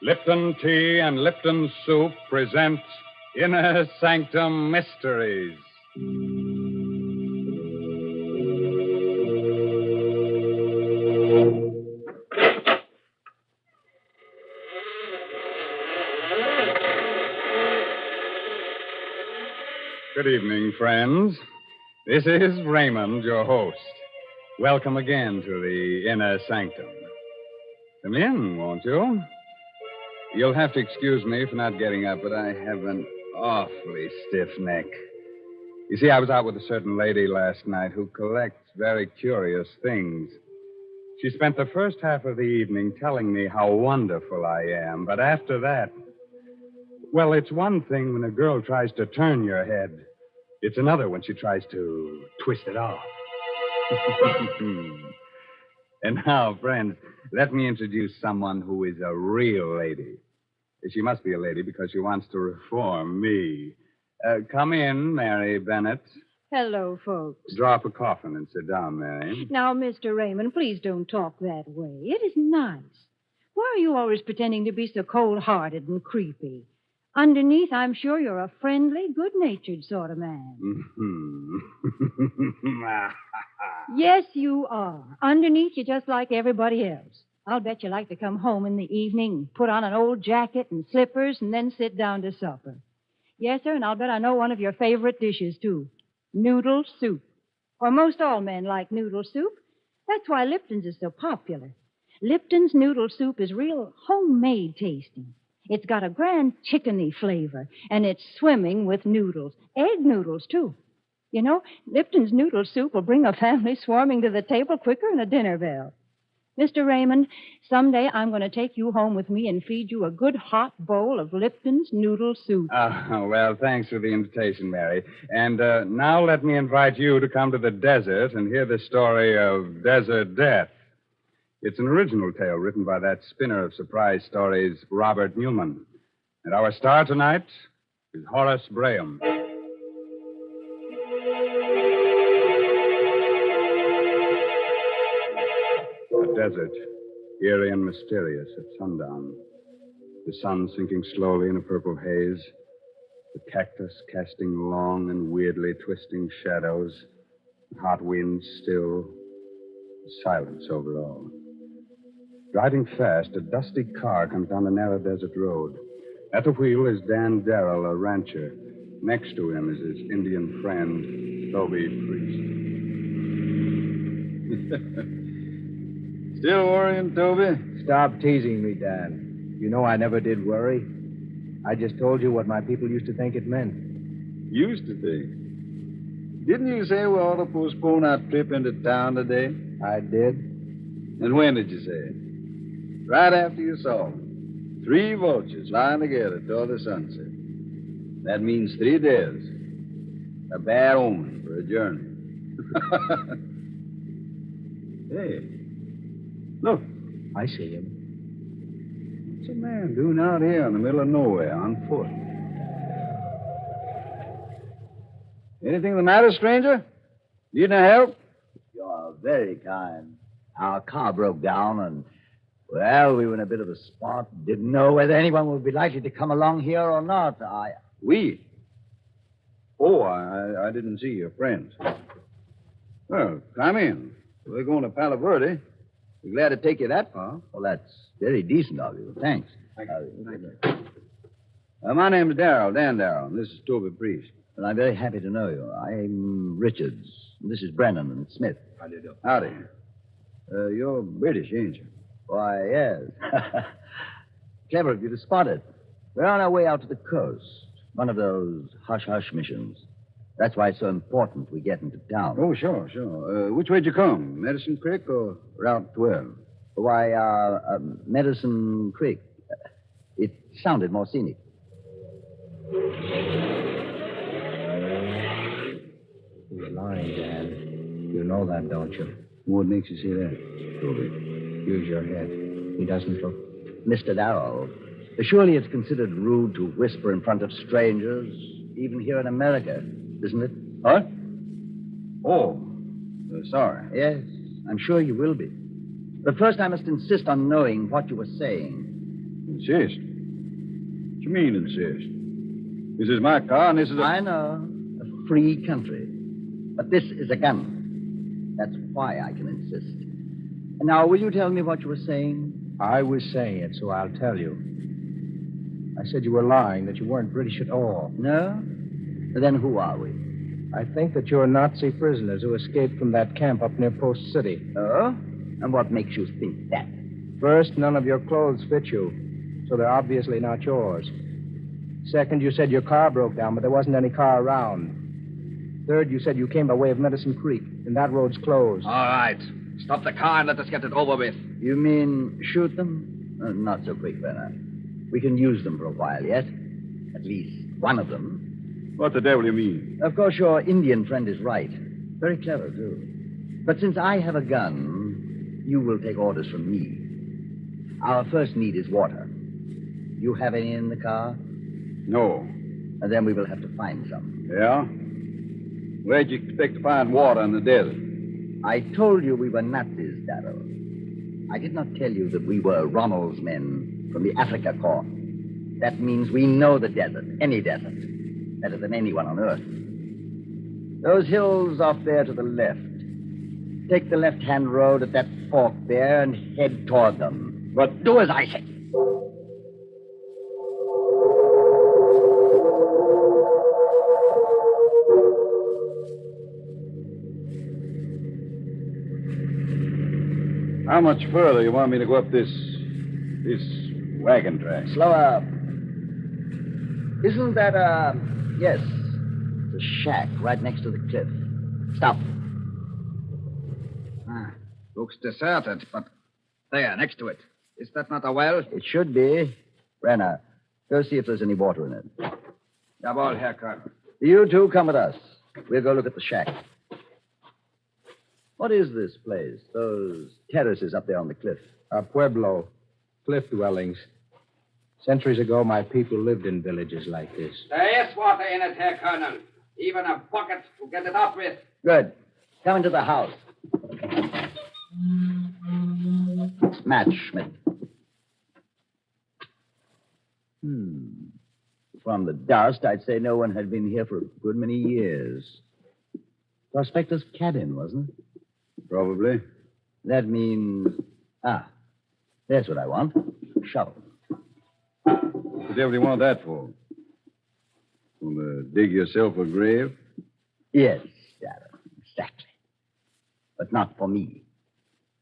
Lipton Tea and Lipton Soup present Inner Sanctum Mysteries. Good evening, friends. This is Raymond, your host. Welcome again to the Inner Sanctum. Come in, won't you? You'll have to excuse me for not getting up, but I have an awfully stiff neck. You see, I was out with a certain lady last night who collects very curious things. She spent the first half of the evening telling me how wonderful I am, but after that, well, it's one thing when a girl tries to turn your head. It's another when she tries to twist it off. And now, friends, let me introduce someone who is a real lady. She must be a lady because she wants to reform me. Come in, Mary Bennett. Hello, folks. Draw up a coffin and sit down, Mary. Now, Mr. Raymond, please don't talk that way. It is nice. Why are you always pretending to be so cold-hearted and creepy? Underneath, I'm sure you're a friendly, good-natured sort of man. Yes, you are. Underneath, you're just like everybody else. I'll bet you like to come home in the evening, put on an old jacket and slippers, and then sit down to supper. Yes, sir, and I'll bet I know one of your favorite dishes, too. Noodle soup. Or most all men like noodle soup. That's why Lipton's is so popular. Lipton's noodle soup is real homemade tasting. It's got a grand chickeny flavor, and it's swimming with noodles. Egg noodles, too. You know, Lipton's noodle soup will bring a family swarming to the table quicker than a dinner bell. Mr. Raymond, someday I'm going to take you home with me and feed you a good hot bowl of Lipton's noodle soup. Well, thanks for the invitation, Mary. And now let me invite you to come to the desert and hear the story of Desert Death. It's an original tale written by that spinner of surprise stories, Robert Newman. And our star tonight is Horace Braham. The desert, eerie and mysterious at sundown. The sun sinking slowly in a purple haze. The cactus casting long and weirdly twisting shadows. The hot winds still. Silence over it all. Driving fast, a dusty car comes down the narrow desert road. At the wheel is Dan Darrell, a rancher. Next to him is his Indian friend, Toby Priest. Still worrying, Toby? Stop teasing me, Dan. You know I never did worry. I just told you what my people used to think it meant. Used to think. Didn't you say we ought to postpone our trip into town today? I did. And when did you say it? Right after you saw them. 3 vultures lying together toward the sunset. That means 3 days. A bad omen for a journey. Hey, look. I see him. What's a man doing out here in the middle of nowhere on foot? Anything the matter, stranger? Need any help? You're very kind. Our car broke down, and, well, we were in a bit of a spot. Didn't know whether anyone would be likely to come along here or not. We? Oh, I didn't see your friends. Well, come in. We're going to Palo Verde. We're glad to take you that far. Well, that's very decent of you. Thanks. Thank you. My name's Darrell, Dan Darrell, and this is Toby Priest. Well, I'm very happy to know you. I'm Richards. This is Brennan and Smith. How do you do? Howdy. You're British, ain't you? Why, yes. Clever of you to spot it. We're on our way out to the coast. One of those hush-hush missions. That's why it's so important we get into town. Oh, sure. Which way'd you come? Medicine Creek or Route 12? Why, Medicine Creek. It sounded more scenic. You're lying, Dan. You know that, don't you? What makes you say that, Toby? Use your head. He doesn't look. Mr. Darrell, surely it's considered rude to whisper in front of strangers, even here in America, isn't it? What? Oh, sorry. Yes, I'm sure you will be. But first I must insist on knowing what you were saying. Insist? What you mean, insist? This is my car, and this is I know. A free country. But this is a gun. That's why I can insist. And now, will you tell me what you were saying? I was saying it, so I'll tell you. I said you were lying, that you weren't British at all. No? Then who are we? I think that you're Nazi prisoners who escaped from that camp up near Post City. Oh? And what makes you think that? First, none of your clothes fit you, so they're obviously not yours. Second, you said your car broke down, but there wasn't any car around. Third, you said you came by way of Medicine Creek, and that road's closed. All right. Stop the car and let us get it over with. You mean shoot them? Not so quick, Bernard. We can use them for a while yet. At least one of them. What the devil do you mean? Of course, your Indian friend is right. Very clever, too. But since I have a gun, you will take orders from me. Our first need is water. You have any in the car? No. And then we will have to find some. Yeah? Where'd you expect to find water in the desert? I told you we were Nazis, Darrell. I did not tell you that we were Rommel's men from the Africa Corps. That means we know the desert, any desert, better than anyone on Earth. Those hills off there to the left. Take the left-hand road at that fork there and head toward them. But do as I say. How much further you want me to go up this wagon track? Slow up. Isn't that yes, the shack right next to the cliff. Stop. Looks deserted, but there, next to it. Is that not a well? It should be. Brenner, go see if there's any water in it. Jawohl, Herr Carr. You two come with us. We'll go look at the shack. What is this place? Those terraces up there on the cliff. Pueblo. Cliff dwellings. Centuries ago, my people lived in villages like this. There is water in it, Herr Colonel. Even a bucket to get it up with. Good. Come into the house. Match, Schmidt. From the dust, I'd say no one had been here for a good many years. Prospector's cabin, wasn't it? Probably. That means... there's what I want. Shovel. What the devil do you want that for? Want to dig yourself a grave? Yes, Darrell, exactly. But not for me.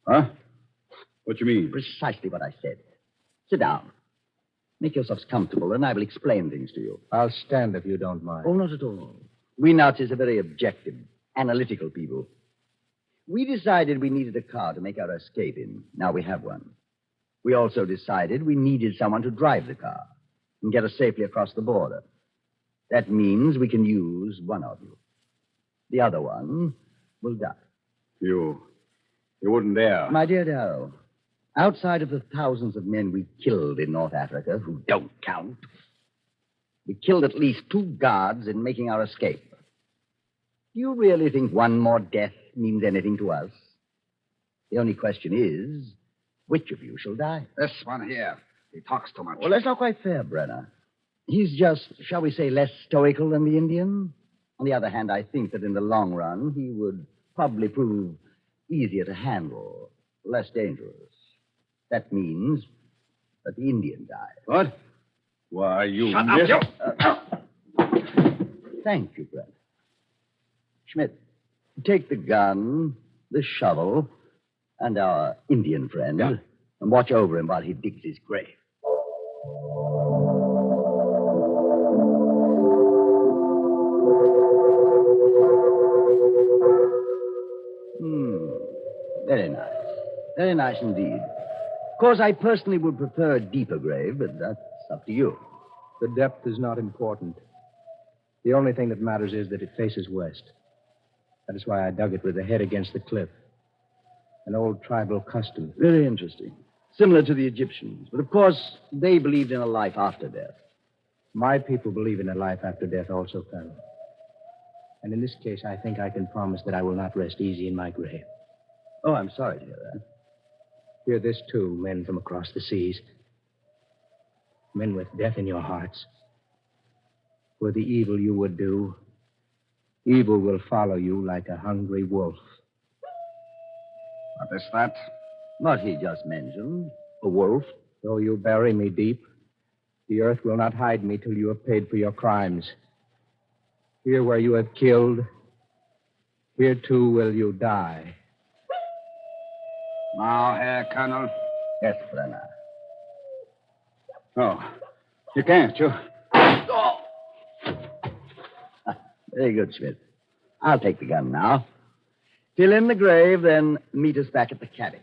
Huh? What you mean? Precisely what I said. Sit down. Make yourselves comfortable, and I will explain things to you. I'll stand if you don't mind. Oh, not at all. We Nazis are very objective, analytical people. We decided we needed a car to make our escape in. Now we have one. We also decided we needed someone to drive the car and get us safely across the border. That means we can use one of you. The other one will die. You wouldn't dare. My dear Darrell, outside of the thousands of men we killed in North Africa, who don't count, we killed at least 2 guards in making our escape. Do you really think one more death means anything to us? The only question is, which of you shall die? This one here. He talks too much. Well, that's not quite fair, Brenner. He's just, shall we say, less stoical than the Indian. On the other hand, I think that in the long run, he would probably prove easier to handle, less dangerous. That means that the Indian dies. What? Why, you... Shut up, you... Thank you, Brenner. Schmidt, take the gun, the shovel, and our Indian friend, and watch over him while he digs his grave. Very nice. Very nice indeed. Of course, I personally would prefer a deeper grave, but that's up to you. The depth is not important. The only thing that matters is that it faces west. That is why I dug it with the head against the cliff. An old tribal custom. Very interesting. Similar to the Egyptians. But of course, they believed in a life after death. My people believe in a life after death also, Colonel. And in this case, I think I can promise that I will not rest easy in my grave. Oh, I'm sorry to hear that. Hear this, too, men from across the seas. Men with death in your hearts. For the evil you would do, evil will follow you like a hungry wolf. What is that? What he just mentioned. A wolf. Though you bury me deep, the earth will not hide me till you have paid for your crimes. Here where you have killed, here too will you die. Now, Herr Colonel. Yes, Brenner. Oh, you can't, you. Oh! Very good, Schmidt. I'll take the gun now. Fill in the grave, then meet us back at the cabin.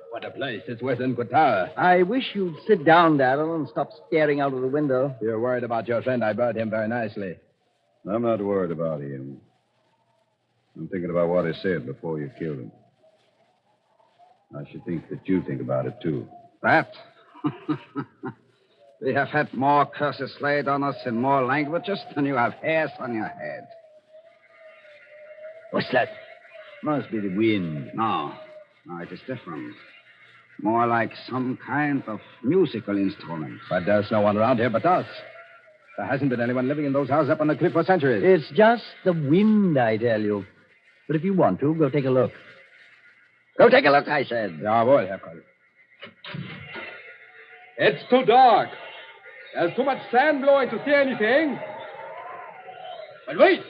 What a place. It's worse than Qatar. I wish you'd sit down, Darrell, and stop staring out of the window. You're worried about your friend. I buried him very nicely. I'm not worried about him. I'm thinking about what he said before you killed him. I should think that you think about it, too. That? We have had more curses laid on us in more languages than you have hairs on your head. What's that? Must be the wind. No, it is different. More like some kind of musical instrument. But there's no one around here but us. There hasn't been anyone living in those houses up on the cliff for centuries. It's just the wind, I tell you. But if you want to, go take a look. Go take a look, I said. Jawohl, Herr Koll. It's too dark. There's too much sand blowing to see anything. But wait.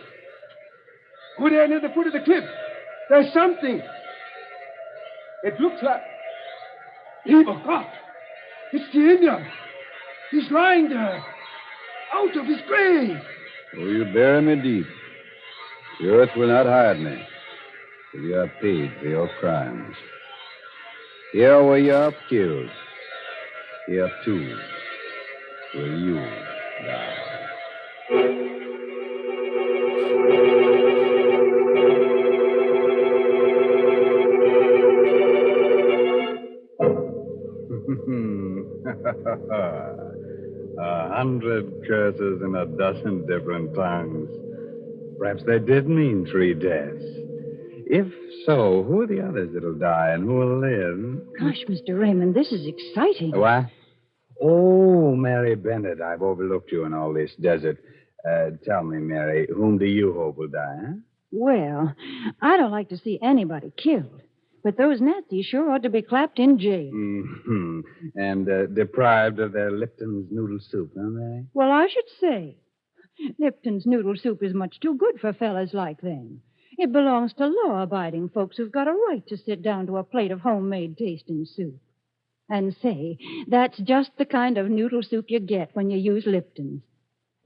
Over there near the foot of the cliff, there's something. It looks like... Oh, God. It's the Indian. He's lying there, out of his grave. Oh, you bury me deep. The earth will not hide me till you have paid for your crimes. Here where you are killed, here too will you die. A 100 curses in a dozen different tongues. Perhaps they did mean 3 deaths. If so, who are the others that'll die and who will live? Gosh, Mr. Raymond, this is exciting. What? Oh, Mary Bennett, I've overlooked you in all this desert. Tell me, Mary, whom do you hope will die, huh? Well, I don't like to see anybody killed. But those Nazis sure ought to be clapped in jail. Mm-hmm. And deprived of their Lipton's noodle soup, aren't they? Well, I should say. Lipton's noodle soup is much too good for fellas like them. It belongs to law-abiding folks who've got a right to sit down to a plate of homemade tasting soup. And say, that's just the kind of noodle soup you get when you use Lipton's.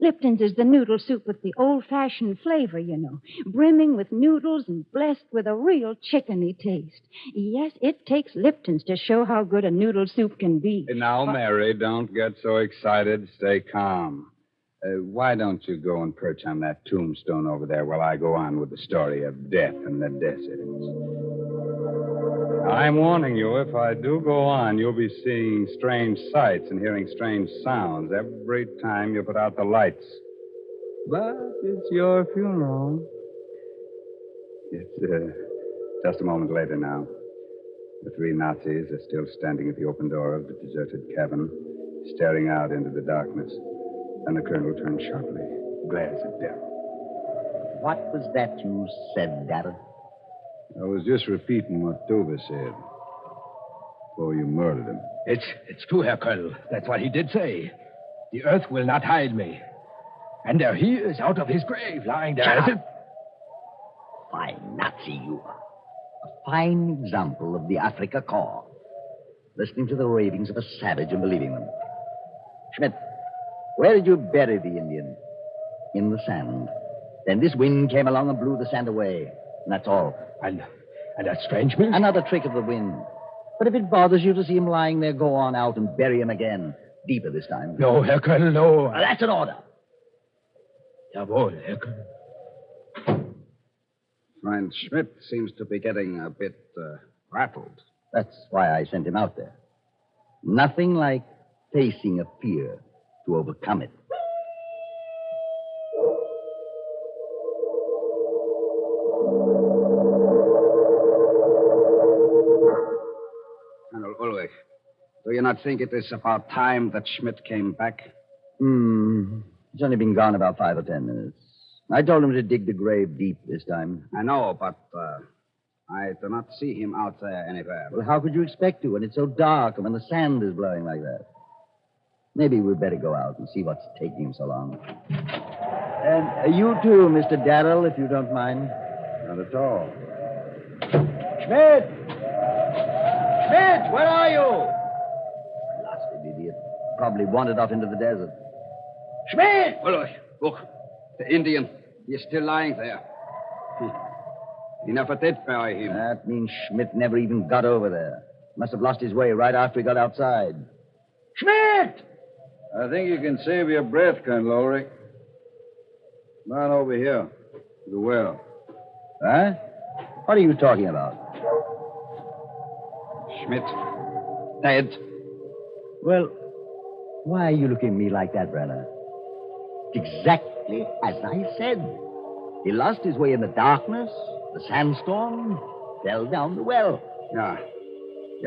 Lipton's is the noodle soup with the old-fashioned flavor, you know, brimming with noodles and blessed with a real chickeny taste. Yes, it takes Lipton's to show how good a noodle soup can be. Now, Mary, don't get so excited. Stay calm. Why don't you go and perch on that tombstone over there while I go on with the story of death in the desert? I'm warning you, if I do go on, you'll be seeing strange sights and hearing strange sounds every time you put out the lights. But it's your funeral. It's just a moment later now. The 3 Nazis are still standing at the open door of the deserted cabin, staring out into the darkness. Then the colonel turns sharply, glares at them. What was that you said, Darrell? I was just repeating what Dover said before you murdered him. It's true, Herr Colonel. That's what he did say. The earth will not hide me. And there he is out of his grave, lying there. Shut up. Fine Nazi you are. A fine example of the Africa Carr. Listening to the ravings of a savage and believing them. Schmidt, where did you bury the Indian? In the sand. Then this wind came along and blew the sand away. And that's all. And that strange man? Another trick of the wind. But if it bothers you to see him lying there, go on out and bury him again. Deeper this time. No, Herr Colonel, no. Now, that's an order. Jawohl, Herr Colonel. Friend Schmidt seems to be getting a bit rattled. That's why I sent him out there. Nothing like facing a fear to overcome it. Colonel Ulrich, do you not think it is about time that Schmidt came back? He's only been gone about 5 or 10 minutes. I told him to dig the grave deep this time. I know, but I do not see him out there anywhere. Well, how could you expect to when it's so dark and when the sand is blowing like that? Maybe we'd better go out and see what's taking him so long. And you too, Mr. Darrell, if you don't mind. Not at all. Schmidt! Schmidt, where are you? Blasted idiot. Probably wandered off into the desert. Schmidt! Ulrich, look. The Indian. He is still lying there. He never did bury him. That means Schmidt never even got over there. Must have lost his way right after he got outside. Schmidt! I think you can save your breath, Colonel Ulrich. Come on over here. To the well. Huh? What are you talking about? Schmidt. Dead. Well, why are you looking at me like that, Brenner? Exactly as I said. He lost his way in the darkness, the sandstorm, fell down the well. Yeah,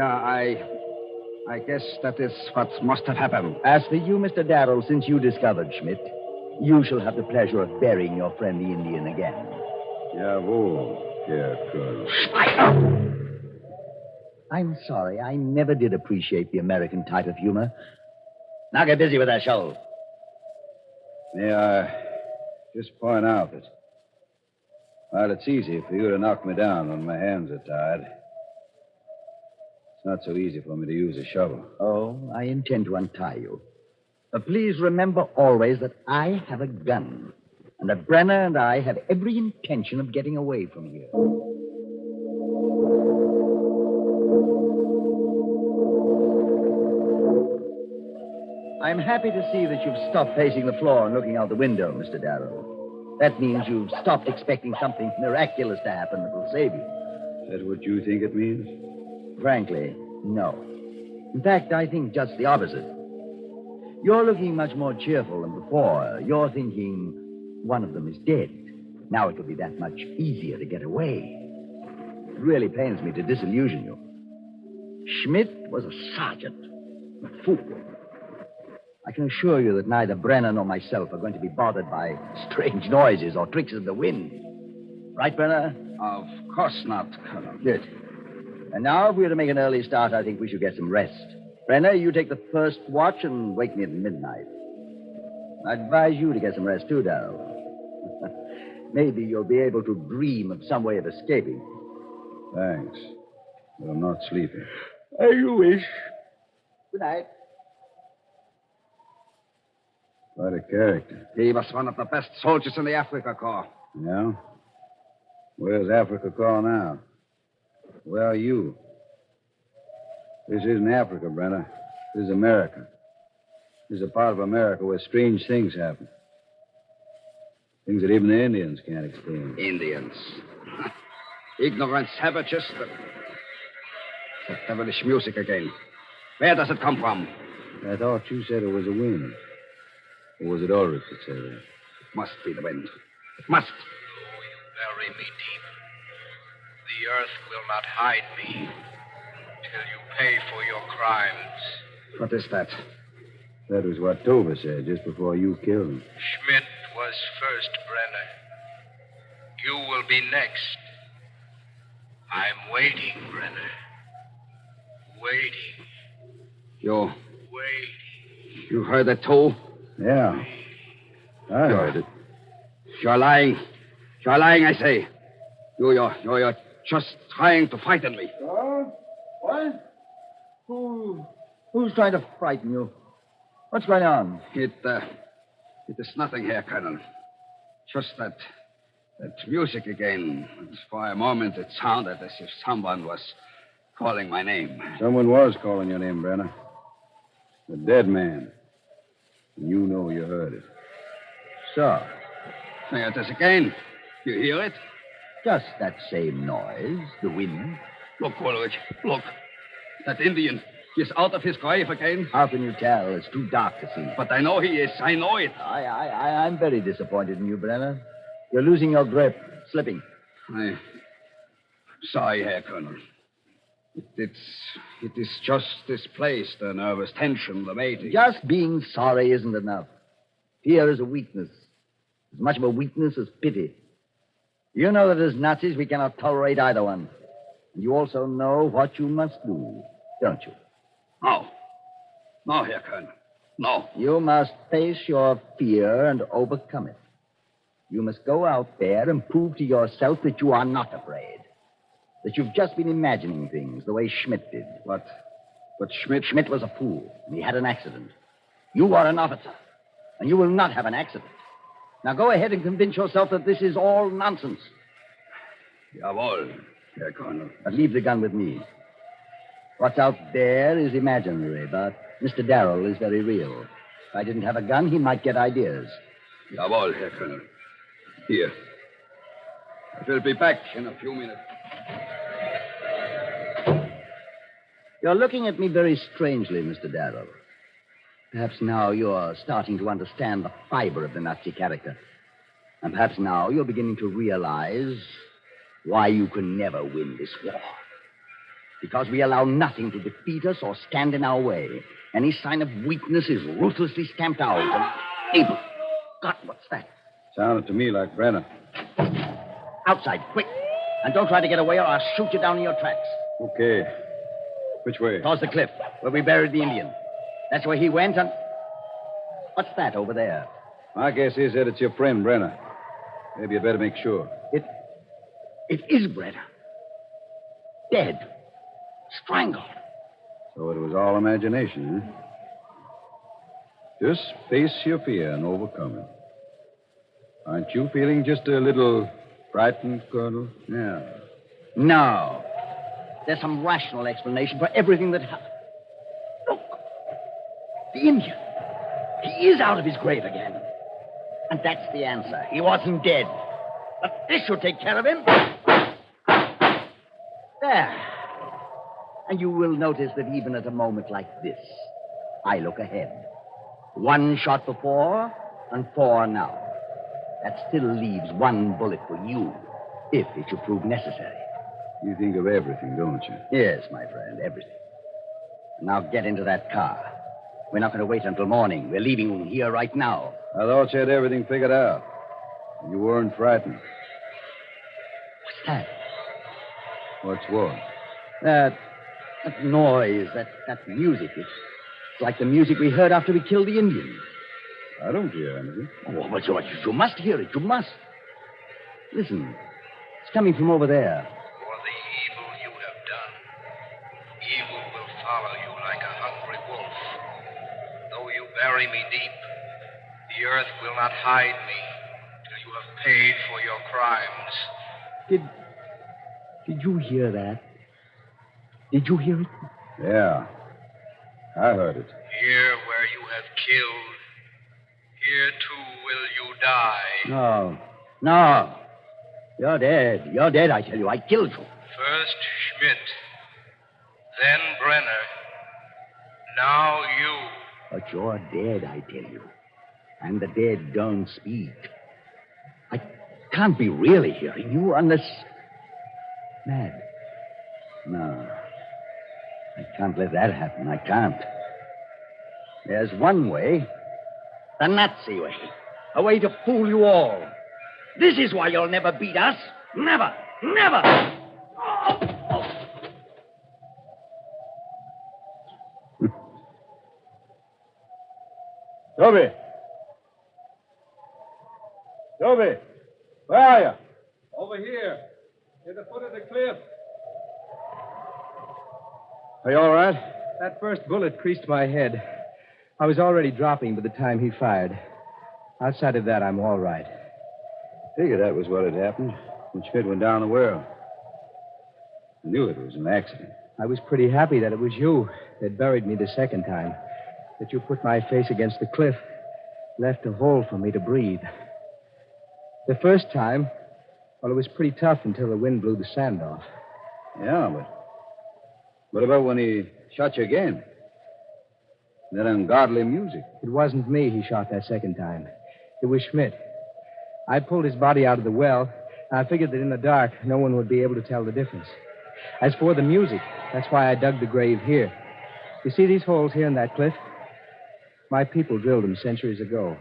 I guess that is what must have happened. As for you, Mr. Darrell, since you discovered Schmidt, you shall have the pleasure of burying your friend the Indian again. Jawohl, dear Colonel. I'm sorry. I never did appreciate the American type of humor. Now get busy with that shovel. May I just point out that while it's easy for you to knock me down when my hands are tied, it's not so easy for me to use a shovel. Oh, I intend to untie you. But please remember always that I have a gun, and that Brenner and I have every intention of getting away from here. I'm happy to see that you've stopped pacing the floor and looking out the window, Mr. Darrow. That means you've stopped expecting something miraculous to happen that will save you. Is that what you think it means? Frankly, no. In fact, I think just the opposite. You're looking much more cheerful than before. You're thinking one of them is dead. Now it will be that much easier to get away. It really pains me to disillusion you. Schmidt was a sergeant, a fool. I can assure you that neither Brenner nor myself are going to be bothered by strange noises or tricks of the wind. Right, Brenner? Of course not, Colonel. Good. And now, if we're to make an early start, I think we should get some rest. Brenner, you take the first watch and wake me at midnight. I advise you to get some rest, too, Darrell. Maybe you'll be able to dream of some way of escaping. Thanks. But I'm not sleeping. As you wish. Good night. Quite a character. He was one of the best soldiers in the Africa Corps. Yeah? Where's Africa Corps now? Where are you? This isn't Africa, Brenner. This is America. This is a part of America where strange things happen. Things that even the Indians can't explain. Indians. Ignorant savages. That devilish music again. Where does it come from? I thought you said it was the wind. Or was it Ulrich that said that? It must be the wind. It must. Though you bury me deep, the earth will not hide me till you pay for your crimes. What is that? That was what Tova said just before you killed him. Schmidt was first, Brenner. You will be next. I'm waiting, Brenner. Waiting. You Waiting. heard it too? Yeah. I heard it. You're lying. You're lying, I say. You're just trying to frighten me. What? Who's trying to frighten you? What's going on? It is nothing here, Colonel. Just that music again. For a moment, it sounded as if someone was calling my name. Someone was calling your name, Brenner. The dead man. You know you heard it. So, There it is again. You hear it? just that same noise, the wind. Look, Ulrich. Look. That Indian. He's out of his grave again. How can you tell? It's too dark to see. But I know he is. I know it. I'm very disappointed in you, Brenner. You're losing your grip, slipping. I'm sorry, Herr Colonel. It is just displaced, the nervous tension, the mating. Just being sorry isn't enough. Fear is a weakness. As much of a weakness as pity. You know that as Nazis we cannot tolerate either one. And you also know what you must do, don't you? No. No, Herr Colonel. No. You must face your fear and overcome it. You must go out there and prove to yourself that you are not afraid. That you've just been imagining things the way Schmidt did. But Schmidt... Schmidt was a fool. And he had an accident. You are an officer. And you will not have an accident. Now go ahead and convince yourself that this is all nonsense. Jawohl, Herr Colonel. But leave the gun with me. What's out there is imaginary, but Mr. Darrell is very real. If I didn't have a gun, he might get ideas. Jawohl, Herr Colonel. Here. I will be back in a few minutes. You're looking at me very strangely, Mr. Darrell. Perhaps now you're starting to understand the fiber of the Nazi character. And perhaps now you're beginning to realize why you can never win this war. Because we allow nothing to defeat us or stand in our way. Any sign of weakness is ruthlessly stamped out. And Abel. God, what's that? Sounded to me like Brenner. Outside, quick. And don't try to get away or I'll shoot you down in your tracks. Okay. Which way? Towards the cliff, where we buried the Indian. That's where he went, and... What's that over there? My guess is that it's your friend, Brenner. Maybe you'd better make sure. It is Brenner. Dead. Strangled. So it was all imagination, huh? Just face your fear and overcome it. Aren't you feeling just a little frightened, Colonel? Yeah. No. There's some rational explanation for everything that happened. Look. The Indian. He is out of his grave again. And that's the answer. He wasn't dead. But this should take care of him. There. And you will notice that even at a moment like this, I look ahead. 1 shot before and 4 now. That still leaves 1 bullet for you, if it should prove necessary. You think of everything, don't you? Yes, my friend, everything. Now get into that car. We're not going to wait until morning. We're leaving here right now. I thought you had everything figured out. You weren't frightened. What's that? What's what? That noise, that music. It's like the music we heard after we killed the Indian. I don't hear anything. Oh, but you must hear it. You must. Listen. It's coming from over there. For the evil you have done, evil will follow you like a hungry wolf. Though you bury me deep, the earth will not hide me till you have paid for your crimes. Did you hear that? Did you hear it? Yeah. I heard it. Here where you have killed, here too will you die. No. You're dead. You're dead, I tell you. I killed you. First Schmidt, then Brenner, now you. But you're dead, I tell you. And the dead don't speak. I can't be really hearing you unless... Mad. No. I can't let that happen. I can't. There's one way. The Nazi way. A way to fool you all. This is why you'll never beat us. Never. Never. Toby! Toby! Where are you? Over here. Near the foot of the cliff. Are you all right? That first bullet creased my head. I was already dropping by the time he fired. Outside of that, I'm all right. Figured that was what had happened when Schmidt went down the well. I knew it was an accident. I was pretty happy that it was you that buried me the second time. That you put my face against the cliff, left a hole for me to breathe. The first time, well, it was pretty tough until the wind blew the sand off. Yeah, What about when he shot you again? That ungodly music. It wasn't me he shot that second time. It was Schmidt. I pulled his body out of the well. I figured that in the dark, no one would be able to tell the difference. As for the music, that's why I dug the grave here. You see these holes here in that cliff? My people drilled them centuries ago.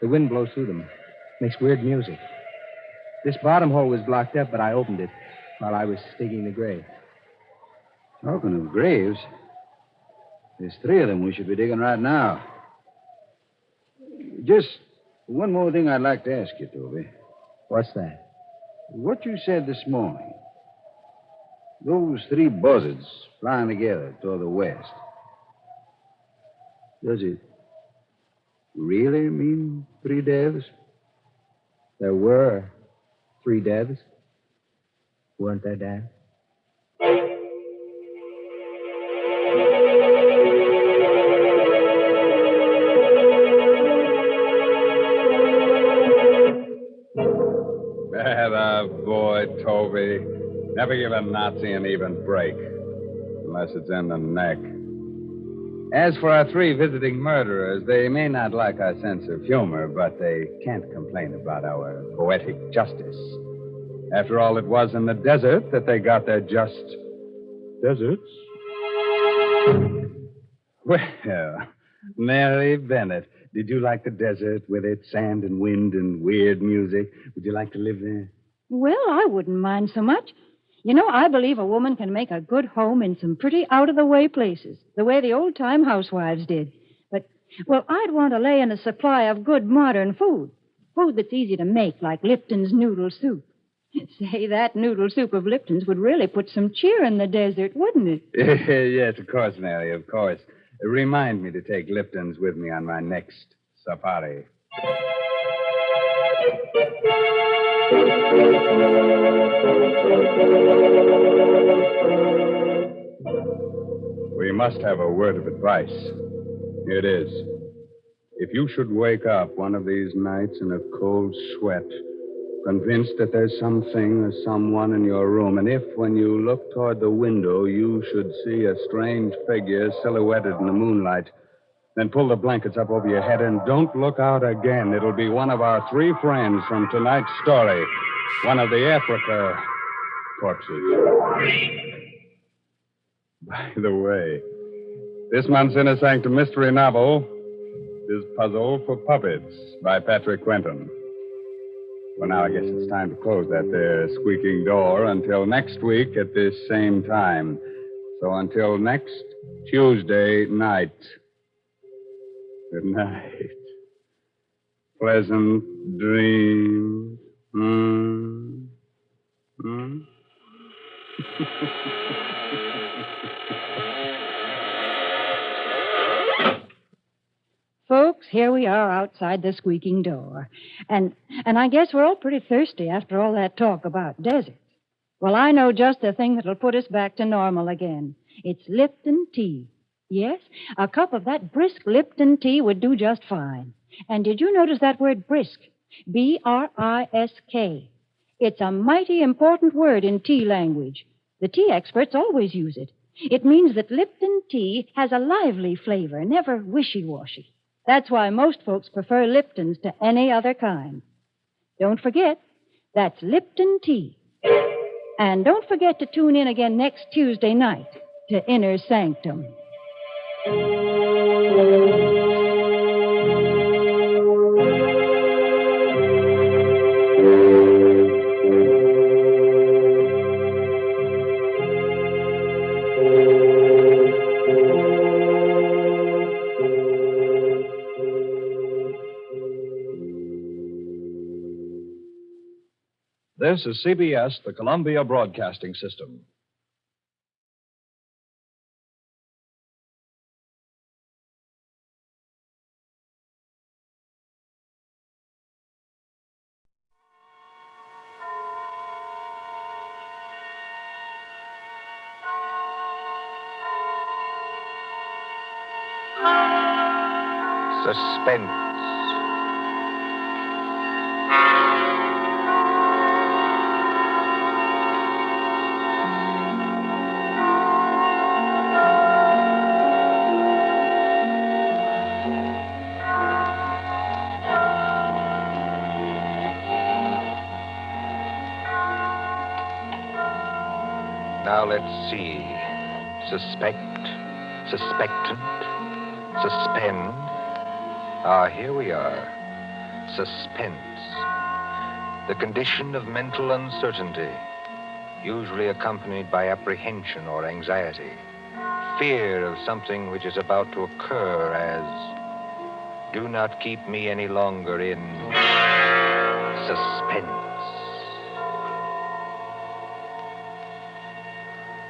The wind blows through them. Makes weird music. This bottom hole was blocked up, but I opened it while I was digging the grave. Talking of graves, there's 3 of them we should be digging right now. Just one more thing I'd like to ask you, Toby. What's that? What you said this morning. Those 3 buzzards flying together toward the west. Does it really mean 3 deaths? There were 3 deaths. Weren't there, Dan? Boy, Toby. Never give a Nazi an even break. Unless it's in the neck. As for our 3 visiting murderers, they may not like our sense of humor, but they can't complain about our poetic justice. After all, it was in the desert that they got their just deserts. Well, Mary Bennett, did you like the desert with its sand and wind and weird music? Would you like to live there? Well, I wouldn't mind so much. You know, I believe a woman can make a good home in some pretty out-of-the-way places, the way the old-time housewives did. But, well, I'd want to lay in a supply of good modern food. Food that's easy to make, like Lipton's noodle soup. Say, that noodle soup of Lipton's would really put some cheer in the desert, wouldn't it? Yes, of course, Mary, of course. Remind me to take Lipton's with me on my next safari. We must have a word of advice. Here it is. If you should wake up one of these nights in a cold sweat, convinced that there's something or someone in your room, and if, when you look toward the window, you should see a strange figure silhouetted in the moonlight, then pull the blankets up over your head and don't look out again. It'll be one of our 3 friends from tonight's story, one of the Africa corpses. By the way, this month's Inner Sanctum Mystery novel is Puzzle for Puppets by Patrick Quentin. Well, now I guess it's time to close that there squeaking door until next week at this same time. So until next Tuesday night. Good night. Pleasant dreams. Folks, here we are outside the squeaking door. And I guess we're all pretty thirsty after all that talk about deserts. Well, I know just the thing that'll put us back to normal again. It's Lipton Tea. Yes, a cup of that brisk Lipton tea would do just fine. And did you notice that word brisk? B-R-I-S-K. It's a mighty important word in tea language. The tea experts always use it. It means that Lipton tea has a lively flavor, never wishy-washy. That's why most folks prefer Lipton's to any other kind. Don't forget, that's Lipton Tea. And don't forget to tune in again next Tuesday night to Inner Sanctum. This is CBS, the Columbia Broadcasting System. Suspense. Now let's see. Suspect, suspectant, suspend. Ah, here we are. Suspense. The condition of mental uncertainty, usually accompanied by apprehension or anxiety. Fear of something which is about to occur, as do not keep me any longer in suspense.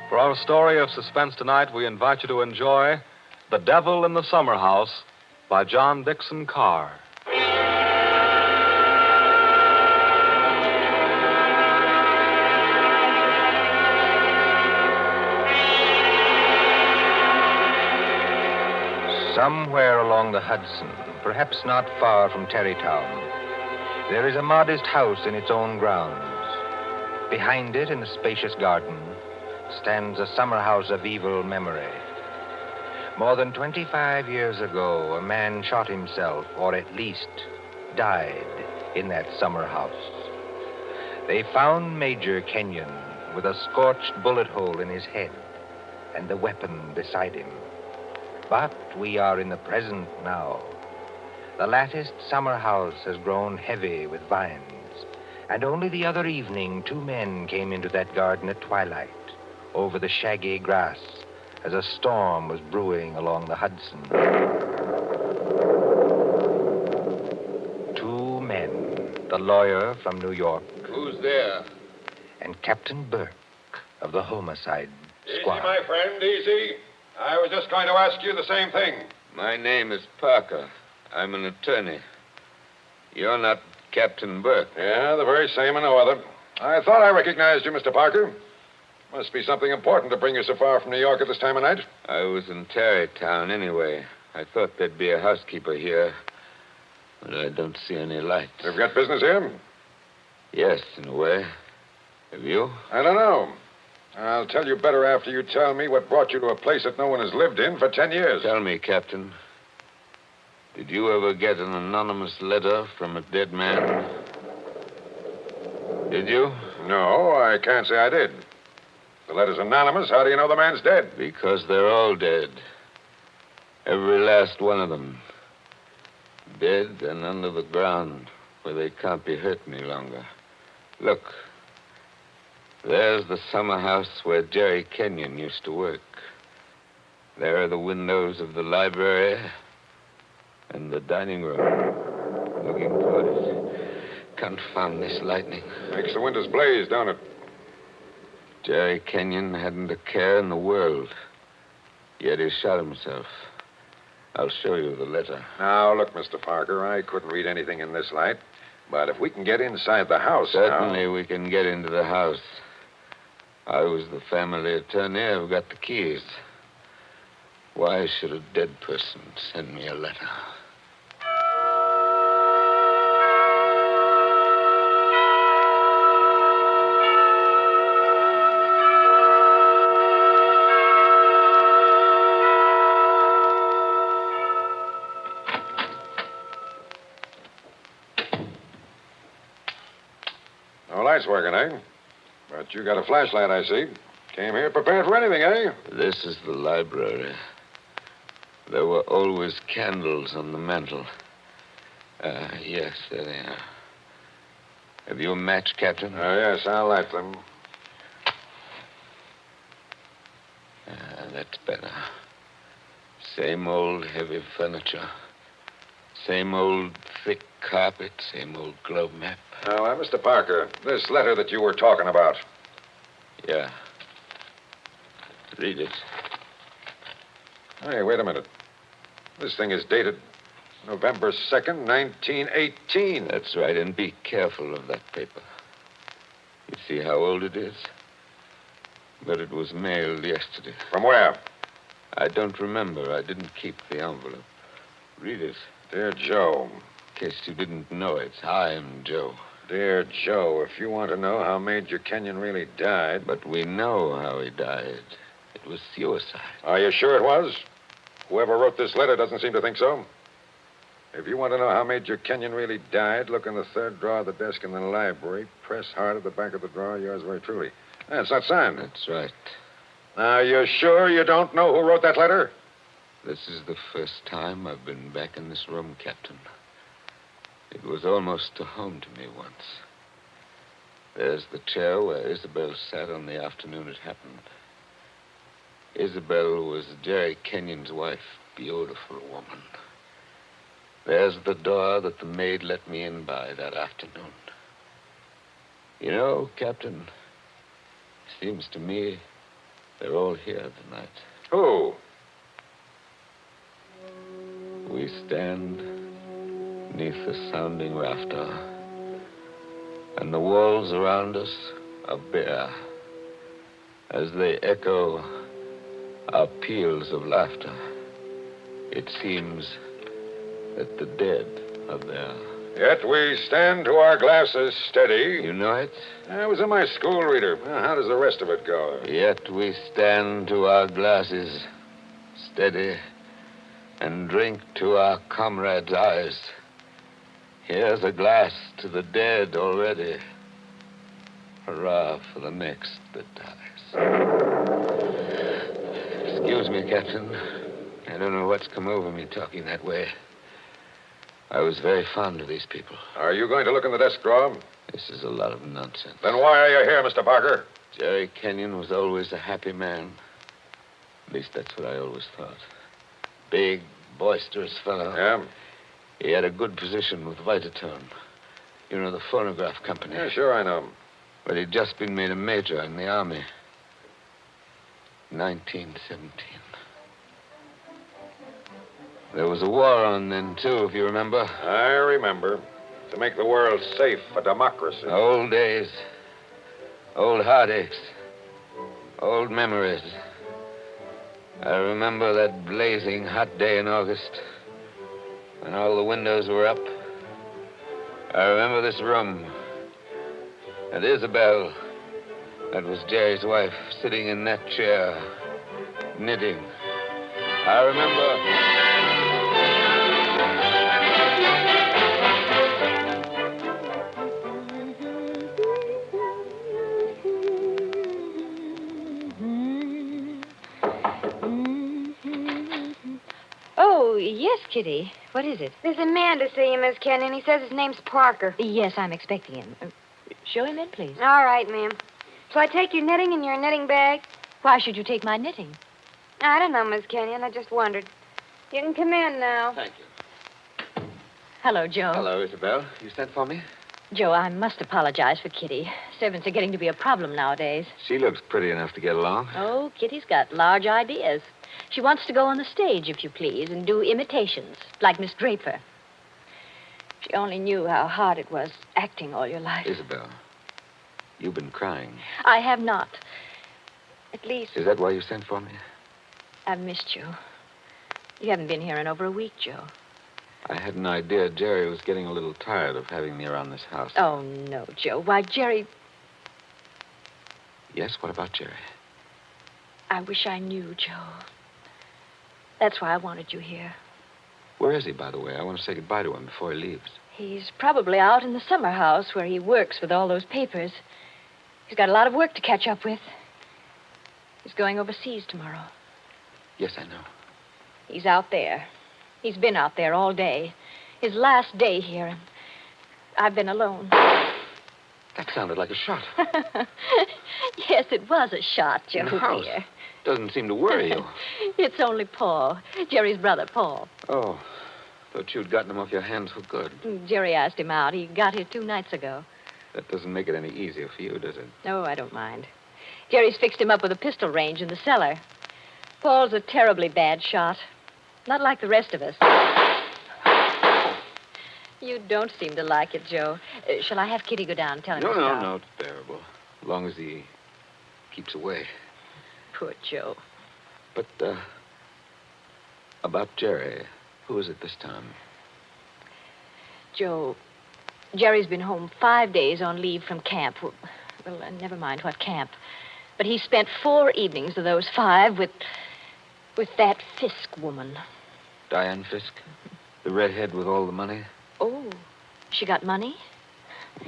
For our story of suspense tonight, we invite you to enjoy The Devil in the Summer House by John Dickson Carr. Somewhere along the Hudson, perhaps not far from Tarrytown, there is a modest house in its own grounds. Behind it, in a spacious garden, stands a summer house of evil memory. More than 25 years ago, a man shot himself, or at least died, in that summer house. They found Major Kenyon with a scorched bullet hole in his head and the weapon beside him. But we are in the present now. The latticed summer house has grown heavy with vines, and only the other evening 2 men came into that garden at twilight, over the shaggy grass, as a storm was brewing along the Hudson. 2 men, the lawyer from New York. Who's there? And Captain Burke of the homicide squad. Easy, my friend, easy. I was just going to ask you the same thing. My name is Parker. I'm an attorney. You're not Captain Burke. Yeah, the very same and no other. I thought I recognized you, Mr. Parker. Must be something important to bring you so far from New York at this time of night. I was in Tarrytown anyway. I thought there'd be a housekeeper here, but I don't see any lights. You've got business here? Yes, in a way. Have you? I don't know. I'll tell you better after you tell me what brought you to a place that no one has lived in for 10 years. Tell me, Captain. Did you ever get an anonymous letter from a dead man? Did you? No, I can't say I did. The letter's anonymous. How do you know the man's dead? Because they're all dead. Every last one of them. Dead and under the ground, where they can't be hurt any longer. Look. There's the summer house where Jerry Kenyon used to work. There are the windows of the library and the dining room. Looking toward it. Confound this lightning. Makes the windows blaze, don't it? Jerry Kenyon hadn't a care in the world. Yet he shot himself. I'll show you the letter. Now, look, Mr. Parker, I couldn't read anything in this light. But if we can get inside the house Certainly we can get into the house. I was the family attorney. I've got the keys. Why should a dead person send me a letter? No lights working, eh? But you got a flashlight, I see. Came here prepared for anything, eh? This is the library. There were always candles on the mantel. Yes, there they are. Have you a match, Captain? Yes, I'll light them. That's better. Same old heavy furniture. Same old thick carpet. Same old globe map. Now, Mr. Parker, this letter that you were talking about. Yeah. Read it. Hey, wait a minute. This thing is dated November 2nd, 1918. That's right, and be careful of that paper. You see how old it is? But it was mailed yesterday. From where? I don't remember. I didn't keep the envelope. Read it. Dear Joe. In case you didn't know it, I'm Joe. Dear Joe, if you want to know how Major Kenyon really died... But we know how he died. It was suicide. Are you sure it was? Whoever wrote this letter doesn't seem to think so. If you want to know how Major Kenyon really died, look in the third drawer of the desk in the library. Press hard at the back of the drawer. Yours very truly. It's not signed. That's right. Now, you're sure you don't know who wrote that letter? This is the first time I've been back in this room, Captain. It was almost a home to me once. There's the chair where Isabel sat on the afternoon it happened. Isabel was Jerry Kenyon's wife. Beautiful woman. There's the door that the maid let me in by that afternoon. You know, Captain, seems to me they're all here tonight. Who? We stand beneath the sounding rafter, and the walls around us are bare as they echo our peals of laughter. It seems that the dead are there. Yet we stand to our glasses steady. You know it? I was in my school reader. How does the rest of it go? Yet we stand to our glasses steady and drink to our comrades' eyes. Here's a glass to the dead already. Hurrah for the next that dies. Excuse me, Captain. I don't know what's come over me talking that way. I was very fond of these people. Are you going to look in the desk drawer? This is a lot of nonsense. Then why are you here, Mr. Parker? Jerry Kenyon was always a happy man. At least that's what I always thought. Big, boisterous fellow. Yeah? He had a good position with Vitaturn. You know, the phonograph company. Yeah, sure, I know. But he'd just been made a major in the Army. 1917. There was a war on then, too, if you remember. I remember. To make the world safe for democracy. Old days. Old heartaches. Old memories. I remember that blazing hot day in August when all the windows were up. I remember this room. And Isabel, that was Jerry's wife, sitting in that chair, knitting. I remember... Oh, yes, Kitty. What is it? There's a man to see you, Miss Kenyon. He says his name's Parker. Yes, I'm expecting him. Show him in, please. All right, ma'am. Shall I take your knitting in your knitting bag? Why should you take my knitting? I don't know, Miss Kenyon. I just wondered. You can come in now. Thank you. Hello, Joe. Hello, Isabel. You sent for me? Joe, I must apologize for Kitty. Servants are getting to be a problem nowadays. She looks pretty enough to get along. Oh, Kitty's got large ideas. She wants to go on the stage, if you please, and do imitations, like Miss Draper. If she only knew how hard it was acting all your life. Isabel, you've been crying. I have not. At least... Is that why you sent for me? I've missed you. You haven't been here in over a week, Joe. I had an idea Jerry was getting a little tired of having me around this house. Oh, no, Joe. Why, Jerry... Yes, what about Jerry? I wish I knew, Joe. That's why I wanted you here. Where is he, by the way? I want to say goodbye to him before he leaves. He's probably out in the summer house where he works with all those papers. He's got a lot of work to catch up with. He's going overseas tomorrow. Yes, I know. He's out there. He's been out there all day. His last day here, and I've been alone. That sounded like a shot. Yes, it was a shot, Joe. In the house. Dear. Doesn't seem to worry you. It's only Paul, Jerry's brother, Paul. Oh, thought you'd gotten him off your hands for good. Jerry asked him out. He got here 2 nights ago. That doesn't make it any easier for you, does it? No, I don't mind. Jerry's fixed him up with a pistol range in the cellar. Paul's a terribly bad shot. Not like the rest of us. You don't seem to like it, Joe. Shall I have Kitty go down and tell him to stop? No, it's bearable. As long as he keeps away. Poor Joe. But, about Jerry, who is it this time? Joe, Jerry's been home 5 days on leave from camp. Well, never mind what camp. But he spent 4 evenings of those 5 with that Fisk woman. Diane Fisk? The redhead with all the money? Oh, she got money?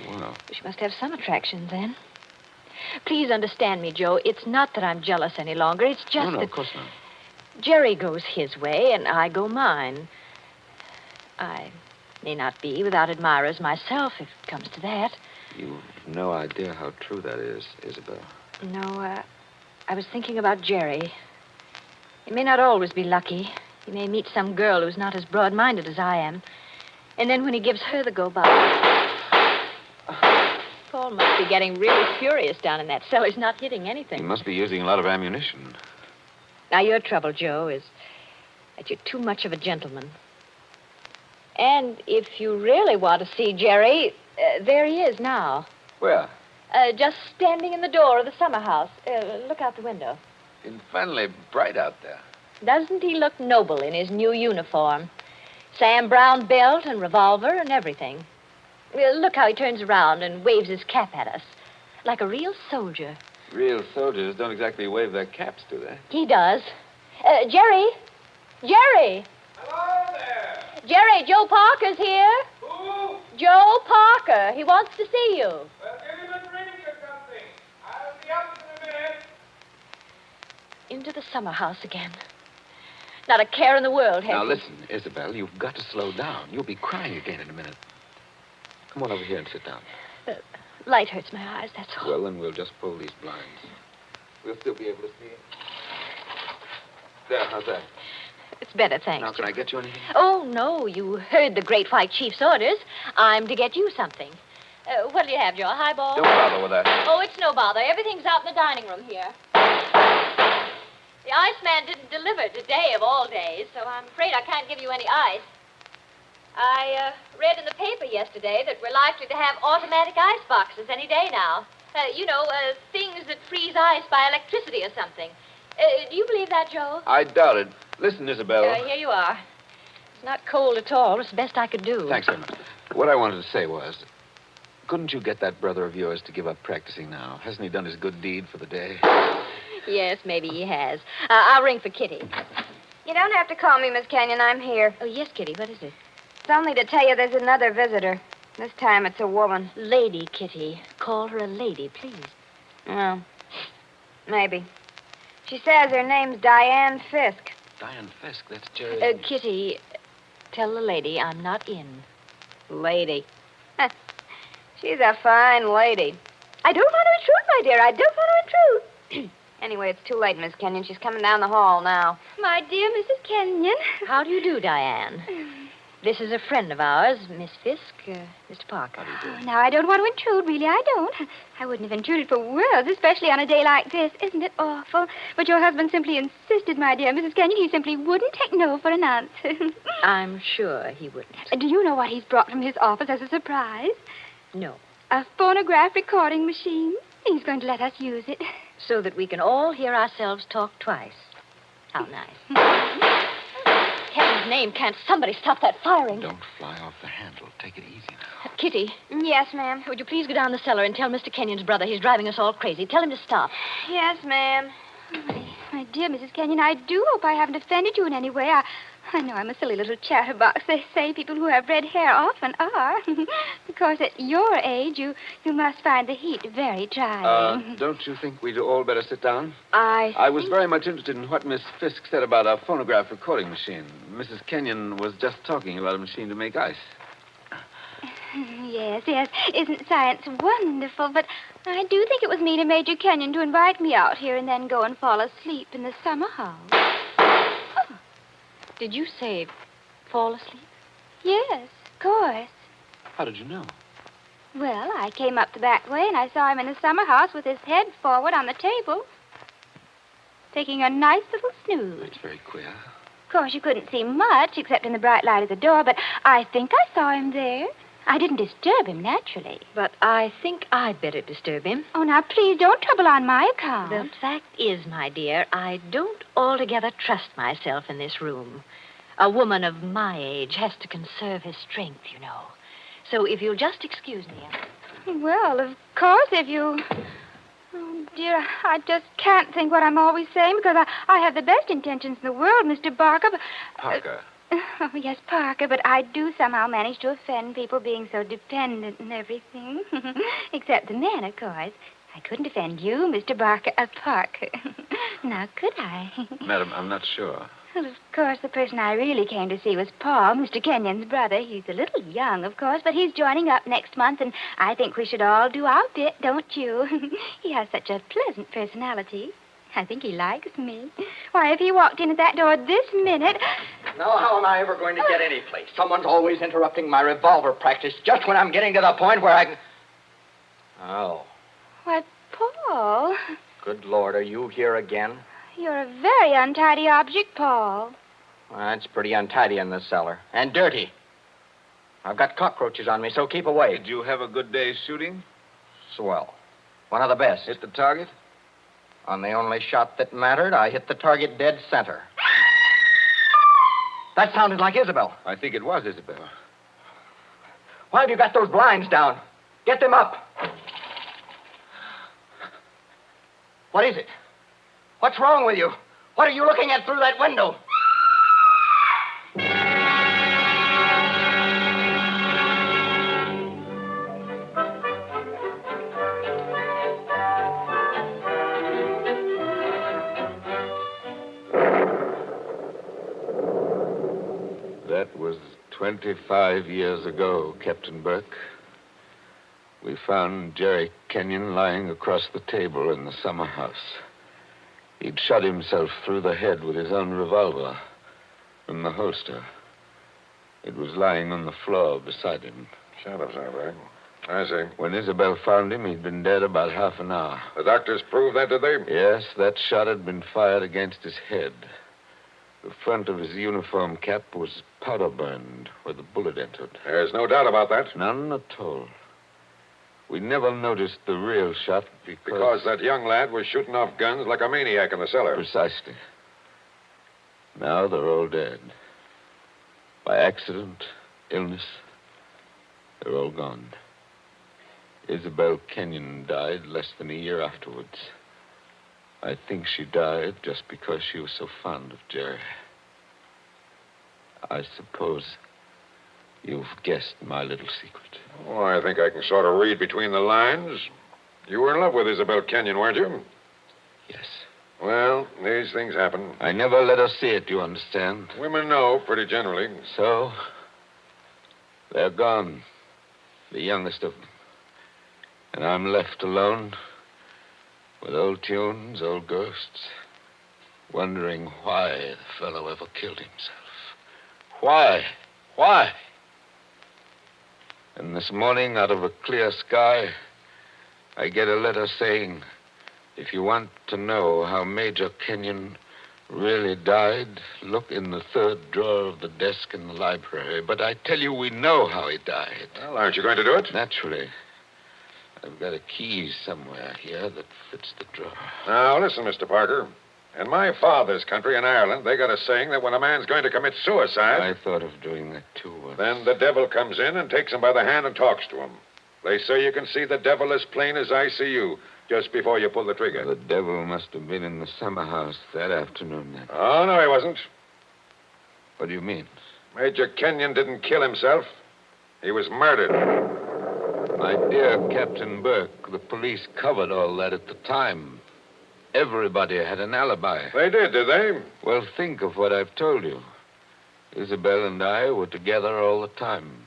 Wow. She must have some attraction then. Please understand me, Joe. It's not that I'm jealous any longer. It's just No, that of course not. Jerry goes his way and I go mine. I may not be without admirers myself, if it comes to that. You've no idea how true that is, Isabel. No, I was thinking about Jerry. He may not always be lucky. He may meet some girl who's not as broad-minded as I am. And then when he gives her the go-by... Paul must be getting really furious down in that cell. He's not hitting anything. He must be using a lot of ammunition. Now, your trouble, Joe, is that you're too much of a gentleman. And if you really want to see Jerry, there he is now. Where? Just standing in the door of the summer house. Look out the window. Infernally bright out there. Doesn't he look noble in his new uniform? Sam Brown belt and revolver and everything. Look how he turns around and waves his cap at us. Like a real soldier. Real soldiers don't exactly wave their caps, do they? He does. Jerry? Jerry! Hello there! Jerry, Joe Parker's here. Who? Joe Parker. He wants to see you. Well, give him a drink or something. I'll be up in a minute. Into the summer house again. Not a care in the world, Now, has he? listen, Isabel, you've got to slow down. You'll be crying again in a minute. Come on over here and sit down. Light hurts my eyes, that's all. Well, then we'll just pull these blinds. We'll still be able to see it. There, how's that? It's better, thanks. Now, can I get you anything? Oh, no, you heard the Great White Chief's orders. I'm to get you something. What'll you have, Joe? A highball? Don't bother with that. Oh, it's no bother. Everything's out in the dining room here. The iceman didn't deliver today of all days, so I'm afraid I can't give you any ice. I read in the paper yesterday that we're likely to have automatic ice boxes any day now. Things that freeze ice by electricity or something. Do you believe that, Joe? I doubt it. Listen, Isabel. Here you are. It's not cold at all. It's the best I could do. Thanks very much. What I wanted to say was, couldn't you get that brother of yours to give up practicing now? Hasn't he done his good deed for the day? Yes, maybe he has. I'll ring for Kitty. You don't have to call me, Miss Kenyon. I'm here. Oh, yes, Kitty. What is it? It's only to tell you there's another visitor. This time it's a woman. Lady, Kitty. Call her a lady, please. Well, maybe. She says her name's Diane Fisk. Diane Fisk, that's Jerry. Kitty, tell the lady I'm not in. Lady. She's a fine lady. I don't want to intrude, my dear. I don't want to intrude. Anyway, it's too late, Miss Kenyon. She's coming down the hall now. My dear Mrs. Kenyon. How do you do, Diane? This is a friend of ours, Miss Fisk, Mr. Parker. Oh, now, I don't want to intrude, really. I don't. I wouldn't have intruded for worlds, especially on a day like this. Isn't it awful? But your husband simply insisted, my dear Mrs. Kenyon. He simply wouldn't take no for an answer. I'm sure he wouldn't. Do you know what he's brought from his office as a surprise? No. A phonograph recording machine. He's going to let us use it. So that we can all hear ourselves talk twice. How nice. Heaven's name, can't somebody stop that firing? Don't fly off the handle. Take it easy now. Kitty. Yes, ma'am. Would you please go down the cellar and tell Mr. Kenyon's brother he's driving us all crazy. Tell him to stop. Yes, ma'am. My dear Mrs. Kenyon, I do hope I haven't offended you in any way. I know I'm a silly little chatterbox. They say people who have red hair often are. Because at your age, you must find the heat very trying. Don't you think we'd all better sit down? I was very much interested in what Miss Fisk said about a phonograph recording machine. Mrs. Kenyon was just talking about a machine to make ice. Yes. Isn't science wonderful? But I do think it was mean of Major Kenyon to invite me out here and then go and fall asleep in the summer house. Did you say fall asleep? Yes, of course. How did you know? Well, I came up the back way and I saw him in the summer house with his head forward on the table, taking a nice little snooze. That's very queer. Of course, you couldn't see much except in the bright light of the door, but I think I saw him there. I didn't disturb him, naturally. But I think I'd better disturb him. Oh, now, please don't trouble on my account. The fact is, my dear, I don't altogether trust myself in this room. A woman of my age has to conserve her strength, you know. So if you'll just excuse me. Well, of course, if you... Oh, dear, I just can't think what I'm always saying because I have the best intentions in the world, Mr. Barker, but... Parker. Oh, yes, Parker, but I do somehow manage to offend people being so dependent and everything. Except the men, of course. I I couldn't defend you, Mr. Parker. Now, could I? Madam, I'm not sure. Well, of course, the person I really came to see was Paul, Mr. Kenyon's brother. He's a little young, of course, but he's joining up next month, and I think we should all do our bit, don't you? He has such a pleasant personality. I think he likes me. Why, if he walked in at that door this minute... Now, how am I ever going to get any place? Someone's always interrupting my revolver practice just when I'm getting to the point where I can... Oh. Why, Paul... Good Lord, are you here again? You're a very untidy object, Paul. Well, it's pretty untidy in this cellar. And dirty. I've got cockroaches on me, so keep away. Did you have a good day shooting? Swell. One of the best. Hit the target? On the only shot that mattered, I hit the target dead center. That sounded like Isabel. I think it was Isabel. Why have you got those blinds down? Get them up. What is it? What's wrong with you? What are you looking at through that window? That was 25 years ago, Captain Burke. We found Jerry Kenyon lying across the table in the summer house. He'd shot himself through the head with his own revolver from the holster. It was lying on the floor beside him. Shot himself, right? I see. When Isabel found him, he'd been dead about half an hour. The doctors proved that, did they? Yes, that shot had been fired against his head. The front of his uniform cap was powder burned where the bullet entered. There's no doubt about that. None at all. We never noticed the real shot Because that young lad was shooting off guns like a maniac in the cellar. Precisely. Now they're all dead. By accident, illness, they're all gone. Isabel Kenyon died less than a year afterwards. I think she died just because she was so fond of Jerry. I suppose you've guessed my little secret. Oh, I think I can sort of read between the lines. You were in love with Isabel Kenyon, weren't you? Yes. Well, these things happen. I never let her see it, you understand? Women know, pretty generally. So, they're gone. The youngest of them. And I'm left alone with old tunes, old ghosts, wondering why the fellow ever killed himself. Why? Why? And this morning, out of a clear sky, I get a letter saying, if you want to know how Major Kenyon really died, look in the third drawer of the desk in the library. But I tell you, we know how he died. Well, aren't you going to do it? Naturally. I've got a key somewhere here that fits the drawer. Now, listen, Mr. Parker. In my father's country, in Ireland, they got a saying that when a man's going to commit suicide... I thought of doing that, too. Then the devil comes in and takes him by the hand and talks to him. They say you can see the devil as plain as I see you just before you pull the trigger. The devil must have been in the summer house that afternoon, then. Oh, no, he wasn't. What do you mean? Major Kenyon didn't kill himself. He was murdered. My dear Captain Burke, the police covered all that at the time. Everybody had an alibi. They did they? Well, think of what I've told you. Isabel and I were together all the time.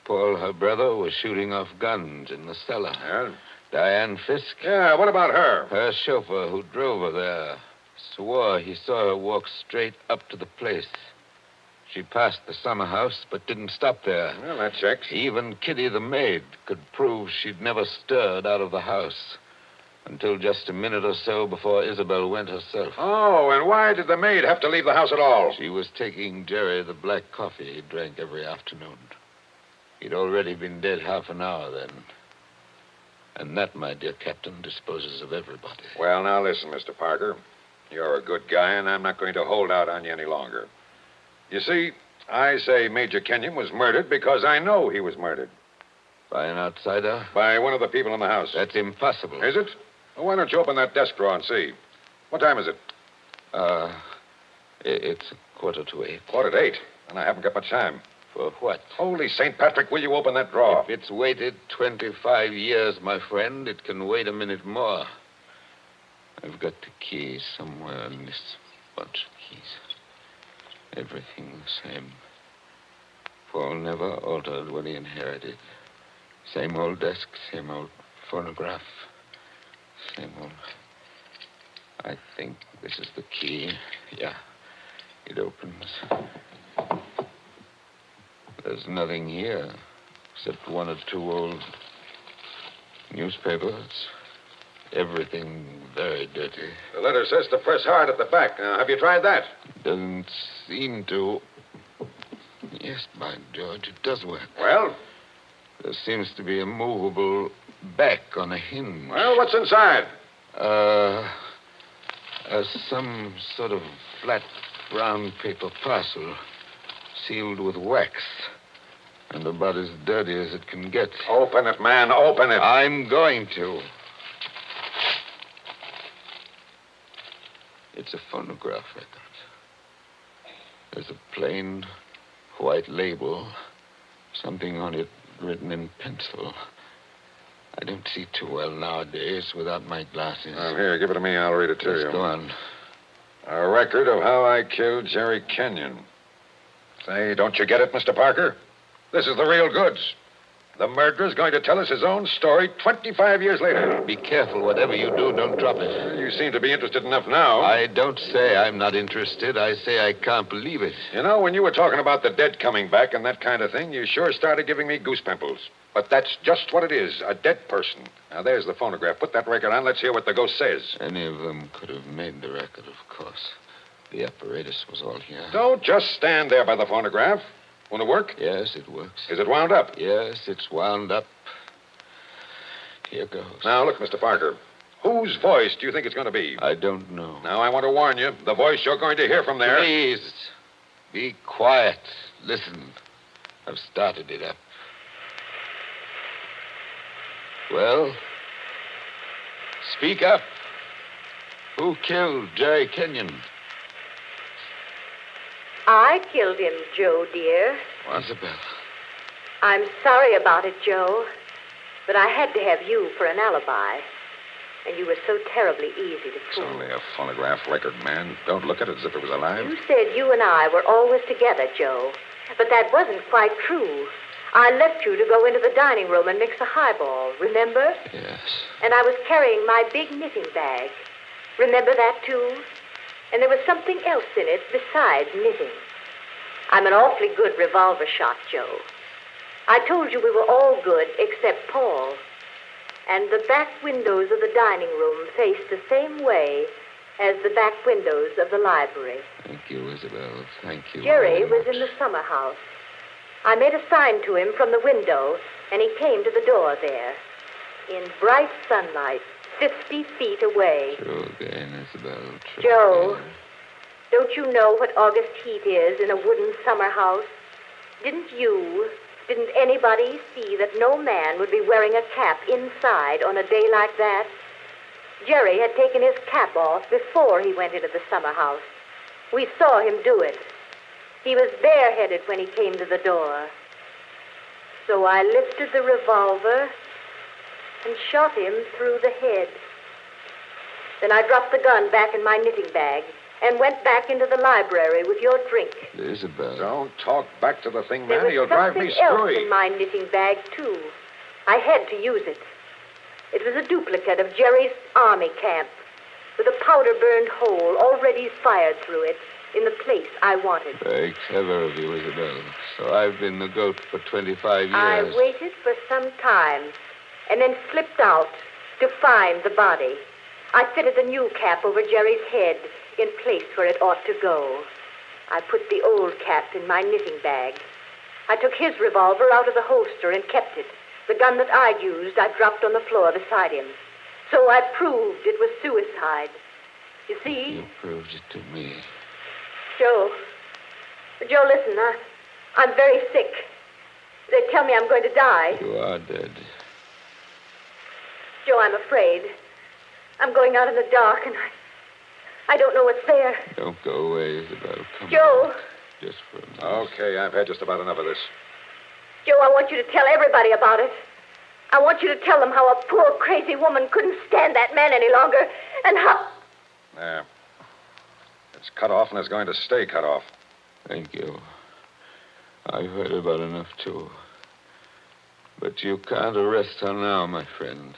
Paul, her brother, was shooting off guns in the cellar. Yeah? Diane Fisk. Yeah, what about her? Her chauffeur who drove her there swore he saw her walk straight up to the place. She passed the summer house, but didn't stop there. Well, that checks. Even Kitty, the maid, could prove she'd never stirred out of the house until just a minute or so before Isabel went herself. Oh, and why did the maid have to leave the house at all? She was taking Jerry the black coffee he drank every afternoon. He'd already been dead half an hour then. And that, my dear Captain, disposes of everybody. Well, now listen, Mr. Parker. You're a good guy, and I'm not going to hold out on you any longer. You see, I say Major Kenyon was murdered because I know he was murdered. By an outsider? By one of the people in the house. That's impossible. Is it? Well, why don't you open that desk drawer and see? What time is it? It's 7:45. 7:45? And I haven't got much time. For what? Holy St. Patrick, will you open that drawer? If it's waited 25 years, my friend, it can wait a minute more. I've got the key somewhere in this bunch of keys. Everything the same. Paul never altered what he inherited. Same old desk, same old phonograph. Same old... I think this is the key. Yeah, it opens. There's nothing here except one or two old newspapers. Everything very dirty. The letter says to press hard at the back. Have you tried that? Doesn't seem to. Yes, by George, it does work. Well? There seems to be a movable back on a hinge. Well, what's inside? Some sort of flat brown paper parcel sealed with wax. And about as dirty as it can get. Open it, man. Open it. I'm going to. It's a phonograph record. There's a plain white label. Something on it written in pencil. I don't see too well nowadays without my glasses. Here, give it to me. I'll read it to you. Go on. A record of how I killed Jerry Kenyon. Say, don't you get it, Mr. Parker? This is the real goods. The murderer's going to tell us his own story 25 years later. Be careful. Whatever you do, don't drop it. You seem to be interested enough now. I don't say I'm not interested. I say I can't believe it. You know, when you were talking about the dead coming back and that kind of thing, you sure started giving me goose pimples. But that's just what it is, a dead person. Now, there's the phonograph. Put that record on. Let's hear what the ghost says. Any of them could have made the record, of course. The apparatus was all here. Don't just stand there by the phonograph. Won't it work? Yes, it works. Is it wound up? Yes, it's wound up. Here goes. Now, look, Mr. Parker. Whose voice do you think it's going to be? I don't know. Now, I want to warn you. The voice you're going to hear from there... Please, be quiet. Listen. I've started it up. Well, speak up. Who killed Jerry Kenyon? I killed him, Joe, dear. Isabel. I'm sorry about it, Joe, but I had to have you for an alibi. And you were so terribly easy to It's fool. only a phonograph record, man. Don't look at it as if it was alive. You said you and I were always together, Joe, but that wasn't quite true. I left you to go into the dining room and mix a highball, remember? Yes. And I was carrying my big knitting bag. Remember that, too? And there was something else in it besides knitting. I'm an awfully good revolver shot, Joe. I told you we were all good except Paul. And the back windows of the dining room faced the same way as the back windows of the library. Thank you, Isabel. Thank you. Jerry was in the summer house. I made a sign to him from the window, and he came to the door there. In bright sunlight, 50 feet away. True again, Isabel. True Joe, again. don't you know what August heat is in a wooden summer house? Didn't anybody see that no man would be wearing a cap inside on a day like that? Jerry had taken his cap off before he went into the summer house. We saw him do it. He was bareheaded when he came to the door. So I lifted the revolver and shot him through the head. Then I dropped the gun back in my knitting bag and went back into the library with your drink. Isabel. Don't talk back to the thing, There man. was You'll drive me something else screwy. in my knitting bag, too. I had to use it. It was a duplicate of Jerry's army camp with a powder-burned hole already fired through it in the place I wanted. Very clever of you, Isabel. So I've been the goat for 25 years. I waited for some time and then slipped out to find the body. I fitted the new cap over Jerry's head in place where it ought to go. I put the old cap in my knitting bag. I took his revolver out of the holster and kept it. The gun that I'd used, I dropped on the floor beside him. So I proved it was suicide. You see? You proved it to me. Joe, listen, I'm very sick. They tell me I'm going to die. You are dead. Joe, I'm afraid. I'm going out in the dark, and I don't know what's there. Don't go away, Isabel. Come Joe, on. Just for a minute. Okay, I've had just about enough of this. Joe, I want you to tell everybody about it. I want you to tell them how a poor, crazy woman couldn't stand that man any longer, and how... There. It's cut off, and it's going to stay cut off. Thank you. I've heard about enough, too. But you can't arrest her now, my friend.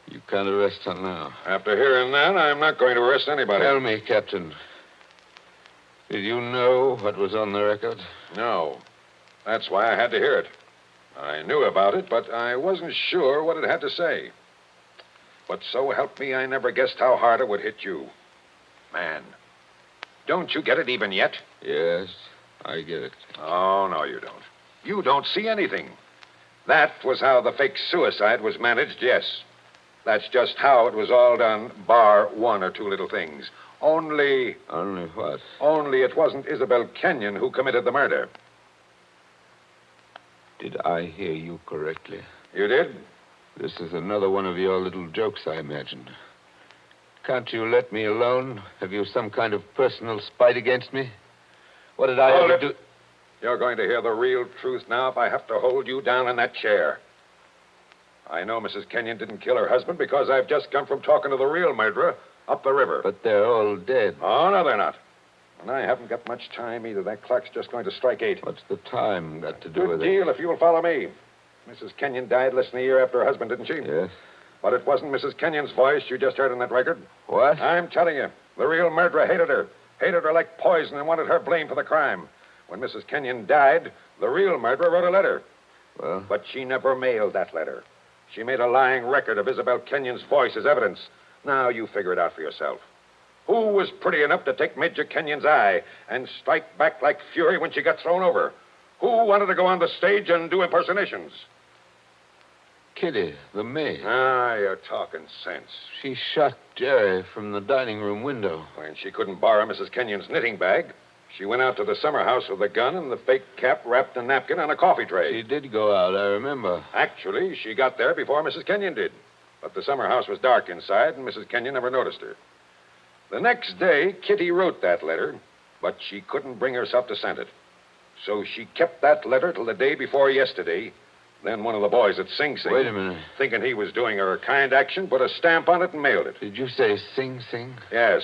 You can't arrest her now. After hearing that, I'm not going to arrest anybody. Tell me, Captain. Did you know what was on the record? No. That's why I had to hear it. I knew about it, but I wasn't sure what it had to say. But so help me, I never guessed how hard it would hit you. Man, don't you get it even yet? Yes, I get it. Oh, no, you don't. You don't see anything. That was how the fake suicide was managed, yes. That's just how it was all done, bar one or two little things. Only what? Only it wasn't Isabel Kenyon who committed the murder. Did I hear you correctly? You did? This is another one of your little jokes, I imagine. Can't you let me alone? Have you some kind of personal spite against me? What did I ever do? You're going to hear the real truth now if I have to hold you down in that chair. I know Mrs. Kenyon didn't kill her husband because I've just come from talking to the real murderer up the river. But they're all dead. Oh, no, they're not. And I haven't got much time either. That clock's just going to strike 8. What's the time got to do with it? Good deal if you'll follow me. Mrs. Kenyon died less than a year after her husband, didn't she? Yes. But it wasn't Mrs. Kenyon's voice you just heard on that record. What? I'm telling you, the real murderer hated her. Hated her like poison and wanted her blamed for the crime. When Mrs. Kenyon died, the real murderer wrote a letter. Well? But she never mailed that letter. She made a lying record of Isabel Kenyon's voice as evidence. Now you figure it out for yourself. Who was pretty enough to take Major Kenyon's eye and strike back like fury when she got thrown over? Who wanted to go on the stage and do impersonations? Kitty, the maid. Ah, you're talking sense. She shot Jerry from the dining room window. When she couldn't borrow Mrs. Kenyon's knitting bag, she went out to the summer house with a gun and the fake cap wrapped in a napkin on a coffee tray. She did go out, I remember. Actually, she got there before Mrs. Kenyon did. But the summer house was dark inside, and Mrs. Kenyon never noticed her. The next day, Kitty wrote that letter, but she couldn't bring herself to send it. So she kept that letter till the day before yesterday. Then one of the boys at Sing Sing... Wait a minute. ...thinking he was doing her a kind action, put a stamp on it and mailed it. Did you say Sing Sing? Yes.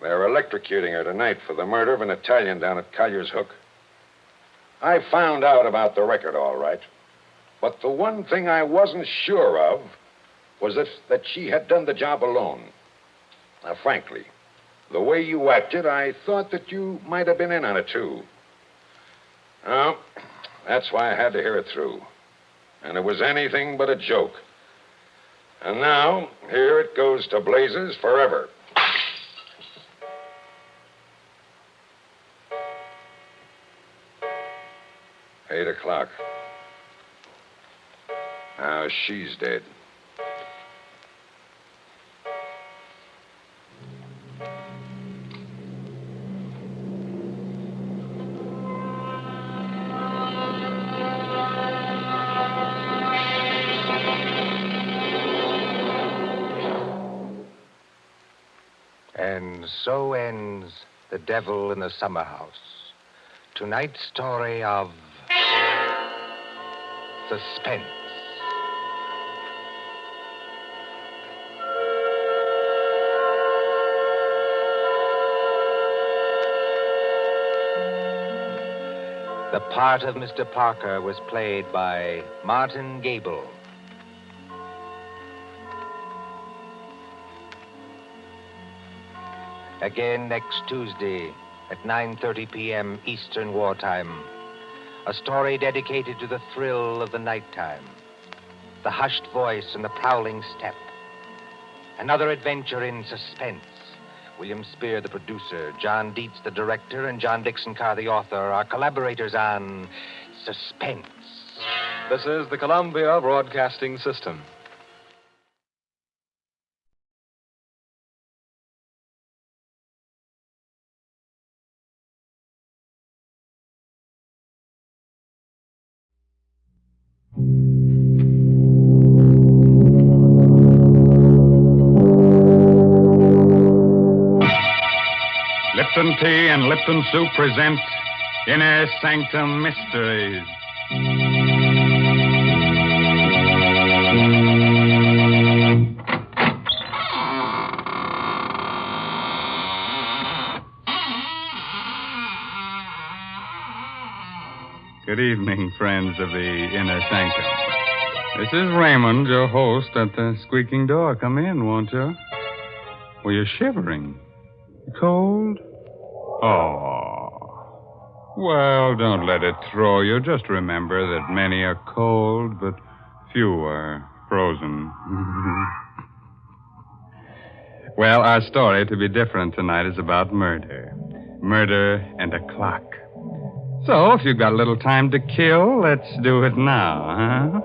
They're electrocuting her tonight for the murder of an Italian down at Collier's Hook. I found out about the record, all right. But the one thing I wasn't sure of was that she had done the job alone. Now, frankly, the way you acted, I thought that you might have been in on it, too. Well, that's why I had to hear it through. And it was anything but a joke. And now, here it goes to blazes forever. Eight o'clock. Now she's dead. And so ends The Devil in the Summer House. Tonight's story of suspense. The part of Mr. Parker was played by Martin Gable. Again next Tuesday at 9:30 p.m. Eastern Wartime. A story dedicated to the thrill of the nighttime, the hushed voice and the prowling step. Another adventure in suspense. William Spear, the producer, John Dietz, the director, and John Dickson Carr, the author, are collaborators on Suspense. This is the Columbia Broadcasting System. Lipton Tea and Lipton Soup present Inner Sanctum Mysteries. Good evening, friends of the Inner Sanctum. This is Raymond, your host, at the squeaking door. Come in, won't you? Well, you're shivering. Cold? Oh. Well, don't let it throw you. Just remember that many are cold, but few are frozen. Well, our story, to be different tonight, is about murder. Murder and a clock. So, if you've got a little time to kill, let's do it now, huh?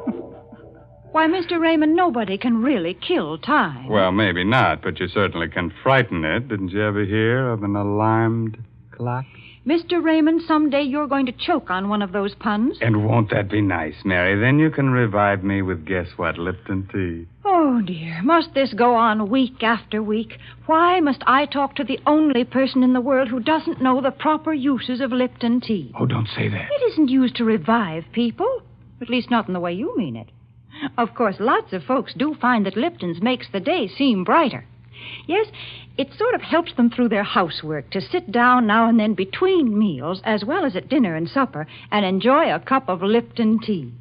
Why, Mr. Raymond, nobody can really kill time. Well, maybe not, but you certainly can frighten it. Didn't you ever hear of an alarmed clock? Mr. Raymond, someday you're going to choke on one of those puns. And won't that be nice, Mary? Then you can revive me with guess what? Lipton tea. Oh, dear. Must this go on week after week? Why must I talk to the only person in the world who doesn't know the proper uses of Lipton tea? Oh, don't say that. It isn't used to revive people. At least not in the way you mean it. Of course, lots of folks do find that Lipton's makes the day seem brighter. Yes, it sort of helps them through their housework to sit down now and then between meals, as well as at dinner and supper, and enjoy a cup of Lipton tea.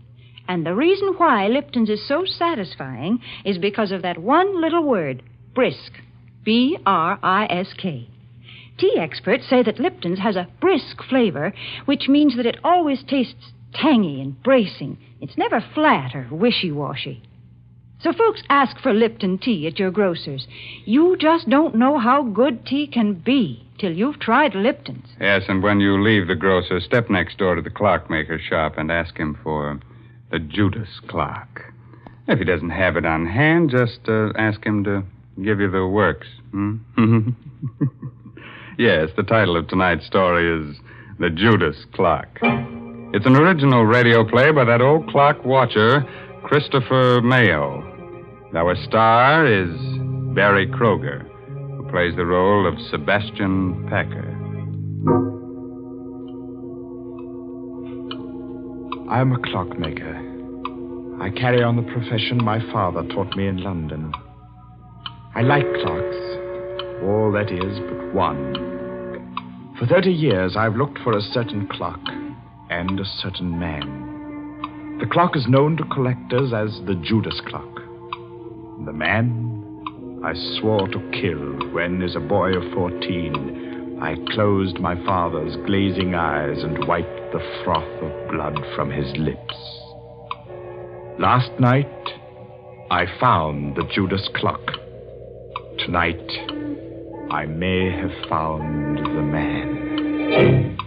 And the reason why Lipton's is so satisfying is because of that one little word, brisk. B-R-I-S-K. Tea experts say that Lipton's has a brisk flavor, which means that it always tastes tangy and bracing. It's never flat or wishy-washy. So folks ask for Lipton tea at your grocer's. You just don't know how good tea can be till you've tried Lipton's. Yes, and when you leave the grocer, step next door to the clockmaker's shop and ask him for the Judas clock. If he doesn't have it on hand, just ask him to give you the works. Yes, the title of tonight's story is The Judas Clock. It's an original radio play by that old clock watcher, Christopher Mayo. Our star is Barry Kroger, who plays the role of Sebastian Packer. I am a clockmaker. I carry on the profession my father taught me in London. I like clocks, all that is but one. For 30 years, I've looked for a certain clock and a certain man. The clock is known to collectors as the Judas clock. The man I swore to kill when, as a boy of 14, I closed my father's glazing eyes and wiped the froth of blood from his lips. Last night, I found the Judas clock. Tonight, I may have found the man.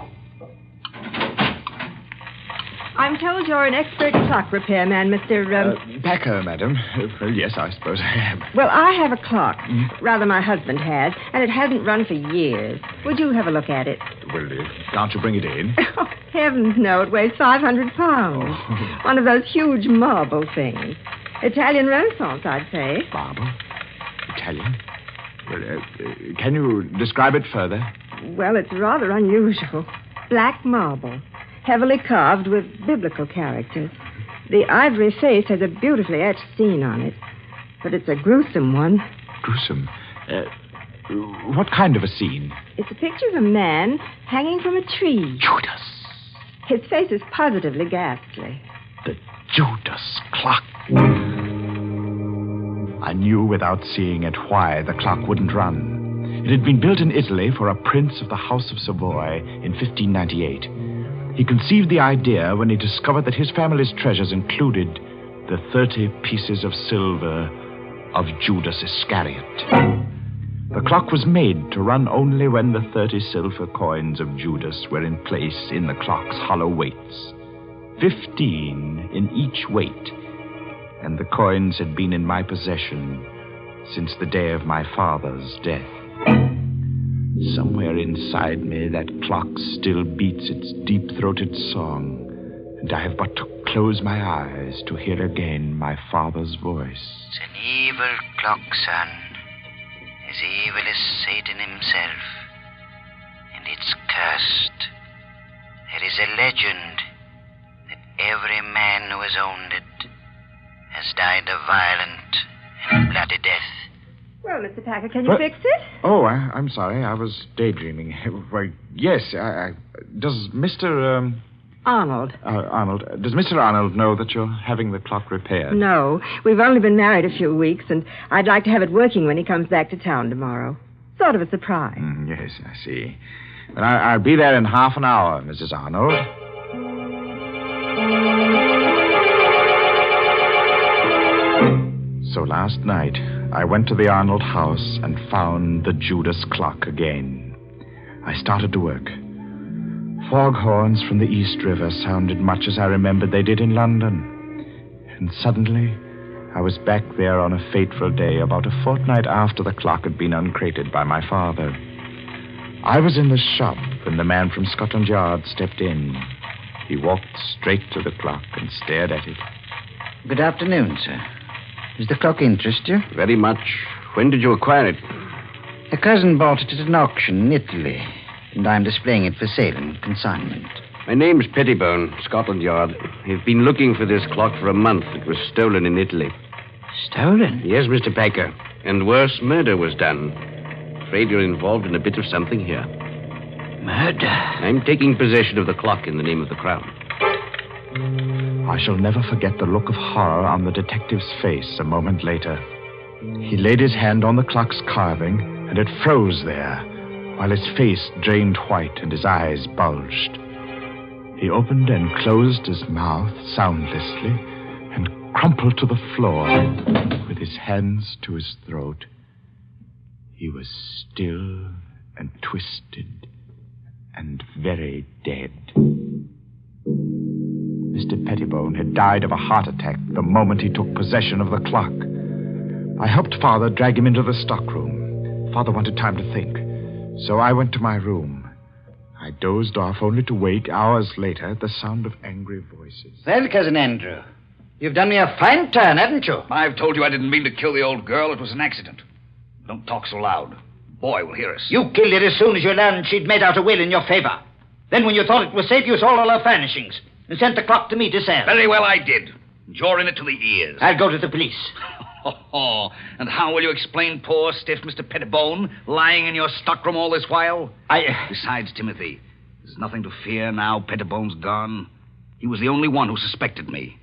I'm told you're an expert clock repairman, Mr. Packer, madam. Well, yes, I suppose I am. Well, I have a clock. Rather, my husband has, and it hasn't run for years. Would you have a look at it? Well, can't you bring it in? Oh, heavens, no. It weighs 500 pounds. Oh. One of those huge marble things. Italian Renaissance, I'd say. Marble? Italian? Well, can you describe it further? Well, it's rather unusual. Black marble. Heavily carved with biblical characters. The ivory face has a beautifully etched scene on it. But it's a gruesome one. Gruesome? What kind of a scene? It's a picture of a man hanging from a tree. Judas! His face is positively ghastly. The Judas clock. I knew without seeing it why the clock wouldn't run. It had been built in Italy for a prince of the House of Savoy in 1598. He conceived the idea when he discovered that his family's treasures included the 30 pieces of silver of Judas Iscariot. The clock was made to run only when the 30 silver coins of Judas were in place in the clock's hollow weights. 15 in each weight. And the coins had been in my possession since the day of my father's death. Somewhere inside me, that clock still beats its deep-throated song, and I have but to close my eyes to hear again my father's voice. It's an evil clock, son. As evil as Satan himself. And it's cursed. There is a legend that every man who has owned it has died a violent and bloody death. Well, Mr. Packer, can you fix it? Oh, I'm sorry. I was daydreaming. Why, yes. Does Mr. Arnold. Arnold. Does Mr. Arnold know that you're having the clock repaired? No. We've only been married a few weeks, and I'd like to have it working when he comes back to town tomorrow. Sort of a surprise. Yes, I see. But I'll be there in half an hour, Mrs. Arnold. So last night, I went to the Arnold house and found the Judas clock again. I started to work. Foghorns from the East River sounded much as I remembered they did in London. And suddenly, I was back there on a fateful day about a fortnight after the clock had been uncrated by my father. I was in the shop when the man from Scotland Yard stepped in. He walked straight to the clock and stared at it. Good afternoon, sir. Does the clock interest you? Very much. When did you acquire it? A cousin bought it at an auction in Italy, and I'm displaying it for sale and consignment. My name's Pettibone, Scotland Yard. I've been looking for this clock for a month. It was stolen in Italy. Stolen? Yes, Mr. Packer. And worse, murder was done. Afraid you're involved in a bit of something here. Murder? I'm taking possession of the clock in the name of the Crown. I shall never forget the look of horror on the detective's face a moment later. He laid his hand on the clock's carving, and it froze there, while his face drained white and his eyes bulged. He opened and closed his mouth soundlessly and crumpled to the floor with his hands to his throat. He was still and twisted and very dead. Mr. Pettibone had died of a heart attack the moment he took possession of the clock. I helped Father drag him into the stockroom. Father wanted time to think, so I went to my room. I dozed off only to wake hours later at the sound of angry voices. Well, Cousin Andrew, you've done me a fine turn, haven't you? I've told you I didn't mean to kill the old girl. It was an accident. Don't talk so loud. Boy will hear us. You killed her as soon as you learned she'd made out a will in your favor. Then when you thought it was safe, you sold all her furnishings and sent the clock to me to sell. Very well, I did. And you're in it to the ears. I'll go to the police. Oh, and how will you explain poor, stiff Mr. Pettibone lying in your stockroom all this while? Besides, Timothy, there's nothing to fear now Pettibone's gone. He was the only one who suspected me.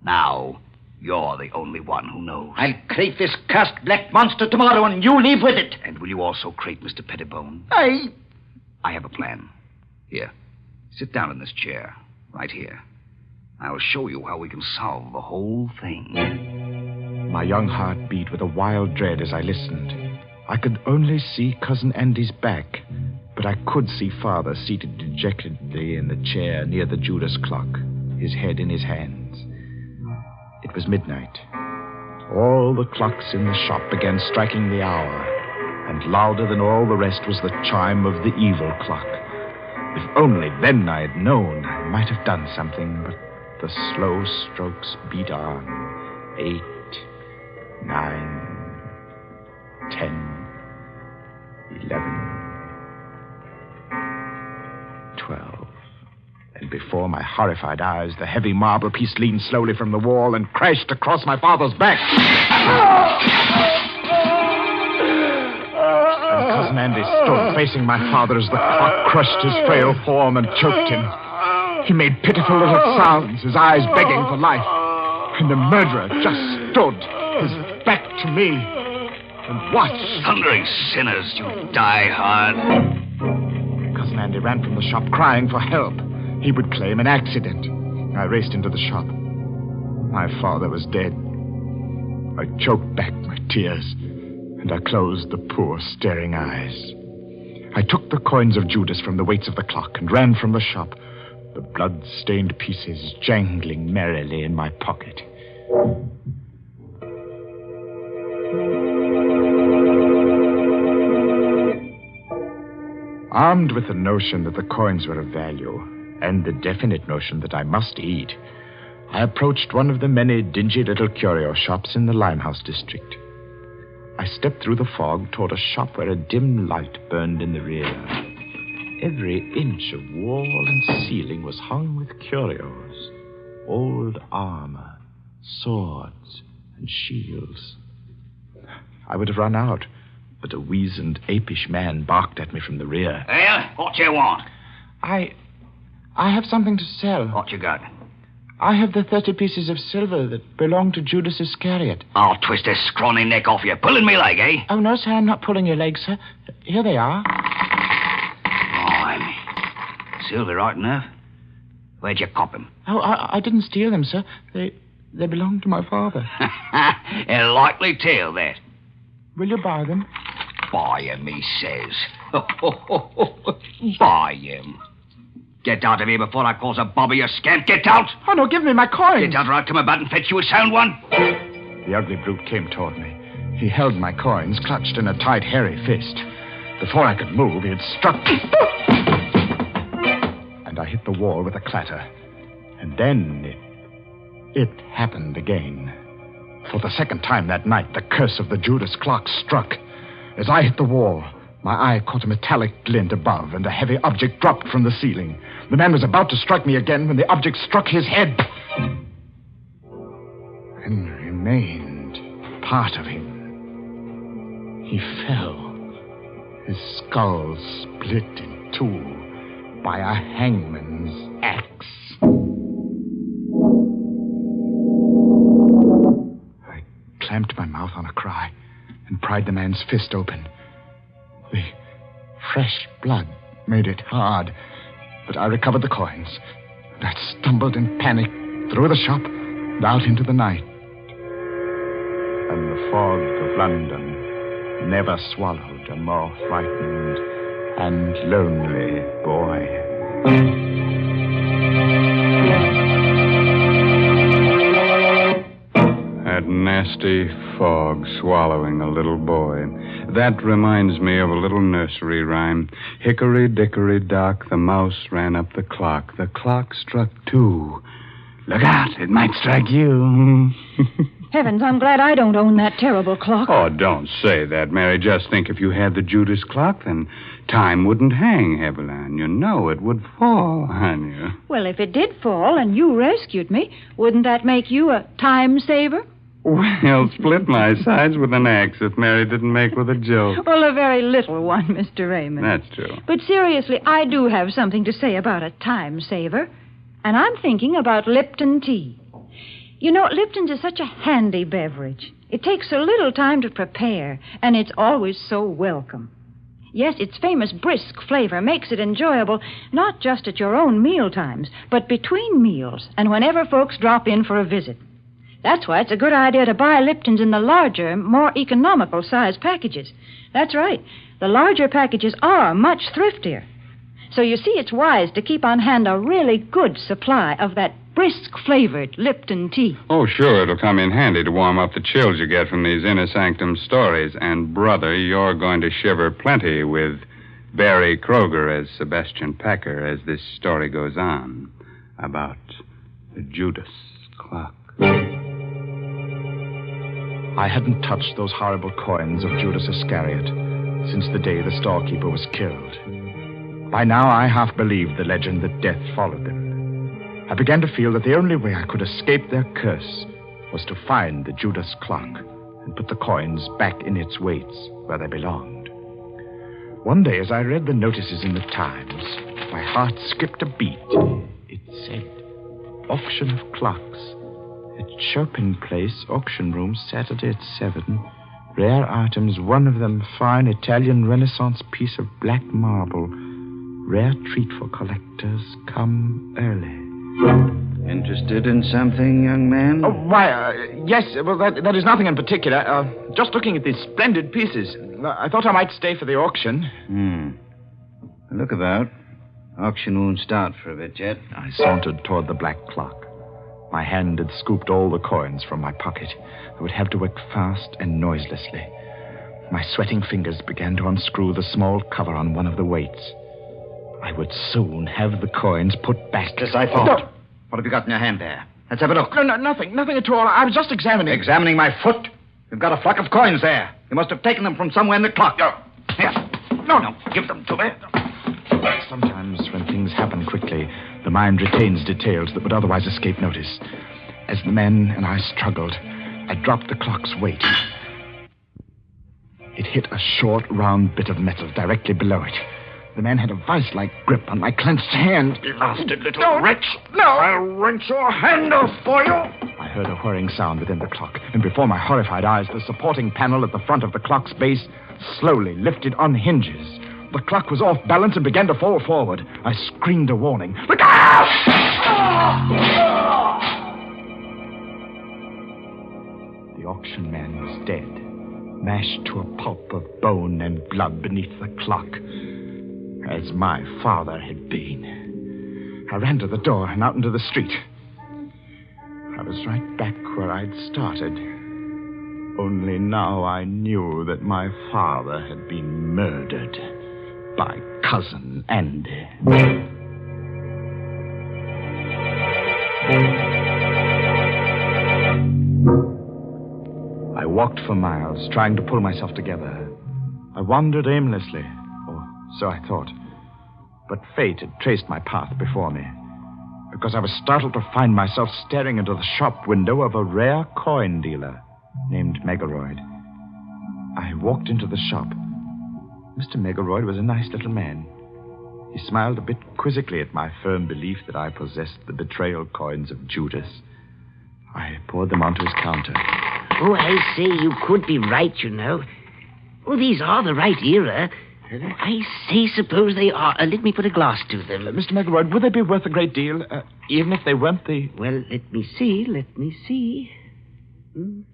Now, you're the only one who knows. I'll crate this cursed black monster tomorrow, and you leave with it. And will you also crate Mr. Pettibone? I have a plan. Here, sit down in this chair, right here. I'll show you how we can solve the whole thing. My young heart beat with a wild dread as I listened. I could only see Cousin Andy's back, but I could see Father seated dejectedly in the chair near the Judas clock, his head in his hands. It was midnight. All the clocks in the shop began striking the hour, and louder than all the rest was the chime of the evil clock. If only then I'd known, I might have done something, but the slow strokes beat on. 8, 9, 10, 11, 12. And before my horrified eyes, the heavy marble piece leaned slowly from the wall and crashed across my father's back. And Cousin Andy stood facing my father as the clock crushed his frail form and choked him. He made pitiful little sounds, his eyes begging for life. And the murderer just stood, his back to me, and watched. Thundering sinners, you die hard. Cousin Andy ran from the shop crying for help. He would claim an accident. I raced into the shop. My father was dead. I choked back my tears, and I closed the poor, staring eyes. I took the coins of Judas from the weights of the clock and ran from the shop, the blood-stained pieces jangling merrily in my pocket. Armed with the notion that the coins were of value, and the definite notion that I must eat, I approached one of the many dingy little curio shops in the Limehouse district. I stepped through the fog toward a shop where a dim light burned in the rear. Every inch of wall and ceiling was hung with curios. Old armor, swords, and shields. I would have run out, but a weazened, apish man barked at me from the rear. Well, what you want? I have something to sell. What you got? I have the 30 pieces of silver that belong to Judas Iscariot. I'll twist this scrawny neck off you. Pulling me leg, eh? Oh, no, sir, I'm not pulling your leg, sir. Here they are. Blimey. Silver, right enough. Where'd you cop him? Oh, I didn't steal them, sir. They belong to my father. A likely tale, that. Will you buy them? Buy him, he says. Buy him. Get out of here before I cause a bobby, you scamp. Get out! Oh, no, give me my coins. Get out or I'll come about and fetch you a sound one. The ugly brute came toward me. He held my coins, clutched in a tight, hairy fist. Before I could move, he had struck me. And I hit the wall with a clatter. And then it happened again. For the second time that night, the curse of the Judas clock struck. As I hit the wall, my eye caught a metallic glint above, and a heavy object dropped from the ceiling. The man was about to strike me again when the object struck his head. And remained part of him. He fell. His skull split in two by a hangman's axe. I clamped my mouth on a cry and pried the man's fist open. The fresh blood made it hard, but I recovered the coins. And I stumbled in panic through the shop and out into the night. And the fog of London never swallowed a more frightened and lonely boy. That nasty fog swallowing a little boy. That reminds me of a little nursery rhyme. Hickory dickory dock, the mouse ran up the clock. The clock struck 2. Look out, it might strike you. Heavens, I'm glad I don't own that terrible clock. Oh, don't say that, Mary. Just think if you had the Judas clock, then time wouldn't hang heavily on you. No, it would fall on you. Well, if it did fall and you rescued me, wouldn't that make you a time saver? Well, split my sides with an axe if Mary didn't make with a joke. Well, a very little one, Mr. Raymond. That's true. But seriously, I do have something to say about a time saver. And I'm thinking about Lipton tea. You know, Lipton's is such a handy beverage. It takes so little time to prepare, and it's always so welcome. Yes, its famous brisk flavor makes it enjoyable, not just at your own meal times, but between meals and whenever folks drop in for a visit. That's why it's a good idea to buy Lipton's in the larger, more economical size packages. That's right. The larger packages are much thriftier. So you see, it's wise to keep on hand a really good supply of that brisk-flavored Lipton tea. Oh, sure, it'll come in handy to warm up the chills you get from these Inner Sanctum stories. And, brother, you're going to shiver plenty with Barry Kroger as Sebastian Packer as this story goes on about the Judas clock. I hadn't touched those horrible coins of Judas Iscariot since the day the storekeeper was killed. By now, I half believed the legend that death followed them. I began to feel that the only way I could escape their curse was to find the Judas clock and put the coins back in its weights where they belonged. One day, as I read the notices in the Times, my heart skipped a beat. It said, auction of clocks. At Chopin Place, auction room, Saturday at 7. Rare items, one of them fine Italian Renaissance piece of black marble. Rare treat for collectors. Come early. Interested in something, young man? Oh, why, yes. Well, that is nothing in particular. Just looking at these splendid pieces. I thought I might stay for the auction. Look about. Auction won't start for a bit yet. I sauntered toward the black clock. My hand had scooped all the coins from my pocket. I would have to work fast and noiselessly. My sweating fingers began to unscrew the small cover on one of the weights. I would soon have the coins put back. As I thought. No. What have you got in your hand there? Let's have a look. No, nothing at all. I was just examining. Examining my foot? You've got a flock of coins there. You must have taken them from somewhere in the clock. No. Here. No, give them to me. Sometimes, when things happen quickly, the mind retains details that would otherwise escape notice. As the men and I struggled, I dropped the clock's weight. It hit a short, round bit of metal directly below it. The man had a vice-like grip on my clenched hand. Blasted little wretch. No. I'll wrench your hand off for you. I heard a whirring sound within the clock, and before my horrified eyes, the supporting panel at the front of the clock's base slowly lifted on hinges. The clock was off balance and began to fall forward. I screamed a warning. Look out! The auction man was dead, mashed to a pulp of bone and blood beneath the clock, as my father had been. I ran to the door and out into the street. I was right back where I'd started. Only now I knew that my father had been murdered by Cousin Andy. I walked for miles, trying to pull myself together. I wandered aimlessly, or so I thought. But fate had traced my path before me, because I was startled to find myself staring into the shop window of a rare coin dealer named Megaroyd. I walked into the shop. Mr. Megaroyd was a nice little man. He smiled a bit quizzically at my firm belief that I possessed the betrayal coins of Judas. I poured them onto his counter. Oh, I say, you could be right, you know. Oh, these are the right era. I say, suppose they are. Let me put a glass to them. Mr. Megaroyd, would they be worth a great deal, even if they weren't the... Well, let me see.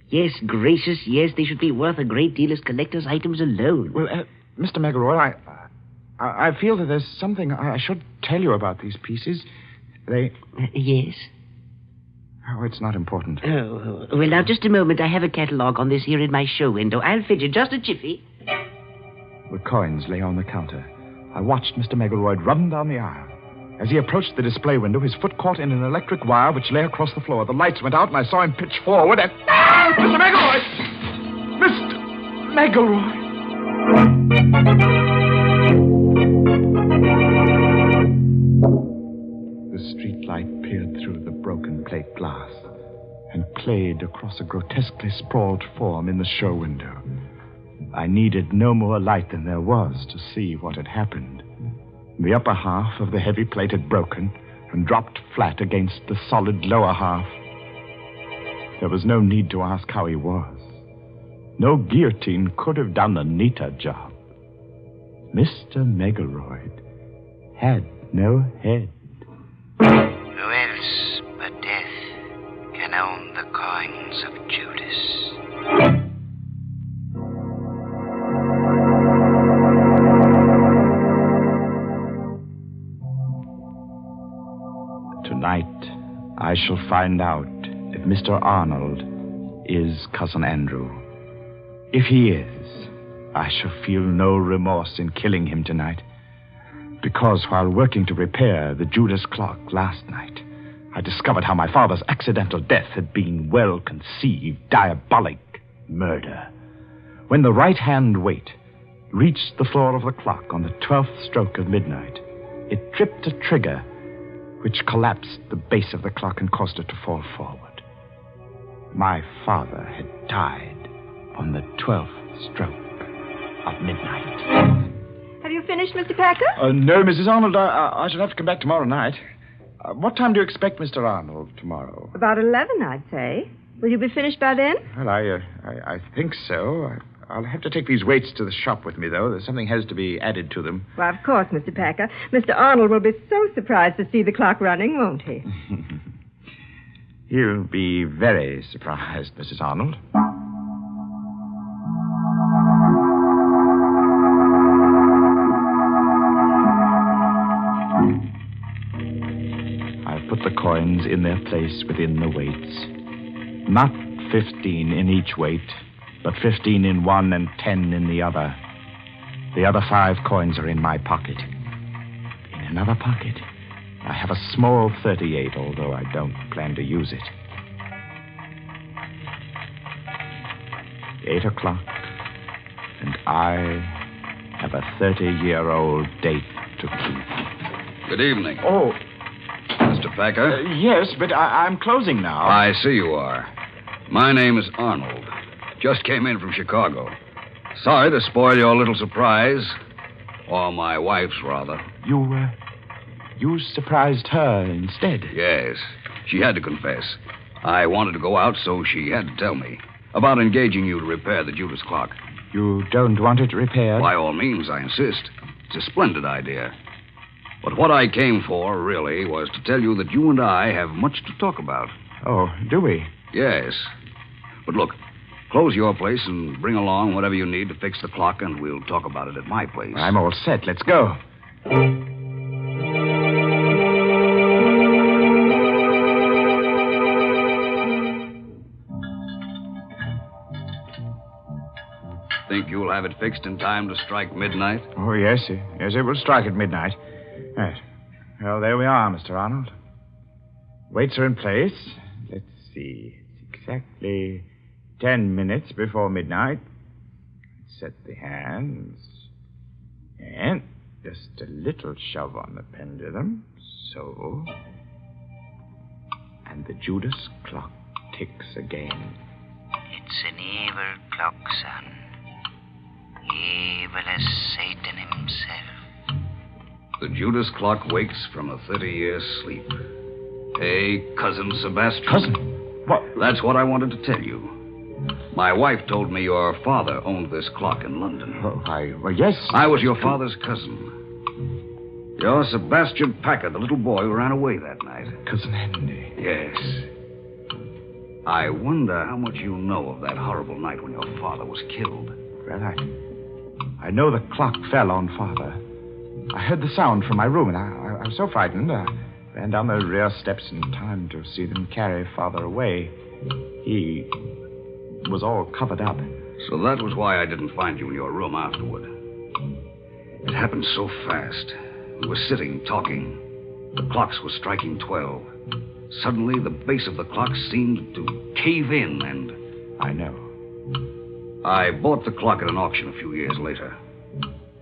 Yes, gracious, yes, they should be worth a great deal as collector's items alone. Well, Mr. Megaroyd, I feel that there's something I should tell you about these pieces. They... Yes? Oh, it's not important. Oh, well, now, just a moment. I have a catalogue on this here in my show window. I'll fetch it. Just a jiffy. The coins lay on the counter. I watched Mr. Megaroyd run down the aisle. As he approached the display window, his foot caught in an electric wire which lay across the floor. The lights went out, and I saw him pitch forward and... Ah! Mr. Megaroyd! Mr. Megaroyd! The streetlight peered through the broken plate glass and played across a grotesquely sprawled form in the show window. I needed no more light than there was to see what had happened. The upper half of the heavy plate had broken and dropped flat against the solid lower half. There was no need to ask how he was. No guillotine could have done a neater job. Mr. Megaroyd had no head. Who else but death can own the coins of Judas? Tonight, I shall find out if Mr. Arnold is Cousin Andrew. If he is, I shall feel no remorse in killing him tonight. Because while working to repair the Judas clock last night, I discovered how my father's accidental death had been well-conceived, diabolic murder. When the right-hand weight reached the floor of the clock on the 12th stroke of midnight, it tripped a trigger which collapsed the base of the clock and caused it to fall forward. My father had died on the 12th stroke of midnight. Have you finished, Mr. Packer? No, Mrs. Arnold. I shall have to come back tomorrow night. What time do you expect Mr. Arnold tomorrow? About 11, I'd say. Will you be finished by then? Well, I think so. I'll have to take these weights to the shop with me, though. Something has to be added to them. Well, of course, Mr. Packer. Mr. Arnold will be so surprised to see the clock running, won't he? He'll be very surprised, Mrs. Arnold. I've put the coins in their place within the weights. Not 15 in each weight, but 15 in one and 10 in the other. The other 5 coins are in my pocket. In another pocket, I have a small 38, although I don't plan to use it. 8 o'clock, and I have a 30-year-old date to keep. Good evening. Oh. Mr. Packer? Yes, but I'm closing now. I see you are. My name is Arnold. Just came in from Chicago. Sorry to spoil your little surprise. Or my wife's, rather. You surprised her instead? Yes. She had to confess. I wanted to go out, so she had to tell me about engaging you to repair the Judas clock. You don't want it repaired? By all means, I insist. It's a splendid idea. But what I came for, really, was to tell you that you and I have much to talk about. Oh, do we? Yes. But look, close your place and bring along whatever you need to fix the clock, and we'll talk about it at my place. I'm all set. Let's go. Think you'll have it fixed in time to strike midnight? Oh, yes. Yes, it will strike at midnight. Right. Well, there we are, Mr. Arnold. Weights are in place. Let's see. It's exactly 10 minutes before midnight. Set the hands. And just a little shove on the pendulum. So. And the Judas clock ticks again. It's an evil clock, son. Evil as Satan himself. The Judas clock wakes from a 30-year sleep. Hey, Cousin Sebastian. Cousin? What? That's what I wanted to tell you. My wife told me your father owned this clock in London. Well, yes. I was your father's cousin. You're Sebastian Packer, the little boy who ran away that night. Cousin Andy. Yes. I wonder how much you know of that horrible night when your father was killed. Well, I know the clock fell on Father. I heard the sound from my room, and I was so frightened. I ran down the rear steps in time to see them carry Father away. He was all covered up. So that was why I didn't find you in your room afterward. It happened so fast. We were sitting, talking. The clocks were striking 12. Suddenly, the base of the clock seemed to cave in, and... I know. I bought the clock at an auction a few years later.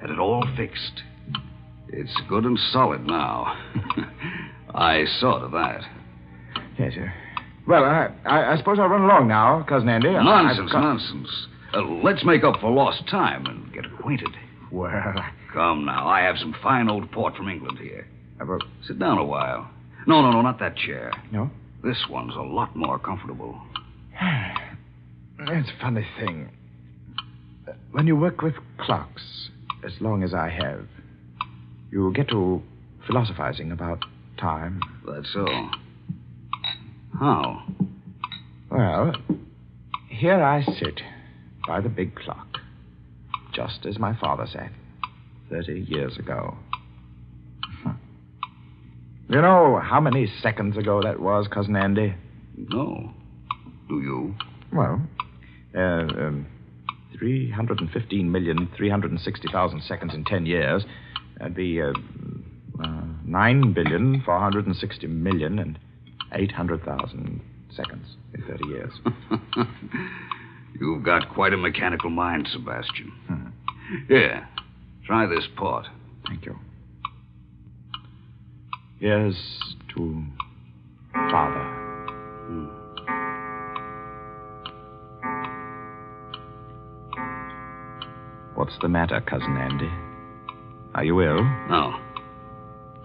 Had it all fixed. It's good and solid now. I saw to that. Yes, sir. Well, I suppose I'll run along now, Cousin Andy. Nonsense. Let's make up for lost time and get acquainted. Well... Come now. I have some fine old port from England here. Sit down a while. No, not that chair. No? This one's a lot more comfortable. It's a funny thing. When you work with clocks, as long as I have, you get to philosophizing about time. That's so. How? Well, here I sit by the big clock, just as my father sat 30 years ago. You know how many seconds ago that was, Cousin Andy? No. Do you? Well, 315,360,000 seconds in 10 years. That'd be 9,460,800,000 seconds in 30 years. You've got quite a mechanical mind, Sebastian. Here, try this port. Thank you. Here's to Father. What's the matter, Cousin Andy? Are you ill? No.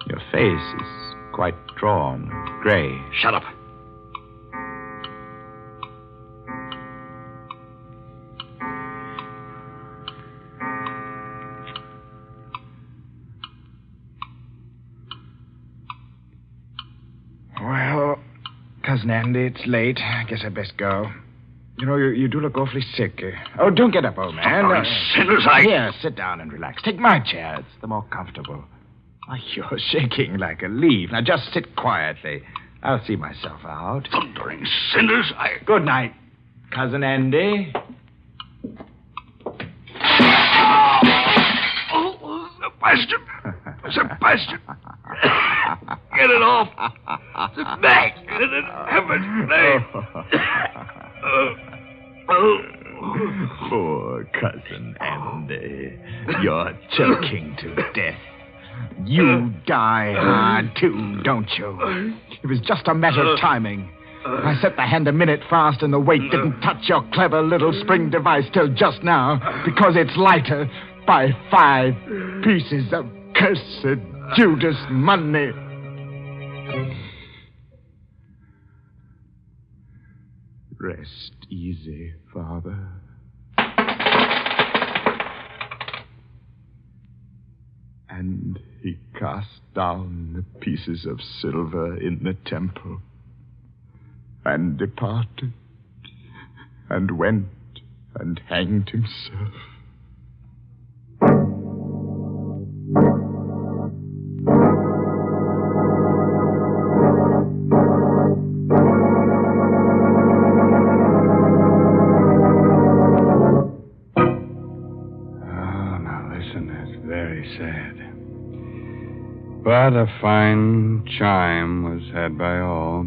Your face is quite drawn, gray. Shut up. Well, Cousin Andy, it's late. I guess I'd best go. You know, you do look awfully sick. Oh, don't get up, old man. Sinners, Here, sit down and relax. Take my chair. It's the more comfortable. Why, you're shaking like a leaf. Now, just sit quietly. I'll see myself out. Thundering sinners, Good night, Cousin Andy. Oh, Sebastian. Sebastian. Get it off. Sebastian, in heaven's name. Poor Cousin Andy. You're choking to death. You die hard, too, don't you? It was just a matter of timing. I set the hand a minute fast and the weight didn't touch your clever little spring device till just now because it's lighter by 5 pieces of cursed Judas money. Rest easy, Father. And he cast down the pieces of silver in the temple and departed and went and hanged himself. But a fine chime was had by all.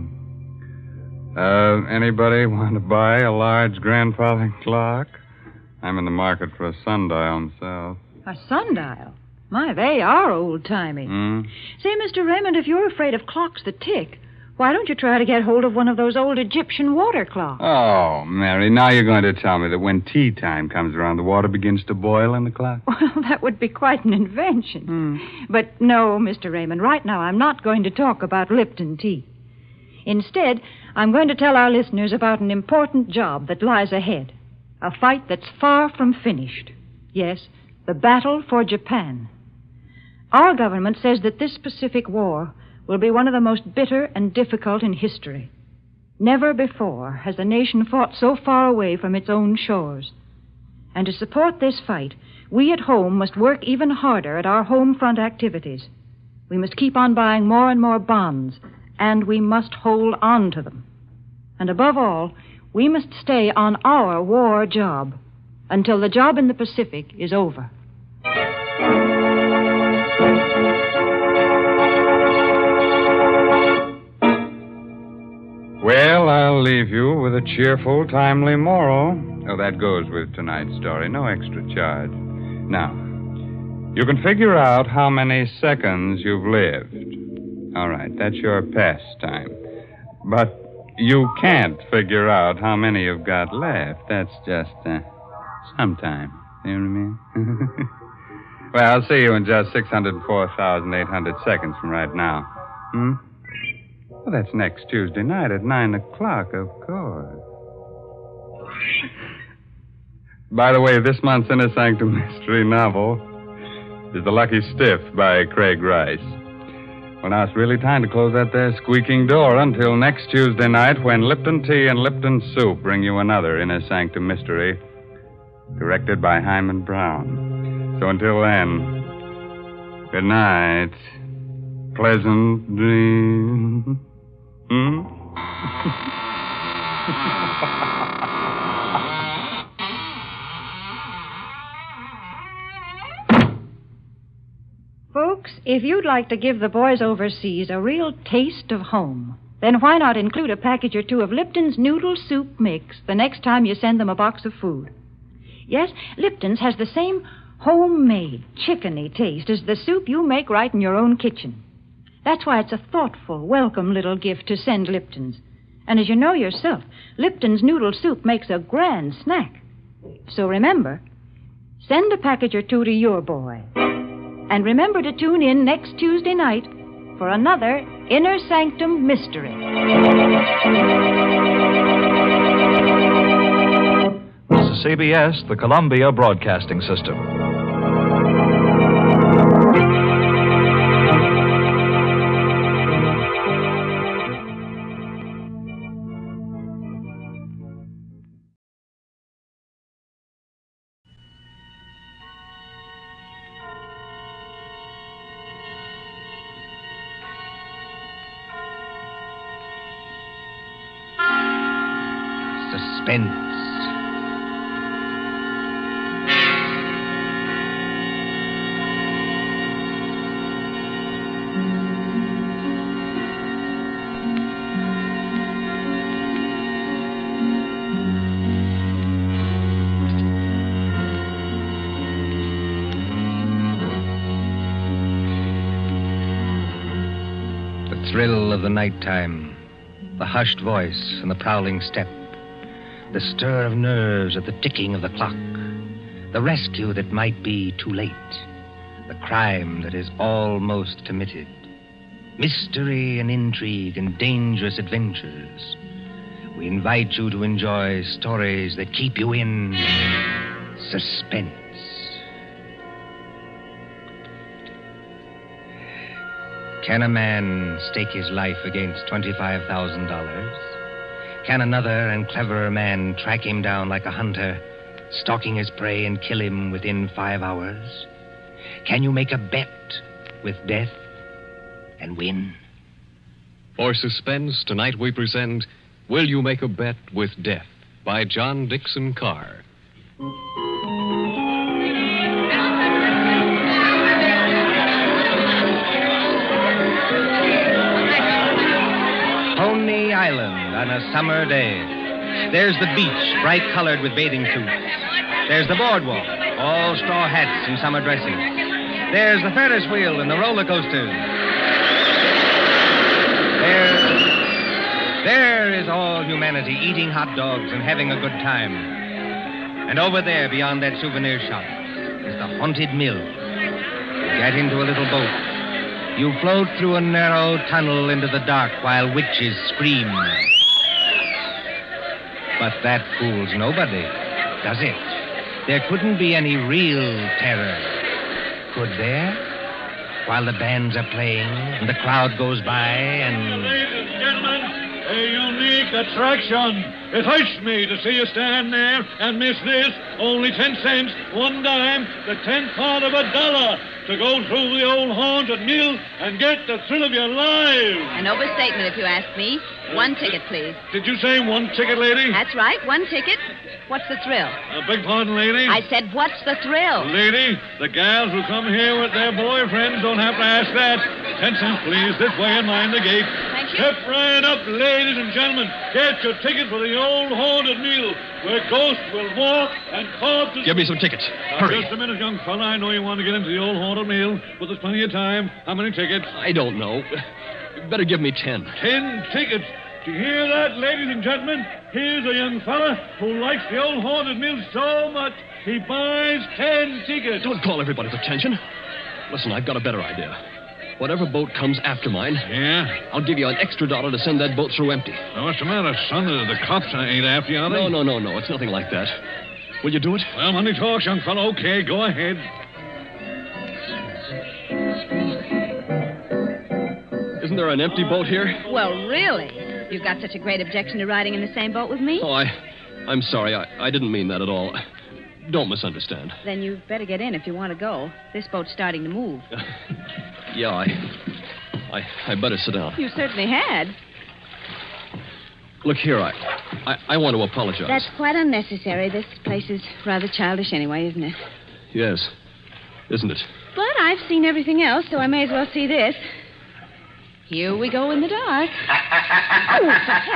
Anybody want to buy a large grandfather clock? I'm in the market for a sundial myself. A sundial? My, they are old-timey. Say, Mr. Raymond, if you're afraid of clocks that tick, why don't you try to get hold of one of those old Egyptian water clocks? Oh, Mary, now you're going to tell me that when tea time comes around, the water begins to boil in the clock? Well, that would be quite an invention. But no, Mr. Raymond, right now I'm not going to talk about Lipton Tea. Instead, I'm going to tell our listeners about an important job that lies ahead. A fight that's far from finished. Yes, the battle for Japan. Our government says that this Pacific War will be one of the most bitter and difficult in history. Never before has a nation fought so far away from its own shores. And to support this fight, we at home must work even harder at our home front activities. We must keep on buying more and more bonds, and we must hold on to them. And above all, we must stay on our war job until the job in the Pacific is over. Well, I'll leave you with a cheerful, timely moral. Oh, that goes with tonight's story. No extra charge. Now, you can figure out how many seconds you've lived. All right, that's your pastime. But you can't figure out how many you've got left. That's just sometime. You know what I mean? Well, I'll see you in just 604,800 seconds from right now. Well, that's next Tuesday night at 9 o'clock, of course. By the way, this month's Inner Sanctum Mystery novel is The Lucky Stiff by Craig Rice. Well, now it's really time to close that there squeaking door until next Tuesday night when Lipton Tea and Lipton Soup bring you another Inner Sanctum Mystery, directed by Himan Brown. So until then, good night. Pleasant dreams. Folks, if you'd like to give the boys overseas a real taste of home, then why not include a package or two of Lipton's Noodle Soup Mix the next time you send them a box of food? Yes, Lipton's has the same homemade, chickeny taste as the soup you make right in your own kitchen. That's why it's a thoughtful, welcome little gift to send Lipton's. And as you know yourself, Lipton's Noodle Soup makes a grand snack. So remember, send a package or two to your boy. And remember to tune in next Tuesday night for another Inner Sanctum Mystery. This is CBS, the Columbia Broadcasting System. Suspense. thrill of the nighttime, the hushed voice and the prowling step, the stir of nerves at the ticking of the clock, the rescue that might be too late, the crime that is almost committed, mystery and intrigue and dangerous adventures. We invite you to enjoy stories that keep you in suspense. Can a man stake his life against $25,000? Can another and cleverer man track him down like a hunter, stalking his prey and kill him within 5 hours? Can you make a bet with death and win? For Suspense, tonight we present Will You Make a Bet with Death by John Dickson Carr. Coney Island on a summer day. There's the beach, bright colored with bathing suits. There's the boardwalk, all straw hats and summer dresses. There's the Ferris wheel and the roller coasters. There is all humanity eating hot dogs and having a good time. And over there, beyond that souvenir shop, is the haunted mill. You get into a little boat. You float through a narrow tunnel into the dark while witches scream. But that fools nobody, does it? There couldn't be any real terror, could there? While the bands are playing and the crowd goes by and... Ladies and gentlemen, a unique attraction. It hurts me to see you stand there and miss this. Only 10 cents, 1 dime, the 10th part of $1 to go through the old haunted mill and get the thrill of your life. An overstatement, if you ask me. 1 ticket, please. Did you say 1 ticket, lady? That's right, 1 ticket. What's the thrill? Beg pardon, lady? I said, what's the thrill? Lady, the gals who come here with their boyfriends don't have to ask that. 10 cents, please. This way and mind the gate. Thank you. Step right up, ladies and gentlemen. Get your ticket for the old haunted mill where ghosts will walk and corpses... Give me some tickets. Now, Hurry. just a minute, young fella. I know you want to get into the old haunted mill, but there's plenty of time. How many tickets? I don't know. You better give me 10. 10 tickets. Do you hear that, ladies and gentlemen? Here's a young fella who likes the old haunted mill so much he buys 10 tickets. Don't call everybody's attention. Listen, I've got a better idea. Whatever boat comes after mine, I'll give you an extra $1 to send that boat through empty. Now, what's the matter, son? The cops ain't after you, are they? No. It's nothing like that. Will you do it? Well, money talks, young fellow. Okay, go ahead. Isn't there an empty boat here? Well, really? You've got such a great objection to riding in the same boat with me? Oh, I'm sorry. I didn't mean that at all. Don't misunderstand. Then you better get in if you want to go. This boat's starting to move. Yeah, I better sit down. You certainly had. Look here, I want to apologize. That's quite unnecessary. This place is rather childish anyway, isn't it? Yes, isn't it? But I've seen everything else, so I may as well see this. Here we go in the dark.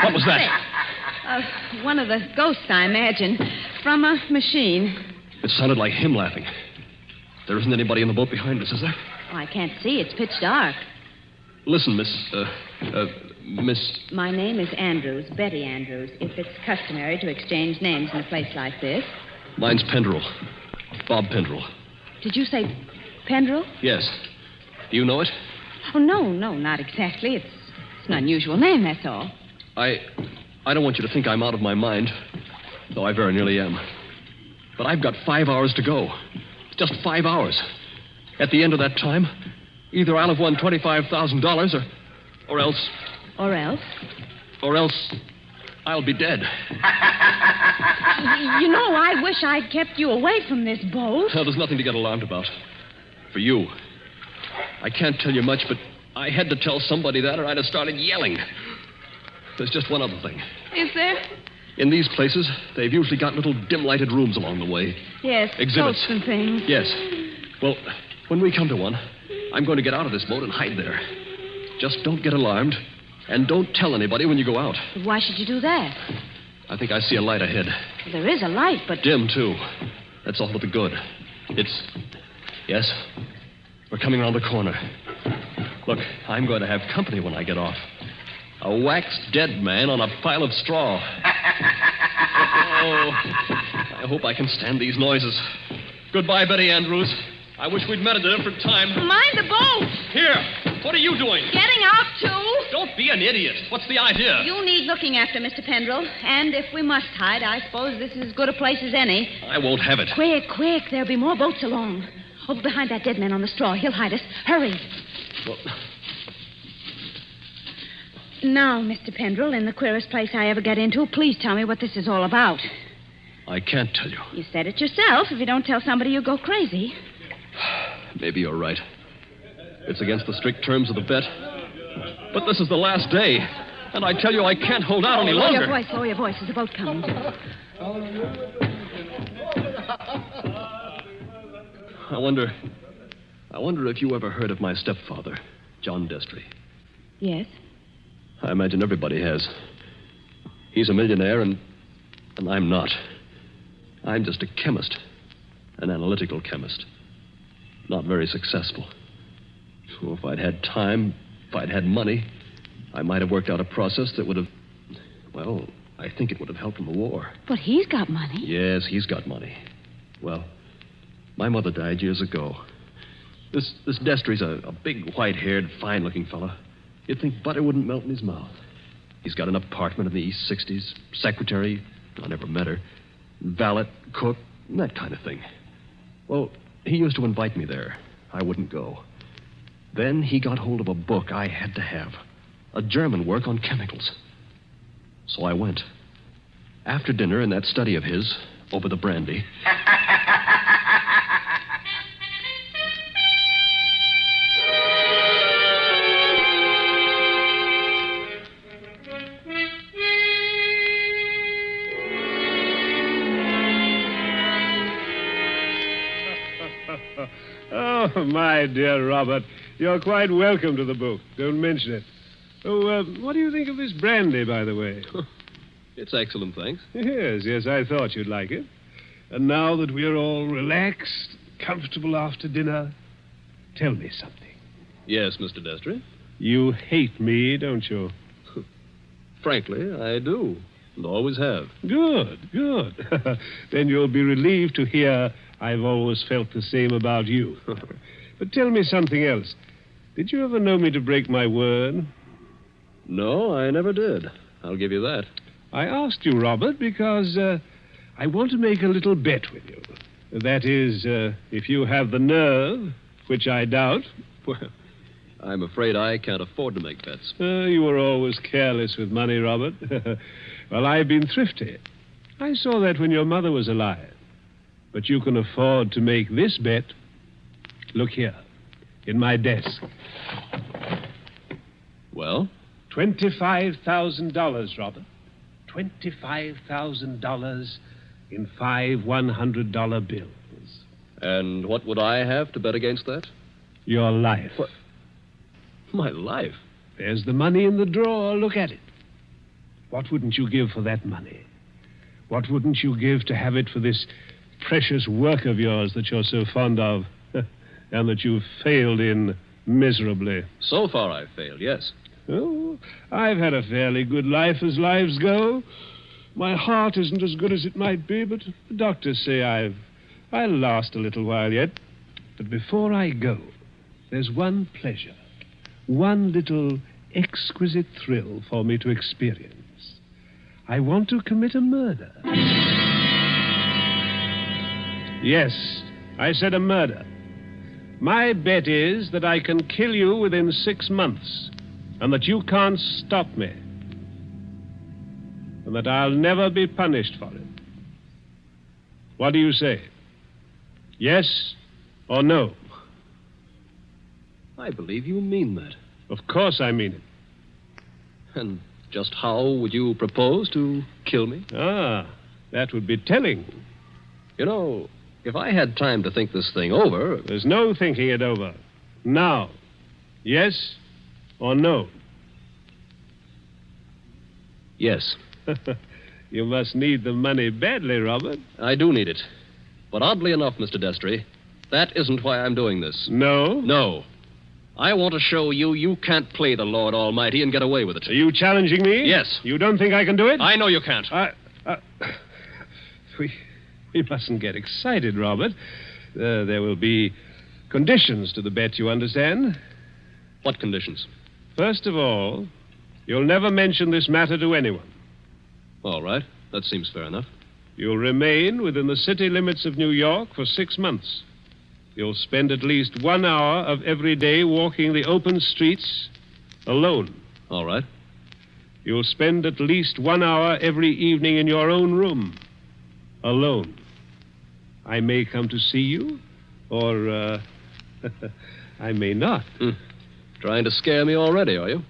What was that? One of the ghosts, I imagine, from a machine. It sounded like him laughing. There isn't anybody in the boat behind us, is there? Oh, I can't see. It's pitch dark. Listen, Miss... My name is Andrews, Betty Andrews, if it's customary to exchange names in a place like this. Mine's Pendrell. Bob Pendrell. Did you say Pendrell? Yes. Do you know it? Oh, no, not exactly. It's an unusual name, that's all. I don't want you to think I'm out of my mind, though I very nearly am. But I've got 5 hours to go. Just 5 hours. At the end of that time, either I'll have won $25,000 or else... Or else? Or else I'll be dead. You know, I wish I'd kept you away from this boat. Well, there's nothing to get alarmed about. For you. I can't tell you much, but I had to tell somebody that or I'd have started yelling. There's just one other thing. Is there? In these places, they've usually got little dim-lighted rooms along the way. Yes, exhibits. Ghosts and things. Yes. Well, when we come to one, I'm going to get out of this boat and hide there. Just don't get alarmed, and don't tell anybody when you go out. But why should you do that? I think I see a light ahead. Well, there is a light, but... Dim, too. That's all for the good. It's... Yes? We're coming around the corner. Look, I'm going to have company when I get off. A waxed dead man on a pile of straw. Oh, I hope I can stand these noises. Goodbye, Betty Andrews. I wish we'd met at a different time. Mind the boat. Here, what are you doing? Getting out, too. Don't be an idiot. What's the idea? You need looking after, Mr. Pendrell. And if we must hide, I suppose this is as good a place as any. I won't have it. Quick, quick. There'll be more boats along. Over behind that dead man on the straw. He'll hide us. Hurry. Well... Now, Mr. Pendrell, in the queerest place I ever get into, please tell me what this is all about. I can't tell you. You said it yourself. If you don't tell somebody, you'll go crazy. Maybe you're right. It's against the strict terms of the bet. But this is the last day. And I tell you, I can't hold out any longer. Lower your voice. There's a boat coming. I wonder if you ever heard of my stepfather, John Destry. Yes. I imagine everybody has. He's a millionaire, and I'm not. I'm just a chemist, an analytical chemist. Not very successful. So if I'd had time, if I'd had money, I might have worked out a process that would have... Well, I think it would have helped in the war. But he's got money. Yes, he's got money. Well, my mother died years ago. This Destry's a big, white-haired, fine-looking fella. You'd think butter wouldn't melt in his mouth. He's got an apartment in the East 60s, secretary, I never met her, valet, cook, that kind of thing. Well, he used to invite me there. I wouldn't go. Then he got hold of a book I had to have, a German work on chemicals. So I went. After dinner in that study of his, over the brandy... Oh, my dear Robert, you're quite welcome to the book. Don't mention it. Oh, what do you think of this brandy, by the way? It's excellent, thanks. Yes, I thought you'd like it. And now that we're all relaxed, comfortable after dinner, tell me something. Yes, Mr. Destry? You hate me, don't you? Frankly, I do. And always have. Good. Then you'll be relieved to hear I've always felt the same about you. But tell me something else. Did you ever know me to break my word? No, I never did. I'll give you that. I asked you, Robert, because I want to make a little bet with you. That is, if you have the nerve, which I doubt. Well, I'm afraid I can't afford to make bets. You were always careless with money, Robert. Well, I've been thrifty. I saw that when your mother was alive. But you can afford to make this bet. Look here, in my desk. Well? $25,000, Robert. $25,000 in 5 $100 bills. And what would I have to bet against that? Your life. What? My life? There's the money in the drawer. Look at it. What wouldn't you give for that money? What wouldn't you give to have it for this precious work of yours that you're so fond of and that you've failed in miserably? So far I've failed, yes. Oh, I've had a fairly good life as lives go. My heart isn't as good as it might be, but the doctors say I'll last a little while yet. But before I go, there's one pleasure, one little exquisite thrill for me to experience. I want to commit a murder. Yes, I said a murder. My bet is that I can kill you within 6 months, and that you can't stop me, and that I'll never be punished for it. What do you say? Yes or no? I believe you mean that. Of course I mean it. And just how would you propose to kill me? That would be telling. You know, if I had time to think this thing over... There's no thinking it over. Now. Yes or no? Yes. You must need the money badly, Robert. I do need it. But oddly enough, Mr. Destry, that isn't why I'm doing this. No? No. I want to show you can't play the Lord Almighty and get away with it. Are you challenging me? Yes. You don't think I can do it? I know you can't. We mustn't get excited, Robert. There will be conditions to the bet, you understand? What conditions? First of all, you'll never mention this matter to anyone. All right. That seems fair enough. You'll remain within the city limits of New York for 6 months. You'll spend at least 1 hour of every day walking the open streets alone. All right. You'll spend at least 1 hour every evening in your own room, alone. I may come to see you, or I may not. Trying to scare me already, are you?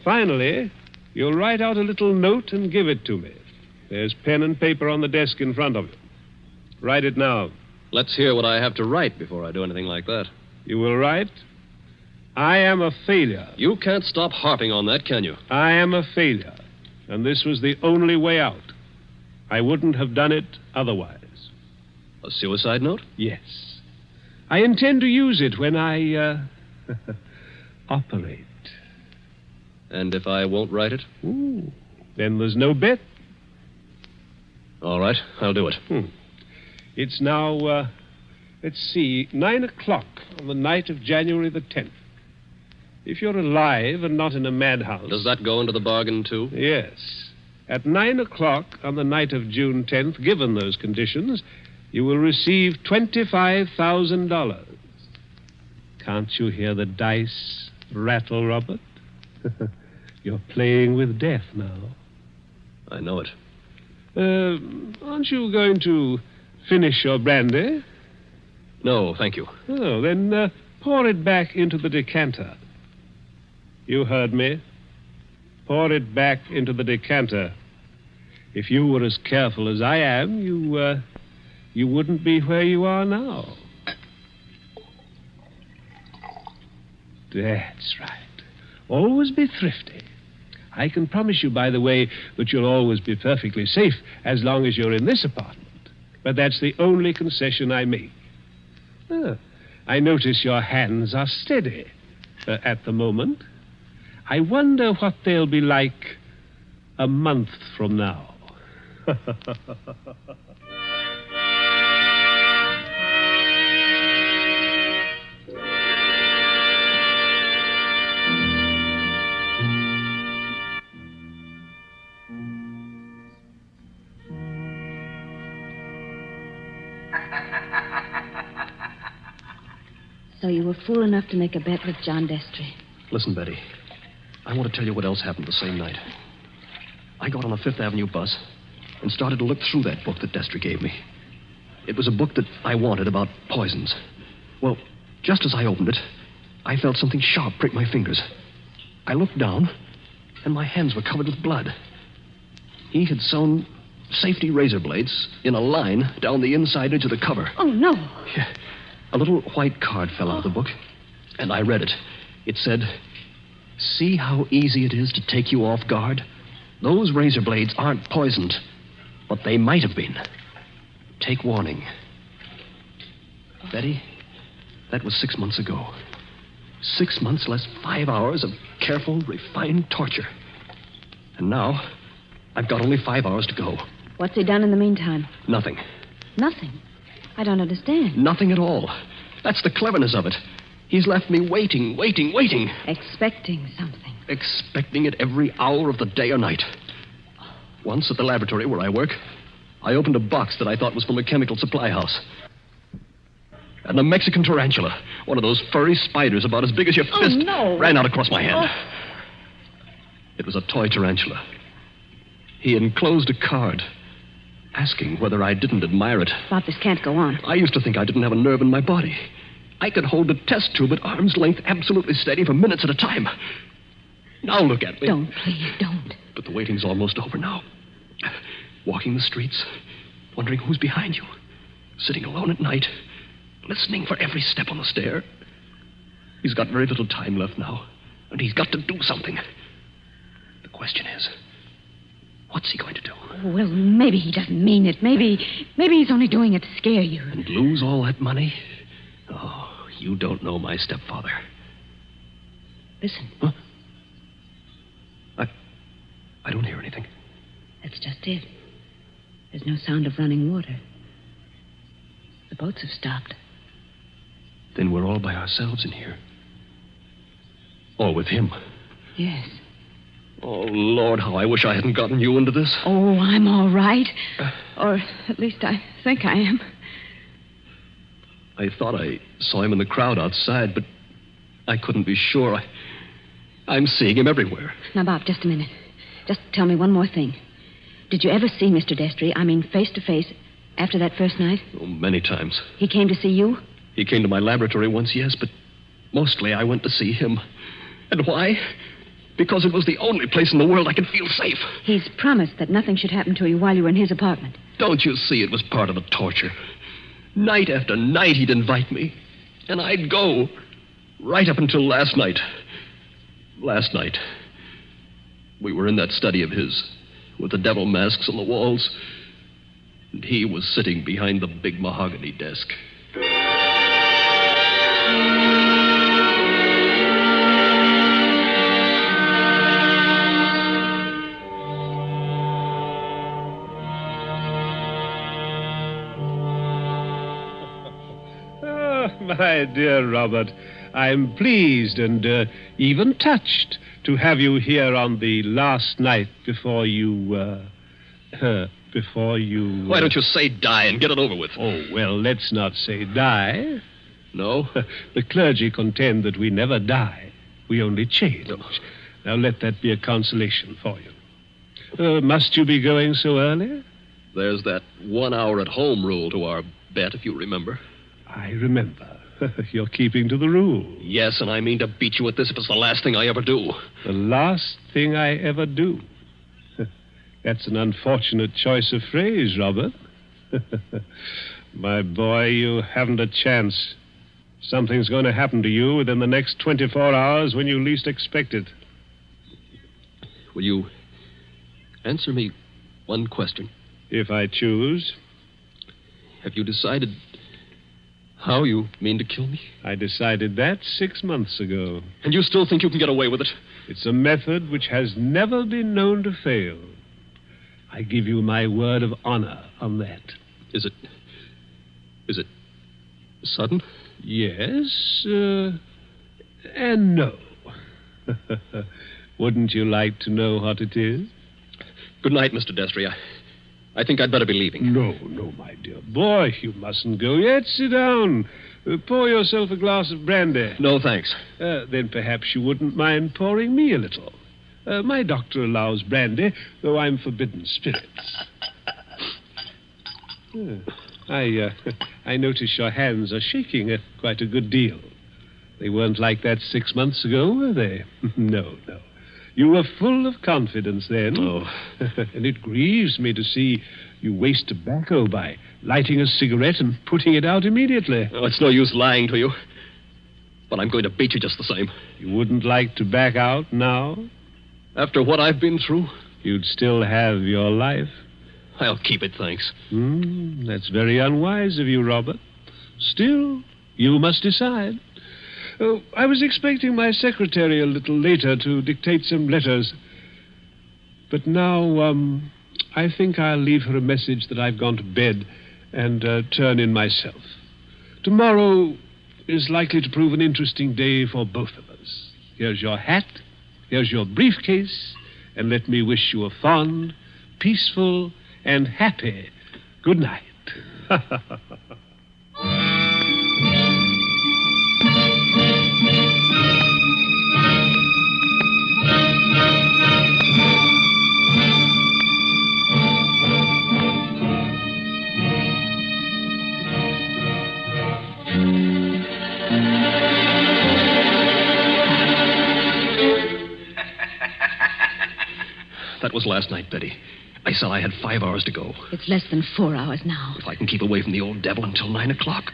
Finally, you'll write out a little note and give it to me. There's pen and paper on the desk in front of you. Write it now. Let's hear what I have to write before I do anything like that. You will write, I am a failure. You can't stop harping on that, can you? I am a failure, and this was the only way out. I wouldn't have done it otherwise. A suicide note? Yes. I intend to use it when I, operate. And if I won't write it? Ooh, then there's no bet. All right, I'll do it. It's now, let's see, 9 o'clock on the night of January the 10th. If you're alive and not in a madhouse... Does that go into the bargain, too? Yes. At 9 o'clock on the night of June 10th, given those conditions, you will receive $25,000. Can't you hear the dice rattle, Robert? You're playing with death now. I know it. Aren't you going to finish your brandy? No, thank you. Oh, then pour it back into the decanter. You heard me. Pour it back into the decanter. If you were as careful as I am, you wouldn't be where you are now. That's right. Always be thrifty. I can promise you, by the way, that you'll always be perfectly safe as long as you're in this apartment. But that's the only concession I make. I notice your hands are steady at the moment. I wonder what they'll be like a month from now. So you were fool enough to make a bet with John Destry. Listen, Betty. I want to tell you what else happened the same night. I got on a Fifth Avenue bus and started to look through that book that Destry gave me. It was a book that I wanted about poisons. Well, just as I opened it, I felt something sharp prick my fingers. I looked down, and my hands were covered with blood. He had sewn safety razor blades in a line down the inside edge of the cover. Oh, no. Yeah. A little white card fell out of the book, and I read it. It said, "See how easy it is to take you off guard? Those razor blades aren't poisoned, but they might have been. Take warning." Betty, that was 6 months ago. 6 months less 5 hours of careful, refined torture. And now, I've got only 5 hours to go. What's he done in the meantime? Nothing. Nothing. I don't understand. Nothing at all. That's the cleverness of it. He's left me waiting. Expecting something. Expecting it every hour of the day or night. Once at the laboratory where I work, I opened a box that I thought was from a chemical supply house. And a Mexican tarantula, one of those furry spiders about as big as your fist, ran out across my hand. It was a toy tarantula. He enclosed a card asking whether I didn't admire it. Bob, this can't go on. I used to think I didn't have a nerve in my body. I could hold a test tube at arm's length absolutely steady for minutes at a time. Now look at me. Don't, please, don't. But the waiting's almost over now. Walking the streets, wondering who's behind you. Sitting alone at night, listening for every step on the stair. He's got very little time left now, and he's got to do something. The question is, what's he going to do? Well, maybe he doesn't mean it. Maybe he's only doing it to scare you. And lose all that money? Oh, you don't know my stepfather. Listen. Huh? I don't hear anything. That's just it. There's no sound of running water. The boats have stopped. Then we're all by ourselves in here. All with him. Yes. Oh, Lord, how I wish I hadn't gotten you into this. Oh, I'm all right. Or at least I think I am. I thought I saw him in the crowd outside, but I couldn't be sure. I'm seeing him everywhere. Now, Bob, just a minute. Just tell me one more thing. Did you ever see Mr. Destry, I mean face to face, after that first night? Oh, many times. He came to see you? He came to my laboratory once, yes, but mostly I went to see him. And why? Because it was the only place in the world I could feel safe. He's promised that nothing should happen to you while you were in his apartment. Don't you see it was part of the torture? Night after night he'd invite me, and I'd go, right up until last night. Last night, we were in that study of his, with the devil masks on the walls, and he was sitting behind the big mahogany desk. My dear Robert, I'm pleased and even touched to have you here on the last night before you... Why don't you say die and get it over with? Oh, well, let's not say die. No? The clergy contend that we never die. We only change. No. Now, let that be a consolation for you. Must you be going so early? There's that 1 hour at home rule to our bet, if you remember. I remember. You're keeping to the rule. Yes, and I mean to beat you at this if it's the last thing I ever do. The last thing I ever do? That's an unfortunate choice of phrase, Robert. My boy, you haven't a chance. Something's going to happen to you within the next 24 hours when you least expect it. Will you answer me one question? If I choose. Have you decided how you mean to kill me? I decided that 6 months ago. And you still think you can get away with it? It's a method which has never been known to fail. I give you my word of honor on that. Is it sudden? Yes, and no. Wouldn't you like to know what it is? Good night, Mr. Destry. I think I'd better be leaving. No, my dear boy. You mustn't go yet. Sit down. Pour yourself a glass of brandy. No, thanks. Then perhaps you wouldn't mind pouring me a little. My doctor allows brandy, though I'm forbidden spirits. I notice your hands are shaking quite a good deal. They weren't like that 6 months ago, were they? No. You were full of confidence then. Oh. And it grieves me to see you waste tobacco by lighting a cigarette and putting it out immediately. Oh, it's no use lying to you. But I'm going to beat you just the same. You wouldn't like to back out now? After what I've been through? You'd still have your life. I'll keep it, thanks. That's very unwise of you, Robert. Still, you must decide. Oh, I was expecting my secretary a little later to dictate some letters. But now, I think I'll leave her a message that I've gone to bed and turn in myself. Tomorrow is likely to prove an interesting day for both of us. Here's your hat, here's your briefcase, and let me wish you a fond, peaceful, and happy good night. That was last night, Betty. I said I had 5 hours to go. It's less than 4 hours now. If I can keep away from the old devil until 9 o'clock.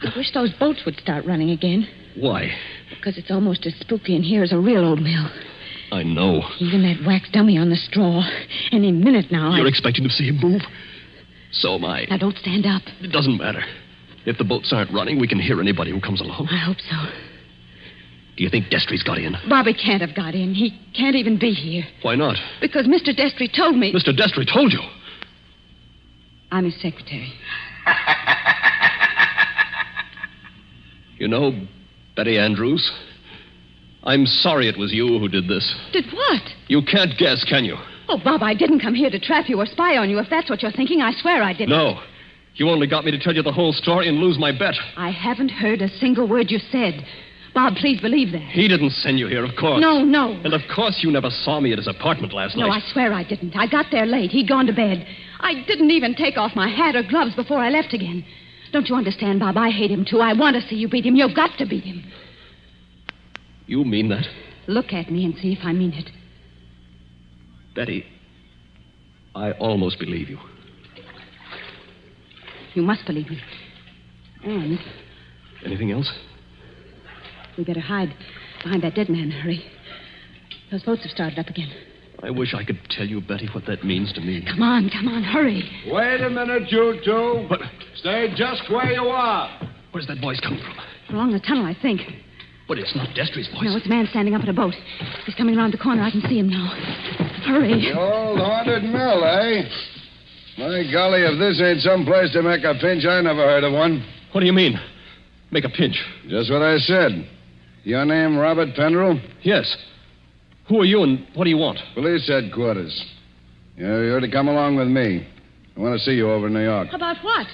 I wish those boats would start running again. Why? Because it's almost as spooky in here as a real old mill. I know. Even that wax dummy on the straw. Any minute now. You're expecting to see him move? So am I. Now, don't stand up. It doesn't matter. If the boats aren't running, we can hear anybody who comes along. I hope so. Do you think Destry's got in? Bobby can't have got in. He can't even be here. Why not? Because Mr. Destry told me... Mr. Destry told you? I'm his secretary. You know, Betty Andrews, I'm sorry it was you who did this. Did what? You can't guess, can you? Oh, Bob, I didn't come here to trap you or spy on you. If that's what you're thinking, I swear I didn't. No. You only got me to tell you the whole story and lose my bet. I haven't heard a single word you said. Bob, please believe that. He didn't send you here, of course. No. And of course you never saw me at his apartment last night. No, I swear I didn't. I got there late. He'd gone to bed. I didn't even take off my hat or gloves before I left again. Don't you understand, Bob? I hate him, too. I want to see you beat him. You've got to beat him. You mean that? Look at me and see if I mean it. Betty, I almost believe you. You must believe me. And anything else? we better hide behind that dead man in a hurry. Those boats have started up again. I wish I could tell you, Betty, what that means to me. Come on, hurry. Wait a minute, you two. What? Stay just where you are. Where's that voice coming from? Along the tunnel, I think. But it's not Destry's voice. No, it's a man standing up at a boat. He's coming around the corner. I can see him now. Hurry. The old haunted mill, eh? My golly, if this ain't some place to make a pinch, I never heard of one. What do you mean? Make a pinch? Just what I said. Your name Robert Pendrell? Yes. Who are you and what do you want? Police headquarters. You're to come along with me. I want to see you over in New York. About what?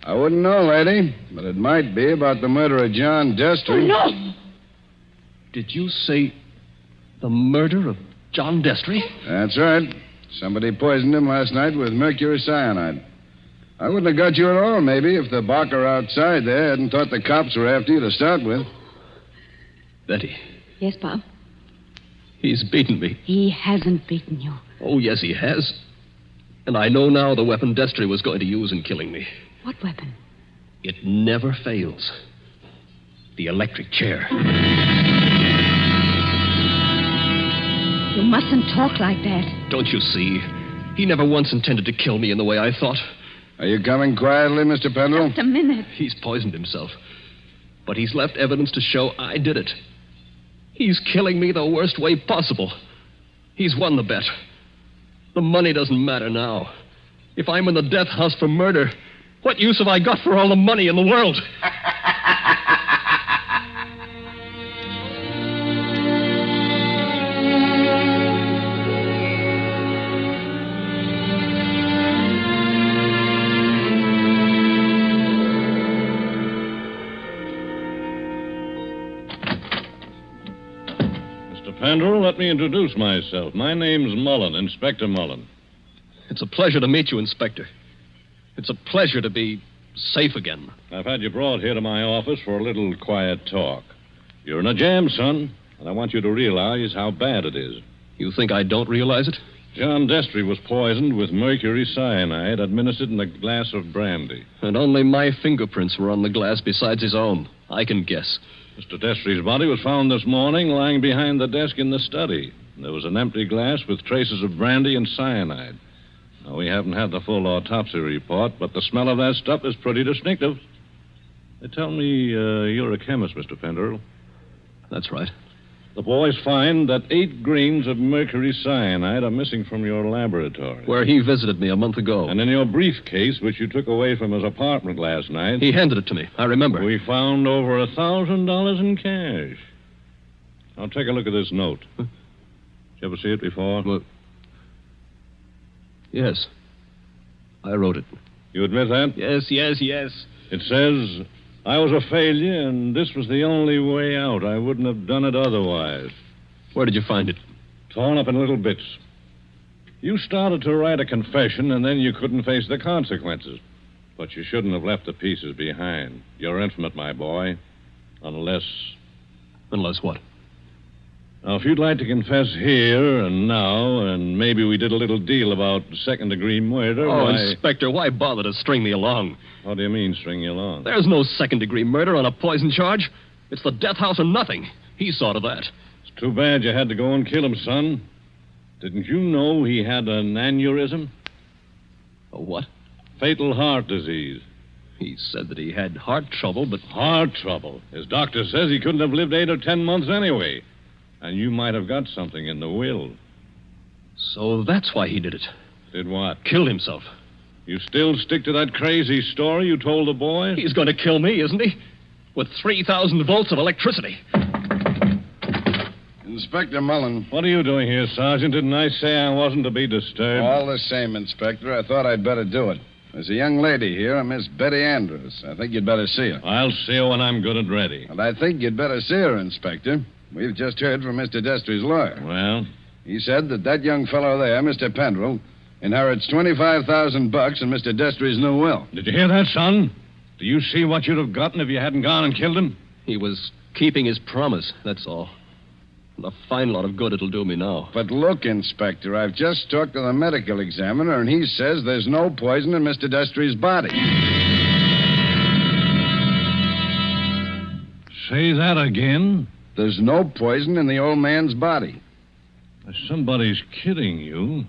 I wouldn't know, lady, but it might be about the murder of John Destry. Oh, no! Did you say the murder of John Destry? That's right. Somebody poisoned him last night with mercury cyanide. I wouldn't have got you at all, maybe, if the barker outside there hadn't thought the cops were after you to start with. Betty. Yes, Bob? He's beaten me. He hasn't beaten you. Oh, yes, he has. And I know now the weapon Destry was going to use in killing me. What weapon? It never fails. The electric chair. You mustn't talk like that. Don't you see? He never once intended to kill me in the way I thought. Are you coming quietly, Mr. Pendrell? Just a minute. He's poisoned himself. But he's left evidence to show I did it. He's killing me the worst way possible. He's won the bet. The money doesn't matter now. If I'm in the death house for murder, what use have I got for all the money in the world? Pendrell, let me introduce myself. My name's Mullen, Inspector Mullen. It's a pleasure to meet you, Inspector. It's a pleasure to be safe again. I've had you brought here to my office for a little quiet talk. You're in a jam, son, and I want you to realize how bad it is. You think I don't realize it? John Destry was poisoned with mercury cyanide administered in a glass of brandy. And only my fingerprints were on the glass besides his own. I can guess. Mr. Destry's body was found this morning lying behind the desk in the study. There was an empty glass with traces of brandy and cyanide. Now, we haven't had the full autopsy report, but the smell of that stuff is pretty distinctive. They tell me you're a chemist, Mr. Pendrell. That's right. The boys find that 8 grains of mercury cyanide are missing from your laboratory. Where he visited me a month ago. And in your briefcase, which you took away from his apartment last night... He handed it to me. I remember. We found over $1,000 in cash. Now, take a look at this note. Huh? Did you ever see it before? Well, yes. I wrote it. You admit that? Yes. It says... I was a failure, and this was the only way out. I wouldn't have done it otherwise. Where did you find it? Torn up in little bits. You started to write a confession, and then you couldn't face the consequences. But you shouldn't have left the pieces behind. You're infinite, my boy. Unless... Unless what? Now, if you'd like to confess here and now, and maybe we did a little deal about second-degree murder... Oh, Inspector, why bother to string me along? What do you mean, string you along? There's no second-degree murder on a poison charge. It's the death house or nothing. He saw to that. It's too bad you had to go and kill him, son. Didn't you know he had an aneurysm? A what? Fatal heart disease. He said that he had heart trouble, but... Heart trouble? His doctor says he couldn't have lived 8 or 10 months anyway. And you might have got something in the will. So that's why he did it. Did what? Killed himself. You still stick to that crazy story you told the boys? He's going to kill me, isn't he? With 3,000 volts of electricity. Inspector Mullen. What are you doing here, Sergeant? Didn't I say I wasn't to be disturbed? All the same, Inspector, I thought I'd better do it. There's a young lady here, a Miss Betty Andrews. I think you'd better see her. I'll see her when I'm good and ready. And I think you'd better see her, Inspector. We've just heard from Mr. Destry's lawyer. Well? He said that young fellow there, Mr. Pendrell, inherits $25,000 in Mr. Destry's new will. Did you hear that, son? Do you see what you'd have gotten if you hadn't gone and killed him? He was keeping his promise, that's all. And a fine lot of good it'll do me now. But look, Inspector, I've just talked to the medical examiner, and he says there's no poison in Mr. Destry's body. Say that again? There's no poison in the old man's body. Somebody's kidding you.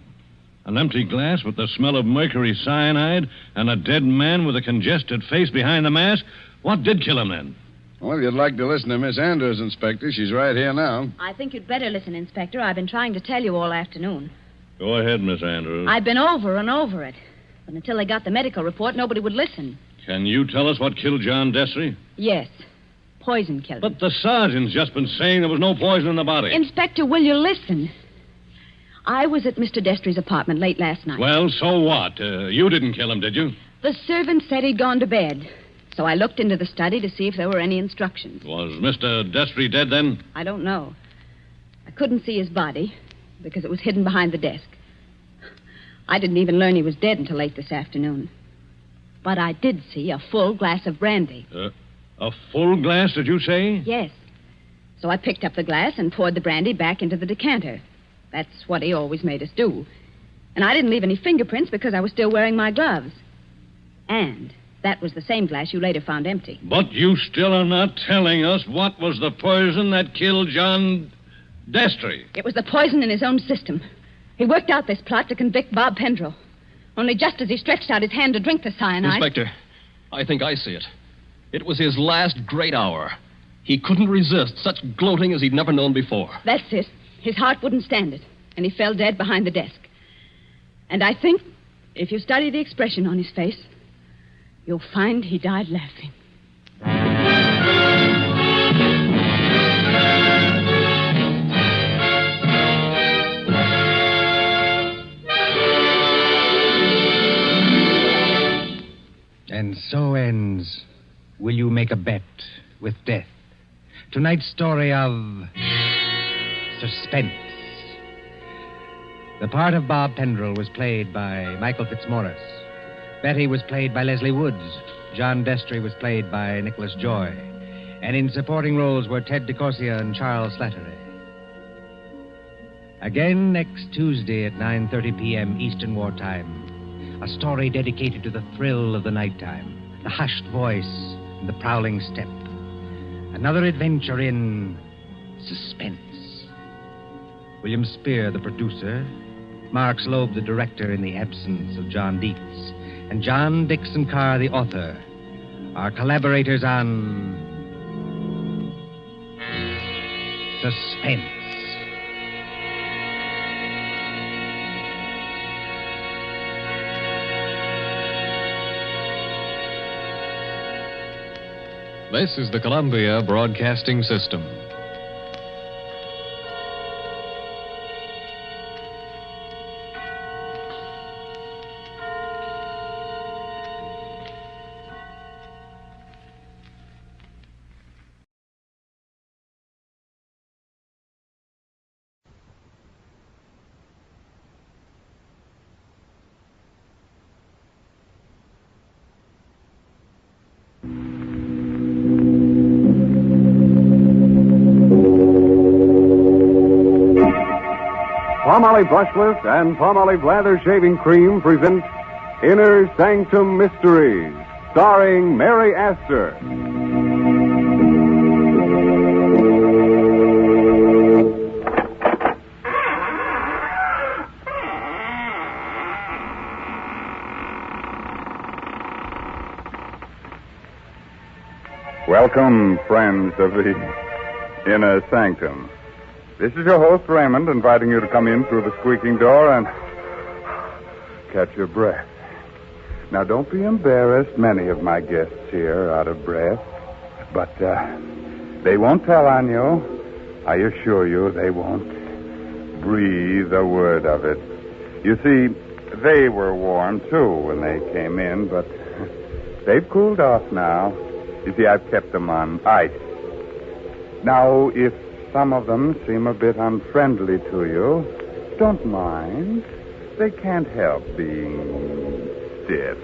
An empty glass with the smell of mercury cyanide and a dead man with a congested face behind the mask? What did kill him then? Well, if you'd like to listen to Miss Andrews, Inspector, she's right here now. I think you'd better listen, Inspector. I've been trying to tell you all afternoon. Go ahead, Miss Andrews. I've been over and over it. But until they got the medical report, nobody would listen. Can you tell us what killed John Destry? Yes. Poison killed him. But the sergeant's just been saying there was no poison in the body. Inspector, will you listen? I was at Mr. Destry's apartment late last night. Well, so what? You didn't kill him, did you? The servant said he'd gone to bed. So I looked into the study to see if there were any instructions. Was Mr. Destry dead then? I don't know. I couldn't see his body because it was hidden behind the desk. I didn't even learn he was dead until late this afternoon. But I did see a full glass of brandy. A full glass, did you say? Yes. So I picked up the glass and poured the brandy back into the decanter. That's what he always made us do. And I didn't leave any fingerprints because I was still wearing my gloves. And that was the same glass you later found empty. But you still are not telling us what was the poison that killed John Destry. It was the poison in his own system. He worked out this plot to convict Bob Pendrell. Only just as he stretched out his hand to drink the cyanide... Inspector, I think I see it. It was his last great hour. He couldn't resist such gloating as he'd never known before. That's it. His heart wouldn't stand it, and he fell dead behind the desk. And I think, if you study the expression on his face, you'll find he died laughing. And so ends Will You Make a Bet with Death? Tonight's story of Suspense. The part of Bob Pendrell was played by Michael Fitzmaurice. Betty was played by Leslie Woods. John Destry was played by Nicholas Joy. And in supporting roles were Ted DeCorsia and Charles Slattery. Again next Tuesday at 9:30 p.m. Eastern Wartime. A story dedicated to the thrill of the nighttime, the hushed voice, and the prowling step. Another adventure in suspense. William Spear, the producer, Mark Slobe, the director, in the absence of John Dietz, and John Dickson Carr, the author, are collaborators on Suspense. This is the Columbia Broadcasting System. Palmolive Brushless and Palmolive Lather Shaving Cream present Inner Sanctum Mystery, starring Mary Astor. Welcome, friends of the Inner Sanctum. This is your host, Raymond, inviting you to come in through the squeaking door and catch your breath. Now, don't be embarrassed. Many of my guests here are out of breath. But they won't tell on you. I assure you they won't breathe a word of it. You see, they were warm, too, when they came in, but they've cooled off now. You see, I've kept them on ice. Now, if some of them seem a bit unfriendly to you, don't mind. They can't help being stiff.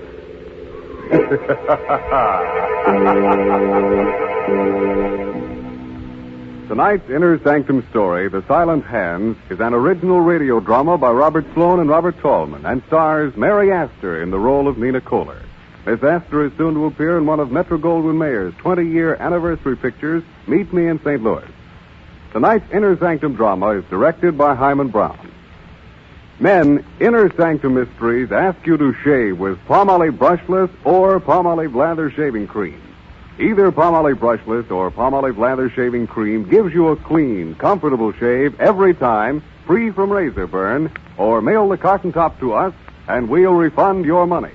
Tonight's Inner Sanctum story, The Silent Hands, is an original radio drama by Robert Sloan and Robert Tallman and stars Mary Astor in the role of Nina Kohler. Miss Astor is soon to appear in one of Metro-Goldwyn-Mayer's 20-year anniversary pictures, Meet Me in St. Louis. Tonight's Inner Sanctum drama is directed by Himan Brown. Men, Inner Sanctum Mysteries ask you to shave with Palmolive Brushless or Palmolive Lather Shaving Cream. Either Palmolive Brushless or Palmolive Lather Shaving Cream gives you a clean, comfortable shave every time, free from razor burn, or mail the carton top to us, and we'll refund your money.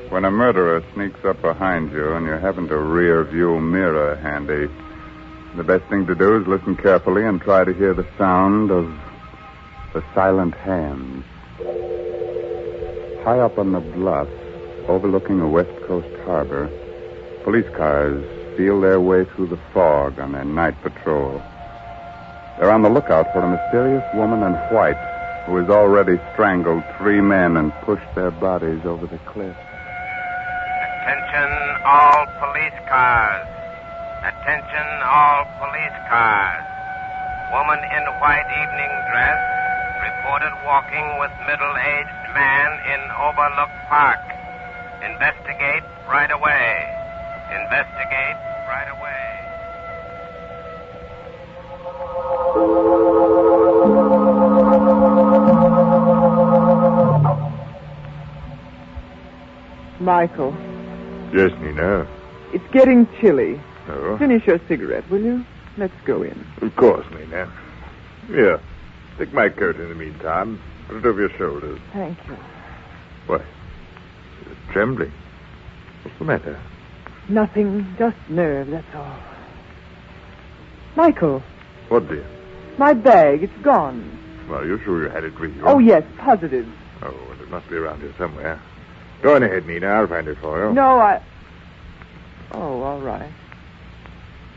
When a murderer sneaks up behind you and you haven't a rear view mirror handy, the best thing to do is listen carefully and try to hear the sound of the silent hands. High up on the bluff, overlooking a West Coast harbor, police cars feel their way through the fog on their night patrol. They're on the lookout for a mysterious woman in white who has already strangled 3 men and pushed their bodies over the cliff. Attention all police cars. Attention all police cars. Woman in white evening dress reported walking with middle-aged man in Overlook Park. Investigate right away. Investigate right away. Michael. Yes, Nina. It's getting chilly. Oh? Finish your cigarette, will you? Let's go in. Of course, Nina. Here, take my coat in the meantime. Put it over your shoulders. Thank you. What? You're trembling. What's the matter? Nothing, just nerve, that's all. Michael. What, dear? My bag, it's gone. Well, you're sure you had it with you? Oh, yes, positive. Oh, well, it must be around here somewhere. Go on ahead, Nina. I'll find it for you. No, Oh, all right.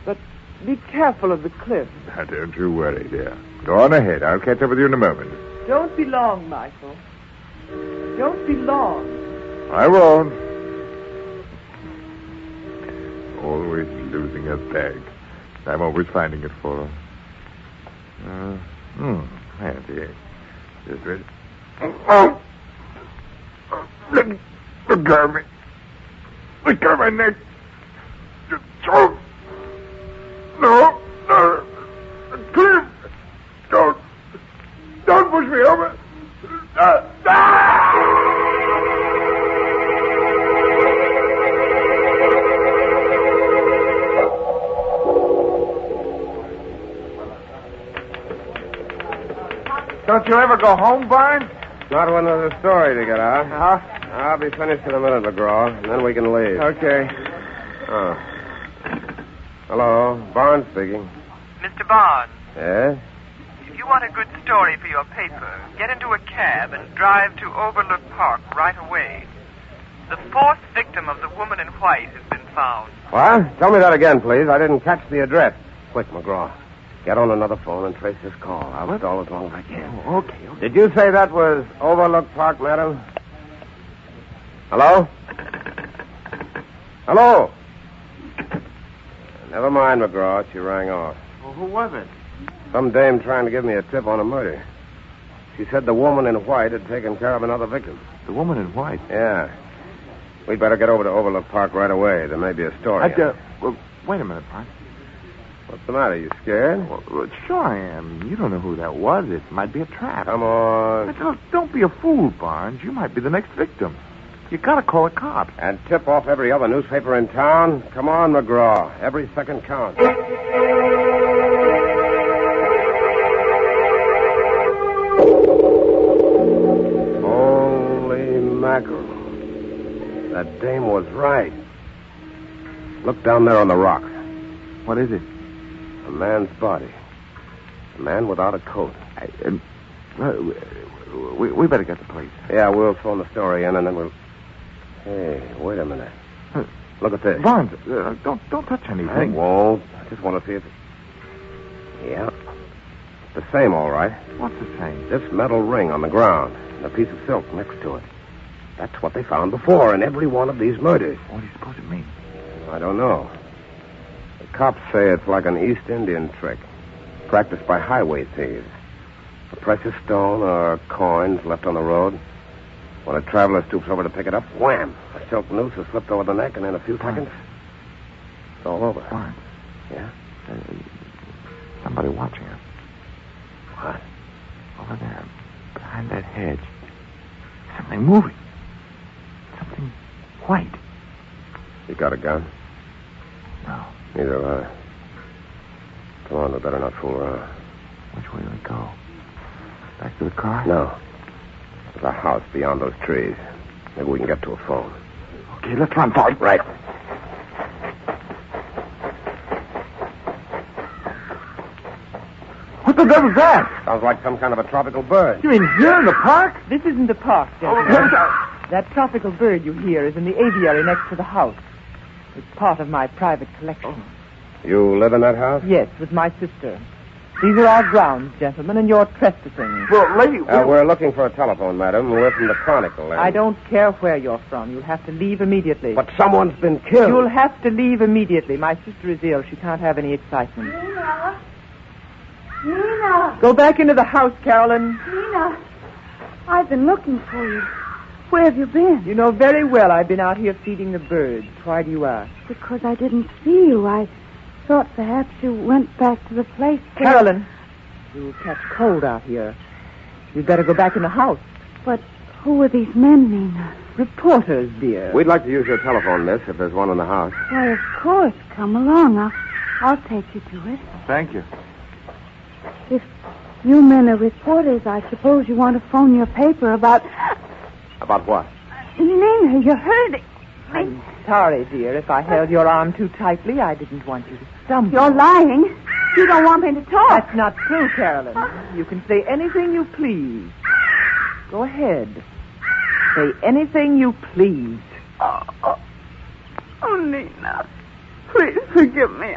But be careful of the cliff. Now, don't you worry, dear. Go on ahead. I'll catch up with you in a moment. Don't be long, Michael. Don't be long. I won't. Always losing her bag. I'm always finding it for her. There it is. Just ready. Oh! Let go of me. Let go of my neck. Just throat. No. Cliff. Don't push me over. Don't you ever go home, Barnes? Not when there's a story to get out. I'll be finished in a minute, McGraw, and then we can leave. Okay. Oh. Hello, Barnes speaking. Mr. Barnes, Yes? if you want a good story for your paper, get into a cab and drive to Overlook Park right away. The 4th victim of the woman in white has been found. What? Tell me that again, please. I didn't catch the address. Quick, McGraw. Get on another phone and trace this call. I'll stall as long as I can. Oh, okay. Did you say that was Overlook Park, madam? Hello? Hello? Never mind, McGraw. She rang off. Well, who was it? Some dame trying to give me a tip on a murder. She said the woman in white had taken care of another victim. The woman in white? Yeah. We'd better get over to Overlook Park right away. There may be a story. Well, wait a minute, Pine. What's the matter? You scared? Well, sure I am. You don't know who that was. It might be a trap. Come on. But don't be a fool, Barnes. You might be the next victim. You gotta call the cops. And tip off every other newspaper in town? Come on, McGraw. Every second counts. Holy mackerel. That dame was right. Look down there on the rocks. What is it? A man's body. A man without a coat. We better get the police. Yeah, we'll phone the story in, and then we'll... Hey, wait a minute. Look at this. Barnes, don't touch anything. I won't. I just want to see it. Yeah. The same, all right. What's the same? This metal ring on the ground and a piece of silk next to it. That's what they found before in every one of these murders. What do you suppose it means? I don't know. The cops say it's like an East Indian trick, practiced by highway thieves. A precious stone or coins left on the road. When a traveler stoops over to pick it up, wham! A silk noose is slipped over the neck, and in a few seconds, it's all over. Barnes. Yeah? Somebody watching us. What? Over there, behind that hedge. Something moving. Something white. You got a gun? No. Neither have I. Come on, we better not fool around. Which way do we go? Back to the car? No. There's a house beyond those trees. Maybe we can get to a phone. Okay, let's run for it. Right. What the devil's that? Sounds like some kind of a tropical bird. You mean here in the park? This isn't the park, gentlemen. That tropical bird you hear is in the aviary next to the house. It's part of my private collection. You live in that house? Yes, with my sister. These are our grounds, gentlemen, and you're trespassing. Well, lady... We're looking for a telephone, madam. We're from the Chronicle. I don't care where you're from. You'll have to leave immediately. But someone's been killed. You'll have to leave immediately. My sister is ill. She can't have any excitement. Nina! Nina! Go back into the house, Carolyn. Nina! I've been looking for you. Where have you been? You know very well I've been out here feeding the birds. Why do you ask? Because I didn't see you. I thought perhaps you went back to the place where... Carolyn, you'll catch cold out here. You'd better go back in the house. But who are these men, Nina? Reporters, dear. We'd like to use your telephone, miss, if there's one in the house. Why, of course. Come along. I'll take you to it. Thank you. If you men are reporters, I suppose you want to phone your paper about... About what? Nina, you're hurting. I'm sorry, dear. If I held your arm too tightly, I didn't want you to stumble. You're lying. You don't want me to talk. That's not true, Carolyn. You can say anything you please. Go ahead. Say anything you please. Oh, Nina. Please forgive me.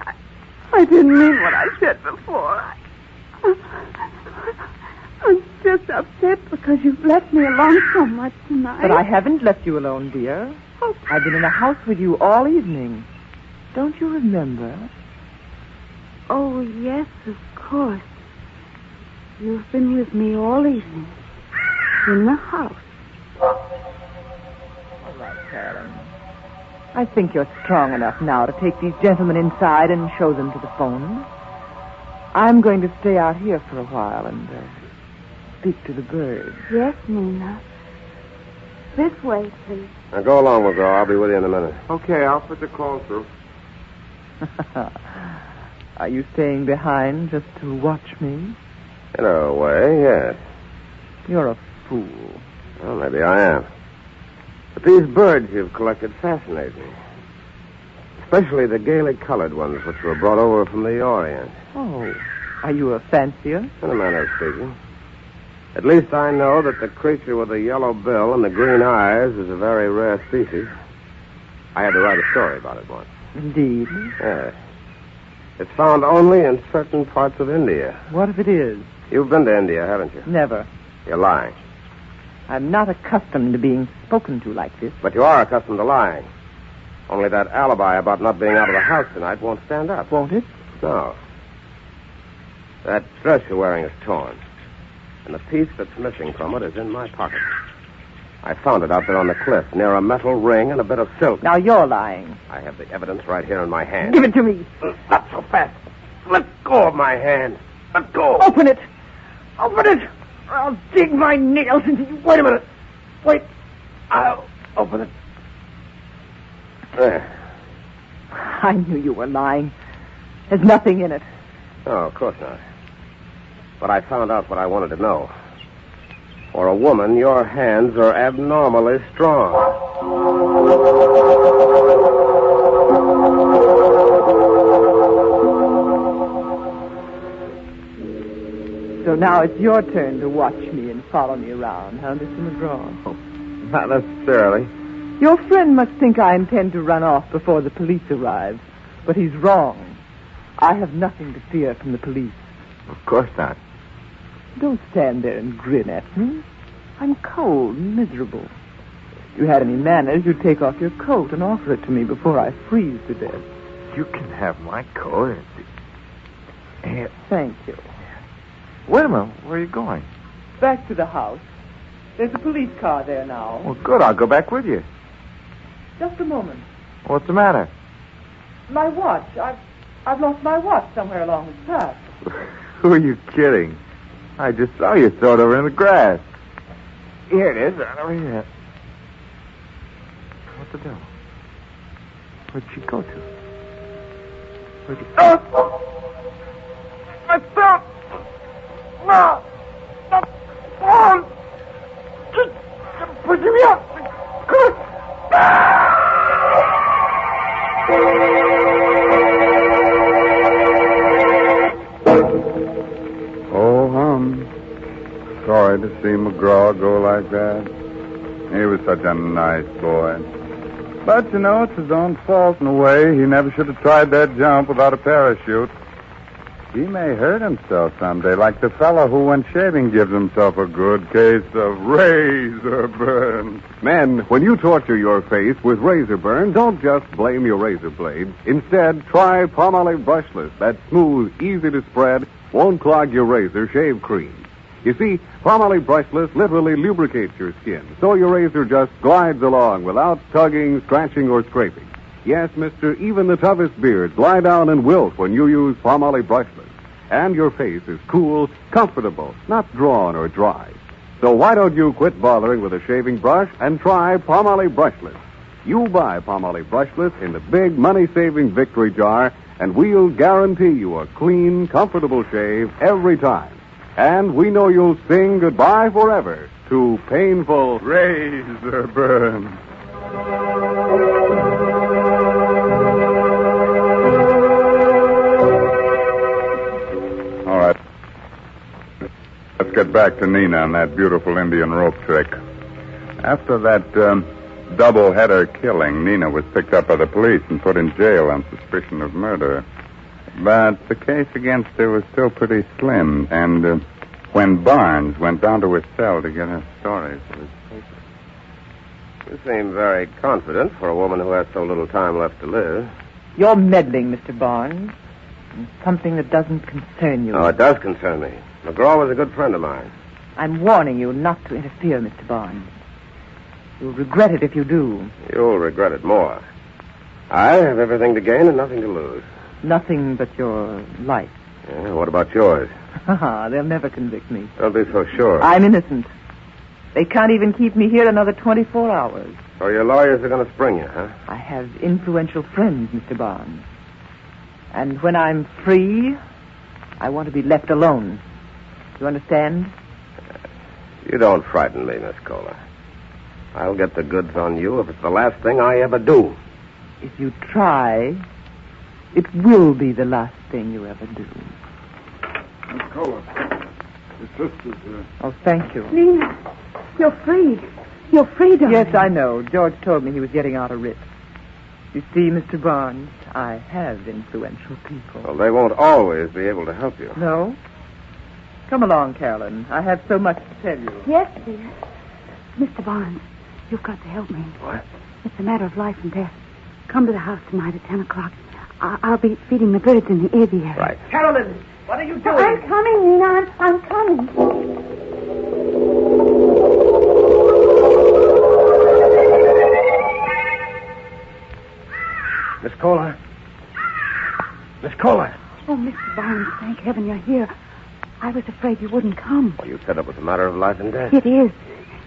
I didn't mean what I said before. I'm just upset because you've left me alone so much tonight. But I haven't left you alone, dear. Oh. I've been in the house with you all evening. Don't you remember? Oh, yes, of course. You've been with me all evening. In the house. All right, Carolyn. I think you're strong enough now to take these gentlemen inside and show them to the phone. I'm going to stay out here for a while and speak to the birds. Yes, Nina. This way, please. Now go along, McGraw. I'll be with you in a minute. Okay, I'll put the call through. Are you staying behind just to watch me? In a way, yes. You're a fool. Well, maybe I am. But these birds you've collected fascinate me. Especially the gaily colored ones which were brought over from the Orient. Oh, are you a fancier? In a manner of speaking. At least I know that the creature with the yellow bill and the green eyes is a very rare species. I had to write a story about it once. Indeed? Yes. It's found only in certain parts of India. What if it is? You've been to India, haven't you? Never. You're lying. I'm not accustomed to being spoken to like this. But you are accustomed to lying. Only that alibi about not being out of the house tonight won't stand up. Won't it? No. That dress you're wearing is torn. And the piece that's missing from it is in my pocket. I found it out there on the cliff, near a metal ring and a bit of silk. Now you're lying. I have the evidence right here in my hand. Give it to me. Not so fast. go of my hand. Let go. Open it. Open it. Or I'll dig my nails into you. Wait a minute. Wait. I'll open it. There. I knew you were lying. There's nothing in it. No, of course not. But I found out what I wanted to know. For a woman, your hands are abnormally strong. So now it's your turn to watch me and follow me around, huh, Mr. McGraw? Oh, not necessarily. Your friend must think I intend to run off before the police arrive. But he's wrong. I have nothing to fear from the police. Of course not. Don't stand there and grin at me. I'm cold and miserable. If you had any manners, you'd take off your coat and offer it to me before I freeze to death. You can have my coat. Thank you. Wait a minute. Where are you going? Back to the house. There's a police car there now. Well, good. I'll go back with you. Just a moment. What's the matter? My watch. I've lost my watch somewhere along the path. Who are you kidding? I just saw you throw it over in the grass. Here it is, right over here. What the devil? Where'd she go to? Where'd you... Oh! My thumb! No! Not on! Just push me up! Quick! Oh, sorry to see McGraw go like that. He was such a nice boy. But, you know, it's his own fault in a way. He never should have tried that jump without a parachute. He may hurt himself someday, like the fellow who, when shaving, gives himself a good case of razor burn. Men, when you torture your face with razor burn, don't just blame your razor blade. Instead, try Palmolive Brushless. That smooth, easy to spread, won't clog your razor shave cream. You see, Palmolive Brushless literally lubricates your skin, so your razor just glides along without tugging, scratching, or scraping. Yes, mister, even the toughest beards lie down and wilt when you use Palmolive Brushless. And your face is cool, comfortable, not drawn or dry. So why don't you quit bothering with a shaving brush and try Palmolive Brushless? You buy Palmolive Brushless in the big money-saving Victory jar, and we'll guarantee you a clean, comfortable shave every time. And we know you'll sing goodbye forever to painful razor burn. All right. Let's get back to Nina and that beautiful Indian rope trick. After that double-header killing, Nina was picked up by the police and put in jail on suspicion of murder. But the case against her was still pretty slim, and when Barnes went down to his cell to get her story for his paper... You seem very confident for a woman who has so little time left to live. You're meddling, Mr. Barnes. In something that doesn't concern you. Oh, it does concern me. McGraw was a good friend of mine. I'm warning you not to interfere, Mr. Barnes. You'll regret it if you do. You'll regret it more. I have everything to gain and nothing to lose. Nothing but your life. Yeah, what about yours? They'll never convict me. Don't be so sure. I'm innocent. They can't even keep me here another 24 hours. So your lawyers are going to spring you, huh? I have influential friends, Mr. Barnes. And when I'm free, I want to be left alone. You understand? You don't frighten me, Miss Kohler. I'll get the goods on you if it's the last thing I ever do. If you try, it will be the last thing you ever do. Miss Kohler, your sister's here. Oh, thank you. Nina, you're free. You're free, darling. Yes, I know. George told me he was getting out a writ. You see, Mr. Barnes, I have influential people. Well, they won't always be able to help you. No? Come along, Carolyn. I have so much to tell you. Yes, dear. Mr. Barnes, you've got to help me. What? It's a matter of life and death. Come to the house tonight at 10 o'clock. I'll be feeding the birds in the aviary. Right. Carolyn, what are you doing? I'm coming, Nina. I'm coming. Miss Kohler. Miss Kohler. Oh, Mr. Barnes, thank heaven you're here. I was afraid you wouldn't come. Well, you said it was a matter of life and death. It is.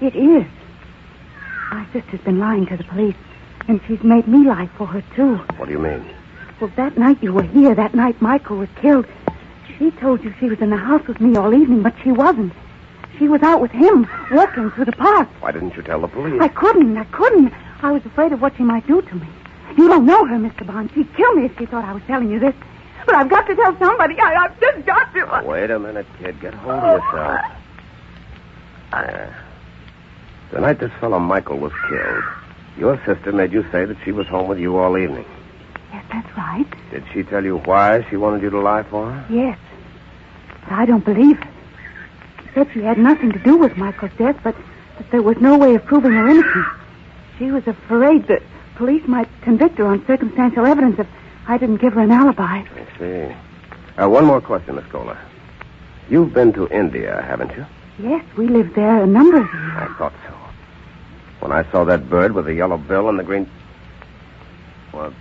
It is. My sister's been lying to the police, and she's made me lie for her, too. What do you mean? Well, that night you were here, that night Michael was killed, she told you she was in the house with me all evening, but she wasn't. She was out with him, walking through the park. Why didn't you tell the police? I couldn't. I was afraid of what she might do to me. You don't know her, Mr. Barnes. She'd kill me if she thought I was telling you this. But I've got to tell somebody. I've just got to. Wait a minute, kid. Get hold of yourself. There. The night this fellow Michael was killed, your sister made you say that she was home with you all evening. Yes, that's right. Did she tell you why she wanted you to lie for her? Yes. But I don't believe her. She said she had nothing to do with Michael's death, but that there was no way of proving her innocence. She was afraid that police might convict her on circumstantial evidence if I didn't give her an alibi. I see. One more question, Miss Kohler. You've been to India, haven't you? Yes, we lived there a number of years. I thought so. When I saw that bird with the yellow bill and the green... Well,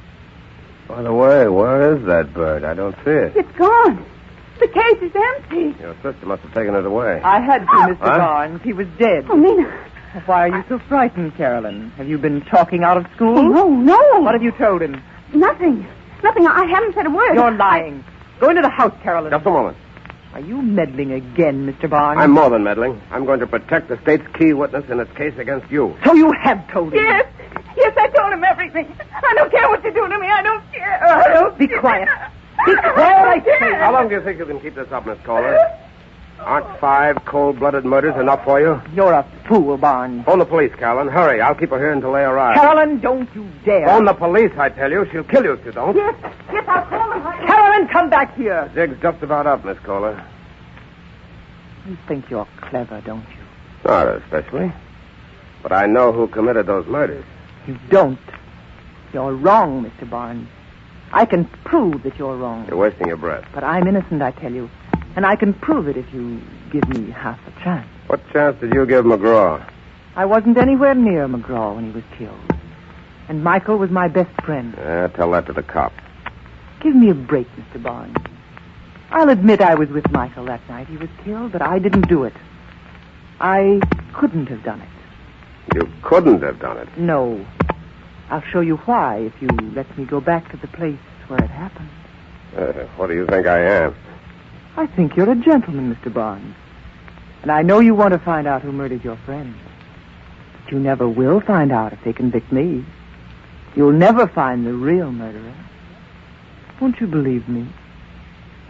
by the way, where is that bird? I don't see it. It's gone. The cage is empty. Your sister must have taken it away. I had to, Mr. Huh? Barnes. He was dead. Oh, Nina. Why are you so frightened, Carolyn? Have you been talking out of school? Oh, no. What have you told him? Nothing. I haven't said a word. You're lying. Go into the house, Carolyn. Just a moment. Are you meddling again, Mr. Barnes? I'm more than meddling. I'm going to protect the state's key witness in its case against you. So you have told him? Yes. Yes, I told him everything. I don't care what you do to me. I don't care. Be quiet. Be quiet, I say. How long do you think you can keep this up, Miss Kohler? Aren't 5 cold-blooded murders enough for you? You're a fool, Barnes. Phone the police, Carolyn. Hurry. I'll keep her here until they arrive. Carolyn, don't you dare. Phone the police, I tell you. She'll kill you if you don't. Yes, I'll call them. Carolyn, come back here. The jig's just about up, Miss Kohler. You think you're clever, don't you? Not especially. But I know who committed those murders. You don't. You're wrong, Mr. Barnes. I can prove that you're wrong. You're wasting your breath. But I'm innocent, I tell you. And I can prove it if you give me half a chance. What chance did you give McGraw? I wasn't anywhere near McGraw when he was killed. And Michael was my best friend. Tell that to the cop. Give me a break, Mr. Barnes. I'll admit I was with Michael that night he was killed, but I didn't do it. I couldn't have done it. You couldn't have done it? No. I'll show you why if you let me go back to the place where it happened. What do you think I am? I think you're a gentleman, Mr. Barnes. And I know you want to find out who murdered your friend. But you never will find out if they convict me. You'll never find the real murderer. Won't you believe me?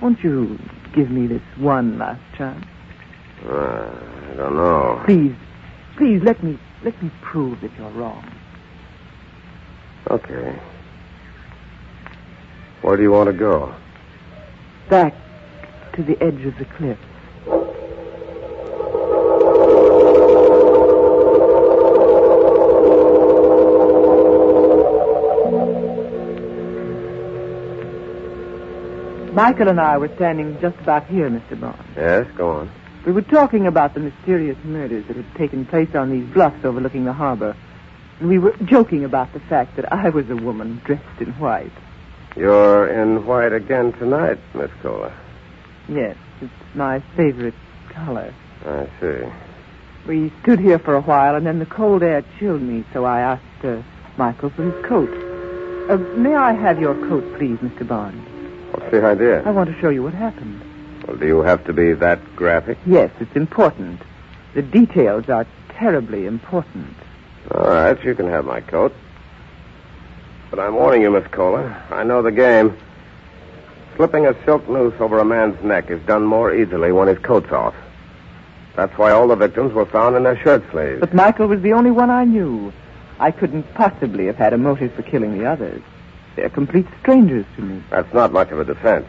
Won't you give me this one last chance? I don't know. Please, let me prove that you're wrong. Okay. Where do you want to go? Back to the edge of the cliff. Michael and I were standing just about here, Mr. Barnes. Yes, go on. We were talking about the mysterious murders that had taken place on these bluffs overlooking the harbor. And we were joking about the fact that I was a woman dressed in white. You're in white again tonight, Miss Kohler. Yes, it's my favorite color. I see. We stood here for a while, and then the cold air chilled me, so I asked Michael for his coat. May I have your coat, please, Mr. Barnes? What's the idea? I want to show you what happened. Well, do you have to be that graphic? Yes, it's important. The details are terribly important. All right, you can have my coat. But I'm warning you, Miss Kohler, I know the game. Slipping a silk noose over a man's neck is done more easily when his coat's off. That's why all the victims were found in their shirt sleeves. But Michael was the only one I knew. I couldn't possibly have had a motive for killing the others. They're complete strangers to me. That's not much of a defense.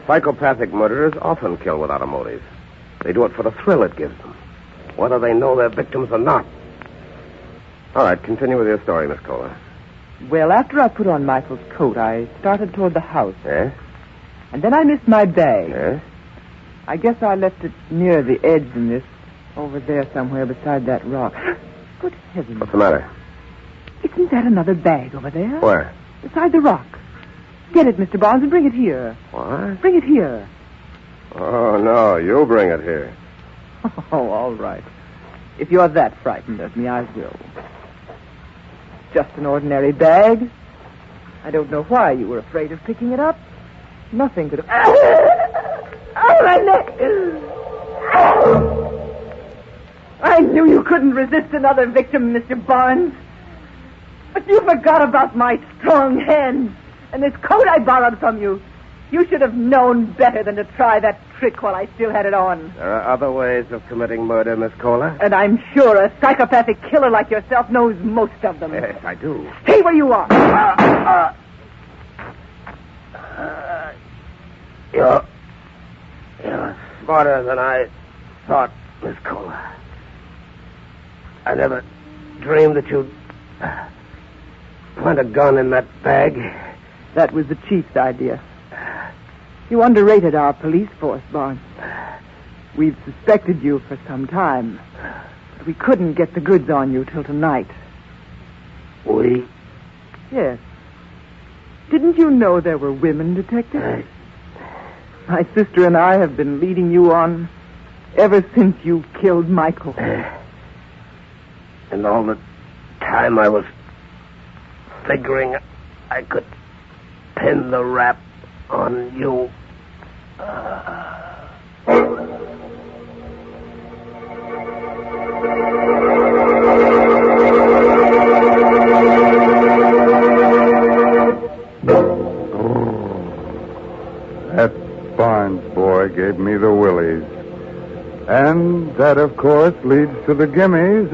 Psychopathic murderers often kill without a motive. They do it for the thrill it gives them, whether they know their victims or not. All right, continue with your story, Miss Kohler. Well, after I put on Michael's coat, I started toward the house. Yes? And then I missed my bag. Yes? I guess I left it near the edge in this, over there somewhere beside that rock. Good heavens. What's the matter? Isn't that another bag over there? Where? Beside the rock. Get it, Mr. Barnes, and bring it here. What? Bring it here. Oh, no, you bring it here. Oh, all right. If you're that frightened of me, I will. Just an ordinary bag. I don't know why you were afraid of picking it up. Nothing could have... Oh, my neck! I knew you couldn't resist another victim, Mr. Barnes. But you forgot about my strong hands and this coat I borrowed from you. You should have known better than to try that trick while I still had it on. There are other ways of committing murder, Miss Kohler. And I'm sure a psychopathic killer like yourself knows most of them. Yes, I do. Stay where you are. You're smarter than I thought, Miss Kohler. I never dreamed that you'd plant a gun in that bag. That was the chief's idea. You underrated our police force, Barnes. We've suspected you for some time. But we couldn't get the goods on you till tonight. We? Yes. Didn't you know there were women detectives? My sister and I have been leading you on ever since you killed Michael. And all the time I was figuring I could pin the rap on you. That Barnes boy gave me the willies. And that, of course, leads to the gimmies.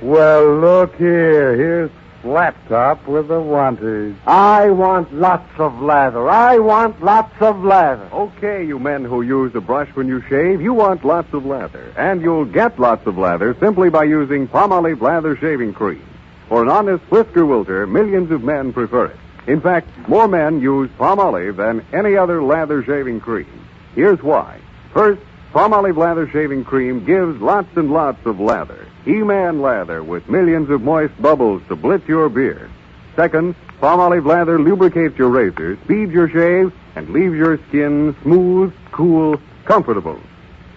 Well, look here. Here's Laptop with the wanties. I want lots of lather. I want lots of lather. Okay, you men who use a brush when you shave, you want lots of lather. And you'll get lots of lather simply by using Palmolive Lather Shaving Cream. For an honest whisker-wilter, millions of men prefer it. In fact, more men use Palmolive than any other lather shaving cream. Here's why. First, Palmolive Lather Shaving Cream gives lots and lots of lather. He-Man lather with millions of moist bubbles to blitz your beard. Second, Palmolive Lather lubricates your razor, speeds your shave, and leaves your skin smooth, cool, comfortable.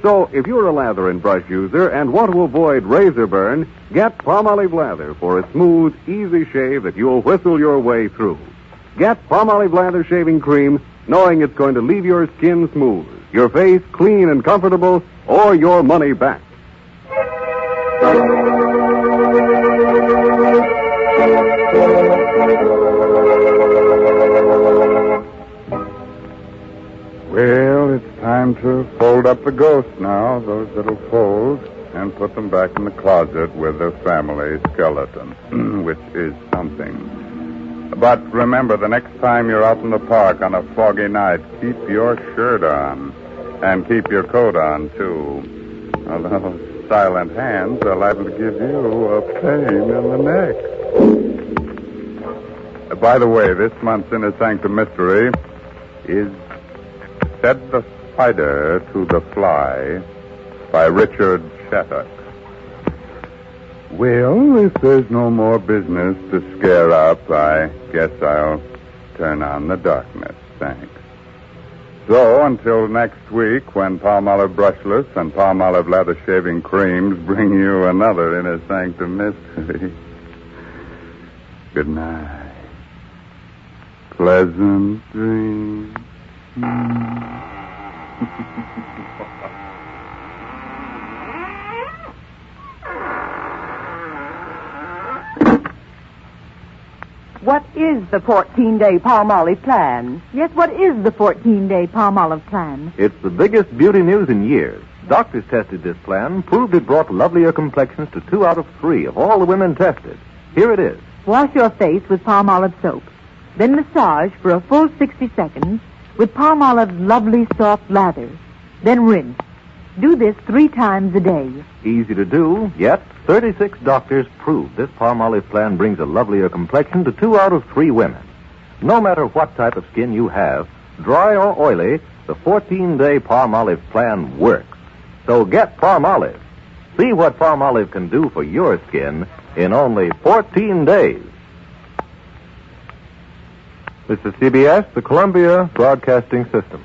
So, if you're a lather and brush user and want to avoid razor burn, get Palmolive Lather for a smooth, easy shave that you'll whistle your way through. Get Palmolive Lather Shaving Cream, knowing it's going to leave your skin smooth, your face clean and comfortable, or your money back. Well, it's time to fold up the ghosts now, those little folds, and put them back in the closet with the family skeleton, which is something. But remember, the next time you're out in the park on a foggy night, keep your shirt on. And keep your coat on, too. Although silent hands are liable to give you a pain in the neck. By the way, this month's Inner Sanctum Mystery is Said the Spider to the Fly by Richard Shattuck. Well, if there's no more business to scare up, I guess I'll turn on the darkness. Thanks. So, until next week, when Palmolive Brushless and Palmolive Lather Shaving Creams bring you another Inner Sanctum Mystery. Good night. Pleasant dreams. What is the 14-day Palmolive plan? Yes, what is the 14-day Palmolive plan? It's the biggest beauty news in years. Doctors tested this plan, proved it brought lovelier complexions to 2 out of 3 of all the women tested. Here it is. Wash your face with Palmolive soap. Then massage for a full 60 seconds with Palmolive's lovely soft lather. Then rinse. Do this 3 times a day. Easy to do, yet 36 doctors prove this Palmolive plan brings a lovelier complexion to 2 out of 3 women. No matter what type of skin you have, dry or oily, the 14-day Palmolive plan works. So get Palmolive. See what Palmolive can do for your skin in only 14 days. This is CBS, the Columbia Broadcasting System.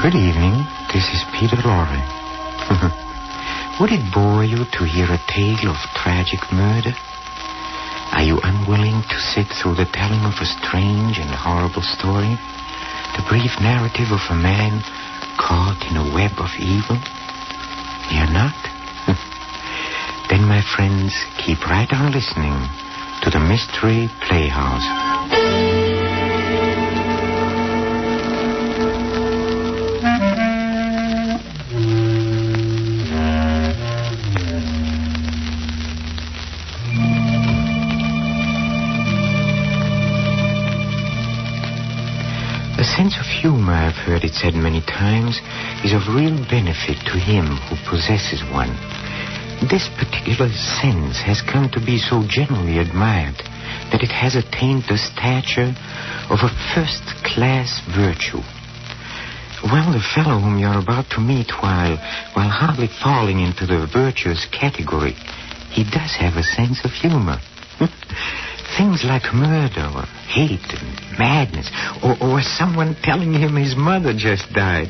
Good evening. This is Peter Lorre. Would it bore you to hear a tale of tragic murder? Are you unwilling to sit through the telling of a strange and horrible story? The brief narrative of a man caught in a web of evil? You're not? Then, my friends, keep right on listening to the Mystery Playhouse. A sense of humor, I've heard it said many times, is of real benefit to him who possesses one. This particular sense has come to be so generally admired that it has attained the stature of a first-class virtue. Well, the fellow whom you're about to meet, while hardly falling into the virtuous category, he does have a sense of humor. Things like murder or hate and madness, or someone telling him his mother just died,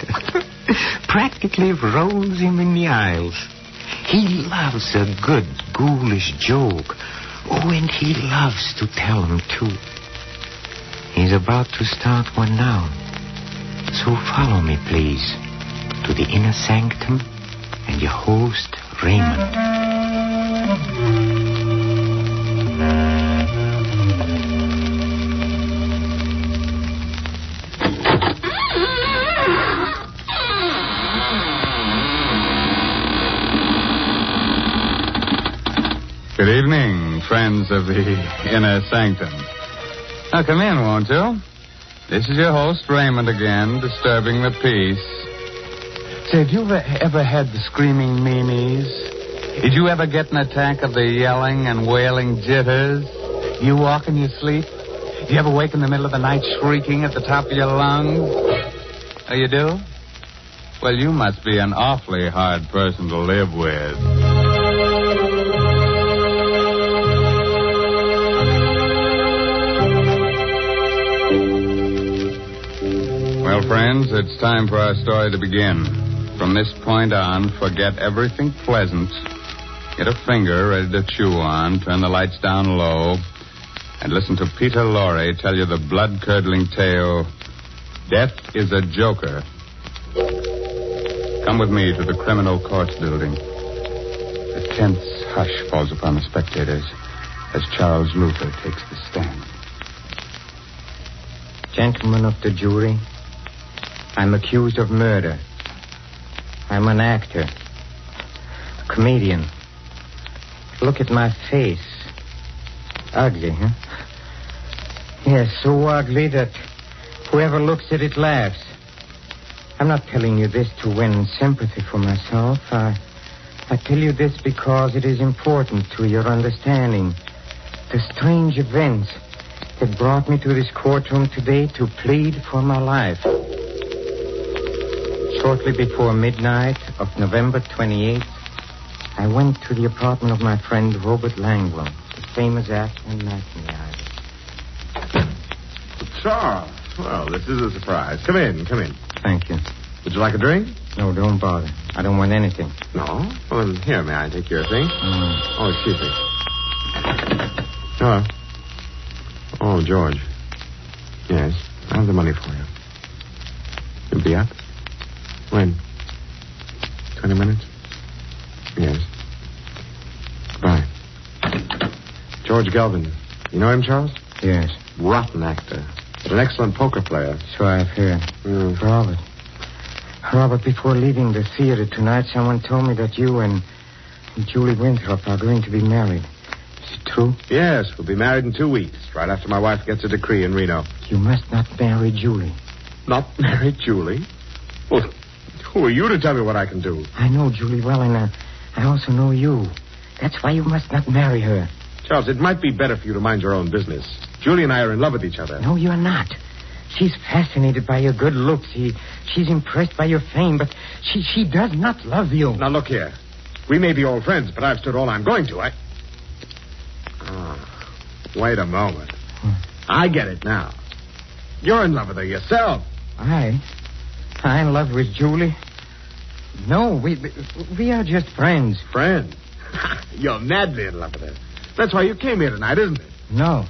practically rolls him in the aisles. He loves a good, ghoulish joke. Oh, and he loves to tell them, too. He's about to start one now. So follow me, please, to the Inner Sanctum and your host, Raymond. Good evening, friends of the Inner Sanctum. Now, come in, won't you? This is your host, Raymond, again, disturbing the peace. Say, have you ever had the screaming memes? Did you ever get an attack of the yelling and wailing jitters? Do you walk in your sleep? Do you ever wake in the middle of the night shrieking at the top of your lungs? Oh, you do? Well, you must be an awfully hard person to live with. Well, friends, it's time for our story to begin. From this point on, forget everything pleasant. Get a finger ready to chew on, turn the lights down low, and listen to Peter Lorre tell you the blood-curdling tale, Death is a Joker. Come with me to the criminal courts building. A tense hush falls upon the spectators as Charles Luther takes the stand. Gentlemen of the jury, I'm accused of murder. I'm an actor, a comedian. Look at my face. Ugly, huh? Yes, so ugly that whoever looks at it laughs. I'm not telling you this to win sympathy for myself. I tell you this because it is important to your understanding the strange events that brought me to this courtroom today to plead for my life. Shortly before midnight of November 28th, I went to the apartment of my friend Robert Langwell, the famous actor and matinee artist. Charles, well, this is a surprise. Come in. Thank you. Would you like a drink? No, don't bother. I don't want anything. No? Well, then, here, may I take your thing? Oh, excuse me. Hello. Oh, George. Yes, I have the money for you. You'll be up? When? 20 minutes? Yes. Goodbye. George Galvin. You know him, Charles? Yes. Rotten actor. But an excellent poker player. So I've heard. Robert, before leaving the theater tonight, someone told me that you and Julie Winthrop are going to be married. Is it true? Yes, we'll be married in 2 weeks, right after my wife gets a decree in Reno. You must not marry Julie. Not marry Julie? Well, who are you to tell me what I can do? I know Julie well, and I also know you. That's why you must not marry her. Charles, it might be better for you to mind your own business. Julie and I are in love with each other. No, you're not. She's fascinated by your good looks. She's impressed by your fame, but she does not love you. Now, look here. We may be old friends, but I've stood all I'm going to. Wait a moment. I get it now. You're in love with her yourself. I? I in love with Julie? No, we are just friends. Friends? You're madly in love with her. That's why you came here tonight, isn't it? No.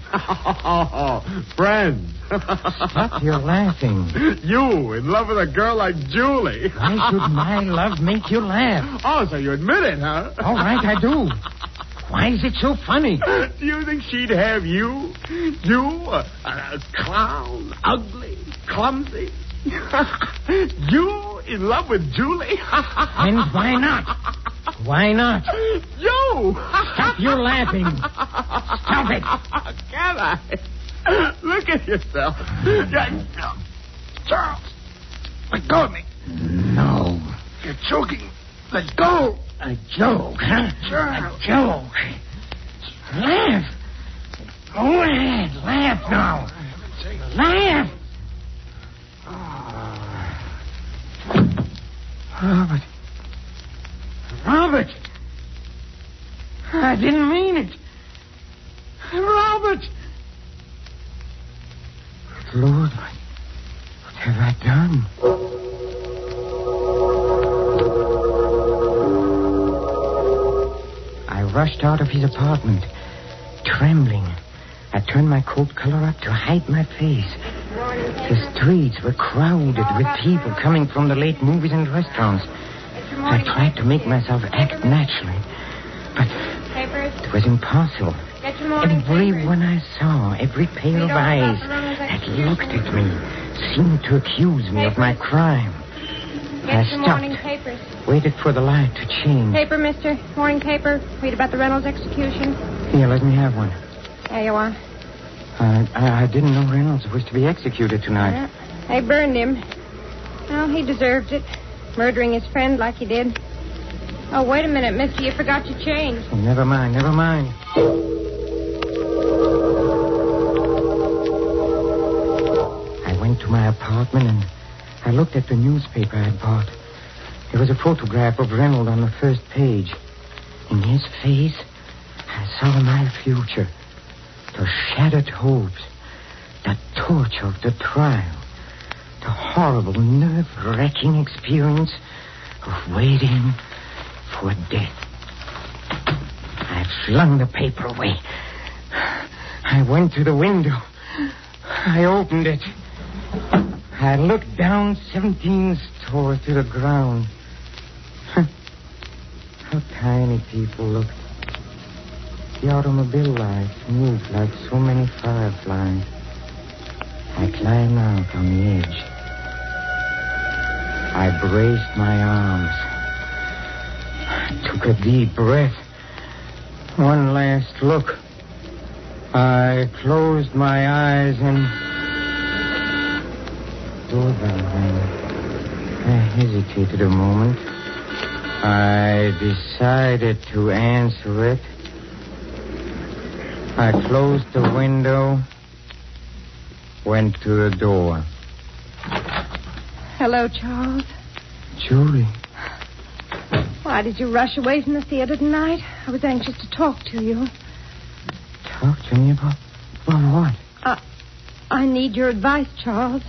Friends. Stop your laughing. You in love with a girl like Julie. Why should my love make you laugh? Oh, so you admit it, huh? All right, I do. Why is it so funny? Do you think she'd have you? You, a clown, ugly, clumsy? You in love with Julie? And why not? Why not? You! Stop your laughing. Stop it. Can I? Look at yourself. Charles, let go of me. No. You're choking. Let go. A joke, huh? Charles. A joke. Laugh. Go ahead. Laugh now. Laugh. Robert. Robert. I didn't mean it. Robert. Lord, what have I done? I rushed out of his apartment, trembling. I turned my coat collar up to hide my face. The streets were crowded with people coming from the late movies and restaurants. I tried to make myself act naturally, but it was impossible. Everyone I saw, every pair of eyes that looked at me, seemed to accuse me of my crime. I stopped, waited for the light to change. Paper, mister. Morning paper. Read about the Reynolds execution. Here, let me have one. There you are. I didn't know Reynolds was to be executed tonight. Yeah, they burned him. Well, he deserved it. Murdering his friend like he did. Oh, wait a minute, mister. You forgot your change. Oh, never mind. I went to my apartment and I looked at the newspaper I had bought. There was a photograph of Reynolds on the first page. In his face, I saw my future. The shattered hopes, the torture of the trial, the horrible, nerve-wracking experience of waiting for death. I flung the paper away. I went to the window. I opened it. I looked down 17 stories to the ground. How tiny people looked. The automobile lights moved like so many fireflies. I climbed out on the edge. I braced my arms. I took a deep breath. One last look. I closed my eyes and... Doorbell rang. I hesitated a moment. I decided to answer it. I closed the window, went to the door. Hello, Charles. Julie. Why did you rush away from the theater tonight? I was anxious to talk to you. Talk to me about what? I need your advice, Charles.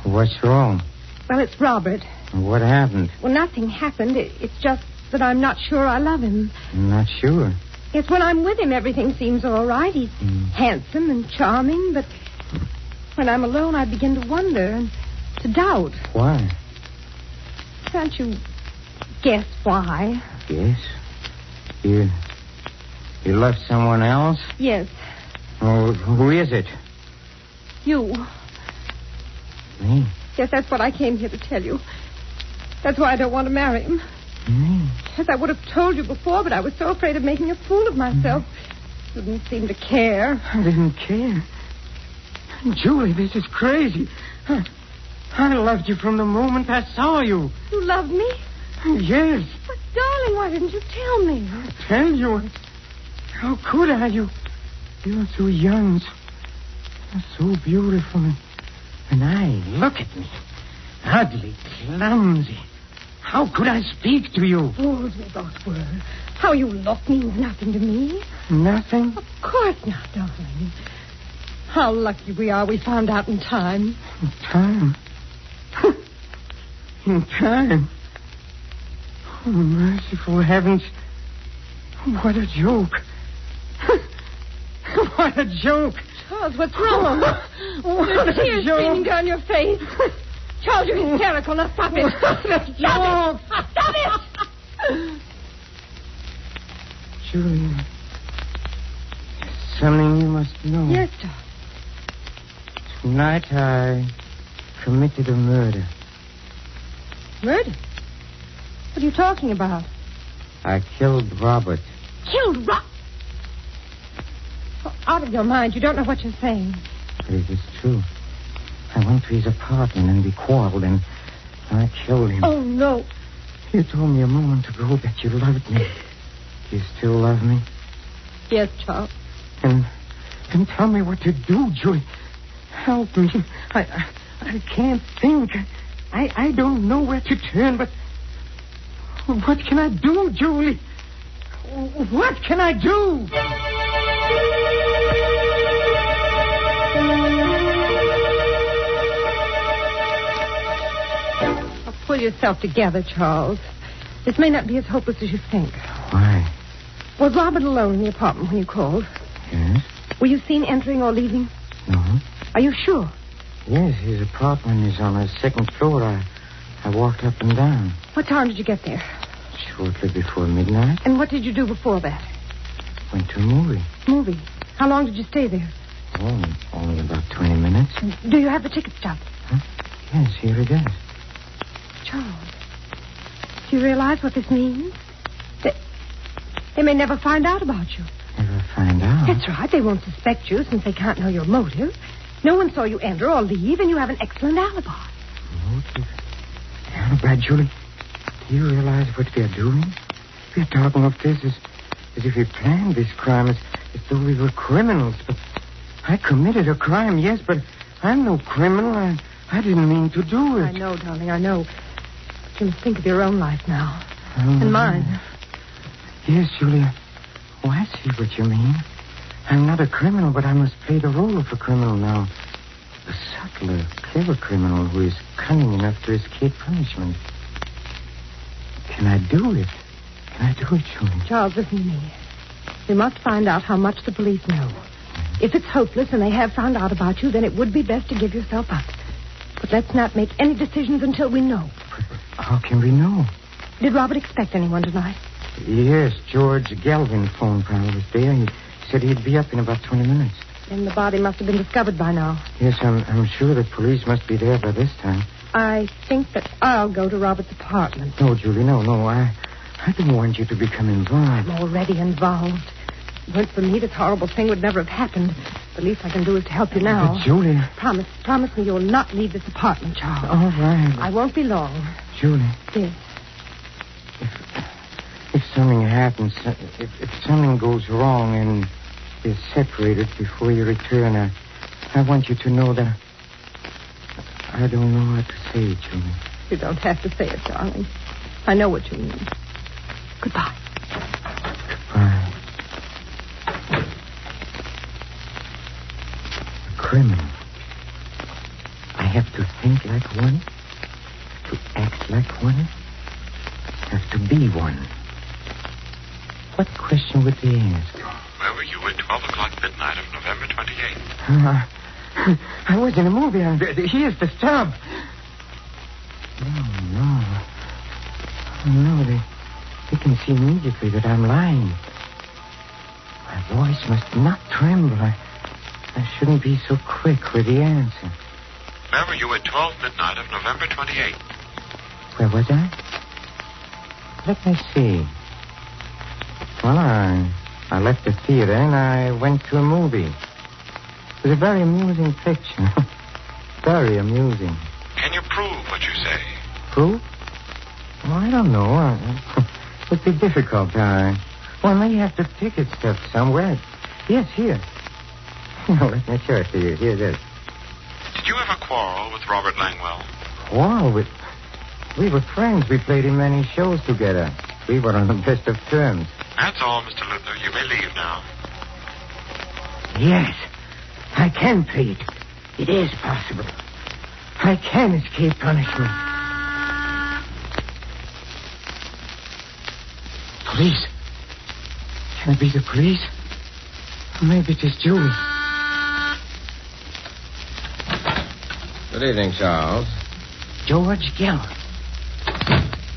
What's wrong? Well, it's Robert. What happened? Well, nothing happened. It's just that I'm not sure I love him. I'm not sure. Yes, when I'm with him, everything seems all right. He's handsome and charming, but when I'm alone, I begin to wonder and to doubt. Why? Can't you guess why? Yes. You love someone else? Yes. Oh, who is it? You. Me? Yes, that's what I came here to tell you. That's why I don't want to marry him. Me? Yes, I would have told you before, but I was so afraid of making a fool of myself. You didn't seem to care. I didn't care. Julie, this is crazy. I loved you from the moment I saw you. You loved me? Yes. But, darling, why didn't you tell me? Tell you? How could I? You're so young, so beautiful. And look at me. Ugly, clumsy. How could I speak to you? Fools we both were. How you look means nothing to me. Nothing? Of course not, darling. How lucky we are we found out in time. Time? In time. Oh, merciful heavens. What a joke. What a joke. Charles, what's wrong? There's tears streaming down your face. Charles, you're hysterical. Now stop it. Stop it! Julia, something you must know. Yes, Charles. Tonight I committed a murder. Murder? What are you talking about? I killed Robert. Killed Robert? Oh, out of your mind. You don't know what you're saying. But it is true. I went to his apartment and we quarreled and I killed him. Oh, no. You told me a moment ago that you loved me. Do you still love me? Yes, Charles. And tell me what to do, Julie. Help me. I can't think. I don't know where to turn, but what can I do, Julie? What can I do? Now, pull yourself together, Charles. This may not be as hopeless as you think. Why? Was Robert alone in the apartment when you called? Yes. Were you seen entering or leaving? No. Are you sure? Yes, his apartment is on the second floor. I walked up and down. What time did you get there? Shortly before midnight. And what did you do before that? Went to a movie. Movie? How long did you stay there? Oh, only about 20 minutes. Do you have the ticket stub? Huh? Yes, here it is. Charles, do you realize what this means? They may never find out about you. Never find out? That's right. They won't suspect you since they can't know your motive. No one saw you enter or leave, and you have an excellent alibi. Motive? Alibi, Julie? Do you realize what we are doing? We are talking of this as if we planned this crime, as though we were criminals. But I committed a crime, yes, but I'm no criminal. I didn't mean to do it. I know, darling, I know. But you must think of your own life now. And mine. Yes, Julia. Oh, I see what you mean. I'm not a criminal, but I must play the role of a criminal now. A subtler, clever criminal who is cunning enough to escape punishment. Can I do it? Can I do it, Julia? Charles, listen to me. We must find out how much the police know. If it's hopeless and they have found out about you, then it would be best to give yourself up. But let's not make any decisions until we know. But how can we know? Did Robert expect anyone tonight? Yes, George Galvin phoned while I was there. He said he'd be up in about 20 minutes. Then the body must have been discovered by now. Yes, I'm sure the police must be there by this time. I think that I'll go to Robert's apartment. No, Julie, no. I don't want you to become involved. I'm already involved. If it weren't for me, this horrible thing would never have happened. The least I can do is to help you now. But, Julie... Promise me you'll not leave this apartment, Charles. All right. I won't be long. Julie. Yes. If something happens, if something goes wrong and we're separated before you return, I want you to know that I don't know what to say, Julie. You don't have to say it, darling. I know what you mean. Goodbye. Goodbye. A criminal. I have to think like one, to act like one, have to be one. What question would they ask? Where were you at 12 o'clock midnight of November 28th? I was in a movie, and here's the stub. No, they can see immediately that I'm lying. My voice must not tremble. I shouldn't be so quick with the answer. Where were you at 12 midnight of November 28th? Where was I? Let me see. Well, I left the theater and I went to a movie. It was a very amusing picture. Very amusing. Can you prove what you say? Prove? Well, I don't know. It would be difficult. One may have the ticket stuffed somewhere. Yes, here. Let me show it to you. Here it is. Did you ever quarrel with Robert Langwell? Quarrel with... We were friends. We played in many shows together. We were on the best of terms. That's all, Mr. Luther. You may leave now. Yes, I can plead. It is possible. I can escape punishment. police. Can it be the police? Or maybe it is Julie. Good evening, Charles. George Galvin.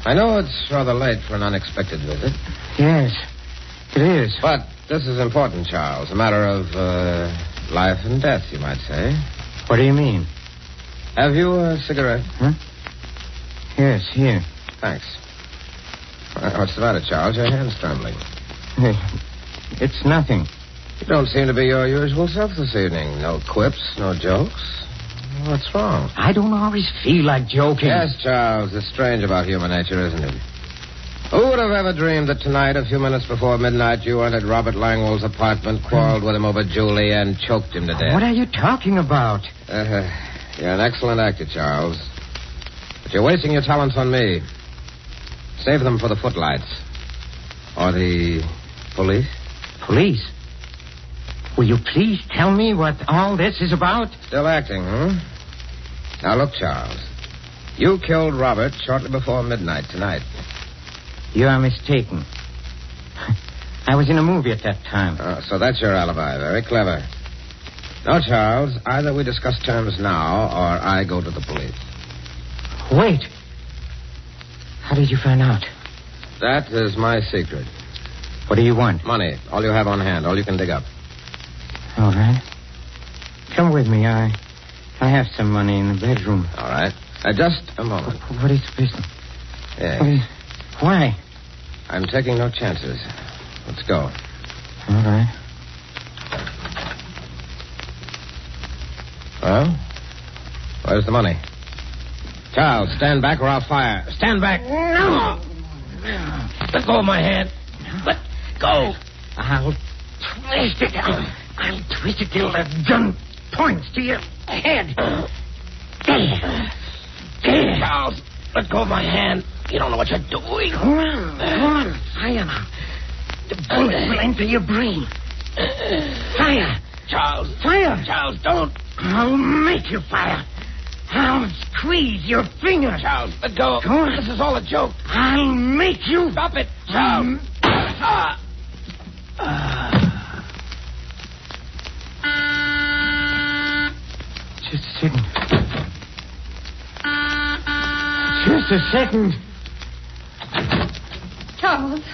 I know it's rather late for an unexpected visit. Yes, it is. But this is important, Charles. A matter of life and death, you might say. What do you mean? Have you a cigarette? Huh? Yes, here. Thanks. What's the matter, Charles? Your hand's trembling. It's nothing. You don't seem to be your usual self this evening. No quips, no jokes. What's wrong? I don't always feel like joking. Yes, Charles. It's strange about human nature, isn't it? Who would have ever dreamed that tonight, a few minutes before midnight, you entered Robert Langwell's apartment, quarreled with him over Julie, and choked him to death? What are you talking about? You're an excellent actor, Charles. But you're wasting your talents on me. Save them for the footlights. Or the police. Police? Will you please tell me what all this is about? Still acting, huh? Now, look, Charles. You killed Robert shortly before midnight tonight. You are mistaken. I was in a movie at that time. Oh, so that's your alibi. Very clever. Now, Charles, either we discuss terms now, or I go to the police. Wait. How did you find out? That is my secret. What do you want? Money. All you have on hand. All you can dig up. All right. Come with me. I have some money in the bedroom. All right. Just a moment. What is the business? Yes. Why? I'm taking no chances. Let's go. All right. Well, where's the money? Charles, stand back or I'll fire. Stand back. No! Let go of my hand. Let go. I'll twist it. I'll twist it till the gun points to your head. There. Charles, let go of my hand. You don't know what you're doing. Go on. Fire now. The bullet will enter your brain. Fire. Charles. Fire. Charles, don't. I'll make you fire. I'll squeeze your finger. Charles, let go. Go on. This is all a joke. I'll make you. Stop it, Charles. Just a second. Just a second. Charles.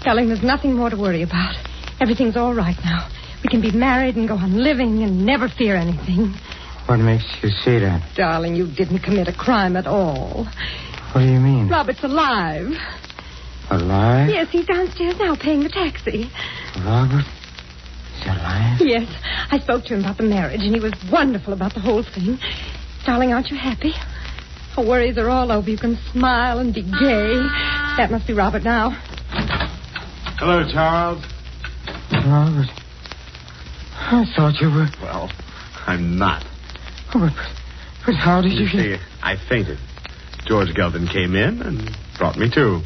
Darling, there's nothing more to worry about. Everything's all right now. We can be married and go on living and never fear anything. What makes you say that? Darling, you didn't commit a crime at all. What do you mean? Robert's alive. Alive? Yes, he's downstairs now paying the taxi. Robert is alive? Yes. I spoke to him about the marriage, and he was wonderful about the whole thing. Darling, aren't you happy? Our worries are all over. You can smile and be gay. That must be Robert now. Hello, Charles. Robert. I thought you were... Well, I'm not. Oh, but how did you see, I fainted. George Galvin came in and brought me to.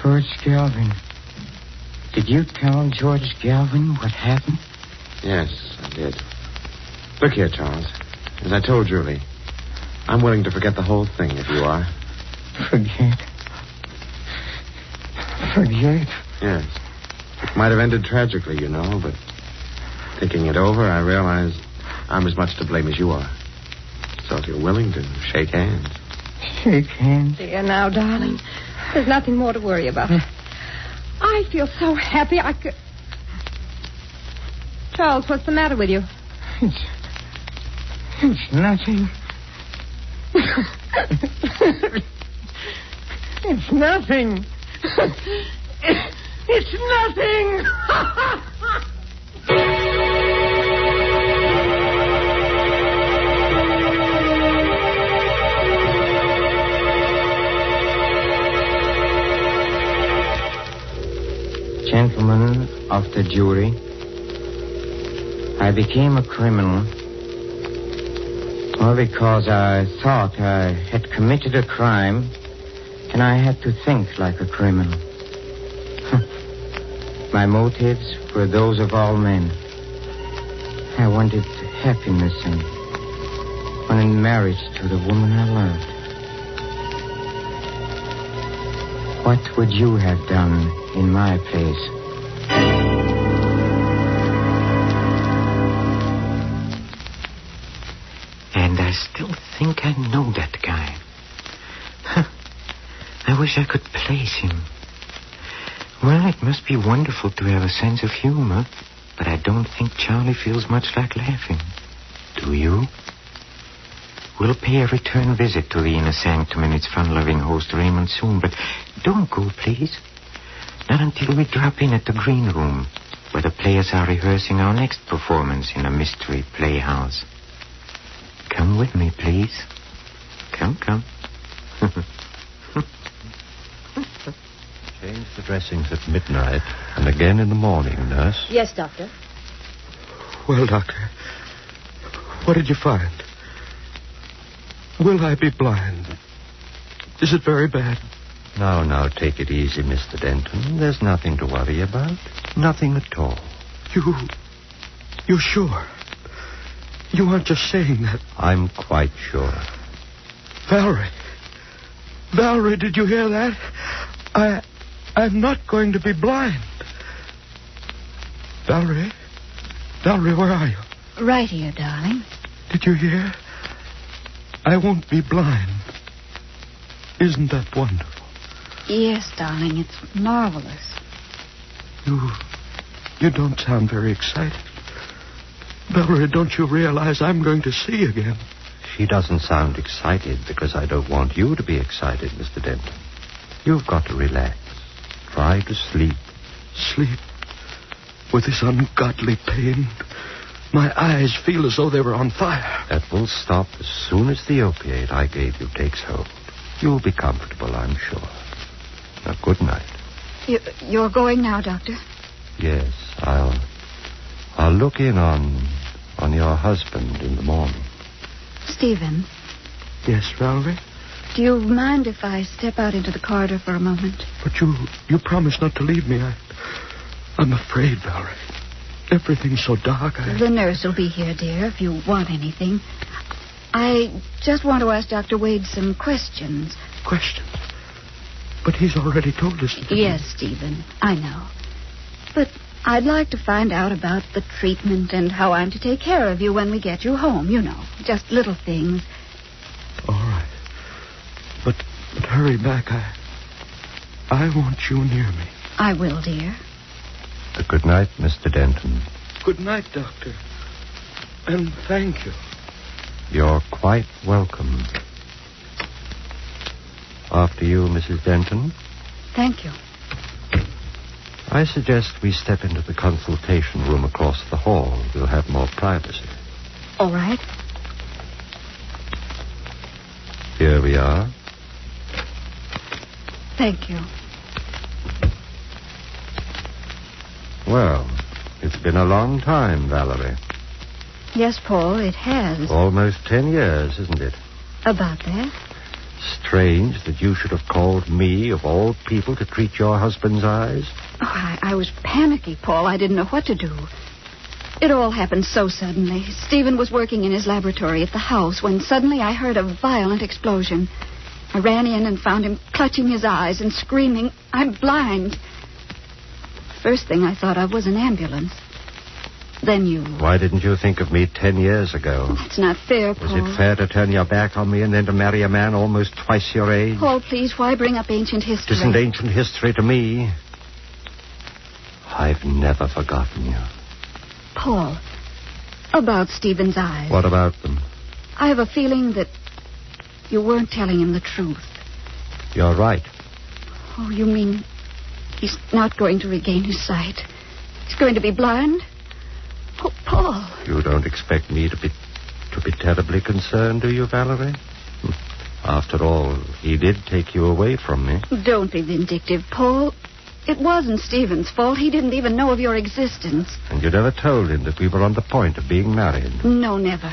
George Galvin. Did you tell George Galvin what happened? Yes, I did. Look here, Charles. As I told Julie, I'm willing to forget the whole thing if you are. Forget? Forget? Yes. It might have ended tragically, you know, but thinking it over, I realize I'm as much to blame as you are. So if you're willing to shake hands. Shake hands? There now, darling. There's nothing more to worry about. I feel so happy I could... Charles, what's the matter with you? It's nothing. It's nothing. It's nothing. Gentlemen of the jury, I became a criminal all because I thought I had committed a crime and I had to think like a criminal. My motives were those of all men. I wanted happiness and wanted marriage to the woman I loved. What would you have done in my place? And I still think I know that guy. I wish I could place him. Well, it must be wonderful to have a sense of humor, but I don't think Charlie feels much like laughing. Do you? We'll pay a return visit to the Inner Sanctum and its fun-loving host Raymond soon, but don't go, please. Not until we drop in at the green room, where the players are rehearsing our next performance in a mystery playhouse. Come with me, please. Come. Change the dressings at midnight and again in the morning, nurse. Yes, Doctor. Well, Doctor, what did you find? Will I be blind? Is it very bad? Now, take it easy, Mr. Denton. There's nothing to worry about. Nothing at all. You're sure? You aren't just saying that. I'm quite sure. Valerie, did you hear that? I'm not going to be blind. Valerie, where are you? Right here, darling. Did you hear? I won't be blind. Isn't that wonderful? Yes, darling, it's marvelous. You don't sound very excited. Valerie, don't you realize I'm going to see again? She doesn't sound excited because I don't want you to be excited, Mr. Denton. You've got to relax. Try to sleep. Sleep? With this ungodly pain? My eyes feel as though they were on fire. That will stop as soon as the opiate I gave you takes hold. You'll be comfortable, I'm sure. Now, good night. You're going now, Doctor? Yes, I'll look in on your husband in the morning. Stephen? Yes, Valerie? Do you mind if I step out into the corridor for a moment? But you promised not to leave me. I'm afraid, Valerie. Everything's so dark. The nurse will be here, dear, if you want anything. I just want to ask Dr. Wade some questions. Questions? But he's already told us. Yes, Stephen, I know. But I'd like to find out about the treatment and how I'm to take care of you when we get you home, you know. Just little things. All right. But hurry back. I want you near me. I will, dear. Good night, Mr. Denton. Good night, Doctor. And thank you. You're quite welcome. After you, Mrs. Denton. Thank you. I suggest we step into the consultation room across the hall. We'll have more privacy. All right. Here we are. Thank you. Well, it's been a long time, Valerie. Yes, Paul, it has. Almost 10 years, isn't it? About that. Strange that you should have called me, of all people, to treat your husband's eyes. Oh, I was panicky, Paul. I didn't know what to do. It all happened so suddenly. Stephen was working in his laboratory at the house when suddenly I heard a violent explosion. I ran in and found him clutching his eyes and screaming, "I'm blind." First thing I thought of was an ambulance. Then you... Why didn't you think of me 10 years ago? That's not fair, Paul. Was it fair to turn your back on me and then to marry a man almost twice your age? Paul, please, why bring up ancient history? It isn't ancient history to me. I've never forgotten you. Paul, about Stephen's eyes. What about them? I have a feeling that you weren't telling him the truth. You're right. Oh, you mean he's not going to regain his sight? He's going to be blind? Oh, Paul. You don't expect me to be terribly concerned, do you, Valerie? After all, he did take you away from me. Don't be vindictive, Paul. It wasn't Stephen's fault. He didn't even know of your existence. And you never told him that we were on the point of being married? No, never.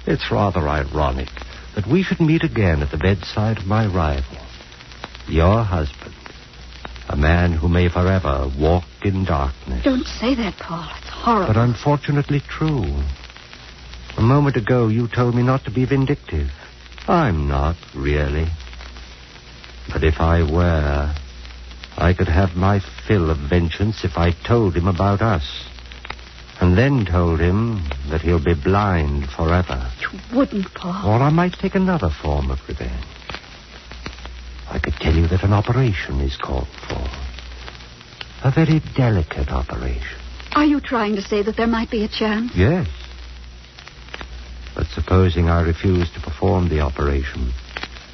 It's rather ironic that we should meet again at the bedside of my rival, your husband. A man who may forever walk in darkness. Don't say that, Paul. It's horrible. But unfortunately true. A moment ago, you told me not to be vindictive. I'm not, really. But if I were, I could have my fill of vengeance if I told him about us. And then told him that he'll be blind forever. You wouldn't, Paul. Or I might take another form of revenge. I could tell you that an operation is called for. A very delicate operation. Are you trying to say that there might be a chance? Yes. But supposing I refuse to perform the operation?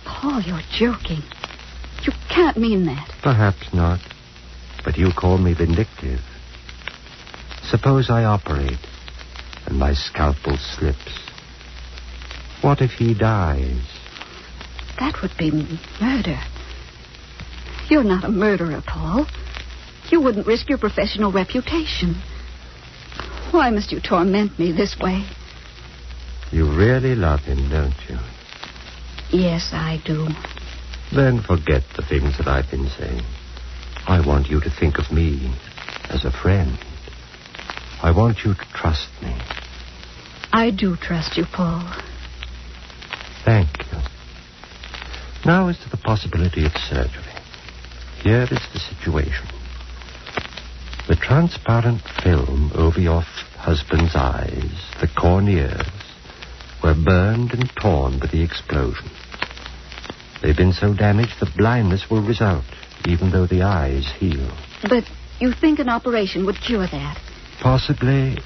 Paul, you're joking. You can't mean that. Perhaps not. But you call me vindictive. Suppose I operate and my scalpel slips. What if he dies? That would be murder. You're not a murderer, Paul. You wouldn't risk your professional reputation. Why must you torment me this way? You really love him, don't you? Yes, I do. Then forget the things that I've been saying. I want you to think of me as a friend. I want you to trust me. I do trust you, Paul. Thank you. Now as to the possibility of surgery. Here is the situation. The transparent film over your husband's eyes, the corneas, were burned and torn by the explosion. They've been so damaged that blindness will result, even though the eyes heal. But you think an operation would cure that? Possibly,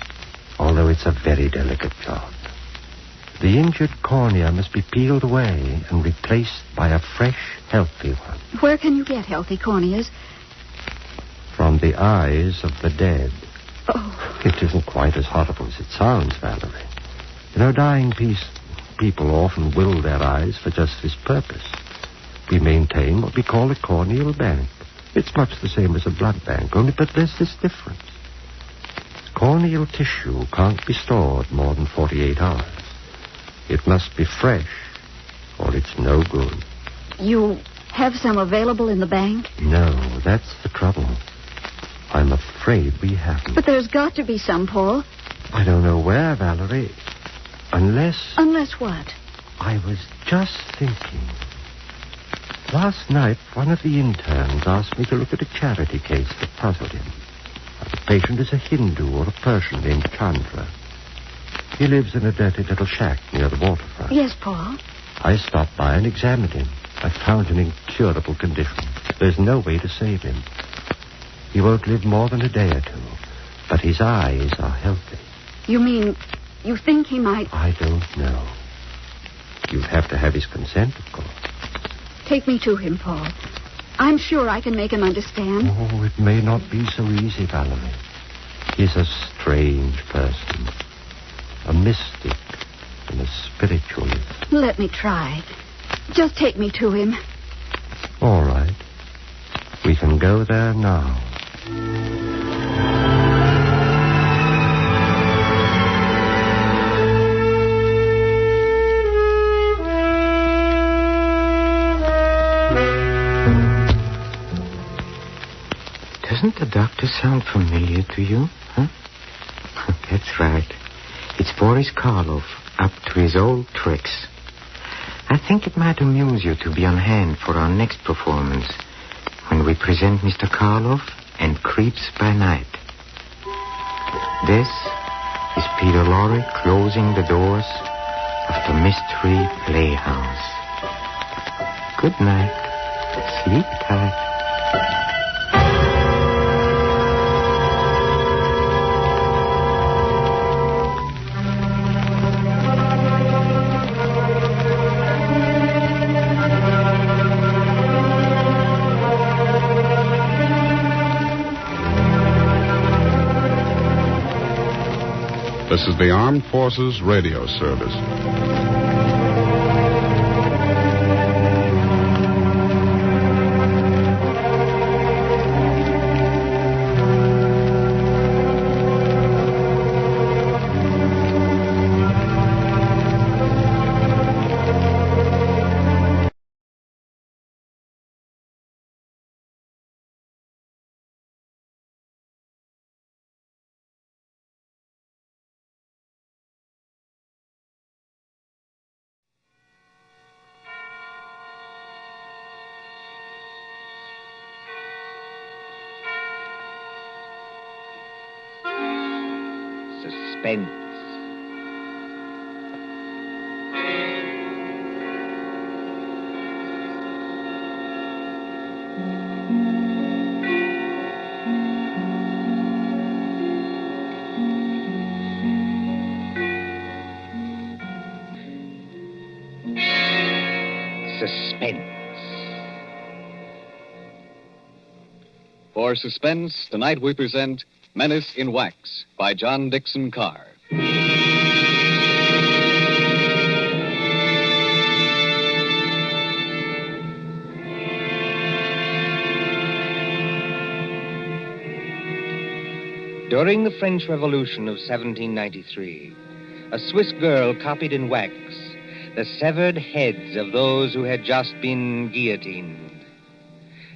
although it's a very delicate job. The injured cornea must be peeled away and replaced by a fresh, healthy one. Where can you get healthy corneas? From the eyes of the dead. Oh. It isn't quite as horrible as it sounds, Valerie. You know, dying people often will their eyes for just this purpose. We maintain what we call a corneal bank. It's much the same as a blood bank, only but there's this difference. Corneal tissue can't be stored more than 48 hours. It must be fresh, or it's no good. You have some available in the bank? No, that's the trouble. I'm afraid we haven't. But there's got to be some, Paul. I don't know where, Valerie. Unless... Unless what? I was just thinking. Last night, one of the interns asked me to look at a charity case that puzzled him. The patient is a Hindu or a Persian named Chandra. He lives in a dirty little shack near the waterfront. Yes, Paul. I stopped by and examined him. I found an incurable condition. There's no way to save him. He won't live more than a day or two, but his eyes are healthy. You mean you think he might... I don't know. You'd have to have his consent, of course. Take me to him, Paul. I'm sure I can make him understand. Oh, it may not be so easy, Valerie. He's a strange person. A mystic and a spiritualist. Let me try. Just take me to him. All right. We can go there now. Doesn't the doctor sound familiar to you, huh? That's right. It's Boris Karloff, up to his old tricks. I think it might amuse you to be on hand for our next performance, when we present Mr. Karloff and Creeps by Night. This is Peter Lorre closing the doors of the Mystery Playhouse. Good night. Sleep tight. This is the Armed Forces Radio Service. Suspense. Suspense. For Suspense, tonight we present Menace in Wax by John Dickson Carr. During the French Revolution of 1793, a Swiss girl copied in wax the severed heads of those who had just been guillotined.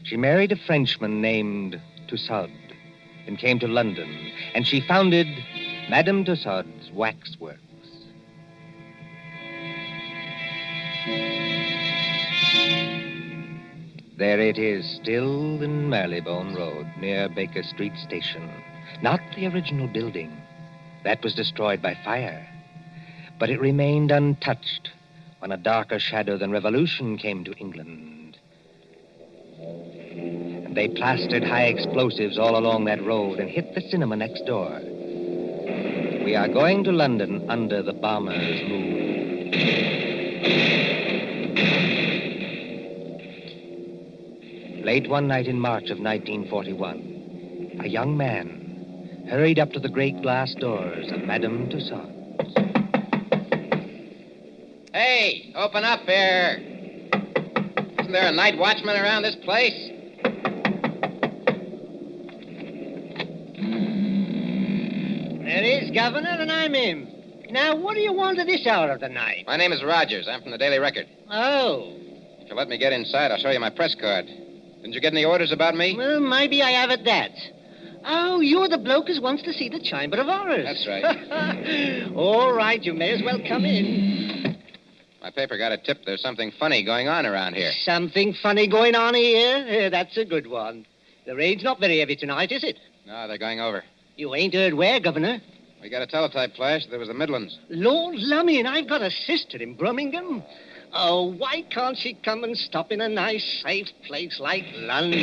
She married a Frenchman named Tussaud and came to London, and she founded Madame Tussaud's Waxworks. There it is, still in Marylebone Road, near Baker Street Station. Not the original building. That was destroyed by fire. But it remained untouched when a darker shadow than revolution came to England. And they plastered high explosives all along that road and hit the cinema next door. We are going to London under the bomber's moon. Late one night in March of 1941, a young man hurried up to the great glass doors of Madame Tussaud. Hey, open up here. Isn't there a night watchman around this place? There is, Governor, and I'm him. Now, what do you want at this hour of the night? My name is Rogers. I'm from the Daily Record. Oh. If you'll let me get inside, I'll show you my press card. Didn't you get any orders about me? Well, maybe I have at that. Oh, you're the bloke who wants to see the Chamber of Horrors. That's right. All right, you may as well come in. My paper got a tip there's something funny going on around here. Something funny going on here? That's a good one. The rain's not very heavy tonight, is it? No, they're going over. You ain't heard where, Governor? We got a teletype flash. There was the Midlands. Lord lummy, and I've got a sister in Birmingham. Oh, why can't she come and stop in a nice, safe place like London?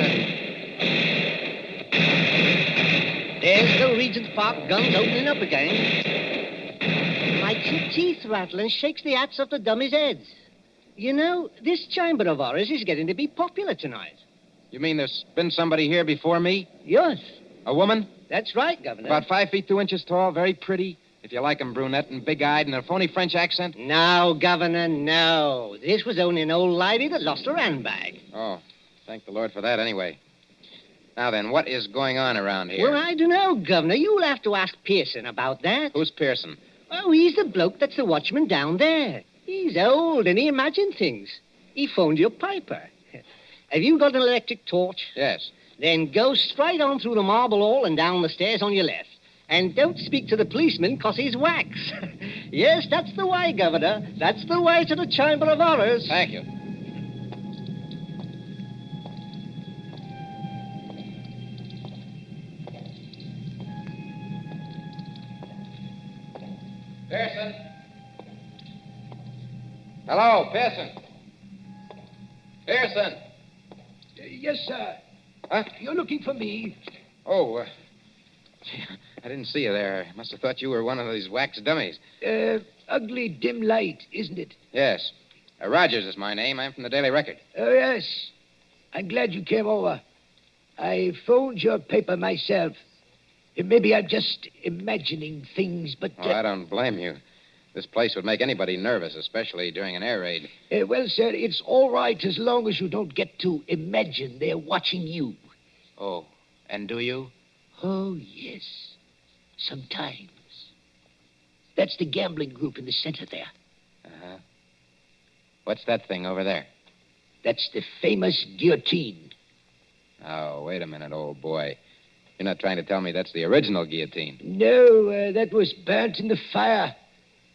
There's the Regent's Park guns opening up again. Makes your teeth rattle and shakes the hats off the dummies' heads. You know, this Chamber of Horrors is getting to be popular tonight. You mean there's been somebody here before me? Yes. A woman? That's right, Governor. About 5 feet 2 inches tall, very pretty. If you like 'em, brunette and big-eyed and a phony French accent. No, Governor, no. This was only an old lady that lost her handbag. Oh, thank the Lord for that anyway. Now then, what is going on around here? Well, I don't know, Governor. You'll have to ask Pearson about that. Who's Pearson? Oh, he's the bloke that's the watchman down there. He's old and he imagined things. He phoned your piper. Have you got an electric torch? Yes. Then go straight on through the marble hall and down the stairs on your left. And don't speak to the policeman, 'cause he's wax. Yes, that's the way, Governor. That's the way to the Chamber of Horrors. Thank you. Pearson. Hello, Pearson. Pearson. Yes, sir. Huh? You're looking for me. Oh, gee, I didn't see you there. I must have thought you were one of these wax dummies. Ugly dim light, isn't it? Yes. Rogers is my name. I'm from the Daily Record. Oh, yes. I'm glad you came over. I phoned your paper myself. Maybe I'm just imagining things, but... Oh, I don't blame you. This place would make anybody nervous, especially during an air raid. Well, sir, it's all right as long as you don't get to imagine they're watching you. Oh, and do you? Oh, yes. Sometimes. That's the gambling group in the center there. Uh-huh. What's that thing over there? That's the famous guillotine. Oh, wait a minute, old boy. You're not trying to tell me that's the original guillotine. No, that was burnt in the fire.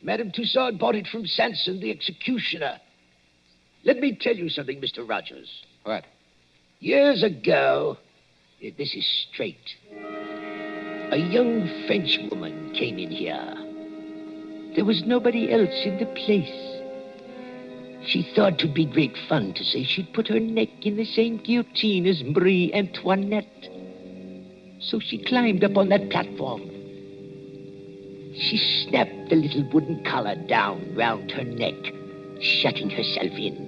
Madame Tussaud bought it from Sanson, the executioner. Let me tell you something, Mr. Rogers. What? Years ago, this is straight. A young French woman came in here. There was nobody else in the place. She thought it'd be great fun to say she'd put her neck in the same guillotine as Marie Antoinette. So she climbed up on that platform. She snapped the little wooden collar down round her neck, shutting herself in.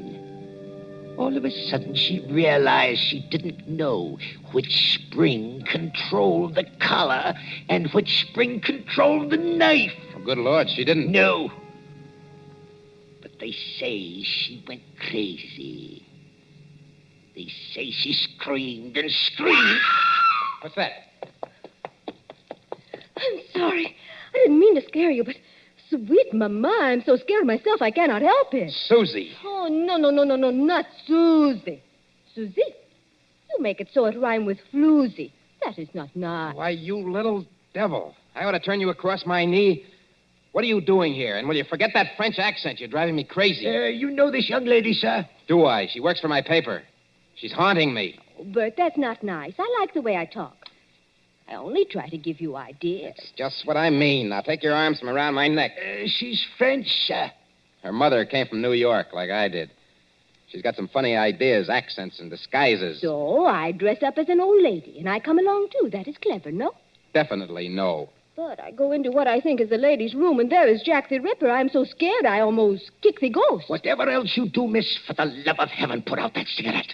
All of a sudden, she realized she didn't know which spring controlled the collar and which spring controlled the knife. Oh, good Lord, she didn't. No. But they say she went crazy. They say she screamed and screamed. What's that? I'm sorry. I didn't mean to scare you, but sweet Mama, I'm so scared myself I cannot help it. Susie. Oh, no, not Susie. Susie? You make it so it rhyme with floozy. That is not nice. Why, you little devil. I ought to turn you across my knee. What are you doing here? And will you forget that French accent? You're driving me crazy. You know this young lady, sir? Do I? She works for my paper. She's haunting me. Oh, Bert, that's not nice. I like the way I talk. I only try to give you ideas. That's just what I mean. Now take your arms from around my neck. She's French, sir. Her mother came from New York, like I did. She's got some funny ideas, accents, and disguises. So I dress up as an old lady, and I come along, too. That is clever, no? Definitely no. But I go into what I think is the lady's room, and there is Jack the Ripper. I'm so scared I almost kick the ghost. Whatever else you do, miss, for the love of heaven, put out that cigarette.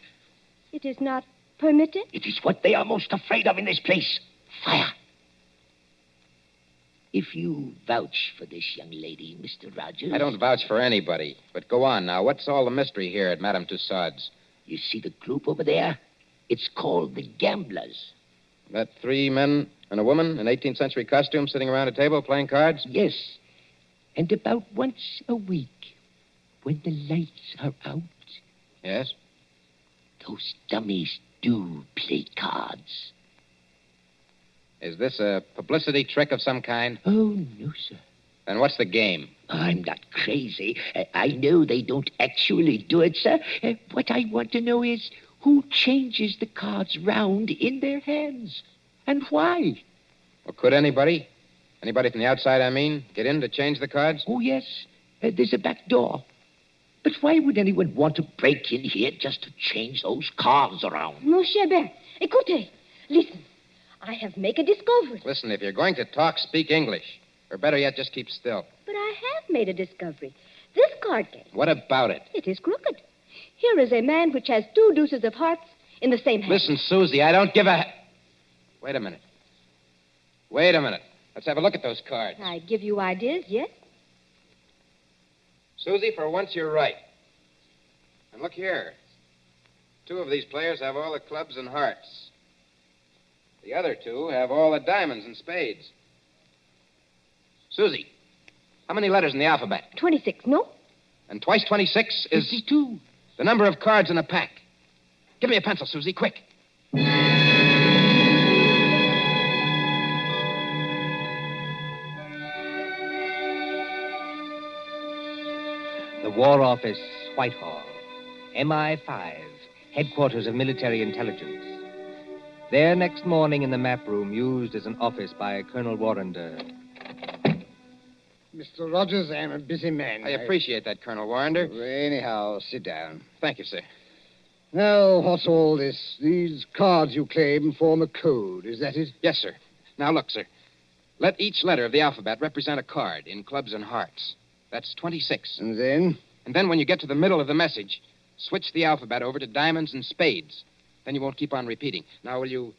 It is not permitted? It is what they are most afraid of in this place. Fire. If you vouch for this young lady, Mr. Rogers... I don't vouch for anybody. But go on now. What's all the mystery here at Madame Tussaud's? You see the group over there? It's called the Gamblers. That 3 men and a woman in 18th century costume sitting around a table playing cards? Yes. And about once a week, when the lights are out... Yes? Those dummies do play cards. Is this a publicity trick of some kind? Oh, no, sir. Then what's the game? I'm not crazy. I know they don't actually do it, sir. What I want to know is who changes the cards round in their hands and why. Well, could anybody? Anybody from the outside, I mean, get in to change the cards? Oh, yes. There's a back door. But why would anyone want to break in here just to change those cards around? Mon cher Bert, écoutez. Listen. I have made a discovery. Listen, if you're going to talk, speak English. Or better yet, just keep still. But I have made a discovery. This card game. What about it? It is crooked. Here is a man which has 2 deuces of hearts in the same hand. Listen, Susie, I don't give a... Wait a minute. Let's have a look at those cards. I give you ideas, yes? Susie, for once you're right. And look here. 2 of these players have all the clubs and hearts. The other 2 have all the diamonds and spades. Susie, how many letters in the alphabet? 26, no? And twice 26 is... 52. The number of cards in a pack. Give me a pencil, Susie, quick. The War Office, Whitehall. MI5, headquarters of military intelligence. There next morning in the map room used as an office by Colonel Warrender. Mr. Rogers, I'm a busy man. I appreciate that, Colonel Warrender. Anyhow, sit down. Thank you, sir. Now, what's all this? These cards you claim form a code, is that it? Yes, sir. Now, look, sir. Let each letter of the alphabet represent a card in clubs and hearts. That's 26. And then? And then when you get to the middle of the message, switch the alphabet over to diamonds and spades. Then you won't keep on repeating. Now, will you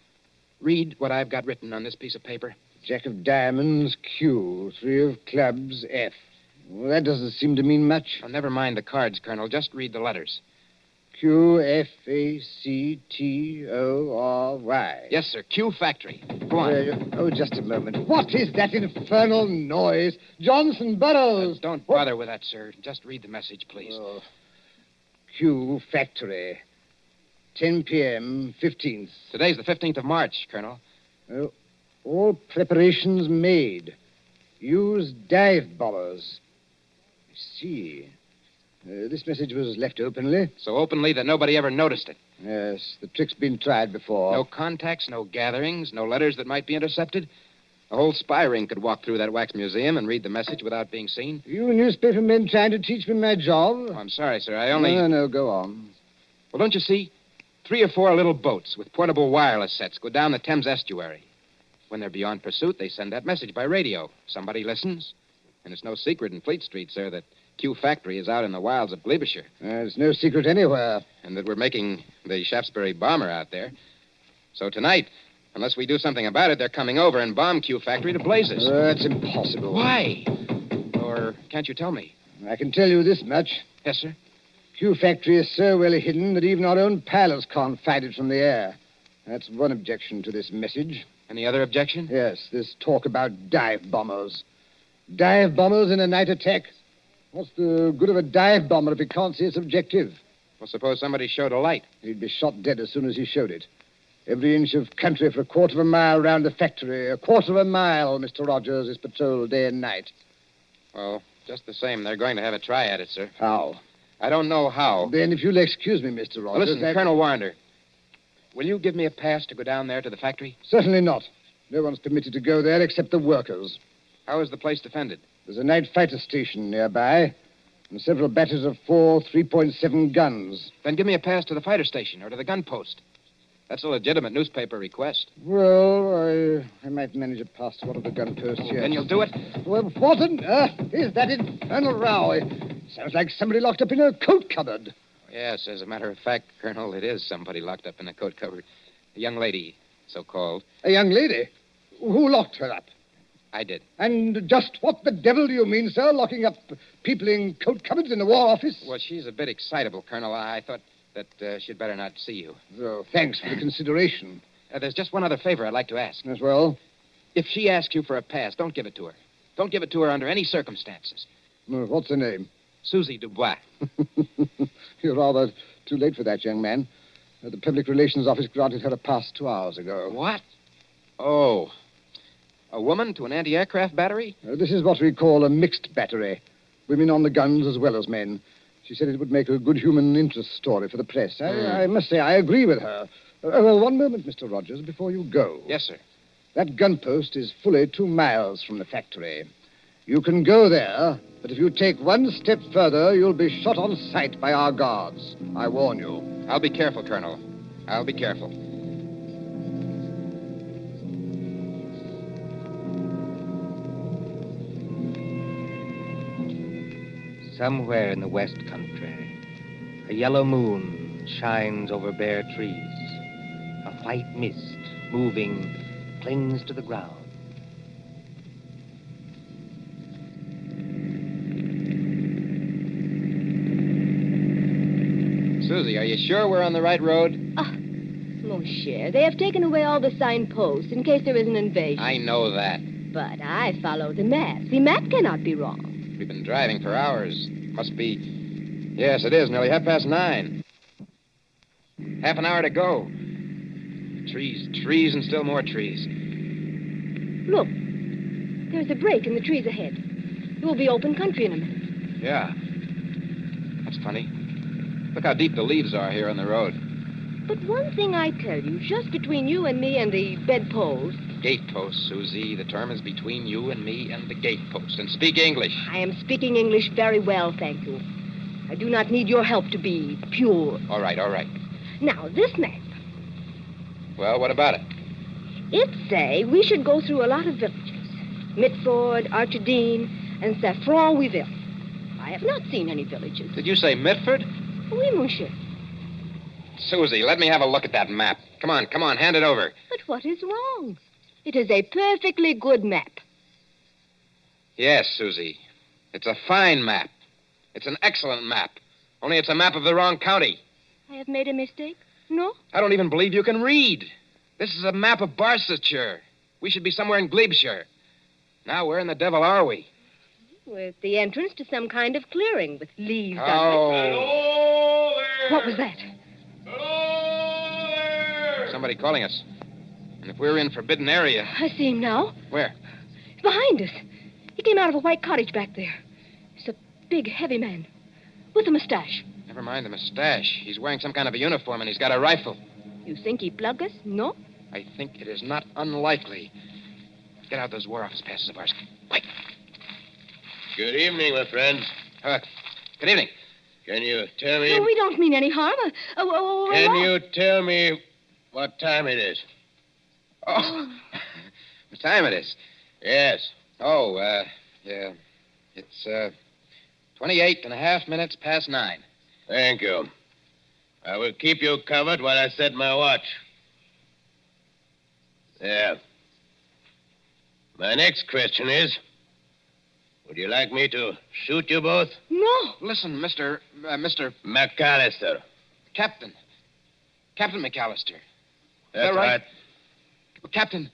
read what I've got written on this piece of paper? Jack of diamonds, Q. 3 of clubs, F. Well, that doesn't seem to mean much. Oh, never mind the cards, Colonel. Just read the letters. Q, F, A, C, T, O, R, Y. Yes, sir. Q Factory. Go on. Just a moment. What is that infernal noise? Johnson Burroughs. Don't bother with that, sir. Just read the message, please. Oh. Q Factory. 10 p.m., 15th. Today's the 15th of March, Colonel. All preparations made. Use dive bombers. I see. This message was left openly. So openly that nobody ever noticed it. Yes, the trick's been tried before. No contacts, no gatherings, no letters that might be intercepted. A whole spy ring could walk through that wax museum and read the message without being seen. You newspaper men trying to teach me my job? Oh, I'm sorry, sir. I only... No, go on. Well, don't you see? 3 or 4 little boats with portable wireless sets go down the Thames estuary. When they're beyond pursuit, they send that message by radio. Somebody listens. And it's no secret in Fleet Street, sir, that Q Factory is out in the wilds of Gloucestershire. It's no secret anywhere. And that we're making the Shaftesbury bomber out there. So tonight, unless we do something about it, they're coming over and bomb Q Factory to blazes. That's impossible. Why? Or can't you tell me? I can tell you this much. Yes, sir? Q Factory is so well hidden that even our own pilots can't find it from the air. That's one objection to this message. Any other objection? Yes, this talk about dive bombers. Dive bombers in a night attack? What's the good of a dive bomber if he can't see its objective? Well, suppose somebody showed a light. He'd be shot dead as soon as he showed it. Every inch of country for a quarter of a mile round the factory. A quarter of a mile, Mr. Rogers, is patrolled day and night. Well, just the same, they're going to have a try at it, sir. How? I don't know how. Then, if you'll excuse me, Mr. Rogers... Well, listen, Colonel Warner, will you give me a pass to go down there to the factory? Certainly not. No one's permitted to go there except the workers. How is the place defended? There's a night fighter station nearby, and several batteries of 4 3.7 guns. Then give me a pass to the fighter station or to the gun post. That's a legitimate newspaper request. Well, I might manage a pass to one of the gun posts, yes. Then you'll do it? Well, what on earth is that infernal row? It sounds like somebody locked up in a coat cupboard. Yes, as a matter of fact, Colonel, it is somebody locked up in a coat cupboard. A young lady, so-called. A young lady? Who locked her up? I did. And just what the devil do you mean, sir, locking up people in coat cupboards in the War Office? Well, she's a bit excitable, Colonel. I thought that she'd better not see you. So, thanks for the consideration. There's just one other favor I'd like to ask. As well? If she asks you for a pass, don't give it to her. Don't give it to her under any circumstances. What's her name? Susie Dubois. You're rather too late for that, young man. The Public Relations Office granted her a pass 2 hours ago. What? Oh. A woman to an anti-aircraft battery? This is what we call a mixed battery. Women on the guns as well as men. She said it would make a good human interest story for the press. I must say, I agree with her. One moment, Mr. Rogers, before you go. Yes, sir. That gun post is fully 2 miles from the factory. You can go there, but if you take one step further, you'll be shot on sight by our guards. I warn you. I'll be careful, Colonel. I'll be careful. Somewhere in the West Country, a yellow moon shines over bare trees. A white mist, moving, clings to the ground. Susie, are you sure we're on the right road? Mon cher, they have taken away all the signposts in case there is an invasion. I know that. But I follow the map. The map cannot be wrong. We've been driving for hours. Must be... Yes, it is. Nearly 9:30. Half an hour to go. Trees, and still more trees. Look, there's a break in the trees ahead. It will be open country in a minute. Yeah. That's funny. Look how deep the leaves are here on the road. But one thing I tell you, just between you and me and the bedpost... Gatepost, Susie. The term is between you and me and the gatepost. And speak English. I am speaking English very well, thank you. I do not need your help to be pure. All right. Now, this map. Well, what about it? It say we should go through a lot of villages. Mitford, Archidine, and Saffronville. I have not seen any villages. Did you say Mitford? Oui, monsieur. Susie, let me have a look at that map. Come on, hand it over. But what is wrong? It is a perfectly good map. Yes, Susie. It's a fine map. It's an excellent map. Only it's a map of the wrong county. I have made a mistake? No? I don't even believe you can read. This is a map of Barsetshire. We should be somewhere in Glebeshire. Now, where in the devil are we? With the entrance to some kind of clearing with leaves on Oh. it. What was that? Somebody calling us. And if we're in forbidden area... I see him now. Where? Behind us. He came out of a white cottage back there. He's a big, heavy man. With a mustache. Never mind the mustache. He's wearing some kind of a uniform and he's got a rifle. You think he plug us? No? I think it is not unlikely. Get out those War Office passes of ours. Quick. Good evening, my friends. Good evening. Can you tell me... No, we don't mean any harm. Can you tell me what time it is? Oh, what time it is? Yes. Oh, yeah. It's, 28 and a half minutes past 9. Thank you. I will keep you covered while I set my watch. There. My next question is, would you like me to shoot you both? No. Listen, Mr. McAllister. Captain McAllister. That's right. Captain,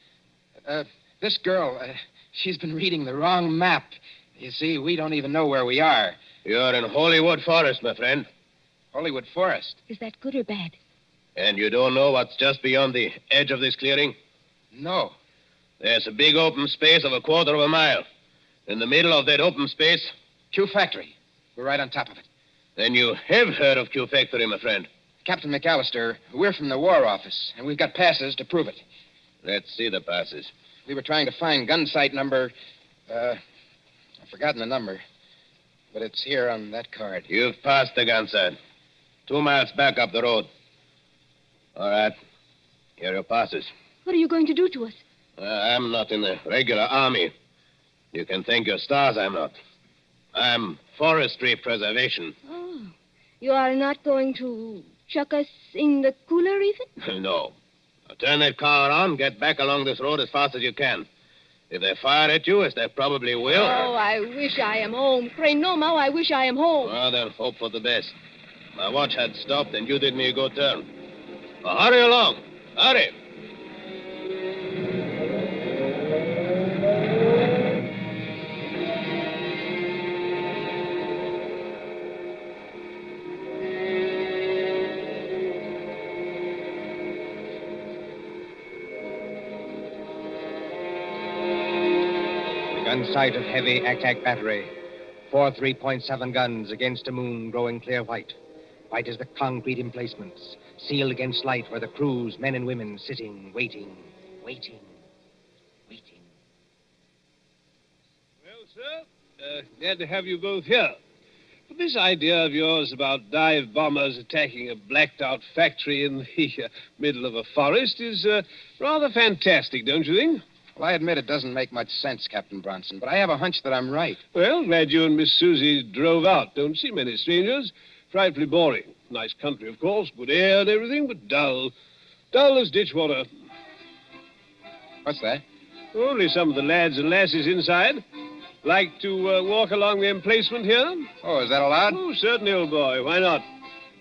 this girl, she's been reading the wrong map. You see, we don't even know where we are. You're in Hollywood Forest, my friend. Hollywood Forest? Is that good or bad? And you don't know what's just beyond the edge of this clearing? No. There's a big open space of 1/4 of a mile. In the middle of that open space... Q Factory. We're right on top of it. Then you have heard of Q Factory, my friend. Captain McAllister, we're from the War Office, and we've got passes to prove it. Let's see the passes. We were trying to find gun site number... I've forgotten the number. But it's here on that card. You've passed the gun site. 2 miles back up the road. All right. Here are your passes. What are you going to do to us? I'm not in the regular army. You can thank your stars I'm not. I'm forestry preservation. Oh. You are not going to chuck us in the cooler, even? No. Now turn that car on, get back along this road as fast as you can. If they fire at you, as they probably will... Oh, I wish I am home. Pray no, Mau, I wish I am home. Well, then hope for the best. My watch had stopped, and you did me a good turn. Well, hurry along. Hurry. Gun sight of heavy attack battery. 4 3.7 guns against a moon growing clear white. White as the concrete emplacements, sealed against light where the crews, men and women, sitting, waiting. Well, sir, glad to have you both here. But this idea of yours about dive bombers attacking a blacked-out factory in the middle of a forest is rather fantastic, don't you think? Well, I admit it doesn't make much sense, Captain Bronson, but I have a hunch that I'm right. Well, glad you and Miss Susie drove out. Don't see many strangers. Frightfully boring. Nice country, of course, good air and everything, but dull. Dull as ditch water. What's that? Only some of the lads and lasses inside. Like to walk along the emplacement here? Oh, is that allowed? Oh, certainly, old boy. Why not?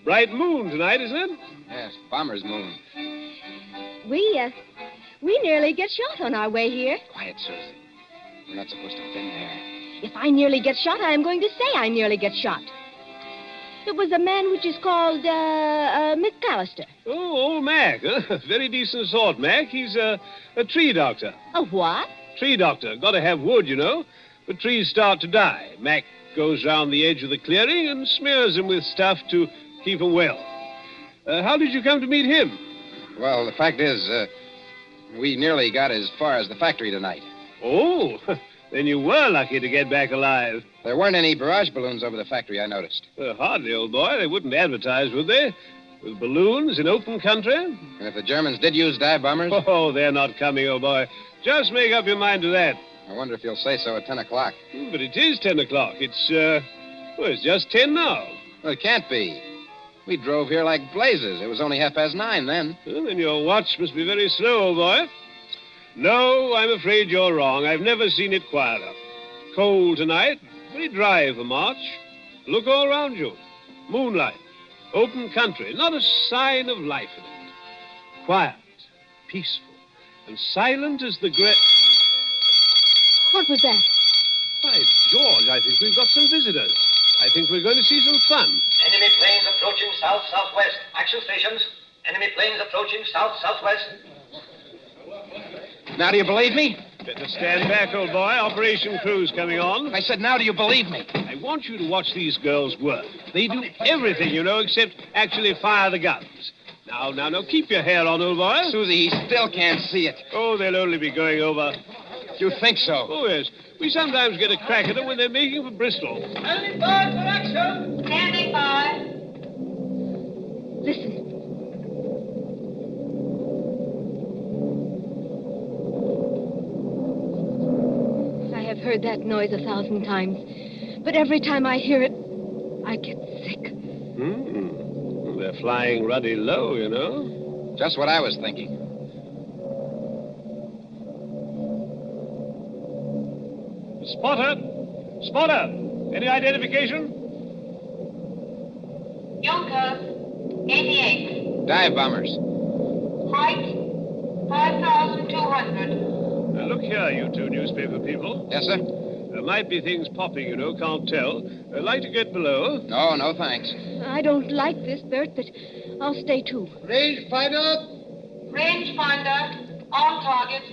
Bright moon tonight, isn't it? Yes, bomber's moon. We nearly get shot on our way here. Quiet, Susie. We're not supposed to have been there. If I nearly get shot, I am going to say I nearly get shot. It was a man which is called, McAllister. Oh, old Mac. Very decent sort, Mac. He's a tree doctor. A what? Tree doctor. Got to have wood, you know. But trees start to die. Mac goes round the edge of the clearing and smears them with stuff to keep them well. How did you come to meet him? Well, the fact is, we nearly got as far as the factory tonight. Oh, then you were lucky to get back alive. There weren't any barrage balloons over the factory, I noticed. Hardly, old boy. They wouldn't advertise, would they? With balloons in open country? And if the Germans did use dive bombers? Oh, they're not coming, old boy. Just make up your mind to that. I wonder if you'll say so at 10 o'clock. But it is 10 o'clock. It's just 10 now. Well, it can't be. We drove here like blazes. It was only 9:30 then. Well, then your watch must be very slow, old boy. No, I'm afraid you're wrong. I've never seen it quieter. Cold tonight, very dry for March. Look all around you. Moonlight, open country, not a sign of life in it. Quiet, peaceful, and silent as the great... What was that? By George, I think we've got some visitors. I think we're going to see some fun. Enemy planes approaching south-southwest. Action stations. Enemy planes approaching south-southwest. Now do you believe me? Better stand back, old boy. Operation crew's coming on. I said, now do you believe me? I want you to watch these girls work. They do everything, you know, except actually fire the guns. Now, keep your hair on, old boy. Susie, he still can't see it. Oh, they'll only be going over You think so? Oh, yes. We sometimes get a crack at them when they're making for Bristol. Standing by for action. Standing by. Listen. I have heard that noise 1,000 times, but every time I hear it, I get sick. They're flying ruddy low, you know. Just what I was thinking. Spotter! Spotter! Any identification? Yonkers, 88. Dive bombers. Height, 5,200. Now, look here, you two newspaper people. Yes, sir? There might be things popping, you know, can't tell. I'd like to get below. No, no, thanks. I don't like this, Bert, but I'll stay too. Rangefinder. Rangefinder, on target.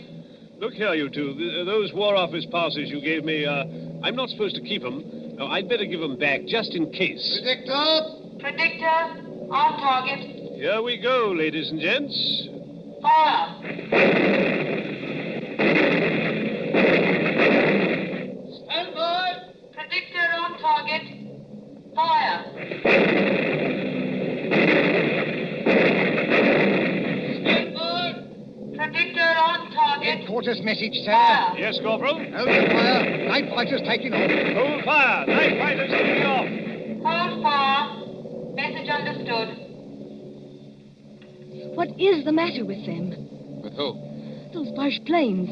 Look here, you two. Those War Office passes you gave me, I'm not supposed to keep them. No, I'd better give them back, just in case. Predictor. Predictor, on target. Here we go, ladies and gents. Fire. Stand by. Predictor on target. Fire. Stand by. Predictor on target. Headquarters message, sir. Fire. Yes, Corporal? Hold the fire. Night fighters taking off. Hold fire. Night fighters taking off. Hold fire. Message understood. What is the matter with them? With who? Those Boche planes.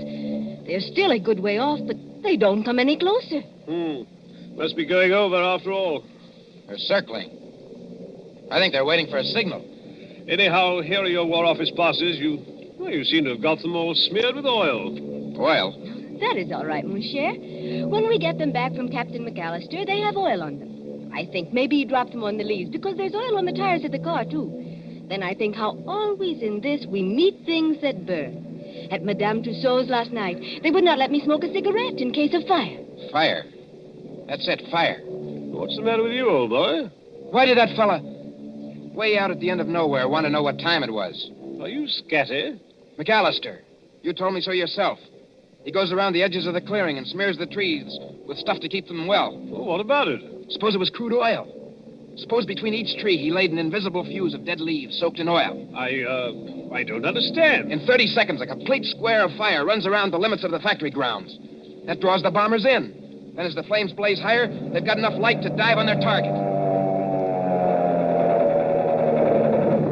They're still a good way off, but they don't come any closer. Must be going over after all. They're circling. I think they're waiting for a signal. Anyhow, here are your War Office passes. You seem to have got them all smeared with oil. Oil? That is all right, mon cher. When we get them back from Captain McAllister, they have oil on them. I think maybe he dropped them on the leaves, because there's oil on the tires of the car, too. Then I think how always in this we meet things that burn. At Madame Tussauds last night, they would not let me smoke a cigarette in case of fire. Fire. That's it, fire. What's the matter with you, old boy? Why did that fella, way out at the end of nowhere, want to know what time it was? Are you scatty? McAllister, you told me so yourself. He goes around the edges of the clearing and smears the trees with stuff to keep them well. Well, what about it? Suppose it was crude oil. Suppose between each tree he laid an invisible fuse of dead leaves soaked in oil. I don't understand. In 30 seconds, a complete square of fire runs around the limits of the factory grounds. That draws the bombers in. Then as the flames blaze higher, they've got enough light to dive on their target.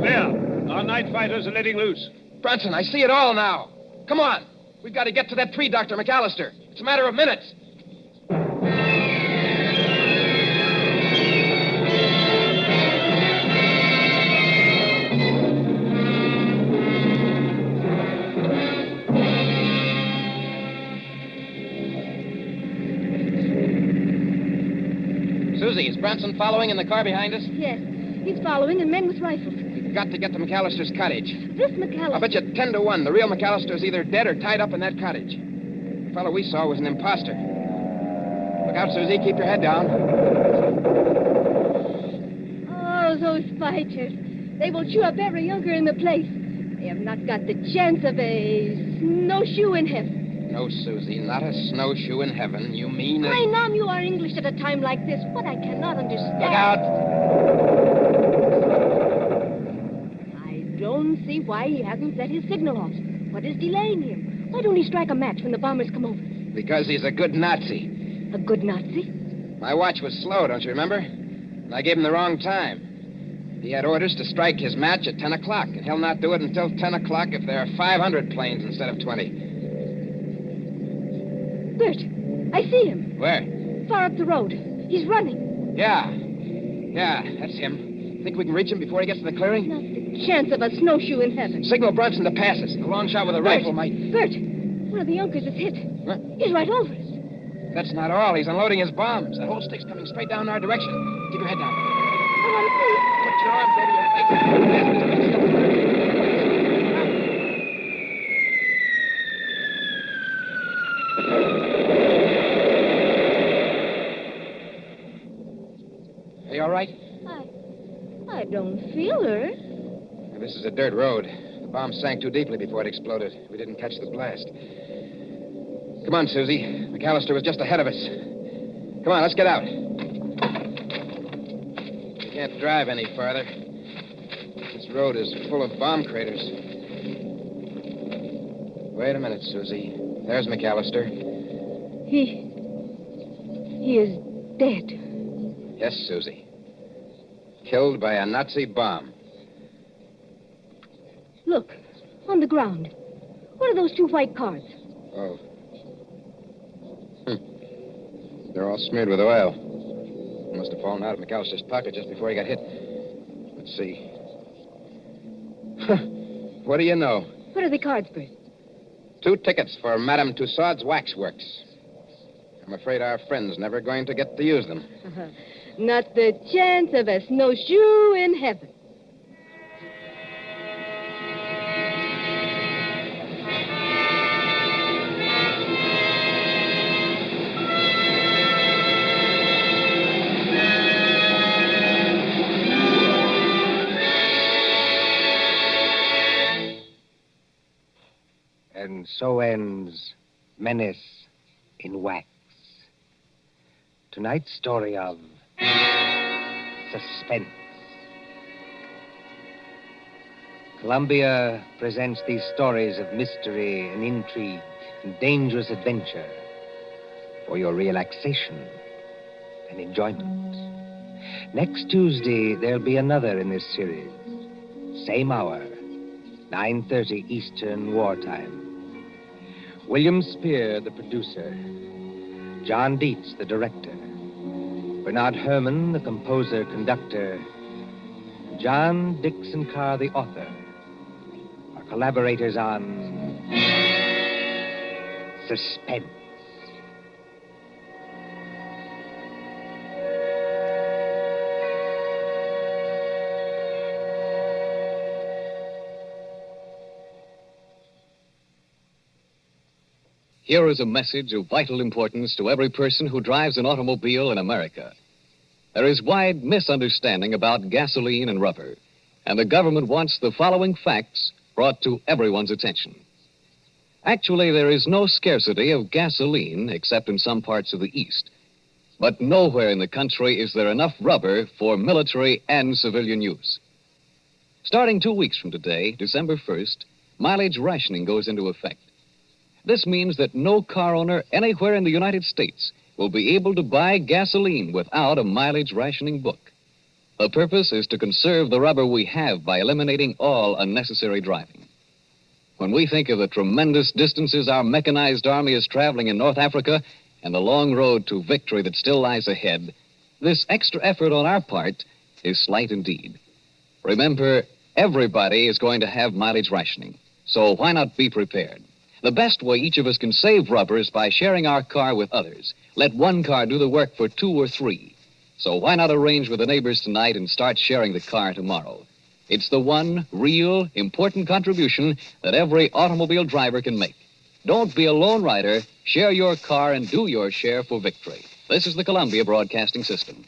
There. Our night fighters are letting loose. Brunson, I see it all now. Come on. We've got to get to that tree, Dr. McAllister. It's a matter of minutes. Susie, is Branson following in the car behind us? Yes, he's following, and men with rifles. We've got to get to McAllister's cottage. This McAllister... I'll bet you 10 to 1 the real McAllister's either dead or tied up in that cottage. The fellow we saw was an imposter. Look out, Susie. Keep your head down. Oh, those fighters. They will chew up every younker in the place. They have not got the chance of a snowshoe in heaven. No, Susie, not a snowshoe in heaven. You mean... My nom, you are English at a time like this. What I cannot understand... Look out! I don't see why he hasn't set his signal off. What is delaying him? Why don't he strike a match when the bombers come over? Because he's a good Nazi. A good Nazi? My watch was slow, don't you remember? And I gave him the wrong time. He had orders to strike his match at 10 o'clock, and he'll not do it until 10 o'clock if there are 500 planes instead of 20. Bert, I see him. Where? Far up the road. He's running. Yeah, that's him. Think we can reach him before he gets to the clearing? Not the chance of a snowshoe in heaven. Signal Brunson to pass us. A long shot with a rifle might... Bert, one of the Junkers is hit. What? He's right over us. That's not all. He's unloading his bombs. That whole stick's coming straight down our direction. Keep your head down. I want to see. Put your arms over your face. Are you all right? I don't feel her. This is a dirt road. The bomb sank too deeply before it exploded. We didn't catch the blast. Come on, Susie. McAllister was just ahead of us. Come on, let's get out. We can't drive any farther. This road is full of bomb craters. Wait a minute, Susie. There's McAllister. He is dead. Yes, Susie. Killed by a Nazi bomb. Look, on the ground. What are those 2 white cards? Oh. They're all smeared with oil. They must have fallen out of McAllister's pocket just before he got hit. Let's see. What do you know? What are the cards, Bert? 2 tickets for Madame Tussaud's Waxworks. I'm afraid our friend's never going to get to use them. Not the chance of a snowshoe in heaven. And so ends Menace in Wax. Tonight's story of suspense. Columbia presents these stories of mystery and intrigue and dangerous adventure for your relaxation and enjoyment. Next Tuesday, there'll be another in this series. Same hour, 9:30 Eastern Wartime. William Spear, the producer. John Dietz, the director. Bernard Herrmann, the composer-conductor. John Dickson Carr, the author. Our collaborators on Suspense. Here is a message of vital importance to every person who drives an automobile in America. There is wide misunderstanding about gasoline and rubber, and the government wants the following facts brought to everyone's attention. Actually, there is no scarcity of gasoline except in some parts of the East. But nowhere in the country is there enough rubber for military and civilian use. Starting 2 weeks from today, December 1st, mileage rationing goes into effect. This means that no car owner anywhere in the United States will be able to buy gasoline without a mileage rationing book. The purpose is to conserve the rubber we have by eliminating all unnecessary driving. When we think of the tremendous distances our mechanized army is traveling in North Africa and the long road to victory that still lies ahead, this extra effort on our part is slight indeed. Remember, everybody is going to have mileage rationing, so why not be prepared? The best way each of us can save rubber is by sharing our car with others. Let one car do the work for 2 or 3. So why not arrange with the neighbors tonight and start sharing the car tomorrow? It's the one real, important contribution that every automobile driver can make. Don't be a lone rider. Share your car and do your share for victory. This is the Columbia Broadcasting System.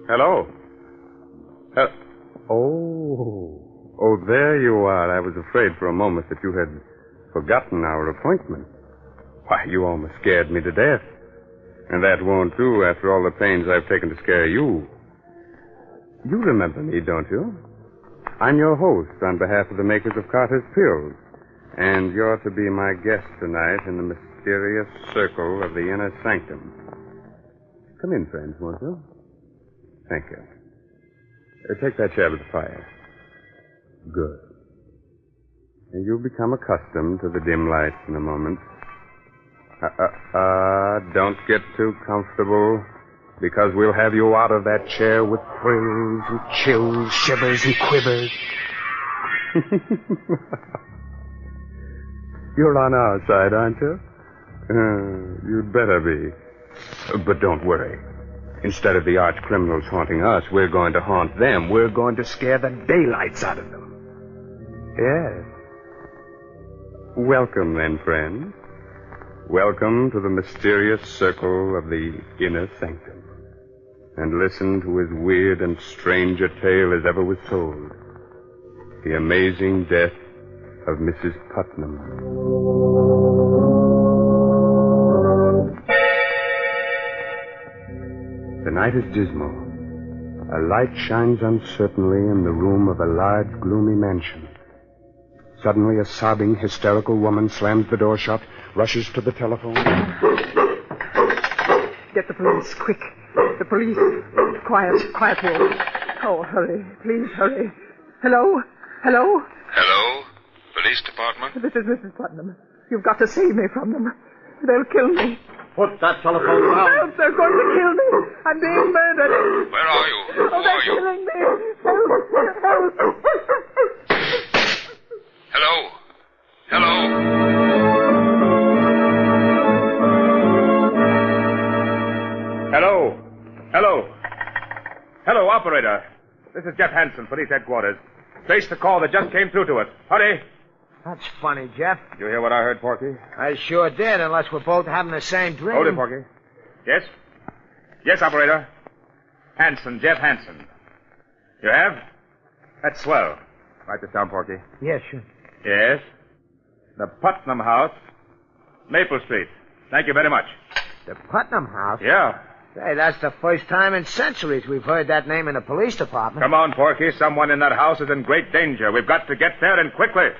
Hello. Oh, there you are. I was afraid for a moment that you had forgotten our appointment. Why, you almost scared me to death. And that won't do after all the pains I've taken to scare you. You remember me, don't you? I'm your host on behalf of the makers of Carter's Pills. And you're to be my guest tonight in the mysterious circle of the Inner Sanctum. Come in, friends, won't you? Thank you. Take that chair to the fire. Good. And you'll become accustomed to the dim lights in a moment. Don't get too comfortable, because we'll have you out of that chair with thrills and chills, shivers and quivers. You're on our side, aren't you? You'd better be. But don't worry. Instead of the arch criminals haunting us, we're going to haunt them. We're going to scare the daylights out of them. Yes. Welcome, then, friend. Welcome to the mysterious circle of the Inner Sanctum. And listen to as weird and strange a tale as ever was told. The amazing death of Mrs. Putnam. The night is dismal. A light shines uncertainly in the room of a large, gloomy mansion. Suddenly, a sobbing, hysterical woman slams the door shut, rushes to the telephone. Get the police, quick. The police. Quiet, Wolf. Oh, hurry. Please, hurry. Hello? Hello? Police department? This is Mrs. Putnam. You've got to save me from them. They'll kill me. Put that telephone down. Help! They're going to kill me. I'm being murdered. Where are you? Oh, they're killing me. Help! Hello? Hello, operator. This is Jeff Hansen, police headquarters. Trace the call that just came through to us. Hurry. That's funny, Jeff. Did you hear what I heard, Porky? I sure did, unless we're both having the same dream. Hold it, Porky. Yes? Yes, operator. Hansen, Jeff Hansen. You have? That's swell. Write this down, Porky. Yes, sure. Yes? The Putnam House, Maple Street. Thank you very much. The Putnam House? Yeah. Hey, that's the first time in centuries we've heard that name in the police department. Come on, Porky. Someone in that house is in great danger. We've got to get there, and quickly.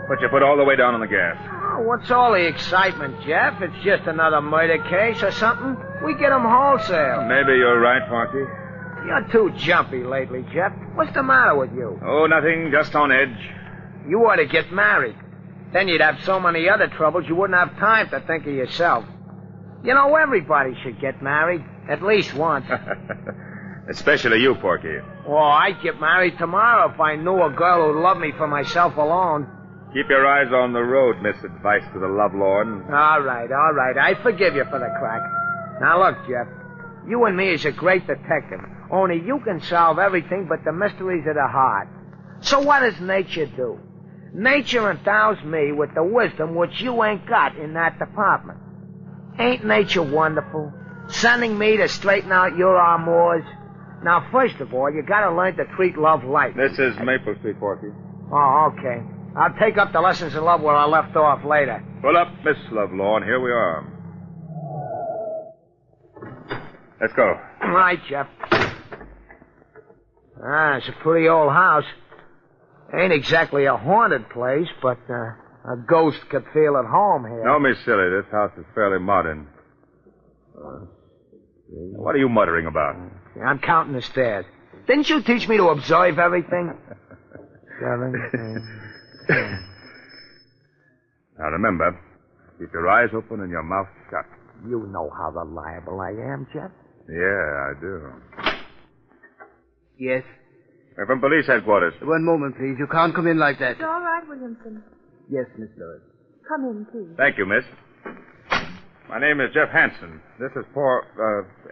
Put your foot all the way down on the gas. Oh, what's all the excitement, Jeff? It's just another murder case or something. We get 'em wholesale. Maybe you're right, Porky. You're too jumpy lately, Jeff. What's the matter with you? Oh, nothing. Just on edge. You ought to get married. Then you'd have so many other troubles you wouldn't have time to think of yourself. You know, everybody should get married. At least once. Especially you, Porky. Oh, I'd get married tomorrow if I knew a girl who'd love me for myself alone. Keep your eyes on the road, Miss Advice to the Lovelorn. All right. I forgive you for the crack. Now, look, Jeff. You and me is a great detective. Only you can solve everything but the mysteries of the heart. So what does nature do? Nature endows me with the wisdom which you ain't got in that department. Ain't nature wonderful? Sending me to straighten out your amours. Now, first of all, you gotta learn to treat love light. This is Maple Street, Porky. Oh, okay. I'll take up the lessons in love where I left off later. Pull up, Miss Lovelorn. Here we are. Let's go. All right, Jeff. It's a pretty old house. Ain't exactly a haunted place, but a ghost could feel at home here. Don't be silly. This house is fairly modern. What are you muttering about? I'm counting the stairs. Didn't you teach me to observe everything? 7, 8. Now remember, keep your eyes open and your mouth shut. You know how reliable I am, Jeff. Yeah, I do. Yes? We're from police headquarters. One moment, please. You can't come in like that. It's all right, Williamson. Yes, Miss Lois. Come in, please. Thank you, miss. My name is Jeff Hansen. This is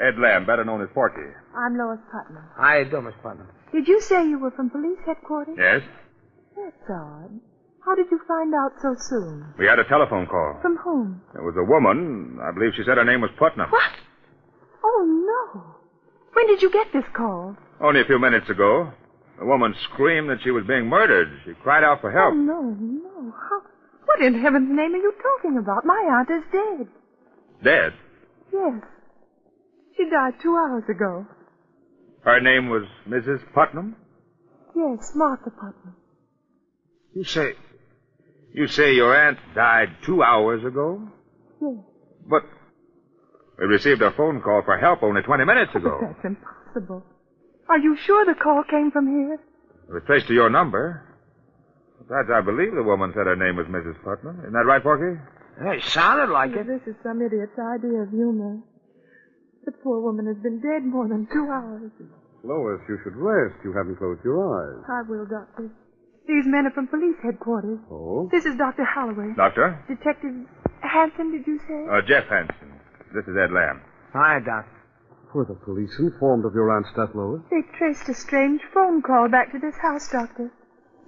Ed Lamb, better known as Porky. I'm Lois Putnam. How you doing, Miss Putnam? Did you say you were from police headquarters? Yes? That's odd. How did you find out so soon? We had a telephone call. From whom? It was a woman. I believe she said her name was Putnam. What? Oh, no. When did you get this call? Only a few minutes ago. The woman screamed that she was being murdered. She cried out for help. Oh, no. What in heaven's name are you talking about? My aunt is dead. Dead? Yes. She died 2 hours ago. Her name was Mrs. Putnam? Yes, Martha Putnam. You say your aunt died 2 hours ago? Yes. But we received a phone call for help only 20 minutes ago. That's impossible. Are you sure the call came from here? It was traced to your number. Besides, I believe the woman said her name was Mrs. Putnam. Isn't that right, Porky? It sounded like it. This is some idiot's idea of humor. The poor woman has been dead more than 2 hours. Lois, you should rest. You haven't closed your eyes. I will, Doctor. These men are from police headquarters. Oh? This is Dr. Holloway. Doctor? Detective Hanson, did you say? Jeff Hanson. This is Ed Lamb. Hi, Doc. Were the police informed of your aunt's death, Lois? They traced a strange phone call back to this house, Doctor.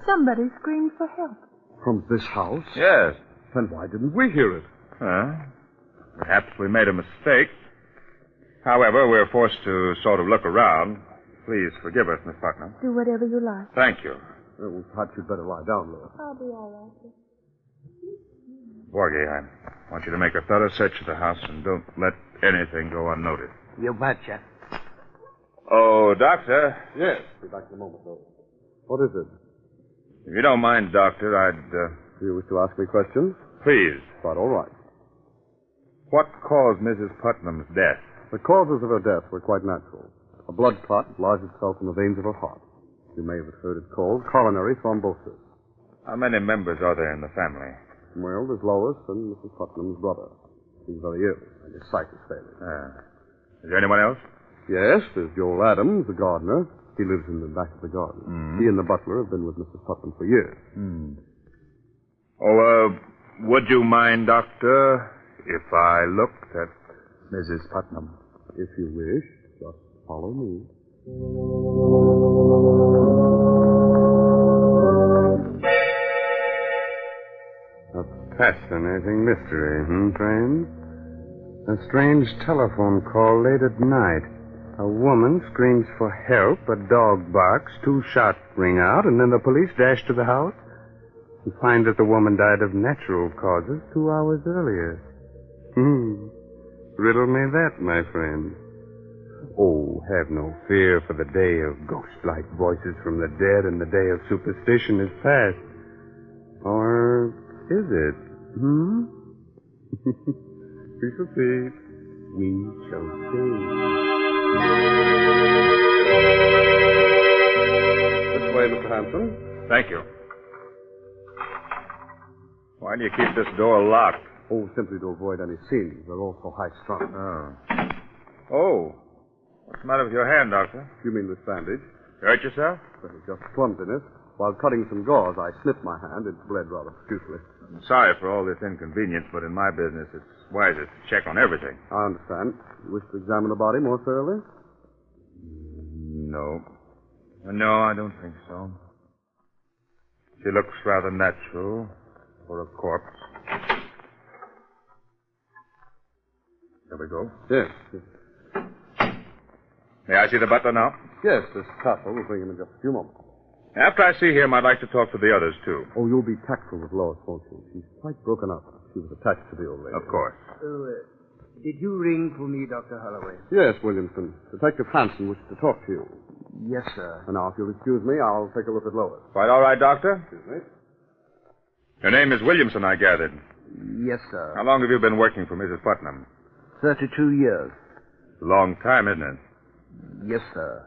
Somebody screamed for help. From this house? Yes. Then why didn't we hear it? Perhaps we made a mistake. However, we're forced to sort of look around. Please forgive us, Miss Putnam. Do whatever you like. Thank you. Well, perhaps you'd better lie down, Lois. I'll be all right. Borgie, I want you to make a thorough search of the house and don't let anything go unnoticed. You betcha. Oh, Doctor. Yes. Be back in a moment, Lois. What is it? If you don't mind, Doctor, I'd... Do you wish to ask me questions? Please. Quite all right. What caused Mrs. Putnam's death? The causes of her death were quite natural. A blood clot lodged itself in the veins of her heart. You may have heard it called coronary thrombosis. How many members are there in the family? Well, there's Lois and Mrs. Putnam's brother. He's very ill, and his sight is failing. Is there anyone else? Yes, there's Joel Adams, the gardener. He lives in the back of the garden. He and the butler have been with Mrs. Putnam for years. Would you mind, Doctor, if I looked at Mrs. Putnam? If you wish, just follow me. A fascinating mystery, friends? A strange telephone call late at night. A woman screams for help, a dog barks, 2 shots ring out, and then the police dash to the house and find that the woman died of natural causes 2 hours earlier. Riddle me that, my friend. Oh, have no fear, for the day of ghost-like voices from the dead and the day of superstition is past. Or is it? We shall see. We shall see. This way, Mr. Hanson. Thank you. Why do you keep this door locked? Oh, simply to avoid any scenes. They're all so high-strung. Oh. What's the matter with your hand, Doctor? You mean this bandage? You hurt yourself? Well, just clumsiness. While cutting some gauze, I snipped my hand. It bled rather profusely. I'm sorry for all this inconvenience, but in my business, it's wisest to check on everything. I understand. You wish to examine the body more thoroughly? No. No, I don't think so. She looks rather natural for a corpse. There we go. Yes. May I see the butler now? Yes, this Castle will bring him in just a few moments. After I see him, I'd like to talk to the others, too. Oh, you'll be tactful with Lois, won't you? She's quite broken up. She was attached to the old lady. Of course. Did you ring for me, Dr. Holloway? Yes, Williamson. Detective Hanson wishes to talk to you. Yes, sir. And now, if you'll excuse me, I'll take a look at Lois. Quite all right, Doctor? Excuse me. Your name is Williamson, I gathered. Yes, sir. How long have you been working for Mrs. Putnam? 32 years. A long time, isn't it? Yes, sir.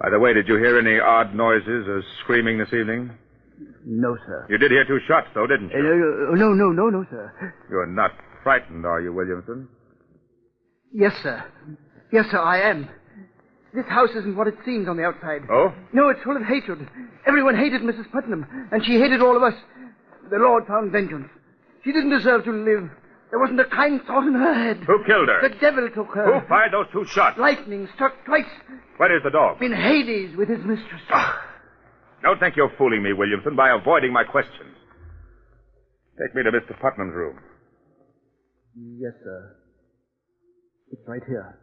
By the way, did you hear any odd noises or screaming this evening? No, sir. You did hear 2 shots, though, didn't you? No, sir. You're not frightened, are you, Williamson? Yes, sir. Yes, sir, I am. This house isn't what it seems on the outside. Oh? No, it's full of hatred. Everyone hated Mrs. Putnam, and she hated all of us. The Lord found vengeance. She didn't deserve to live. There wasn't a kind thought in her head. Who killed her? The devil took her. Who fired those 2 shots? Lightning struck twice. Where is the dog? In Hades with his mistress. Don't think you're fooling me, Williamson, by avoiding my questions. Take me to Mr. Putnam's room. Yes, sir. It's right here.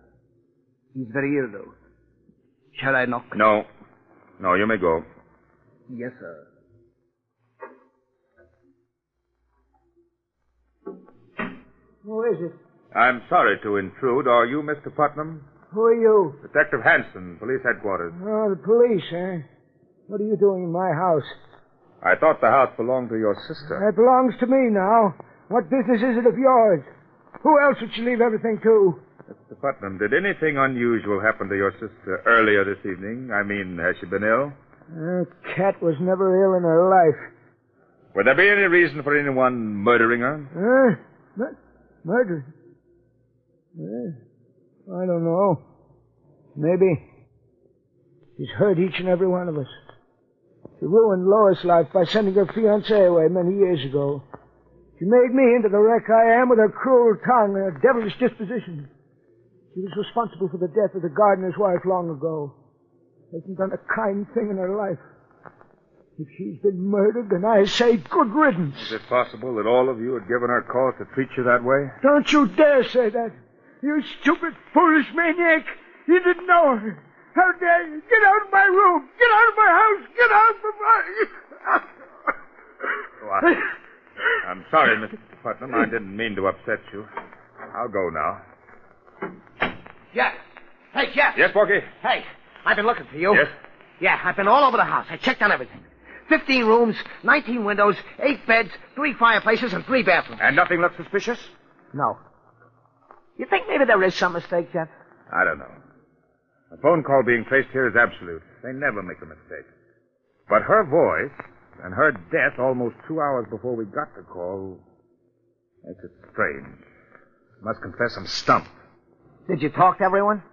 He's very ill, though. Shall I knock? No. No, you may go. Yes, sir. Who is it? I'm sorry to intrude. Are you Mr. Putnam? Who are you? Detective Hanson, police headquarters. Oh, the police, eh? What are you doing in my house? I thought the house belonged to your sister. It belongs to me now. What business is it of yours? Who else would she leave everything to? Mr. Putnam, did anything unusual happen to your sister earlier this evening? I mean, has she been ill? Cat was never ill in her life. Would there be any reason for anyone murdering her? Murder? I don't know. Maybe. She's hurt each and every one of us. She ruined Lois' life by sending her fiancé away many years ago. She made me into the wreck I am with her cruel tongue and her devilish disposition. She was responsible for the death of the gardener's wife long ago. Hasn't done a kind thing in her life. If she's been murdered, then I say good riddance. Is it possible that all of you had given her cause to treat you that way? Don't you dare say that. You stupid, foolish maniac. You didn't know her. How dare you? Get out of my room. Get out of my house. Get out of my... I'm sorry, Mr. Putnam. I didn't mean to upset you. I'll go now. Jeff. Hey, Jeff. Yes, Porky? Hey, I've been looking for you. Yes? Yeah, I've been all over the house. I checked on everything. 15 rooms, 19 windows, 8 beds, 3 fireplaces, and 3 bathrooms. And nothing looked suspicious? No. You think maybe there is some mistake, Jeff? I don't know. A phone call being traced here is absolute. They never make a mistake. But her voice and her death almost 2 hours before we got the call makes it strange. I must confess I'm stumped. Did you talk to everyone?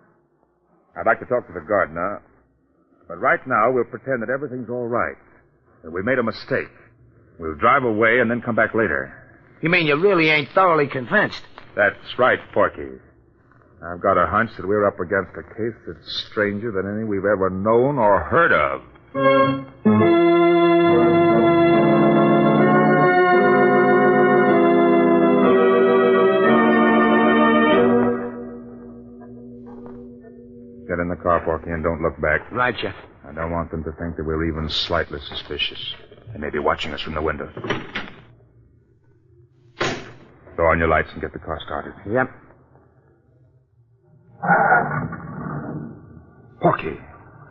I'd like to talk to the gardener, but right now we'll pretend that everything's all right, that we made a mistake. We'll drive away and then come back later. You mean you really ain't thoroughly convinced? That's right, Porky. I've got a hunch that we're up against a case that's stranger than any we've ever known or heard of. Get in the car, Porky, and don't look back. Right, Jeff. I don't want them to think that we're even slightly suspicious. They may be watching us from the window. Throw on your lights and get the car started. Yep. Porky.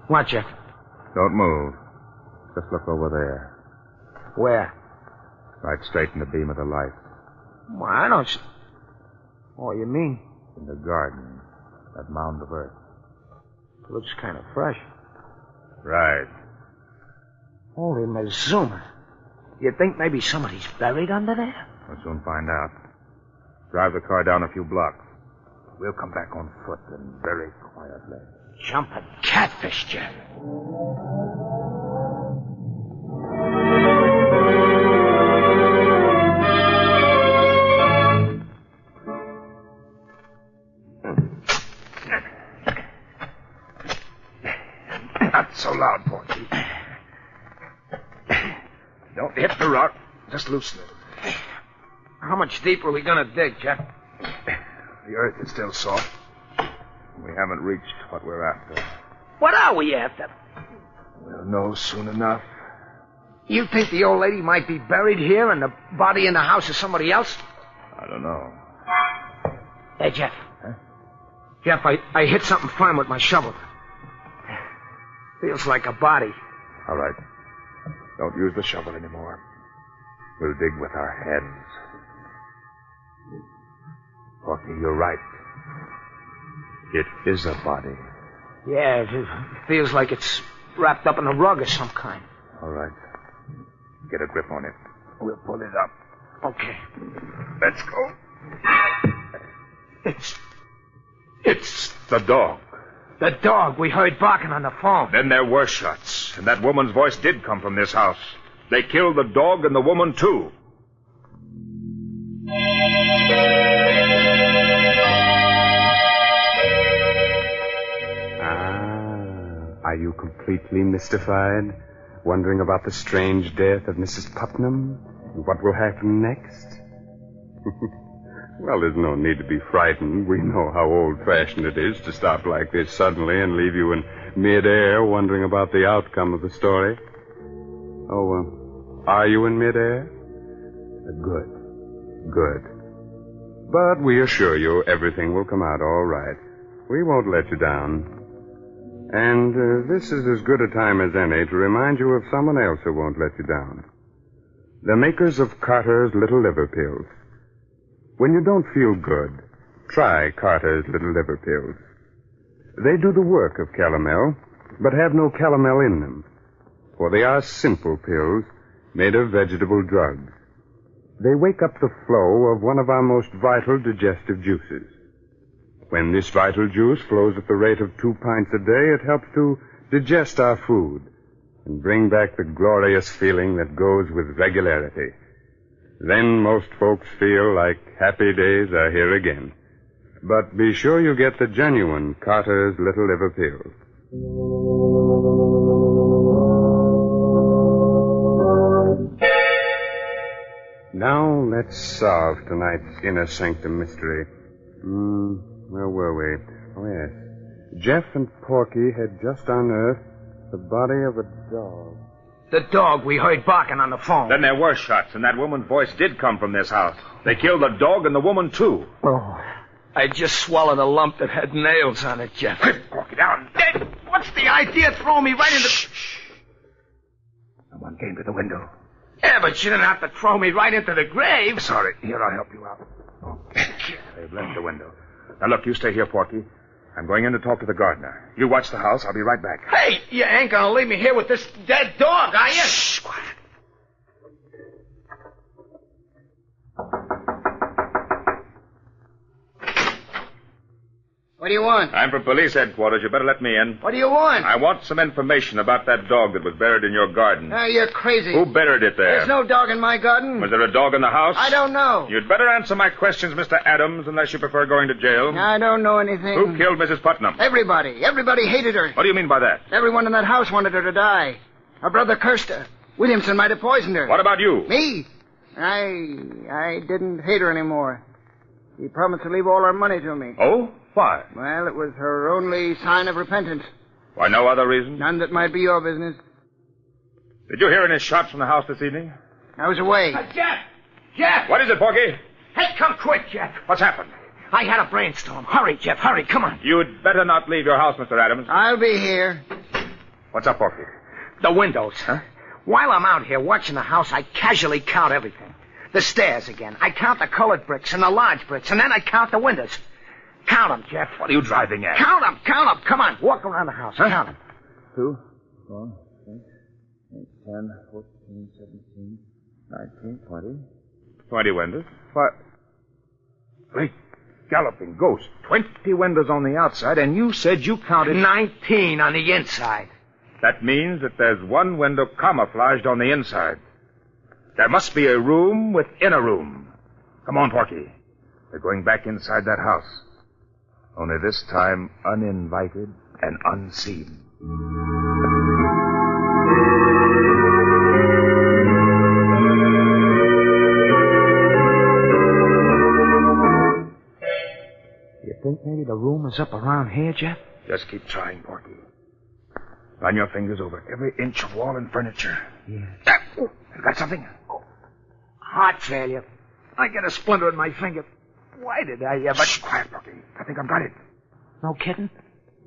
What, Jeff? Don't move. Just look over there. Where? Right straight in the beam of the light. Well, I don't see... Oh, you mean? In the garden. That mound of earth. Looks kind of fresh. Right. Holy Mazuma. You think maybe somebody's buried under there? We'll soon find out. Drive the car down a few blocks. We'll come back on foot and very quietly. Jumping catfish, Jeff. Not so loud, Porky. Don't hit the rock. Just loosen it. How much deeper are we going to dig, Jeff? The earth is still soft. We haven't reached what we're after. What are we after? We'll know soon enough. You think the old lady might be buried here and the body in the house of somebody else? I don't know. Hey, Jeff. Huh? Jeff, I hit something firm with my shovel. Feels like a body. All right. Don't use the shovel anymore. We'll dig with our heads. Porky, you're right. It is a body. Yeah, it feels like it's wrapped up in a rug of some kind. All right. Get a grip on it. We'll pull it up. Okay. Let's go. It's the dog. The dog we heard barking on the phone. Then there were shots, and that woman's voice did come from this house. They killed the dog and the woman, too. Are you completely mystified? Wondering about the strange death of Mrs. Putnam? And what will happen next? Well, there's no need to be frightened. We know how old-fashioned it is to stop like this suddenly and leave you in mid-air wondering about the outcome of the story. Oh, are you in mid-air? Good. But we assure you everything will come out all right. We won't let you down. And this is as good a time as any to remind you of someone else who won't let you down. The makers of Carter's Little Liver Pills. When you don't feel good, try Carter's Little Liver Pills. They do the work of calomel, but have no calomel in them. For they are simple pills made of vegetable drugs. They wake up the flow of one of our most vital digestive juices. When this vital juice flows at the rate of 2 pints a day, it helps to digest our food and bring back the glorious feeling that goes with regularity. Then most folks feel like happy days are here again. But be sure you get the genuine Carter's Little Liver Pills. Now let's solve tonight's Inner Sanctum Mystery. Where were we? Oh, yes. Jeff and Porky had just unearthed the body of a dog. The dog we heard barking on the phone. Then there were shots, and that woman's voice did come from this house. They killed the dog and the woman, too. Oh, I just swallowed a lump that had nails on it, Jeff. Quick, Porky, down. What's the idea? Throw me right in the... Shh. Someone came to the window. Yeah, but you didn't have to throw me right into the grave. Sorry. Here, I'll help you out. They've left the window. Now, look, you stay here, Porky. I'm going in to talk to the gardener. You watch the house. I'll be right back. Hey, you ain't gonna leave me here with this dead dog, are you? Shh, quiet. What do you want? I'm from police headquarters. You better let me in. What do you want? I want some information about that dog that was buried in your garden. You're crazy. Who buried it there? There's no dog in my garden. Was there a dog in the house? I don't know. You'd better answer my questions, Mr. Adams, unless you prefer going to jail. I don't know anything. Who killed Mrs. Putnam? Everybody. Everybody hated her. What do you mean by that? Everyone in that house wanted her to die. Her brother cursed her. Williamson might have poisoned her. What about you? Me? I didn't hate her anymore. She promised to leave all her money to me. Oh? Why? Well, it was her only sign of repentance. Why, no other reason? None that might be your business. Did you hear any shots from the house this evening? I was away. Jeff! Jeff! What is it, Porky? Hey, come quick, Jeff. What's happened? I had a brainstorm. Hurry, Jeff, hurry, come on. You'd better not leave your house, Mr. Adams. I'll be here. What's up, Porky? The windows. Huh? While I'm out here watching the house, I casually count everything. The stairs again. I count the colored bricks and the large bricks, and then I count the windows. Count them, Jeff. What are you driving at? Count them. Come on, walk around the house. Huh? Count them. 2, 4, 6, 8, 10, 14, 17, 19, 20. 20 windows. What? Great galloping ghost. 20 windows on the outside, and you said you counted... 19 on the inside. That means that there's one window camouflaged on the inside. There must be a room within a room. Come on, Porky. We're going back inside that house. Only this time uninvited and unseen. You think maybe the room is up around here, Jeff? Just keep trying, Porky. Run your fingers over every inch of wall and furniture. Yeah. You got something? Heart failure. I get a splinter in my finger. Why did I ever... Shh, quiet, Porky. I think I've got it. No kidding?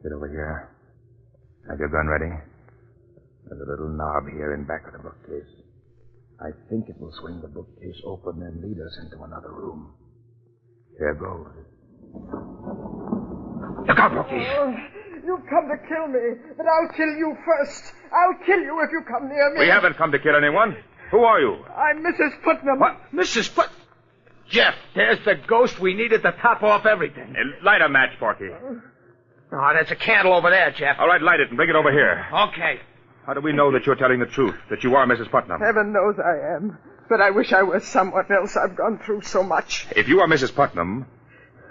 Get over here. Have your gun ready? There's a little knob here in back of the bookcase. I think it will swing the bookcase open and lead us into another room. Here goes. Look out, Porky. You've come to kill me, but I'll kill you first. I'll kill you if you come near me. We haven't come to kill anyone. Who are you? I'm Mrs. Putnam. What? Mrs. Put... Jeff, there's the ghost we needed to top off everything. Light a match, Porky. Oh, there's a candle over there, Jeff. All right, light it and bring it over here. Okay. How do we know that you're telling the truth, that you are Mrs. Putnam? Heaven knows I am. But I wish I was someone else. I've gone through so much. If you are Mrs. Putnam,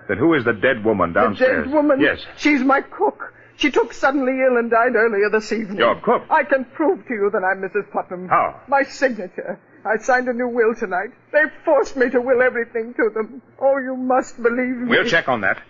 then who is the dead woman downstairs? The dead woman? Yes. She's my cook. She took suddenly ill and died earlier this evening. Your cook? I can prove to you that I'm Mrs. Putnam. How? My signature. I signed a new will tonight. They forced me to will everything to them. Oh, you must believe me. We'll check on that.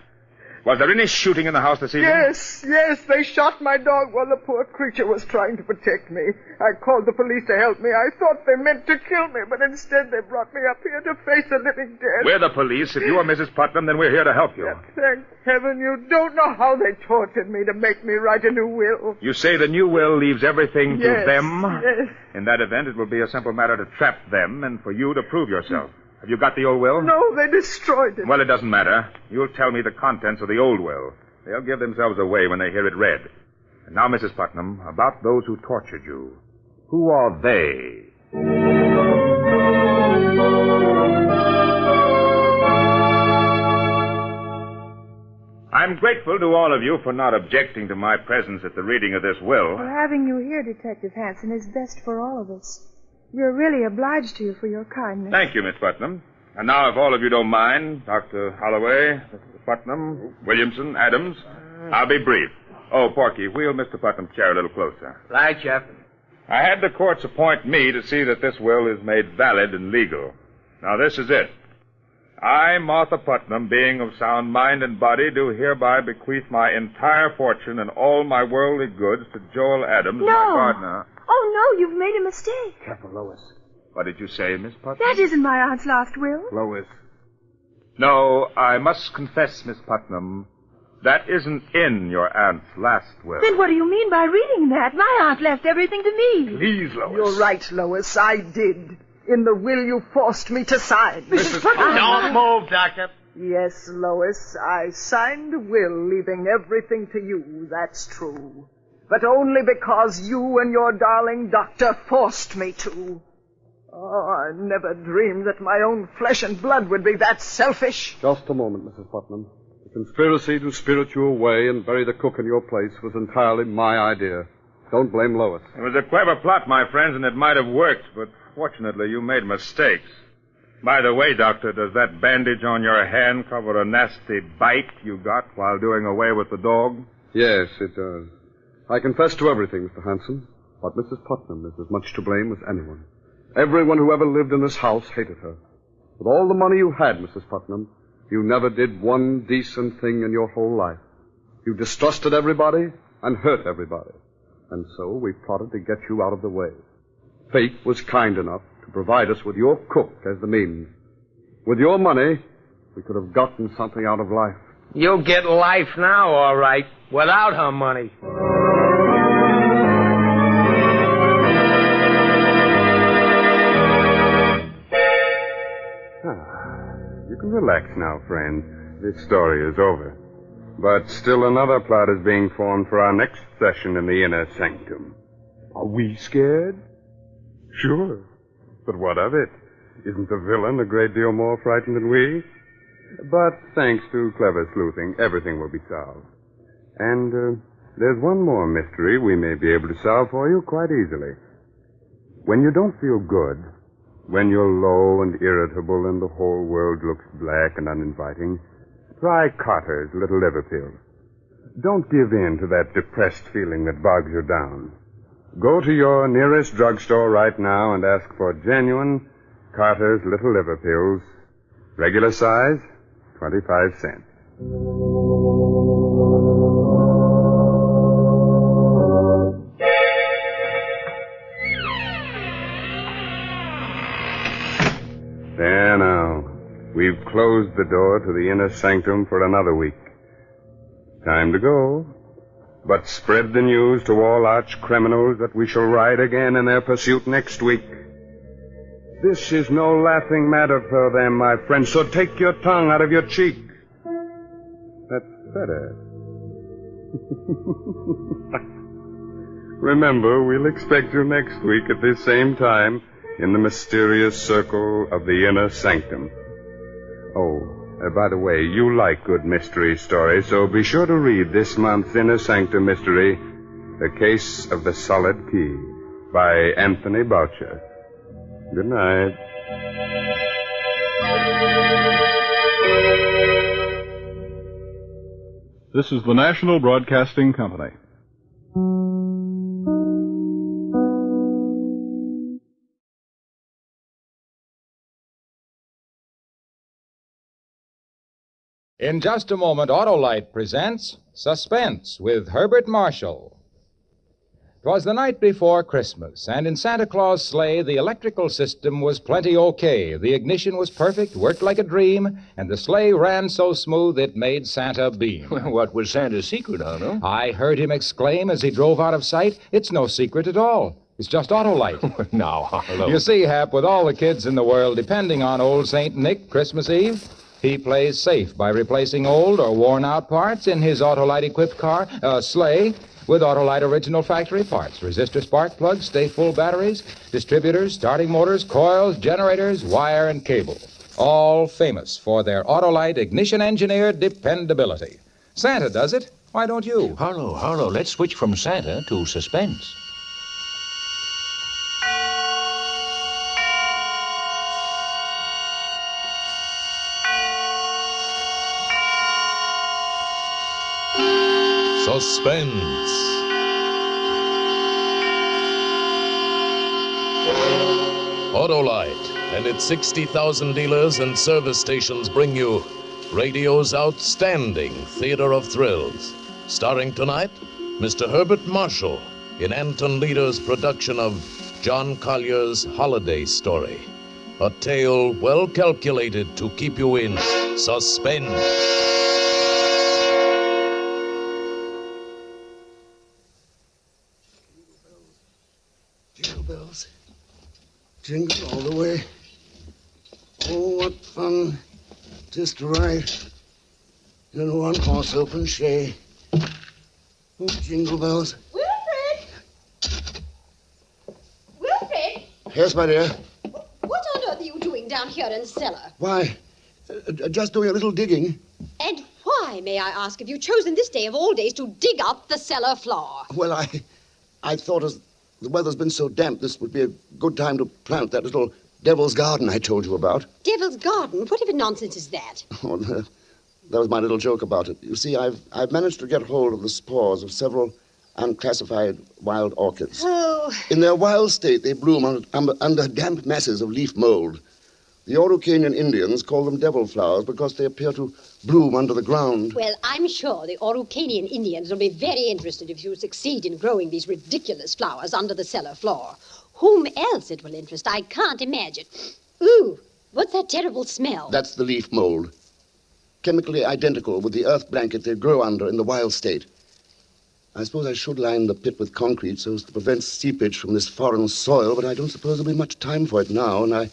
Was there any shooting in the house this evening? Yes. They shot my dog while the poor creature was trying to protect me. I called the police to help me. I thought they meant to kill me, but instead they brought me up here to face a living death. We're the police. If you are Mrs. Putnam, then we're here to help you. Thank heaven you don't know how they tortured me to make me write a new will. You say the new will leaves everything to them? Yes. In that event, it will be a simple matter to trap them and for you to prove yourself. Have you got the old will? No, they destroyed it. Well, it doesn't matter. You'll tell me the contents of the old will. They'll give themselves away when they hear it read. And now, Mrs. Putnam, about those who tortured you. Who are they? I'm I'm grateful to all of you for not objecting to my presence at the reading of this will. Well, having you here, Detective Hanson, is best for all of us. We're really obliged to you for your kindness. Thank you, Miss Putnam. And now, if all of you don't mind, Dr. Holloway, Mr. Putnam, Williamson, Adams, I'll be brief. Oh, Porky, wheel Mr. Putnam's chair a little closer. Right, Jeff. I had the courts appoint me to see that this will is made valid and legal. Now, this is it. I, Martha Putnam, being of sound mind and body, do hereby bequeath my entire fortune and all my worldly goods to Joel Adams, my partner. Oh, no, you've made a mistake. Careful, Lois. What did you say, Miss Putnam? That isn't my aunt's last will. Lois. No, I must confess, Miss Putnam, that isn't in your aunt's last will. Then what do you mean by reading that? My aunt left everything to me. Please, Lois. You're right, Lois. I did. In the will you forced me to sign. Mrs. Putnam. Don't move, Doctor. Yes, Lois, I signed a will leaving everything to you, that's true. But only because you and your darling doctor forced me to. Oh, I never dreamed that my own flesh and blood would be that selfish. Just a moment, Mrs. Putnam. The conspiracy to spirit you away and bury the cook in your place was entirely my idea. Don't blame Lois. It was a clever plot, my friends, and it might have worked, but fortunately you made mistakes. By the way, Doctor, does that bandage on your hand cover a nasty bite you got while doing away with the dog? Yes, it does. I confess to everything, Mr. Hanson, but Mrs. Putnam is as much to blame as anyone. Everyone who ever lived in this house hated her. With all the money you had, Mrs. Putnam, you never did one decent thing in your whole life. You distrusted everybody and hurt everybody. And so we plotted to get you out of the way. Fate was kind enough to provide us with your cook as the means. With your money, we could have gotten something out of life. You'll get life now, all right, without her money. You can relax now, friend. This story is over. But still another plot is being formed for our next session in the Inner Sanctum. Are we scared? Sure. But what of it? Isn't the villain a great deal more frightened than we? But thanks to clever sleuthing, everything will be solved. And there's one more mystery we may be able to solve for you quite easily. When you don't feel good, when you're low and irritable and the whole world looks black and uninviting, try Carter's Little Liver Pill. Don't give in to that depressed feeling that bogs you down. Go to your nearest drugstore right now and ask for genuine Carter's Little Liver Pills. Regular size, 25 cents. There now. We've closed the door to the Inner Sanctum for another week. Time to go. But spread the news to all arch criminals that we shall ride again in their pursuit next week. This is no laughing matter for them, my friend, so take your tongue out of your cheek. That's better. Remember, we'll expect you next week at this same time in the mysterious circle of the Inner Sanctum. Oh, by the way, you like good mystery stories, so be sure to read this month's Inner Sanctum Mystery, The Case of the Solid Key, by Anthony Boucher. Good night. This is the National Broadcasting Company. In just a moment, Autolite presents Suspense with Herbert Marshall. 'Twas the night before Christmas, and in Santa Claus' sleigh, the electrical system was plenty okay. The ignition was perfect, worked like a dream, and the sleigh ran so smooth it made Santa beam. Well, what was Santa's secret, Otto? I heard him exclaim as he drove out of sight, "It's no secret at all. It's just Autolite." Now, Harlow. You see, Hap, with all the kids in the world depending on old St. Nick Christmas Eve, he plays safe by replacing old or worn-out parts in his Autolite-equipped car, sleigh, with Autolite original factory parts. Resistor spark plugs, stay full batteries, distributors, starting motors, coils, generators, wire, and cable. All famous for their Autolite ignition-engineered dependability. Santa does it. Why don't you? Harlow, let's switch from Santa to suspense. Suspense. Autolite and its 60,000 dealers and service stations bring you radio's outstanding theater of thrills. Starring tonight, Mr. Herbert Marshall in Anton Leader's production of John Collier's Holiday Story. A tale well calculated to keep you in suspense. Jingle bells. Jingle all the way. Oh, what fun. Just right. In a one-horse open shay. Oh, jingle bells. Wilfred! Wilfred! Yes, my dear. What on earth are you doing down here in the cellar? Why, just doing a little digging. And why, may I ask, have you chosen this day of all days to dig up the cellar floor? Well, I thought as the weather's been so damp, this would be a good time to plant that little devil's garden I told you about. Devil's garden? Whatever nonsense is that? Oh, that was my little joke about it. You see, I've managed to get hold of the spores of several unclassified wild orchids. Oh. In their wild state, they bloom under damp masses of leaf mold. The Araucanian Indians call them devil flowers because they appear to bloom under the ground. Well, I'm sure the Araucanian Indians will be very interested if you succeed in growing these ridiculous flowers under the cellar floor. Whom else it will interest, I can't imagine. Ooh, what's that terrible smell? That's the leaf mold. Chemically identical with the earth blanket they grow under in the wild state. I suppose I should line the pit with concrete so as to prevent seepage from this foreign soil, but I don't suppose there'll be much time for it now, and I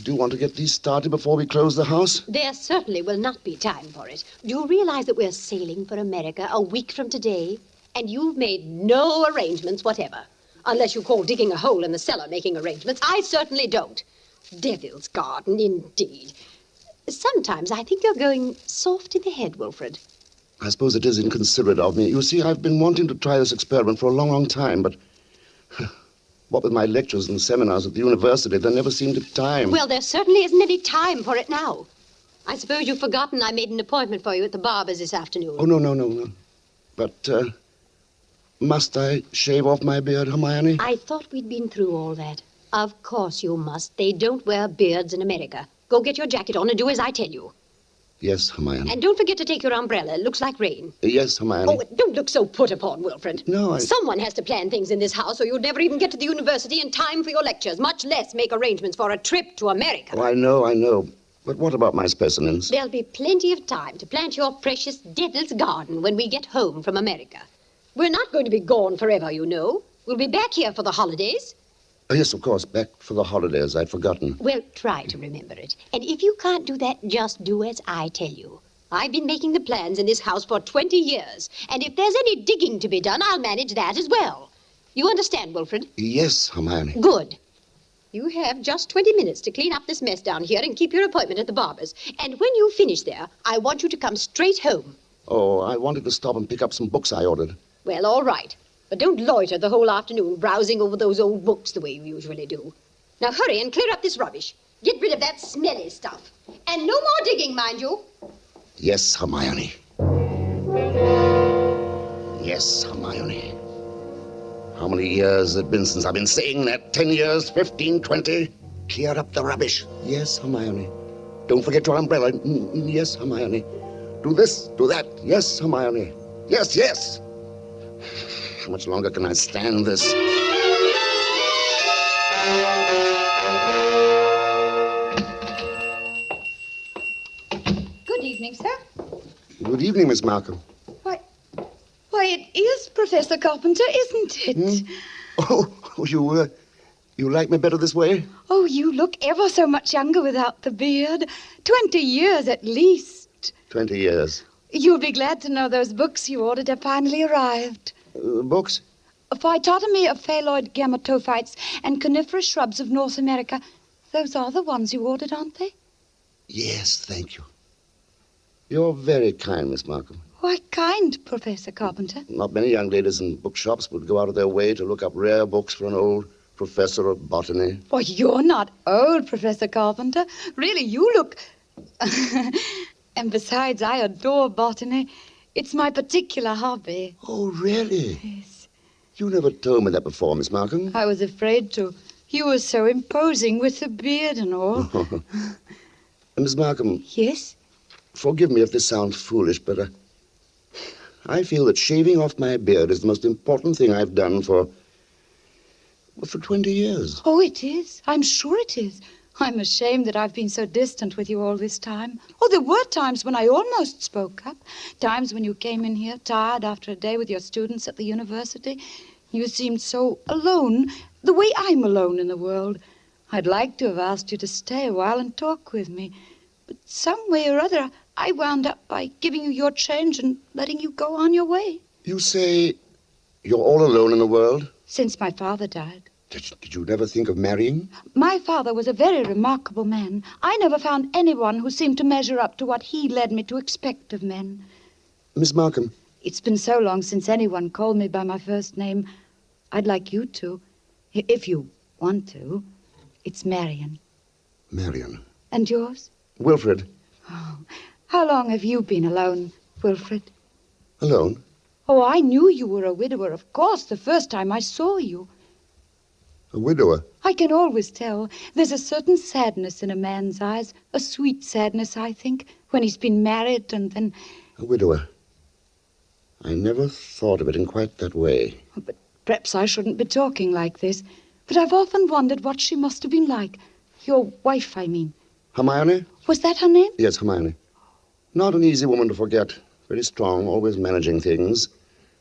do want to get these started before we close the house. There certainly will not be time for it. Do you realize that we're sailing for America a week from today? And you've made no arrangements whatever. Unless you call digging a hole in the cellar making arrangements. I certainly don't. Devil's garden, indeed. Sometimes I think you're going soft in the head, Wilfred. I suppose it is inconsiderate of me. You see, I've been wanting to try this experiment for a long, long time, but what with my lectures and seminars at the university, there never seemed a time. Well, there certainly isn't any time for it now. I suppose you've forgotten I made an appointment for you at the barber's this afternoon. Oh, no. But, must I shave off my beard, Hermione? I thought we'd been through all that. Of course you must. They don't wear beards in America. Go get your jacket on and do as I tell you. Yes, Hermione. And don't forget to take your umbrella. It looks like rain. Yes, Hermione. Oh, don't look so put upon, Wilfred. No, Someone has to plan things in this house, or you'll never even get to the university in time for your lectures, much less make arrangements for a trip to America. Oh, I know. But what about my specimens? There'll be plenty of time to plant your precious devil's garden when we get home from America. We're not going to be gone forever, you know. We'll be back here for the holidays. Oh, yes, of course, back for the holidays. I'd forgotten. Well, try to remember it. And if you can't do that, just do as I tell you. I've been making the plans in this house for 20 years. And if there's any digging to be done, I'll manage that as well. You understand, Wilfred? Yes, Hermione. Good. You have just 20 minutes to clean up this mess down here and keep your appointment at the barber's. And when you finish there, I want you to come straight home. Oh, I wanted to stop and pick up some books I ordered. Well, all right. But don't loiter the whole afternoon browsing over those old books the way you usually do. Now hurry and clear up this rubbish. Get rid of that smelly stuff. And no more digging, mind you. Yes, Hermione. Yes, Hermione. How many years has it been since I've been saying that? 10 years? 15? 20? Clear up the rubbish. Yes, Hermione. Don't forget your umbrella. Yes, Hermione. Do this, do that. Yes, Hermione. Yes. How much longer can I stand this? Good evening, sir. Good evening, Miss Markham. Why, it is Professor Carpenter, isn't it? Oh, you like me better this way? Oh, you look ever so much younger without the beard. 20 years at least. 20 years. You'll be glad to know those books you ordered have finally arrived. Books? Phytotomy of phalloid gametophytes and coniferous shrubs of North America. Those are the ones you ordered, aren't they? Yes, thank you. You're very kind, Miss Markham. Why kind, Professor Carpenter? Not many young ladies in bookshops would go out of their way to look up rare books for an old professor of botany. Why, you're not old, Professor Carpenter. Really, you look... And besides, I adore botany. It's my particular hobby. Oh, really? Yes. You never told me that before, Miss Markham. I was afraid to. You were so imposing with the beard and all. Miss Markham. Yes? Forgive me if this sounds foolish, but I feel that shaving off my beard is the most important thing I've done for 20 years. Oh, it is. I'm sure it is. I'm ashamed that I've been so distant with you all this time. Oh, there were times when I almost spoke up. Times when you came in here tired after a day with your students at the university. You seemed so alone, the way I'm alone in the world. I'd like to have asked you to stay a while and talk with me. But some way or other, I wound up by giving you your change and letting you go on your way. You say you're all alone in the world? Since my father died. Did you never think of marrying? My father was a very remarkable man. I never found anyone who seemed to measure up to what he led me to expect of men. Miss Markham. It's been so long since anyone called me by my first name. I'd like you to, if you want to. It's Marion. Marion. And yours? Wilfred. Oh, how long have you been alone, Wilfred? Alone? Oh, I knew you were a widower, of course, the first time I saw you. A widower? I can always tell. There's a certain sadness in a man's eyes, a sweet sadness, I think, when he's been married and then... A widower. I never thought of it in quite that way. But perhaps I shouldn't be talking like this. But I've often wondered what she must have been like. Your wife, I mean. Hermione? Was that her name? Yes, Hermione. Not an easy woman to forget. Very strong, always managing things.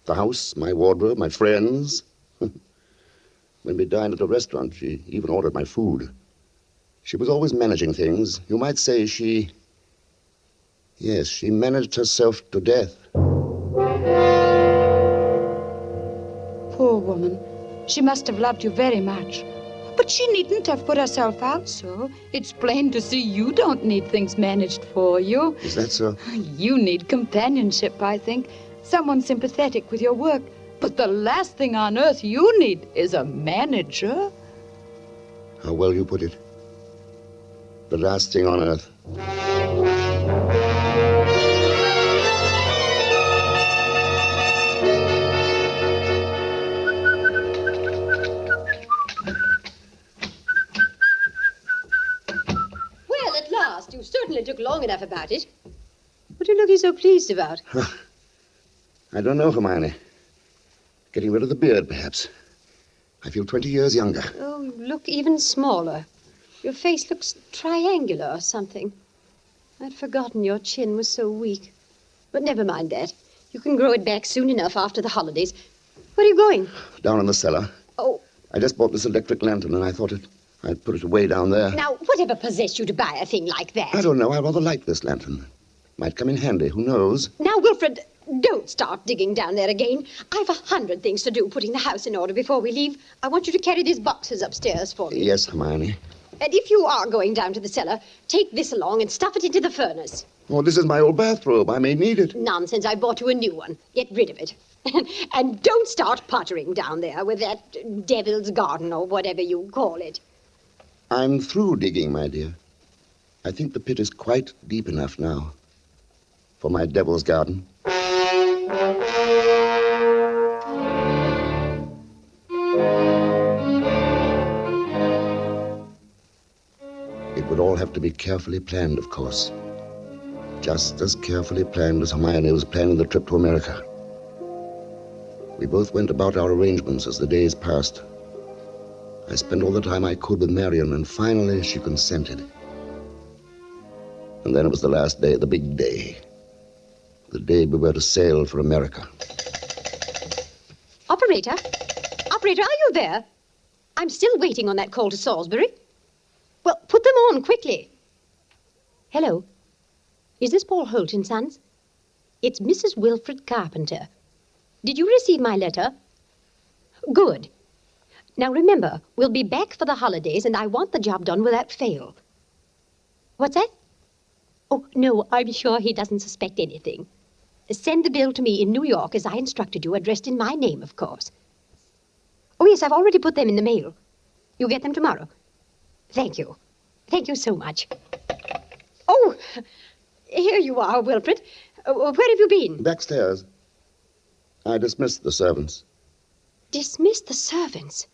The house, my wardrobe, my friends. When we dined at a restaurant, she even ordered my food. She was always managing things. You might say she managed herself to death. Poor woman. She must have loved you very much. But she needn't have put herself out so. It's plain to see you don't need things managed for you. Is that so? You need companionship, I think. Someone sympathetic with your work. But the last thing on earth you need is a manager. How well you put it. The last thing on earth. Well, at last. You certainly took long enough about it. What are you looking so pleased about? I don't know, Hermione. Getting rid of the beard, perhaps. I feel 20 years younger. Oh, you look even smaller. Your face looks triangular or something. I'd forgotten your chin was so weak. But never mind that. You can grow it back soon enough after the holidays. Where are you going? Down in the cellar. Oh. I just bought this electric lantern, and I thought I'd put it away down there. Now, whatever possessed you to buy a thing like that? I don't know. I rather like this lantern. Might come in handy. Who knows? Now, Wilfred, don't start digging down there again. I've 100 things to do putting the house in order before we leave. I want you to carry these boxes upstairs for me. Yes, Hermione. And if you are going down to the cellar, take this along and stuff it into the furnace. Oh, this is my old bathrobe. I may need it. Nonsense. I bought you a new one. Get rid of it. And don't start pottering down there with that devil's garden or whatever you call it. I'm through digging, my dear. I think the pit is quite deep enough now for my devil's garden. It would all have to be carefully planned, of course. Just as carefully planned as Hermione was planning the trip to America. We both went about our arrangements as the days passed. I spent all the time I could with Marion, and finally she consented. And then it was the last day, the big day. The day we were to sail for America. Operator? Operator, are you there? I'm still waiting on that call to Salisbury. Well, put them on quickly. Hello. Is this Paul Holt and Sons? It's Mrs. Wilfred Carpenter. Did you receive my letter? Good. Now remember, we'll be back for the holidays, and I want the job done without fail. What's that? Oh, no, I'm sure he doesn't suspect anything. Send the bill to me in New York as I instructed you, addressed in my name, of course. Oh, yes, I've already put them in the mail. You'll get them tomorrow. Thank you. Thank you so much. Oh, here you are, Wilfred. Where have you been? Backstairs. I dismissed the servants. Dismissed the servants?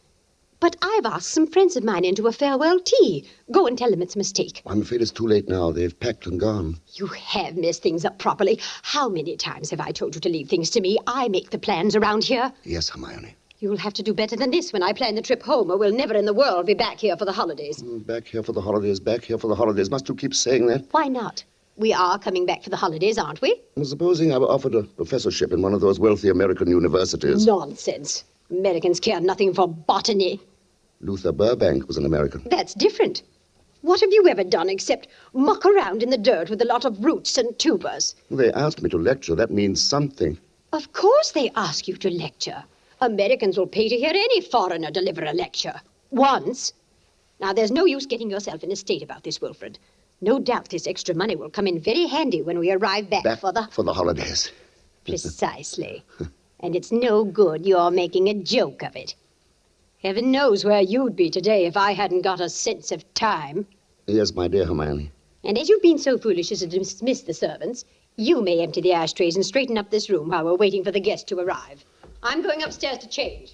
But I've asked some friends of mine into a farewell tea. Go and tell them it's a mistake. I'm afraid it's too late now. They've packed and gone. You have messed things up properly. How many times have I told you to leave things to me? I make the plans around here. Yes, Hermione. You'll have to do better than this when I plan the trip home, or we'll never in the world be back here for the holidays. Back here for the holidays, back here for the holidays. Must you keep saying that? Why not? We are coming back for the holidays, aren't we? Supposing I were offered a professorship in one of those wealthy American universities. Nonsense. Americans care nothing for botany. Luther Burbank was an American. That's different. What have you ever done except muck around in the dirt with a lot of roots and tubers? They asked me to lecture. That means something. Of course they ask you to lecture. Americans will pay to hear any foreigner deliver a lecture. Once. Now, there's no use getting yourself in a state about this, Wilfred. No doubt this extra money will come in very handy when we arrive back for the holidays. Precisely. And it's no good you're making a joke of it. Heaven knows where you'd be today if I hadn't got a sense of time. Yes, my dear Hermione. And as you've been so foolish as to dismiss the servants, you may empty the ashtrays and straighten up this room while we're waiting for the guests to arrive. I'm going upstairs to change.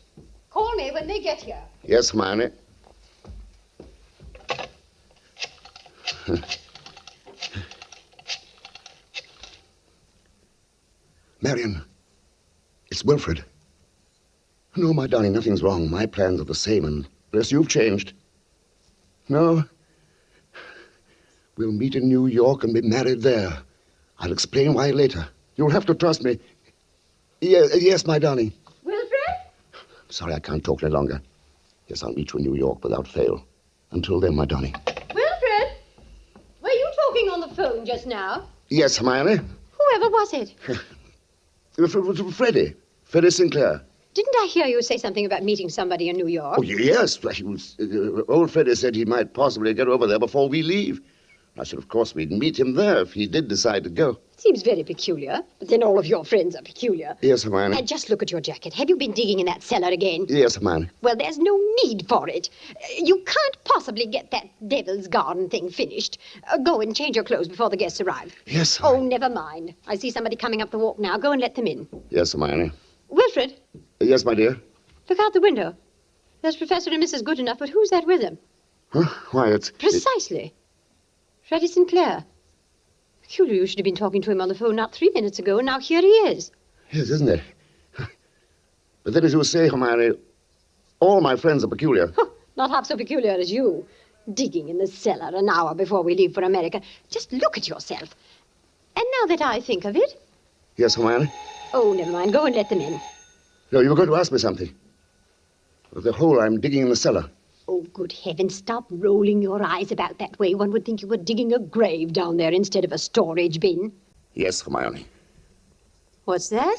Call me when they get here. Yes, Hermione. Marion, it's Wilfred. No, my darling, nothing's wrong. My plans are the same, unless you've changed. No. We'll meet in New York and be married there. I'll explain why later. You'll have to trust me. Yes, my darling. Wilfred? Sorry, I can't talk any longer. Yes, I'll meet you in New York without fail. Until then, my darling. Wilfred? Were you talking on the phone just now? Yes, Hermione. Whoever was it? Freddie Sinclair. Didn't I hear you say something about meeting somebody in New York? Oh, yes. He was, old Freddie said he might possibly get over there before we leave. I said, of course, we'd meet him there if he did decide to go. Seems very peculiar, but then all of your friends are peculiar. Yes, Hermione. And just look at your jacket. Have you been digging in that cellar again? Yes, Hermione. Well, there's no need for it. You can't possibly get that devil's garden thing finished. Go and change your clothes before the guests arrive. Yes, Hermione. Oh, never mind. I see somebody coming up the walk now. Go and let them in. Yes, Hermione. Wilfred? Yes, my dear? Look out the window. There's Professor and Mrs. Goodenough, but who's that with them? Huh? Why, it's... Precisely. Freddie Sinclair. Peculiar you should have been talking to him on the phone not 3 minutes ago, and now here he is. Yes, isn't it? But then, as you say, Hermione, all my friends are peculiar. Not half so peculiar as you. Digging in the cellar an hour before we leave for America. Just look at yourself. And now that I think of it... Yes, Hermione? Oh, never mind. Go and let them in. No, you were going to ask me something. Of the hole I'm digging in the cellar. Oh, good heavens, stop rolling your eyes about that way. One would think you were digging a grave down there instead of a storage bin. Yes, Hermione. What's that?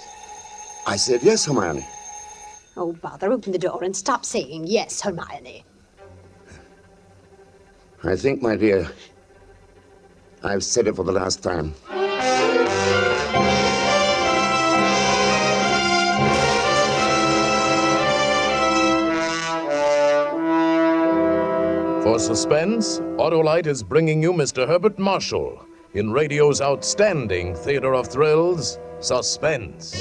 I said yes, Hermione. Oh, bother, open the door and stop saying yes, Hermione. I think, my dear, I've said it for the last time. For Suspense, Autolite is bringing you Mr. Herbert Marshall in radio's outstanding theater of thrills, Suspense.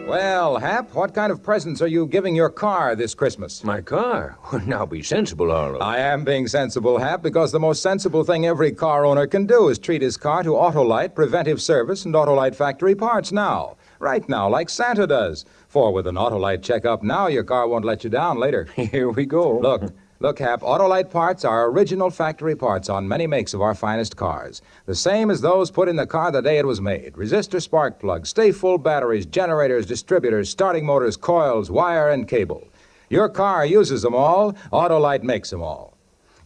Well, Hap, what kind of presents are you giving your car this Christmas? My car? Now be sensible, Arlo. I am being sensible, Hap, because the most sensible thing every car owner can do is treat his car to Autolite preventive service and Autolite factory parts now. Right now, like Santa does. For with an Autolite checkup now, your car won't let you down later. Here we go. Look, Hap, Autolite parts are original factory parts on many makes of our finest cars. The same as those put in the car the day it was made. Resistor spark plugs, stay full batteries, generators, distributors, starting motors, coils, wire, and cable. Your car uses them all. Autolite makes them all.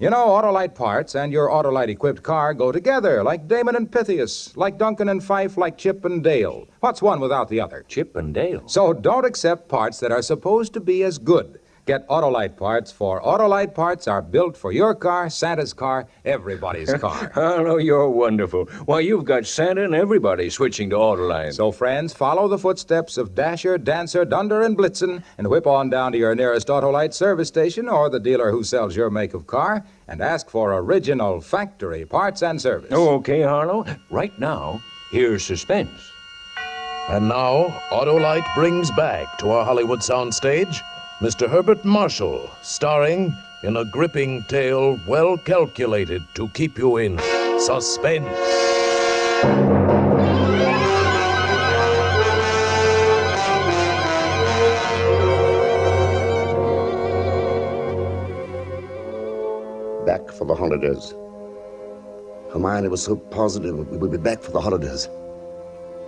You know, Autolite parts and your Autolite-equipped car go together, like Damon and Pythias, like Duncan and Fife, like Chip and Dale. What's one without the other? Chip and Dale. So don't accept parts that are supposed to be as good. Get Autolite parts, for Autolite parts are built for your car, Santa's car, everybody's car. Harlow, you're wonderful. Why, you've got Santa and everybody switching to Autolite. So, friends, follow the footsteps of Dasher, Dancer, Dunder, and Blitzen and whip on down to your nearest Autolite service station or the dealer who sells your make of car and ask for original factory parts and service. Oh, okay, Harlow. Right now, here's Suspense. And now, Autolite brings back to our Hollywood soundstage Mr. Herbert Marshall, starring in a gripping tale well calculated to keep you in suspense. Back for the holidays. Hermione was so positive we would be back for the holidays.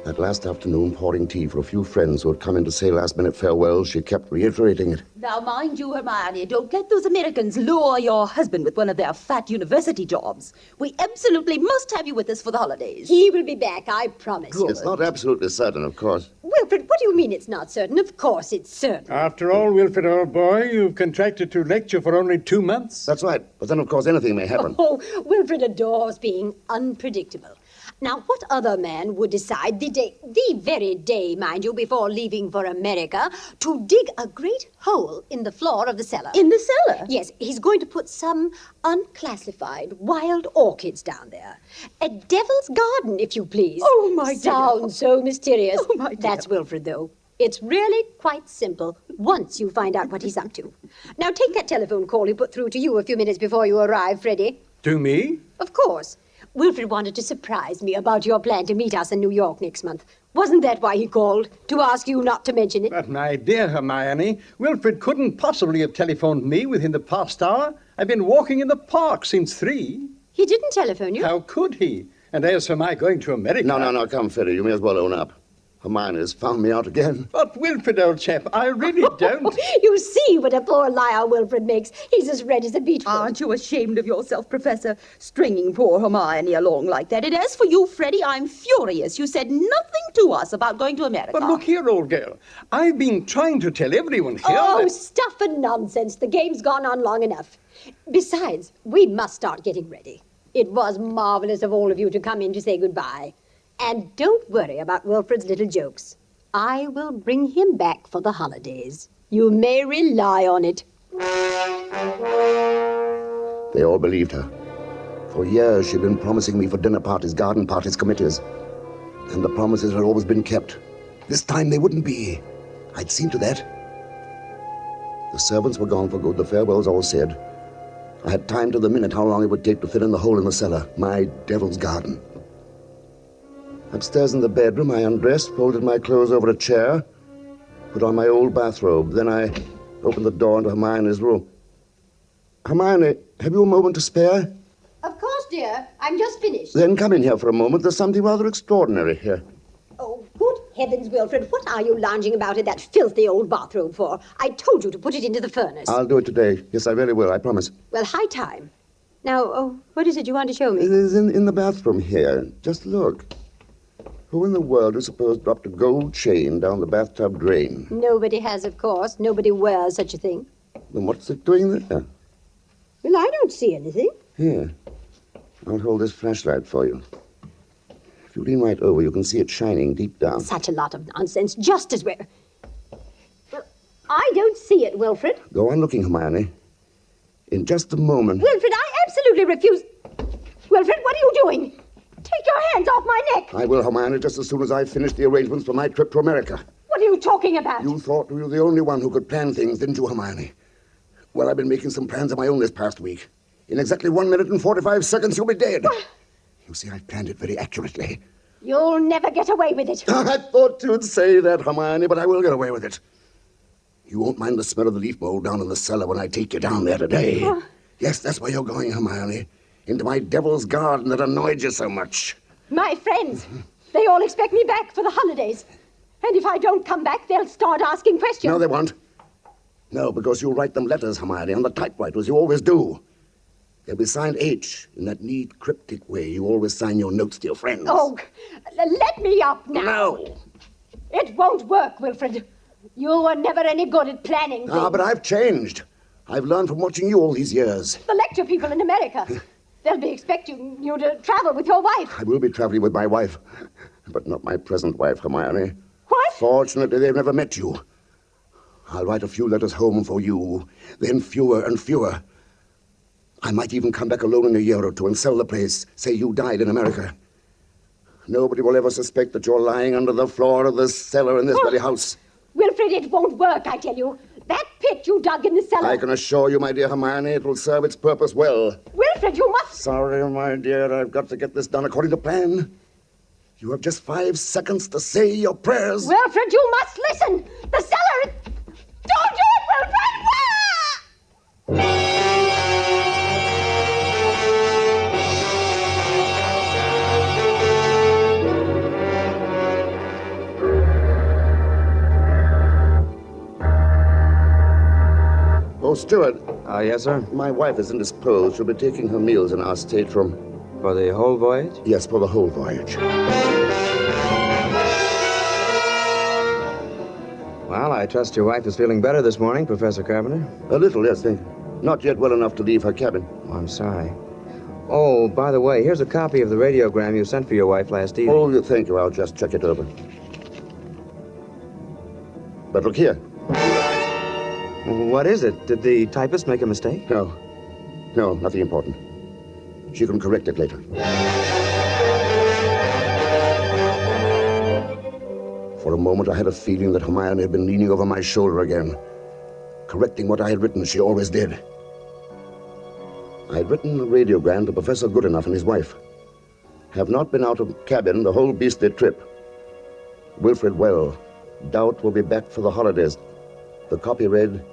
That last afternoon, pouring tea for a few friends who had come in to say last-minute farewell, she kept reiterating it. Now, mind you, Hermione, don't let those Americans lure your husband with one of their fat university jobs. We absolutely must have you with us for the holidays. He will be back, I promise you. It's not absolutely certain, of course. Wilfred, what do you mean it's not certain? Of course it's certain. After all, Wilfred, old boy, you've contracted to lecture for only 2 months. That's right. But then, of course, anything may happen. Oh, Wilfred adores being unpredictable. Now, what other man would decide the very day, mind you, before leaving for America, to dig a great hole in the floor of the cellar? In the cellar? Yes, he's going to put some unclassified wild orchids down there. A devil's garden, if you please. Oh, my dear. Sounds so mysterious. Oh, my dear. That's Wilfred, though. It's really quite simple once you find out what he's up to. Now, take that telephone call he put through to you a few minutes before you arrived, Freddie. To me? Of course. Wilfred wanted to surprise me about your plan to meet us in New York next month. Wasn't that why he called? To ask you not to mention it? But, my dear Hermione, Wilfred couldn't possibly have telephoned me within the past hour. I've been walking in the park since 3. He didn't telephone you? How could he? And as for my going to America... No, come, Freddie, you may as well own up. Hermione has found me out again. But, Wilfred, old chap, I really don't. You see what a poor liar Wilfred makes. He's as red as a beetroot. Aren't you ashamed of yourself, Professor, stringing poor Hermione along like that? And as for you, Freddie, I'm furious. You said nothing to us about going to America. But look here, old girl. I've been trying to tell everyone here Oh, that... stuff and nonsense. The game's gone on long enough. Besides, we must start getting ready. It was marvelous of all of you to come in to say goodbye. And don't worry about Wilfred's little jokes. I will bring him back for the holidays. You may rely on it. They all believed her. For years, she'd been promising me for dinner parties, garden parties, committees. And the promises had always been kept. This time they wouldn't be. I'd seen to that. The servants were gone for good, the farewells all said. I had timed to the minute how long it would take to fill in the hole in the cellar, my devil's garden. Upstairs in the bedroom, I undressed, folded my clothes over a chair, put on my old bathrobe. Then I opened the door into Hermione's room. Hermione, have you a moment to spare? Of course, dear. I'm just finished. Then come in here for a moment. There's something rather extraordinary here. Oh, good heavens, Wilfred. What are you lounging about in that filthy old bathrobe for? I told you to put it into the furnace. I'll do it today. Yes, I really will, I promise. Well, high time. Now, what is it you want to show me? It is in the bathroom here. Just look. Who in the world is supposed dropped a gold chain down the bathtub drain? Nobody has, of course. Nobody wears such a thing. Then what's it doing there? Well, I don't see anything. Here. I'll hold this flashlight for you. If you lean right over, you can see it shining deep down. Such a lot of nonsense, just as we're... Well, I don't see it, Wilfred. Go on looking, Hermione. In just a moment... Wilfred, I absolutely refuse... Wilfred, what are you doing? Take your hands off my neck. I will, Hermione, just as soon as I've finished the arrangements for my trip to America. What are you talking about? You thought you were the only one who could plan things, didn't you, Hermione? Well, I've been making some plans of my own this past week. In exactly 1 minute and 45 seconds, you'll be dead. What? You see, I've planned it very accurately. You'll never get away with it. I thought you'd say that, Hermione, but I will get away with it. You won't mind the smell of the leaf mold down in the cellar when I take you down there today. Yes, that's where you're going, Hermione. Into my devil's garden that annoyed you so much. My friends, they all expect me back for the holidays. And if I don't come back, they'll start asking questions. No, they won't. No, because you'll write them letters, Hermione, on the typewriter, as you always do. They'll be signed H, in that neat, cryptic way you always sign your notes to your friends. Oh, let me up now. No. It won't work, Wilfred. You were never any good at planning things. But I've changed. I've learned from watching you all these years. The lecture people in America. They'll be expecting you to travel with your wife. I will be traveling with my wife, but not my present wife, Hermione. What? Fortunately, they've never met you. I'll write a few letters home for you, then fewer and fewer. I might even come back alone in a year or two and sell the place, say you died in America. Nobody will ever suspect that you're lying under the floor of the cellar in this very house. Wilfred, it won't work, I tell you. That pit you dug in the cellar. I can assure you, my dear Hermione, it will serve its purpose well. Wilfred, you must... Sorry, my dear, I've got to get this done according to plan. You have just 5 seconds to say your prayers. Wilfred, you must listen. The cellar... Don't do it, Wilfred! Oh, Stewart. Yes, sir? My wife is indisposed. She'll be taking her meals in our stateroom. For the whole voyage? Yes, for the whole voyage. Well, I trust your wife is feeling better this morning, Professor Carpenter. A little, yes. Not yet well enough to leave her cabin. Oh, I'm sorry. Oh, by the way, here's a copy of the radiogram you sent for your wife last evening. Oh, thank you. I'll just check it over. But look here. What is it? Did the typist make a mistake? No, nothing important. She can correct it later. For a moment, I had a feeling that Hermione had been leaning over my shoulder again, correcting what I had written, as she always did. I had written a radiogram to Professor Goodenough and his wife. Have not been out of cabin the whole beastly trip. Wilfred well. Doubt will be back for the holidays. The copy read,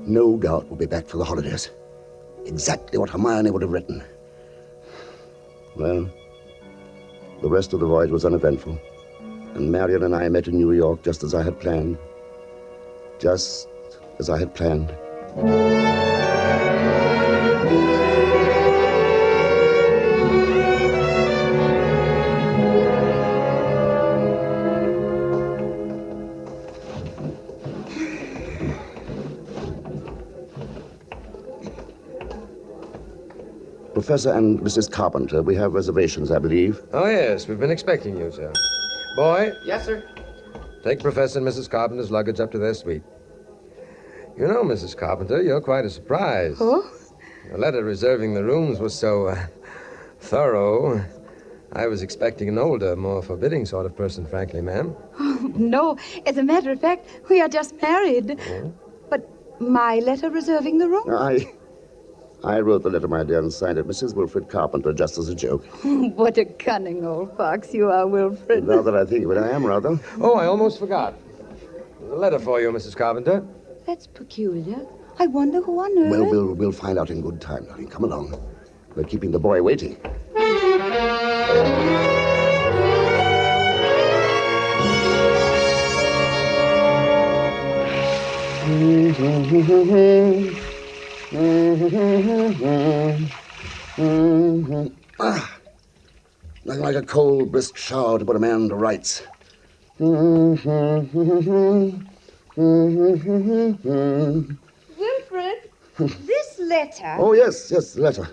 no doubt will be back for the holidays. Exactly what Hermione would have written. Well, the rest of the voyage was uneventful. And Marion and I met in New York just as I had planned. Just as I had planned. Professor and Mrs. Carpenter, we have reservations, I believe. Oh, yes. We've been expecting you, sir. Boy. Yes, sir. Take Professor and Mrs. Carpenter's luggage up to their suite. You know, Mrs. Carpenter, you're quite a surprise. Oh? Your letter reserving the rooms was so thorough. I was expecting an older, more forbidding sort of person, frankly, ma'am. Oh, no. As a matter of fact, we are just married. Oh? But my letter reserving the room? I wrote the letter, my dear, and signed it Mrs. Wilfred Carpenter, just as a joke. What a cunning old fox you are, Wilfred. Now that I think of it, I am rather. Oh, I almost forgot. There's a letter for you, Mrs. Carpenter. That's peculiar. I wonder who on earth... Well, we'll find out in good time, darling. Come along. We're keeping the boy waiting. Nothing like a cold, brisk shower to put a man to rights. Wilfred, this letter... Oh, yes, the letter.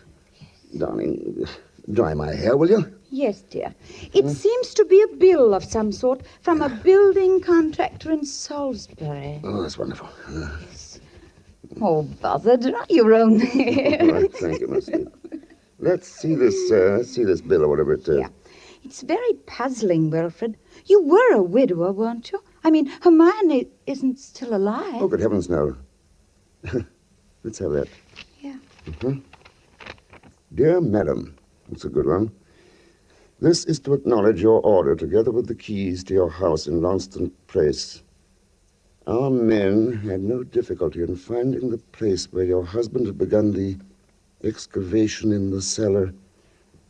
Darling, dry my hair, will you? Yes, dear. It seems to be a bill of some sort from a building contractor in Salisbury. Oh, that's wonderful. Yes. Oh, bother, dry your own hair. Right, thank you, Miss Smith. Let's see this bill or whatever it is. Yeah. It's very puzzling, Wilfred. You were a widower, weren't you? I mean, Hermione isn't still alive. Oh, good heavens, no. Let's have that. Yeah. Mm-hmm. Dear Madam, that's a good one. This is to acknowledge your order together with the keys to your house in Launceston Place. Our men had no difficulty in finding the place where your husband had begun the excavation in the cellar.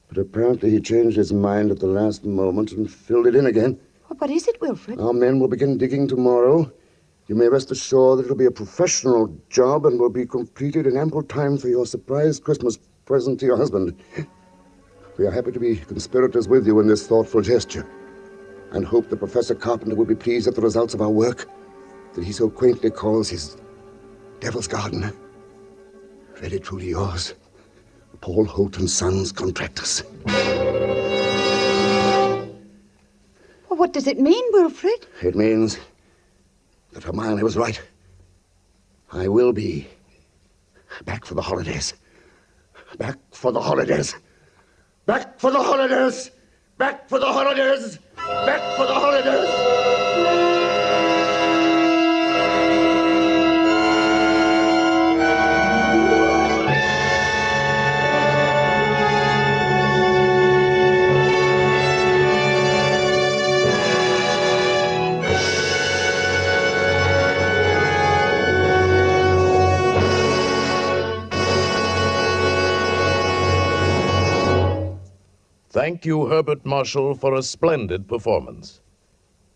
But apparently he changed his mind at the last moment and filled it in again. What is it, Wilfred? Our men will begin digging tomorrow. You may rest assured that it'll be a professional job and will be completed in ample time for your surprise Christmas present to your husband. We are happy to be conspirators with you in this thoughtful gesture and hope that Professor Carpenter will be pleased at the results of our work. that he so quaintly calls his Devil's Garden. Very truly yours, Paul Holt and Sons, Contractors. Well, what does it mean, Wilfred? It means that Hermione was right. I will be back for the holidays. Back for the holidays. Back for the holidays. Back for the holidays. Back for the holidays. Thank you, Herbert Marshall, for a splendid performance.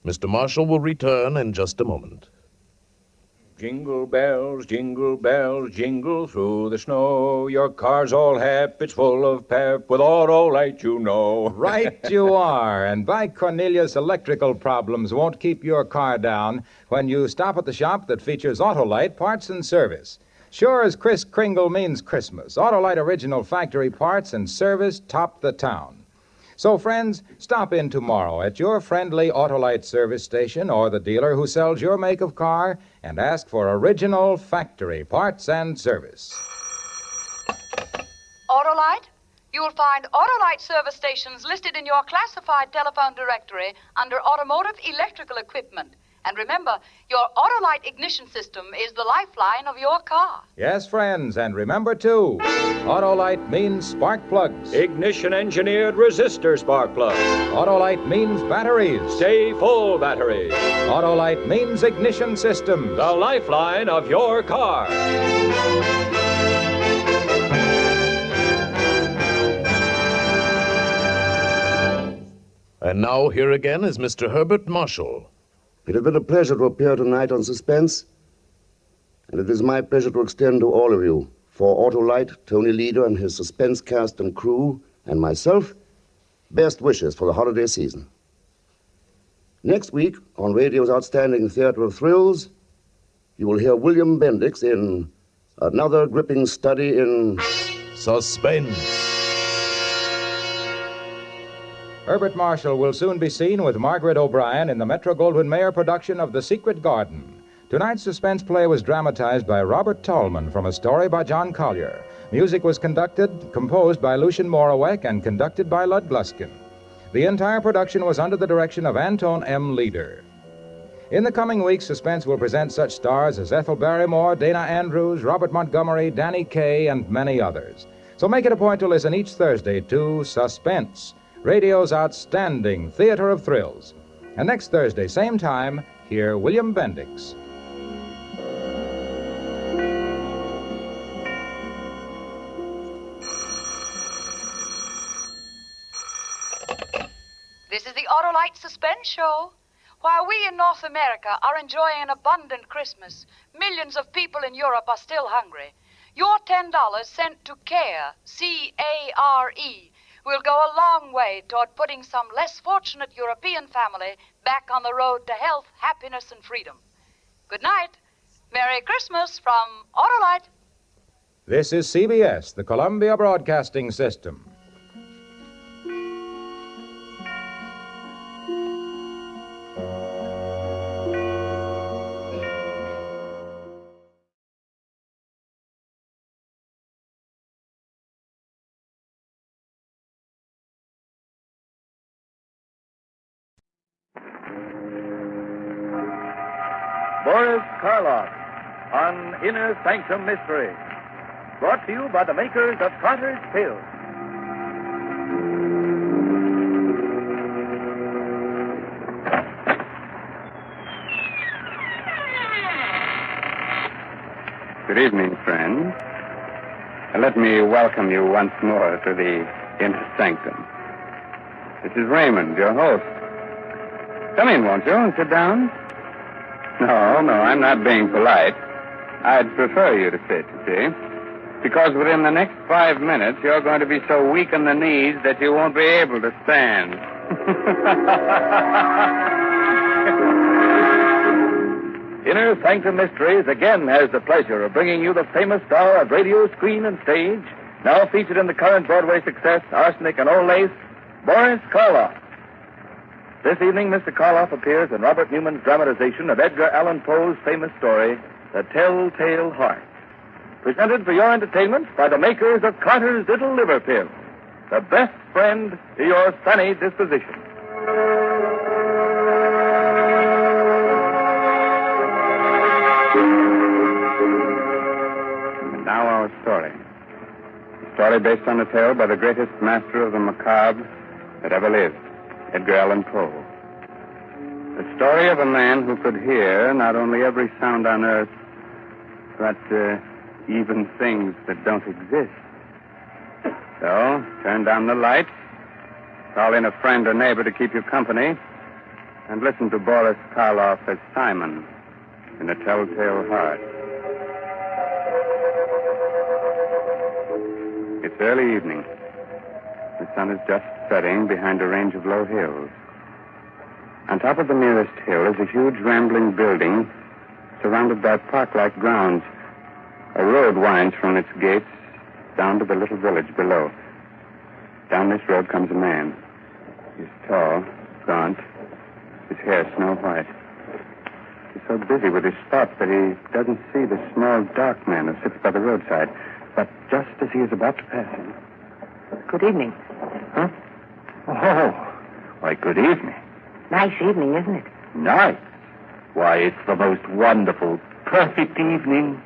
Mr. Marshall will return in just a moment. Jingle bells, jingle through the snow. Your car's all hep, it's full of pep, with Autolite, you know. Right you are. And By Cornelius electrical problems won't keep your car down when you stop at the shop that features Autolite parts and service. Sure as Kris Kringle means Christmas, Autolite original factory parts and service top the town. So, friends, stop in tomorrow at your friendly Autolite service station or the dealer who sells your make of car and ask for original factory parts and service. Autolite? You'll find Autolite service stations listed in your classified telephone directory under Automotive Electrical Equipment. And remember, your Autolite ignition system is the lifeline of your car. Yes, friends, and remember, too, Autolite means spark plugs. Ignition-engineered resistor spark plug. Autolite means batteries. Stay full batteries. Autolite means ignition systems. The lifeline of your car. And now here again is Mr. Herbert Marshall. It has been a pleasure to appear tonight on Suspense, and it is my pleasure to extend to all of you, for Autolite, Tony Leader and his Suspense cast and crew, and myself, best wishes for the holiday season. Next week, on radio's outstanding Theater of Thrills, you will hear William Bendix in another gripping study in Suspense. Herbert Marshall will soon be seen with Margaret O'Brien in the Metro-Goldwyn-Mayer production of The Secret Garden. Tonight's suspense play was dramatized by Robert Tallman from a story by John Collier. Music was composed by Lucien Morawek and conducted by Lud Gluskin. The entire production was under the direction of Anton M. Leader. In the coming weeks, Suspense will present such stars as Ethel Barrymore, Dana Andrews, Robert Montgomery, Danny Kaye, and many others. So make it a point to listen each Thursday to Suspense, radio's outstanding Theater of Thrills. And next Thursday, same time, hear William Bendix. This is the Autolite Suspense Show. While we in North America are enjoying an abundant Christmas, millions of people in Europe are still hungry. Your $10 sent to CARE, C-A-R-E, will go a long way toward putting some less fortunate European family back on the road to health, happiness, and freedom. Good night. Merry Christmas from Autolite. This is CBS, the Columbia Broadcasting System. Boris Karloff on Inner Sanctum Mystery. Brought to you by the makers of Carter's Pills. Good evening, friends. Let me welcome you once more to the Inner Sanctum. This is Raymond, your host. Come in, won't you, and sit down? No, I'm not being polite. I'd prefer you to sit, you see. Because within the next 5 minutes, you're going to be so weak in the knees that you won't be able to stand. Inner Sanctum Mysteries again has the pleasure of bringing you the famous star of radio, screen, and stage, now featured in the current Broadway success, Arsenic and Old Lace, Boris Karloff. This evening, Mr. Karloff appears in Robert Newman's dramatization of Edgar Allan Poe's famous story, The Telltale Heart. Presented for your entertainment by the makers of Carter's Little Liver Pill, the best friend to your sunny disposition. And now our story. A story based on a tale by the greatest master of the macabre that ever lived, Edgar Allan Poe. The story of a man who could hear not only every sound on earth, but even things that don't exist. So, turn down the lights, call in a friend or neighbor to keep you company, and listen to Boris Karloff as Simon in A Telltale Heart. It's early evening. The sun is just setting behind a range of low hills. On top of the nearest hill is a huge rambling building surrounded by park-like grounds. A road winds from its gates down to the little village below. Down this road comes a man. He's tall, gaunt, his hair snow white. He's so busy with his thoughts that he doesn't see the small, dark man who sits by the roadside. But just as he is about to pass him... Good evening. Huh? Oh, why, good evening. Nice evening, isn't it? Nice. Why, it's the most wonderful, perfect evening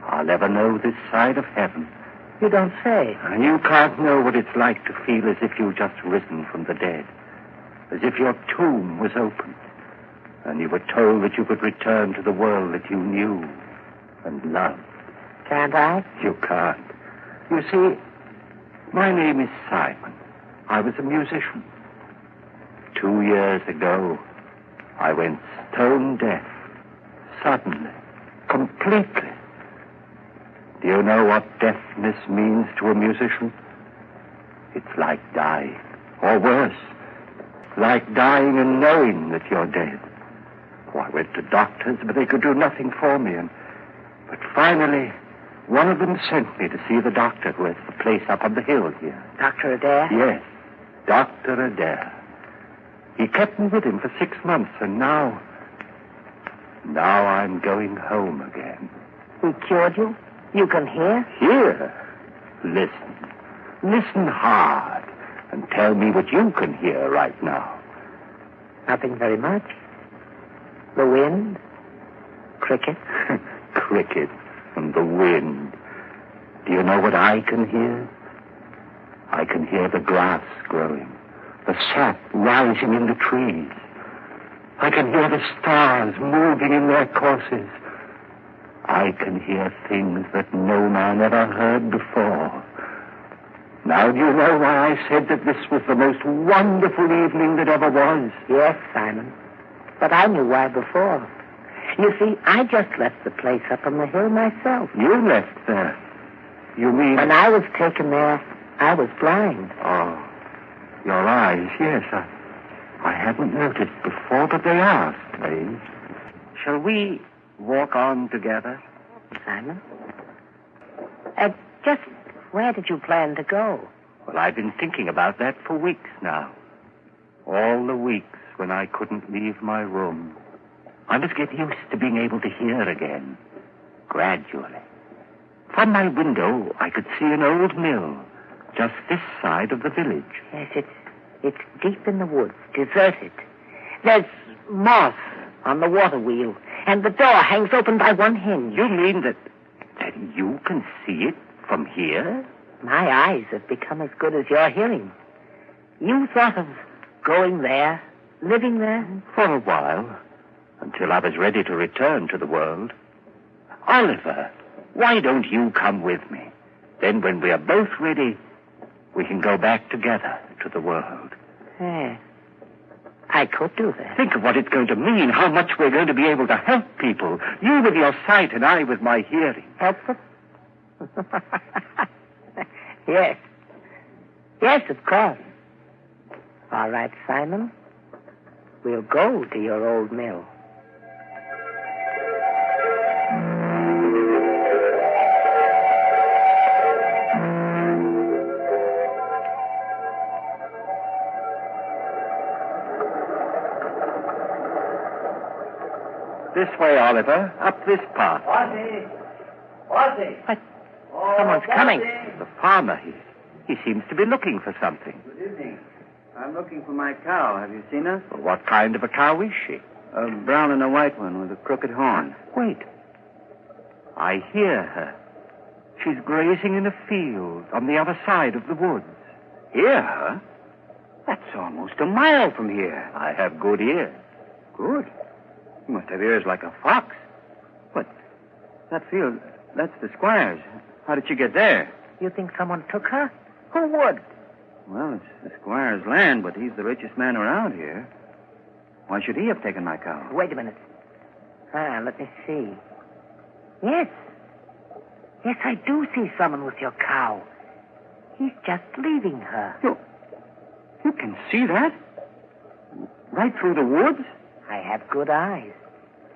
I'll ever know this side of heaven. You don't say. And you can't know what it's like to feel as if you've just risen from the dead. As if your tomb was opened. And you were told that you could return to the world that you knew and loved. Can't I? You can't. You see, my name is Simon. I was a musician. 2 years ago, I went stone deaf. Suddenly. Completely. Do you know what deafness means to a musician? It's like dying. Or worse. Like dying and knowing that you're dead. Oh, I went to doctors, but they could do nothing for me. But finally, one of them sent me to see the doctor who has the place up on the hill here. Dr. Adair? Yes, Dr. Adair. He kept me with him for 6 months, and now I'm going home again. He cured you? You can hear? Hear? Listen. Listen hard, and tell me what you can hear right now. Nothing very much. The wind. Cricket. Cricket and the wind. Do you know what I can hear? I can hear the grass growing, the sap rising in the trees. I can hear the stars moving in their courses. I can hear things that no man ever heard before. Now, do you know why I said that this was the most wonderful evening that ever was? Yes, Simon. But I knew why before. You see, I just left the place up on the hill myself. You left there? You mean... When I was taken there, I was blind. Oh, your eyes, yes. I hadn't noticed before, but they are strange. Shall we walk on together? Simon? Just where did you plan to go? Well, I've been thinking about that for weeks now. All the weeks when I couldn't leave my room. I must get used to being able to hear again. Gradually. From my window, I could see an old mill just this side of the village. Yes, it's deep in the woods, deserted. There's moss on the water wheel, and the door hangs open by one hinge. You mean that you can see it from here? My eyes have become as good as your hearing. You thought of going there, living there? For a while, until I was ready to return to the world. Oliver, why don't you come with me? Then when we are both ready, we can go back together to the world. Yeah. I could do that. Think of what it's going to mean, how much we're going to be able to help people. You with your sight and I with my hearing. Help them? Yes. Yes, of course. All right, Simon. We'll go to your old mill. This way, Oliver. Up this path. What? Someone's coming. The farmer. He seems to be looking for something. Good evening. I'm looking for my cow. Have you seen her? Well, what kind of a cow is she? A brown and a white one with a crooked horn. Wait. I hear her. She's grazing in a field on the other side of the woods. Hear her? That's almost a mile from here. I have good ears. Good. You must have ears like a fox. But that field, that's the squire's. How did you get there? You think someone took her? Who would? Well, it's the squire's land, but he's the richest man around here. Why should he have taken my cow? Wait a minute. Let me see. Yes. Yes, I do see someone with your cow. He's just leaving her. You can see that? Right through the woods? I have good eyes.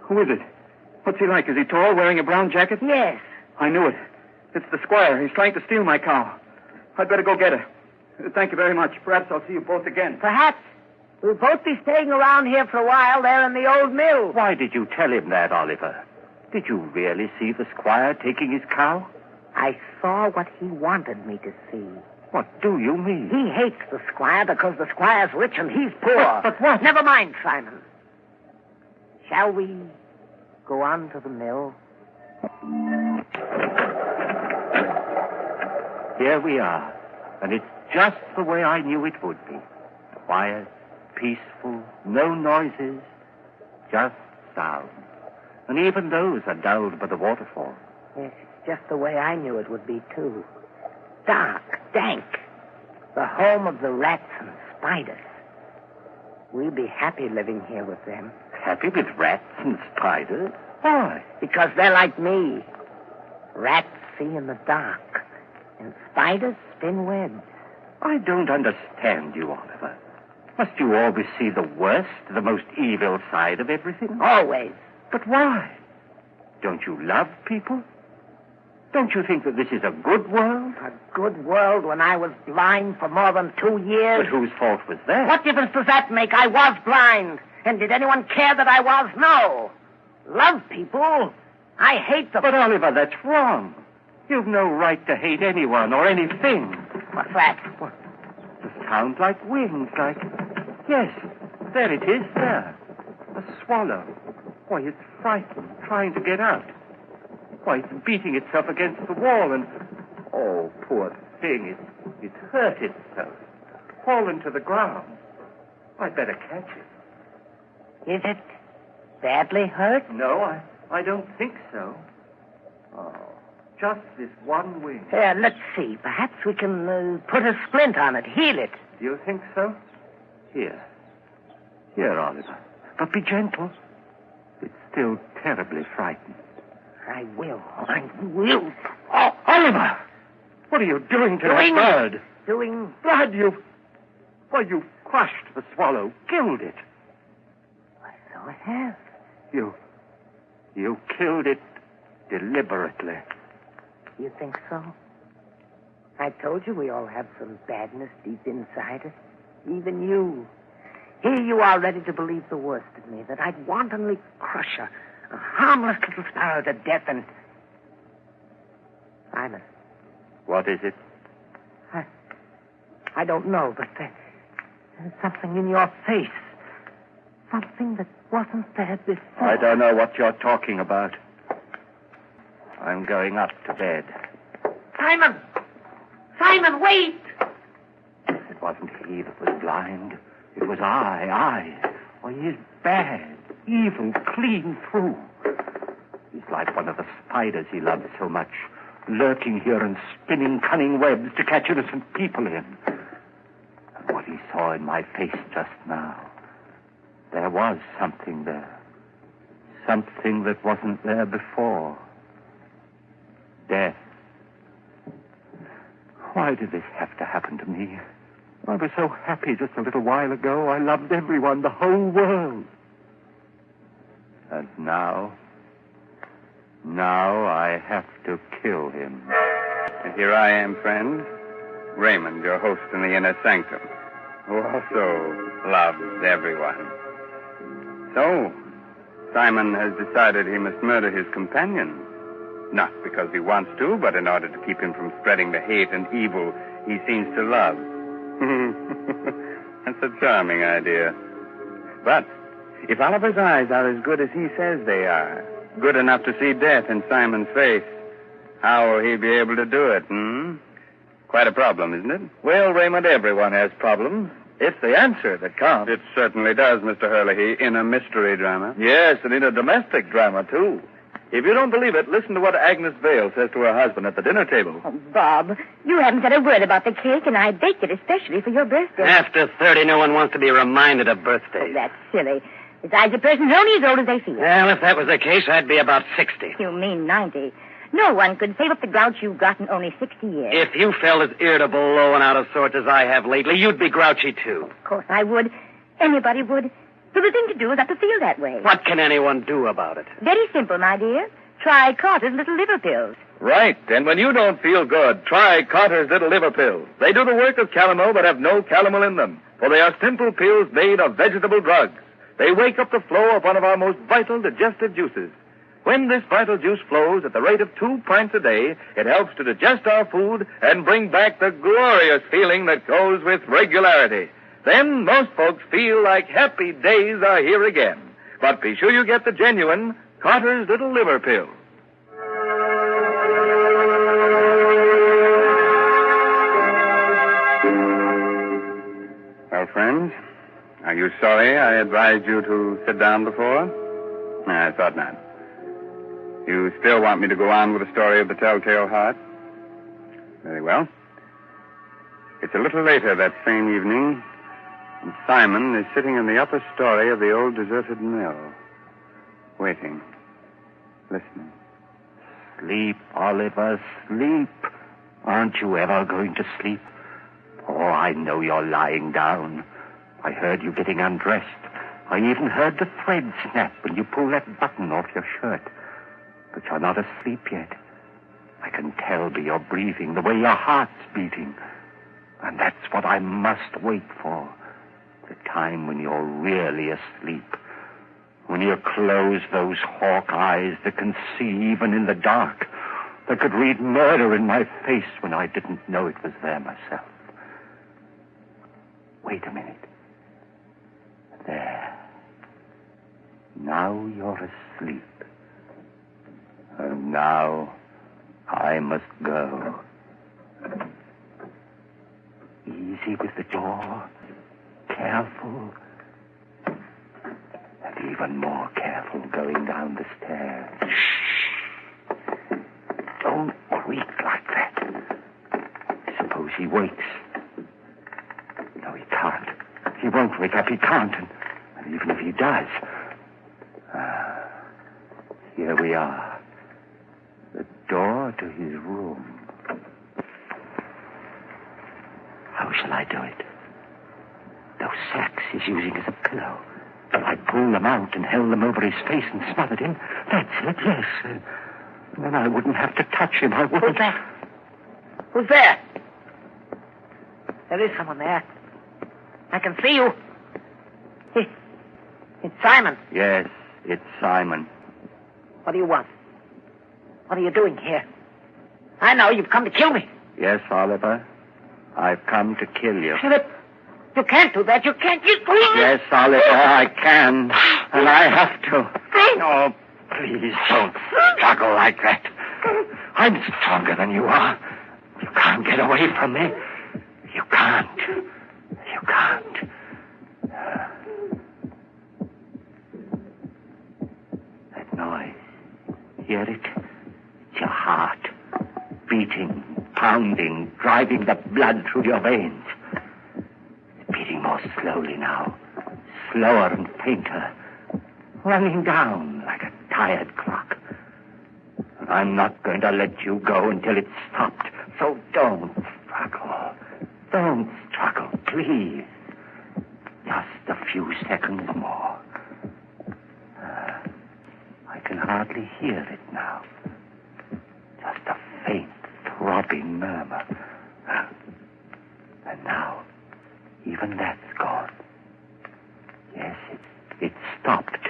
Who is it? What's he like? Is he tall, wearing a brown jacket? Yes. I knew it. It's the squire. He's trying to steal my cow. I'd better go get her. Thank you very much. Perhaps I'll see you both again. Perhaps. We'll both be staying around here for a while there in the old mill. Why did you tell him that, Oliver? Did you really see the squire taking his cow? I saw what he wanted me to see. What do you mean? He hates the squire because the squire's rich and he's poor. But what? Never mind, Simon. Shall we go on to the mill? Here we are. And it's just the way I knew it would be. Quiet, peaceful, no noises, just sound. And even those are dulled by the waterfall. Yes, it's just the way I knew it would be, too. Dark, dank. The home of the rats and spiders. We'll be happy living here with them. Happy with rats and spiders? Why? Because they're like me. Rats see in the dark, and spiders spin webs. I don't understand you, Oliver. Must you always see the worst, the most evil side of everything? Always. But why? Don't you love people? Don't you think that this is a good world? A good world when I was blind for more than 2 years? But whose fault was that? What difference does that make? I was blind. And did anyone care that I was? No. Love people. I hate them. But, Oliver, that's wrong. You've no right to hate anyone or anything. What's that? It sounds like wings, like... Yes, there it is, there. A swallow. Why, it's frightened, trying to get out. Why, it's beating itself against the wall and... Oh, poor thing, it's hurt itself. Fallen to the ground. I'd better catch it. Is it badly hurt? No, I don't think so. Oh, just this one wing. Here, let's see. Perhaps we can put a splint on it, heal it. Do you think so? Here, Oliver. But be gentle. It's still terribly frightened. I will. Oh, Oliver! What are you doing to that bird? Blood, you've crushed the swallow, killed it. So I have. You killed it deliberately. You think so? I told you we all have some badness deep inside us. Even you. Here you are ready to believe the worst of me, that I'd wantonly crush a harmless little sparrow to death and... Simon. What is it? I don't know, but there's something in your face. Something that wasn't there before. I don't know what you're talking about. I'm going up to bed. Simon! Simon, wait! It wasn't he that was blind. It was I. Oh, he is bad, evil, clean through. He's like one of the spiders he loves so much, lurking here and spinning cunning webs to catch innocent people in. And what he saw in my face just now, there was something there. Something that wasn't there before. Death. Why did this have to happen to me? I was so happy just a little while ago. I loved everyone, the whole world. And now I have to kill him. And here I am, friend. Raymond, your host in the Inner Sanctum, who also loves everyone. So, Simon has decided he must murder his companion. Not because he wants to, but in order to keep him from spreading the hate and evil he seems to love. That's a charming idea. But if Oliver's eyes are as good as he says they are, good enough to see death in Simon's face, how will he be able to do it, Quite a problem, isn't it? Well, Raymond, everyone has problems. It's the answer that counts. It certainly does, Mr. Hurley, in a mystery drama. Yes, and in a domestic drama, too. If you don't believe it, listen to what Agnes Vale says to her husband at the dinner table. Oh, Bob, you haven't said a word about the cake, and I baked it especially for your birthday. After 30, no one wants to be reminded of birthdays. Oh, that's silly. Besides, a person's only as old as they feel. Well, if that was the case, I'd be about 60. You mean 90. No one could save up the grouch you've got in only 60 years. If you felt as irritable, low, and out of sorts as I have lately, you'd be grouchy, too. Of course I would. Anybody would. So the thing to do is not to feel that way. What can anyone do about it? Very simple, my dear. Try Carter's Little Liver Pills. Right, and when you don't feel good, try Carter's Little Liver Pills. They do the work of calomel but have no calomel in them, for they are simple pills made of vegetable drugs. They wake up the flow of one of our most vital digestive juices. When this vital juice flows at the rate of 2 pints a day, it helps to digest our food and bring back the glorious feeling that goes with regularity. Then most folks feel like happy days are here again. But be sure you get the genuine Carter's Little Liver Pill. Well, friends, are you sorry I advised you to sit down before? I thought not. You still want me to go on with the story of the Telltale Heart? Very well. It's a little later that same evening, and Simon is sitting in the upper story of the old deserted mill, waiting, listening. Sleep, Oliver, sleep. Aren't you ever going to sleep? Oh, I know you're lying down. I heard you getting undressed. I even heard the thread snap when you pulled that button off your shirt. But you're not asleep yet. I can tell by your breathing, the way your heart's beating. And that's what I must wait for. The time when you're really asleep. When you close those hawk eyes that can see even in the dark. That could read murder in my face when I didn't know it was there myself. Wait a minute. There. Now you're asleep. And now I must go. Easy with the door. Careful. And even more careful going down the stairs. Shh. Don't creak like that. Suppose he wakes. No, he can't. He won't wake up. He can't. And even if he does... here we are. The door to his room. How shall I do it? Those sacks he's using as a pillow. If I pull them out and held them over his face and smothered him, that's it, yes. Then I wouldn't have to touch him. I wouldn't. Who's that? Who's there? There is someone there. I can see you. It's Simon. Yes, it's Simon. What do you want? What are you doing here? I know you've come to kill me. Yes, Oliver. I've come to kill you. Philip, you can't do that. You can't. Yes, Oliver, I can. And I have to. Oh, please don't struggle like that. I'm stronger than you are. You can't get away from me. You can't. You can't. That noise. Hear it? It's your heart. Beating, pounding, driving the blood through your veins. It's beating more slowly now. Slower and fainter. Running down like a tired clock. I'm not going to let you go until it's stopped. So don't struggle. Don't struggle, please. Just a few seconds more. I can hardly hear it now. Just a faint, throbbing murmur. And now, even that's gone. Yes, it stopped.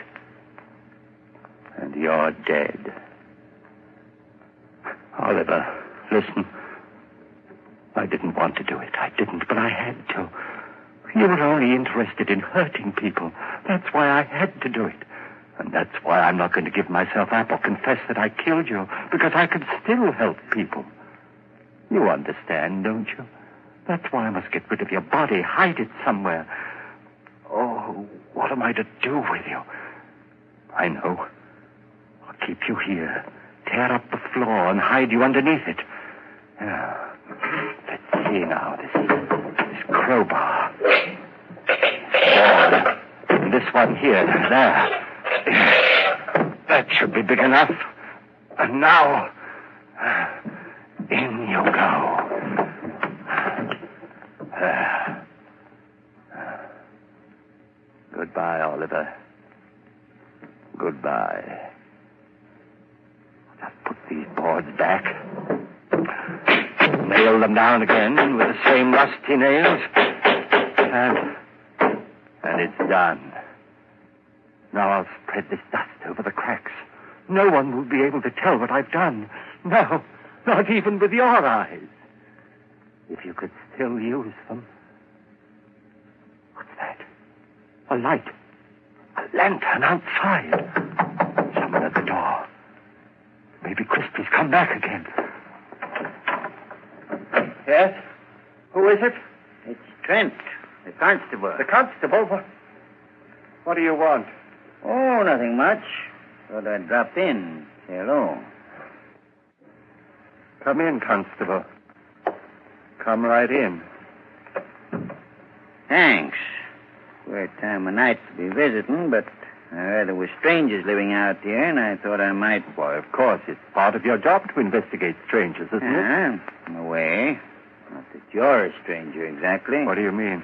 You were only interested in hurting people. That's why I had to do it. And that's why I'm not going to give myself up or confess that I killed you, because I could still help people. You understand, don't you? That's why I must get rid of your body, hide it somewhere. Oh, what am I to do with you? I know. I'll keep you here, tear up the floor and hide you underneath it. Let's see now, this crowbar. Board. And this one here, there. That should be big enough. And now, in you go. Goodbye, Oliver. Goodbye. Just put these boards back. Nail them down again with the same rusty nails. And it's done. Now I'll spread this dust over the cracks. No one will be able to tell what I've done. No, not even with your eyes. If you could still use them. What's that? A light. A lantern outside. Someone at the door. Maybe Christie's come back again. Yes? Who is it? It's Trent, the constable. The constable? What do you want? Oh, nothing much. Thought I'd drop in, say hello. Come in, constable. Come right in. Thanks. Queer time of night to be visiting, but I heard there were strangers living out here, and I thought I might... Why, of course. It's part of your job to investigate strangers, isn't it? In a way. Not that you're a stranger, exactly. What do you mean?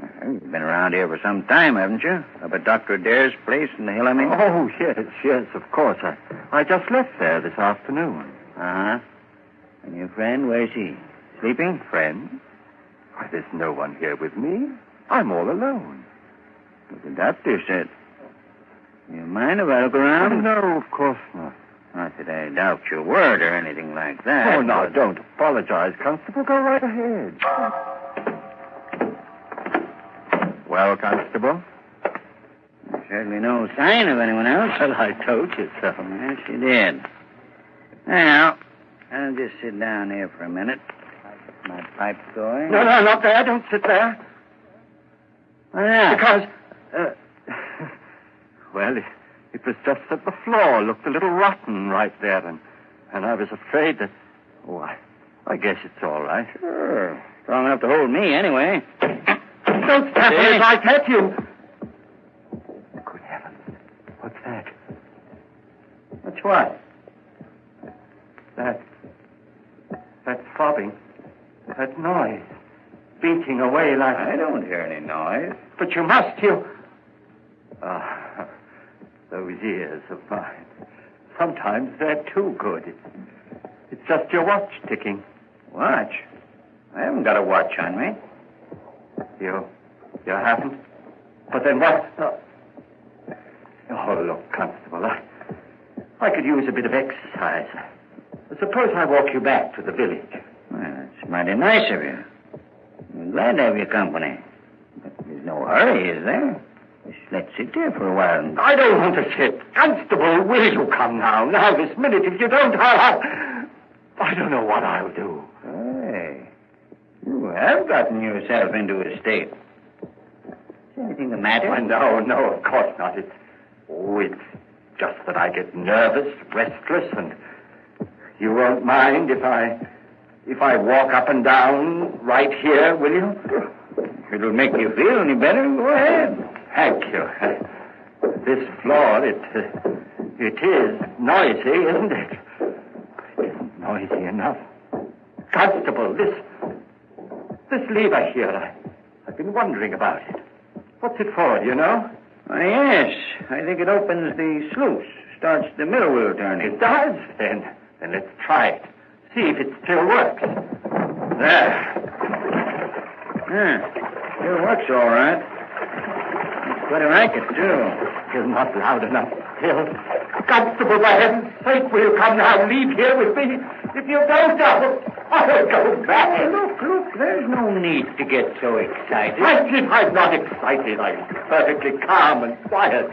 Well, you've been around here for some time, haven't you? Up at Dr. Adair's place in the hill, I mean? Oh, yes, of course. I just left there this afternoon. Uh-huh. And your friend, where's he? Sleeping? Friend? Why, there's no one here with me. I'm all alone. But the doctor said... You mind if I look around? Oh, no, of course not. Not that I doubt your word or anything like that. Oh, no, don't apologize, Constable. Go right ahead. Well, Constable? There's certainly no sign of anyone else. Well, I told you so. Yes, you did. Now, I'll just sit down here for a minute. Get my pipe going. No, not there. Don't sit there. Why not? Because, well, it was just that the floor looked a little rotten right there, and I was afraid that... Oh, I guess it's all right. Sure. Strong enough to hold me, anyway. Don't step me as I pet you. Good heavens. What's that? What's what? That throbbing. That noise. Beating away like... I don't hear any noise. But you must, you... Those ears of mine. Sometimes they're too good. It's just your watch ticking. Watch? I haven't got a watch on me. You haven't? But then what? Oh, look, Constable, I could use a bit of exercise. Suppose I walk you back to the village. Well, that's mighty nice of you. I'm glad to have your company. But there's no hurry, is there? Just let's sit there for a while. I don't want to sit. Constable, will you come now? Now, this minute. If you don't, I don't know what I'll do. Hey, you have gotten yourself into a state. Is anything the matter? Oh, no, of course not. It's just that I get nervous, restless, and you won't mind if I walk up and down right here, will you? If it'll make you feel any better, go ahead. Thank you. This floor, it is noisy, isn't it? It isn't noisy enough. Constable, this lever here, I've been wondering about it. What's it for, do you know? Why, yes. I think it opens the sluice, starts the mill wheel turning. It does? Then let's try it. See if it still works. There. Yeah, still works all right. It's quite a racket, too. You're not loud enough still. Constable, for heaven's sake, will you come now? Leave here with me. If you don't, I'll go back. Look, there's no need to get so excited. I'm not excited. I'm perfectly calm and quiet.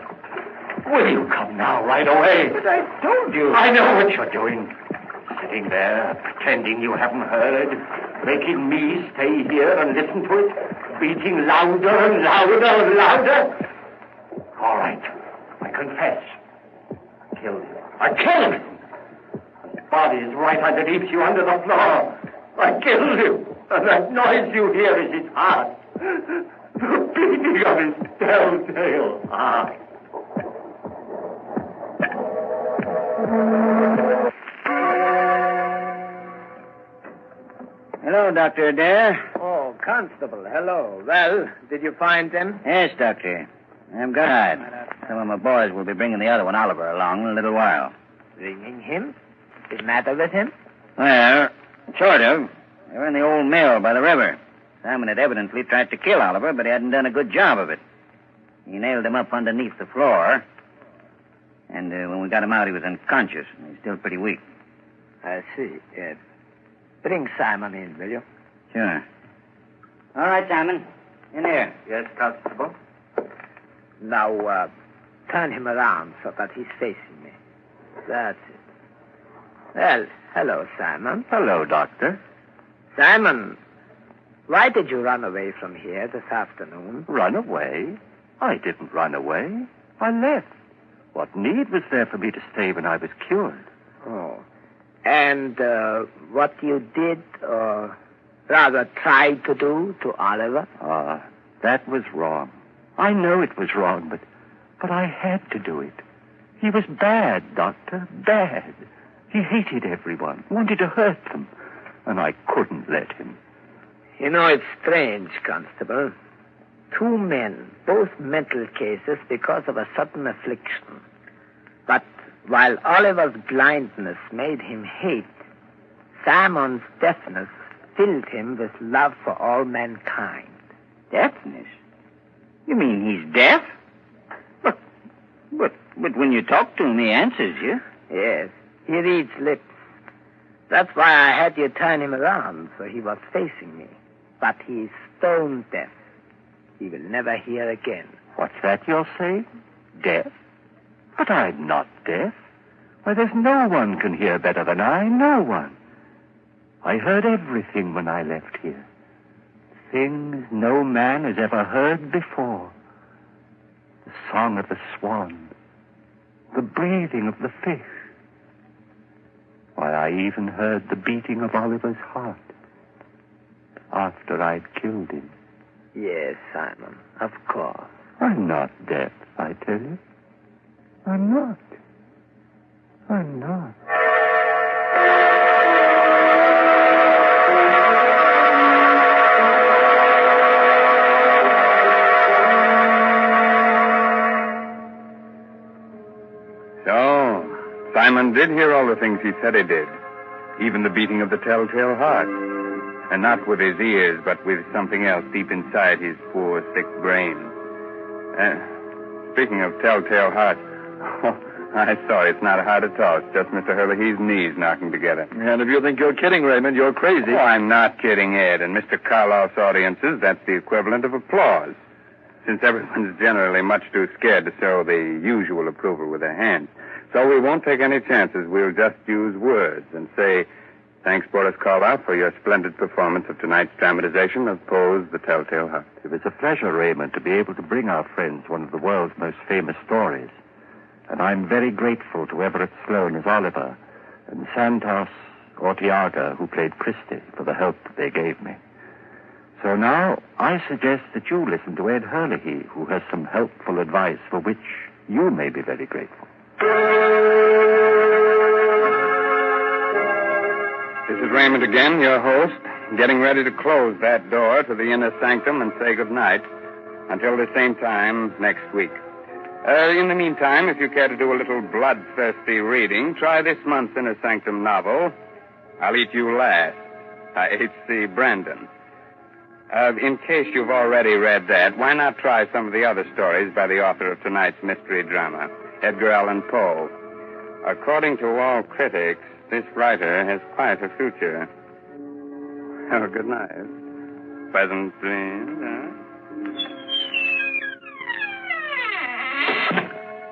Will you come now, right away? But I told you. I know what you're doing. Sitting there, pretending you haven't heard, making me stay here and listen to it, beating louder and louder and louder. All right, I confess. I killed him. I killed him. His body is right underneath you, under the floor. I killed him, and that noise you hear is his heart. The beating of his telltale heart. Hello, Dr. Adair. Oh, Constable, hello. Well, did you find them? Yes, Doctor. I'm glad. Some of my boys will be bringing the other one, Oliver, along in a little while. Bringing him? What's the matter with him? Well, sort of. They were in the old mill by the river. Simon had evidently tried to kill Oliver, but he hadn't done a good job of it. He nailed him up underneath the floor. And when we got him out, he was unconscious. He's still pretty weak. I see. Bring Simon in, will you? Sure. All right, Simon. In here. Yes, Constable. Now, turn him around so that he's facing me. That's it. Well, hello, Simon. Hello, Doctor. Simon, why did you run away from here this afternoon? Run away? I didn't run away. I left. What need was there for me to stay when I was cured? Oh. And what you did, or rather tried to do to Oliver? That was wrong. I know it was wrong, but I had to do it. He was bad, Doctor, bad. He hated everyone, wanted to hurt them, and I couldn't let him. You know, it's strange, Constable. 2 men, both mental cases because of a sudden affliction. But while Oliver's blindness made him hate, Simon's deafness filled him with love for all mankind. Deafness? You mean he's deaf? But when you talk to him, he answers you. Yes, he reads lips. That's why I had you turn him around, so he was facing me. But he's stone deaf. He will never hear again. What's that you're saying? Deaf? But I'm not deaf. Why, there's no one can hear better than I. No one. I heard everything when I left here. Things no man has ever heard before. The song of the swan. The breathing of the fish. Why, I even heard the beating of Oliver's heart. After I'd killed him. Yes, Simon, of course. I'm not deaf, I tell you. I'm not. I'm not. So, Simon did hear all the things he said he did. Even the beating of the telltale heart. And not with his ears, but with something else deep inside his poor, sick brain. Speaking of telltale heart, I saw it's not a heart at all. It's just Mr. Herlihy's knees knocking together. And if you think you're kidding, Raymond, you're crazy. Oh, I'm not kidding, Ed. In Mr. Karloff's audiences, that's the equivalent of applause. Since everyone's generally much too scared to show the usual approval with their hands. So we won't take any chances. We'll just use words and say, thanks, Boris Karloff, for your splendid performance of tonight's dramatization of Poe's The Telltale Heart. It was a pleasure, Raymond, to be able to bring our friends one of the world's most famous stories. And I'm very grateful to Everett Sloane as Oliver and Santos Ortiaga, who played Christie, for the help that they gave me. So now I suggest that you listen to Ed Herlihy, who has some helpful advice for which you may be very grateful. This is Raymond again, your host, getting ready to close that door to the Inner Sanctum and say goodnight until the same time next week. In the meantime, if you care to do a little bloodthirsty reading, try this month's Inner Sanctum novel, I'll Eat You Last, by H.C. Brandon. In case you've already read that, why not try some of the other stories by the author of tonight's mystery drama, Edgar Allan Poe? According to all critics, this writer has quite a future. Oh, good night. Pleasant dreams, huh?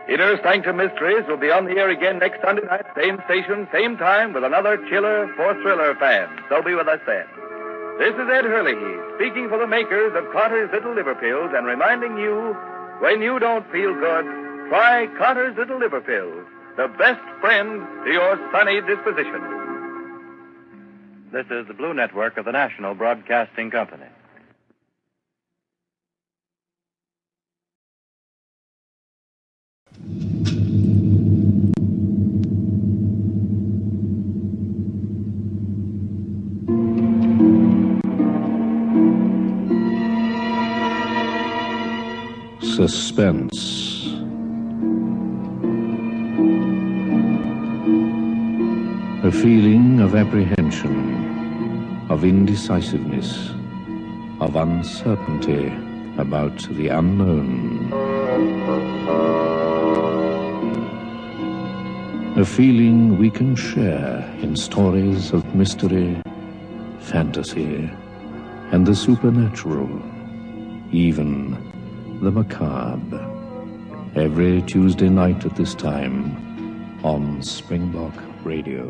Inner Sanctum Mysteries will be on the air again next Sunday night, same station, same time, with another chiller for thriller fans. So be with us then. This is Ed Hurley, speaking for the makers of Carter's Little Liver Pills and reminding you, when you don't feel good, try Carter's Little Liver Pills, the best friend to your sunny disposition. This is the Blue Network of the National Broadcasting Company. Suspense. A feeling of apprehension, of indecisiveness, of uncertainty about the unknown. A feeling we can share in stories of mystery, fantasy, and the supernatural, even the macabre. Every Tuesday night at this time on Springbok Radio.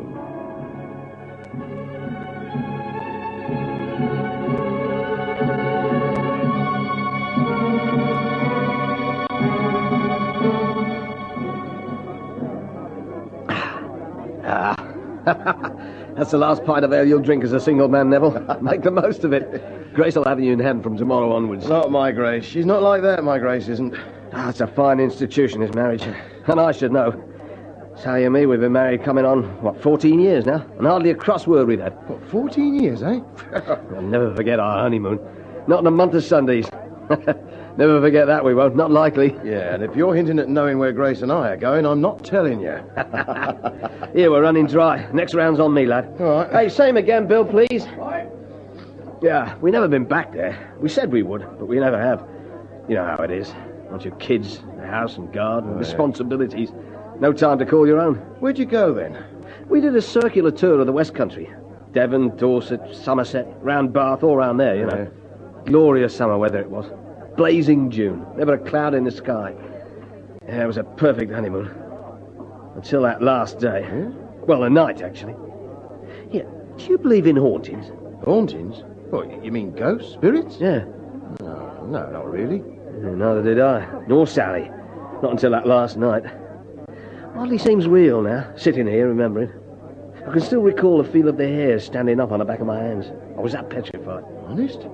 That's the last pint of ale you'll drink as a single man, Neville. Make the most of it. Grace will have you in hand from tomorrow onwards. Not my Grace. She's not like that, my Grace isn't. It's a fine institution, his marriage. And I should know. Sally and me, we've been married coming on, 14 years now? And hardly a cross word we've had. What, 14 years, eh? I'll never forget our honeymoon. Not in a month of Sundays. Never forget that, we won't. Not likely. Yeah, and if you're hinting at knowing where Grace and I are going, I'm not telling you. Here, we're running dry. Next round's on me, lad. All right. Hey, same again, Bill, please. Right. Yeah, we never been back there. We said we would, but we never have. You know how it is. Bunch of kids, a house and garden, responsibilities. No time to call your own. Where'd you go, then? We did a circular tour of the West Country. Devon, Dorset, Somerset, round Bath, all round there, you know. Glorious summer weather it was. Blazing June. Never a cloud in the sky. Yeah, it was a perfect honeymoon. Until that last day. Yeah? Well, the night, actually. Yeah, do you believe in hauntings? Hauntings? What, you mean ghosts? Spirits? Yeah. No, not really. Yeah, neither did I. Nor Sally. Not until that last night. Hardly seems real now, sitting here remembering. I can still recall the feel of the hairs standing up on the back of my hands. I was that petrified. Honest?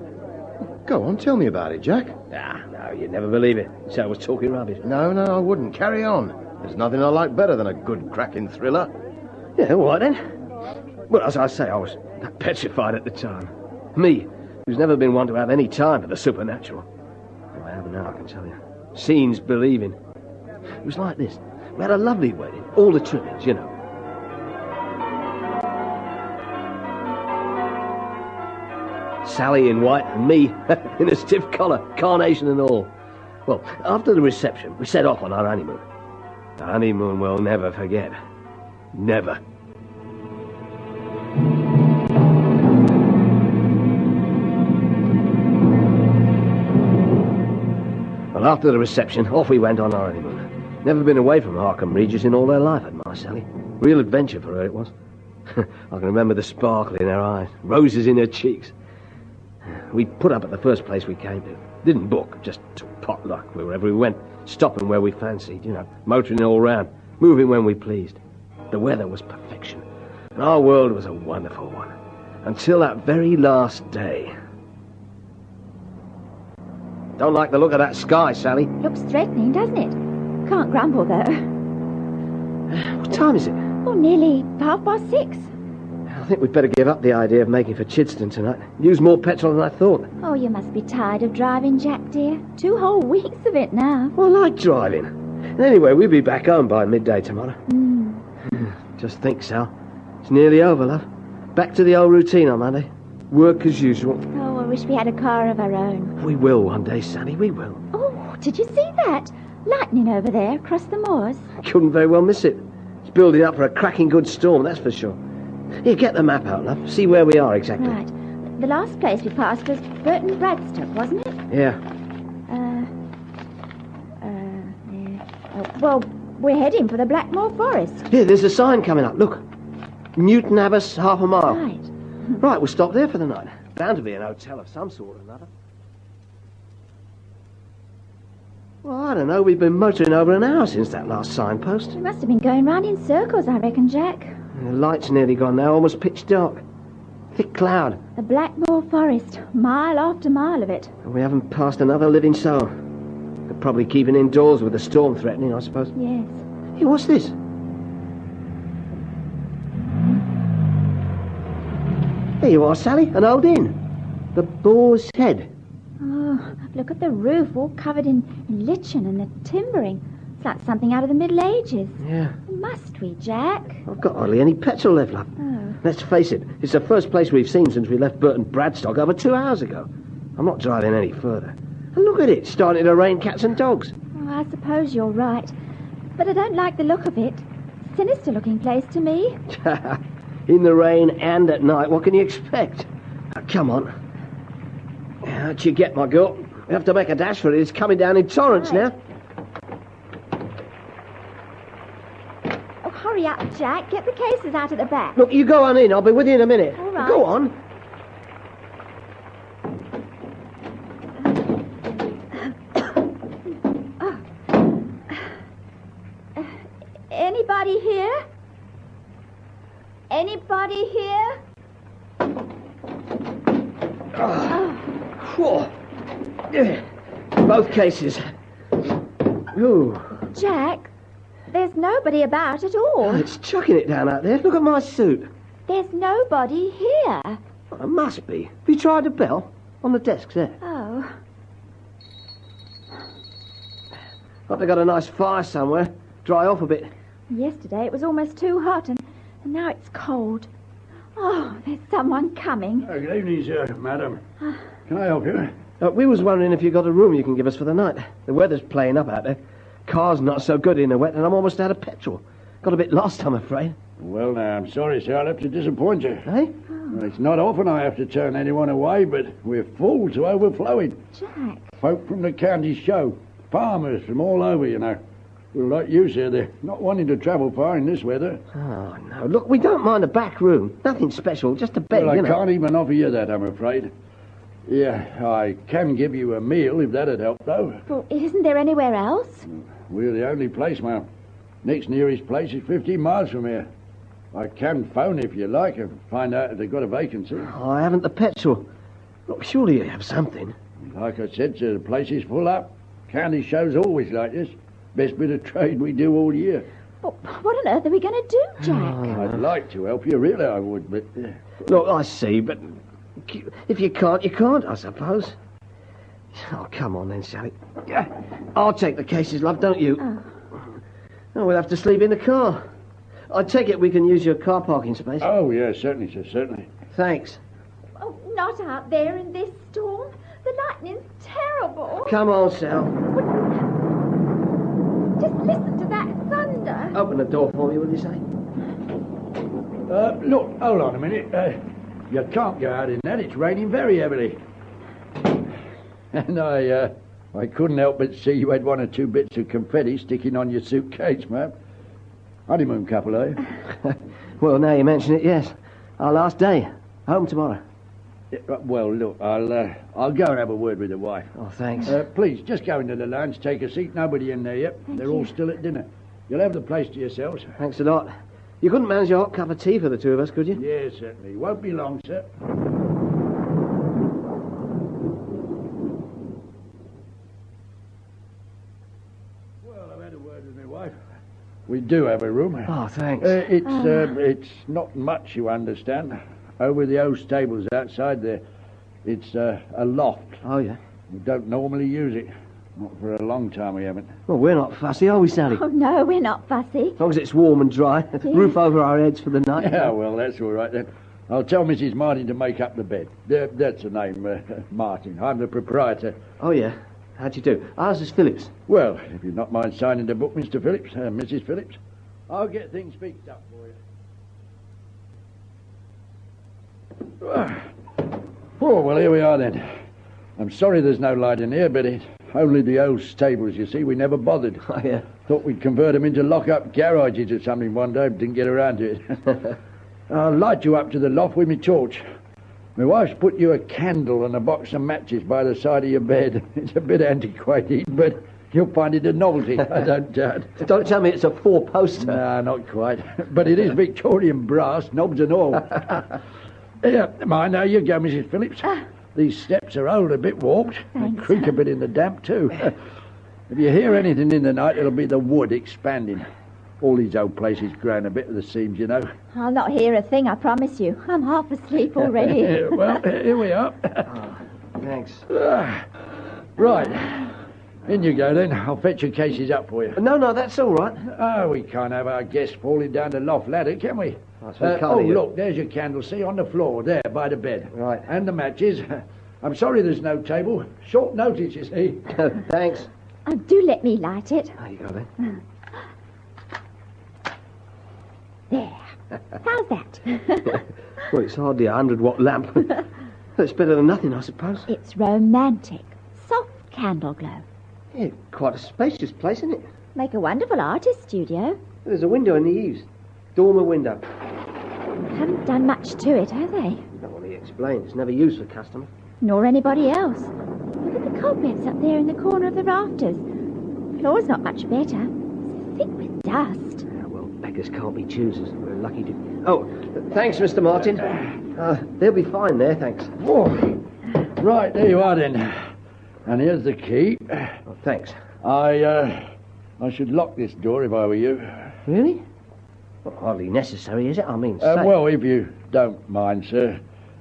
Go on, tell me about it, Jack. No, you'd never believe it. So I was talking rubbish. No, I wouldn't. Carry on. There's nothing I like better than a good cracking thriller. Yeah, all right then. Well, as I say, I was that petrified at the time. Me, who's never been one to have any time for the supernatural. Well, I have now, I can tell you. Seeing's believing. It was like this. We had a lovely wedding. All the trimmings, you know. Sally in white and me in a stiff collar, carnation and all. Well, after the reception, we set off on our honeymoon. A honeymoon we'll never forget. Never. Well, after the reception, off we went on our honeymoon. Never been away from Harkham Regis in all her life, had my Sally. Real adventure for her it was. I can remember the sparkle in her eyes, roses in her cheeks. We put up at the first place we came to. Didn't book, just took pot luck wherever we went, stopping where we fancied, you know, motoring all round, moving when we pleased. The weather was perfection, and our world was a wonderful one. Until that very last day. Don't like the look of that sky, Sally. Looks threatening, doesn't it? Can't grumble, though. What time is it? Oh, nearly 6:30. I think we'd better give up the idea of making for Chesterton tonight. Use more petrol than I thought. Oh, you must be tired of driving, Jack, dear. 2 whole weeks of it now. Well, I like driving. Anyway, we'll be back home by midday tomorrow. Just think, Sal. It's nearly over, love. Back to the old routine on Monday. Work as usual. Oh, I wish we had a car of our own. We will one day, Sally, we will. Oh, did you see that? Lightning over there across the moors. Couldn't very well miss it. It's building up for a cracking good storm, that's for sure. Here, get the map out, love. See where we are exactly. Right. The last place we passed was Burton Bradstock, wasn't it? Yeah. Well, we're heading for the Blackmore Forest. Here, there's a sign coming up. Look. Newton Abbas, half a mile. Right. Right, we'll stop there for the night. Bound to be an hotel of some sort or another. Well, I don't know. We've been motoring over an hour since that last signpost. We must have been going round in circles, I reckon, Jack. The light's nearly gone now, almost pitch dark. Thick cloud. The Blackmore Forest, mile after mile of it. And we haven't passed another living soul. They're probably keeping indoors with the storm threatening, I suppose. Yes. Hey, what's this? There you are, Sally. An old inn. The Boar's Head. Oh, look at the roof, all covered in lichen and the timbering. It's like something out of the Middle Ages. Yeah. Must we, Jack? I've got hardly any petrol left, love. Oh. Let's face it, it's the first place we've seen since we left Burton Bradstock over 2 hours ago. I'm not driving any further. And look at it, starting to rain cats and dogs. Oh, I suppose you're right. But I don't like the look of it. Sinister-looking place to me. In the rain and at night, what can you expect? Now, come on. How'd you get, my girl? We have to make a dash for it. It's coming down in torrents now. Oh, hurry up, Jack. Get the cases out at the back. Look, you go on in. I'll be with you in a minute. All right. Go on. Anybody here? Anybody here? Both cases. Ooh. Jack, there's nobody about at all. Oh, it's chucking it down out there. Look at my suit. There's nobody here. Well, it must be. Have you tried the bell? On the desk there. Oh. Hope they got a nice fire somewhere. Dry off a bit. Yesterday it was almost too hot, and now it's cold. Oh, there's someone coming. Good evening, sir, madam. Can I help you? We was wondering if you got a room you can give us for the night. The weather's playing up out there. Car's not so good in the wet, and I'm almost out of petrol. Got a bit lost, I'm afraid. Well, now, I'm sorry, sir. I'll have to disappoint you. Eh? Well, it's not often I have to turn anyone away, but we're full to overflowing. Jack. Folk from the county show. Farmers from all over, you know. Well, like you, sir, they're not wanting to travel far in this weather. Oh, no. Look, we don't mind a back room. Nothing special, just a bed, Well, I you know. can't even offer you that, I'm afraid. Yeah, I can give you a meal if that'd help, though. Well, isn't there anywhere else? We're the only place, ma'am. Next nearest place is 15 miles from here. I can phone if you like and find out if they've got a vacancy. Oh, I haven't the petrol. Look, surely you have something. Like I said, sir, the place is full up. County shows always like this. Best bit of trade we do all year. Well, what on earth are we going to do, Jack? I'd like to help you, really I would, but... Look, I see, but if you can't, you can't, I suppose. Oh, come on then, Sally. I'll take the cases, love, don't you? Oh, we'll have to sleep in the car. I take it we can use your car parking space. Oh, yes, certainly, sir, certainly. Thanks. Oh, not out there in this storm. The lightning's terrible. Come on, Sal. Just listen to that thunder. Open the door for me, will you, Sally? Look, hold on a minute. You can't go out in that. It's raining very heavily. And I couldn't help but see you had one or two bits of confetti sticking on your suitcase, ma'am. Honeymoon couple, eh? Well, now you mention it, yes. Our last day. Home tomorrow. Well, look, I'll go and have a word with the wife. Oh, thanks. Please, just go into the lounge, take a seat. Nobody in there yet. They're all still at dinner. You'll have the place to yourselves. Thanks a lot. You couldn't manage a hot cup of tea for the two of us, could you? Yes, certainly. Won't be long, sir. Well, I've had a word with my wife. We do have a room. Oh, thanks. It's not much, you understand. Over the old stables outside there. It's a loft. Oh, yeah? We don't normally use it. Not for a long time we haven't. Well, we're not fussy, are we, Sally? Oh, no, we're not fussy. As long as it's warm and dry. Yes. Roof over our heads for the night. Yeah, well, that's all right then. I'll tell Mrs. Martin to make up the bed. That's the name, Martin. I'm the proprietor. Oh, yeah? How'd you do? Ours is Phillips. Well, if you'd not mind signing the book, Mr. Phillips, Mrs. Phillips. I'll get things fixed up for you. Oh, well, here we are then. I'm sorry there's no light in here, but it's only the old stables, you see. We never bothered. Oh, yeah. Thought we'd convert them into lock-up garages or something one day, but didn't get around to it. I'll light you up to the loft with my torch. My wife's put you a candle and a box of matches by the side of your bed. It's a bit antiquated, but you'll find it a novelty, I don't doubt. Don't tell me it's a four-poster. No, not quite. But it is Victorian brass, knobs and all. Here, mind how you go, Mrs. Phillips. These steps are old, a bit warped. They creak a bit in the damp, too. If you hear anything in the night, it'll be the wood expanding. All these old places grown a bit at the seams, you know. I'll not hear a thing, I promise you. I'm half asleep already. Well, here we are. Thanks. Right. In you go, then. I'll fetch your cases up for you. No, that's all right. Oh, we can't have our guests falling down the loft ladder, can we? That's very kind of you. Look, there's your candle, see, on the floor, there, by the bed. Right. And the matches. I'm sorry there's no table. Short notice, you see. Thanks. Oh, do let me light it. There you go, then. There. How's that? Well, it's hardly a 100-watt lamp. It's better than nothing, I suppose. It's romantic. Soft candle glow. Yeah, quite a spacious place, isn't it? Make a wonderful artist studio. There's a window in the eaves. Dormer window. Haven't done much to it, have they? Not what he explained. It's never used for customers. Nor anybody else. Look at the cobwebs up there in the corner of the rafters. The floor's not much better. It's thick with dust. Well, beggars can't be choosers. We're lucky to... Oh, thanks, Mr. Martin. They'll be fine there, thanks. Oh. Right, there you are, then. And here's the key. Oh, thanks. I should lock this door if I were you. Really? Well, hardly necessary, is it? I mean, safe. Well, if you don't mind, sir.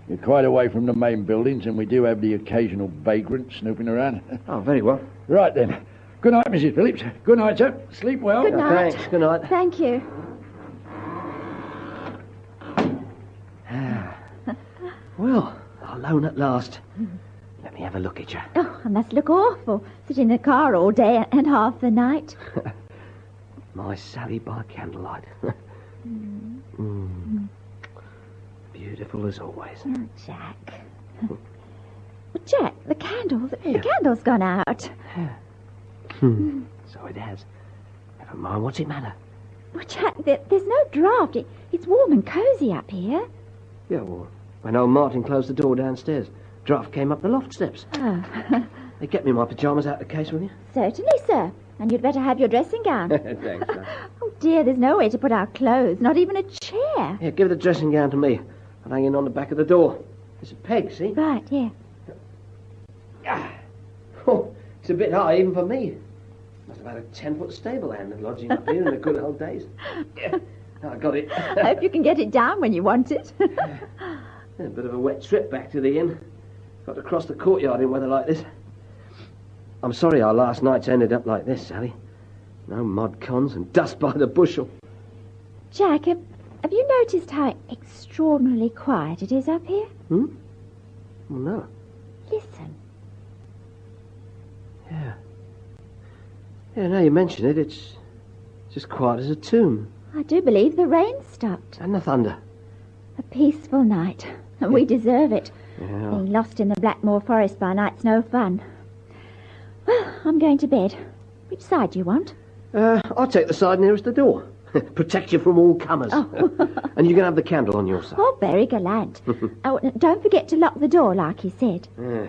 You're quite away from the main buildings, and we do have the occasional vagrant snooping around. Oh, very well. Right, then. Good night, Mrs. Phillips. Good night, sir. Sleep well. Good night. Thanks. Good night. Thank you. Well, alone at last. Let me have a look at you. Oh, I must look awful. Sit in the car all day and half the night. My Sally by candlelight. Beautiful as always. Oh, Jack. Well, Jack, the candle's gone out. So it has. Never mind, what's it matter? Well, Jack, there's no draught. It's warm and cosy up here. Yeah, well, when old Martin closed the door downstairs, draft came up the loft steps. Oh. Hey, get me my pyjamas out of the case, will you? Certainly, sir. And you'd better have your dressing gown. Thanks, man. Oh, dear, there's nowhere to put our clothes, not even a chair. Here, give the dressing gown to me. I'm hanging on the back of the door. There's a peg, see? Right, yeah. Oh, it's a bit high even for me. Must have had a 10-foot stable hand lodging up here in the good old days. Yeah, I got it. I hope you can get it down when you want it. A bit of a wet trip back to the inn. Got to cross the courtyard in weather like this. I'm sorry our last nights ended up like this, Sally. No mod cons and dust by the bushel. Jack, have you noticed how extraordinarily quiet it is up here? Well, no. Listen. Yeah. Yeah, now you mention it, it's as quiet as a tomb. I do believe the rain stopped. And the thunder. A peaceful night. And we deserve it. Yeah. Being lost in the Blackmore Forest by night's no fun. Well, I'm going to bed. Which side do you want? I'll take the side nearest the door. Protect you from all comers. Oh. And you can have the candle on your side. Oh, very gallant. Oh, don't forget to lock the door, like he said. Yeah.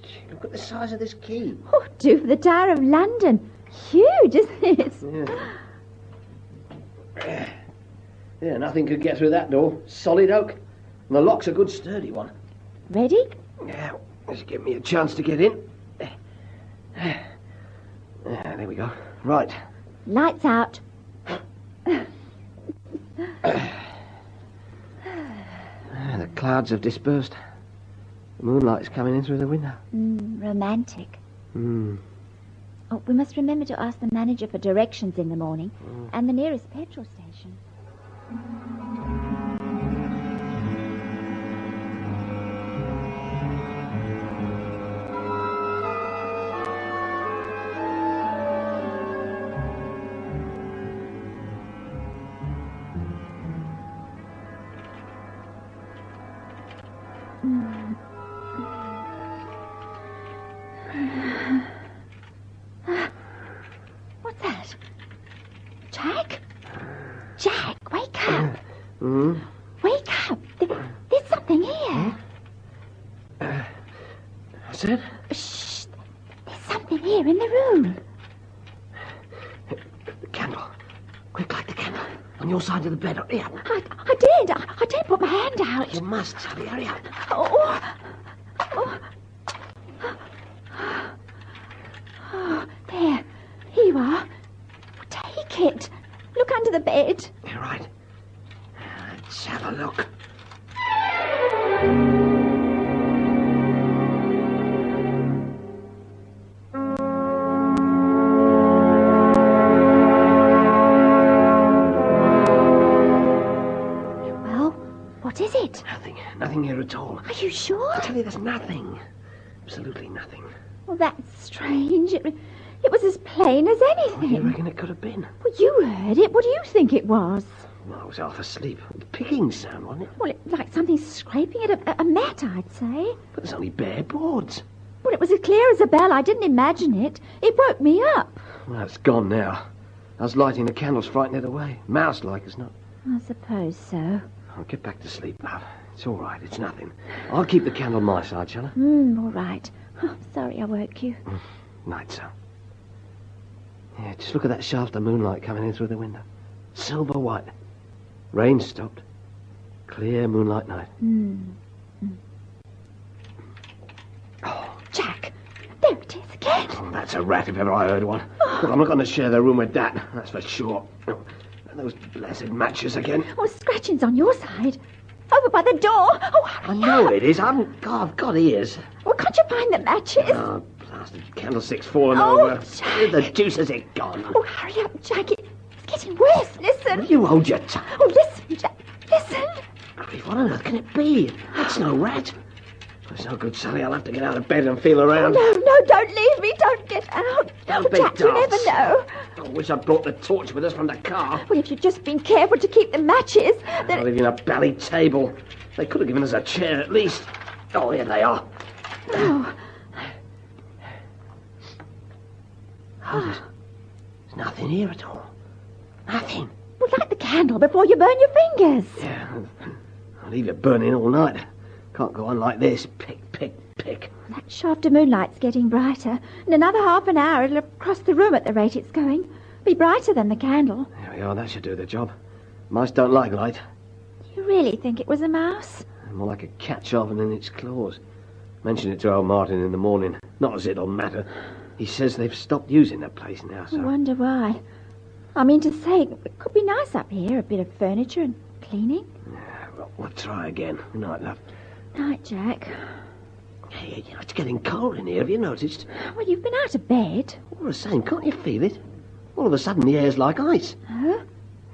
Gee, look at the size of this key. Oh, do for the Tower of London. Huge, isn't it? Yeah, nothing could get through that door. Solid oak. And the lock's a good sturdy one. Ready? Yeah, just give me a chance to get in. There we go. Right. Lights out. The clouds have dispersed. The moonlight's coming in through the window. Romantic. Oh, we must remember to ask the manager for directions in the morning and the nearest petrol station. What's that? Jack? Jack, wake up. Wake up. There's something here. What's that? Shh. There's something here in the room. The candle. Quick, light the candle. On your side of the bed. Hurry up. I did. I did put my hand out. You must, Sally. Hurry up. Oh, there. Here you are. Take it. Look under the bed. You're right. Let's have a look. Well, what is it? Nothing here at all. Are you sure? I tell you, there's nothing. Absolutely nothing. Well, that's strange. It was as plain as anything. What do you reckon it could have been? Well, you heard it. What do you think it was? Well, I was half asleep. The picking sound, wasn't it? Well, like something scraping at a mat, I'd say. But there's only bare boards. Well, it was as clear as a bell. I didn't imagine it. It woke me up. Well, it's gone now. I was lighting the candles, frightening it away. Mouse-like as not. I suppose so. I'll get back to sleep, love. It's all right. It's nothing. I'll keep the candle on my side, shall I? All right. Oh, sorry I woke you. Night, son. Yeah, just look at that shaft of moonlight coming in through the window. Silver white. Rain stopped. Clear moonlight night. Oh, Jack, there it is again. Oh, that's a rat if ever I heard one. But I'm not going to share the room with that, that's for sure. And those blessed matches again. Oh, scratching's on your side. Over by the door. Oh, hurry I know it is. I've got ears. Well, can't you find the matches? Oh, blasted candlestick's fallen Oh, over. Jack. Where the deuce has it gone? Oh, hurry up, Jack. It's getting worse. Listen. You hold your tongue. Oh, listen, Jack. Listen. Grief, what on earth can it be? That's no rat. It's no good, Sally. I'll have to get out of bed and feel around. Oh, no, don't leave me. Don't get out. Don't be Jack, you daft. never know. I wish I'd brought the torch with us from the car. Well, if you'd just been careful to keep the matches, then... Not even a bally table. They could have given us a chair at least. Oh, here they are. Oh. There's nothing here at all. Nothing. Well, light the candle before you burn your fingers. Yeah, I'll leave it burning all night. Can't go on like this. Pick. That shaft of moonlight's getting brighter. In another half an hour, it'll have crossed the room at the rate it's going. Be brighter than the candle. There we are. That should do the job. Mice don't like light. You really think it was a mouse? More like a cat sharpening its claws. Mention it to old Martin in the morning. Not as it'll matter. He says they've stopped using that place now, so... I wonder why. I mean to say, it could be nice up here, a bit of furniture and cleaning. Yeah, well, we'll try again. Night, love. Night, Jack. Hey, it's getting cold in here, have you noticed? Well, you've been out of bed. All the same, can't you feel it? All of a sudden, the air's like ice. Huh?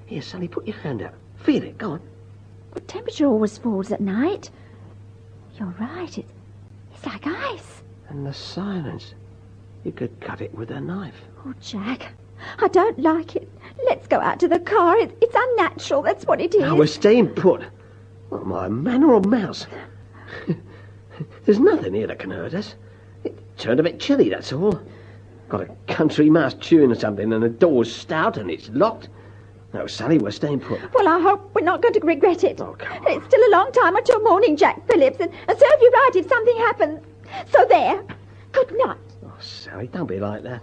Here, Sally, put your hand out. Feel it, go on. The temperature always falls at night. You're right, it's like ice. And the silence. You could cut it with a knife. Oh, Jack, I don't like it. Let's go out to the car. It's unnatural, that's what it is. No, we're staying put. What am I, a man or a mouse? There's nothing here that can hurt us. It turned a bit chilly, that's all. Got a country mouse chewing or something, and the door's stout and it's locked. No, Sally, we're staying put. Well, I hope we're not going to regret it. Oh, come on. It's still a long time until morning, Jack Phillips, and serve you right if something happens. So there. Good night. Oh, Sally, don't be like that.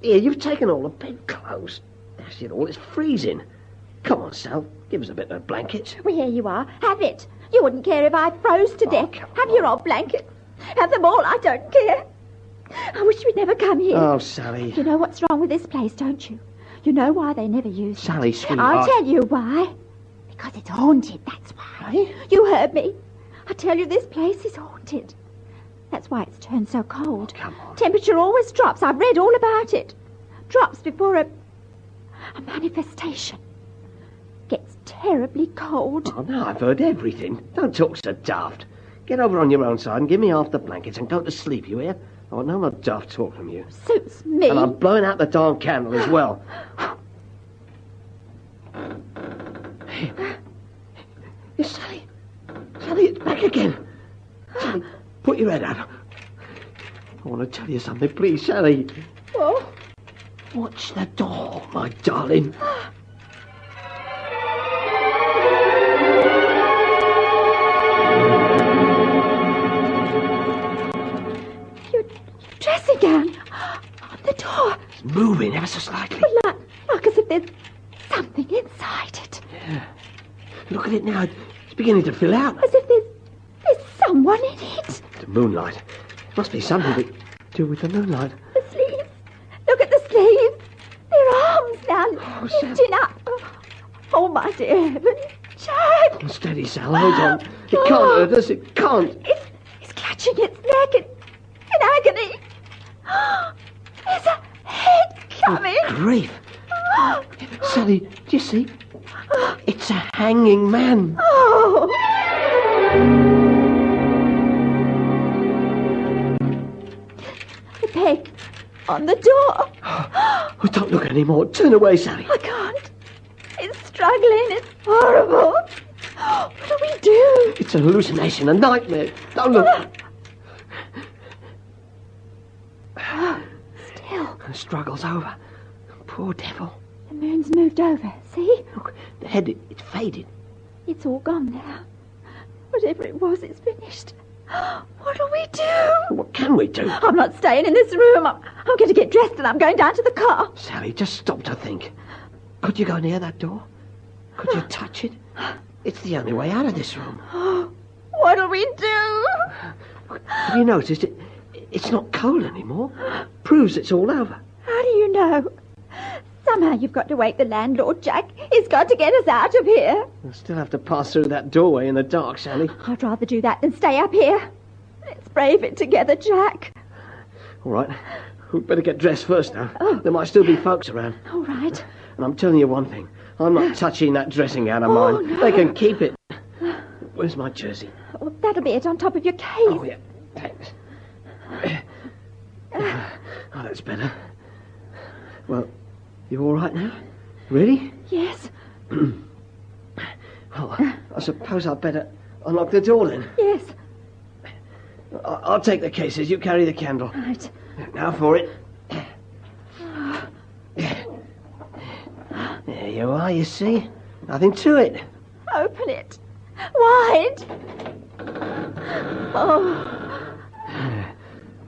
Here, you've taken all the bedclothes. That's it all, it's freezing. Come on, Sal, give us a bit of blankets. Well, here you are. Have it. You wouldn't care if I froze to death. Have your old blanket. Have them all, I don't care. I wish you'd never come here. Oh, Sally. You know what's wrong with this place, don't you? You know why they never use it. Sally, sweetheart. I'll tell you why. Because it's haunted, that's why. Eh? You heard me. I tell you, this place is haunted. That's why it's turned so cold. Oh, come on. Temperature always drops. I've read all about it. Drops before a manifestation. Gets terribly cold. Oh, now I've heard everything. Don't talk so daft. Get over on your own side and give me half the blankets and go to sleep, you hear? Oh, no more daft talk from you. Suits me. And I'm blowing out the darn candle as well. Hey, Sally. Sally, it's back again. Put your head out. I want to tell you something, please, Sally. Oh. Watch the door, my darling. Your dressing gown on the door. It's moving ever so slightly. Like as if there's something inside it. Yeah. Look at it now. It's beginning to fill out. As if there's someone in it. The moonlight. It must be something to do with the moonlight. The sleeves. Look at the sleeves. Their arms now lifting up. Oh, my dear heaven. Jack! Oh, steady, Sal. Hold on. It can't hurt us. It can't. It's clutching its neck in agony. There's a head coming. Oh, grief. Sally, do you see? It's a hanging man. Oh. The peg on the door. Oh, don't look anymore. Turn away, Sally. I can't. It's struggling. It's horrible. What do we do? It's a hallucination, a nightmare. Don't look. Still. The struggle's over. Poor devil. The moon's moved over. See? Look, the head, it's faded. It's all gone now. Whatever it was, it's finished. What do we do? What can we do? I'm not staying in this room. I'm going to get dressed and I'm going down to the car. Sally, just stop to think. Could you go near that door? Could you touch it? It's the only way out of this room. What'll we do? Have you noticed it? It's not cold anymore. Proves it's all over. How do you know? Somehow you've got to wake the landlord, Jack. He's got to get us out of here. We'll still have to pass through that doorway in the dark, Sally. I'd rather do that than stay up here. Let's brave it together, Jack. All right. We'd better get dressed first, though. There might still be folks around. All right. And I'm telling you one thing. I'm not touching that dressing gown of mine. No. They can keep it. Where's my jersey? Well, that'll be it on top of your case. Oh, yeah. Thanks. Oh, that's better. Well, you all right now? Ready? Yes. Oh, I suppose I'd better unlock the door then. Yes. I'll take the cases. You carry the candle. Right. Now for it. There you are, you see. Nothing to it. Open it. Wide. Oh.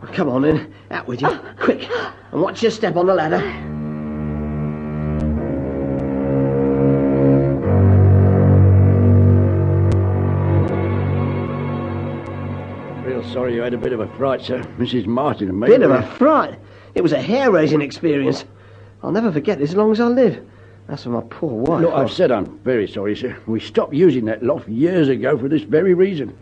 Well, come on then. Out with you. Quick. And watch your step on the ladder. Real sorry you had a bit of a fright, sir. Mrs. Martin and me. Bit of a fright. It was a hair-raising experience. I'll never forget it as long as I live. That's for my poor wife. Look, I've said I'm very sorry, sir. We stopped using that loft years ago for this very reason.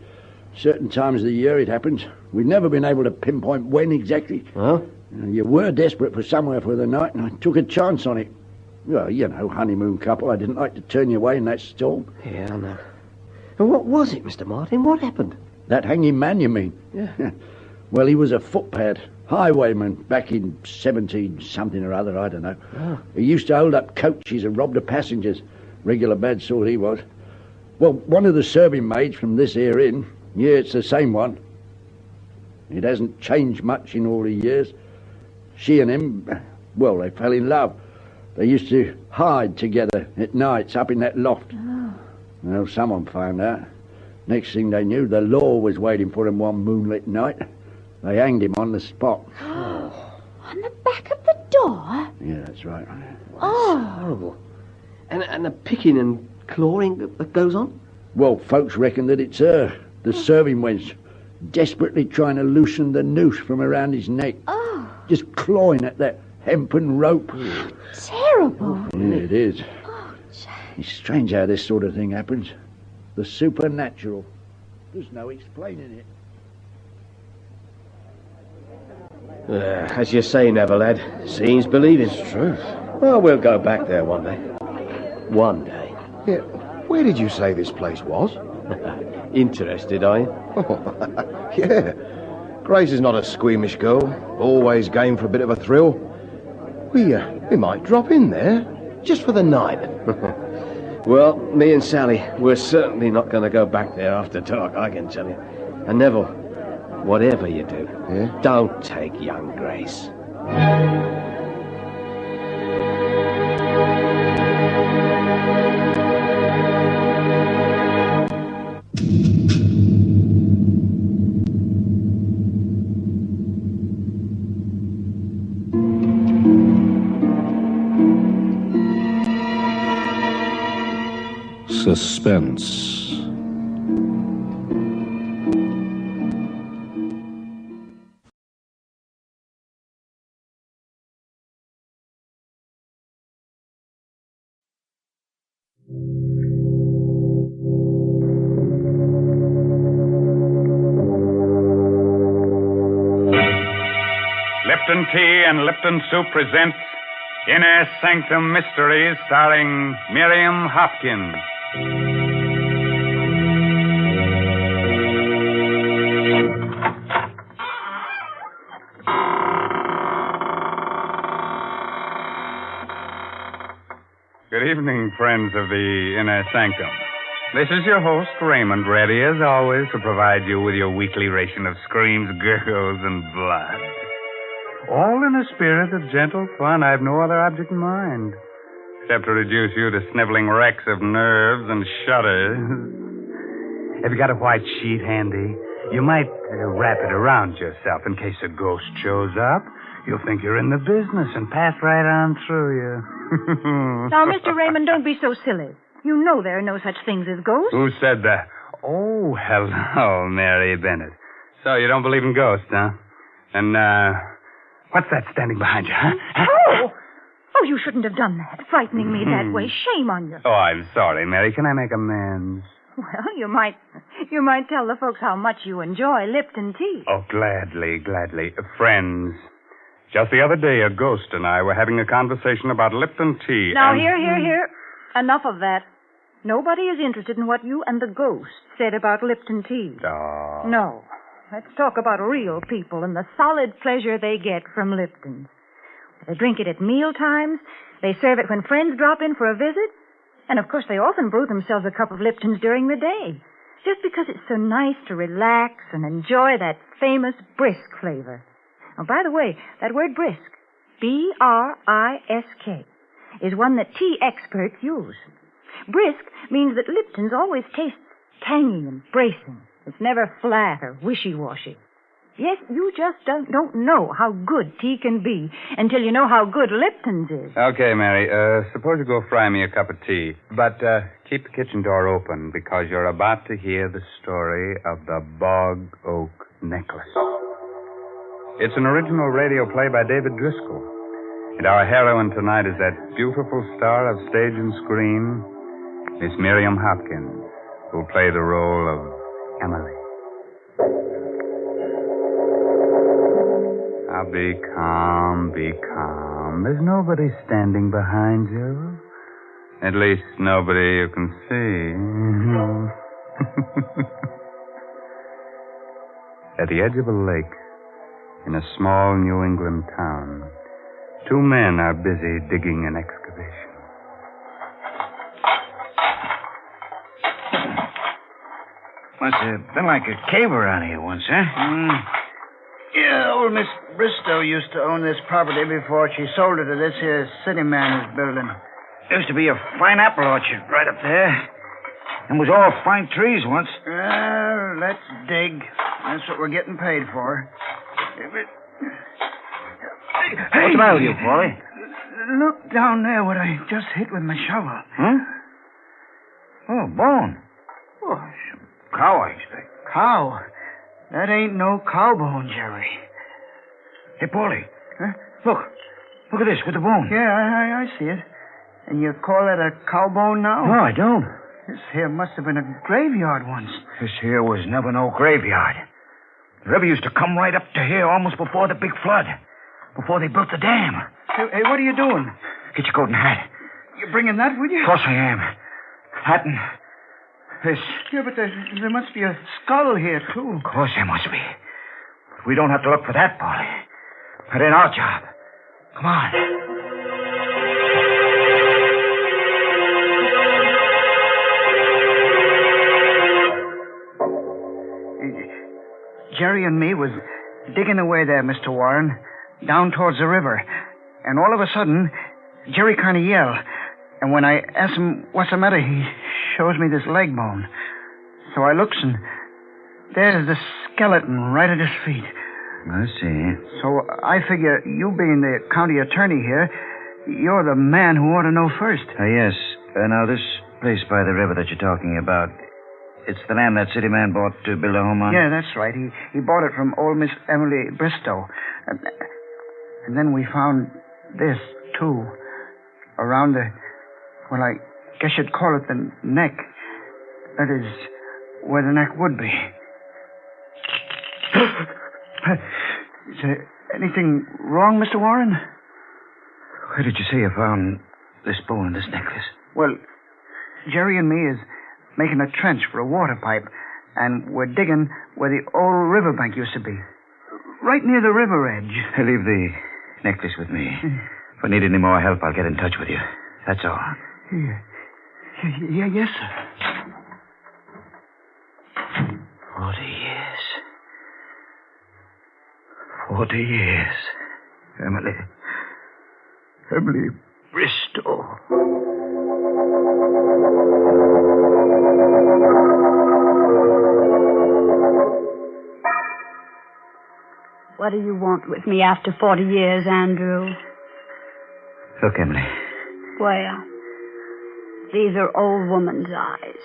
Certain times of the year it happens. We've never been able to pinpoint when exactly. Huh? You were desperate for somewhere for the night, and I took a chance on it. Well, you know, honeymoon couple. I didn't like to turn you away in that storm. Yeah, I know. And what was it, Mr. Martin? What happened? That hanging man, you mean? Yeah. Well, he was a footpad. Highwayman back in 17-something or other, I don't know. Oh. He used to hold up coaches and rob the passengers. Regular bad sort he was. Well, one of the serving maids from this here inn, yeah, it's the same one. It hasn't changed much in all the years. She and him, well, they fell in love. They used to hide together at nights up in that loft. Oh. Well, someone found out. Next thing they knew, the law was waiting for him one moonlit night. They hanged him on the spot. On the back of the door? Yeah, that's right. Oh. Horrible. And the picking and clawing that goes on? Well, folks reckon that it's her, the serving wench, desperately trying to loosen the noose from around his neck. Oh. Just clawing at that hempen rope. Terrible. Yeah, it is. Oh, Jack. It's strange how this sort of thing happens. The supernatural. There's no explaining it. As you say, Neville, lad, seeing's believing. It's true. Well, we'll go back there one day. One day. Yeah. Where did you say this place was? Interested, are you? Oh, yeah. Grace is not a squeamish girl. Always game for a bit of a thrill. We might drop in there, just for the night. Well, me and Sally, we're certainly not going to go back there after dark, I can tell you. And Neville, whatever you do, don't take young Grace. Suspense. Lipton Tea and Lipton Soup presents Inner Sanctum Mystery, starring Miriam Hopkins. Good evening, friends of the Inner Sanctum. This is your host, Raymond, ready as always to provide you with your weekly ration of screams, gurgles, and blood. All in a spirit of gentle fun. I have no other object in mind, except to reduce you to sniveling wrecks of nerves and shudders. Have you got a white sheet handy? You might wrap it around yourself in case a ghost shows up. You'll think you're in the business and pass right on through you. Now, Mr. Raymond, don't be so silly. You know there are no such things as ghosts. Who said that? Oh, hello, Mary Bennett. So you don't believe in ghosts, huh? And, what's that standing behind you, huh? Oh, you shouldn't have done that, frightening me that way. Shame on you. Oh, I'm sorry, Mary. Can I make amends? Well, you might tell the folks how much you enjoy Lipton tea. Oh, gladly. Friends, just the other day, a ghost and I were having a conversation about Lipton tea. Now, and... here. Enough of that. Nobody is interested in what you and the ghost said about Lipton tea. Oh. No. Let's talk about real people and the solid pleasure they get from Lipton. They drink it at meal times. They serve it when friends drop in for a visit. And, of course, they often brew themselves a cup of Lipton's during the day, just because it's so nice to relax and enjoy that famous brisk flavor. Oh, by the way, that word brisk, B-R-I-S-K, is one that tea experts use. Brisk means that Lipton's always tastes tangy and bracing. It's never flat or wishy-washy. Yes, you just don't know how good tea can be until you know how good Lipton's is. Okay, Mary, suppose you go fry me a cup of tea. But keep the kitchen door open because you're about to hear the story of the Bog Oak Necklace. It's an original radio play by David Driscoll. And our heroine tonight is that beautiful star of stage and screen, Miss Miriam Hopkins, who'll play the role of Emily. Now be calm. There's nobody standing behind you. At least nobody you can see. At the edge of a lake, in a small New England town, two men are busy digging an excavation. Must have been like a cave around here once, huh? Yeah, old Miss Bristow used to own this property before she sold it to this here city man who's building. Used to be a fine apple orchard right up there. And was all fine trees once. Well, let's dig. That's what we're getting paid for. What's the matter with you, Paulie? Look down there what I just hit with my shovel. Huh? Oh, bone. Oh, some cow, I expect. Cow? That ain't no cow bone, Jerry. Hey, Paulie. Huh? Look at this with the bone. Yeah, I see it. And you call it a cow bone now? No, I don't. This here must have been a graveyard once. This here was never no graveyard. The river used to come right up to here almost before the big flood. Before they built the dam. Hey, what are you doing? Get your coat and hat. You bringing that with you? Of course I am. Hat and this. Yeah, but there must be a skull here, too. Of course there must be. But we don't have to look for that, Paulie. That ain't our job. Come on. Jerry and me was digging away there, Mr. Warren, down towards the river. And all of a sudden, Jerry kind of yelled. And when I asked him what's the matter, he shows me this leg bone. So I looks, and there's the skeleton right at his feet. I see. So I figure you being the county attorney here, you're the man who ought to know first. Yes. Now, this place by the river that you're talking about, it's the land that city man bought to build a home on? Yeah, that's right. He bought it from old Miss Emily Bristow. And then we found this, too. Around the, well, I guess you'd call it the neck. That is, where the neck would be. Is there anything wrong, Mr. Warren? Where did you say you found this bone and this necklace? Well, Jerry and me is making a trench for a water pipe, and we're digging where the old riverbank used to be. Right near the river edge. Leave the necklace with me. If I need any more help, I'll get in touch with you. That's all. Yeah, yes, sir. 40 years. 40 years. Emily Bristow. What do you want with me after 40 years, Andrew? Look, Emily. Well, these are old woman's eyes.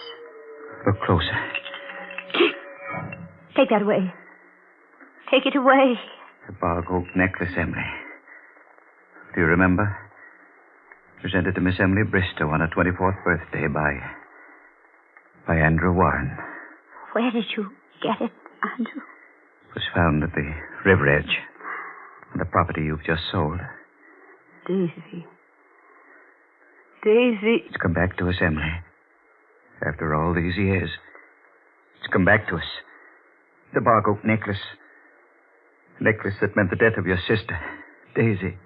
Look closer. Take that away. Take it away. The bark oak necklace, Emily. Do you remember? Presented to Miss Emily Bristow on her 24th birthday by Andrew Warren. Where did you get it, Andrew? It was found at the river edge on the property you've just sold. Daisy. Daisy. It's come back to us, Emily. After all these years. It's come back to us. The bark oak necklace. The necklace that meant the death of your sister, Daisy.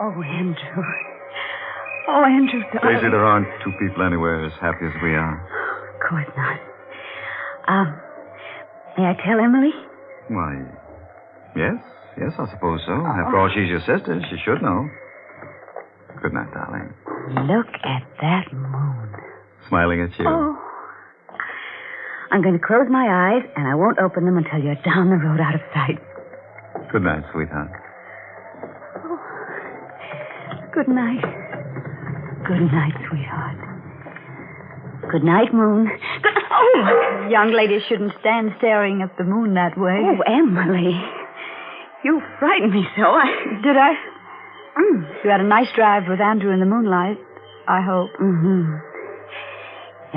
Oh, Andrew. Oh, Andrew, darling. Daisy, there aren't two people anywhere as happy as we are. Of course not. May I tell Emily? Why, yes, I suppose so. After all, she's your sister. She should know. Good night, darling. Look at that moon. Smiling at you. Oh. I'm going to close my eyes, and I won't open them until you're down the road out of sight. Good night, sweetheart. Oh. Good night. Good night, sweetheart. Good night, moon. Oh! Young ladies shouldn't stand staring at the moon that way. Oh, Emily. You frightened me so. Did I? You had a nice drive with Andrew in the moonlight, I hope. Mm-hmm.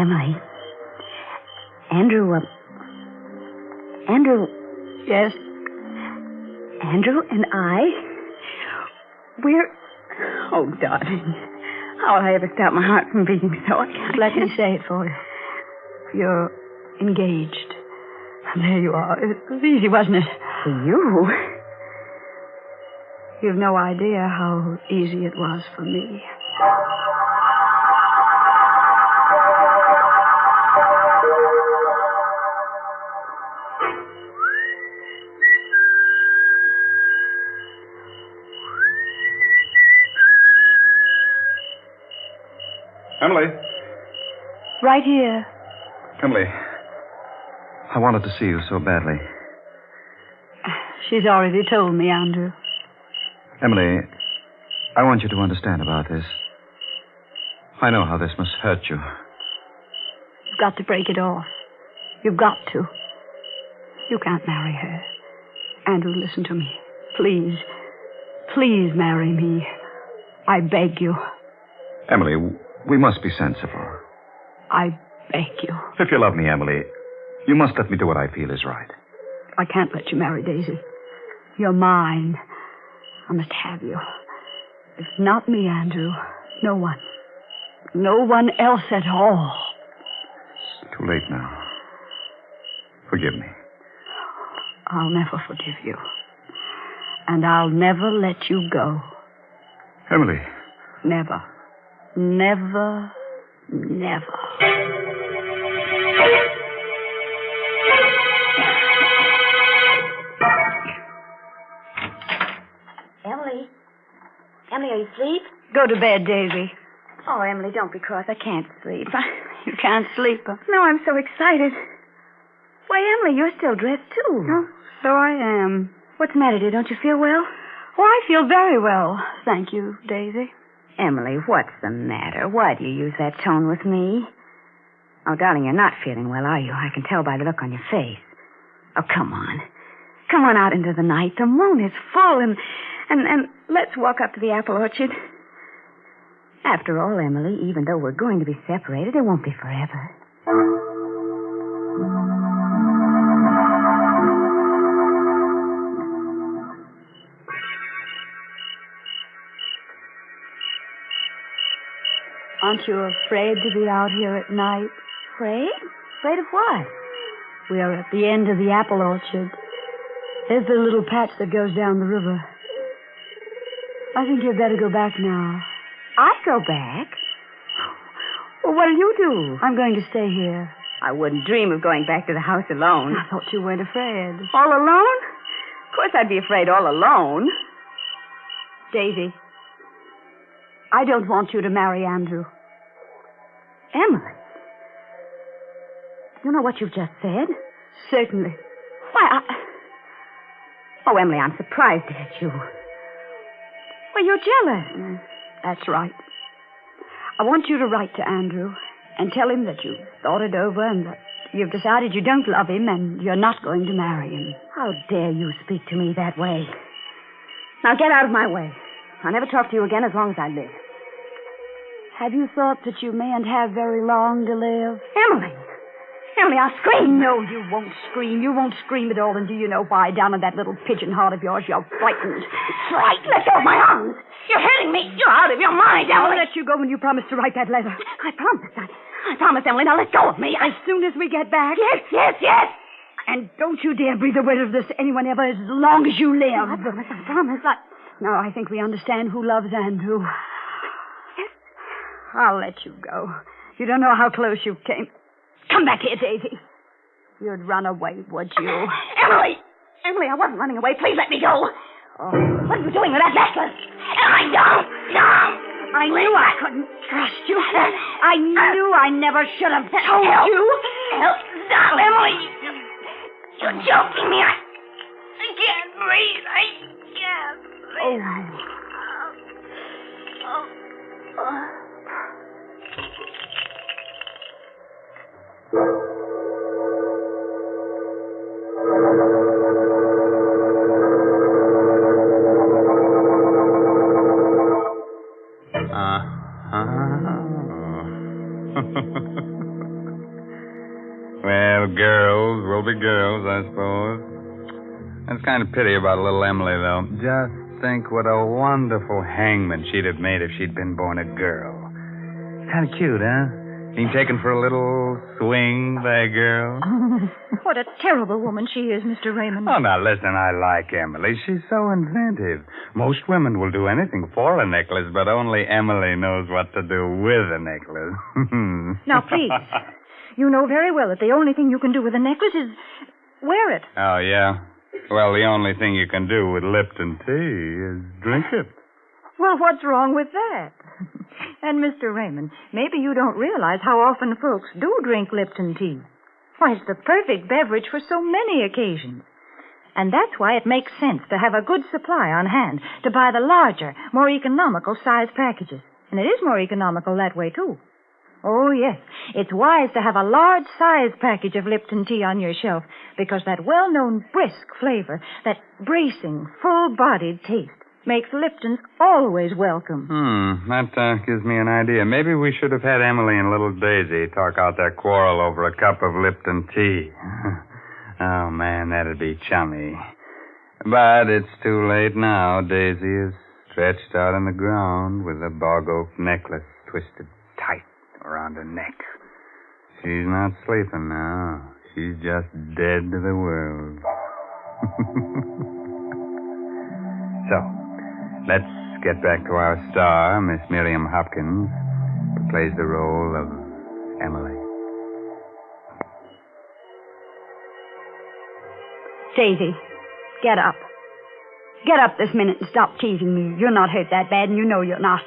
Emily. Andrew. Yes? Andrew and I, we're... Oh, darling. How'll I ever stop my heart from beating so? I can't. Let me say it for you. You're engaged. There you are. It was easy, wasn't it? For you? You've no idea how easy it was for me. Emily. Right here. Emily. I wanted to see you so badly. She's already told me, Andrew. Emily, I want you to understand about this. I know how this must hurt you. You've got to break it off. You've got to. You can't marry her. Andrew, listen to me. Please. Please marry me. I beg you. Emily, we must be sensible. I beg you. If you love me, Emily, you must let me do what I feel is right. I can't let you marry Daisy. You're mine. I must have you. If not me, Andrew, no one. No one else at all. It's too late now. Forgive me. I'll never forgive you. And I'll never let you go. Emily. Never. Never, Never. Emily? Emily, are you asleep? Go to bed, Daisy. Oh, Emily, don't be cross. I can't sleep. You can't sleep. No, I'm so excited. Why, Emily, you're still dressed, too. Oh, so I am. What's the matter, dear? Don't you feel well? Oh, I feel very well. Thank you, Daisy. Emily, what's the matter? Why do you use that tone with me? Oh, darling, you're not feeling well, are you? I can tell by the look on your face. Oh, come on. Come on out into the night. The moon is full, and let's walk up to the apple orchard. After all, Emily, even though we're going to be separated, it won't be forever. Aren't you afraid to be out here at night? Afraid? Afraid of what? We are at the end of the apple orchard. There's the little patch that goes down the river. I think you'd better go back now. I go back? Well, what'll you do? I'm going to stay here. I wouldn't dream of going back to the house alone. I thought you weren't afraid. All alone? Of course I'd be afraid all alone. Daisy, I don't want you to marry Andrew. Emily? You know what you've just said? Certainly. Why, Oh, Emily, I'm surprised at you. Well, you're jealous. That's right. I want you to write to Andrew and tell him that you've thought it over and that you've decided you don't love him and you're not going to marry him. How dare you speak to me that way? Now get out of my way. I'll never talk to you again as long as I live. Have you thought that you mayn't have very long to live? Emily! Emily, I'll scream. No, you won't scream. You won't scream at all. And do you know why? Down in that little pigeon heart of yours, you're frightened. Frightened? Let go of my arms. You're hurting me. You're out of your mind, Emily. I'll let you go when you promise to write that letter. I promise. I promise, Emily. Now let go of me. As soon as we get back. Yes. And don't you dare breathe a word of this to anyone ever as long as you live. I promise. Now, I think we understand who loves Andrew. Yes. I'll let you go. You don't know how close you came. Come back here, Daisy. You'd run away, would you? Emily! Emily, I wasn't running away. Please let me go. Oh, what are you doing with that necklace? Emily, no! I knew I couldn't trust you. I knew I never should have told you. Help! Stop, Emily! You're choking me. I can't breathe. I can't breathe. Well, girls will be girls, I suppose. That's kind of pity about little Emily, though. Just think what a wonderful hangman she'd have made if she'd been born a girl. Kind of cute, huh? Being taken for a little swing by a girl. What a terrible woman she is, Mr. Raymond. Oh, now, listen, I like Emily. She's so inventive. Most women will do anything for a necklace, but only Emily knows what to do with a necklace. Now, please. You know very well that the only thing you can do with a necklace is wear it. Oh, yeah? Well, the only thing you can do with Lipton Tea is drink it. Well, what's wrong with that? And, Mr. Raymond, maybe you don't realize how often folks do drink Lipton tea. Why, it's the perfect beverage for so many occasions. And that's why it makes sense to have a good supply on hand, to buy the larger, more economical size packages. And it is more economical that way, too. Oh, yes, it's wise to have a large size package of Lipton tea on your shelf, because that well-known brisk flavor, that bracing, full-bodied taste, makes Lipton's always welcome. That gives me an idea. Maybe we should have had Emily and little Daisy talk out their quarrel over a cup of Lipton tea. Oh, man, that'd be chummy. But it's too late now. Daisy is stretched out on the ground with a bog oak necklace twisted tight around her neck. She's not sleeping now. She's just dead to the world. So, let's get back to our star, Miss Miriam Hopkins, who plays the role of Emily. Daisy, get up. Get up this minute and stop teasing me. You're not hurt that bad, and you know you're not.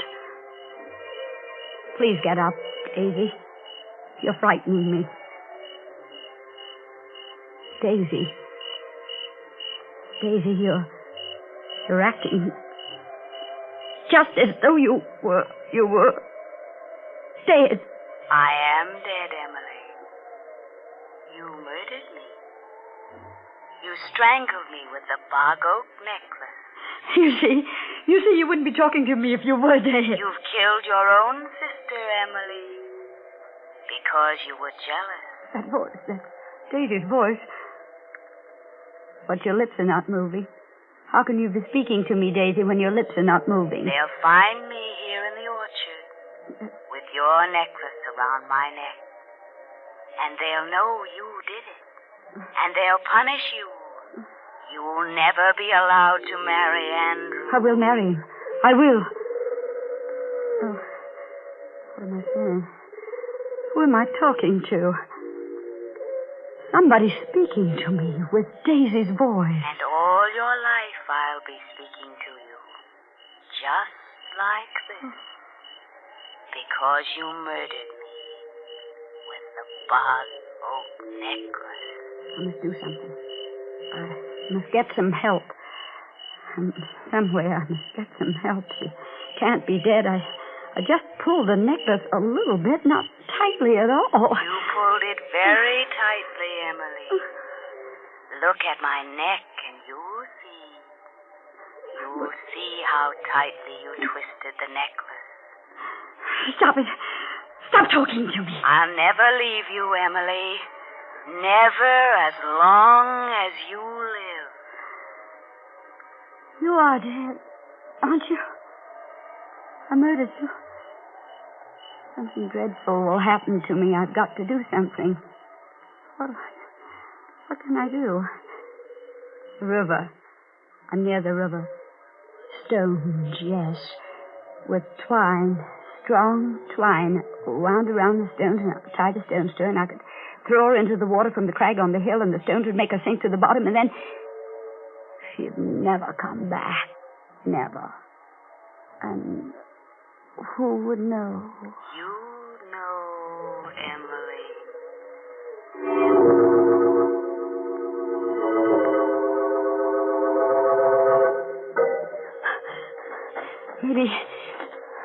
Please get up, Daisy. You're frightening me. Daisy. Daisy, you're acting just as though you were dead. I am dead, Emily. You murdered me. You strangled me with the bog oak necklace. You see, you wouldn't be talking to me if you were dead. You've killed your own sister, Emily, because you were jealous. That voice, that's Daisy's voice. But your lips are not moving. How can you be speaking to me, Daisy, when your lips are not moving? They'll find me here in the orchard with your necklace around my neck. And they'll know you did it. And they'll punish you. You'll never be allowed to marry Andrew. I will marry him. I will. Oh, what am I saying? Who am I talking to? Somebody's speaking to me with Daisy's voice. And all your life I'll be speaking to you. Just like this. Because you murdered me with the bog oak necklace. I must do something. I must get some help. Somewhere I must get some help. She can't be dead. I just pulled the necklace a little bit, not tightly at all. You pulled it very tightly, Emily. Look at my neck and you'll see. You'll see how tightly you twisted the necklace. Stop it. Stop talking to me. I'll never leave you, Emily. Never as long as you live. You are dead, aren't you? I murdered you. Something dreadful will happen to me. I've got to do something. What can I do? The river. I'm near the river. Stones, yes. With twine. Strong twine wound around the stones, and I could tie the stones to her, and I could throw her into the water from the crag on the hill, and the stones would make her sink to the bottom, and then she'd never come back. Never. And who would know? You know, Emily.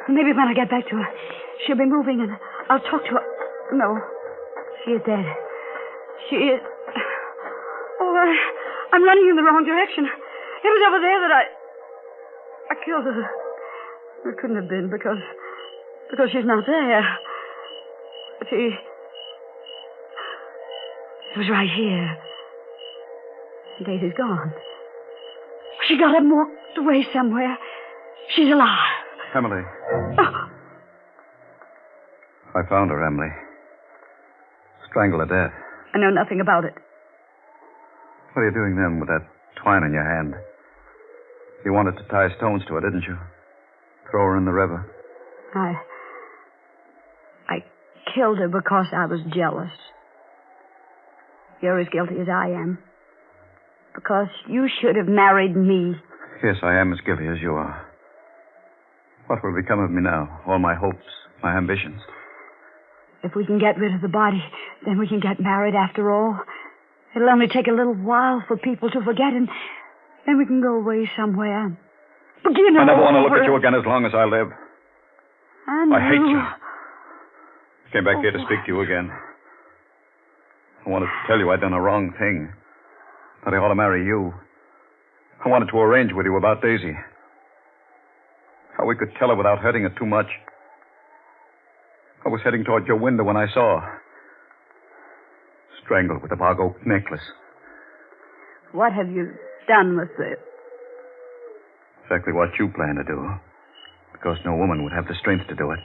Maybe when I get back to her, she'll be moving, and I'll talk to her. No, she is dead. She is... Oh, I'm running in the wrong direction. It was over there that I killed her. It couldn't have been because she's not there. It was right here. Daisy's gone. She got up and walked away somewhere. She's alive. Emily. Oh. I found her, Emily. Strangled to death. I know nothing about it. What are you doing then with that twine in your hand? You wanted to tie stones to her, didn't you? Throw her in the river. I killed her because I was jealous. You're as guilty as I am. Because you should have married me. Yes, I am as guilty as you are. What will become of me now? All my hopes, my ambitions. If we can get rid of the body, then we can get married after all. It'll only take a little while for people to forget, and then we can go away somewhere. Begin I never want to over. look at you again as long as I live. I hate you. I came back here to speak to you again. I wanted to tell you I'd done a wrong thing. That I ought to marry you. I wanted to arrange with you about Daisy. How we could tell her without hurting her too much. I was heading toward your window when I saw her. Strangled with a bog oak necklace. What have you done with it? Exactly what you planned to do. Because no woman would have the strength to do it.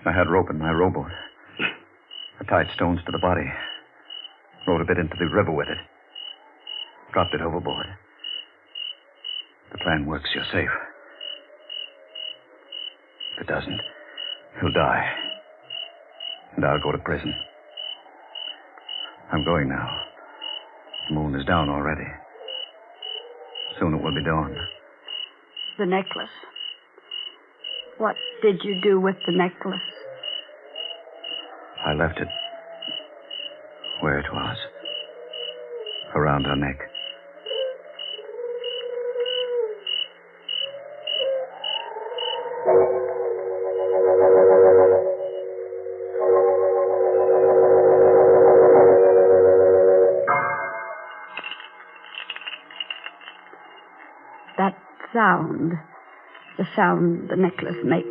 I had rope in my rowboat. I tied stones to the body. Rowed a bit into the river with it. Dropped it overboard. The plan works, you're safe. If it doesn't, He'll die. And I'll go to prison. I'm going now. The moon is down already. Soon it will be dawn. The necklace. What did you do with the necklace? I left it where it was. Around her neck. That sound, the sound the necklace makes.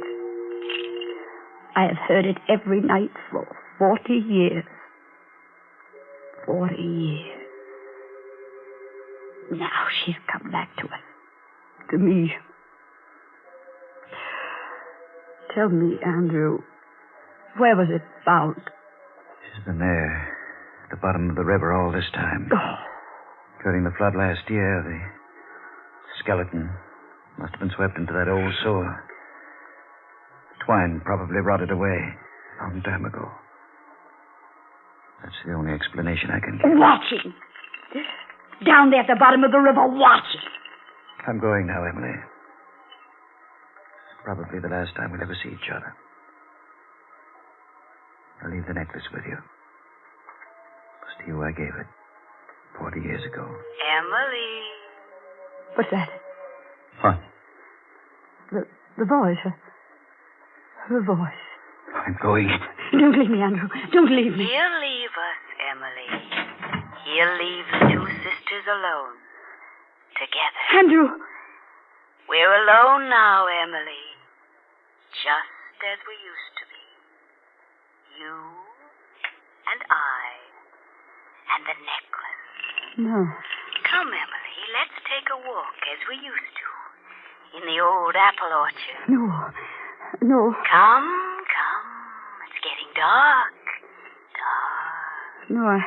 I have heard it every night for 40 years. 40 years. Now she's come back to us. To me. Tell me, Andrew, where was it found? She's been there, at the bottom of the river all this time. During the flood last year, the skeleton must have been swept into that old sewer. Twine probably rotted away a long time ago. That's the only explanation I can give. Watching. Down there at the bottom of the river, watching. I'm going now, Emily. It's probably the last time we'll ever see each other. I'll leave the necklace with you. It was to you I gave it 40 years ago. Emily. What's that? What? The voice. Her voice. I'm going. Don't leave me, Andrew. Don't leave me. He'll leave us, Emily. He'll leave the two sisters alone. Together. Andrew! We're alone now, Emily. Just as we used to be. You and I and the necklace. No. Come, Emily, let's take a walk as we used to. In the old apple orchard. No. Come. It's getting dark. No,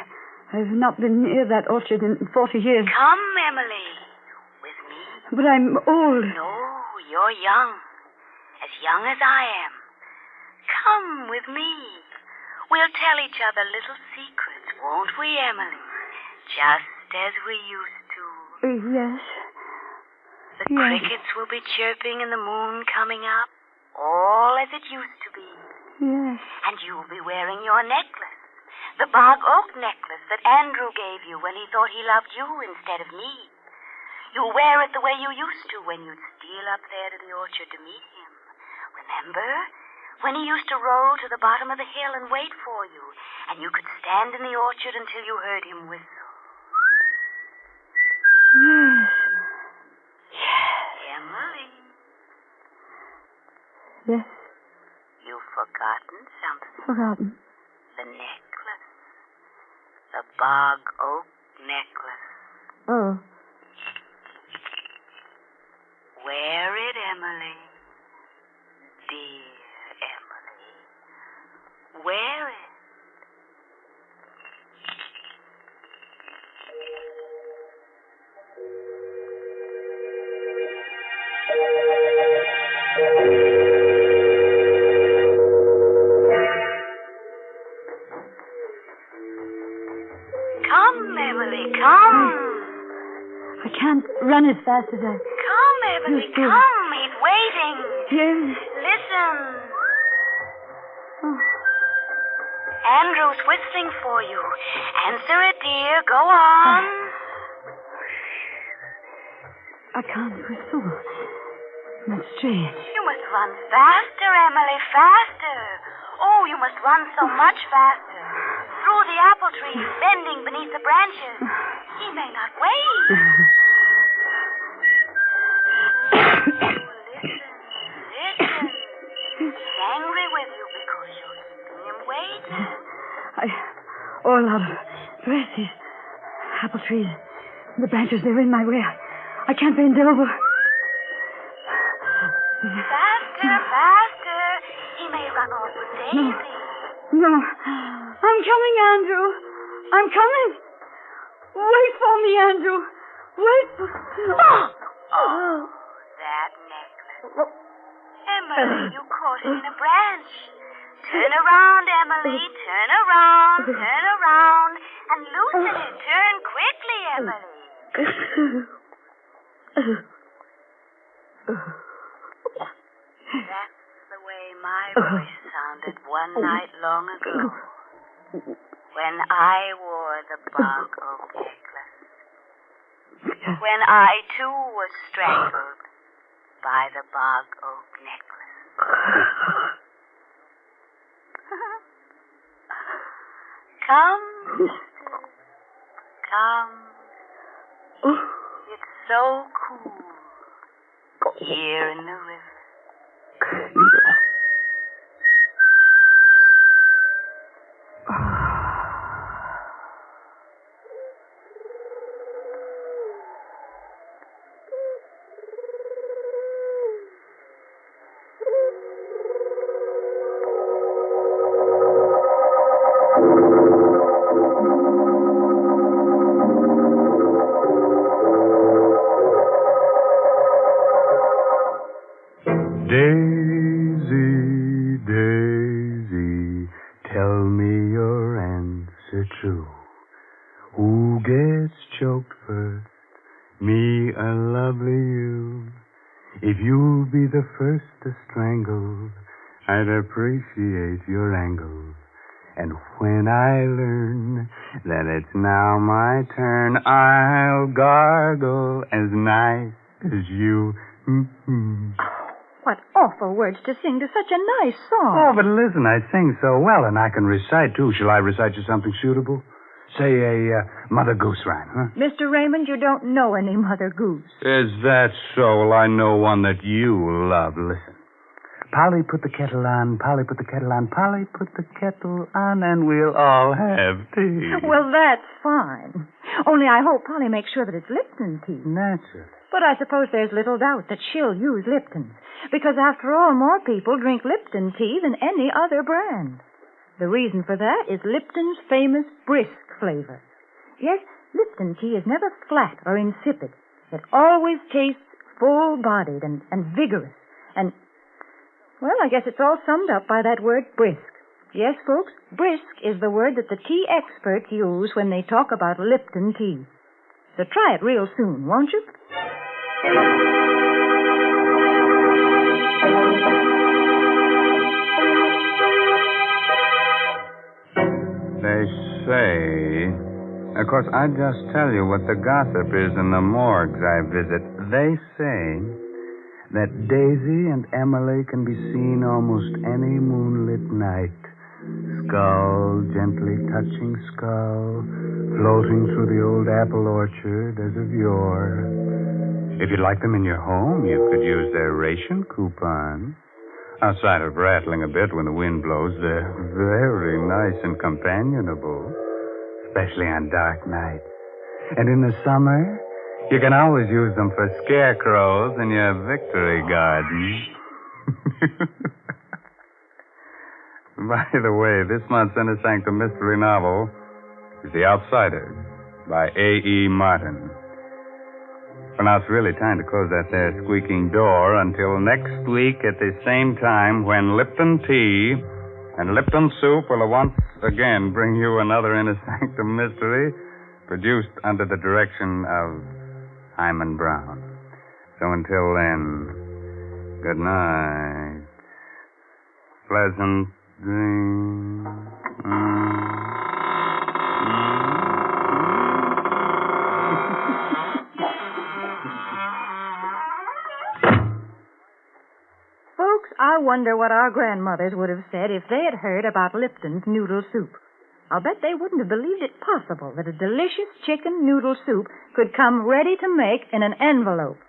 I've not been near that orchard in 40 years. Come, Emily. With me. But I'm old. No, you're young. As young as I am. Come with me. We'll tell each other little secrets, won't we, Emily? Just as we used to. Yes. The crickets will be chirping and the moon coming up. All as it used to be. Yes. And you'll be wearing your necklace. The bog oak necklace that Andrew gave you when he thought he loved you instead of me. You'll wear it the way you used to when you'd steal up there to the orchard to meet him. Remember? When he used to roll to the bottom of the hill and wait for you, and you could stand in the orchard until you heard him whistle. Yes. Emily. Yes. You've forgotten something. Forgotten. The necklace. The bog oak necklace. Oh. Wear it, Emily. Dear Emily. Wear it. Come, Emily, come. I can't run as fast as I... Come, Emily, come. He's waiting. Yes. Listen. Oh. Andrew's whistling for you. Answer it, dear. Go on. I can't whistle. That's strange. You must run faster, Emily, faster. Oh, you must run so much faster. Through the apple trees, bending beneath the branches. He may not wait. Listen. He's angry with you because you're keeping him waiting. All out of breath. These apple trees. The branches, they're in my way. I can't bend over. Faster. He may run off with Daisy. No. I'm coming, Andrew. I'm coming. Wait for me, Andrew. Wait for me. Oh, that necklace. Emily, you caught it in a branch. Turn around, Emily. Turn around. Turn around. And loosen it. Turn quickly, Emily. That's the way my voice sounded one night long ago. When I wore the bog oak necklace. When I, too, was strangled by the bog oak necklace. Come, sister. Come. It's so cool here in the river. Daisy, Daisy, tell me your answer true. Who gets choked first, me or lovely you? If you'll be the first to strangle, I'd appreciate your angle. And when I learn that it's now my turn, I'll gargle as nice as you. Mm-hmm. What awful words to sing to such a nice song. Oh, but listen, I sing so well, and I can recite, too. Shall I recite you something suitable? Say a Mother Goose rhyme, huh? Mr. Raymond, you don't know any Mother Goose. Is that so? Well, I know one that you love. Listen. Polly, put the kettle on. Polly, put the kettle on. Polly, put the kettle on, and we'll all have tea. Well, that's fine. Only I hope Polly makes sure that it's Lipton tea. Naturally. But I suppose there's little doubt that she'll use Lipton. Because, after all, more people drink Lipton tea than any other brand. The reason for that is Lipton's famous brisk flavor. Yes, Lipton tea is never flat or insipid. It always tastes full-bodied and vigorous. And, well, I guess it's all summed up by that word brisk. Yes, folks, brisk is the word that the tea experts use when they talk about Lipton tea. So try it real soon, won't you? They say... Of course, I just tell you what the gossip is in the morgues I visit. They say that Daisy and Emily can be seen almost any moonlit night. Skull gently touching skull, floating through the old apple orchard as of yore. If you'd like them in your home, you could use their ration coupon. Outside of rattling a bit when the wind blows, they're very nice and companionable, especially on dark nights. And in the summer, you can always use them for scarecrows in your victory garden. By the way, this month's Inner Sanctum Mystery novel is The Outsiders by A.E. Martin. Well, now it's really time to close that there squeaking door until next week at the same time when Lipton Tea and Lipton Soup will once again bring you another Inner Sanctum Mystery produced under the direction of Himan Brown. So until then, good night. Pleasant dreams. Folks, I wonder what our grandmothers would have said if they had heard about Lipton's noodle soup. I'll bet they wouldn't have believed it possible that a delicious chicken noodle soup could come ready to make in an envelope.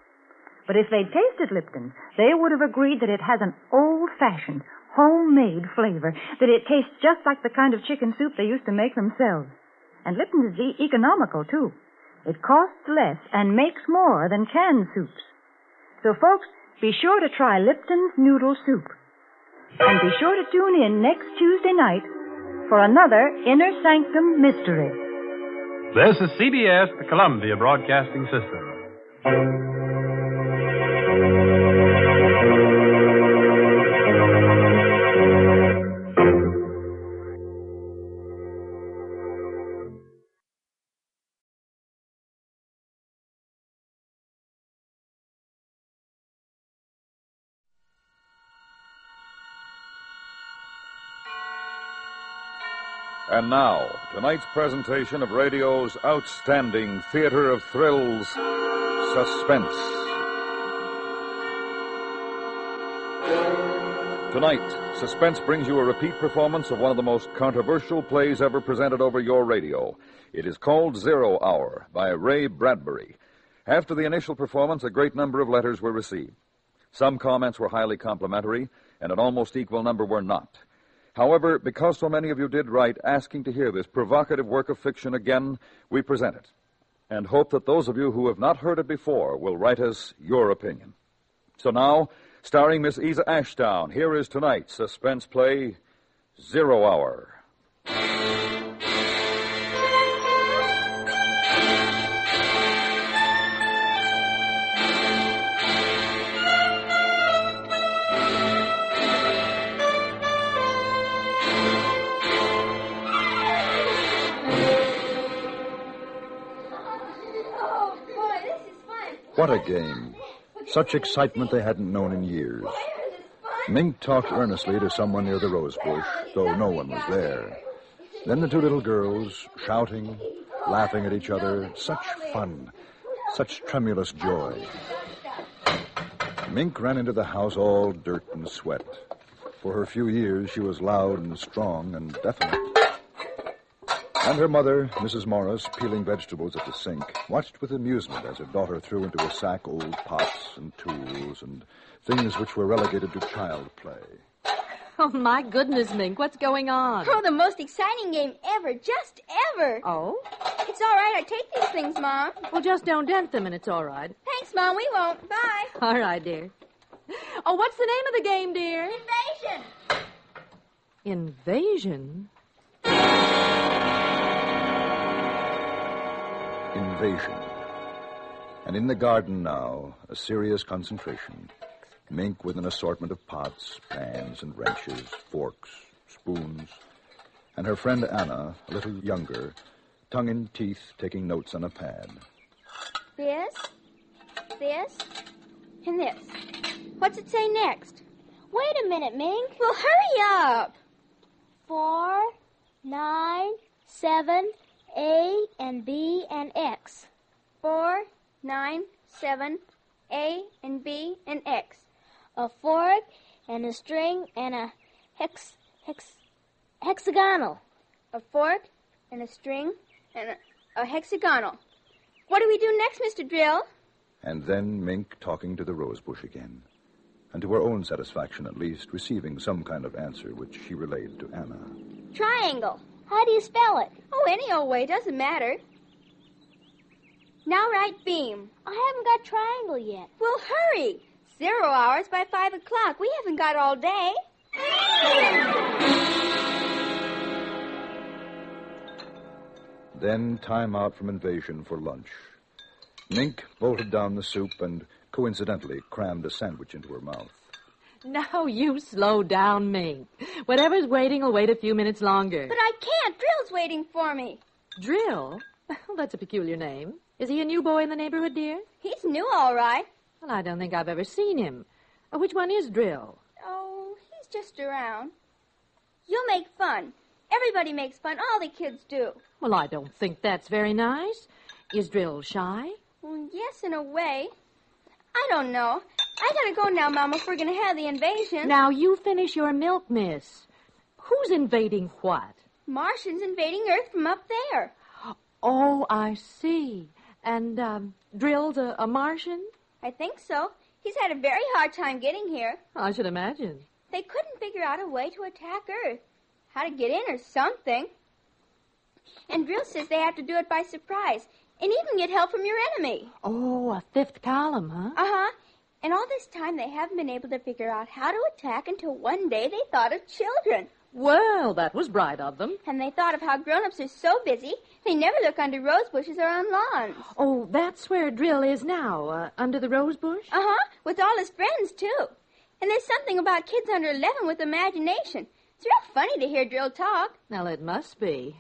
But if they'd tasted Lipton, they would have agreed that it has an old-fashioned, homemade flavor, that it tastes just like the kind of chicken soup they used to make themselves. And Lipton is economical, too. It costs less and makes more than canned soups. So, folks, be sure to try Lipton's noodle soup. And be sure to tune in next Tuesday night for another Inner Sanctum Mystery. This is CBS, the Columbia Broadcasting System. And now, tonight's presentation of radio's outstanding theater of thrills, Suspense. Tonight, Suspense brings you a repeat performance of one of the most controversial plays ever presented over your radio. It is called 0 Hour by Ray Bradbury. After the initial performance, a great number of letters were received. Some comments were highly complimentary, and an almost equal number were not. However, because so many of you did write asking to hear this provocative work of fiction again, we present it, and hope that those of you who have not heard it before will write us your opinion. So now, starring Miss Isa Ashdown, here is tonight's suspense play, 0 Hour. What a game. Such excitement they hadn't known in years. Mink talked earnestly to someone near the rose bush, though no one was there. Then the two little girls, shouting, laughing at each other. Such fun. Such tremulous joy. Mink ran into the house all dirt and sweat. For her few years, she was loud and strong and definite. And her mother, Mrs. Morris, peeling vegetables at the sink, watched with amusement as her daughter threw into a sack old pots and tools and things which were relegated to child play. Oh, my goodness, Mink, what's going on? Oh, the most exciting game ever, just ever. Oh? It's all right, I take these things, Mom. Well, just don't dent them and it's all right. Thanks, Mom, we won't. Bye. All right, dear. Oh, what's the name of the game, dear? Invasion. Invasion? Invasion. And in the garden now, a serious concentration. Mink with an assortment of pots, pans, and wrenches, forks, spoons. And her friend Anna, a little younger, tongue in teeth, taking notes on a pad. This, and this. What's it say next? Wait a minute, Mink. Well, hurry up. 4, 9, 7, A and B and X. 4, 9, 7, A and B and X. A fork and a string and a hexagonal. A fork and a string and a hexagonal. What do we do next, Mr. Drill? And then Mink talking to the rosebush again. And to her own satisfaction, at least, receiving some kind of answer which she relayed to Anna. Triangle. How do you spell it? Oh, any old way, doesn't matter. Now write beam. I haven't got triangle yet. Well, hurry. 0 hours by 5 o'clock. We haven't got all day. Then time out from Invasion for lunch. Mink bolted down the soup and coincidentally crammed a sandwich into her mouth. Now you slow down, Mink. Whatever's waiting will wait a few minutes longer. But I can't. Drill's waiting for me. Drill? Well, that's a peculiar name. Is he a new boy in the neighborhood, dear? He's new, all right. Well, I don't think I've ever seen him. Which one is Drill? Oh, he's just around. You'll make fun. Everybody makes fun. All the kids do. Well, I don't think that's very nice. Is Drill shy? Well, yes, in a way. I don't know. I gotta go now, Mama, if we're gonna have the invasion. Now, you finish your milk, miss. Who's invading what? Martians invading Earth from up there. Oh, I see. And, Drill's a Martian? I think so. He's had a very hard time getting here. I should imagine. They couldn't figure out a way to attack Earth. How to get in or something. And Drill says they have to do it by surprise. And even get help from your enemy. Oh, a fifth column, huh? Uh-huh. And all this time they haven't been able to figure out how to attack until one day they thought of children. Well, that was bright of them. And they thought of how grown-ups are so busy, they never look under rose bushes or on lawns. Oh, that's where Drill is now, under the rose bush? Uh-huh, with all his friends, too. And there's something about kids under 11 with imagination. It's real funny to hear Drill talk. Well, it must be.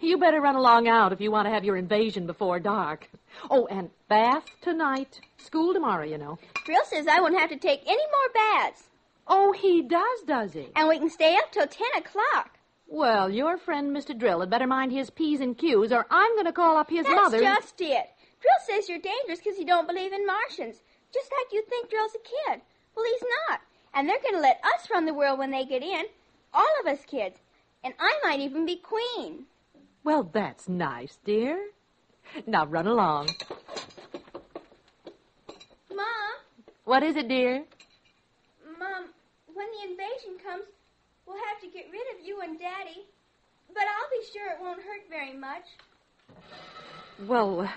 You better run along out if you want to have your invasion before dark. Oh, and bath tonight. School tomorrow, you know. Drill says I won't have to take any more baths. Oh, he does he? And we can stay up till 10 o'clock. Well, your friend Mr. Drill had better mind his P's and Q's, or I'm going to call up his mother. That's just it. Drill says you're dangerous because you don't believe in Martians. Just like you think Drill's a kid. Well, he's not. And they're going to let us run the world when they get in. All of us kids. And I might even be queen. Well, that's nice, dear. Now run along. Mom. What is it, dear? Mom, when the invasion comes, we'll have to get rid of you and Daddy. But I'll be sure it won't hurt very much. Well,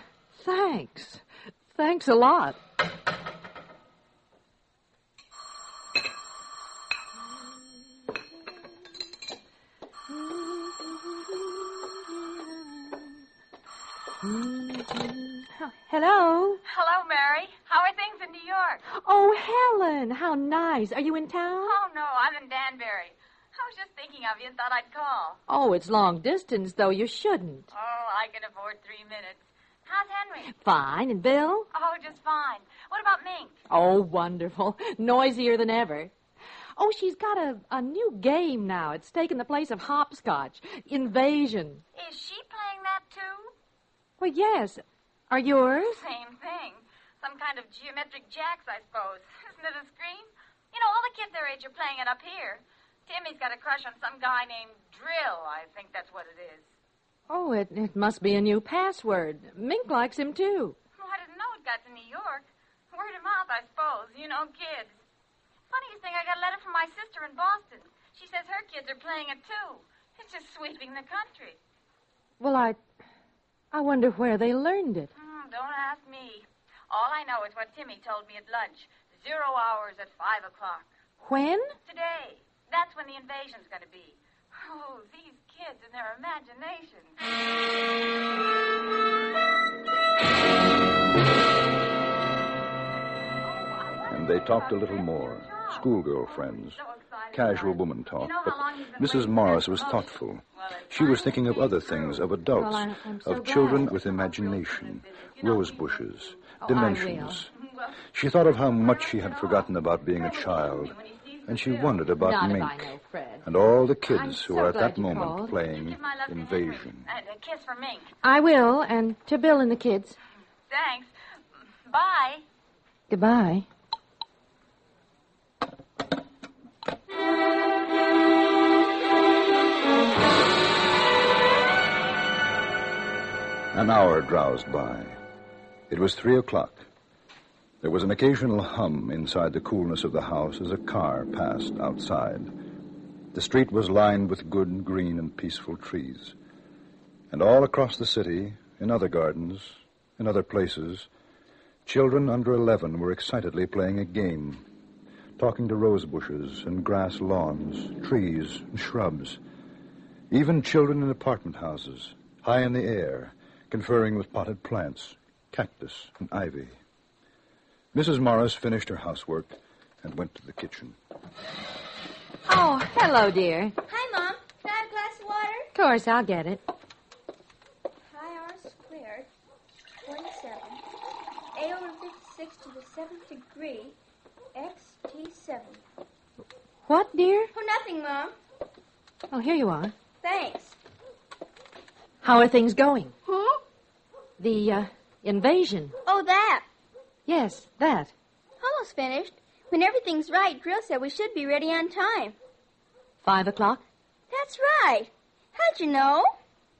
thanks. Thanks a lot. Hello? Hello, Mary. How are things in New York? Oh, Helen, how nice. Are you in town? Oh, no, I'm in Danbury. I was just thinking of you and thought I'd call. Oh, it's long distance, though. You shouldn't. Oh, I can afford 3 minutes. How's Henry? Fine. And Bill? Oh, just fine. What about Mink? Oh, wonderful. Noisier than ever. Oh, she's got a new game now. It's taken the place of hopscotch. Invasion. Is she playing that, too? Well, yes. Are yours? Same thing. Some kind of geometric jacks, I suppose. Isn't it a scream? You know, all the kids their age are playing it up here. Timmy's got a crush on some guy named Drill. I think that's what it is. Oh, it must be a new password. Mink likes him, too. Oh, I didn't know it got to New York. Word of mouth, I suppose. You know, kids. Funniest thing, I got a letter from my sister in Boston. She says her kids are playing it, too. It's just sweeping the country. Well, I wonder where they learned it. Don't ask me. All I know is what Timmy told me at lunch. 0 hours at 5 o'clock. When? Today. That's when the invasion's going to be. Oh, these kids and their imagination. And they talked a little more. Schoolgirl friends. Casual woman talk. But Mrs. Morris was thoughtful. She was thinking of other things, of adults, of children with imagination, rose bushes, dimensions. She thought of how much she had forgotten about being a child, and she wondered about Mink and all the kids who were at that moment playing Invasion. A kiss for Mink. I will, and to Bill and the kids. Thanks. Bye. Goodbye. An hour drowsed by. It was 3 o'clock. There was an occasional hum inside the coolness of the house as a car passed outside. The street was lined with good, green, and peaceful trees. And all across the city, in other gardens, in other places, children under 11 were excitedly playing a game, talking to rose bushes and grass lawns, trees and shrubs. Even children in apartment houses, high in the air, conferring with potted plants, cactus and ivy. Mrs. Morris finished her housework and went to the kitchen. Oh, hello, dear. Hi, Mom. Can I have a glass of water? Of course, I'll get it. Pi r squared, 47. A over 56 to the 7th degree, x t7. What, dear? Oh, nothing, Mom. Oh, here you are. Thanks. How are things going? Huh? The, invasion. Oh, that. Yes, that. Almost finished. When everything's right, Drill said we should be ready on time. 5 o'clock? That's right. How'd you know?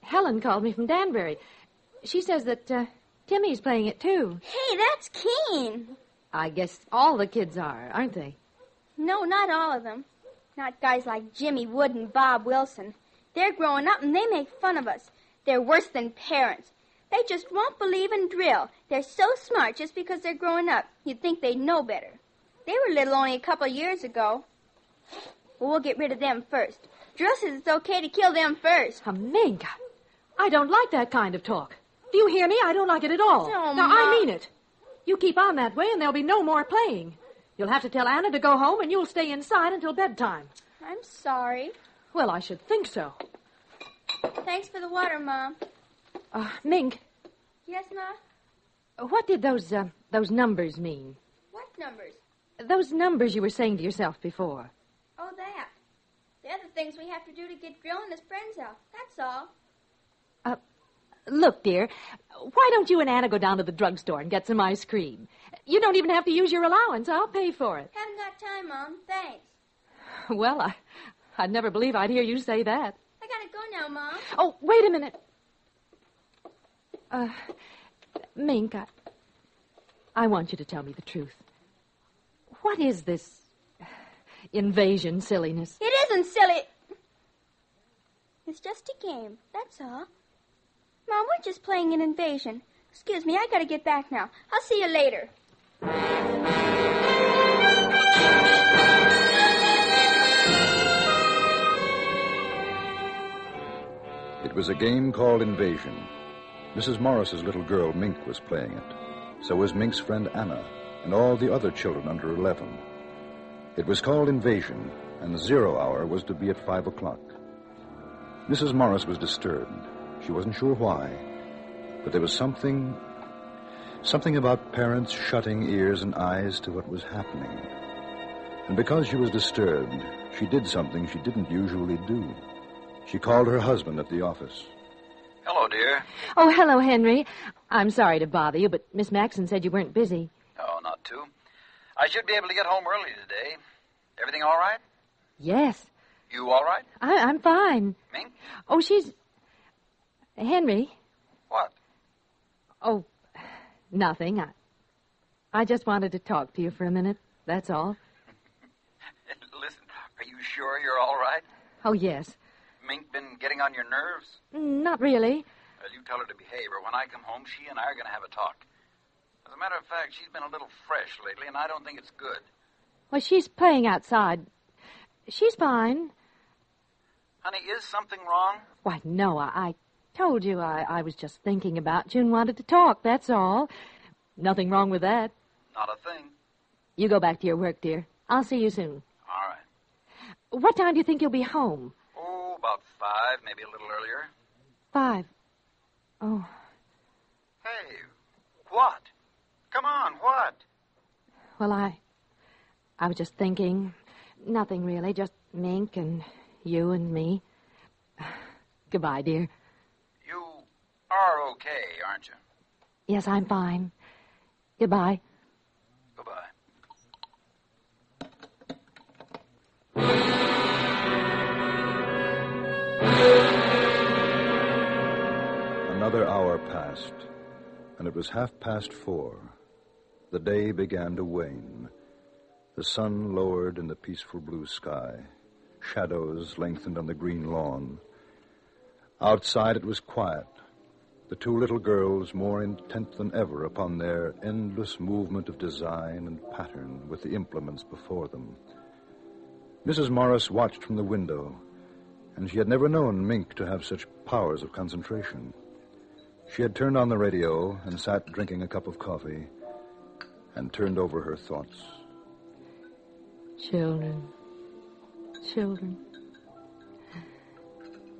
Helen called me from Danbury. She says that, Timmy's playing it, too. Hey, that's keen. I guess all the kids are, aren't they? No, not all of them. Not guys like Jimmy Wood and Bob Wilson. They're growing up and they make fun of us. They're worse than parents. They just won't believe in Drill. They're so smart just because they're growing up. You'd think they'd know better. They were little only a couple of years ago. Well, we'll get rid of them first. Drill says it's okay to kill them first. Mink, I don't like that kind of talk. Do you hear me? I don't like it at all. Oh, now, Mom. I mean it. You keep on that way and there'll be no more playing. You'll have to tell Anna to go home and you'll stay inside until bedtime. I'm sorry. Well, I should think so. Thanks for the water, Mom. Mink. Yes, Ma? What did those numbers mean? What numbers? Those numbers you were saying to yourself before. Oh, that. They're They're the things we have to do to get Drill and his friends out. That's all. Look, dear, why don't you and Anna go down to the drugstore and get some ice cream? You don't even have to use your allowance. I'll pay for it. Haven't got time, Mom. Thanks. Well, I'd never believe I'd hear you say that. I gotta go now, Mom. Oh, wait a minute. Mink, I want you to tell me the truth. What is this invasion silliness? It isn't silly. It's just a game, that's all. Mom, we're just playing an invasion. Excuse me, I gotta get back now. I'll see you later. It was a game called Invasion. Mrs. Morris's little girl, Mink, was playing it. So was Mink's friend Anna, and all the other children under 11. It was called Invasion, and the 0 hour was to be at 5 o'clock. Mrs. Morris was disturbed. She wasn't sure why, but there was something about parents shutting ears and eyes to what was happening. And because she was disturbed, she did something she didn't usually do. She called her husband at the office. Hello, dear. Oh, hello, Henry. I'm sorry to bother you, but Miss Maxon said you weren't busy. Oh, not too. I should be able to get home early today. Everything all right? Yes. You all right? I'm fine. Mink? Oh, she's... Henry. What? Oh, nothing. I just wanted to talk to you for a minute. That's all. Listen, are you sure you're all right? Oh, yes. Mink been getting on your nerves? Not really. Well, you tell her to behave, or when I come home, she and I are going to have a talk. As a matter of fact, she's been a little fresh lately, and I don't think it's good. Well, she's playing outside. She's fine. Honey, is something wrong? Why, no, I told you I was just thinking about you and wanted to talk, that's all. Nothing wrong with that. Not a thing. You go back to your work, dear. I'll see you soon. All right. What time do you think you'll be home? Oh, about 5, maybe a little earlier. 5. Oh. Hey, what? Come on, what? Well, I was just thinking. Nothing really, just Mink and you and me. Goodbye, dear. You are okay, aren't you? Yes, I'm fine. Goodbye. Goodbye. Another hour passed, and it was 4:30. The day began to wane. The sun lowered in the peaceful blue sky. Shadows lengthened on the green lawn. Outside it was quiet. The two little girls more intent than ever upon their endless movement of design and pattern with the implements before them. Mrs. Morris watched from the window, and she had never known Mink to have such powers of concentration. She had turned on the radio and sat drinking a cup of coffee and turned over her thoughts. Children.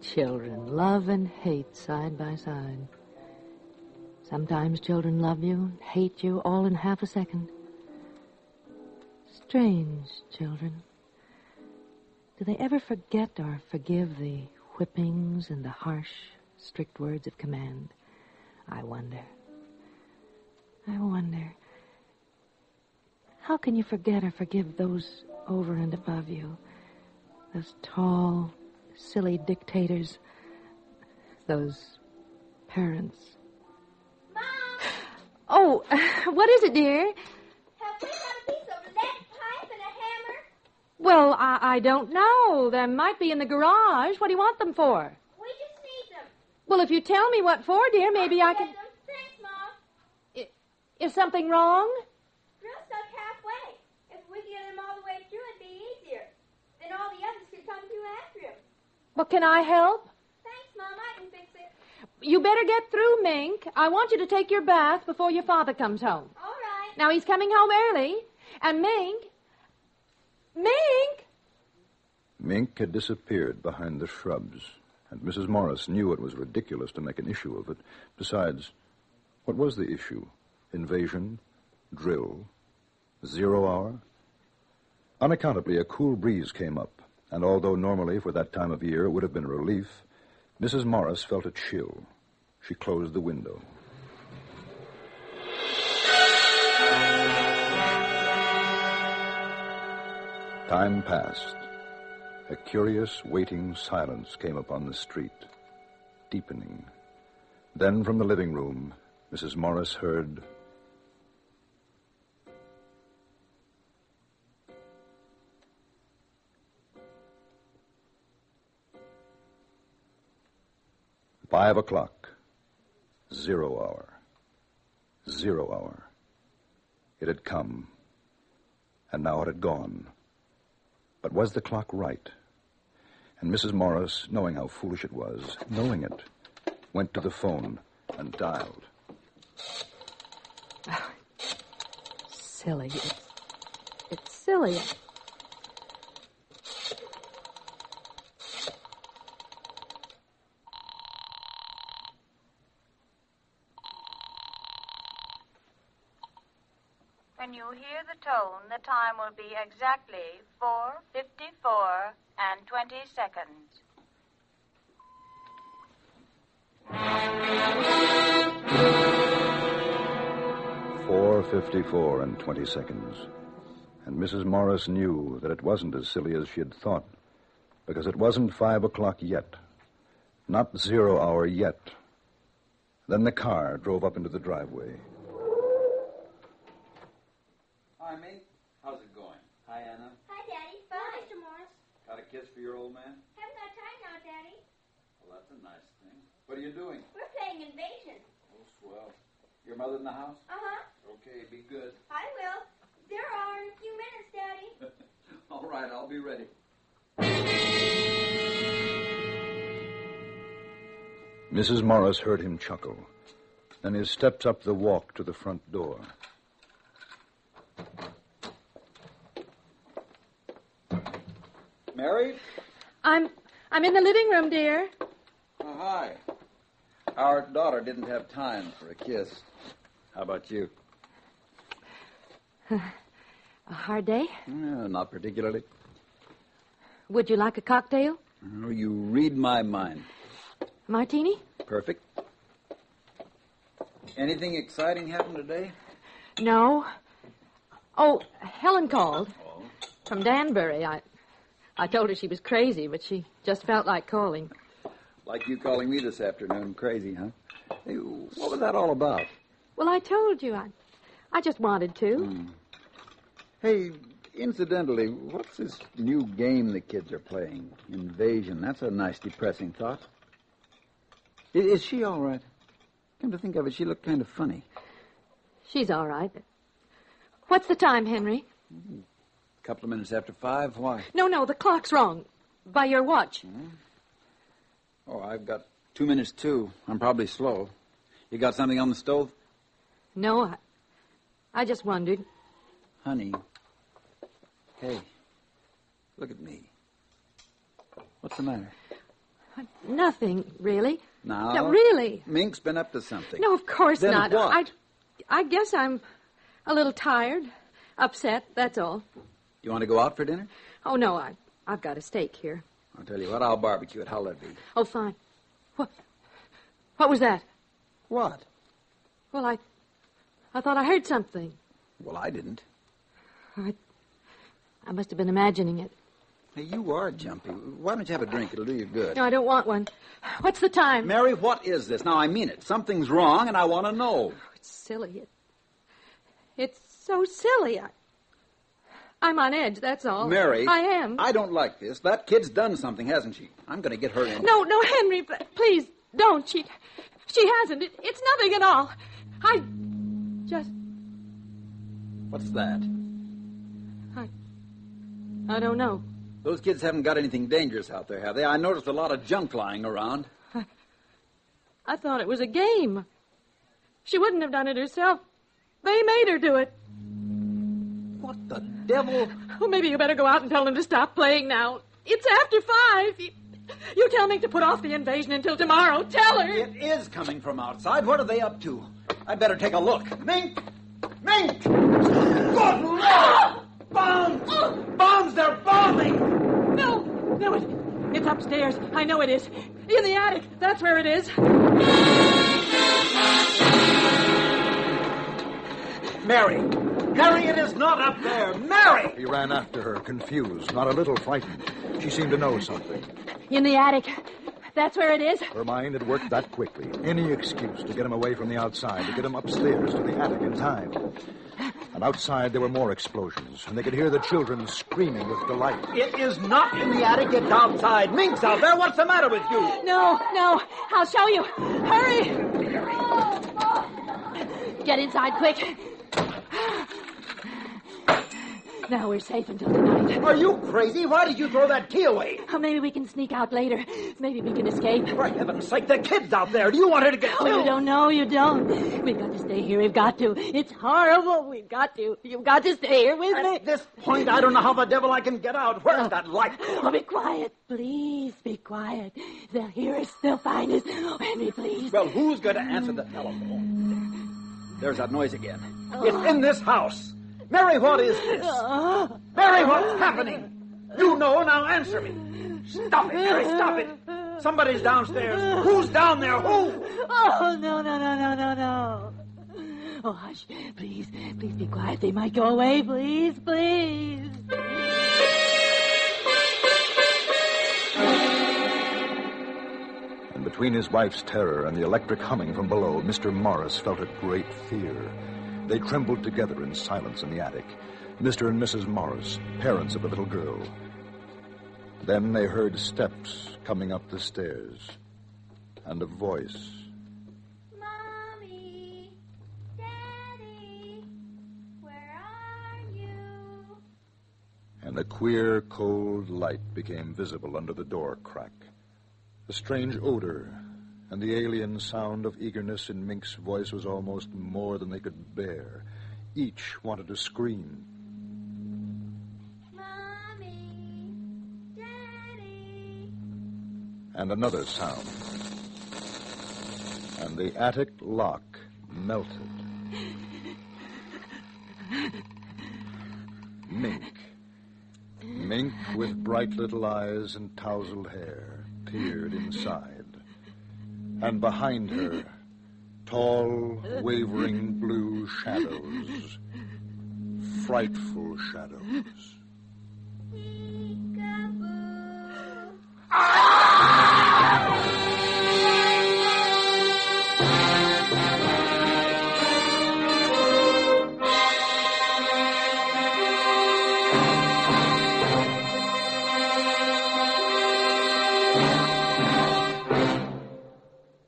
Children love and hate side by side. Sometimes children love you and hate you all in half a second. Strange children. Do they ever forget or forgive the whippings and the harsh, strict words of command? I wonder. How can you forget or forgive those over and above you? Those tall, silly dictators. Those parents. Mom! Oh, what is it, dear? Have we got a piece of lead pipe and a hammer? Well, I don't know. There might be in the garage. What do you want them for? We just need them. Well, if you tell me what for, dear, maybe I can... Thanks, Mom. Is something wrong? Drill's stuck halfway. If we get him all the way through, it'd be easier. Then all the others could come through after him. Well, can I help? Thanks, Mom. I can fix it. You better get through, Mink. I want you to take your bath before your father comes home. All right. Now, he's coming home early. And Mink... Mink had disappeared behind the shrubs, and Mrs. Morris knew it was ridiculous to make an issue of it. Besides, what was the issue? Invasion? Drill? 0 hour? Unaccountably, a cool breeze came up, And although normally for that time of year it would have been a relief, Mrs. Morris felt a chill. She closed the window. Time passed. A curious, waiting silence came upon the street, deepening. Then from the living room, Mrs. Morris heard... "5 o'clock. 0 hour. 0 hour. It had come, and now it had gone. But was the clock right? And Mrs. Morris, knowing how foolish it was, knowing it, went to the phone and dialed. Silly. It's silly. When you hear the tone, the time will be exactly 4:54 and 20 seconds. "4:54 and 20 seconds. And Mrs. Morris knew that it wasn't as silly as she had thought, because it wasn't 5 o'clock yet. Not 0 hour yet. Then the car drove up into the driveway. Hi, Mink. How's it going? Hi, Anna. Hi, Daddy. Bye, Mr. Morris. Got a kiss for your old man? Haven't got time now, Daddy. Well, that's a nice thing. What are you doing? We're playing Invasion. Oh, swell. Your mother in the house? Uh-huh. Okay, be good. I will. There are in a few minutes, Daddy. All right, I'll be ready. Mrs. Morris heard him chuckle. Then his steps up the walk to the front door. Mary? I'm in the living room, dear. Oh, hi. Our daughter didn't have time for a kiss. How about you? A hard day? Not particularly. Would you like a cocktail? Oh, you read my mind. Martini? Perfect. Anything exciting happened today? No. Oh, Helen called. Oh. From Danbury. I told her she was crazy, but she just felt like calling. Like you calling me this afternoon. Crazy, huh? Hey, what was that all about? Well, I told you. I just wanted to. Hey, incidentally, what's this new game the kids are playing? Invasion. That's a nice, depressing thought. Is she all right? Come to think of it, she looked kind of funny. She's all right. What's the time, Henry? A couple of minutes after 5. Why? No, the clock's wrong. By your watch. Oh, I've got 2 minutes, too. I'm probably slow. You got something on the stove? No, I just wondered. Honey. Hey, look at me. What's the matter? Nothing, really. No, really. Mink's been up to something. No, of course then not. What? I guess I'm a little tired, upset, that's all. You want to go out for dinner? Oh, no, I've got a steak here. I'll tell you what, I'll barbecue it. How'll that be? Oh, fine. What was that? What? Well, I thought I heard something. Well, I didn't. I must have been imagining it. Hey, you are jumpy. Why don't you have a drink? It'll do you good. No, I don't want one. What's the time? Mary, what is this? Now, I mean it. Something's wrong, and I want to know. Oh, it's silly. It's so silly. I'm on edge, that's all. Mary. I am. I don't like this. That kid's done something, hasn't she? I'm going to get her in. No, Henry, please, don't. She hasn't. It's nothing at all. I just... What's that? I don't know. Those kids haven't got anything dangerous out there, have they? I noticed a lot of junk lying around. I thought it was a game. She wouldn't have done it herself. They made her do it. What the devil? Well, maybe you better go out and tell them to stop playing now. It's after 5. You tell Mink to put off the invasion until tomorrow. Tell her. It is coming from outside. What are they up to? I'd better take a look. Mink! Mink! Good Lord! Bombs! Bombs! They're bombing! No! knew it. It's upstairs. I know it is. In the attic. That's where it is. Mary! Mary, it is not up there! Mary! He ran after her, confused, not a little frightened. She seemed to know something. In the attic. That's where it is. Her mind had worked that quickly. Any excuse to get him away from the outside, to get him upstairs to the attic in time. And outside there were more explosions, and they could hear the children screaming with delight. It is not in the attic, it's outside. Mink's out there. What's the matter with you? No. I'll show you. Hurry! Get inside, quick. Now we're safe until tonight. Are you crazy? Why did you throw that key away? Oh, maybe we can sneak out later. Maybe we can escape. For heaven's sake, the kid's out there. Do you want her to get killed? Oh, you don't know. You don't. We've got to stay here. We've got to. It's horrible. We've got to. You've got to stay here with me. At this point, I don't know how the devil I can get out. Where's that light? Oh, be quiet. Please be quiet. They'll hear us. They'll find us. Oh, Henry, please. Well, who's going to answer the telephone? There's that noise again. It's in this house. Mary, what is this? Mary, what's happening? You know, now answer me. Stop it, Mary, stop it. Somebody's downstairs. Who's down there? Who? Oh, no. Oh, hush. Please be quiet. They might go away. Please. And between his wife's terror and the electric humming from below, Mr. Morris felt a great fear. They trembled together in silence in the attic. Mr. and Mrs. Morris, parents of the little girl. Then they heard steps coming up the stairs, and a voice. Mommy, Daddy, where are you? And a queer, cold light became visible under the door crack. A strange odor and the alien sound of eagerness in Mink's voice was almost more than they could bear. Each wanted to scream. Mommy, Daddy. And another sound. And the attic lock melted. Mink, with bright little eyes and tousled hair, peered inside. And behind her, tall, wavering blue shadows. Frightful shadows.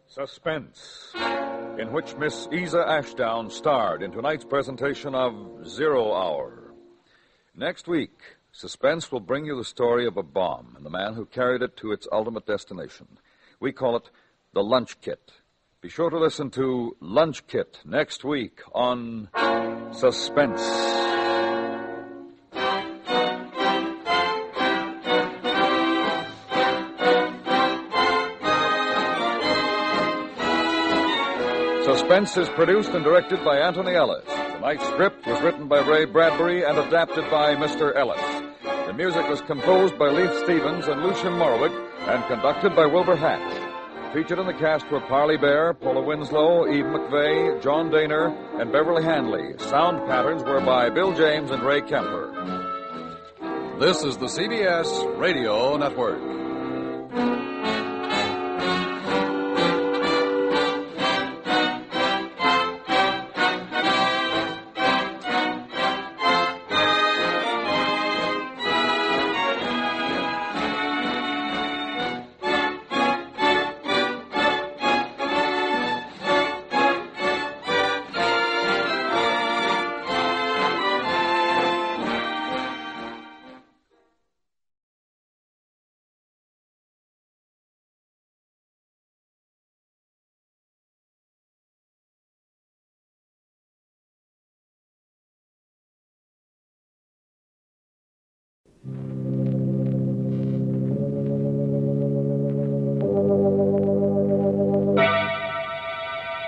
Suspense, in which Miss Isa Ashdown starred in tonight's presentation of 0 Hour. Next week, Suspense will bring you the story of a bomb and the man who carried it to its ultimate destination. We call it the Lunch Kit. Be sure to listen to Lunch Kit next week on Suspense. Suspense is produced and directed by Anthony Ellis. Tonight's script was written by Ray Bradbury and adapted by Mr. Ellis. The music was composed by Leith Stevens and Lucian Morowick and conducted by Wilbur Hatch. Featured in the cast were Parley Bear, Paula Winslow, Eve McVeigh, John Daner, and Beverly Hanley. Sound patterns were by Bill James and Ray Kemper. This is the CBS Radio Network.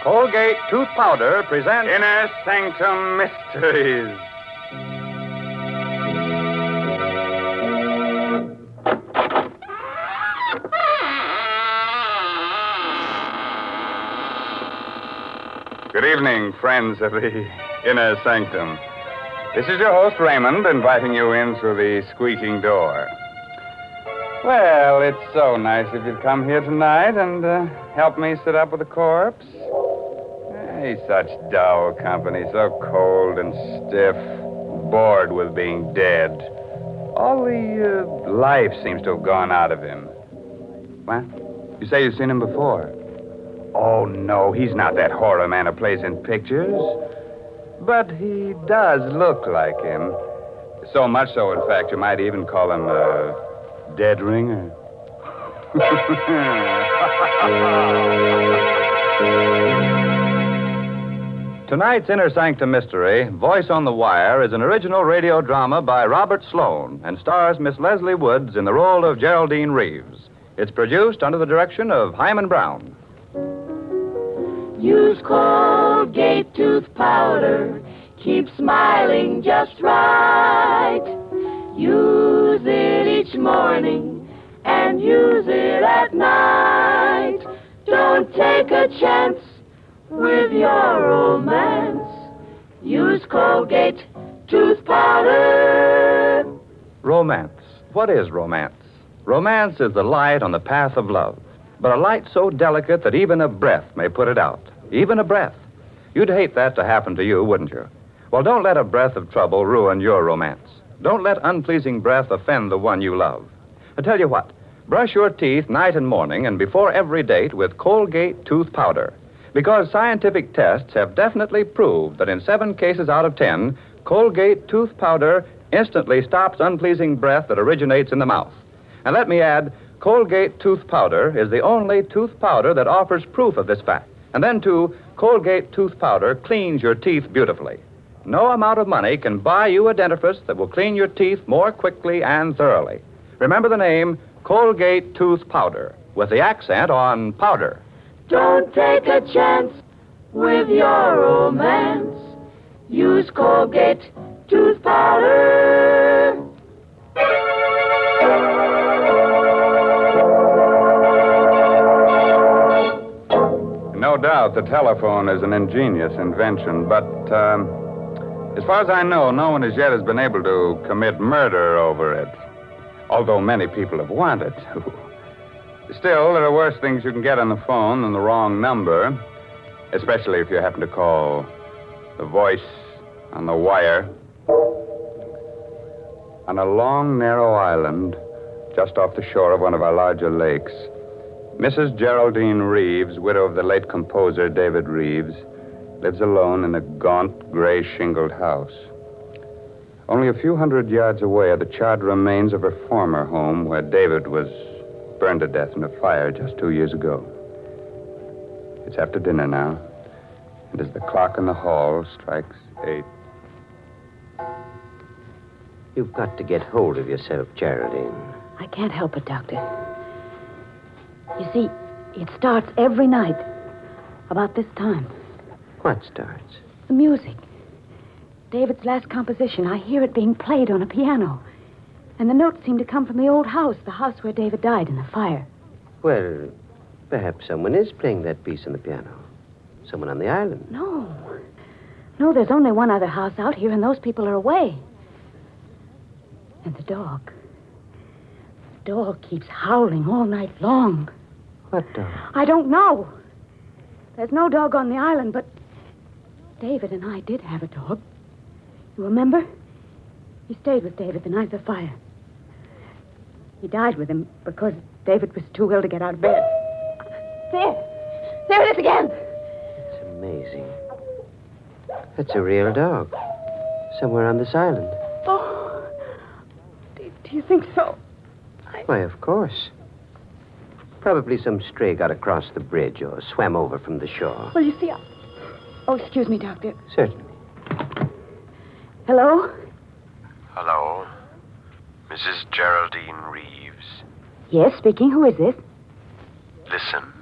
Colgate Tooth Powder presents Inner Sanctum Mysteries. Good evening, friends of the Inner Sanctum. This is your host, Raymond, inviting you in through the squeaking door. Well, it's so nice if you'd come here tonight and help me sit up with the corpse. Hey, such dull company, so cold and stiff, bored with being dead. All the life seems to have gone out of him. What? You say you've seen him before? Oh, no, he's not that horror man who plays in pictures. But he does look like him. So much so, in fact, you might even call him a dead ringer. Tonight's Inner Sanctum Mystery, Voice on the Wire, is an original radio drama by Robert Sloan and stars Miss Leslie Woods in the role of Geraldine Reeves. It's produced under the direction of Himan Brown. Use Colgate tooth powder. Keep smiling just right. Use it each morning and use it at night. Don't take a chance with your romance. Use Colgate tooth powder. Romance. What is romance? Romance is the light on the path of love, but a light so delicate that even a breath may put it out. Even a breath. You'd hate that to happen to you, wouldn't you? Well, don't let a breath of trouble ruin your romance. Don't let unpleasing breath offend the one you love. I tell you what, brush your teeth night and morning and before every date with Colgate tooth powder. Because scientific tests have definitely proved that in 7 cases out of 10, Colgate tooth powder instantly stops unpleasing breath that originates in the mouth. And let me add, Colgate tooth powder is the only tooth powder that offers proof of this fact. And then, too, Colgate tooth powder cleans your teeth beautifully. No amount of money can buy you a dentifrice that will clean your teeth more quickly and thoroughly. Remember the name Colgate tooth powder, with the accent on powder. Don't take a chance with your romance. Use Colgate tooth powder. No doubt the telephone is an ingenious invention, but as far as I know, no one as yet has been able to commit murder over it, although many people have wanted to. Still, there are worse things you can get on the phone than the wrong number, especially if you happen to call the voice on the wire. On a long, narrow island just off the shore of one of our larger lakes, Mrs. Geraldine Reeves, widow of the late composer David Reeves, lives alone in a gaunt, gray-shingled house. Only a few hundred yards away are the charred remains of her former home, where David was burned to death in a fire just 2 years ago. It's after dinner now, and as the clock in the hall strikes 8... You've got to get hold of yourself, Geraldine. I can't help it, Doctor. You see, it starts every night about this time. What starts? The music. David's last composition. I hear it being played on a piano. And the notes seem to come from the old house, the house where David died in the fire. Well, perhaps someone is playing that piece on the piano. Someone on the island. No. No, there's only one other house out here, and those people are away. And the dog. The dog keeps howling all night long. What dog? I don't know. There's no dog on the island, but David and I did have a dog. You remember? He stayed with David the night of the fire. He died with him because David was too ill to get out of bed. There it is again. It's amazing. That's a real dog. Somewhere on this island. Oh, do you think so? Why, of course. Probably some stray got across the bridge or swam over from the shore. Well, you see, Oh, excuse me, Doctor. Certainly. Hello? Hello? Mrs. Geraldine Reeves. Yes, speaking. Who is this? Listen.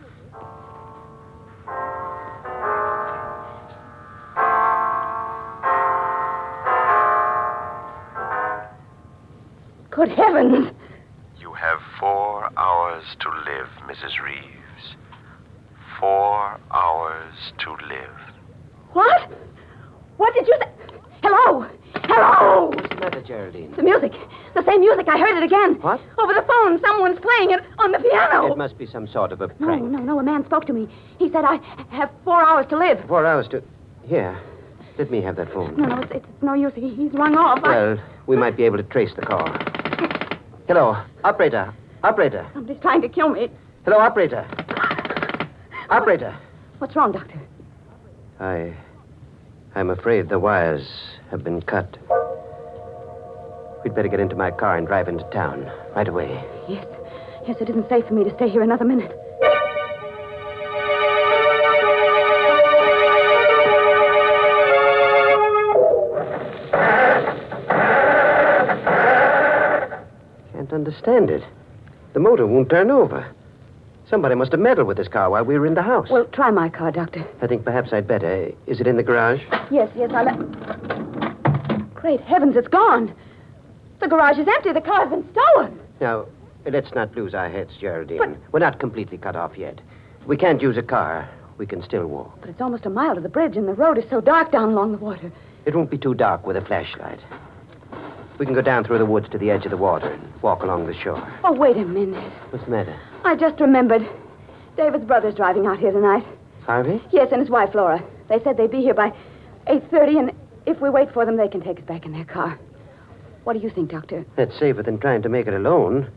Good heavens. You have 4 hours to live, Mrs. Reeves. 4 hours to live. What? What did you say? Hello? Hello? What's the matter, Geraldine? The music. The same music. I heard it again. What? Over the phone. Someone's playing it on the piano. It must be some sort of a No, prank. no. A man spoke to me. He said I have 4 hours to live. 4 hours to... Here. Let me have that phone. No, it's no use. He's rung off. Well, we might be able to trace the call. Hello. Operator. Operator. Somebody's trying to kill me. Hello, operator. Operator. What's wrong, Doctor? I'm afraid the wires have been cut. We'd better get into my car and drive into town right away. Yes, it isn't safe for me to stay here another minute. Can't understand it. The motor won't turn over. Somebody must have meddled with this car while we were in the house. Well, try my car, Doctor. I think perhaps I'd better. Is it in the garage? Yes, Great heavens, it's gone. The garage is empty. The car's been stolen. Now, let's not lose our heads, Geraldine. But... We're not completely cut off yet. We can't use a car. We can still walk. But it's almost a mile to the bridge, and the road is so dark down along the water. It won't be too dark with a flashlight. We can go down through the woods to the edge of the water and walk along the shore. Oh, wait a minute. What's the matter? I just remembered. David's brother's driving out here tonight. Harvey? Yes, and his wife, Laura. They said they'd be here by 8:30, and if we wait for them, they can take us back in their car. What do you think, Doctor? That's safer than trying to make it alone.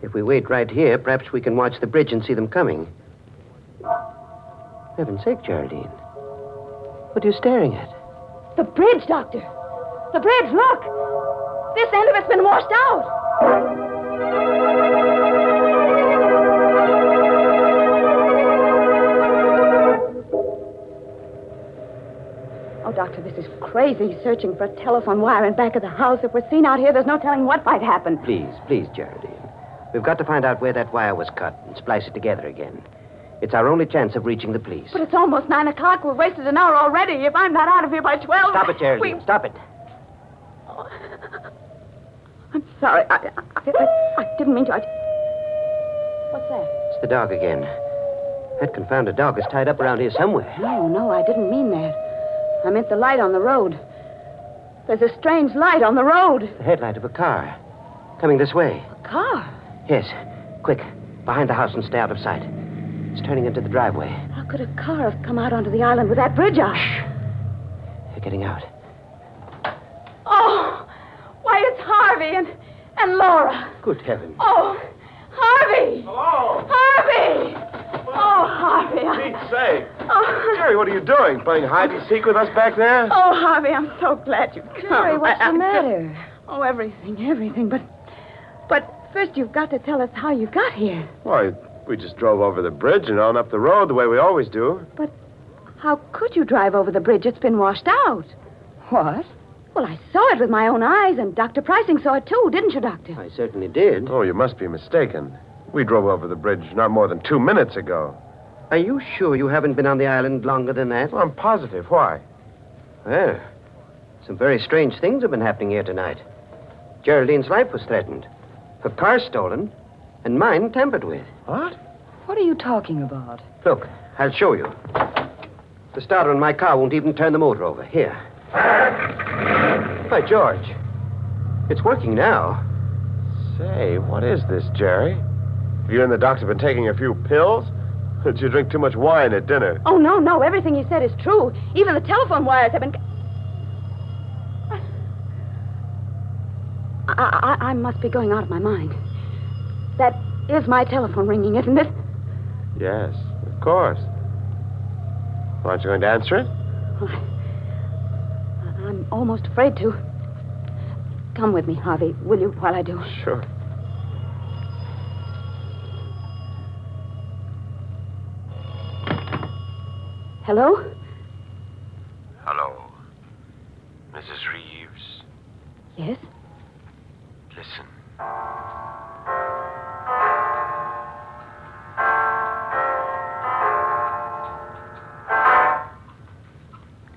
If we wait right here, perhaps we can watch the bridge and see them coming. For heaven's sake, Geraldine. What are you staring at? The bridge, Doctor. The bridge, look. This end of it's been washed out. Oh, Doctor, this is crazy, searching for a telephone wire in back of the house. If we're seen out here, there's no telling what might happen. Please, Geraldine. We've got to find out where that wire was cut and splice it together again. It's our only chance of reaching the police. But it's almost 9 o'clock. We've wasted an hour already. If I'm not out of here by 12... Stop it, Geraldine. Stop it. Oh. I'm sorry. I didn't mean to. What's that? It's the dog again. That confounded dog is tied up around here somewhere. No, I didn't mean that. I meant the light on the road. There's a strange light on the road. The headlight of a car. Coming this way. A car? Yes. Quick. Behind the house and stay out of sight. It's turning into the driveway. How could a car have come out onto the island with that bridge out? Shh. They're getting out. Oh! Why, it's Harvey and Laura. Good heavens. Oh, Harvey! Hello? Harvey! Oh, Harvey. Pete's sake. Oh. Jerry, what are you doing? Playing hide-and-seek with us back there? Oh, Harvey, I'm so glad you've come. Jerry, what's the matter? Oh, everything. But first you've got to tell us how you got here. Why, we just drove over the bridge and on up the road the way we always do. But how could you drive over the bridge? It's been washed out. What? Well, I saw it with my own eyes, and Dr. Pricing saw it too, didn't you, Doctor? I certainly did. Oh, you must be mistaken. We drove over the bridge not more than 2 minutes ago. Are you sure you haven't been on the island longer than that? Well, I'm positive. Why? Well, some very strange things have been happening here tonight. Geraldine's life was threatened. Her car stolen, and mine tampered with. What? What are you talking about? Look, I'll show you. The starter in my car won't even turn the motor over. Here. By George. It's working now. Say, what is this, Jerry? Have you and the doctor been taking a few pills? Or did you drink too much wine at dinner? Oh, no. Everything he said is true. Even the telephone wires have been... I must be going out of my mind. That is my telephone ringing, isn't it? Yes, of course. Aren't you going to answer it? I'm almost afraid to. Come with me, Harvey, will you, while I do? Sure. Hello? Hello. Mrs. Reeves. Yes? Listen.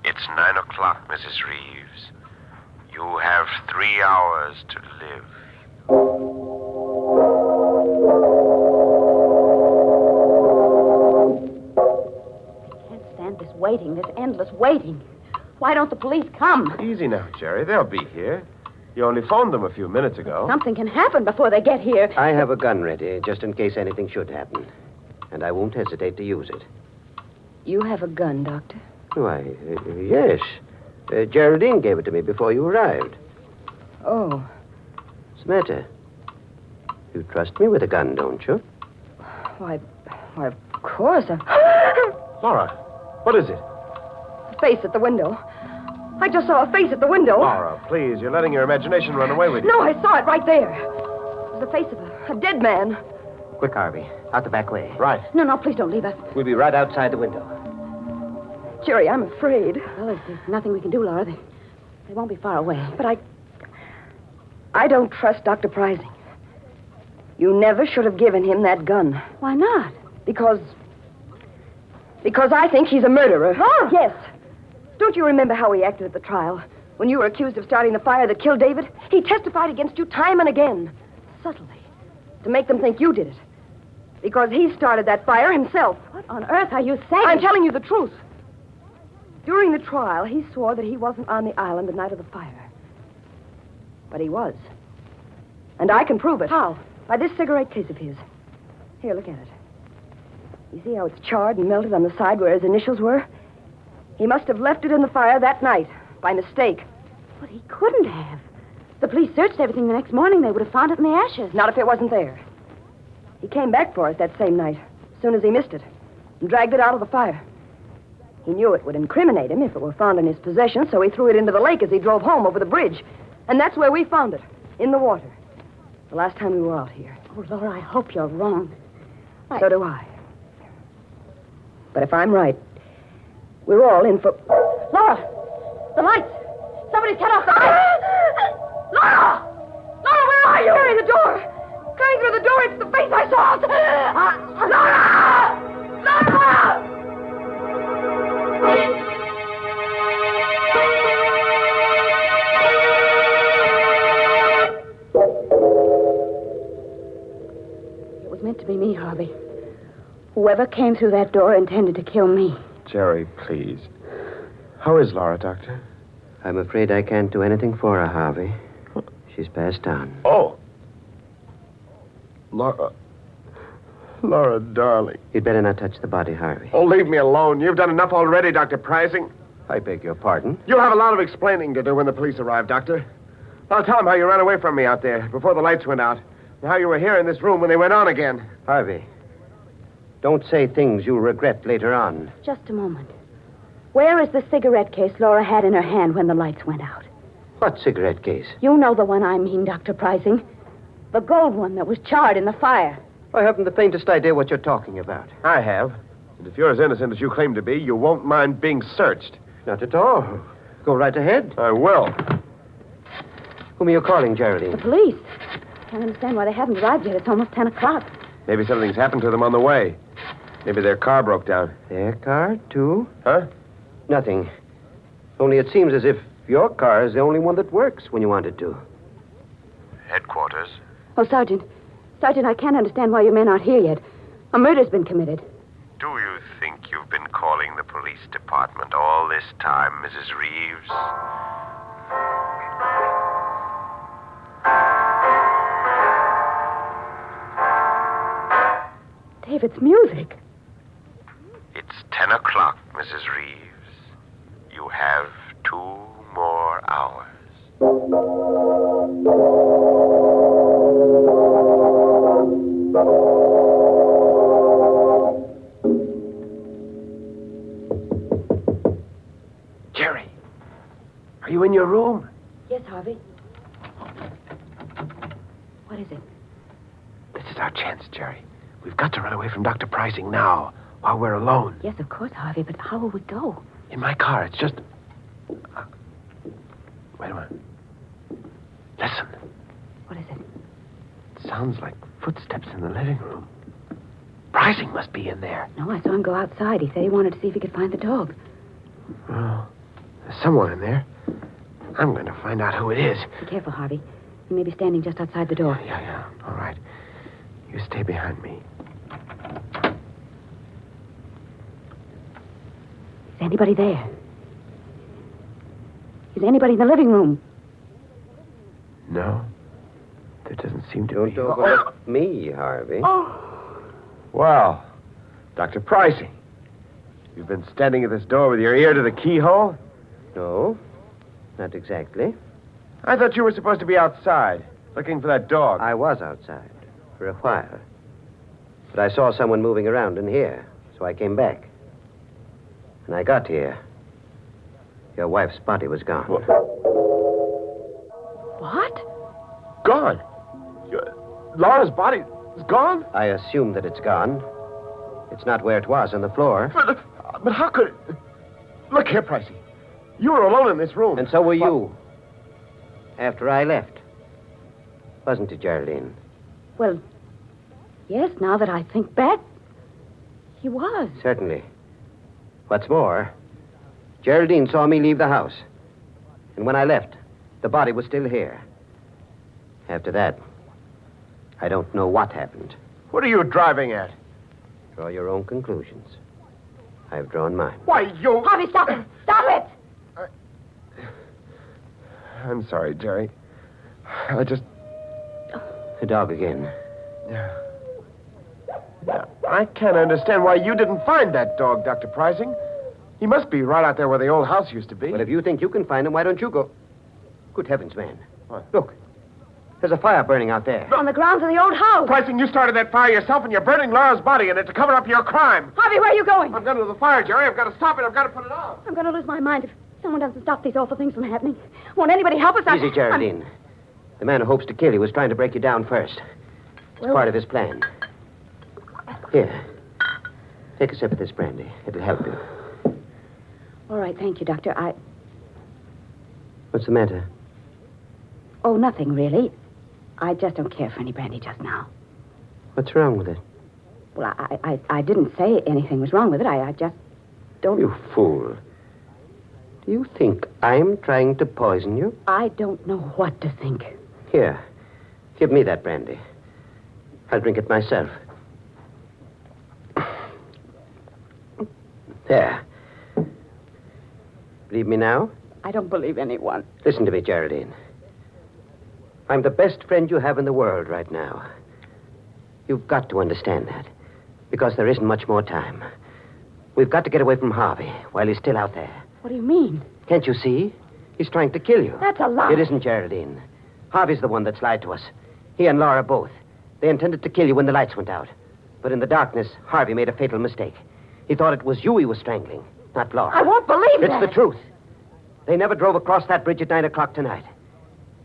It's 9 o'clock, Mrs. Reeves. You have 3 hours to live. I can't stand this waiting, this endless endless waiting. Why don't the police come? Easy now, Jerry. They'll be here. You only phoned them a few minutes ago. Something can happen before they get here. I have a gun ready, just in case anything should happen. And I won't hesitate to use it. You have a gun, Doctor? Why, yes. Geraldine gave it to me before you arrived. Oh. What's the matter? You trust me with a gun, don't you? Why, of course. Laura, what is it? A face at the window. I just saw a face at the window. Laura, please, you're letting your imagination run away with you. No, I saw it right there. It was the face of a dead man. Quick, Harvey. Out the back way. Right. No, please don't leave us. We'll be right outside the window. Jerry, I'm afraid. Well, there's nothing we can do, Laura. They won't be far away. But I don't trust Dr. Prizing. You never should have given him that gun. Why not? Because I think he's a murderer. Laura! Yes. Don't you remember how he acted at the trial? When you were accused of starting the fire that killed David? He testified against you time and again. Subtly. To make them think you did it. Because he started that fire himself. What on earth are you saying? I'm telling you the truth. During the trial, he swore that he wasn't on the island the night of the fire. But he was. And I can prove it. How? By this cigarette case of his. Here, look at it. You see how it's charred and melted on the side where his initials were? He must have left it in the fire that night, by mistake. But he couldn't have. The police searched everything the next morning. They would have found it in the ashes. Not if it wasn't there. He came back for it that same night, as soon as he missed it, and dragged it out of the fire. He knew it would incriminate him if it were found in his possession, so he threw it into the lake as he drove home over the bridge. And that's where we found it, in the water. The last time we were out here. Oh, Laura, I hope you're wrong. So do I. But if I'm right, we're all in for... Laura! The lights! Somebody's cut off the lights! Laura! Laura, where are you? Carry the door! Coming through the door, it's the face I saw! Laura! Laura! It was meant to be me, Harvey. Whoever came through that door intended to kill me. Jerry, please. How is Laura, Doctor? I'm afraid I can't do anything for her, Harvey. She's passed on. Oh. Laura, darling. You'd better not touch the body, Harvey. Oh, leave me alone. You've done enough already, Dr. Prizing. I beg your pardon? You'll have a lot of explaining to do when the police arrive, Doctor. I'll tell them how you ran away from me out there before the lights went out, and how you were here in this room when they went on again. Harvey, don't say things you'll regret later on. Just a moment. Where is the cigarette case Laura had in her hand when the lights went out? What cigarette case? You know the one I mean, Dr. Prizing. The gold one that was charred in the fire. I haven't the faintest idea what you're talking about. I have. And if you're as innocent as you claim to be, you won't mind being searched. Not at all. Go right ahead. I will. Whom are you calling, Geraldine? The police. Can't understand why they haven't arrived yet. It's almost 10 o'clock. Maybe something's happened to them on the way. Maybe their car broke down. Their car, too? Huh? Nothing. Only it seems as if your car is the only one that works when you want it to. Headquarters. Oh, Sergeant. Sergeant, I can't understand why your men aren't here yet. A murder's been committed. Do you think you've been calling the police department all this time, Mrs. Reeves? Dave, it's music. It's 10 o'clock, Mrs. Reeves. You have 2 more hours. Jerry, are you in your room? Yes, Harvey. What is it? This is our chance, Jerry. We've got to run away from Dr. Prizing now, while we're alone. Yes, of course, Harvey, but how will we go? In my car. It's just... Wait a minute. Listen. What is it? It sounds like footsteps in the living room. Prizing must be in there. No, I saw him go outside. He said he wanted to see if he could find the dog. Well, there's someone in there. I'm going to find out who it is. Be careful, Harvey. He may be standing just outside the door. Yeah. All right. You stay behind me. Is anybody there? Is anybody in the living room? No. There doesn't seem to be. Don't overlook me, Harvey. Well, Dr. Pricing, you've been standing at this door with your ear to the keyhole? No, not exactly. I thought you were supposed to be outside, looking for that dog. I was outside for a while. But I saw someone moving around in here, so I came back. When I got here, your wife's body was gone. What? Gone? Laura's body is gone? I assume that it's gone. It's not where it was on the floor. But how could it... Look here, Pricey. You were alone in this room. And so were you. After I left. Wasn't it, Geraldine? Well, yes, now that I think back, he was. Certainly. What's more, Geraldine saw me leave the house. And when I left, the body was still here. After that, I don't know what happened. What are you driving at? Draw your own conclusions. I've drawn mine. Why, you... Harvey, stop it! Stop it! I'm sorry, Jerry. I just... The dog again. Yeah. I can't understand why you didn't find that dog, Dr. Pricing. He must be right out there where the old house used to be. Well, if you think you can find him, why don't you go? Good heavens, man. What? Look. There's a fire burning out there. On the grounds of the old house. Pricing, you started that fire yourself, and you're burning Laura's body in it to cover up your crime. Harvey, where are you going? I'm going to the fire, Jerry. I've got to stop it. I've got to put it out. I'm going to lose my mind if someone doesn't stop these awful things from happening. Won't anybody help us? Easy, Geraldine. The man who hopes to kill you was trying to break you down first. It's part of his plan. Here. Take a sip of this brandy. It'll help you. All right, thank you, Doctor. What's the matter? Oh, nothing, really. I just don't care for any brandy just now. What's wrong with it? Well, I didn't say anything was wrong with it. I just don't... You fool. Do you think I'm trying to poison you? I don't know what to think. Here. Give me that brandy. I'll drink it myself. There. Believe me now? I don't believe anyone. Listen to me, Geraldine. I'm the best friend you have in the world right now. You've got to understand that. Because there isn't much more time. We've got to get away from Harvey while he's still out there. What do you mean? Can't you see? He's trying to kill you. That's a lie. It isn't, Geraldine. Harvey's the one that's lied to us. He and Laura both. They intended to kill you when the lights went out. But in the darkness, Harvey made a fatal mistake. He thought it was you he was strangling, not Laura. I won't believe that. It's the truth. They never drove across that bridge at 9 o'clock tonight.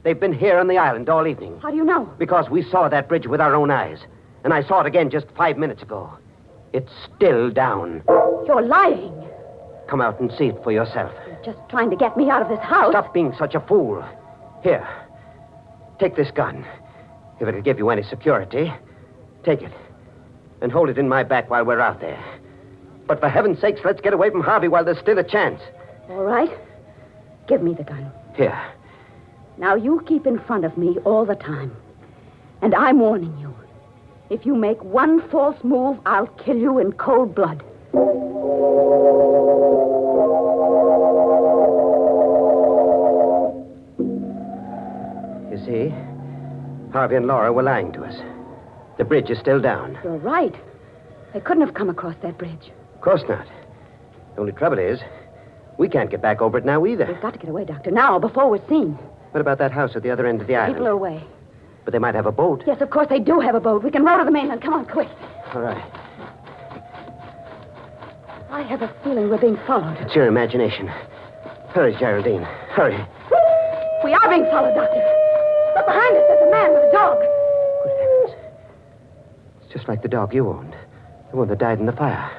They've been here on the island all evening. How do you know? Because we saw that bridge with our own eyes. And I saw it again just 5 minutes ago. It's still down. You're lying. Come out and see it for yourself. You're just trying to get me out of this house. Stop being such a fool. Here. Take this gun. If it'll give you any security, take it. And hold it in my back while we're out there. But for heaven's sakes, let's get away from Harvey while there's still a chance. All right. Give me the gun. Here. Now, you keep in front of me all the time. And I'm warning you. If you make one false move, I'll kill you in cold blood. You see, Harvey and Laura were lying to us. The bridge is still down. You're right. They couldn't have come across that bridge. Of course not. The only trouble is, we can't get back over it now either. We've got to get away, Doctor, now, before we're seen. What about that house at the other end of the island? People are away. But they might have a boat. Yes, of course they do have a boat. We can row to the mainland. Come on, quick. All right. I have a feeling we're being followed. It's your imagination. Hurry, Geraldine. Hurry. We are being followed, Doctor. Look behind us. There's a man with a dog. Good heavens. It's just like the dog you owned. The one that died in the fire.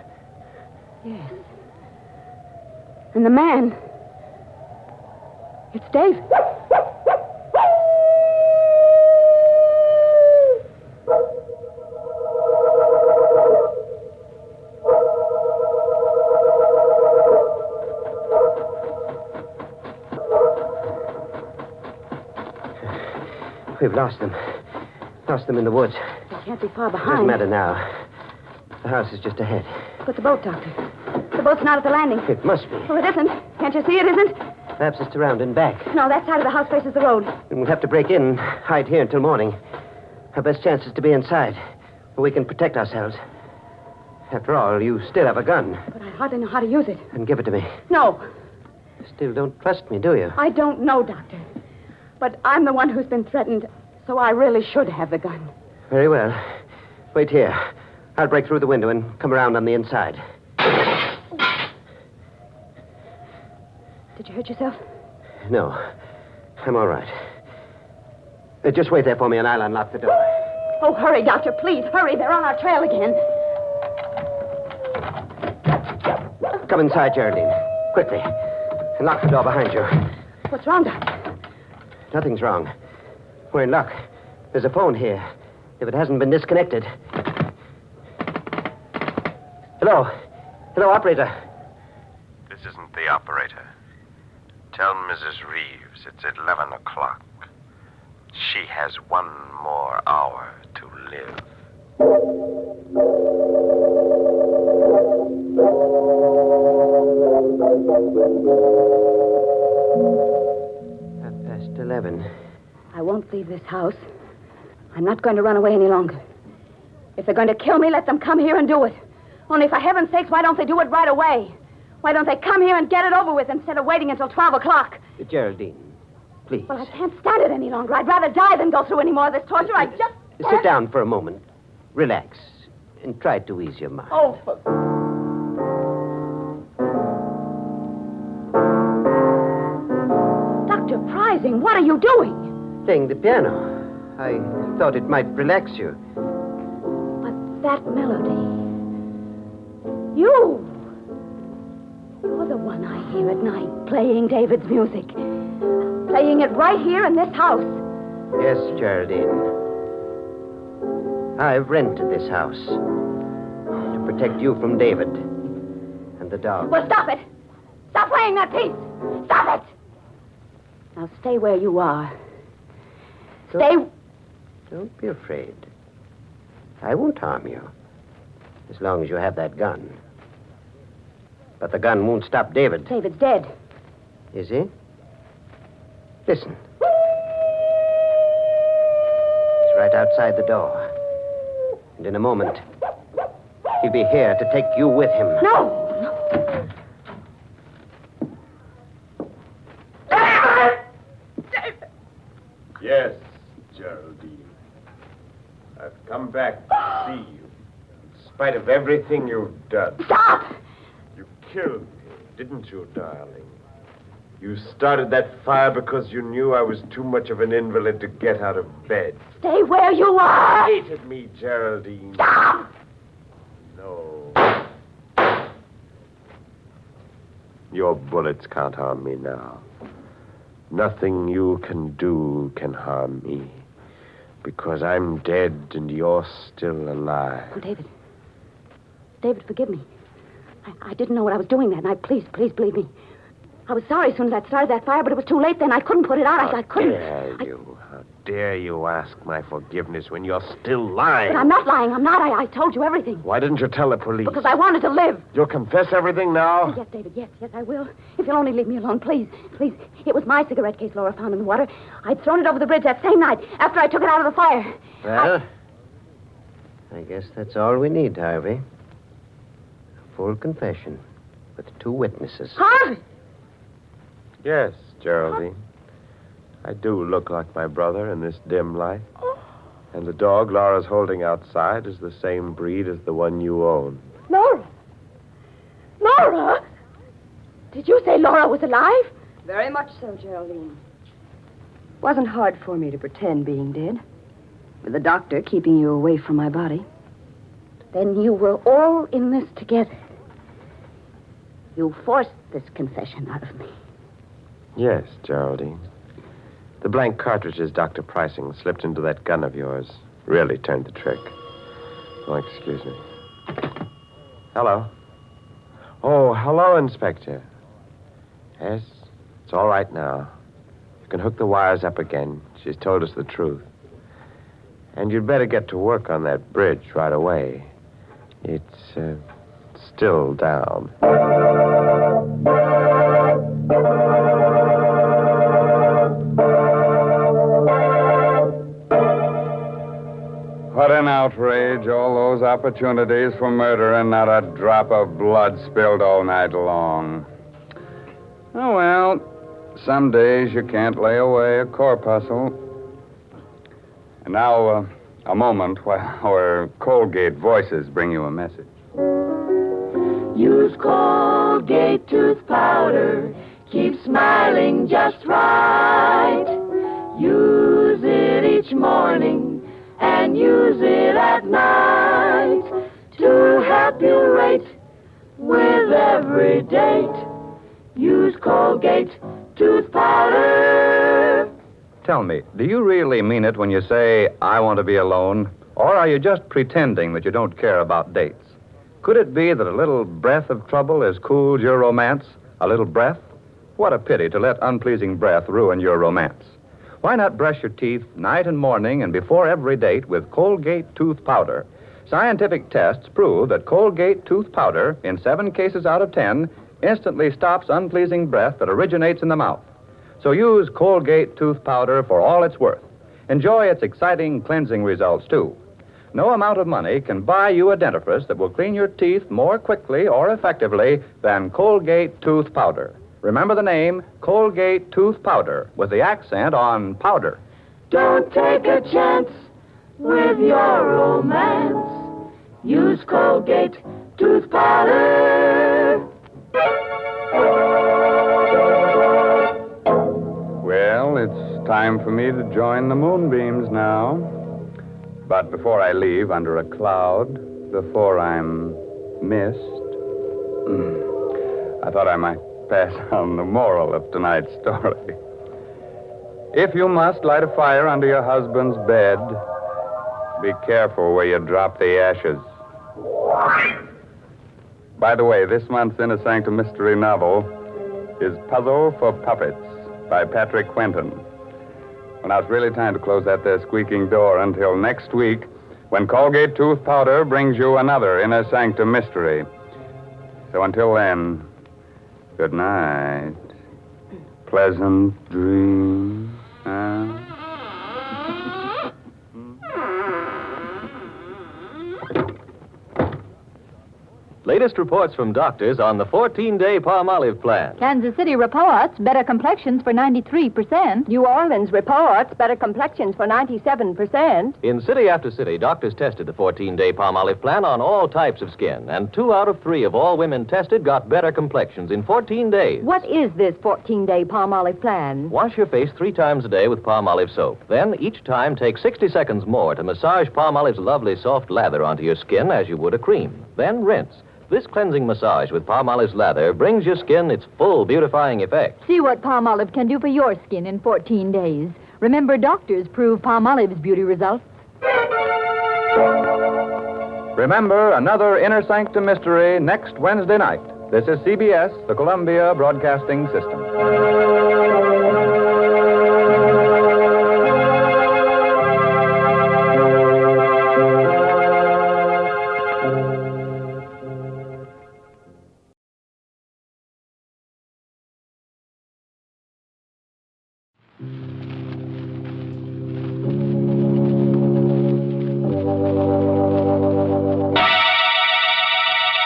Yes. And the man... It's Dave. We've lost them. Lost them in the woods. They can't be far behind. Doesn't matter now. The house is just ahead. But the boat, Doctor. The boat's not at the landing. It must be. Well, it isn't. Can't you see it isn't? Perhaps it's around and back. No, that side of the house faces the road. Then we'll have to break in and hide here until morning. Our best chance is to be inside, where we can protect ourselves. After all, you still have a gun. But I hardly know how to use it. Then give it to me. No. You still don't trust me, do you? I don't know, Doctor. But I'm the one who's been threatened, so I really should have the gun. Very well. Wait here. I'll break through the window and come around on the inside. Did you hurt yourself? No. I'm all right. Just wait there for me and I'll unlock the door. Oh, hurry, Doctor, please. Hurry. They're on our trail again. Come inside, Geraldine. Quickly. And lock the door behind you. What's wrong, Doctor? Nothing's wrong. We're in luck. There's a phone here. If it hasn't been disconnected. Hello. Hello, operator. This isn't the operator. Tell Mrs. Reeves it's 11 o'clock. She has one more hour to live. 11. I won't leave this house. I'm not going to run away any longer. If they're going to kill me, let them come here and do it. Only for heaven's sakes, why don't they do it right away? Why don't they come here and get it over with instead of waiting until 12 o'clock? Geraldine, please. Well, I can't stand it any longer. I'd rather die than go through any more of this torture. I just... Sit down for a moment. Relax. And try to ease your mind. Oh, for... Dr. Prizing, what are you doing? Playing the piano. I thought it might relax you. But that melody... You're the one I hear at night, playing David's music. Playing it right here in this house. Yes, Geraldine. I've rented this house to protect you from David and the dog. Well, stop it. Stop playing that piece. Stop it. Now stay where you are. Don't be afraid. I won't harm you. As long as you have that gun. But the gun won't stop David. David's dead. Is he? Listen. He's right outside the door. And in a moment, he'll be here to take you with him. No! Yes, Geraldine. I've come back to see you. In spite of everything you've done. Stop! You killed me, didn't you, darling? You started that fire because you knew I was too much of an invalid to get out of bed. Stay where you are! You hated me, Geraldine. Stop! No. Your bullets can't harm me now. Nothing you can do can harm me. Because I'm dead and you're still alive. Oh, David. David, forgive me. I didn't know what I was doing that night. Please believe me. I was sorry as soon as I started that fire, but it was too late then. I couldn't put it out. I couldn't. How dare you ask my forgiveness when you're still lying? But I'm not lying. I'm not. I told you everything. Why didn't you tell the police? Because I wanted to live. You'll confess everything now? Yes, David. Yes, I will. If you'll only leave me alone, please. Please. It was my cigarette case Laura found in the water. I'd thrown it over the bridge that same night after I took it out of the fire. Well, I guess that's all we need, Harvey. A full confession with 2 witnesses. Harvey! Yes, Geraldine. I do look like my brother in this dim light. And the dog Laura's holding outside is the same breed as the one you own. Laura! Laura! Did you say Laura was alive? Very much so, Geraldine. Wasn't hard for me to pretend being dead. With the doctor keeping you away from my body. Then you were all in this together. You forced this confession out of me. Yes, Geraldine. The blank cartridges Dr. Pricing slipped into that gun of yours really turned the trick. Oh, excuse me. Hello. Oh, hello, Inspector. Yes, it's all right now. You can hook the wires up again. She's told us the truth. And you'd better get to work on that bridge right away. It's still down. outrage, all those opportunities for murder, and not a drop of blood spilled all night long. Oh, well, some days you can't lay away a corpuscle. And now, a moment while our Colgate voices bring you a message. Use Colgate tooth powder. Keep smiling just right. Use it each morning and use it at night to help you rate with every date. Use Colgate tooth powder. Tell me, do you really mean it when you say, I want to be alone? Or are you just pretending that you don't care about dates? Could it be that a little breath of trouble has cooled your romance? A little breath? What a pity to let unpleasing breath ruin your romance. Why not brush your teeth night and morning and before every date with Colgate tooth powder? Scientific tests prove that Colgate tooth powder, in 7 cases out of 10, instantly stops unpleasing breath that originates in the mouth. So use Colgate tooth powder for all it's worth. Enjoy its exciting cleansing results, too. No amount of money can buy you a dentifrice that will clean your teeth more quickly or effectively than Colgate tooth powder. Remember the name, Colgate tooth powder, with the accent on powder. Don't take a chance with your romance. Use Colgate tooth powder. Well, it's time for me to join the moonbeams now. But before I leave under a cloud, before I'm missed, I thought I might pass on the moral of tonight's story. If you must light a fire under your husband's bed, be careful where you drop the ashes. By the way, this month's Inner Sanctum Mystery novel is Puzzle for Puppets by Patrick Quentin. Well, now it's really time to close that there squeaking door until next week when Colgate tooth powder brings you another Inner Sanctum Mystery. So until then, good night. Pleasant dreams. Latest reports from doctors on the 14-day Palmolive plan. Kansas City reports better complexions for 93%. New Orleans reports better complexions for 97%. In city after city, doctors tested the 14-day Palmolive plan on all types of skin, and 2 out of 3 of all women tested got better complexions in 14 days. What is this 14-day Palmolive plan? Wash your face 3 times a day with Palmolive soap. Then, each time, take 60 seconds more to massage Palmolive's lovely soft lather onto your skin as you would a cream. Then rinse. This cleansing massage with Palmolive's lather brings your skin its full beautifying effect. See what Palmolive can do for your skin in 14 days. Remember, doctors prove Palmolive's beauty results. Remember, another Inner Sanctum Mystery next Wednesday night. This is CBS, the Columbia Broadcasting System.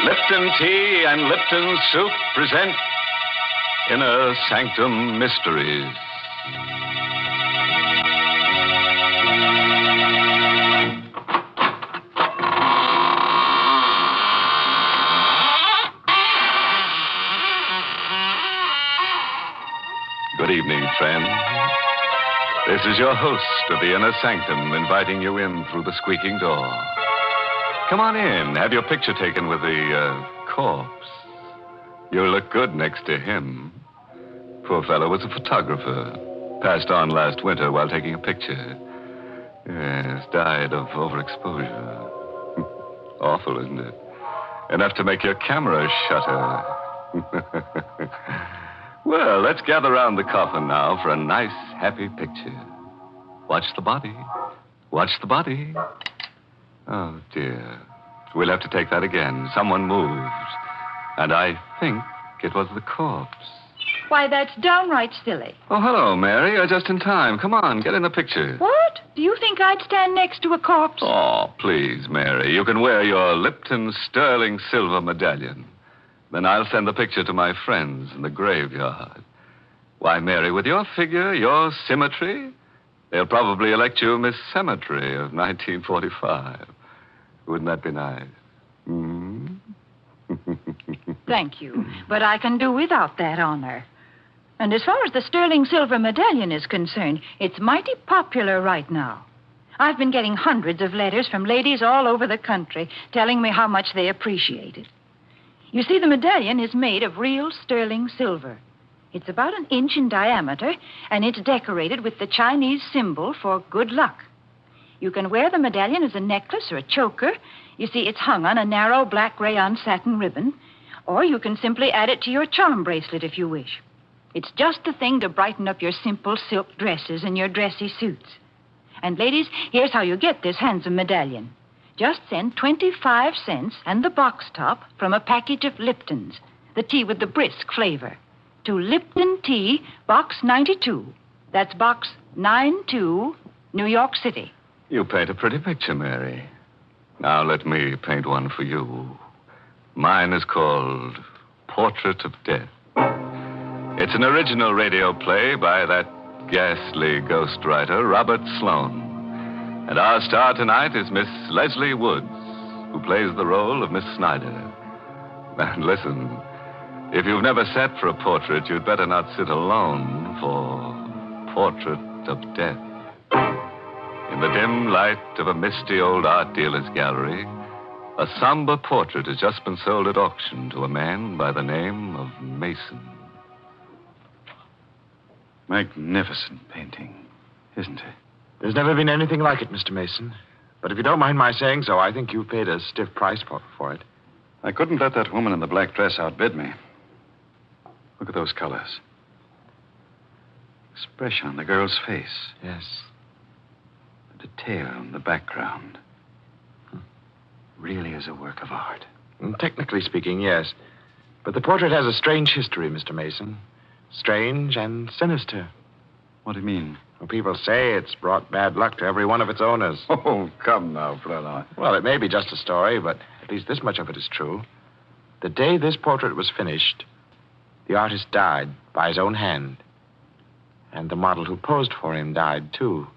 Lipton Tea and Lipton Soup present Inner Sanctum Mysteries. Good evening, friend. This is your host of the Inner Sanctum inviting you in through the squeaking door. Come on in. Have your picture taken with the corpse. You'll look good next to him. Poor fellow was a photographer. Passed on last winter while taking a picture. Yes, died of overexposure. Awful, isn't it? Enough to make your camera shutter. Well, let's gather around the coffin now for a nice, happy picture. Watch the body. Watch the body. Oh, dear. We'll have to take that again. Someone moved. And I think it was the corpse. Why, that's downright silly. Oh, hello, Mary. You're just in time. Come on, get in the picture. What? Do you think I'd stand next to a corpse? Oh, please, Mary. You can wear your Lipton sterling silver medallion. Then I'll send the picture to my friends in the graveyard. Why, Mary, with your figure, your symmetry, they'll probably elect you Miss Cemetery of 1945. Wouldn't that be nice? Hmm? Thank you, but I can do without that honor. And as far as the sterling silver medallion is concerned, it's mighty popular right now. I've been getting hundreds of letters from ladies all over the country telling me how much they appreciate it. You see, the medallion is made of real sterling silver. It's about 1 inch in diameter, and it's decorated with the Chinese symbol for good luck. You can wear the medallion as a necklace or a choker. You see, it's hung on a narrow black rayon satin ribbon. Or you can simply add it to your charm bracelet if you wish. It's just the thing to brighten up your simple silk dresses and your dressy suits. And ladies, here's how you get this handsome medallion. Just send 25 cents and the box top from a package of Liptons, the tea with the brisk flavor, to Lipton Tea, Box 92. That's Box 92, New York City. You paint a pretty picture, Mary. Now let me paint one for you. Mine is called Portrait of Death. It's an original radio play by that ghastly ghostwriter, Robert Sloane. And our star tonight is Miss Leslie Woods, who plays the role of Miss Snyder. And listen, if you've never sat for a portrait, you'd better not sit alone for Portrait of Death. In the dim light of a misty old art dealer's gallery, a somber portrait has just been sold at auction to a man by the name of Mason. Magnificent painting, isn't it? There's never been anything like it, Mr. Mason. But if you don't mind my saying so, I think you've paid a stiff price for it. I couldn't let that woman in the black dress outbid me. Look at those colors. Expression on the girl's face. Yes. The detail in the background. Really is a work of art. Technically speaking, yes. But the portrait has a strange history, Mr. Mason. Strange and sinister. What do you mean? Well, people say it's brought bad luck to every one of its owners. Oh, come now, Putnam. Well, it may be just a story, but at least this much of it is true. The day this portrait was finished, the artist died by his own hand. And the model who posed for him died, too,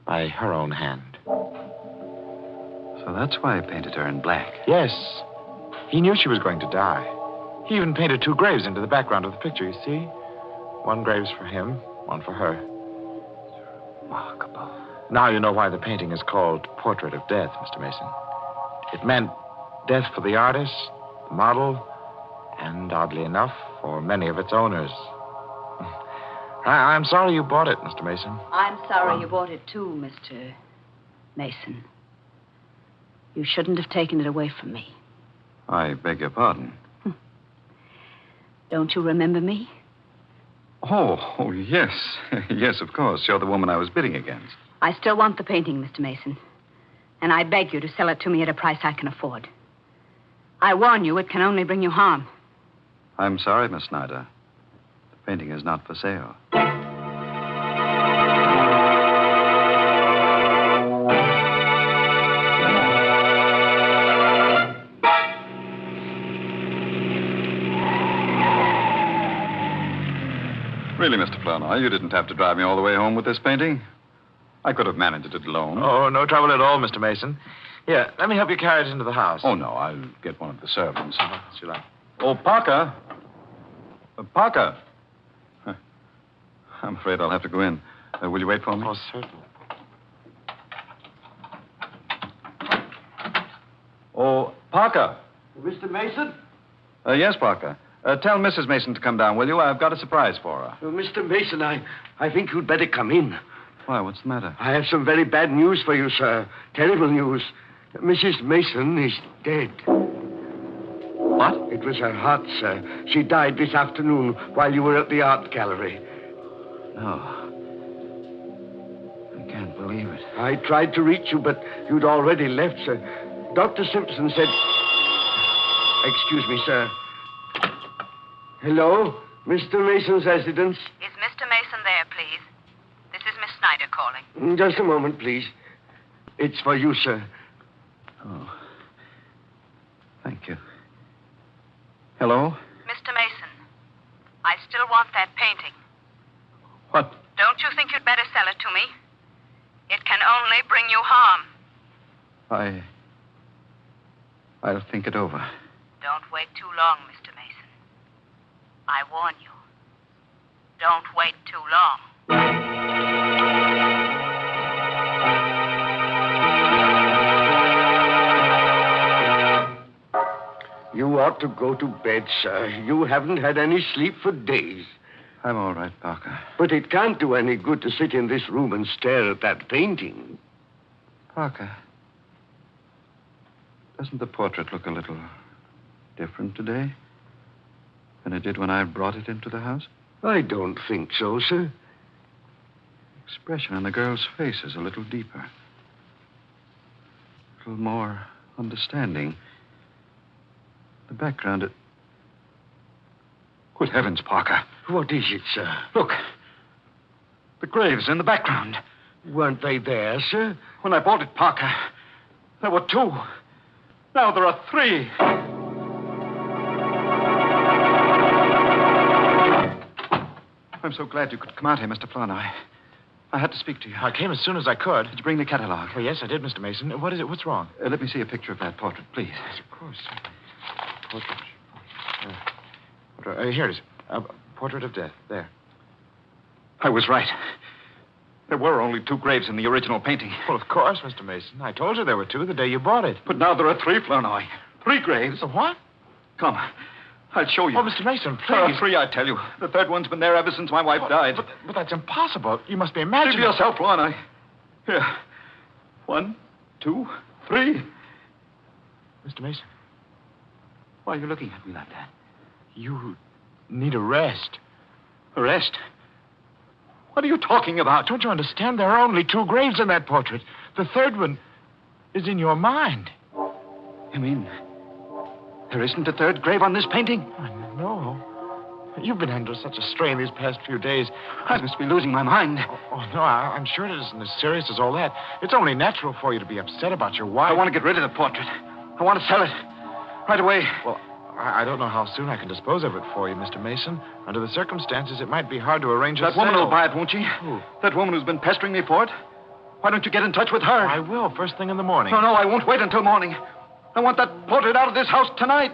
by her own hand. So that's why he painted her in black. Yes. He knew she was going to die. He even painted 2 graves into the background of the picture, you see? 1 grave's for him, 1 for her. Remarkable. Now you know why the painting is called Portrait of Death, Mr. Mason. It meant death for the artist, the model, and, oddly enough, for many of its owners. I'm sorry you bought it, Mr. Mason. I'm sorry you bought it, too, Mr. Mason. You shouldn't have taken it away from me. I beg your pardon. Don't you remember me? Oh, yes. Yes, of course. You're the woman I was bidding against. I still want the painting, Mr. Mason. And I beg you to sell it to me at a price I can afford. I warn you, it can only bring you harm. I'm sorry, Miss Snyder. The painting is not for sale. Really, Mr. Flournoy, you didn't have to drive me all the way home with this painting. I could have managed it alone. Oh, no trouble at all, Mr. Mason. Here, let me help you carry it into the house. Oh, no, I'll get one of the servants. As you like. Oh, Parker. Parker. I'm afraid I'll have to go in. Will you wait for me? Oh, certainly. Oh, Parker. Mr. Mason? Yes, Parker. Tell Mrs. Mason to come down, will you? I've got a surprise for her. Oh, Mr. Mason, I think you'd better come in. Why, what's the matter? I have some very bad news for you, sir. Terrible news. Mrs. Mason is dead. What? It was her heart, sir. She died this afternoon while you were at the art gallery. No. I can't believe it. I tried to reach you, but you'd already left, sir. Dr. Simpson said... Excuse me, sir. Hello? Mr. Mason's residence. Is Mr. Mason there, please? This is Miss Snyder calling. Just a moment, please. It's for you, sir. Oh. Thank you. Hello? Mr. Mason, I still want that painting. What? Don't you think you'd better sell it to me? It can only bring you harm. I'll think it over. Don't wait too long, Mr. Mason. I warn you. Don't wait too long. You ought to go to bed, sir. You haven't had any sleep for days. I'm all right, Parker. But it can't do any good to sit in this room and stare at that painting. Parker, doesn't the portrait look a little different today than it did when I brought it into the house? I don't think so, sir. The expression on the girl's face is a little deeper. A little more understanding. The background, it... Good heavens, Parker. What is it, sir? Look. The graves in the background. Weren't they there, sir? When I bought it, Parker, there were 2. Now there are 3. I'm so glad you could come out here, Mr. Flournoy. I had to speak to you. I came as soon as I could. Did you bring the catalog? Oh, yes, I did, Mr. Mason. What is it? What's wrong? Let me see a picture of that portrait, please. Yes, of course. Portrait. Here it is. Portrait of Death. There. I was right. There were only 2 graves in the original painting. Well, of course, Mr. Mason. I told you there were 2 the day you bought it. But now there are 3, Flournoy. 3 graves. What? Come. I'll show you. Oh, Mr. Mason, please. There are 3, I tell you. The 3rd one's been there ever since my wife died. But that's impossible. You must be imagining. See for yourself, Flournoy. Here. 1, 2, 3. Mr. Mason. Why are you looking at me like that? You need a rest. A rest? What are you talking about? Don't you understand? There are only 2 graves in that portrait. The 3rd one is in your mind. You mean there isn't a 3rd grave on this painting? No. You've been under such a strain these past few days. I must be losing my mind. Oh, no, I'm sure it isn't as serious as all that. It's only natural for you to be upset about your wife. I want to get rid of the portrait. I want to sell it. Right away. Well, I don't know how soon I can dispose of it for you, Mr. Mason. Under the circumstances, it might be hard to arrange a That woman sale. will buy it, won't she? Who? That woman who's been pestering me for it. Why don't you get in touch with her? I will, first thing in the morning. No, I won't wait until morning. I want that portrait out of this house tonight.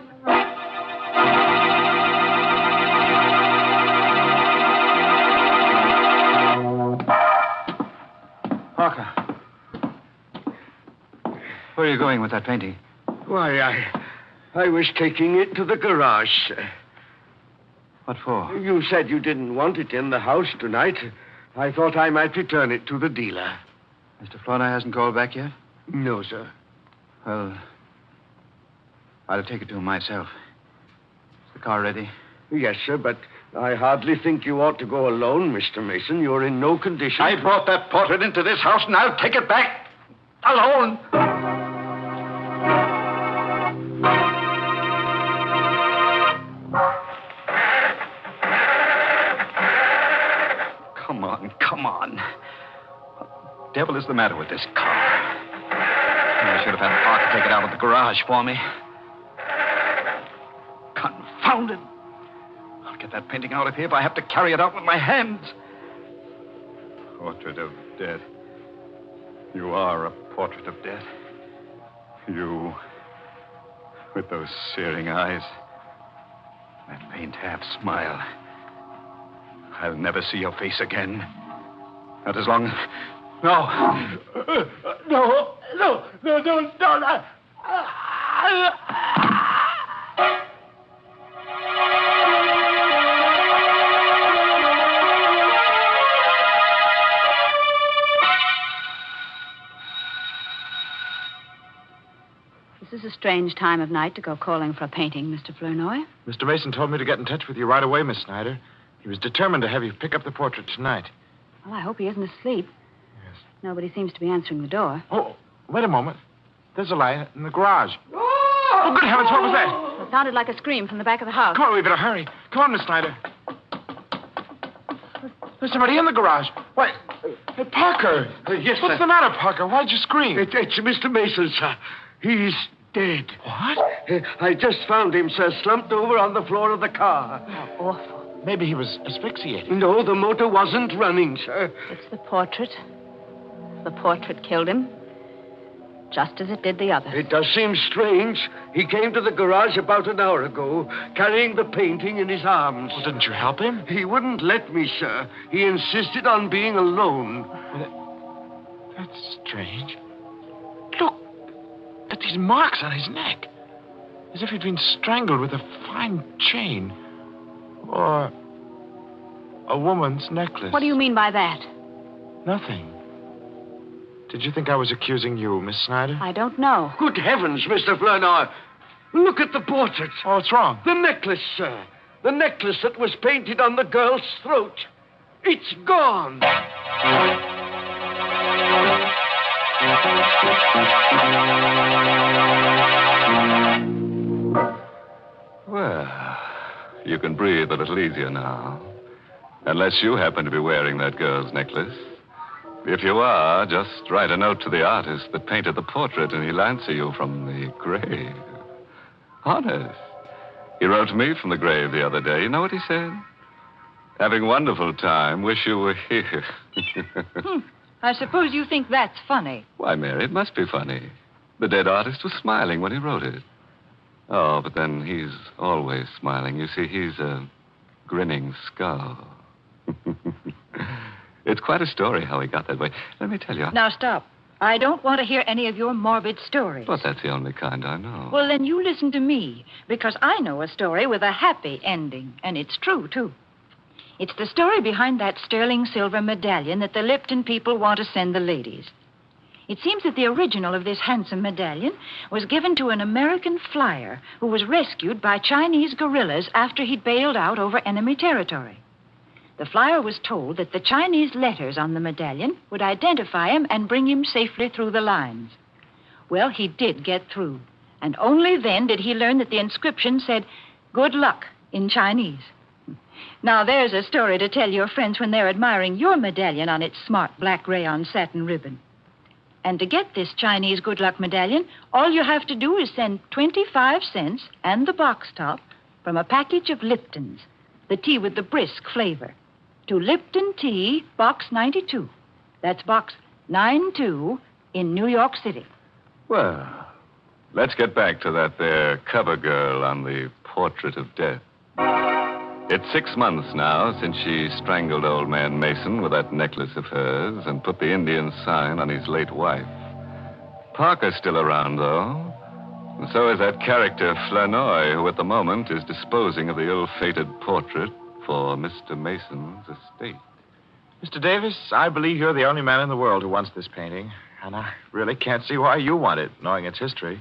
Parker. Where are you going with that painting? Why, I was taking it to the garage, sir. What for? You said you didn't want it in the house tonight. I thought I might return it to the dealer. Mr. Flournoy hasn't called back yet? No, sir. Well, I'll take it to him myself. Is the car ready? Yes, sir, but I hardly think you ought to go alone, Mr. Mason. You're in no condition. I brought that portrait into this house, and I'll take it back alone. Come on. What the devil is the matter with this car? I should have had Parker take it out of the garage for me. Confound it. I'll get that painting out of here if I have to carry it out with my hands. Portrait of death. You are a portrait of death. You, with those searing eyes, that faint half smile. I'll never see your face again. Not as long as... No. No. This is a strange time of night to go calling for a painting, Mr. Flournoy. Mr. Mason told me to get in touch with you right away, Miss Snyder. He was determined to have you pick up the portrait tonight. Well, I hope he isn't asleep. Yes. Nobody seems to be answering the door. Oh, wait a moment. There's a light in the garage. Oh, good heavens, what was that? It sounded like a scream from the back of the house. Come on, we better hurry. Come on, Miss Snyder. There's somebody in the garage. Why, hey, Parker. Yes, What's sir. the matter, Parker? Why'd you scream? It's Mr. Mason, sir. He's dead. What? I just found him, sir, slumped over on the floor of the car. How awful. Maybe he was asphyxiated. No, the motor wasn't running, sir. It's the portrait. The portrait killed him, just as it did the other. It does seem strange. He came to the garage about an hour ago, carrying the painting in his arms. Well, didn't you help him? He wouldn't let me, sir. He insisted on being alone. Well, that's strange. Look at these marks on his neck. As if he'd been strangled with a fine chain. Or a woman's necklace. What do you mean by that? Nothing. Did you think I was accusing you, Miss Snyder? I don't know. Good heavens, Mr. Flournoy. Look at the portrait. Oh, what's wrong? The necklace, sir. The necklace that was painted on the girl's throat. It's gone. Well, you can breathe a little easier now. Unless you happen to be wearing that girl's necklace. If you are, just write a note to the artist that painted the portrait and he'll answer you from the grave. Honest. He wrote to me from the grave the other day. You know what he said? Having wonderful time. Wish you were here. I suppose you think that's funny. Why, Mary, it must be funny. The dead artist was smiling when he wrote it. Oh, but then he's always smiling. You see, he's a grinning skull. It's quite a story how he got that way. Let me tell you. Now, stop. I don't want to hear any of your morbid stories. But that's the only kind I know. Well, then you listen to me, because I know a story with a happy ending, and it's true, too. It's the story behind that sterling silver medallion that the Lipton people want to send the ladies. It seems that the original of this handsome medallion was given to an American flyer who was rescued by Chinese guerrillas after he'd bailed out over enemy territory. The flyer was told that the Chinese letters on the medallion would identify him and bring him safely through the lines. Well, he did get through, and only then did he learn that the inscription said, "Good luck," in Chinese. Now, there's a story to tell your friends when they're admiring your medallion on its smart black rayon satin ribbon. And to get this Chinese good luck medallion, all you have to do is send 25 cents and the box top from a package of Lipton's, the tea with the brisk flavor, to Lipton Tea, Box 92. That's Box 92 in New York City. Well, let's get back to that there cover girl on the portrait of death. It's 6 months now since she strangled old man Mason with that necklace of hers and put the Indian sign on his late wife. Parker's still around, though. And so is that character Flournoy, who at the moment is disposing of the ill-fated portrait for Mr. Mason's estate. Mr. Davis, I believe you're the only man in the world who wants this painting. And I really can't see why you want it, knowing its history.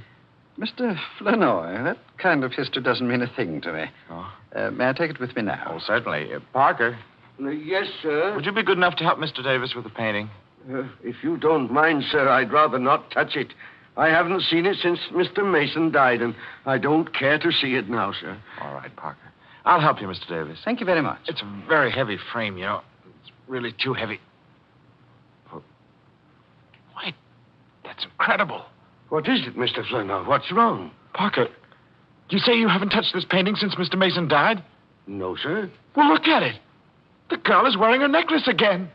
Mr. Flournoy, that kind of history doesn't mean a thing to me. Oh? May I take it with me now? Oh, certainly. Parker. Yes, sir. Would you be good enough to help Mr. Davis with the painting? If you don't mind, sir, I'd rather not touch it. I haven't seen it since Mr. Mason died, and I don't care to see it now, sir. All right, Parker. I'll help you, Mr. Davis. Thank you very much. It's a very heavy frame, you know. It's really too heavy. Wait, that's incredible. What is it, Mr. Flournoy? What's wrong? Parker, you say you haven't touched this painting since Mr. Mason died? No, sir. Well, look at it. The girl is wearing her necklace again.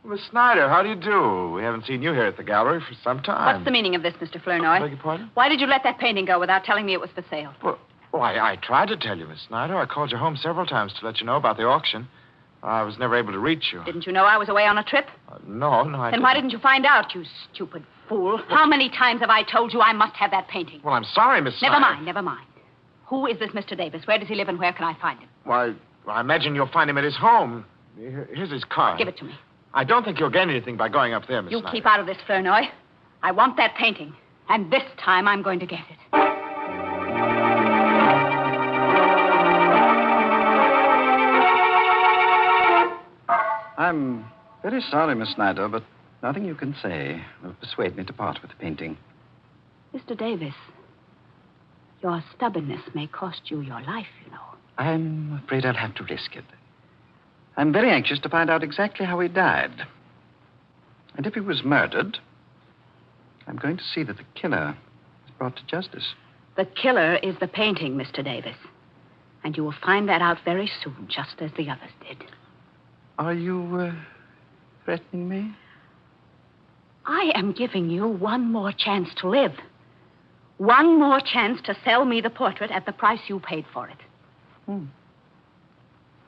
Miss Snyder, how do you do? We haven't seen you here at the gallery for some time. What's the meaning of this, Mr. Flournoy? Beg your pardon? Why did you let that painting go without telling me it was for sale? Well, I tried to tell you, Miss Snyder. I called you home several times to let you know about the auction. I was never able to reach you. Didn't you know I was away on a trip? No, I Then didn't. why didn't you find out, you stupid fool? How many times have I told you I must have that painting? Well, I'm sorry, Miss Snyder. Never mind. Who is this Mr. Davis? Where does he live and where can I find him? Why, I imagine you'll find him at his home. Here's his card. Give it to me. I don't think you'll gain anything by going up there, Miss You Snyder. keep out of this, Flournoy. I want that painting. And this time I'm going to get it. I'm very sorry, Miss Snyder, but Nothing you can say will persuade me to part with the painting. Mr. Davis, your stubbornness may cost you your life, you know. I'm afraid I'll have to risk it. I'm very anxious to find out exactly how he died. And if he was murdered, I'm going to see that the killer is brought to justice. The killer is the painting, Mr. Davis. And you will find that out very soon, just as the others did. Are you threatening me? I am giving you one more chance to live. One more chance to sell me the portrait at the price you paid for it.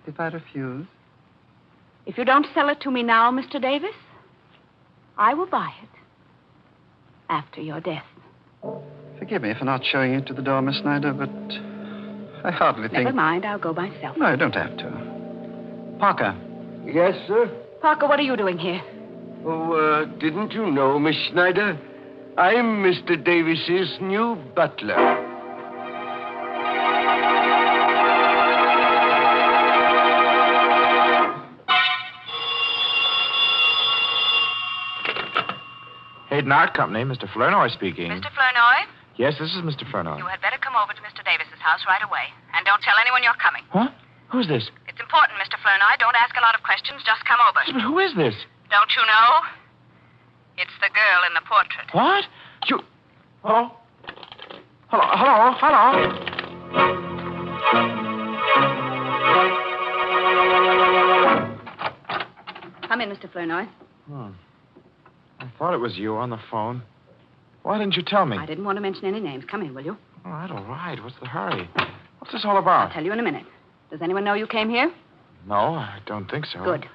If I refuse? If you don't sell it to me now, Mr. Davis, I will buy it after your death. Forgive me for not showing you to the door, Miss Snyder, but I hardly think... Never mind, I'll go myself. No, you don't have to. Parker. Yes, sir? Parker, what are you doing here? Oh, didn't you know, Miss Snyder? I'm Mr. Davis's new butler. Hayden Art Company, Mr. Flournoy speaking. Mr. Flournoy, Yes, this is Mr. Flournoy. you had better come over to Mr. Davis's house right away. And don't tell anyone you're coming. Huh? Who's this? It's important, Mr. Flournoy. Don't ask a lot of questions. Just come over. But who is this? Don't you know? It's the girl in the portrait. What? You... Hello? Hello? Come in, Mr. Flournoy. I thought it was you on the phone. Why didn't you tell me? I didn't want to mention any names. Come in, will you? All right. What's the hurry? What's this all about? I'll tell you in a minute. Does anyone know you came here? No, I don't think so. Good.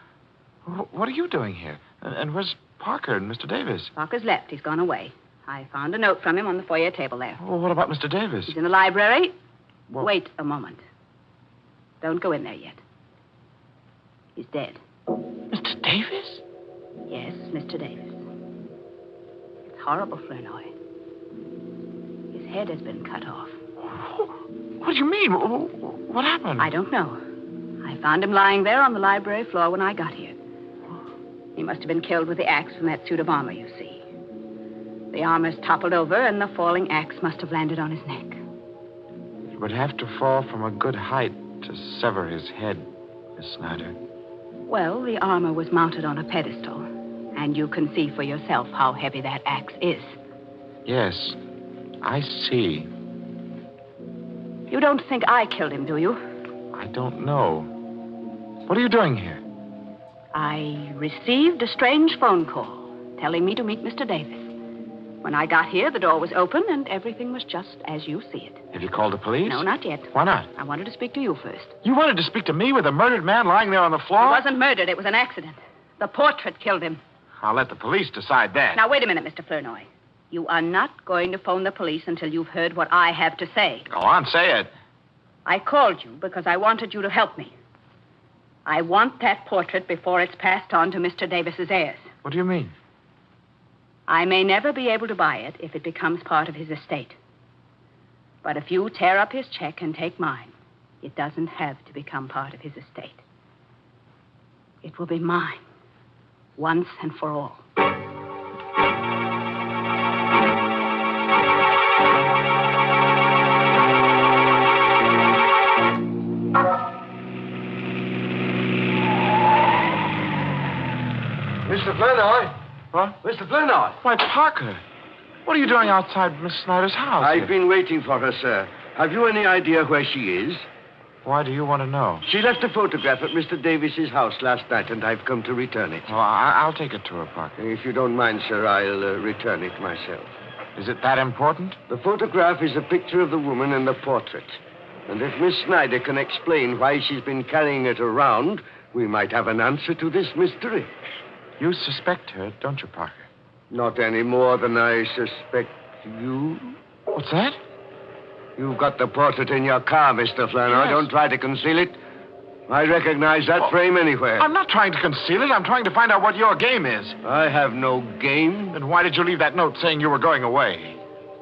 What are you doing here? And where's Parker and Mr. Davis? Parker's left. He's gone away. I found a note from him on the foyer table there. Well, what about Mr. Davis? He's in the library. Well- Wait a moment. Don't go in there yet. He's dead. Mr. Davis? Yes, Mr. Davis. It's horrible, Flournoy. His head has been cut off. What do you mean? What happened? I don't know. I found him lying there on the library floor when I got here. He must have been killed with the axe from that suit of armor, you see. The armor's toppled over, and the falling axe must have landed on his neck. It would have to fall from a good height to sever his head, Miss Snyder. Well, the armor was mounted on a pedestal, and you can see for yourself how heavy that axe is. Yes, I see. You don't think I killed him, do you? I don't know. What are you doing here? I received a strange phone call telling me to meet Mr. Davis. When I got here, the door was open, and everything was just as you see it. Have you called the police? No, not yet. Why not? I wanted to speak to you first. You wanted to speak to me with a murdered man lying there on the floor? He wasn't murdered. It was an accident. The portrait killed him. I'll let the police decide that. Now, wait a minute, Mr. Flournoy. You are not going to phone the police until you've heard what I have to say. Go on, say it. I called you because I wanted you to help me. I want that portrait before it's passed on to Mr. Davis's heirs. What do you mean? I may never be able to buy it if it becomes part of his estate. But if you tear up his check and take mine, it doesn't have to become part of his estate. It will be mine, once and for all. Mr. Flournoy? What? Mr. Flournoy? Why, Parker. What are you doing outside Miss Snyder's house? I've been waiting for her, sir. Have you any idea where she is? Why do you want to know? She left a photograph at Mr. Davis's house last night, and I've come to return it. Well, I'll take it to her, Parker. If you don't mind, sir, I'll return it myself. Is it that important? The photograph is a picture of the woman in the portrait. And if Miss Snyder can explain why she's been carrying it around, we might have an answer to this mystery. You suspect her, don't you, Parker? Not any more than I suspect you. What's that? You've got the portrait in your car, Mr. Flournoy. Yes. Don't try to conceal it. I recognize that frame anywhere. I'm not trying to conceal it. I'm trying to find out what your game is. I have no game. Then why did you leave that note saying you were going away?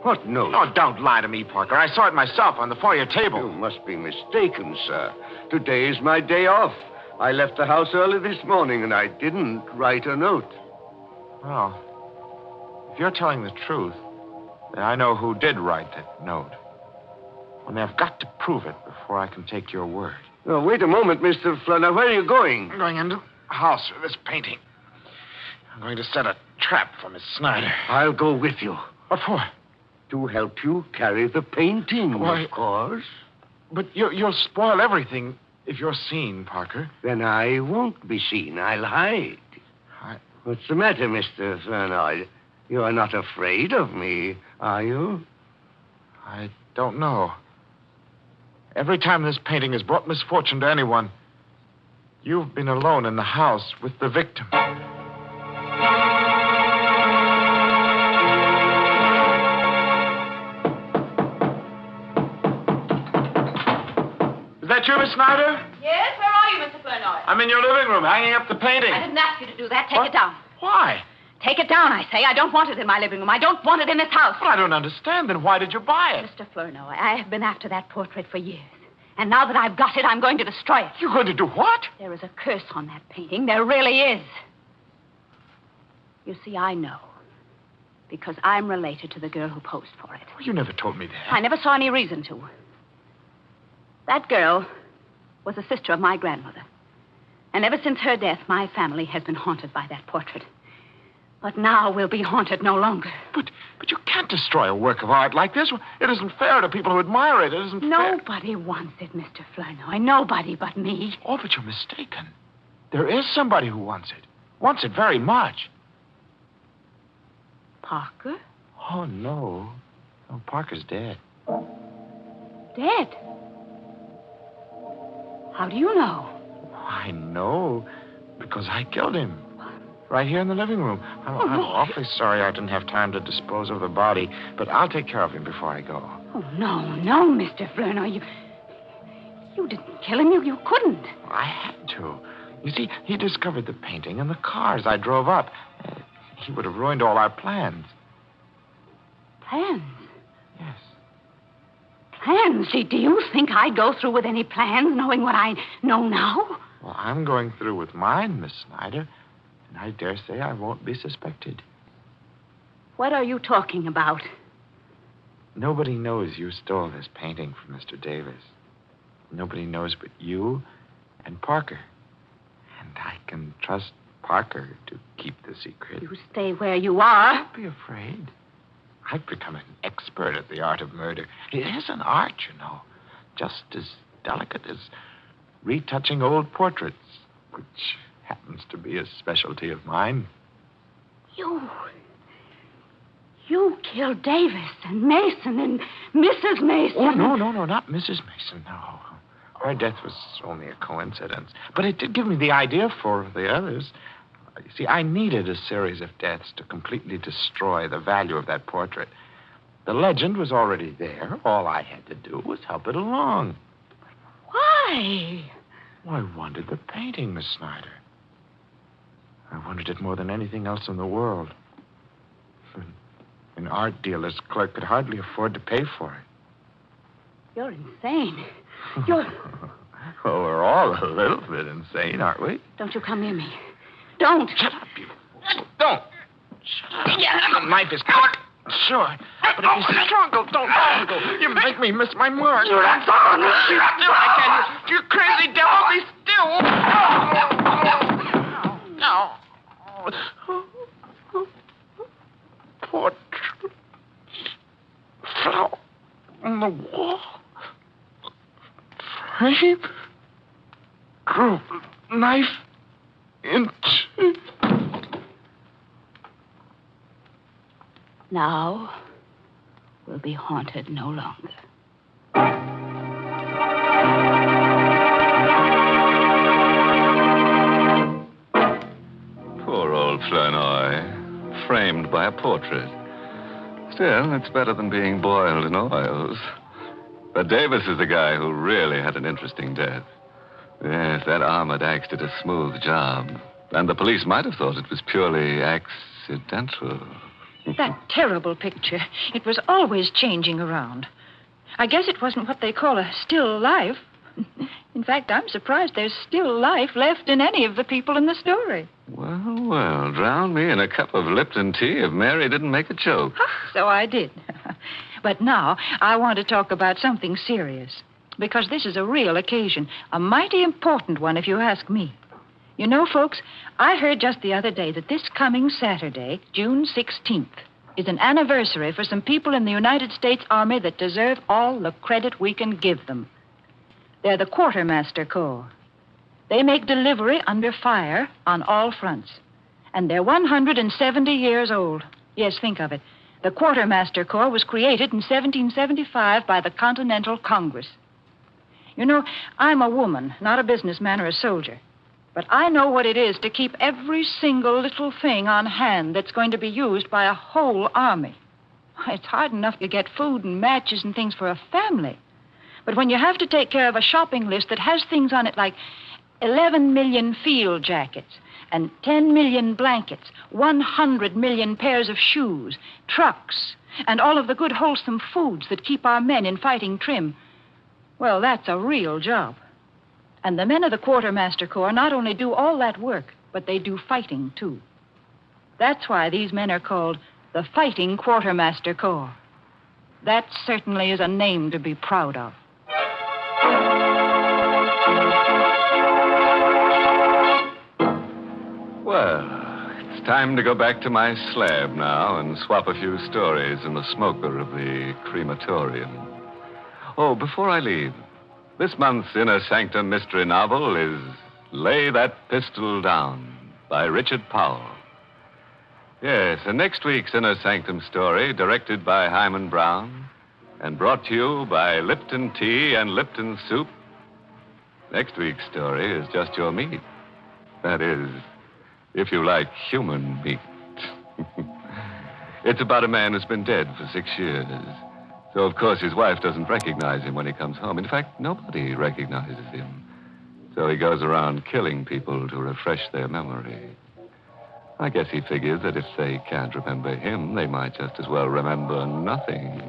What note? Oh, don't lie to me, Parker. I saw it myself on the foyer table. You must be mistaken, sir. Today is my day off. I left the house early this morning, and I didn't write a note. Well, if you're telling the truth, then I know who did write that note. Only I've got to prove it before I can take your word. Oh, wait a moment, Mr. Flunner. Where are you going? I'm going into the house for this painting. I'm going to set a trap for Miss Snyder. I'll go with you. What for? To help you carry the painting, Why? of course. But you'll spoil everything if you're seen, Parker. Then I won't be seen. I'll hide. What's the matter, Mr. Flunner? You are not afraid of me, are you? I don't know. Every time this painting has brought misfortune to anyone, you've been alone in the house with the victim. Is that you, Miss Snyder? Yes, where are you, Mr. Flournoy? I'm in your living room, hanging up the painting. I didn't ask you to do that. Take it down. Why? Take it down, I say. I don't want it in my living room. I don't want it in this house. But I don't understand. Then why did you buy it? Mr. Flournoy, I have been after that portrait for years. And now that I've got it, I'm going to destroy it. You're going to do what? There is a curse on that painting. There really is. You see, I know. Because I'm related to the girl who posed for it. Well, you never told me that. I never saw any reason to. That girl was a sister of my grandmother. And ever since her death, my family has been haunted by that portrait. But now we'll be haunted no longer. But you can't destroy a work of art like this. It isn't fair to people who admire it. It isn't fair. Nobody wants it, Mr. Flournoy. Nobody but me. Oh, but you're mistaken. There is somebody who wants it. Wants it very much. Parker? Oh, no. No, Parker's dead. Dead? How do you know? I know because I killed him. Right here in the living room. I'm awfully sorry I didn't have time to dispose of the body, but I'll take care of him before I go. Oh, no, Mr. Flournoy. You didn't kill him. You couldn't. I had to. You see, he discovered the painting and the cars I drove up. He would have ruined all our plans. Plans? Yes. Plans? Do you think I'd go through with any plans knowing what I know now? Well, I'm going through with mine, Miss Snyder. And I dare say I won't be suspected. What are you talking about? Nobody knows you stole this painting from Mr. Davis. Nobody knows but you and Parker. And I can trust Parker to keep the secret. You stay where you are. Don't be afraid. I've become an expert at the art of murder. It is an art, you know. Just as delicate as retouching old portraits, which happens to be a specialty of mine. You killed Davis and Mason and Mrs. Mason. Oh, no, not Mrs. Mason, no. Her death was only a coincidence. But it did give me the idea for the others. You see, I needed a series of deaths to completely destroy the value of that portrait. The legend was already there. All I had to do was help it along. Why? Well, I wanted the painting, Miss Snyder. I wanted it more than anything else in the world. An art dealer's clerk could hardly afford to pay for it. You're insane. Well, we're all a little bit insane, aren't we? Don't you come near me. Don't. Shut up, you. Don't. Shut up. Yeah. The knife is cut. Sure. But if you struggle, don't struggle. You make me miss my mark. You're not on. Be still, I tell you. You crazy devil, be still. No. Portrait. Flower on the wall. Frame. Drew knife into. Now we'll be haunted no longer. Poor old Flournoy, framed by a portrait. Still, it's better than being boiled in oils. But Davis is the guy who really had an interesting death. Yes, that armored axe did a smooth job. And the police might have thought it was purely accidental. That terrible picture. It was always changing around. I guess it wasn't what they call a still life. In fact, I'm surprised there's still life left in any of the people in the story. Well, drown me in a cup of Lipton tea if Mary didn't make a joke. So I did. But now I want to talk about something serious. Because this is a real occasion, a mighty important one, if you ask me. You know, folks, I heard just the other day that this coming Saturday, June 16th, is an anniversary for some people in the United States Army that deserve all the credit we can give them. They're the Quartermaster Corps. They make delivery under fire on all fronts. And they're 170 years old. Yes, think of it. The Quartermaster Corps was created in 1775 by the Continental Congress. You know, I'm a woman, not a businessman or a soldier. But I know what it is to keep every single little thing on hand that's going to be used by a whole army. It's hard enough to get food and matches and things for a family. But when you have to take care of a shopping list that has things on it like 11 million field jackets and 10 million blankets, 100 million pairs of shoes, trucks, and all of the good wholesome foods that keep our men in fighting trim, well, that's a real job. And the men of the Quartermaster Corps not only do all that work, but they do fighting, too. That's why these men are called the Fighting Quartermaster Corps. That certainly is a name to be proud of. Well, it's time to go back to my slab now and swap a few stories in the smoker of the crematorium. Oh, before I leave, this month's Inner Sanctum Mystery novel is Lay That Pistol Down by Richard Powell. Yes, and next week's Inner Sanctum story, directed by Himan Brown and brought to you by Lipton Tea and Lipton Soup. Next week's story is just your meat. That is, if you like human meat. It's about a man who's been dead for 6 years. So, of course, his wife doesn't recognize him when he comes home. In fact, nobody recognizes him. So he goes around killing people to refresh their memory. I guess he figures that if they can't remember him, they might just as well remember nothing.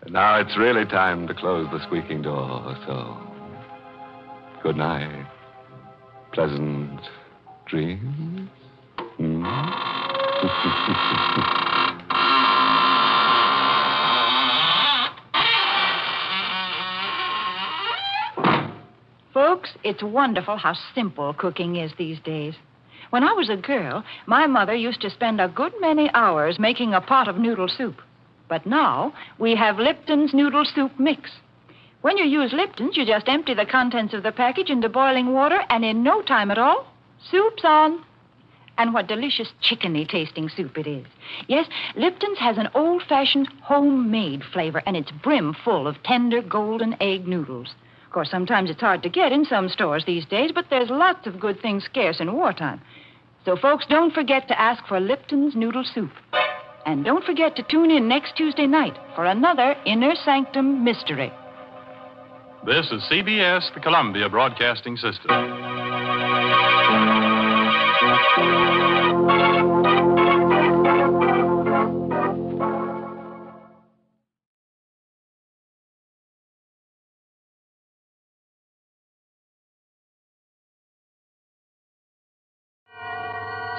Now it's really time to close the squeaking door, so good night. Pleasant dreams. Folks, it's wonderful how simple cooking is these days. When I was a girl, my mother used to spend a good many hours making a pot of noodle soup. But now we have Lipton's noodle soup mix. When you use Lipton's, you just empty the contents of the package into boiling water, and in no time at all, soup's on. And what delicious chickeny tasting soup it is. Yes, Lipton's has an old-fashioned homemade flavor, and it's brim full of tender golden egg noodles. Of course, sometimes it's hard to get in some stores these days, but there's lots of good things scarce in wartime. So, folks, don't forget to ask for Lipton's noodle soup. And don't forget to tune in next Tuesday night for another Inner Sanctum Mystery. This is CBS, the Columbia Broadcasting System.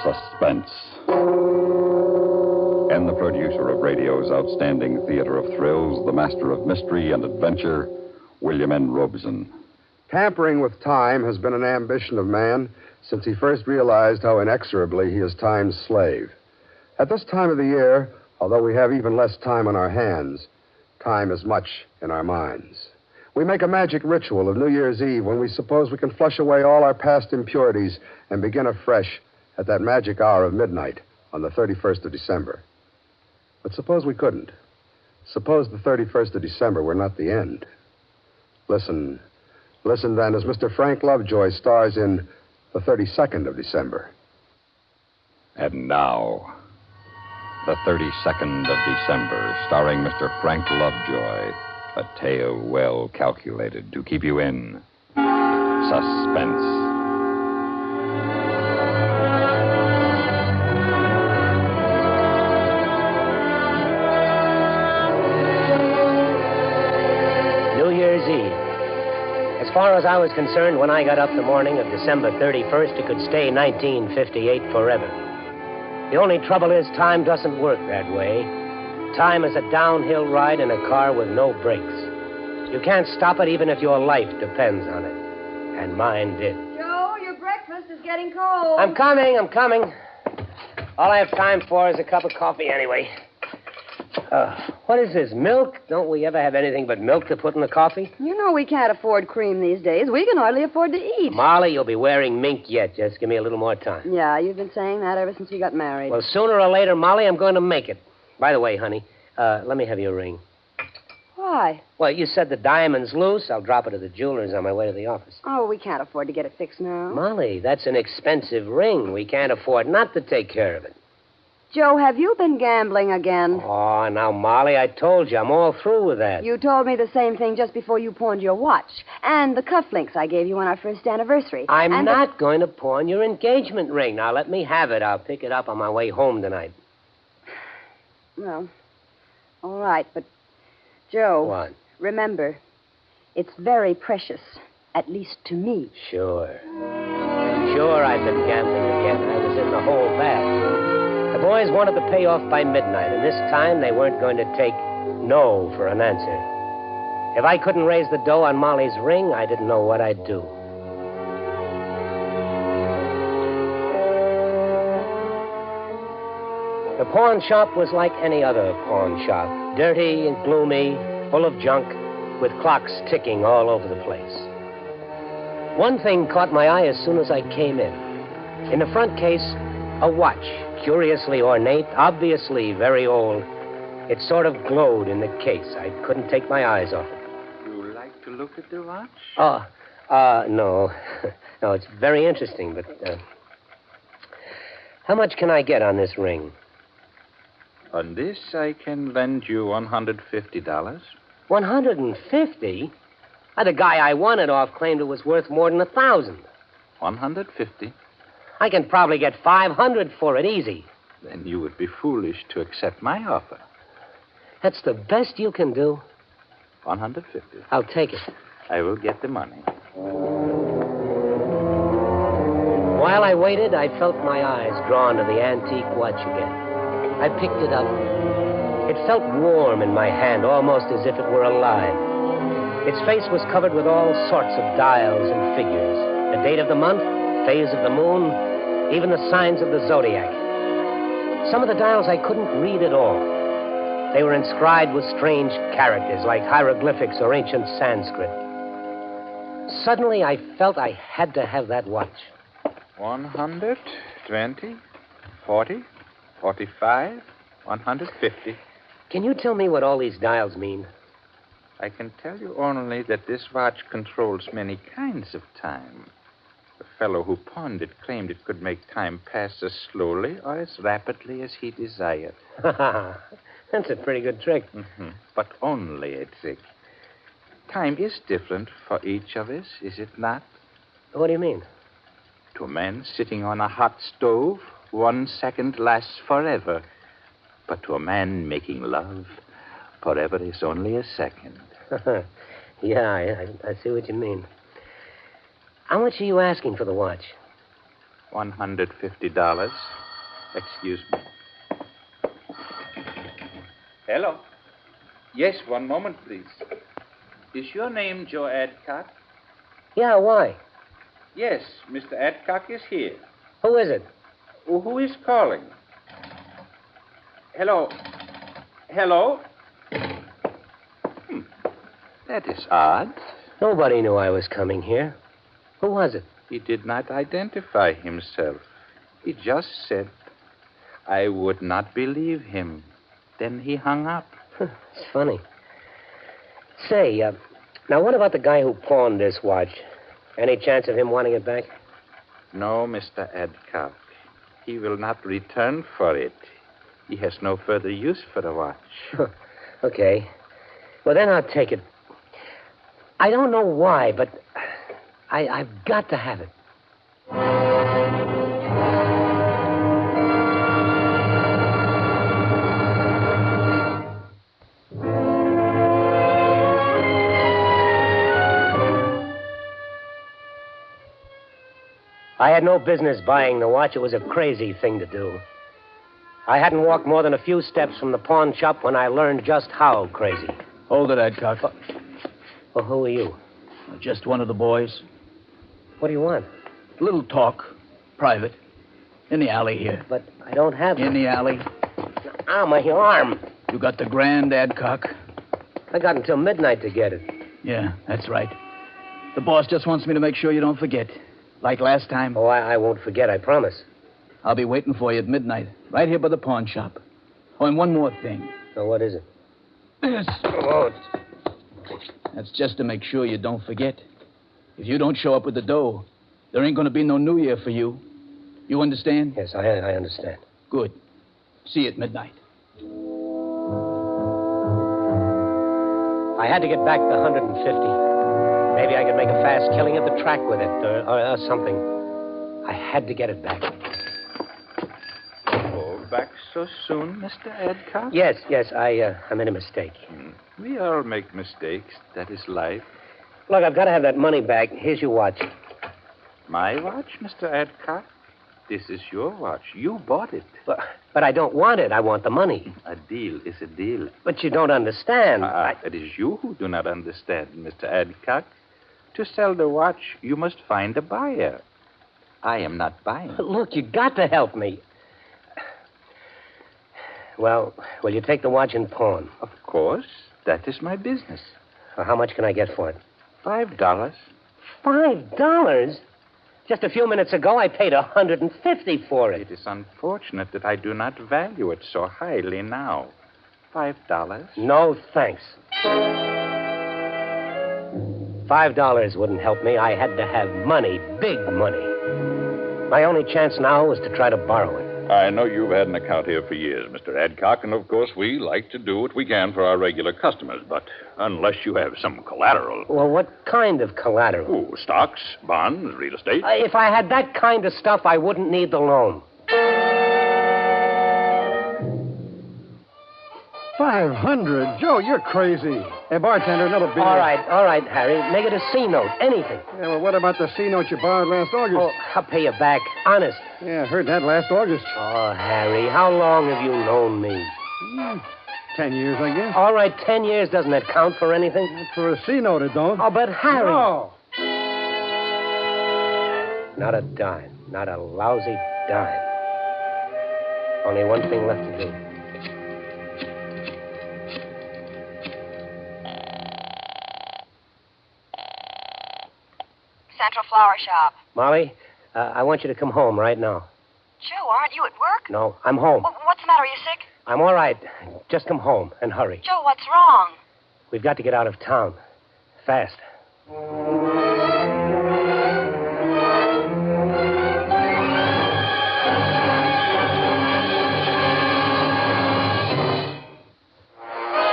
Suspense. And the producer of radio's outstanding theater of thrills, the master of mystery and adventure, William N. Robeson. Tampering with time has been an ambition of man since he first realized how inexorably he is time's slave. At this time of the year, although we have even less time on our hands, time is much in our minds. We make a magic ritual of New Year's Eve when we suppose we can flush away all our past impurities and begin afresh at that magic hour of midnight on the 31st of December. But suppose we couldn't. Suppose the 31st of December were not the end. Listen then as Mr. Frank Lovejoy stars in The 32nd of December. And now, The 32nd of December, starring Mr. Frank Lovejoy, a tale well calculated to keep you in suspense. far as I was concerned, when I got up the morning of December 31st, it could stay 1958 forever. The only trouble is time doesn't work that way. Time is a downhill ride in a car with no brakes. You can't stop it even if your life depends on it. And mine did. Joe, your breakfast is getting cold. I'm coming. All I have time for is a cup of coffee anyway. What is this, milk? Don't we ever have anything but milk to put in the coffee? You know we can't afford cream these days. We can hardly afford to eat. Molly, you'll be wearing mink yet. Just give me a little more time. Yeah, you've been saying that ever since we got married. Well, sooner or later, Molly, I'm going to make it. By the way, honey, let me have your ring. Why? Well, you said the diamond's loose. I'll drop it at the jeweler's on my way to the office. Oh, we can't afford to get it fixed now. Molly, that's an expensive ring. We can't afford not to take care of it. Joe, have you been gambling again? Oh, now, Molly, I told you, I'm all through with that. You told me the same thing just before you pawned your watch. And the cufflinks I gave you on our first anniversary. I'm not going to pawn your engagement ring. Now, let me have it. I'll pick it up on my way home tonight. Well, all right, but, Joe... What? Remember, it's very precious, at least to me. Sure, I've been gambling again. I was in the hole bad. The boys wanted to pay off by midnight, and this time they weren't going to take no for an answer. If I couldn't raise the dough on Molly's ring, I didn't know what I'd do. The pawn shop was like any other pawn shop, dirty and gloomy, full of junk, with clocks ticking all over the place. One thing caught my eye as soon as I came in. In the front case, a watch, curiously ornate, obviously very old. It sort of glowed in the case. I couldn't take my eyes off it. You like to look at the watch? No. No, it's very interesting, but, how much can I get on this ring? On this, I can lend you $150. 150? The guy I won it off claimed it was worth more than 1,000. 150? I can probably get 500 for it, easy. Then you would be foolish to accept my offer. That's the best you can do? 150. I'll take it. I will get the money. While I waited, I felt my eyes drawn to the antique watch again. I picked it up. It felt warm in my hand, almost as if it were alive. Its face was covered with all sorts of dials and figures. The date of the month, phase of the moon, even the signs of the zodiac. Some of the dials I couldn't read at all. They were inscribed with strange characters, like hieroglyphics or ancient Sanskrit. Suddenly, I felt I had to have that watch. 100, 20, 40, 45, 150. Can you tell me what all these dials mean? I can tell you only that this watch controls many kinds of time. The fellow who pawned it claimed it could make time pass as slowly or as rapidly as he desired. That's a pretty good trick. Mm-hmm. But only a trick. Time is different for each of us, is it not? What do you mean? To a man sitting on a hot stove, 1 second lasts forever. But to a man making love, forever is only a second. Yeah, I see what you mean. How much are you asking for the watch? $150. Excuse me. Hello. Yes, one moment, please. Is your name Joe Adcock? Yeah, why? Yes, Mr. Adcock is here. Who is it? Who is calling? Hello? Hello? That is odd. Nobody knew I was coming here. Who was it? He did not identify himself. He just said, I would not believe him. Then he hung up. It's funny. Say, now what about the guy who pawned this watch? Any chance of him wanting it back? No, Mr. Adcock. He will not return for it. He has no further use for the watch. Okay. Well, then I'll take it. I don't know why, but I've got to have it. I had no business buying the watch. It was a crazy thing to do. I hadn't walked more than a few steps from the pawn shop when I learned just how crazy. Hold it, Adcock. Well, who are you? Just one of the boys. What do you want? A little talk. Private. In the alley here. But I don't have In the alley. Ow, my arm. You got the grand, Adcock? I got until midnight to get it. Yeah, that's right. The boss just wants me to make sure you don't forget. Like last time. Oh, I won't forget, I promise. I'll be waiting for you at midnight, right here by the pawn shop. Oh, and one more thing. Oh, what is it? This. Oh, That's just to make sure you don't forget. If you don't show up with the dough, there ain't going to be no New Year for you. You understand? Yes, I understand. Good. See you at midnight. I had to get back the 150. Maybe I could make a fast killing at the track with it, or something. I had to get it back. Oh, back so soon, Mr. Adcock? Yes, I made a mistake. We all make mistakes. That is life. Look, I've got to have that money back. Here's your watch. My watch, Mr. Adcock? This is your watch. You bought it. But I don't want it. I want the money. A deal is a deal. But you don't understand. It is you who do not understand, Mr. Adcock. To sell the watch, you must find a buyer. I am not buying. Look, you got to help me. Well, will you take the watch in pawn? Of course. That is my business. How much can I get for it? $5. $5? Just a few minutes ago, I paid $150 for it. It is unfortunate that I do not value it so highly now. $5? No, thanks. $5 wouldn't help me. I had to have money, big money. My only chance now was to try to borrow it. I know you've had an account here for years, Mr. Adcock, and of course we like to do what we can for our regular customers, but unless you have some collateral... Well, what kind of collateral? Oh, stocks, bonds, real estate. If I had that kind of stuff, I wouldn't need the loan. 500? Joe, you're crazy. Hey, bartender, another beer. All right, Harry. Make it a C note. Anything. Yeah, well, what about the C note you borrowed last August? Oh, I'll pay you back. Honest. Yeah, I heard that last August. Oh, Harry, how long have you known me? 10 years, I guess. All right, 10 years. Doesn't that count for anything? For a C note, it don't. Oh, but Harry. No. Not a dime. Not a lousy dime. Only one thing left to do. Central Flower Shop. Molly, I want you to come home right now. Joe, aren't you at work? No, I'm home. What's the matter? Are you sick? I'm all right. Just come home and hurry. Joe, what's wrong? We've got to get out of town. Fast.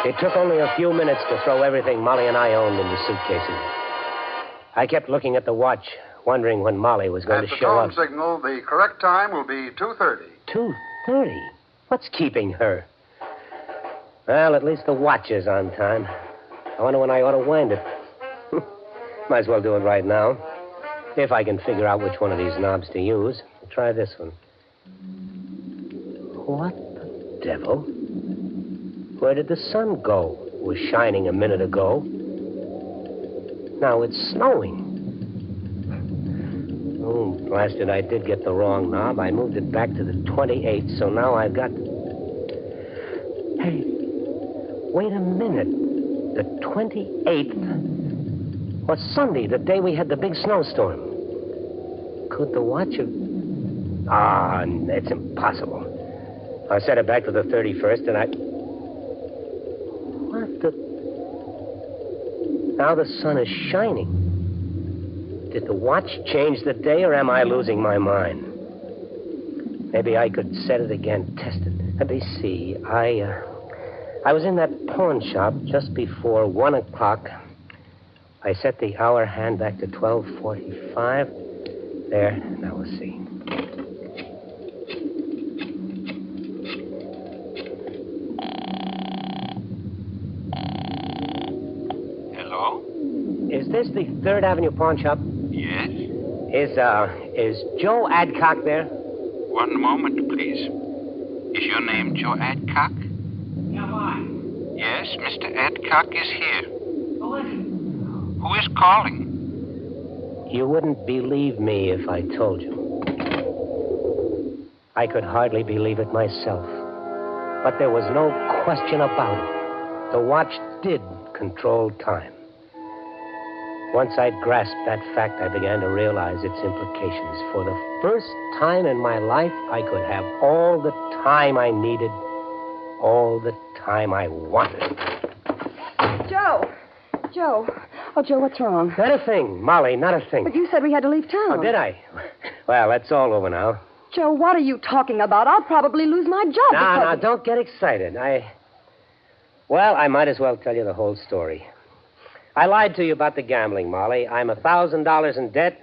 It took only a few minutes to throw everything Molly and I owned into suitcases. I kept looking at the watch, wondering when Molly was going to show up. At the tone signal, the correct time will be 2:30. 2:30? What's keeping her? Well, at least the watch is on time. I wonder when I ought to wind it. Might as well do it right now. If I can figure out which one of these knobs to use. I'll try this one. What the devil? Where did the sun go? It was shining a minute ago. Now it's snowing. Oh, blasted, I did get the wrong knob. I moved it back to the 28th, so now I've got... Hey, wait a minute. The 28th was Sunday, the day we had the big snowstorm. Could the watch have... Ah, it's impossible. I set it back to the 31st, and I... What the... Now the sun is shining. Did the watch change the day, or am I losing my mind? Maybe I could set it again, test it. Let me see. I was in that pawn shop just before 1 o'clock. I set the hour hand back to 12:45. There. Now we'll see. Is this the 3rd Avenue pawn shop? Yes? Is Joe Adcock there? One moment, please. Is your name Joe Adcock? Yeah, why? Yes, Mr. Adcock is here. Who is it? Who is calling? You wouldn't believe me if I told you. I could hardly believe it myself. But there was no question about it. The watch did control time. Once I'd grasped that fact, I began to realize its implications. For the first time in my life, I could have all the time I needed, all the time I wanted. Joe! Joe. Oh, Joe, what's wrong? Not a thing, Molly, not a thing. But you said we had to leave town. Oh, did I? Well, that's all over now. Joe, what are you talking about? I'll probably lose my job No, don't get excited. Well, I might as well tell you the whole story. I lied to you about the gambling, Molly. I'm $1,000 in debt.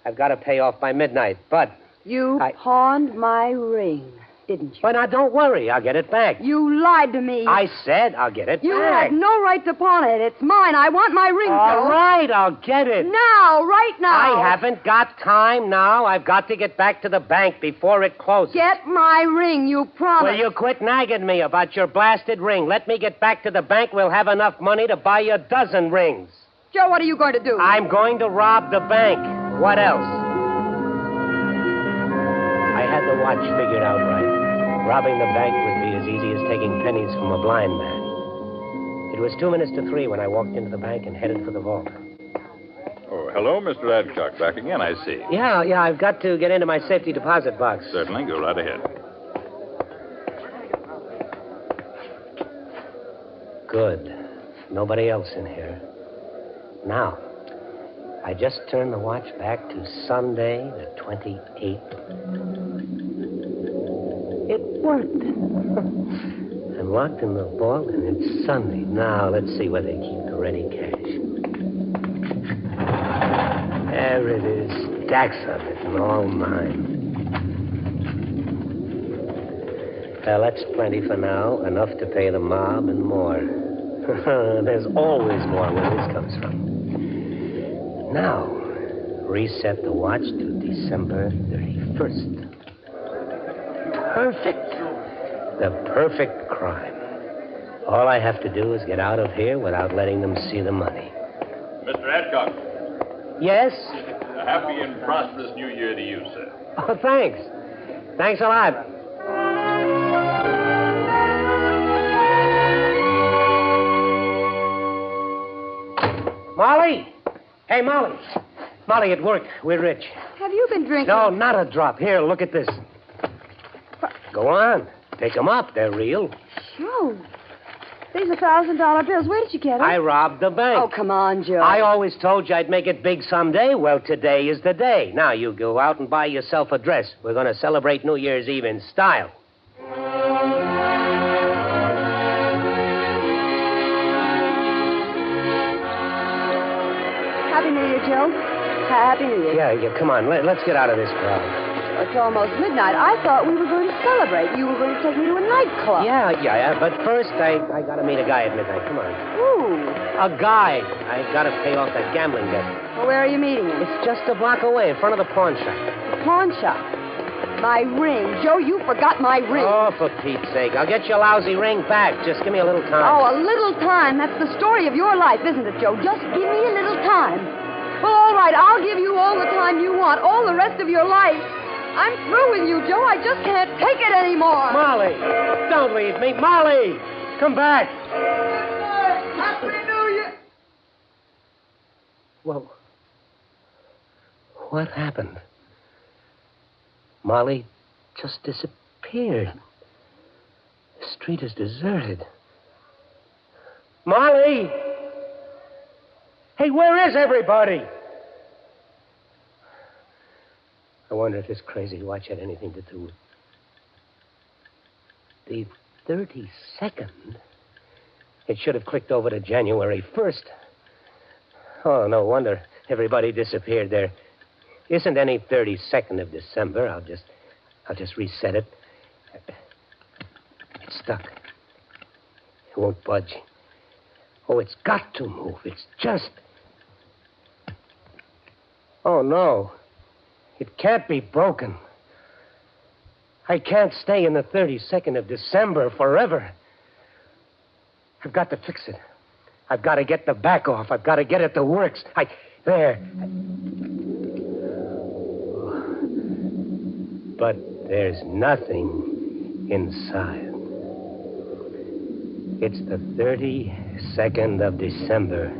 I've got to pay off by midnight, but... You pawned my ring, didn't you? Well, now, don't worry. I'll get it back. You lied to me. I said I'll get it You back. had no right to pawn it. It's mine. I want my ring, All Joe. right, I'll get it. Now, right now. I haven't got time now. I've got to get back to the bank before it closes. Get my ring, you promised. Will you quit nagging me about your blasted ring? Let me get back to the bank. We'll have enough money to buy you a dozen rings. Joe, what are you going to do? I'm going to rob the bank. What else? I had the watch figured out right. Robbing the bank would be as easy as taking pennies from a blind man. It was 2 minutes to 3 when I walked into the bank and headed for the vault. Oh, hello, Mr. Adcock. Back again, I see. Yeah, I've got to get into my safety deposit box. Certainly. Go right ahead. Good. Nobody else in here. Now, I just turned the watch back to Sunday, the 28th. It worked. I'm locked in the vault, and it's Sunday. Now, let's see where they keep the ready cash. There it is. Stacks of it, and all mine. Well, that's plenty for now. Enough to pay the mob and more. There's always more where this comes from. Now, reset the watch to December 31st. Perfect. The perfect crime. All I have to do is get out of here without letting them see the money. Mr. Adcock. Yes? A happy and prosperous New Year to you, sir. Oh, thanks. Thanks a lot. Molly! Hey, Molly. Molly, it worked. We're rich. Have you been drinking? No, not a drop. Here, look at this. Go on. Take them up. They're real. Joe, these are $1,000 bills. Where did you get them? I robbed the bank. Oh, come on, Joe. I always told you I'd make it big someday. Well, today is the day. Now, you go out and buy yourself a dress. We're going to celebrate New Year's Eve in style. Happy New Year, Joe. Happy New Year. Yeah, come on. Let's get out of this crowd. It's almost midnight. I thought we were going to celebrate. You were going to take me to a nightclub. Yeah. But first, I got to meet a guy at midnight. Come on. Ooh. A guy. I got to pay off that gambling debt. Well, where are you meeting him? It's just a block away in front of the pawn shop. The pawn shop? My ring. Joe, you forgot my ring. Oh, for Pete's sake. I'll get your lousy ring back. Just give me a little time. Oh, a little time. That's the story of your life, isn't it, Joe? Just give me a little time. Well, all right. I'll give you all the time you want, all the rest of your life. I'm through with you, Joe. I just can't take it anymore. Molly, don't leave me. Molly, come back. Happy New Year! Well, what happened? Molly just disappeared. The street is deserted. Molly! Hey, where is everybody? I wonder if this crazy watch had anything to do with... The 32nd? It should have clicked over to January 1st. Oh, no wonder everybody disappeared. There isn't any 32nd of December. I'll just reset it. It's stuck. It won't budge. Oh, it's got to move. It's just... Oh, no. It can't be broken. I can't stay in the 32nd of December forever. I've got to fix it. I've got to get the back off. I've got to get it to works. There. But there's nothing inside. It's the 32nd of December.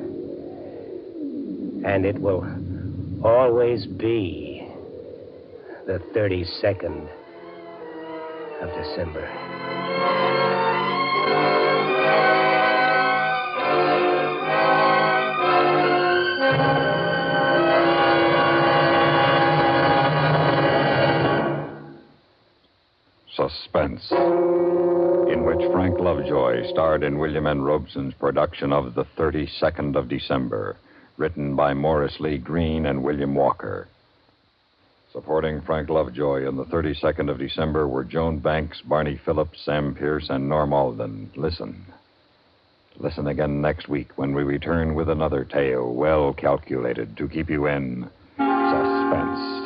And it will always be the 32nd of December. Suspense, in which Frank Lovejoy starred in William N. Robeson's production of The 32nd of December, written by Morris Lee Green and William Walker. Supporting Frank Lovejoy in The 32nd of December were Joan Banks, Barney Phillips, Sam Pierce, and Norm Alden. Listen. Listen again next week when we return with another tale well calculated to keep you in suspense.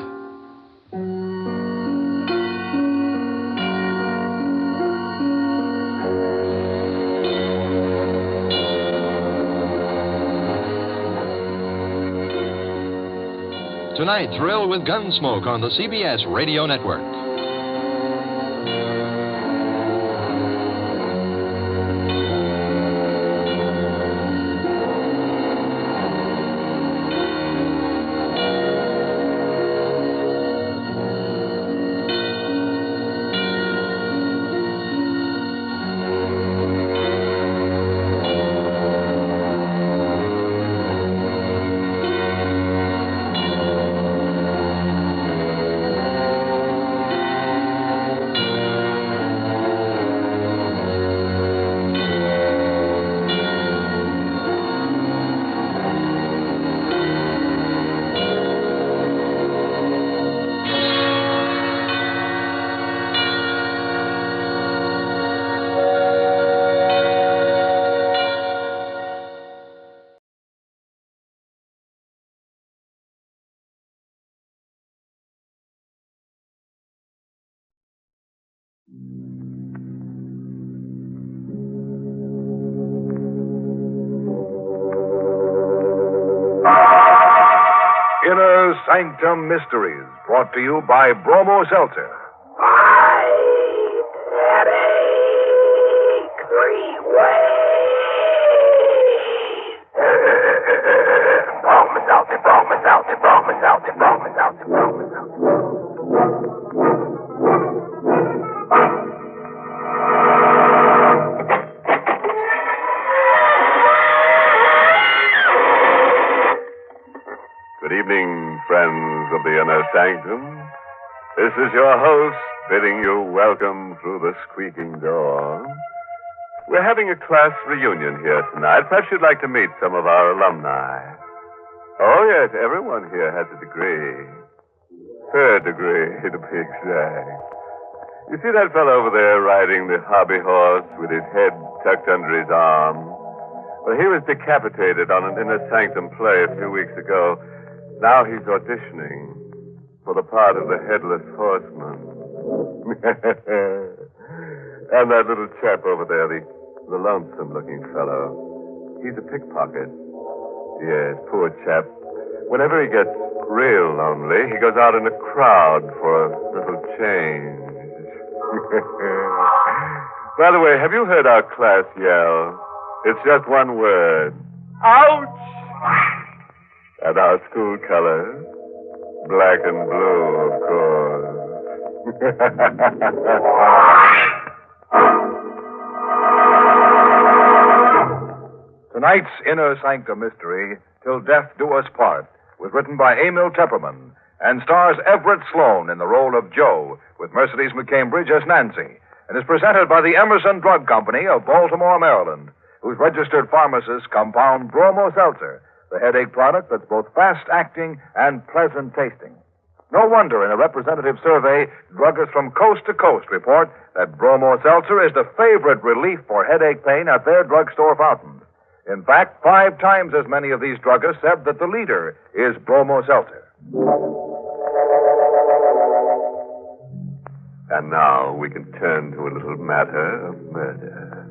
Tonight, thrill with Gunsmoke on the CBS Radio Network. Inner Sanctum Mysteries, brought to you by Bromo Seltzer. Good evening, friends of the Inner Sanctum. This is your host bidding you welcome through the squeaking door. We're having a class reunion here tonight. Perhaps you'd like to meet some of our alumni. Oh, yes, everyone here has a degree. Third degree, to be exact. You see that fellow over there riding the hobby horse with his head tucked under his arm? Well, he was decapitated on an Inner Sanctum play a few weeks ago. Now he's auditioning for the part of the Headless Horseman. And that little chap over there, the lonesome-looking fellow, he's a pickpocket. Yes, poor chap. Whenever he gets real lonely, he goes out in a crowd for a little change. By the way, have you heard our class yell? It's just one word. Ouch! And our school colors, black and blue, of course. Tonight's Inner Sanctum Mystery, Till Death Do Us Part, was written by Emil Tepperman and stars Everett Sloan in the role of Joe, with Mercedes McCambridge as Nancy, and is presented by the Emerson Drug Company of Baltimore, Maryland, whose registered pharmacists compound Bromo Seltzer, the headache product that's both fast-acting and pleasant-tasting. No wonder in a representative survey, druggists from coast to coast report that Bromo Seltzer is the favorite relief for headache pain at their drugstore fountains. In fact, 5 times as many of these druggists said that the leader is Bromo Seltzer. And now we can turn to a little matter of murder.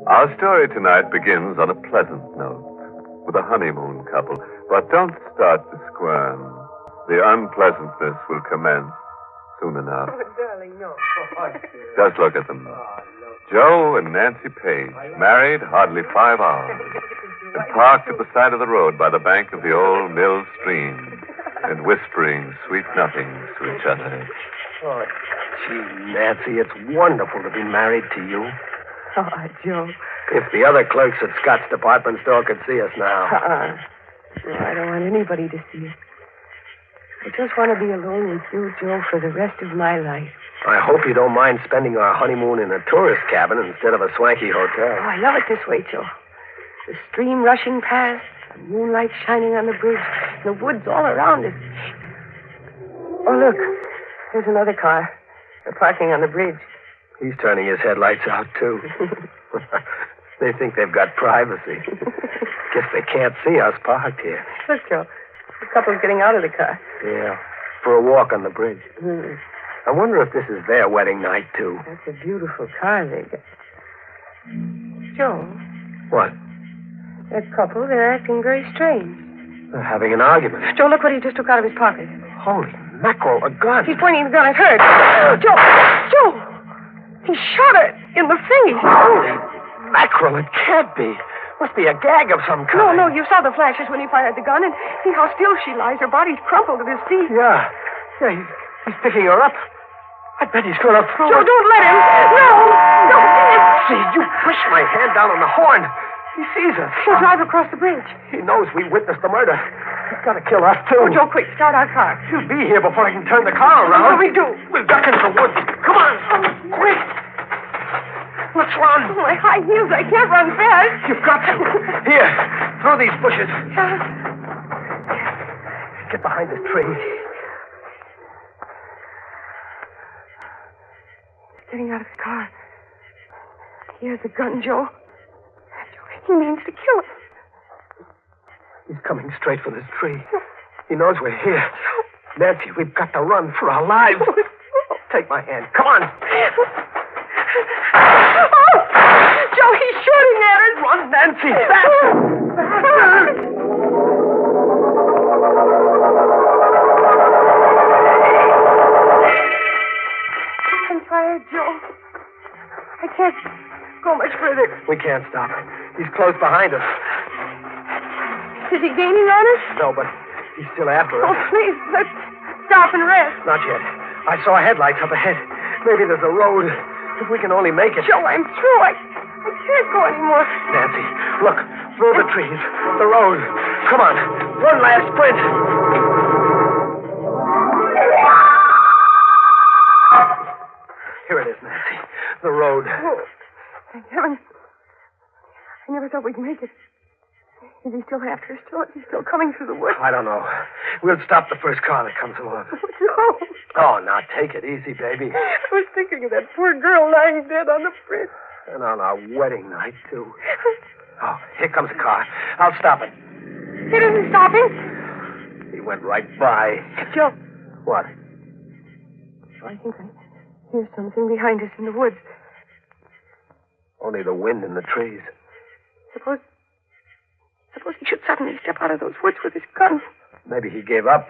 Our story tonight begins on a pleasant note, with a honeymoon couple. But don't start to squirm. The unpleasantness will commence soon enough. Oh, darling, no. Just look at them. Joe and Nancy Page, married hardly 5 hours, and parked at the side of the road by the bank of the old mill stream, and whispering sweet nothings to each other. Oh, gee, Nancy, it's wonderful to be married to you. Oh, Joe. If the other clerks at Scott's department store could see us now. No, I don't want anybody to see us. I just want to be alone with you, Joe, for the rest of my life. I hope you don't mind spending our honeymoon in a tourist cabin instead of a swanky hotel. Oh, I love it this way, Joe. The stream rushing past, the moonlight shining on the bridge, the woods all around us. Oh, look. There's another car. They're parking on the bridge. He's turning his headlights out, too. They think they've got privacy. Guess they can't see us parked here. Look, Joe. The couple's getting out of the car. Yeah, for a walk on the bridge. I wonder if this is their wedding night, too. That's a beautiful car they got. Joe, What? that couple, they're acting very strange. They're having an argument. Joe, look what he just took out of his pocket. Holy mackerel, a gun. He's pointing the gun at her. Joe! Joe! He shot her in the face. Holy mackerel, it can't be. Must be a gag of some kind. No, you saw the flashes when he fired the gun, and see how still she lies. Her body's crumpled at his feet. Yeah, he's picking her up. I bet he's going to throw Joe, her. don't let him. No! See, you push my hand down on the horn. He sees us. He'll drive across the bridge. He knows we witnessed the murder. He's got to kill us, too. Oh, Joe, quick, start our car. He'll be here before I can turn the car around. What do we do? We'll duck into the woods. Come on. Quick. Let's run. Oh, my high heels, I can't run fast. You've got to. Here, through these bushes. Get behind this tree. He's getting out of the car. He has a gun, Joe. He means to kill us. He's coming straight for this tree. He knows we're here. Nancy, we've got to run for our lives. Take my hand. Come on. Oh! Joe, he's shooting at us. Run, Nancy. Faster. I'm tired, Joe. I can't go much further. We can't stop. He's close behind us. Is he gaining on us? No, but he's still after us. Oh, please, let's stop and rest. Not yet. I saw headlights up ahead. Maybe there's a road. If we can only make it. Joe, I'm through. I can't go anymore. Nancy, look. Through the trees. The road. Come on. One last sprint. Here it is, Nancy. The road. Oh, thank heaven. I never thought we'd make it. Is he still after us? He's still coming through the woods? I don't know. We'll stop the first car that comes along. No. Oh, now take it easy, baby. I was thinking of that poor girl lying dead on the bridge. And on our wedding night, too. Oh, here comes a car. I'll stop it. It isn't stopping. He went right by. Joe. What? I think I hear something behind us in the woods. Only the wind in the trees. Suppose he should suddenly step out of those woods with his gun. Maybe he gave up.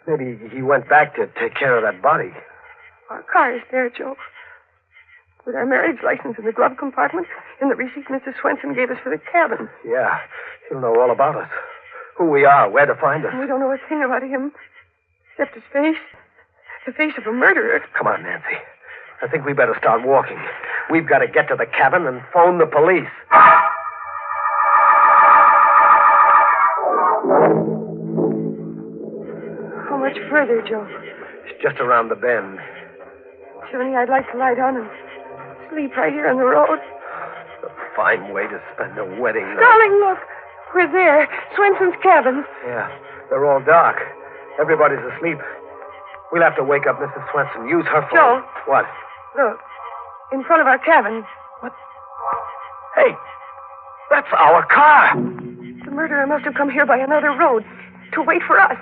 Maybe he went back to take care of that body. Our car is there, Joe. With our marriage license in the glove compartment and the receipt Mrs. Swenson gave us for the cabin. Yeah, he'll know all about us. Who we are, where to find us. And we don't know a thing about him, except his face. The face of a murderer. Come on, Nancy. I think we better start walking. We've got to get to the cabin and phone the police. How much further, Joe? It's just around the bend. Johnny, I'd like to lie down and sleep right here on the road. A fine way to spend a wedding night. Darling, look. We're there. Swenson's cabin. Yeah, they're all dark. Everybody's asleep. We'll have to wake up Mrs. Swenson. Use her phone. Joe. What? Look. In front of our cabin. What? Hey, that's our car. The murderer must have come here by another road to wait for us.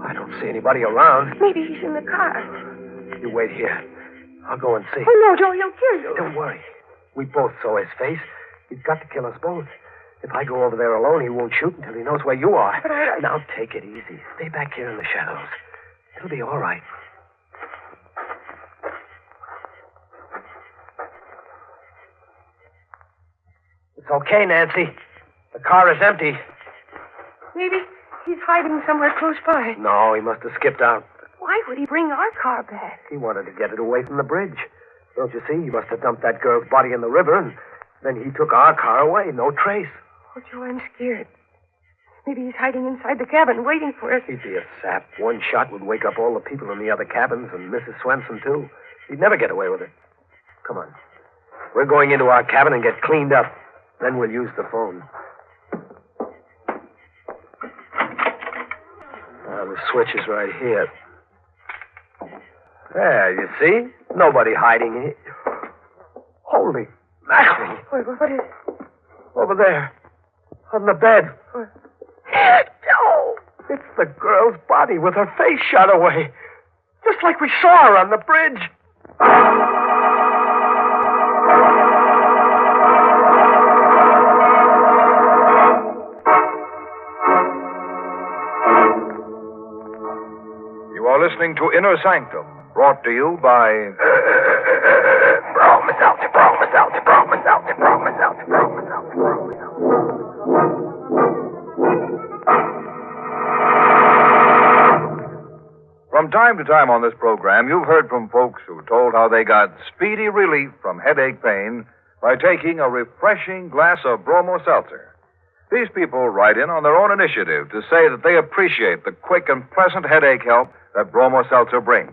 I don't see anybody around. Maybe he's in the car. You wait here. I'll go and see. Oh, no, Joe, he'll kill you. Don't worry. We both saw his face. He's got to kill us both. If I go over there alone, he won't shoot until he knows where you are. But Now, take it easy. Stay back here in the shadows. It'll be all right. It's okay, Nancy. The car is empty. Maybe he's hiding somewhere close by. No, he must have skipped out. Why would he bring our car back? He wanted to get it away from the bridge. Don't you see? He must have dumped that girl's body in the river, and then he took our car away. No trace. Oh, Joe, I'm scared. Maybe he's hiding inside the cabin, waiting for us. He'd be a sap. One shot would wake up all the people in the other cabins, and Mrs. Swenson, too. He'd never get away with it. Come on. We're going into our cabin and get cleaned up. Then we'll use the phone. The switch is right here. There, you see? Nobody hiding here. Holy mackerel. Wait, what is it? Over there. On the bed. Joe! It's the girl's body with her face shot away. Just like we saw her on the bridge. You are listening to Inner Sanctum, brought to you by... From time to time on this program, you've heard from folks who told how they got speedy relief from headache pain by taking a refreshing glass of bromo seltzer. These people write in on their own initiative to say that they appreciate the quick and pleasant headache help that bromo seltzer brings.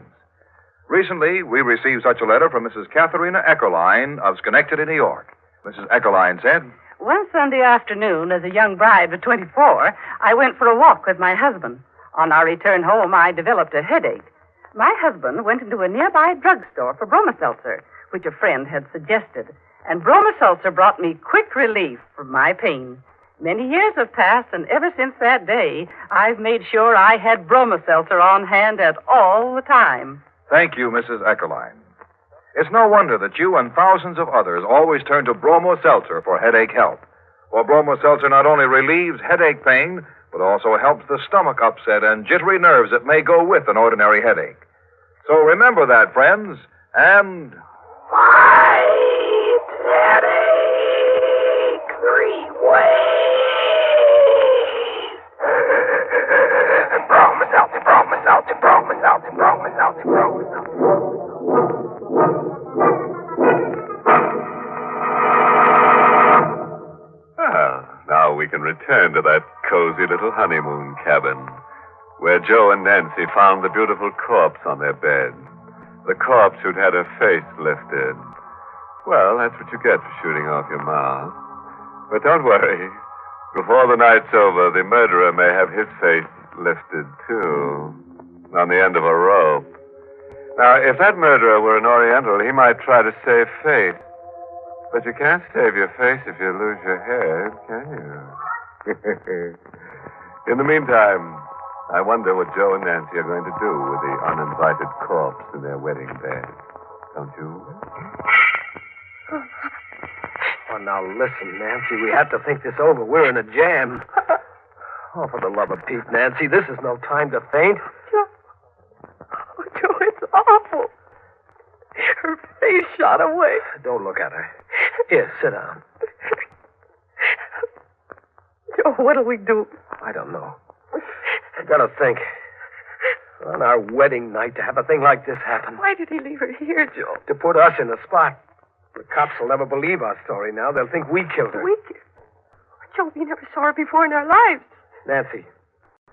Recently, we received such a letter from Mrs. Katharina Eckerline of Schenectady, New York. Mrs. Eckerline said, One Sunday afternoon, as a young bride of 24, I went for a walk with my husband. On our return home, I developed a headache. My husband went into a nearby drugstore for bromoseltzer, which a friend had suggested. And bromoseltzer brought me quick relief from my pain. Many years have passed, and ever since that day, I've made sure I had bromoseltzer on hand at all the time. Thank you, Mrs. Eckerline. It's no wonder that you and thousands of others always turn to bromo seltzer for headache help. For bromo seltzer not only relieves headache pain, but also helps the stomach upset and jittery nerves that may go with an ordinary headache. So remember that, friends, and... Fight headache 3 ways. Bromoseltzer, bromoseltzer, bromoseltzer, bromoseltzer, bromoseltzer. Now we can return to that cozy little honeymoon cabin where Joe and Nancy found the beautiful corpse on their bed. The corpse who'd had her face lifted. Well, that's what you get for shooting off your mouth. But don't worry. Before the night's over, the murderer may have his face lifted, too, on the end of a rope. Now, if that murderer were an Oriental, he might try to save face. But you can't save your face if you lose your head, can you? In the meantime, I wonder what Joe and Nancy are going to do with the uninvited corpse in their wedding bed. Don't you? Oh, now listen, Nancy. We have to think this over. We're in a jam. Oh, for the love of Pete, Nancy, this is no time to faint. Oh, Joe, it's awful. Her face shot away. Don't look at her. Here, sit down. Joe, what'll we do? I don't know. I've got to think. On our wedding night, to have a thing like this happen. Why did he leave her here, Joe? To put us in the spot. The cops will never believe our story now. They'll think we killed her. We killed her? Joe, we never saw her before in our lives. Nancy,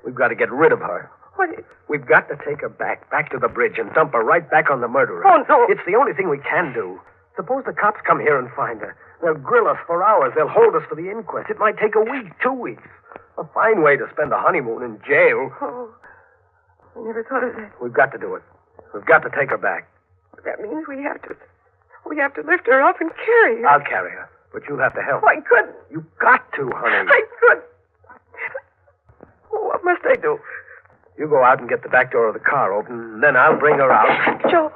we've got to get rid of her. What? We've got to take her back to the bridge and dump her right back on the murderer. Oh, no. It's the only thing we can do. Suppose the cops come here and find her. They'll grill us for hours. They'll hold us for the inquest. It might take a week, 2 weeks. A fine way to spend a honeymoon in jail. Oh, I never thought of that. We've got to do it. We've got to take her back. That means we have to lift her up and carry her. I'll carry her, but you'll have to help. I couldn't. You've got to, honey. I couldn't. What must I do? You go out and get the back door of the car open, and then I'll bring her out. Joe,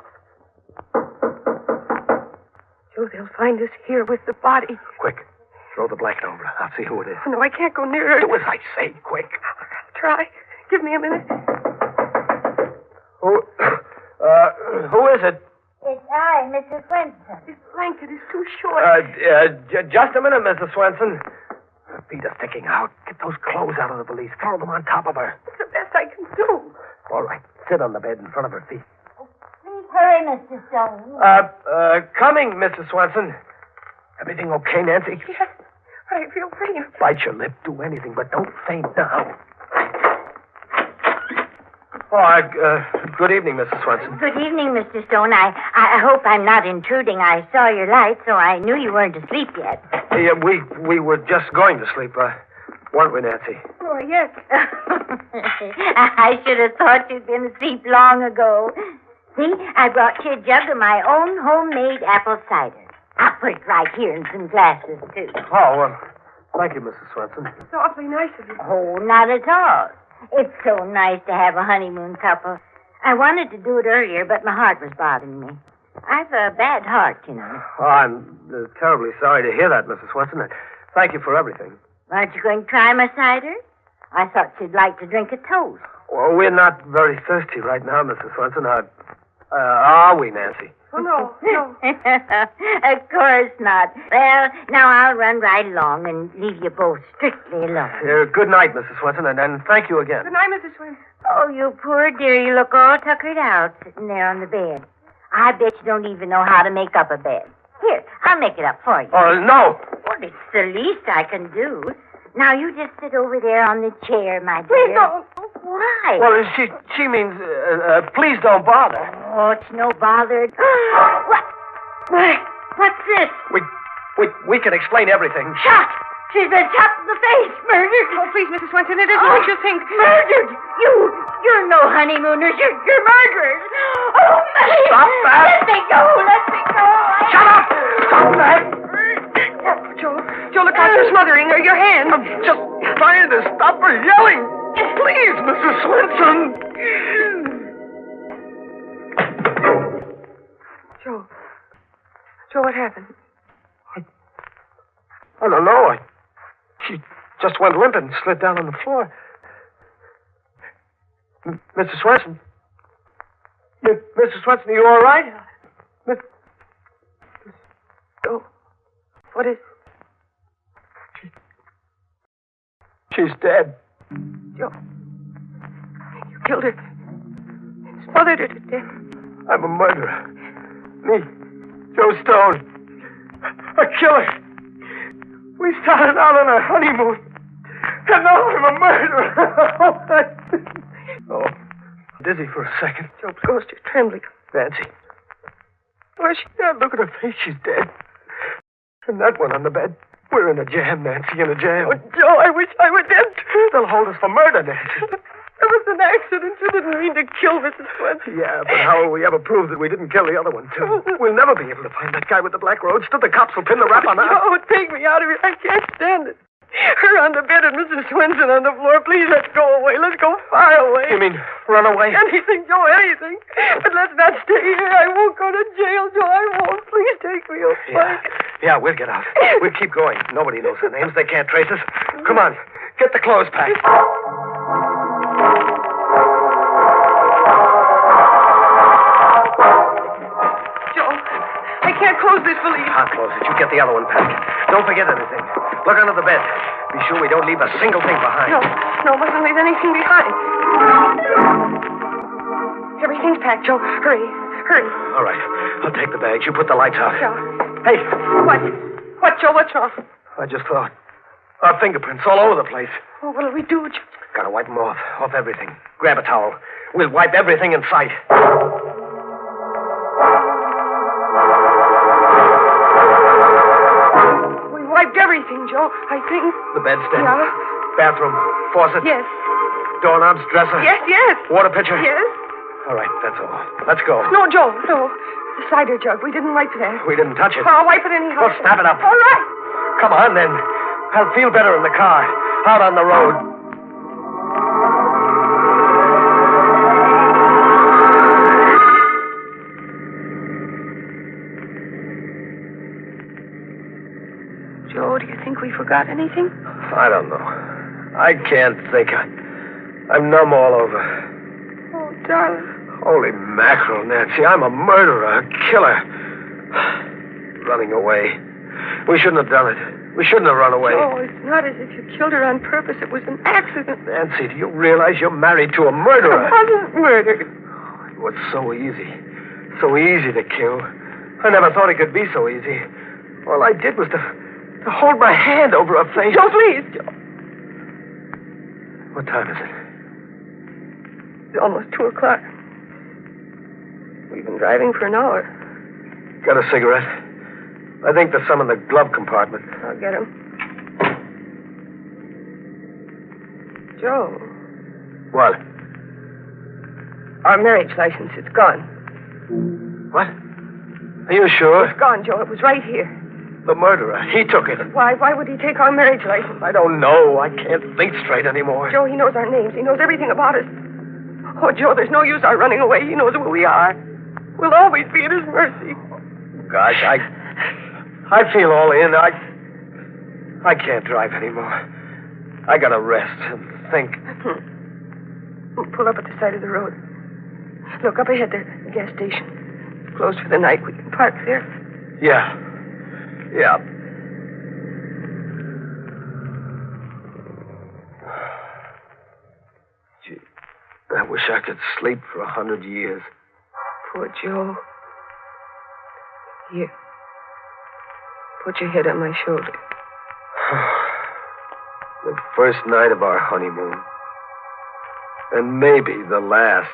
So they'll find us here with the body. Quick. Throw the blanket over. I'll see who it is. Oh, no, I can't go near her. Do as I say, quick. I'll try. Give me a minute. Who is it? It's I, Mrs. Winston. This blanket is too short. Just a minute, Mrs. Swenson. Her feet are sticking out. Get those clothes out of the valise. Throw them on top of her. It's the best I can do. All right. Sit on the bed in front of her feet. Please hurry, Mr. Stone. Coming, Mrs. Swenson. Everything okay, Nancy? Yes, but I feel faint. Bite your lip. Do anything, but don't faint now. Good evening, Mrs. Swenson. Good evening, Mr. Stone. I hope I'm not intruding. I saw your light, so I knew you weren't asleep yet. Yeah, we were just going to sleep, weren't we, Nancy? Oh, yes. I should have thought you'd been asleep long ago. See, I brought you a jug of my own homemade apple cider. I'll put it right here in some glasses, too. Oh, thank you, Mrs. Swenson. It's awfully nice of you. Oh, not at all. It's so nice to have a honeymoon couple. I wanted to do it earlier, but my heart was bothering me. I've a bad heart, you know. Oh, I'm terribly sorry to hear that, Mrs. Swenson. Thank you for everything. Aren't you going to try my cider? I thought you'd like to drink a toast. Well, we're not very thirsty right now, Mrs. Swenson. Are we, Nancy? Oh, no. Of course not. Well, now I'll run right along and leave you both strictly alone. Good night, Mrs. Swenson, and thank you again. Good night, Mrs. Swenson. Oh, you poor dear. You look all tuckered out sitting there on the bed. I bet you don't even know how to make up a bed. Here, I'll make it up for you. Oh, no. Well, it's the least I can do. Now, you just sit over there on the chair, my dear. Please don't. Why? Well, she means, please don't bother. Oh, it's no bother. What's this? We can explain everything. Shot! She's been shot in the face. Murdered. Oh, please, Mrs. Swenson, it isn't what you think. Murdered! You're no honeymooners. You're murderers. Oh, my. Stop that. Let me go. Shut up! Stop that! Joe, look out. You're smothering her. Your hand. I'm just trying to stop her yelling. Please, Mrs. Swenson. Joe, what happened? I don't know. She just went limp and slid down on the floor. Mrs. Swenson? Mrs. Swenson, are you all right? Joe, what is... She's dead. Joe, you killed her. Smothered her to death. I'm a murderer. Me, Joe Stone. A killer. We started out on a honeymoon. And now I'm a murderer. Oh, dizzy for a second. Joe's ghost is trembling. Nancy. Why, look at her face. She's dead. And that one on the bed. We're in a jam, Nancy, in a jam. Oh, Joe, I wish I were dead. They'll hold us for murder, Nancy. It was an accident. You didn't mean to kill Mrs. Swenson. Yeah, but how will we ever prove that we didn't kill the other one, too? We'll never be able to find that guy with the black roadster. The cops will pin the rap on us. Oh, take me out of here. I can't stand it. Her on the bed and Mrs. Swenson on the floor. Please, let's go away. Let's go far away. You mean run away? Anything, Joe, anything. But let's not stay here. I won't go to jail, Joe. I won't. Please take me away. Yeah, we'll get out. We'll keep going. Nobody knows our names. They can't trace us. Come on. Get the clothes packed. I can't close this valise. I'll close it. You get the other one packed. Don't forget anything. Look under the bed. Be sure we don't leave a single thing behind. No, mustn't leave anything behind. Everything's packed, Joe. Hurry. All right. I'll take the bags. You put the lights out. Yeah. Hey. What, Joe? What's wrong? I just thought. Our fingerprints all over the place. Oh, what'll we do, Joe? Gotta wipe them off everything. Grab a towel. We'll wipe everything in sight. Wiped everything, Joe, I think. The bedstead. Yeah. Bathroom. Faucet. Yes. Doorknobs, dresser. Yes. Water pitcher. Yes. All right, that's all. Let's go. No, Joe, no. The cider jug. We didn't wipe that. We didn't touch it. I'll wipe it anyhow. Well, snap it up. All right. Come on, then. I'll feel better in the car. Out on the road. think we forgot anything? I don't know. I can't think. I'm numb all over. Oh, darling. Holy mackerel, Nancy. I'm a murderer, a killer. Running away. We shouldn't have done it. We shouldn't have run away. Oh, it's not as if you killed her on purpose. It was an accident. Nancy, do you realize you're married to a murderer? I wasn't murdered. It was so easy. So easy to kill. I never thought it could be so easy. All I did was to hold my hand over her face. Joe, please. Joe. What time is it? It's almost 2 o'clock. We've been driving for an hour. Got a cigarette? I think there's some in the glove compartment. I'll get him. Joe. What? Our marriage license, it's gone. What? Are you sure? It's gone, Joe. It was right here. The murderer. He took it. Why would he take our marriage license? I don't know. I can't think straight anymore. Joe, he knows our names. He knows everything about us. Oh, Joe, there's no use our running away. He knows where we are. We'll always be at his mercy. Gosh, I feel all in. I can't drive anymore. I gotta rest and think. We'll pull up at the side of the road. Look, up ahead, there's the gas station. It's closed for the night. We can park there. Yeah. Yeah. Gee, I wish I could sleep for 100 years. Poor Joe. Here. Put your head on my shoulder. The first night of our honeymoon. And maybe the last.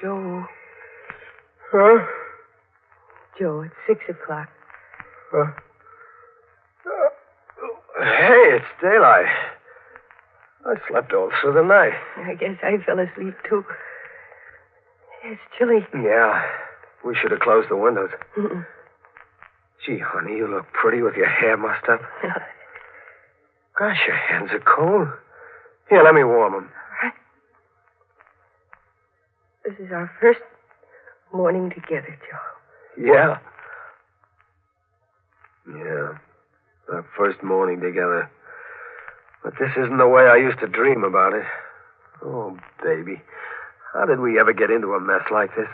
Joe. Huh? Joe, it's 6 o'clock. Hey, it's daylight. I slept all through the night. I guess I fell asleep, too. It's chilly. Yeah. We should have closed the windows. Mm-mm. Gee, honey, you look pretty with your hair mussed up. Gosh, your hands are cold. Here, let me warm them. All right. This is our first morning together, Joe. Yeah. Yeah. Our first morning together. But this isn't the way I used to dream about it. Oh, baby. How did we ever get into a mess like this?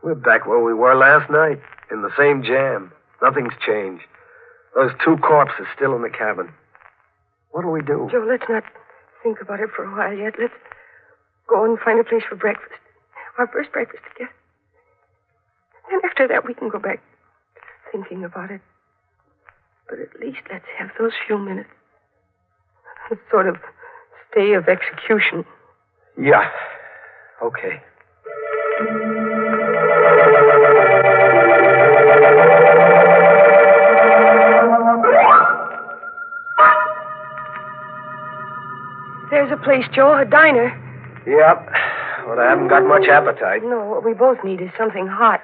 We're back where we were last night, in the same jam. Nothing's changed. Those 2 corpses still in the cabin. What'll we do? Joe, let's not think about it for a while yet. Let's go and find a place for breakfast. Our first breakfast together. And after that, we can go back thinking about it. But at least let's have those few minutes. A sort of stay of execution. Yeah. Okay. There's a place, Joe, a diner. Yep. But I haven't got much appetite. No, what we both need is something hot.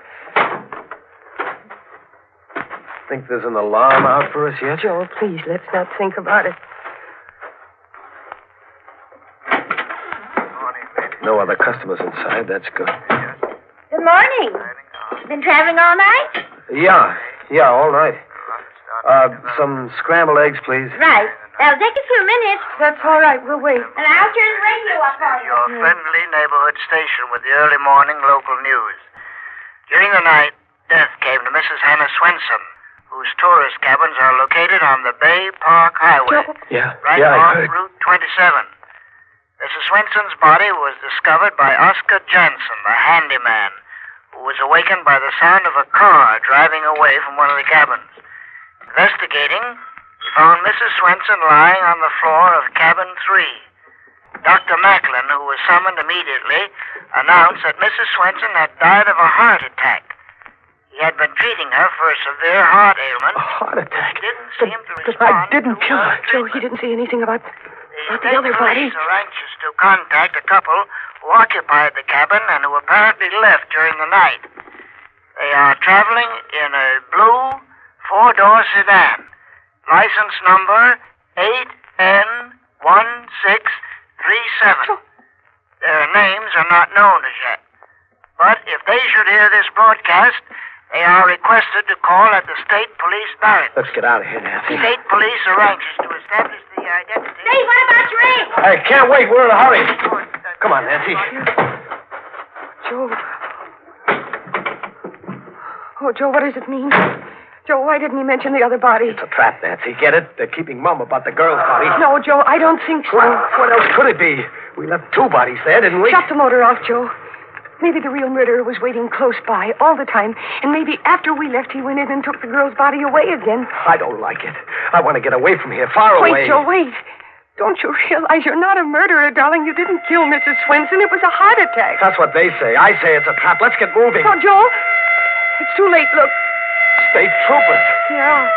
Think there's an alarm out for us yet? Joe, please, let's not think about it. No other customers inside. That's good. Good morning. Been traveling all night? Yeah, all night. Some scrambled eggs, please. Right. That'll take a few minutes. That's all right. We'll wait. And I'll turn the radio up for you. Your friendly neighborhood station with the early morning local news. During the night, death came to Mrs. Hannah Swenson, whose tourist cabins are located on the Bay Park Highway. Yeah, right off Route 27. Mrs. Swenson's body was discovered by Oscar Jansen, the handyman, who was awakened by the sound of a car driving away from one of the cabins. Investigating, he found Mrs. Swenson lying on the floor of cabin 3. Dr. Macklin, who was summoned immediately, announced that Mrs. Swenson had died of a heart attack. He had been treating her for a severe heart ailment. A heart attack? He didn't seem to But respond. I didn't kill her. Joe, he didn't say anything about The the other body. police are anxious to contact a couple who occupied the cabin and who apparently left during the night. They are traveling in a blue 4-door sedan. License number 1637. Their names are not known as yet. But if they should hear this broadcast, they are requested to call at the State Police Barracks. Let's get out of here, Nancy. State Police arranges to establish the identity. Hey, what about your aunt? I can't wait. We're in a hurry. Come on, Nancy. Joe. Oh, Joe, what does it mean? Joe, why didn't he mention the other body? It's a trap, Nancy. Get it? They're keeping mum about the girl's body. No, Joe, I don't think so. What else could it be? We left two bodies there, didn't we? Shut the motor off, Joe. Maybe the real murderer was waiting close by all the time, and maybe after we left, he went in and took the girl's body away again. I don't like it. I want to get away from here, far away. Wait, Joe, wait. Don't you realize you're not a murderer, darling? You didn't kill Mrs. Swenson. It was a heart attack. That's what they say. I say it's a trap. Let's get moving. Oh, Joe, it's too late. Look. State troopers. Yeah.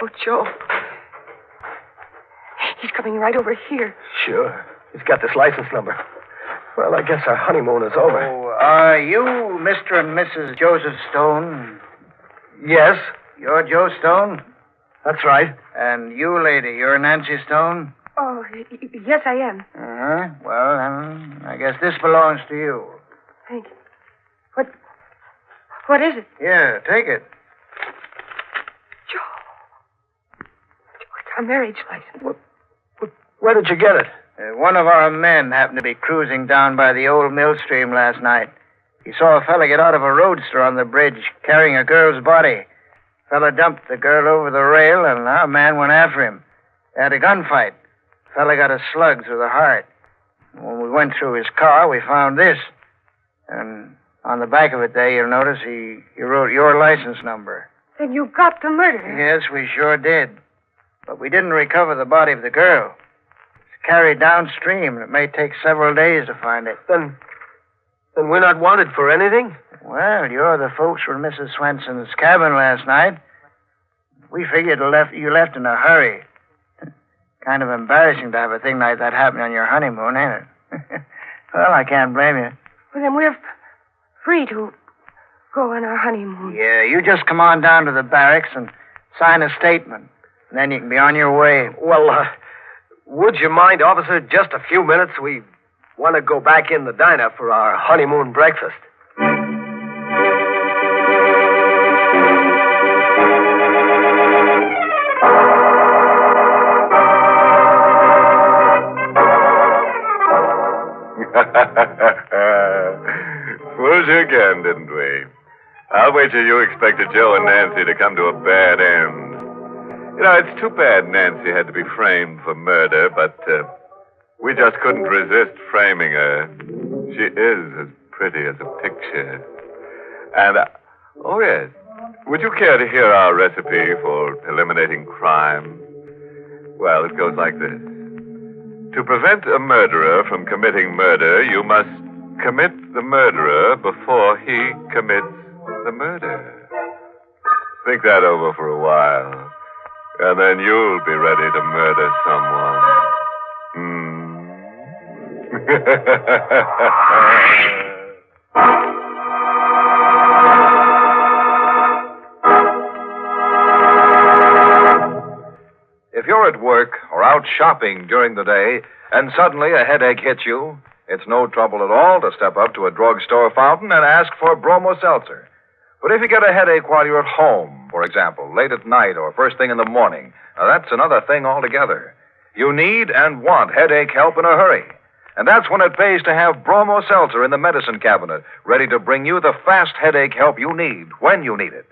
Oh, Joe. He's coming right over here. Sure. He's got this license number. Well, I guess our honeymoon is over. Oh, are you Mr. and Mrs. Joseph Stone? Yes. You're Joe Stone? That's right. And you, lady, you're Nancy Stone? Oh, yes, I am. Uh-huh. Well, I guess this belongs to you. Thank you. What is it? Here, take it. Joe, it's our marriage license. Where did you get it? One of our men happened to be cruising down by the old mill stream last night. He saw a fella get out of a roadster on the bridge carrying a girl's body. Fella dumped the girl over the rail, and our man went after him. They had a gunfight. Fella got a slug through the heart. When we went through his car, we found this. And on the back of it there, you'll notice he wrote your license number. Then you got the murderer. Yes, we sure did. But we didn't recover the body of the girl. It's carried downstream, and it may take several days to find it. Then we're not wanted for anything? Well, you're the folks from Mrs. Swenson's cabin last night. We figured you left in a hurry. Kind of embarrassing to have a thing like that happen on your honeymoon, ain't it? Well, I can't blame you. Well, then we're free to go on our honeymoon. Yeah, you just come on down to the barracks and sign a statement. And then you can be on your way. Well, would you mind, officer, just a few minutes? We want to go back in the diner for our honeymoon breakfast. Fooled you again, didn't we? I'll wager you expected Joe and Nancy to come to a bad end. You know, it's too bad Nancy had to be framed for murder, but we just couldn't resist framing her. She is as pretty as a picture. And, oh yes, would you care to hear our recipe for eliminating crime? Well, it goes like this. To prevent a murderer from committing murder, you must commit the murderer before he commits the murder. Think that over for a while, and then you'll be ready to murder someone. If you're at work or out shopping during the day and suddenly a headache hits you, it's no trouble at all to step up to a drugstore fountain and ask for Bromo Seltzer. But if you get a headache while you're at home, for example, late at night or first thing in the morning, now that's another thing altogether. You need and want headache help in a hurry. And that's when it pays to have Bromo Seltzer in the medicine cabinet, ready to bring you the fast headache help you need when you need it.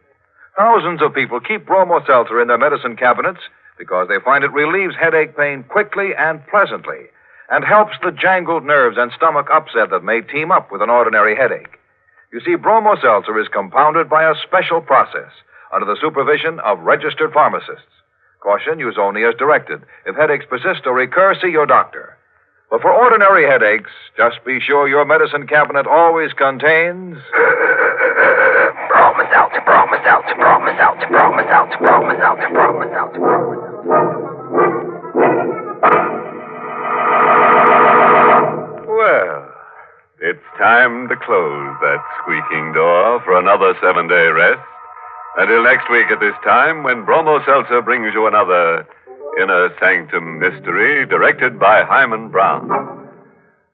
Thousands of people keep Bromo Seltzer in their medicine cabinets because they find it relieves headache pain quickly and pleasantly and helps the jangled nerves and stomach upset that may team up with an ordinary headache. You see, Bromo Seltzer is compounded by a special process under the supervision of registered pharmacists. Caution, use only as directed. If headaches persist or recur, see your doctor. But for ordinary headaches, just be sure your medicine cabinet always contains... Bromo Seltzer, Bromo Seltzer, Bromo Seltzer, Bromo Seltzer, Bromo Seltzer, Bromo Seltzer, Bromo Seltzer. Well, it's time to close that squeaking door for another 7-day rest. Until next week at this time, when Bromo Seltzer brings you another Inner Sanctum Mystery, directed by Himan Brown.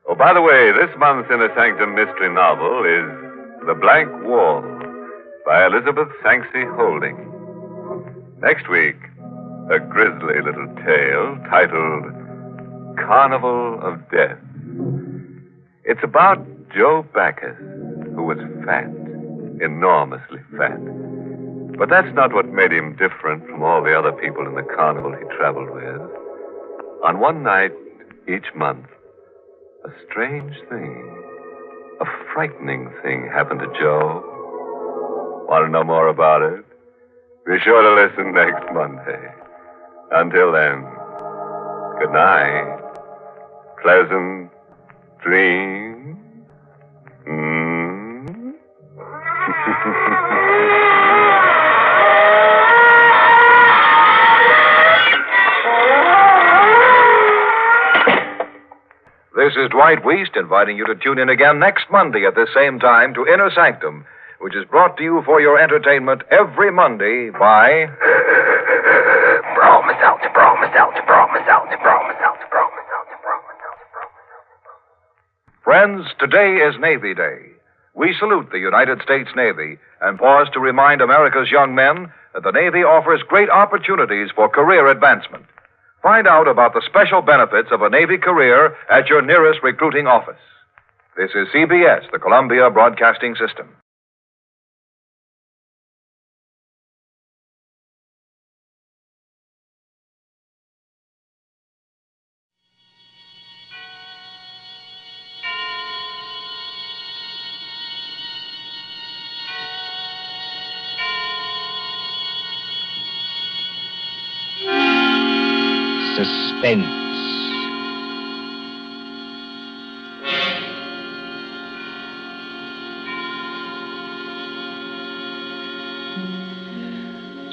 Oh, by the way, this month's Inner Sanctum Mystery novel is The Blank Wall by Elizabeth Sanksy Holding. Next week, a grisly little tale titled Carnival of Death. It's about Joe Backus, who was fat, enormously fat. But that's not what made him different from all the other people in the carnival he traveled with. On one night each month, a strange thing, a frightening thing happened to Joe. Want to know more about it? Be sure to listen next Monday. Until then, good night. Pleasant dreams. This is Dwight Weist inviting you to tune in again next Monday at this same time to Inner Sanctum, which is brought to you for your entertainment every Monday by... Friends, today is Navy Day. We salute the United States Navy and pause to remind America's young men that the Navy offers great opportunities for career advancement. Find out about the special benefits of a Navy career at your nearest recruiting office. This is CBS, the Columbia Broadcasting System. Suspense.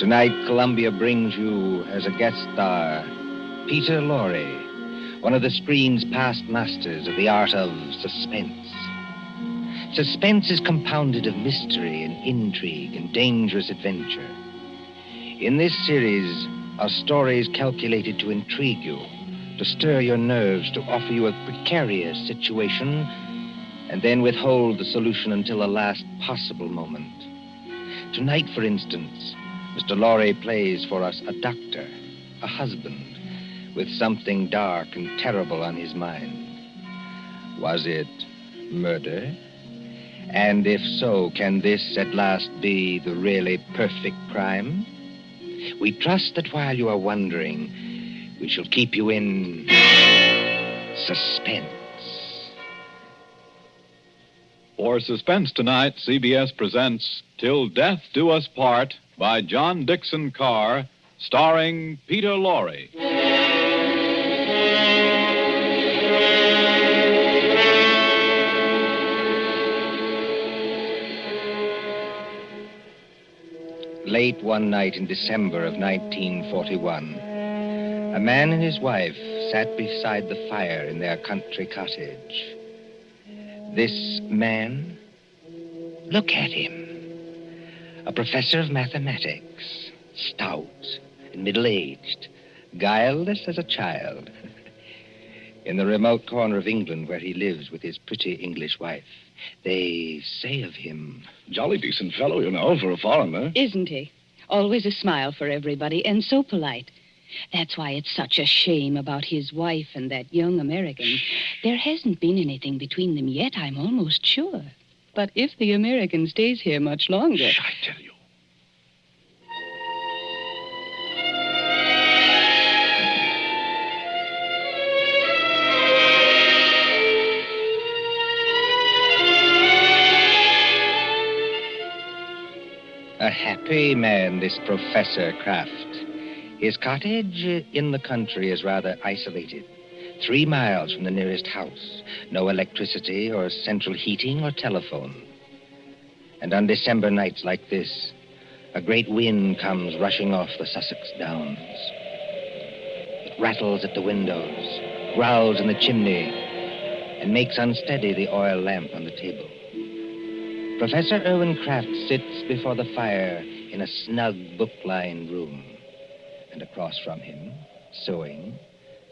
Tonight, Columbia brings you as a guest star Peter Lorre, one of the screen's past masters of the art of suspense. Suspense is compounded of mystery and intrigue and dangerous adventure. In this series are stories calculated to intrigue you, to stir your nerves, to offer you a precarious situation, and then withhold the solution until the last possible moment. Tonight, for instance, Mr. Lorre plays for us a doctor, a husband, with something dark and terrible on his mind. Was it murder? And if so, can this at last be the really perfect crime? We trust that while you are wondering, we shall keep you in suspense. For Suspense tonight, CBS presents Till Death Do Us Part by John Dickson Carr, starring Peter Lorre. Late one night in December of 1941, a man and his wife sat beside the fire in their country cottage. This man, look at him. A professor of mathematics, stout and middle-aged, guileless as a child. In the remote corner of England where he lives with his pretty English wife, they say of him... Jolly decent fellow, you know, for a foreigner. Isn't he? Always a smile for everybody, and so polite. That's why it's such a shame about his wife and that young American. There hasn't been anything between them yet, I'm almost sure. But if the American stays here much longer... Shh, I tell you. A happy man, this Professor Kraft. His cottage in the country is rather isolated. 3 miles from the nearest house. No electricity or central heating or telephone. And on December nights like this, a great wind comes rushing off the Sussex Downs. It rattles at the windows, growls in the chimney, and makes unsteady the oil lamp on the table. Professor Irwin Kraft sits before the fire in a snug, book-lined room. And across from him, sewing,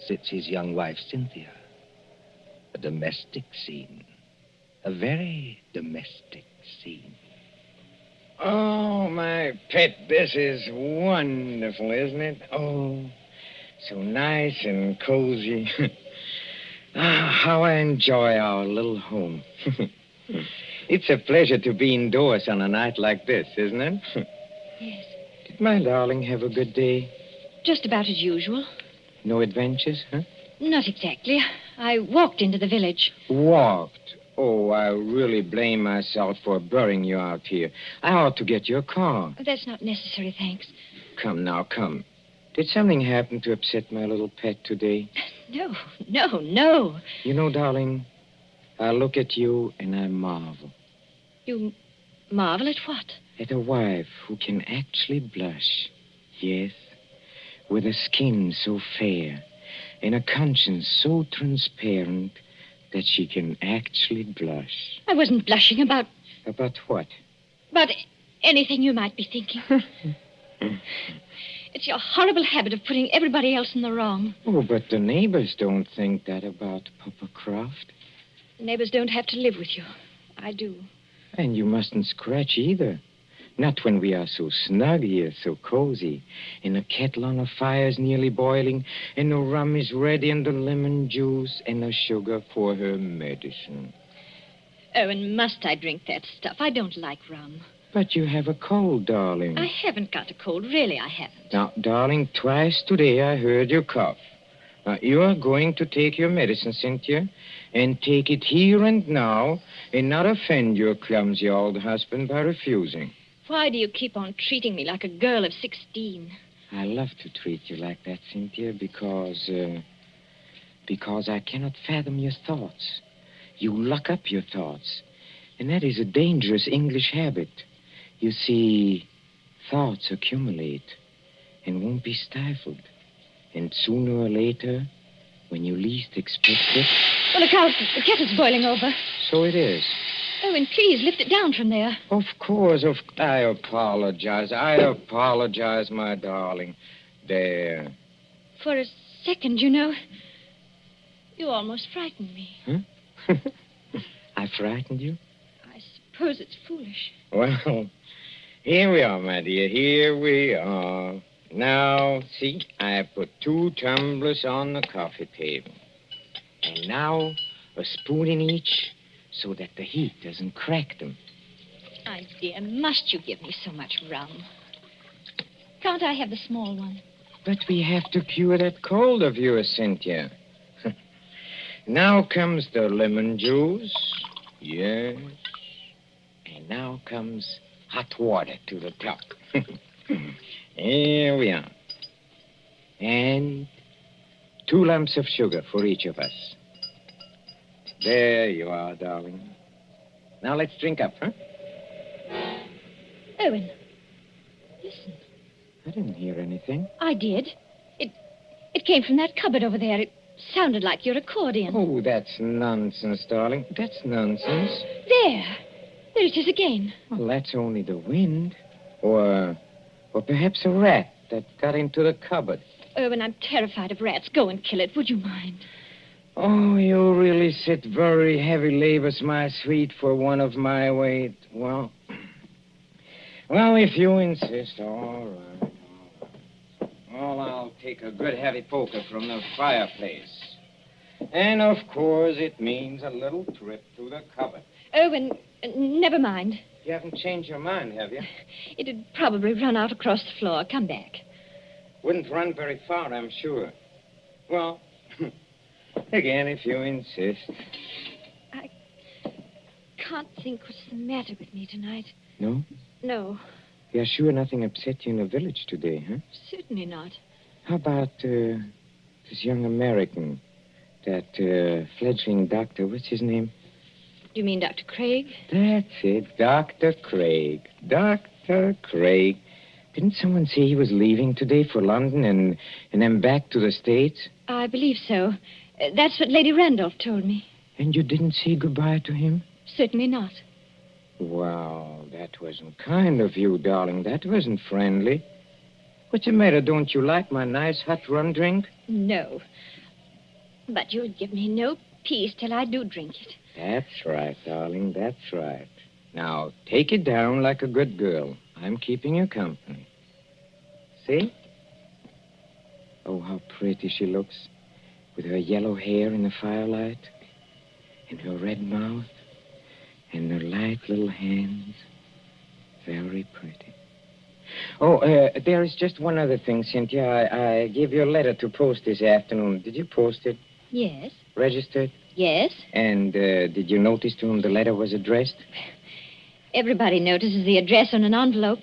sits his young wife, Cynthia. A domestic scene. A very domestic scene. Oh, my pet, this is wonderful, isn't it? Oh, so nice and cozy. How I enjoy our little home. It's a pleasure to be indoors on a night like this, isn't it? Yes. Did my darling have a good day? Just about as usual. No adventures, huh? Not exactly. I walked into the village. Walked? Oh, I really blame myself for burying you out here. I ought to get your car. That's not necessary, thanks. Come now, come. Did something happen to upset my little pet today? No. You know, darling, I look at you and I marvel. You marvel at what? At a wife who can actually blush. Yes, with a skin so fair and a conscience so transparent that she can actually blush. I wasn't blushing about... About what? About anything you might be thinking. It's your horrible habit of putting everybody else in the wrong. Oh, but the neighbors don't think that about Papa Croft. The neighbors don't have to live with you. I do. And you mustn't scratch either. Not when we are so snug here, so cozy, and the kettle on the fire's nearly boiling, and the rum is ready, and the lemon juice, and the sugar for her medicine. Oh, and must I drink that stuff? I don't like rum. But you have a cold, darling. I haven't got a cold. Really, I haven't. Now, darling, twice today I heard you cough. Now, you are going to take your medicine, Cynthia, and take it here and now, and not offend your clumsy old husband by refusing. Why do you keep on treating me like a girl of 16? I love to treat you like that, Cynthia, because I cannot fathom your thoughts. You lock up your thoughts, and that is a dangerous English habit. You see, thoughts accumulate and won't be stifled. And sooner or later, when you least expect it... Well, look out. The kettle's boiling over. So it is. Oh, and please lift it down from there. Of course. I apologize. My darling. There. For a second, you know, you almost frightened me. Huh? I frightened you? I suppose it's foolish. Well, here we are, my dear. Here we are. Now, see, I put 2 tumblers on the coffee table. And now, a spoon in each so that the heat doesn't crack them. My dear, must you give me so much rum? Can't I have the small one? But we have to cure that cold of yours, Cynthia. Now comes the lemon juice. Yes. And now comes hot water to the top. Here we are. And 2 lumps of sugar for each of us. There you are, darling. Now let's drink up, huh? Owen, listen. I didn't hear anything. I did. It came from that cupboard over there. It sounded like your accordion. Oh, that's nonsense, darling. That's nonsense. There it is again. Well, that's only the wind. Or perhaps a rat that got into the cupboard. Owen, I'm terrified of rats. Go and kill it. Would you mind? Oh, you really sit very heavy labors, my sweet, for one of my weight. Well, if you insist, all right. Well, I'll take a good heavy poker from the fireplace. And, of course, it means a little trip to the cupboard. Owen, never mind. You haven't changed your mind, have you? It'd probably run out across the floor. Come back. Wouldn't run very far, I'm sure. Well... Again, if you insist. I can't think what's the matter with me tonight. No? No. You're sure nothing upset you in the village today, huh? Certainly not. How about this young American, that fledgling doctor? What's his name? You mean Dr. Craig? That's it, Dr. Craig. Dr. Craig. Didn't someone say he was leaving today for London and then back to the States? I believe so. That's what Lady Randolph told me. And you didn't say goodbye to him? Certainly not. Well, that wasn't kind of you, darling. That wasn't friendly. What's the matter? Don't you like my nice hot rum drink? No. But you'll give me no peace till I do drink it. That's right, darling. That's right. Now, take it down like a good girl. I'm keeping you company. See? Oh, how pretty she looks. With her yellow hair in the firelight. And her red mouth. And her light little hands. Very pretty. Oh, there is just one other thing, Cynthia. I gave you a letter to post this afternoon. Did you post it? Yes. Registered? Yes. And did you notice to whom the letter was addressed? Everybody notices the address on an envelope.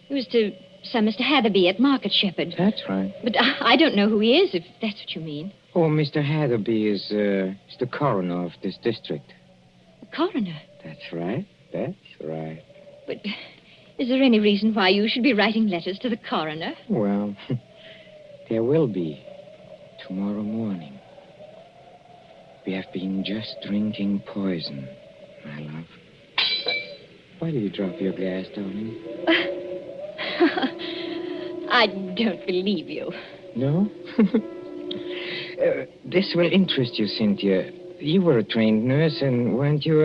It was to some Mr. Hatherby at Market Shepherd. That's right. But I don't know who he is, if that's what you mean. Oh, Mr. Hatherby is the coroner of this district. The coroner? That's right. That's right. But is there any reason why you should be writing letters to the coroner? Well, there will be tomorrow morning. We have been just drinking poison, my love. Why did you drop your glass, darling? I don't believe you. No? This will interest you, Cynthia. You were a trained nurse, and weren't you,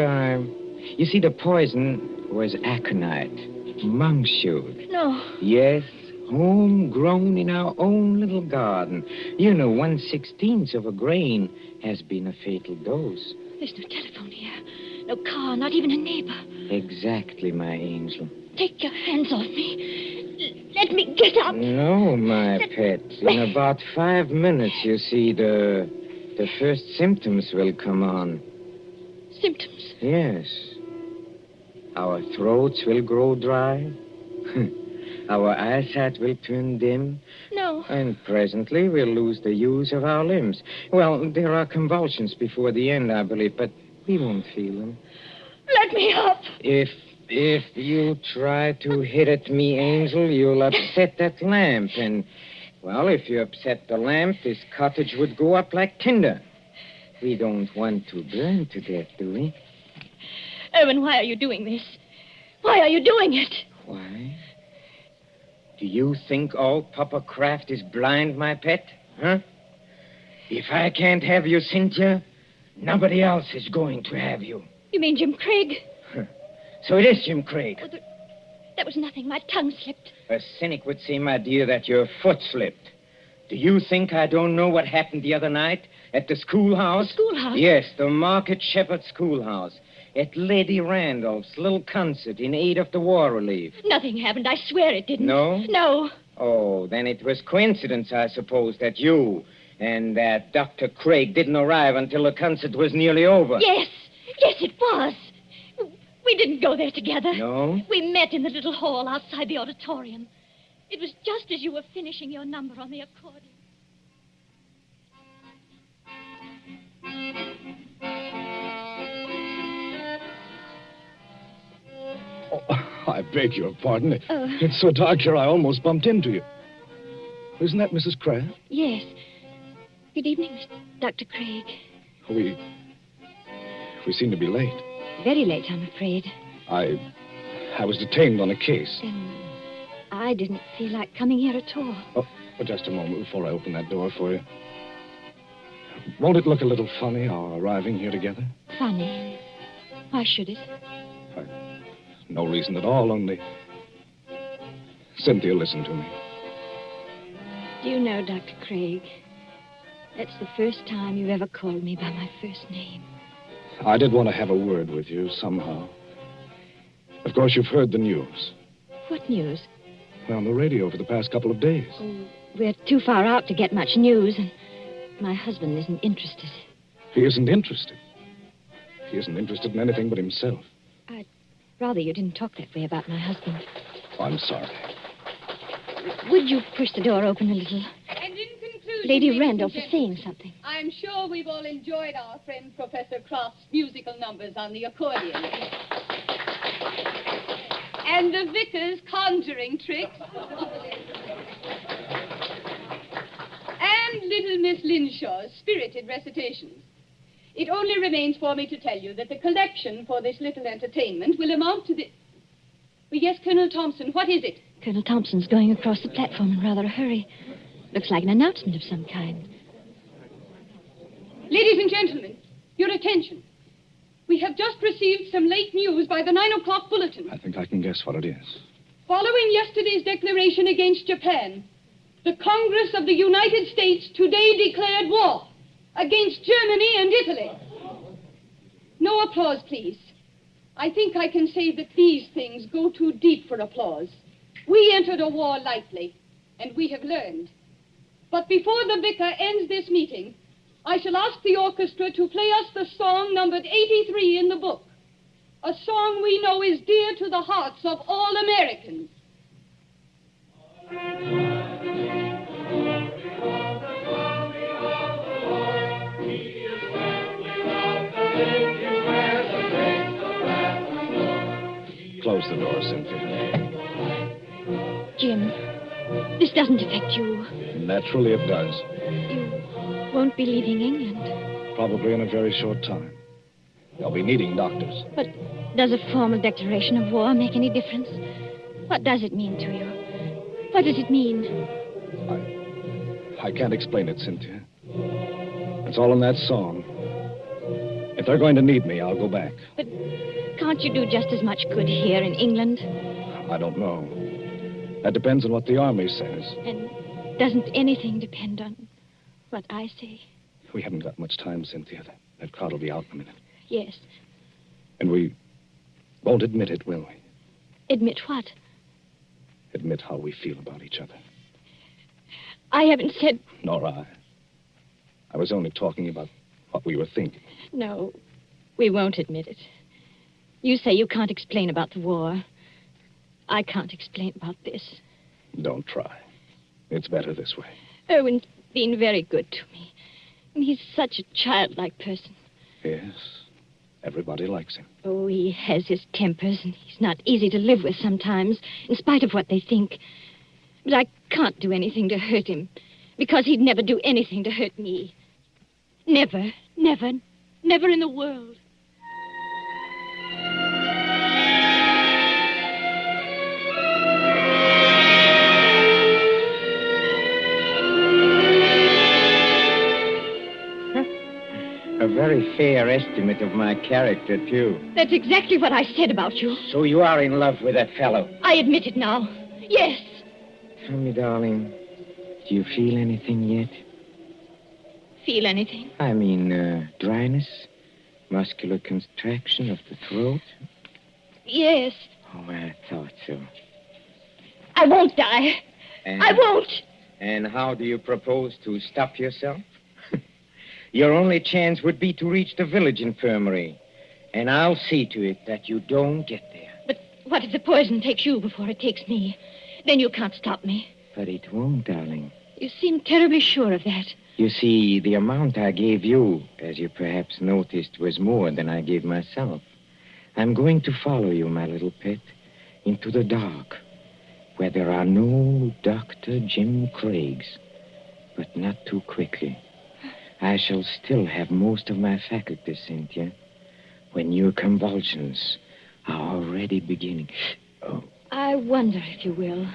You see, the poison was aconite, monk's shoot. No. Yes, homegrown in our own little garden. You know, 1/16 of a grain has been a fatal dose. There's no telephone here. No car, not even a neighbor. Exactly, my angel. Take your hands off me. Let me get up. No, my pet. In about 5 minutes, you see, the first symptoms will come on. Symptoms? Yes. Our throats will grow dry. Our eyesight will turn dim. No. And presently we'll lose the use of our limbs. Well, there are convulsions before the end, I believe, but we won't feel them. Let me up. If you try to hit at me, Angel, you'll upset that lamp. And, well, if you upset the lamp, this cottage would go up like tinder. We don't want to burn to death, do we? Owen, why are you doing this? Why are you doing it? Why? Do you think all Papa Kraft is blind, my pet? Huh? If I can't have you, Cynthia, nobody else is going to have you. You mean Jim Craig? So it is Jim Craig. Oh, that was nothing. My tongue slipped. A cynic would say, my dear, that your foot slipped. Do you think I don't know what happened the other night at the schoolhouse? The schoolhouse? Yes, the Market Shepherd Schoolhouse. At Lady Randolph's little concert in aid of the war relief. Nothing happened. I swear it didn't. No? No. Oh, then it was coincidence, I suppose, that you and that Dr. Craig didn't arrive until the concert was nearly over. Yes. Yes, it was. We didn't go there together. No? We met in the little hall outside the auditorium. It was just as you were finishing your number on the accordion. Oh, I beg your pardon. It's so dark here, I almost bumped into you. Isn't that Mrs. Kraft? Yes. Good evening, Dr. Craig. We seem to be late. Very late, I'm afraid. I was detained on a case. I didn't feel like coming here at all. Oh, just a moment before I open that door for you. Won't it look a little funny, our arriving here together? Funny? Why should it? No reason at all, only... Cynthia, listen to me. Do you know, Dr. Craig, that's the first time you've ever called me by my first name. I did want to have a word with you somehow. Of course, you've heard the news. What news? On the radio for the past couple of days. Oh, we're too far out to get much news, and my husband isn't interested. He isn't interested? He isn't interested in anything but himself. I'd rather you didn't talk that way about my husband. Oh, I'm sorry. Would you push the door open a little? And in conclusion, Lady Randolph is saying something. I'm sure we've all enjoyed our friend Professor Croft's musical numbers on the accordion. And the vicar's conjuring tricks. And little Miss Linshaw's spirited recitations. It only remains for me to tell you that the collection for this little entertainment will amount to the... Well, yes, Colonel Thompson, what is it? Colonel Thompson's going across the platform in rather a hurry. Looks like an announcement of some kind. Ladies and gentlemen, your attention. We have just received some late news by the 9 o'clock bulletin. I think I can guess what it is. Following yesterday's declaration against Japan, the Congress of the United States today declared war against Germany and Italy. No applause, please. I think I can say that these things go too deep for applause. We entered a war lightly, and we have learned. But before the vicar ends this meeting, I shall ask the orchestra to play us the song numbered 83 in the book. A song we know is dear to the hearts of all Americans. Close the door, Cynthia. Jim, this doesn't affect you. Naturally it does. You won't be leaving England. Probably in a very short time. They'll be needing doctors. But does a formal declaration of war make any difference? What does it mean to you? What does it mean? I can't explain it, Cynthia. It's all in that song. If they're going to need me, I'll go back. But can't you do just as much good here in England? I don't know. That depends on what the army says. And doesn't anything depend on what I say? We haven't got much time, Cynthia. That crowd will be out in a minute. Yes. And we won't admit it, will we? Admit what? Admit how we feel about each other. I haven't said... Nor I. I was only talking about what we were thinking. No, we won't admit it. You say you can't explain about the war. I can't explain about this. Don't try. It's better this way. Owen's been very good to me. And he's such a childlike person. Yes. Everybody likes him. Oh, he has his tempers, and he's not easy to live with sometimes, in spite of what they think. But I can't do anything to hurt him, because he'd never do anything to hurt me. Never, never, never in the world. A very fair estimate of my character, too. That's exactly what I said about you. So you are in love with that fellow? I admit it now. Yes. Tell me, darling, do you feel anything yet? Feel anything? I mean, dryness, muscular contraction of the throat. Yes. Oh, I thought so. I won't die. I won't. And how do you propose to stop yourself? Your only chance would be to reach the village infirmary. And I'll see to it that you don't get there. But what if the poison takes you before it takes me? Then you can't stop me. But it won't, darling. You seem terribly sure of that. You see, the amount I gave you, as you perhaps noticed, was more than I gave myself. I'm going to follow you, my little pet, into the dark, where there are no Dr. Jim Craigs, but not too quickly. I shall still have most of my faculties, Cynthia, when your convulsions are already beginning. Oh. I wonder if you will.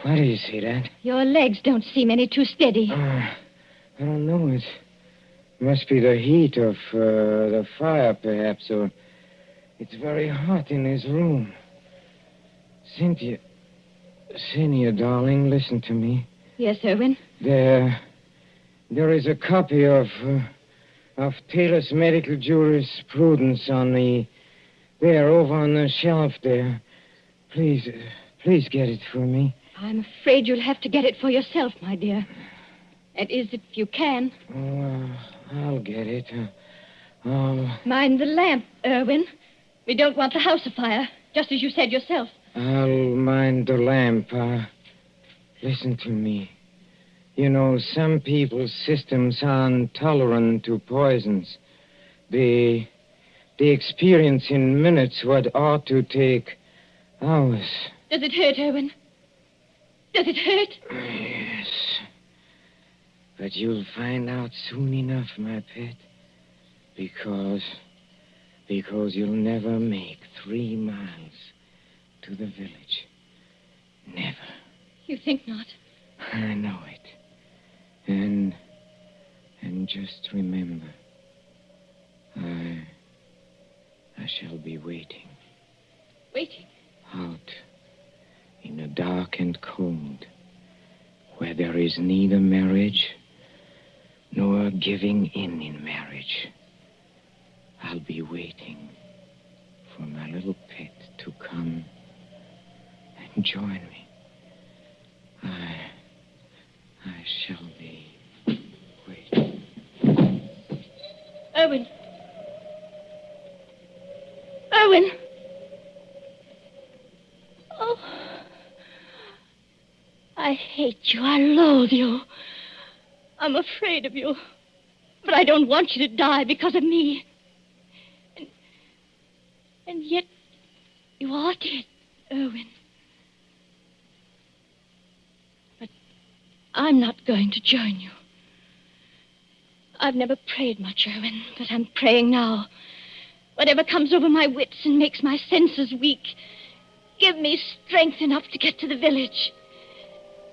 Why do you say that? Your legs don't seem any too steady. I don't know. It must be the heat of the fire, perhaps, or it's very hot in this room. Cynthia, darling, listen to me. Yes, Irwin? There is a copy of Taylor's Medical Jurisprudence over on the shelf there. Please get it for me. I'm afraid you'll have to get it for yourself, my dear. That is, if you can. Oh, I'll get it. Mind the lamp, Irwin. We don't want the house afire, just as you said yourself. I'll mind the lamp. Listen to me. You know, some people's systems are intolerant to poisons. They experience in minutes what ought to take hours. Does it hurt, Irwin? Does it hurt? Yes. But you'll find out soon enough, my pet. Because you'll never make 3 miles to the village. Never. You think not? I know it. And just remember, I shall be waiting. Waiting? Out in the dark and cold, where there is neither marriage nor giving in marriage. I'll be waiting for my little pet to come and join me. I shall be waiting. Owen. Owen. Oh. I hate you. I loathe you. I'm afraid of you. But I don't want you to die because of me. And yet, you are dead, Owen. But I'm not going to join you. I've never prayed much, Owen, but I'm praying now. Whatever comes over my wits and makes my senses weak, give me strength enough to get to the village.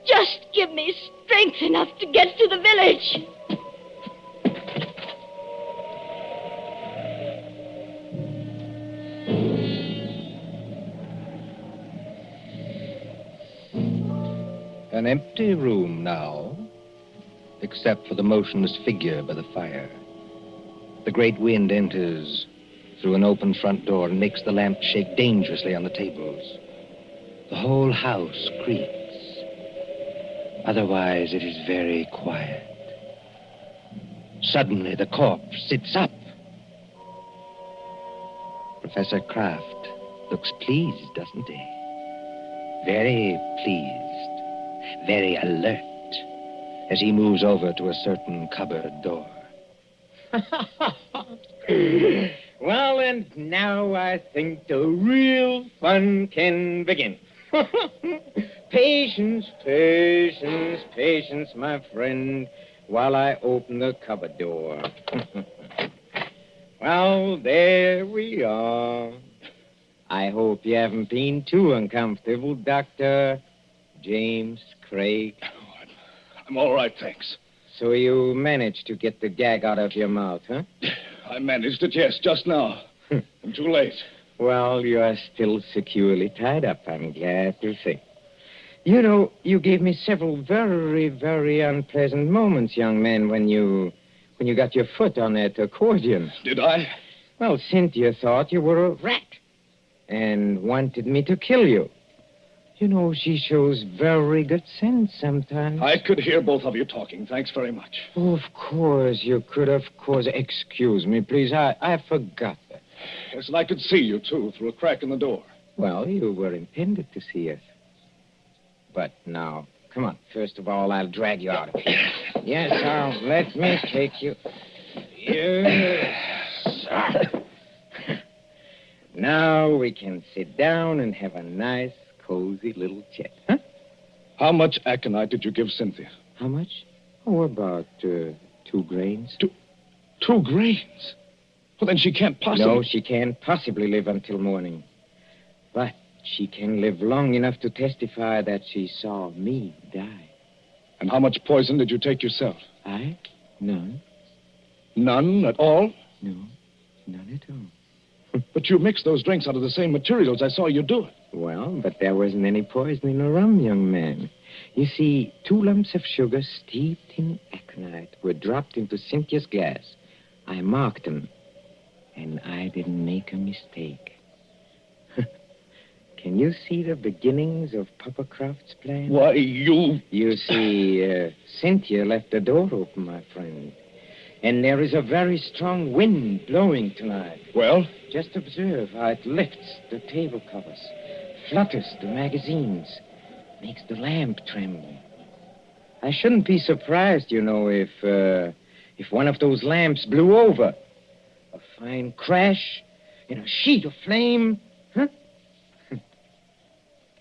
Just give me strength enough to get to the village. An empty room now, except for the motionless figure by the fire. The great wind enters through an open front door and makes the lamp shake dangerously on the tables. The whole house creaks. Otherwise, it is very quiet. Suddenly, the corpse sits up. Professor Kraft looks pleased, doesn't he? Very pleased. Very alert as he moves over to a certain cupboard door. Well, and now I think the real fun can begin. Patience, patience, patience, my friend, while I open the cupboard door. Well, there we are. I hope you haven't been too uncomfortable, Dr. James Craig. I'm all right, thanks. So you managed to get the gag out of your mouth, huh? I managed it, yes, just now. I'm too late. Well, you are still securely tied up, I'm glad to say. You know, you gave me several very, very unpleasant moments, young man, when you got your foot on that accordion. Did I? Well, Cynthia thought you were a rat and wanted me to kill you. You know, she shows very good sense sometimes. I could hear both of you talking. Thanks very much. Oh, of course, you could, of course. Excuse me, please. I forgot that. Yes, and I could see you, too, through a crack in the door. Well, you were intended to see us. But now, come on. First of all, I'll drag you out of here. Yes, let me take you. Yes. Now we can sit down and have a nice, cozy little chat, huh? How much aconite did you give Cynthia? How much? Oh, about 2 grains. 2 grains? Well, then she can't possibly... No, she can't possibly live until morning. But she can live long enough to testify that she saw me die. And how much poison did you take yourself? I? None. None at all? No, none at all. But you mixed those drinks out of the same materials. I saw you do it. Well, but there wasn't any poison in the rum, young man. You see, 2 lumps of sugar steeped in aconite were dropped into Cynthia's glass. I marked them, and I didn't make a mistake. Can you see the beginnings of Papa Kraft's plan? Why, you... You see, Cynthia left the door open, my friend. And there is a very strong wind blowing tonight. Well? Just observe how it lifts the table covers, flutters the magazines, makes the lamp tremble. I shouldn't be surprised, you know, if one of those lamps blew over. A fine crash in a sheet of flame, huh?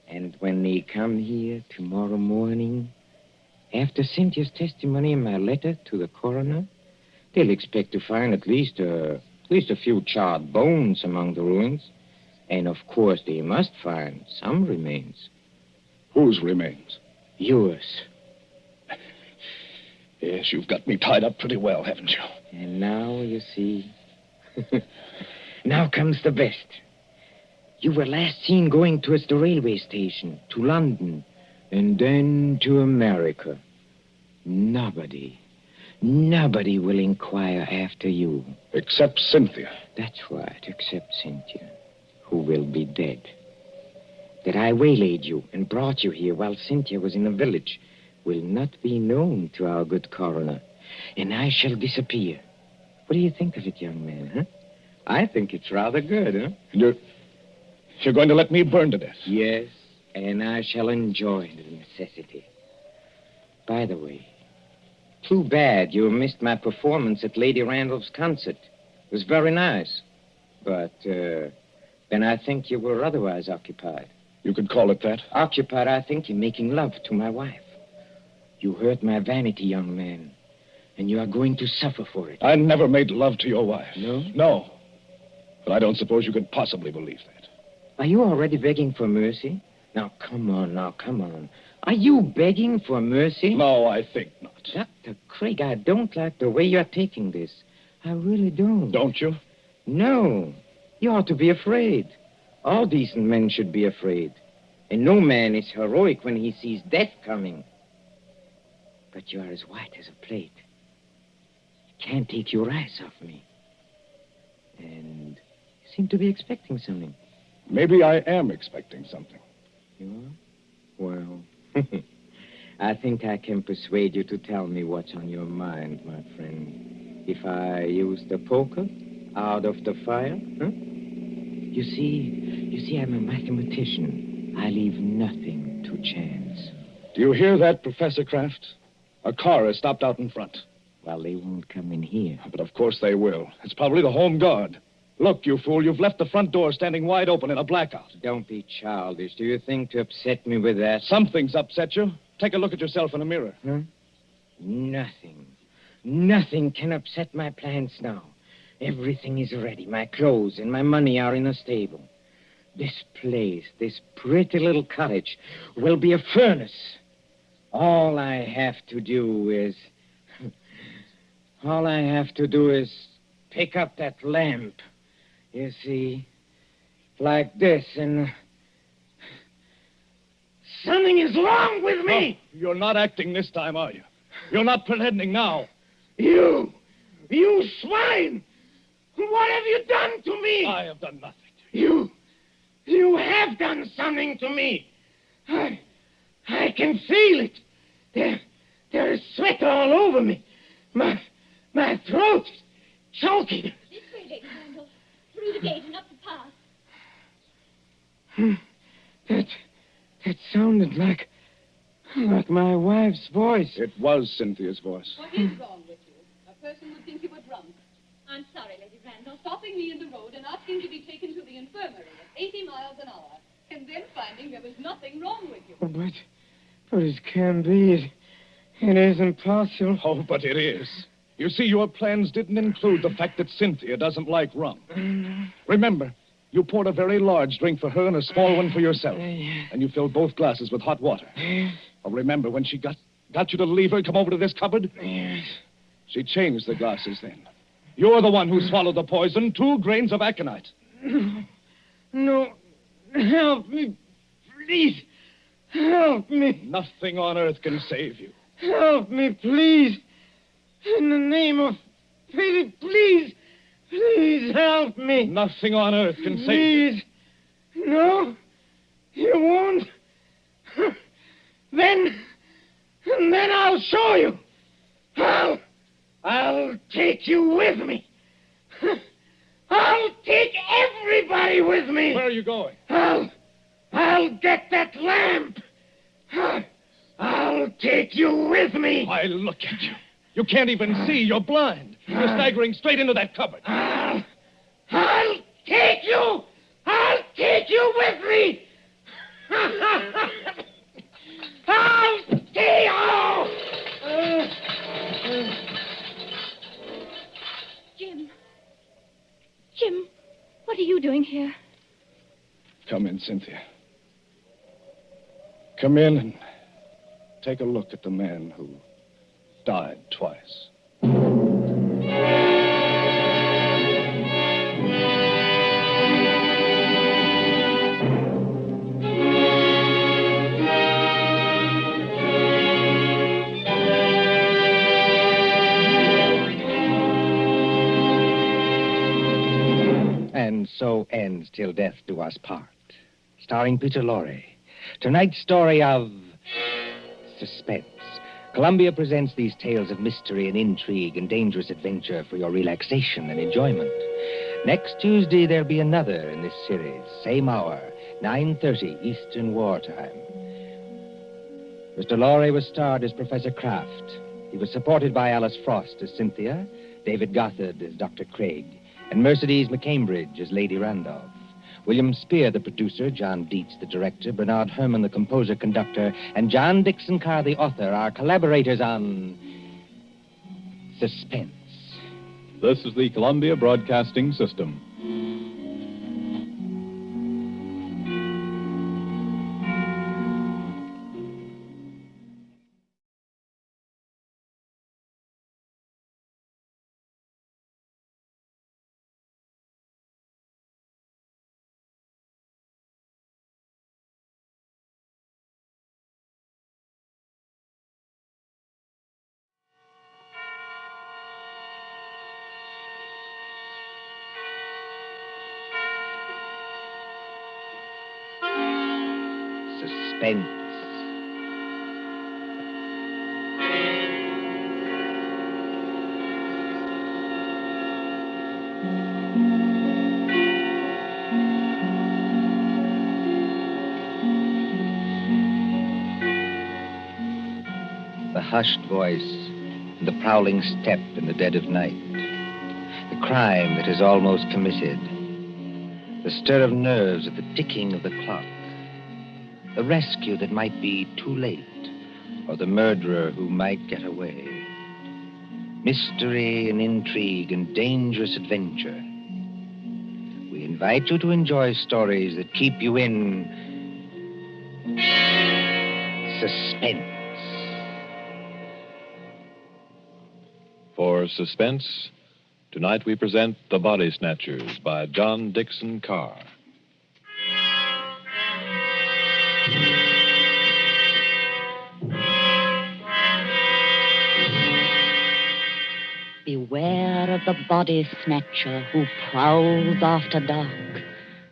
And when they come here tomorrow morning, after Cynthia's testimony in my letter to the coroner, they'll expect to find at least a few charred bones among the ruins. And, of course, they must find some remains. Whose remains? Yours. Yes, you've got me tied up pretty well, haven't you? And now, you see... Now comes the best. You were last seen going towards the railway station, to London, and then to America. Nobody will inquire after you. Except Cynthia. That's right, except Cynthia, who will be dead. That I waylaid you and brought you here while Cynthia was in the village will not be known to our good coroner, and I shall disappear. What do you think of it, young man, huh? I think it's rather good, huh? You're going to let me burn to death? Yes, and I shall enjoy the necessity. By the way, too bad you missed my performance at Lady Randolph's concert. It was very nice. But, then I think you were otherwise occupied. You could call it that? Occupied, I think, in making love to my wife. You hurt my vanity, young man, and you are going to suffer for it. I never made love to your wife. No? No. But I don't suppose you could possibly believe that. Are you already begging for mercy? Now, come on. Are you begging for mercy? No, I think not. Dr. Craig, I don't like the way you're taking this. I really don't. Don't you? No. You ought to be afraid. All decent men should be afraid. And no man is heroic when he sees death coming. But you are as white as a plate. You can't take your eyes off me. And you seem to be expecting something. Maybe I am expecting something. You are? Well, I think I can persuade you to tell me what's on your mind, my friend. If I use the poker out of the fire, huh? You see, I'm a mathematician. I leave nothing to chance. Do you hear that, Professor Kraft? A car has stopped out in front. Well, they won't come in here. But of course they will. It's probably the home guard. Look, you fool, you've left the front door standing wide open in a blackout. Don't be childish. Do you think to upset me with that? Something's upset you. Take a look at yourself in a mirror. Huh? Nothing. Nothing can upset my plans now. Everything is ready. My clothes and my money are in a stable. This place, this pretty little cottage, will be a furnace. All I have to do is pick up that lamp. You see, like this, and something is wrong with me. No, you're not acting this time, are you? You're not pretending now. You swine! What have you done to me? I have done nothing. You have done something to me. I can feel it. There is sweat all over me. My throat is choking. This way, Lady Randall. Through the gate and up the path. That sounded like my wife's voice. It was Cynthia's voice. What is wrong with you? A person would think you were drunk. I'm sorry, Lady Randall. Stopping me in the road and asking to be taken to the infirmary at 80 miles an hour, and then finding there was nothing wrong with you. But it can't be. It isn't possible. Oh, but it is. You see, your plans didn't include the fact that Cynthia doesn't like rum. Remember, you poured a very large drink for her and a small one for yourself. And you filled both glasses with hot water. Oh, remember when she got you to leave her and come over to this cupboard? Yes. She changed the glasses then. You're the one who swallowed the poison, 2 grains of aconite. No. Help me. Please. Help me. Nothing on earth can save you. Help me, please. In the name of pity, please. Please help me. Nothing on earth can save you. Please. No, you won't. Then I'll show you. I'll take you with me. I'll take everybody with me. Where are you going? I'll get that lamp. I'll take you with me. Why, look at you. You can't even see. You're blind. You're staggering straight into that cupboard. I'll take you. I'll take you with me. I'll take you. Jim, what are you doing here? Come in, Cynthia. Come in and take a look at the man who died twice. And so ends Till Death Do Us Part, starring Peter Lorre. Tonight's story of suspense. Columbia presents these tales of mystery and intrigue and dangerous adventure for your relaxation and enjoyment. Next Tuesday, there'll be another in this series. Same hour, 9:30 Eastern Wartime. Mr. Lorre was starred as Professor Kraft. He was supported by Alice Frost as Cynthia, David Gothard as Dr. Craig, and Mercedes McCambridge as Lady Randolph. William Spear, the producer, John Dietz, the director, Bernard Herrmann, the composer-conductor, and John Dickson Carr, the author, are collaborators on Suspense. This is the Columbia Broadcasting System. Suspense. The hushed voice and the prowling step in the dead of night. The crime that is almost committed. The stir of nerves at the ticking of the clock. The rescue that might be too late, or the murderer who might get away. Mystery and intrigue and dangerous adventure. We invite you to enjoy stories that keep you in suspense. For Suspense, tonight we present The Body Snatchers by John Dickson Carr. Beware of the body snatcher who prowls after dark.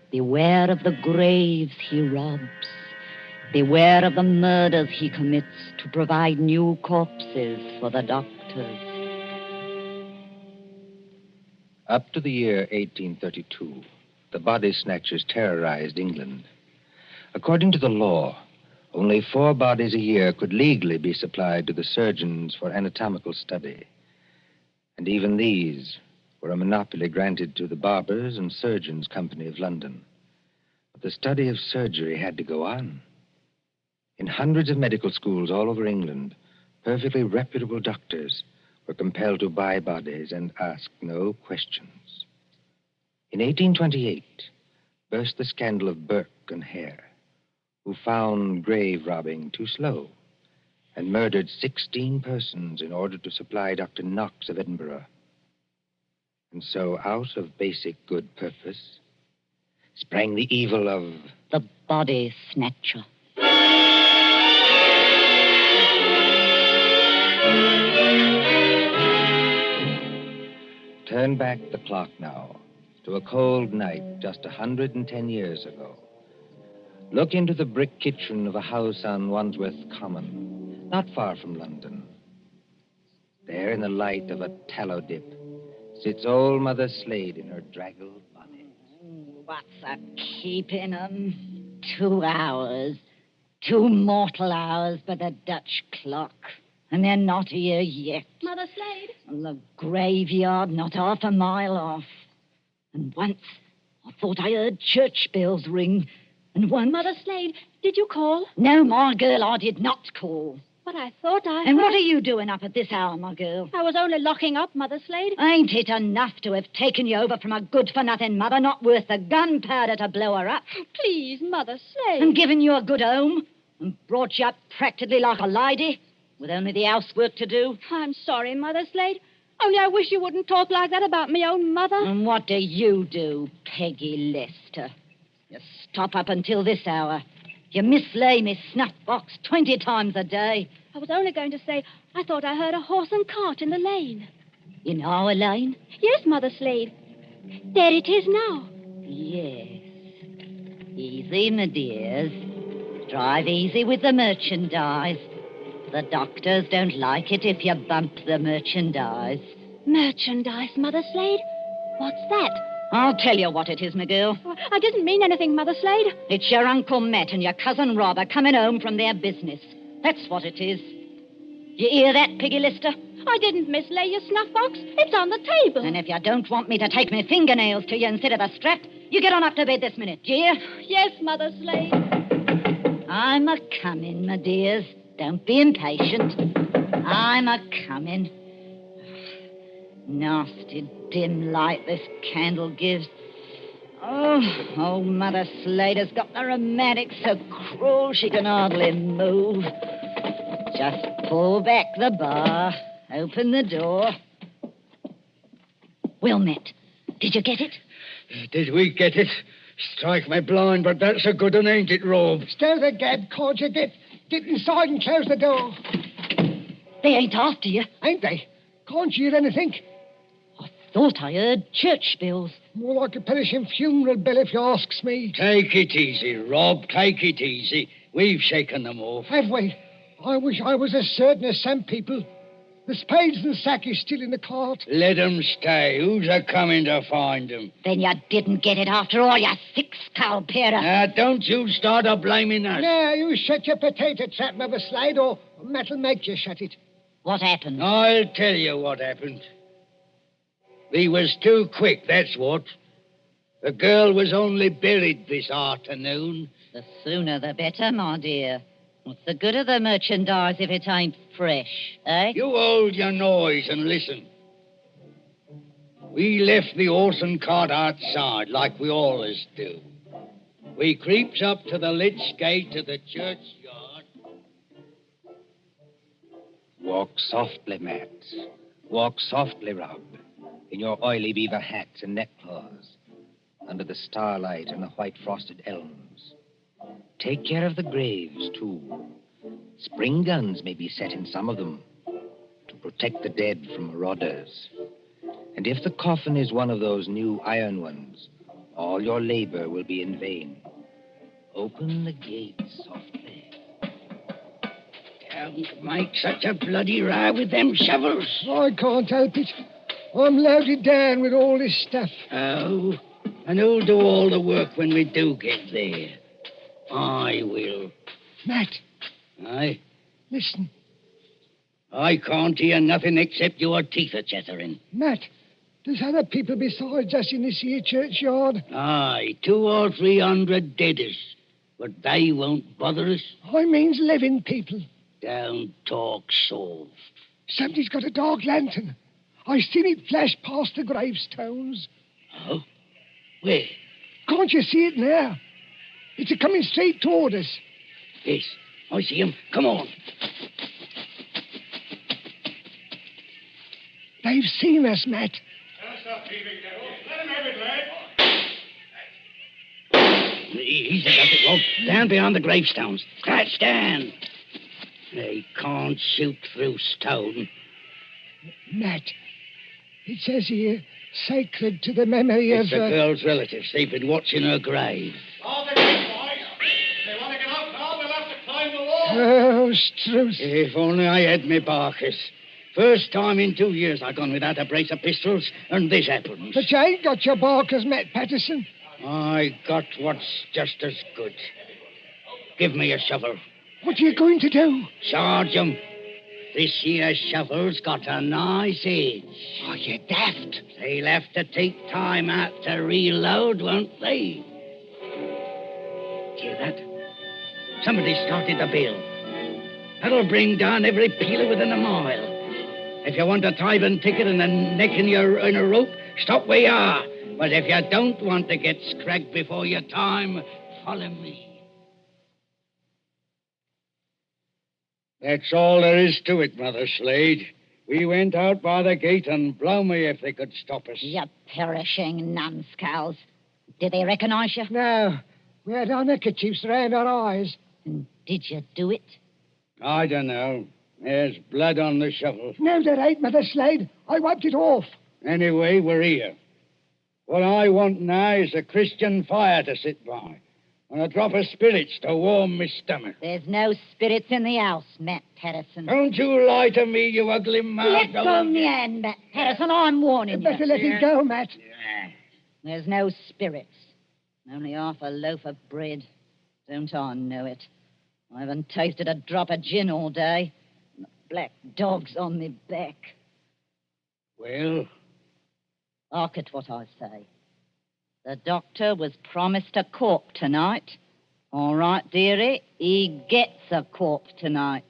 Beware of the graves he robs. Beware of the murders he commits to provide new corpses for the doctors. Up to the year 1832, the body snatchers terrorized England. According to the law, only 4 bodies a year could legally be supplied to the surgeons for anatomical study. And even these were a monopoly granted to the Barbers and Surgeons Company of London. But the study of surgery had to go on. In hundreds of medical schools all over England, perfectly reputable doctors were compelled to buy bodies and ask no questions. In 1828, burst the scandal of Burke and Hare, who found grave robbing too slow and murdered 16 persons in order to supply Dr. Knox of Edinburgh. And so, out of basic good purpose, sprang the evil of the body snatcher. Turn back the clock now to a cold night just 110 years ago. Look into the brick kitchen of a house on Wandsworth Common, not far from London. There, in the light of a tallow dip, sits old Mother Slade in her draggled bonnet. What's a keeping 'em? 2 hours. 2 mortal hours by the Dutch clock. And they're not here yet. Mother Slade? The graveyard not half a mile off. And once I thought I heard church bells ring. And once... Mother Slade, did you call? No, my girl, I did not call. But I thought I And heard... what are you doing up at this hour, my girl? I was only locking up, Mother Slade. Ain't it enough to have taken you over from a good-for-nothing mother, not worth the gunpowder to blow her up? Please, Mother Slade. And given you a good home? and brought you up practically like a lady, with only the housework to do. I'm sorry, Mother Slade. Only I wish you wouldn't talk like that about me own mother. And what do you do, Peggy Lester? You stop up until this hour. You mislay me snuff box 20 times a day. I was only going to say I thought I heard a horse and cart in the lane. In our lane? Yes, Mother Slade. There it is now. Yes. Easy, my dears. Drive easy with the merchandise. The doctors don't like it if you bump the merchandise. Merchandise, Mother Slade? What's that? I'll tell you what it is, my girl. I didn't mean anything, Mother Slade. It's your Uncle Matt and your cousin Rob are coming home from their business. That's what it is. You hear that, Peggy Lister? I didn't mislay your snuff box. It's on the table. And if you don't want me to take my fingernails to you instead of a strap, you get on up to bed this minute, do you? Yes, Mother Slade. I'm a-coming, my dears. Don't be impatient. I'm a-coming. Nasty dim light this candle gives. Oh, Mother Slater's got the rheumatics so cruel she can hardly move. Just pull back the bar, open the door. Well, Matt, did you get it? Did we get it? Strike me blind, but that's a good one, ain't it, Rob? Stir the gab, can't you? Get inside and close the door. They ain't after you. Ain't they? Can't you hear anything? Thought I heard church bells. More like a perishing funeral bell, if you asks me. Take it easy, Rob. Take it easy. We've shaken them off. Have we? I wish I was as certain as some people. The spades and sack is still in the cart. Let 'em stay. Who's a-coming to find 'em? Then you didn't get it after all, you six-skull pair of... Now, don't you start a-blaming us. Now, you shut your potato trap, Mother Slade, or Matt'll make you shut it. What happened? I'll tell you what happened. We was too quick, that's what. The girl was only buried this afternoon. The sooner the better, my dear. What's the good of the merchandise if it ain't fresh, eh? You hold your noise and listen. We left the horse and cart outside, like we always do. We creeps up to the lich gate of the churchyard. Walk softly, Matt. Walk softly, Rob, in your oily beaver hats and neckcloths, under the starlight and the white frosted elms. Take care of the graves, too. Spring guns may be set in some of them to protect the dead from marauders. And if the coffin is one of those new iron ones, all your labor will be in vain. Open the gate softly. Don't make such a bloody row with them shovels. I can't help it. I'm loaded down with all this stuff. Oh, and who'll do all the work when we do get there? I will. Matt. Aye? Listen. I can't hear nothing except your teeth are chattering. Matt, there's other people besides us in this here churchyard. Aye, 200 or 300 deaders. But they won't bother us. I means living people. Don't talk soft. Somebody's got a dark lantern. I seen it flash past the gravestones. Oh? Where? Can't you see it now? It's a-coming straight toward us. Yes, I see him. Come on. They've seen us, Matt. Easy, does it, Rob. Down beyond the gravestones. Crouch down. They can't shoot through stone. Matt, it says here, sacred to the memory It's of... the girl's relatives. They've been watching her grave. Oh, Struth. If only I had me Barkers. First time in 2 years I've gone without a brace of pistols, and this happens. But you ain't got your Barkers, Matt Patterson. I got what's just as good. Give me a shovel. What are you going to do? Charge 'em. This here shovel's got a nice edge. Oh, you daft. They'll have to take time out to reload, won't they? Hear that? Somebody started the bell. That'll bring down every peeler within a mile. If you want a tithing ticket and a neck in a rope, stop where you are. But if you don't want to get scragged before your time, follow me. That's all there is to it, Mother Slade. We went out by the gate, and blow me if they could stop us. You perishing numbskulls. Did they recognize you? No. We had our neckerchiefs around our eyes. Did you do it? I don't know. There's blood on the shovel. No, there ain't, Mother Slade. I wiped it off. Anyway, we're here. What I want now is a Christian fire to sit by, and a drop of spirits to warm my stomach. There's no spirits in the house, Matt Patterson. Don't you lie to me, you ugly mouth. Let go me hand, Matt Patterson. I'm warning you. Better let it go, Matt. There's no spirits. Only half a loaf of bread. Don't I know it? I haven't tasted a drop of gin all day. And the black dog's on me back. Well? Hark at what I say. The doctor was promised a corpse tonight. All right, dearie, he gets a corpse tonight.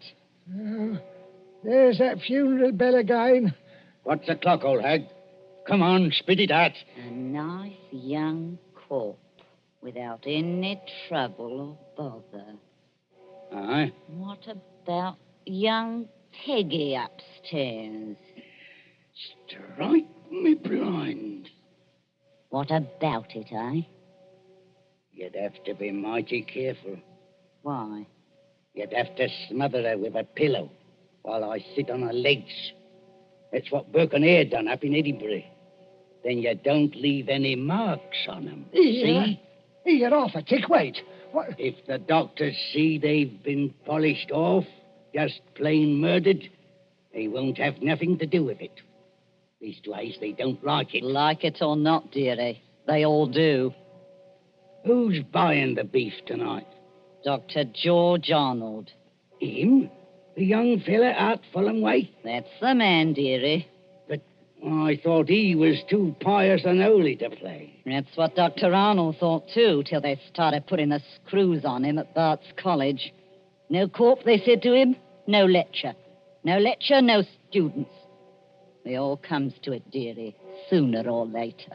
Oh, there's that funeral bell again. What's the clock, old hag? Come on, spit it out. A nice young corpse without any trouble or bother. Aye? What about young Peggy upstairs? Strike me blind. What about it, eh? You'd have to be mighty careful. Why? You'd have to smother her with a pillow while I sit on her legs. That's what Burke and Hare done up in Edinburgh. Then you don't leave any marks on them. See? You're off a tick. Wait. What? If the doctors see they've been polished off, just plain murdered, they won't have nothing to do with it. Leastwise, they don't like it. Like it or not, dearie, they all do. Who's buying the beef tonight? Dr. George Arnold. Him? The young fella out Fulham way? That's the man, dearie. But I thought he was too pious and holy to play. That's what Dr. Arnold thought, too, till they started putting the screws on him at Bart's College. No corp, they said to him, no lecture. No lecture, no students. It all comes to it, dearie, sooner or later.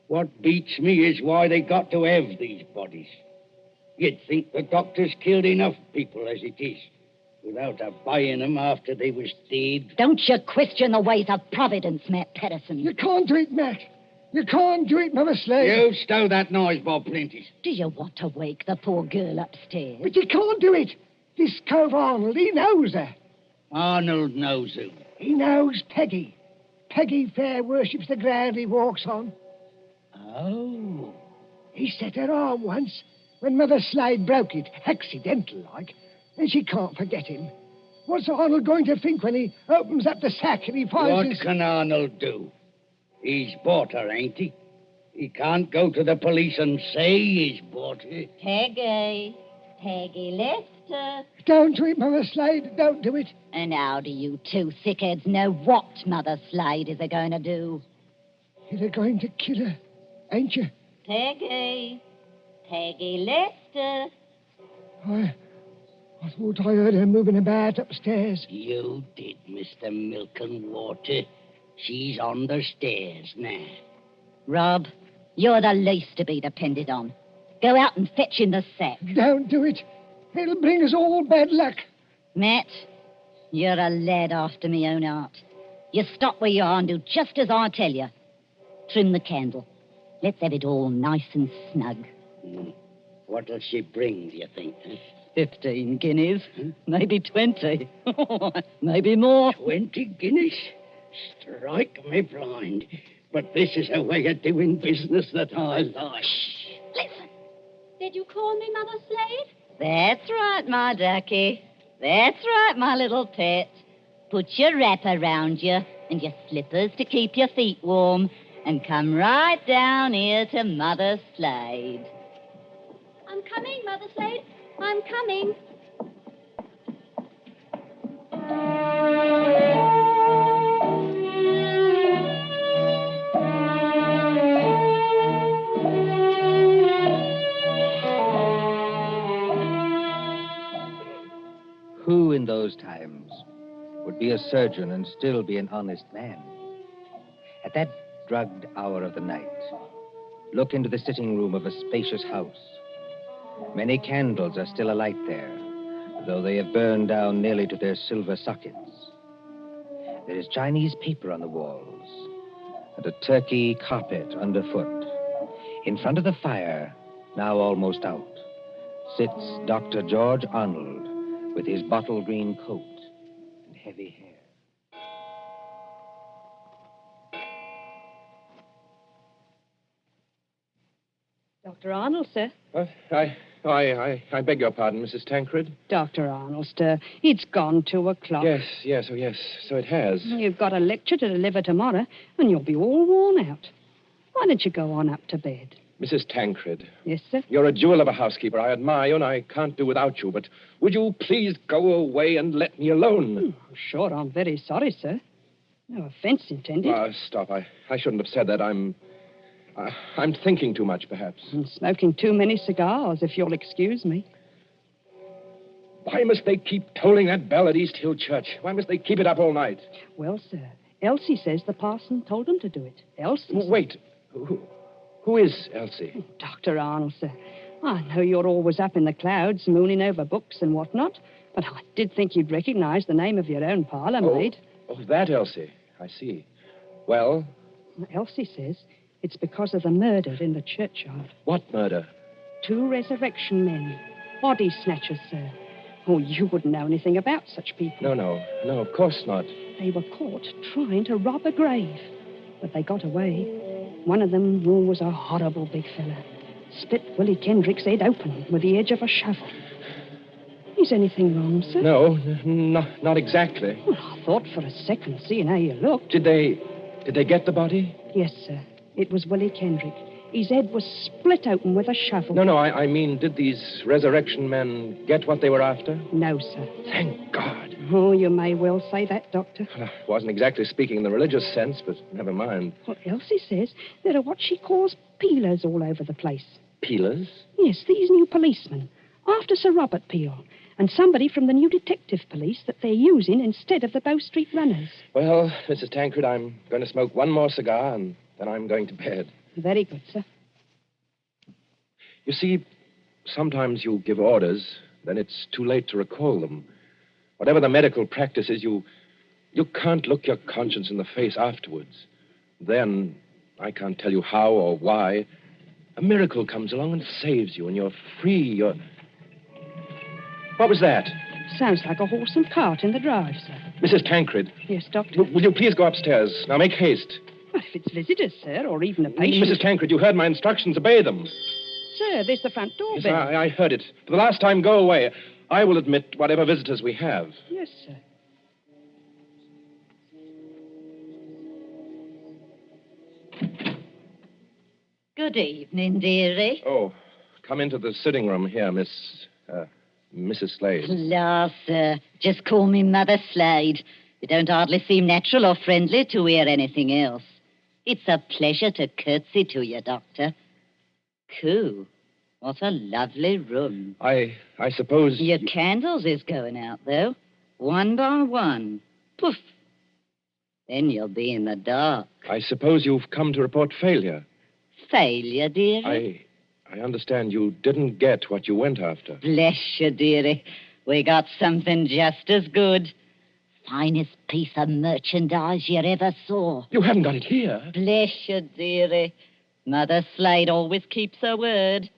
What beats me is why they got to have these bodies. You'd think the doctors killed enough people as it is, without buying them after they was dead. Don't you question the ways of Providence, Matt Patterson. You can't do it, Matt. You can't do it, Mother Slade. You stow that noise, Bob Prentice. Do you want to wake the poor girl upstairs? But you can't do it. This cove Arnold, he knows her. Arnold knows who? He knows Peggy. Peggy fair worships the ground he walks on. Oh. He set her arm once when Mother Slade broke it, accidental-like, and she can't forget him. What's Arnold going to think when he opens up the sack and he finds What can Arnold do? He's bought her, ain't he? He can't go to the police and say he's bought her. Peggy. Peggy Lester. Don't do it, Mother Slade. Don't do it. And how do you two thickheads know what Mother Slade is going to do? You're going to kill her, ain't you? Peggy. Peggy Lester. I thought I heard her moving about upstairs. You did, Mr. Milk and Water. She's on the stairs now. Rob, you're the least to be depended on. Go out and fetch in the sack. Don't do it. It'll bring us all bad luck. Matt, you're a lad after me own heart. You stop where you are and do just as I tell you. Trim the candle. Let's have it all nice and snug. What'll she bring, do you think? Huh? 15 guineas. Maybe 20. Maybe more. 20 guineas? Strike me blind. But this is a way of doing business that I like. Listen. Did you call me Mother Slade? That's right, my ducky. That's right, my little pet. Put your wrap around you and your slippers to keep your feet warm and come right down here to Mother Slade. I'm coming, Mother Slade. I'm coming. Who in those times would be a surgeon and still be an honest man? At that drugged hour of the night, look into the sitting room of a spacious house. Many candles are still alight there. though they have burned down nearly to their silver sockets. There is Chinese paper on the walls and a turkey carpet underfoot. In front of the fire, now almost out, sits Dr. George Arnold with his bottle green coat and heavy hair. Dr. Arnold, sir. I beg your pardon, Mrs. Tancred. Dr. Arnold, sir. It's gone 2 o'clock. Yes, so it has. You've got a lecture to deliver tomorrow, and you'll be all worn out. Why don't you go on up to bed? Mrs. Tancred. Yes, sir? You're a jewel of a housekeeper. I admire you, and I can't do without you, but would you please go away and let me alone? Sure, I'm very sorry, sir. No offense intended. Stop. I shouldn't have said that. I'm thinking too much, perhaps. And smoking too many cigars, if you'll excuse me. Why must they keep tolling that bell at East Hill Church? Why must they keep it up all night? Well, sir, Elsie says the parson told them to do it. Elsie. Wait. Who is Elsie? Dr. Arnold, sir. I know you're always up in the clouds, mooning over books and whatnot, but I did think you'd recognize the name of your own parlor maid. Oh, that Elsie. I see. Well? Elsie says it's because of the murder in the churchyard. What murder? 2 resurrection men. Body snatchers, sir. Oh, you wouldn't know anything about such people. No, of course not. They were caught trying to rob a grave, but they got away. One of them was a horrible big fella. Split Willie Kendrick's head open with the edge of a shovel. Is anything wrong, sir? No, not exactly. Well, I thought for a second, seeing how you looked. Did they get the body? Yes, sir. It was Willie Kendrick. His head was split open with a shovel. No, I mean, did these resurrection men get what they were after? No, sir. Thank God. Oh, you may well say that, Doctor. I wasn't exactly speaking in the religious sense, but never mind. Well, Elsie says there are what she calls peelers all over the place. Peelers? Yes, these new policemen. After Sir Robert Peel. And somebody from the new detective police that they're using instead of the Bow Street runners. Well, Mrs. Tancred, I'm going to smoke one more cigar, and then I'm going to bed. Very good, sir. You see, sometimes you give orders, then it's too late to recall them. Whatever the medical practice is, you can't look your conscience in the face afterwards. Then, I can't tell you how or why, a miracle comes along and saves you, and you're free, What was that? Sounds like a horse and cart in the drive, sir. Mrs. Tancred. Yes, Doctor? Will you please go upstairs? Now, make haste. Well, if it's visitors, sir, or even a patient... Mrs. Tancred, you heard my instructions. Obey them. Sir, there's the front door Yes, bell. I heard it. For the last time, go away. I will admit whatever visitors we have. Yes, sir. Good evening, dearie. Oh, come into the sitting room here, Mrs. Slade. La, sir. Just call me Mother Slade. You don't hardly seem natural or friendly to hear anything else. It's a pleasure to curtsy to you, Doctor. Coo. What a lovely room. I suppose... Your candles is going out, though. One by one. Poof. Then you'll be in the dark. I suppose you've come to report failure. Failure, dearie? I understand you didn't get what you went after. Bless you, dearie. We got something just as good. Finest piece of merchandise you ever saw. You haven't got it here. Bless you, dearie. Mother Slade always keeps her word.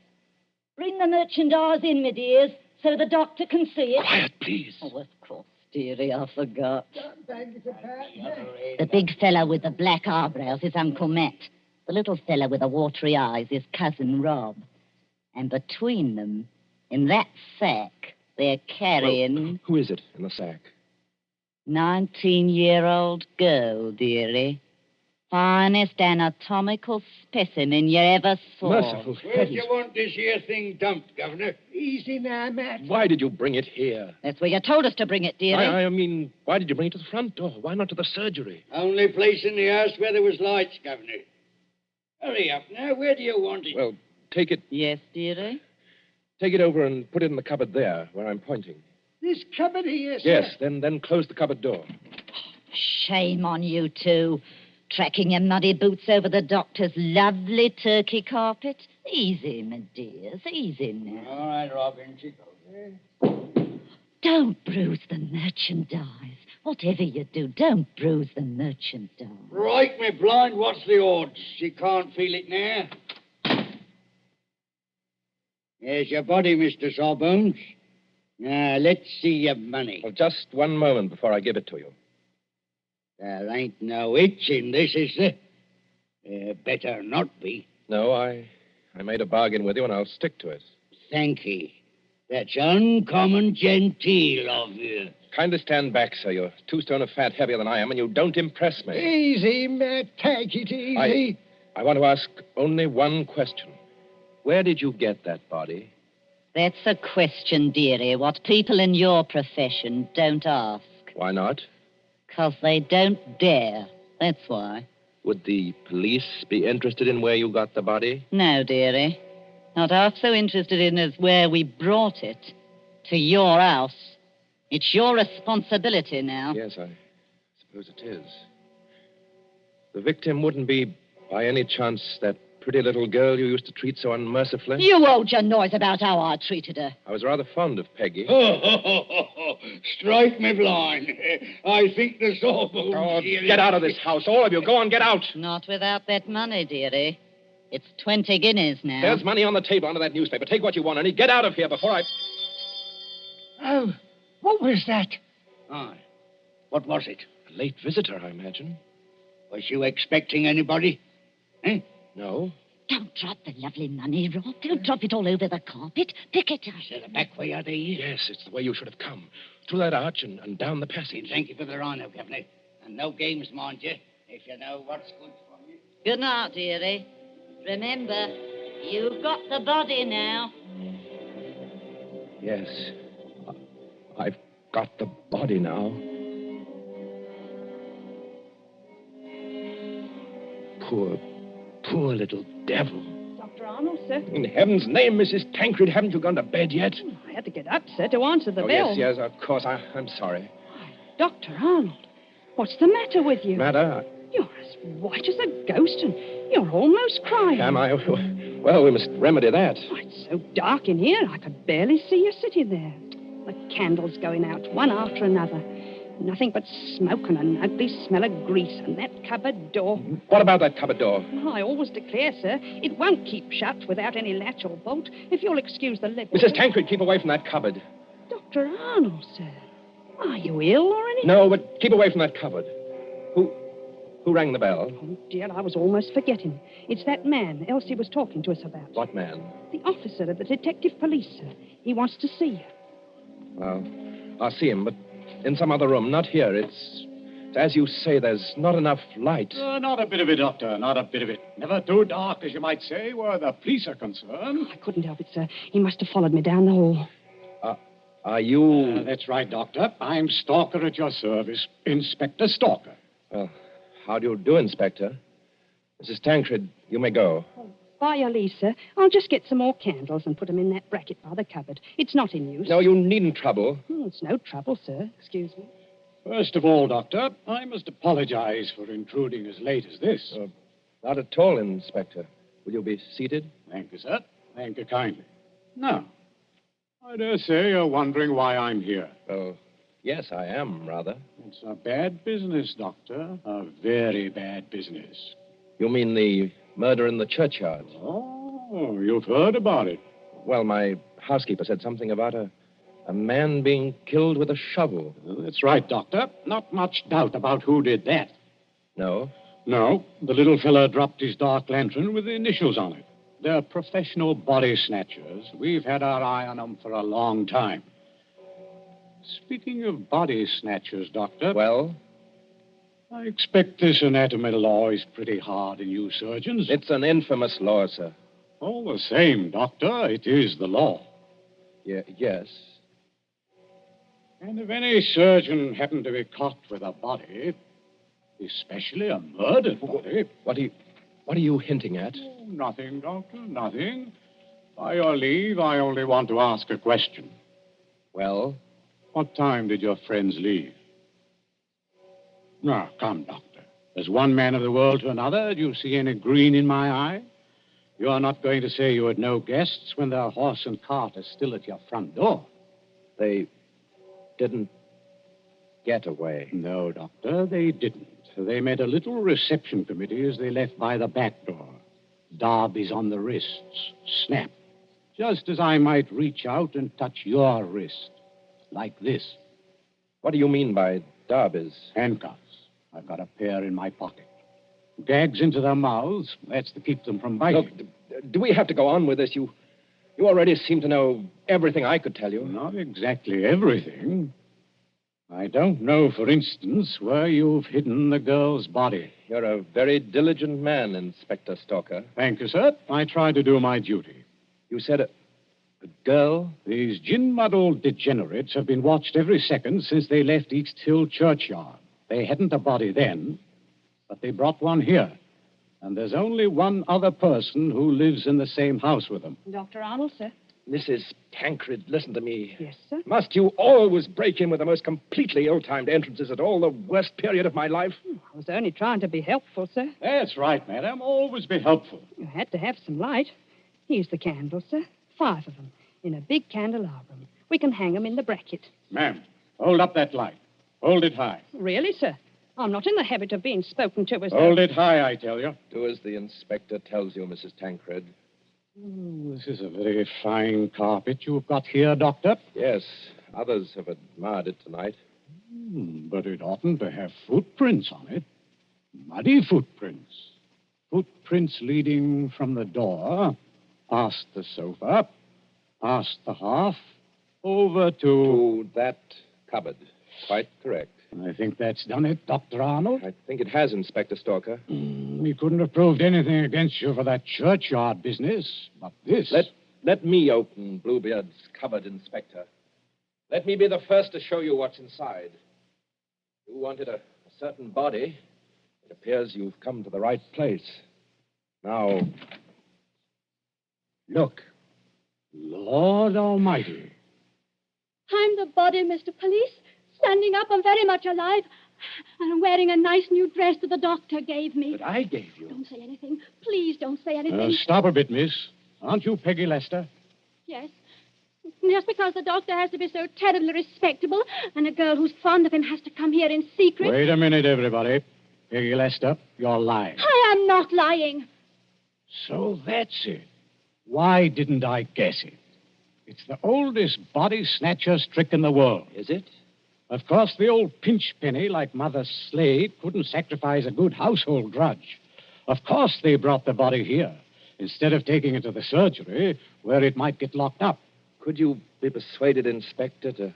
Bring the merchandise in, my dears, so the doctor can see it. Quiet, please. Oh, of course, dearie, I forgot. The big fellow with the black eyebrows is Uncle Matt. The little fellow with the watery eyes is Cousin Rob. And between them, in that sack, they're carrying... Well, who is it in the sack? 19-year-old girl, dearie. Finest anatomical specimen you ever saw. Merciful Where do you want this here thing dumped, Governor? Easy now, Matt. Why did you bring it here? That's where you told us to bring it, dearie. I mean, why did you bring it to the front door? Why not to the surgery? Only place in the house where there was lights, Governor. Hurry up now. Where do you want it? Well, take it... Yes, dearie? Take it over and put it in the cupboard there, where I'm pointing. This cupboard here, sir? Yes, then close the cupboard door. Shame on you two. Tracking your muddy boots over the doctor's lovely turkey carpet. Easy, my dears, easy now. All right, Robin. Don't bruise the merchandise. Whatever you do, don't bruise the merchandise. Right, me blind. What's the odds? She can't feel it now. Here's your body, Mr. Sawbones. Now, let's see your money. Well, just one moment before I give it to you. There ain't no itch in this, is there? Better not be. No, I made a bargain with you, and I'll stick to it. Thank ye. That's uncommon genteel of you. Kindly stand back, sir. You're 2 stone of fat heavier than I am, and you don't impress me. Easy, Matt. Take it easy. I want to ask only one question. Where did you get that body? That's a question, dearie, what people in your profession don't ask. Why not? 'Cause they don't dare. That's why. Would the police be interested in where you got the body? No, dearie. Not half so interested in as where we brought it. To your house. It's your responsibility now. Yes, I suppose it is. The victim wouldn't be, by any chance, that pretty little girl you used to treat so unmercifully? You hold your noise about how I treated her. I was rather fond of Peggy. Strike me blind. I think the Sawbones... Oh, get out of this house, all of you. Go on, get out. Not without that money, dearie. It's 20 guineas now. There's money on the table under that newspaper. Take what you want, and get out of here before I... Oh, what was that? Aye. What was it? A late visitor, I imagine. Was you expecting anybody? Eh? No. Don't drop the lovely money, Rob. Don't drop it all over the carpet. Pick it up. Is there a back way out of here? Yes, it's the way you should have come. Through that arch and down the passage. Thank you for the rhino, Governor. And no games, mind you, if you know what's good for you. Good night, dearie. Remember, you've got the body now. Yes. I've got the body now. Poor little devil. Dr. Arnold, sir. In heaven's name, Mrs. Tancred, haven't you gone to bed yet? I had to get up, sir, to answer the bell. Yes, of course. I'm sorry. Dr. Arnold, what's the matter with you? Matter? You're as white as a ghost, and you're almost crying. Am I? Well, we must remedy that. Oh, it's so dark in here, I could barely see you sitting there. The candles going out, one after another. Nothing but smoke and an ugly smell of grease, and that cupboard door. What about that cupboard door? I always declare, sir, it won't keep shut without any latch or bolt, if you'll excuse the liberty. Mrs. Tancred, keep away from that cupboard. Dr. Arnold, sir. Are you ill or anything? No, but keep away from that cupboard. Who rang the bell? Oh, dear, I was almost forgetting. It's that man Elsie was talking to us about. What man? The officer of the detective police, sir. He wants to see you. Well, I'll see him, but in some other room, not here. It's as you say, there's not enough light. Not a bit of it, Doctor, not a bit of it. Never too dark, as you might say, where the police are concerned. I couldn't help it, sir. He must have followed me down the hall. Are you... That's right, Doctor. I'm Stalker at your service. Inspector Stalker. Well, how do you do, Inspector? Mrs. Tancred, you may go. By your leave, sir. I'll just get some more candles and put them in that bracket by the cupboard. It's not in use. No, you needn't trouble. It's no trouble, sir. Excuse me. First of all, Doctor, I must apologize for intruding as late as this. Not at all, Inspector. Will you be seated? Thank you, sir. Thank you kindly. Now, I dare say you're wondering why I'm here. Oh, yes, I am, rather. It's a bad business, Doctor. A very bad business. You mean the murder in the churchyard? Oh, you've heard about it. Well, my housekeeper said something about a man being killed with a shovel. Well, that's right, Doctor. Not much doubt about who did that. No? No. The little fella dropped his dark lantern with the initials on it. They're professional body snatchers. We've had our eye on them for a long time. Speaking of body snatchers, Doctor... Well? I expect this anatomy law is pretty hard on you surgeons. It's an infamous law, sir. All the same, Doctor, it is the law. Yes. And if any surgeon happened to be caught with a body, especially a murdered body... What are you hinting at? Oh, nothing, Doctor, nothing. By your leave, I only want to ask a question. Well? What time did your friends leave? Now, come, Doctor. As one man of the world to another, do you see any green in my eye? You are not going to say you had no guests when their horse and cart are still at your front door. They didn't get away. No, Doctor, they didn't. They made a little reception committee as they left by the back door. Darby's on the wrists. Snap. Just as I might reach out and touch your wrist. Like this. What do you mean by Darby's? Handcuffs. I've got a pair in my pocket. Gags into their mouths. That's to keep them from biting. Look, do we have to go on with this? You already seem to know everything I could tell you. Not exactly everything. I don't know, for instance, where you've hidden the girl's body. You're a very diligent man, Inspector Stalker. Thank you, sir. I try to do my duty. You said a girl? These gin-muddled degenerates have been watched every second since they left East Hill Churchyard. They hadn't a body then, but they brought one here. And there's only one other person who lives in the same house with them. Dr. Arnold, sir. Mrs. Tancred, listen to me. Yes, sir. Must you always break in with the most completely ill-timed entrances at all the worst period of my life? I was only trying to be helpful, sir. That's right, madam. Always be helpful. You had to have some light. Here's the candles, sir. 5 of them, in a big candelabrum. We can hang them in the bracket. Ma'am, hold up that light. Hold it high. Really, sir? I'm not in the habit of being spoken to as Hold it high, I tell you. Do as the inspector tells you, Mrs. Tancred. This is a very fine carpet you've got here, Doctor. Yes, others have admired it tonight. But it oughtn't to have footprints on it. Muddy footprints. Footprints leading from the door, past the sofa, past the hearth, over to that cupboard. Quite correct. I think that's done it, Dr. Arnold. I think it has, Inspector Stalker. We couldn't have proved anything against you for that churchyard business, but this... Let me open Bluebeard's cupboard, Inspector. Let me be the first to show you what's inside. You wanted a certain body. It appears you've come to the right place. Now, look. Lord Almighty. I'm the body, Mr. Police. Standing up, I'm very much alive. And I'm wearing a nice new dress that the doctor gave me. But I gave you. Don't say anything. Please don't say anything. Stop a bit, miss. Aren't you Peggy Lester? Yes. Just because the doctor has to be so terribly respectable and a girl who's fond of him has to come here in secret. Wait a minute, everybody. Peggy Lester, you're lying. I am not lying. So that's it. Why didn't I guess it? It's the oldest body snatcher's trick in the world. Is it? Of course, the old pinch penny like Mother Slade couldn't sacrifice a good household grudge. Of course they brought the body here, instead of taking it to the surgery, where it might get locked up. Could you be persuaded, Inspector, to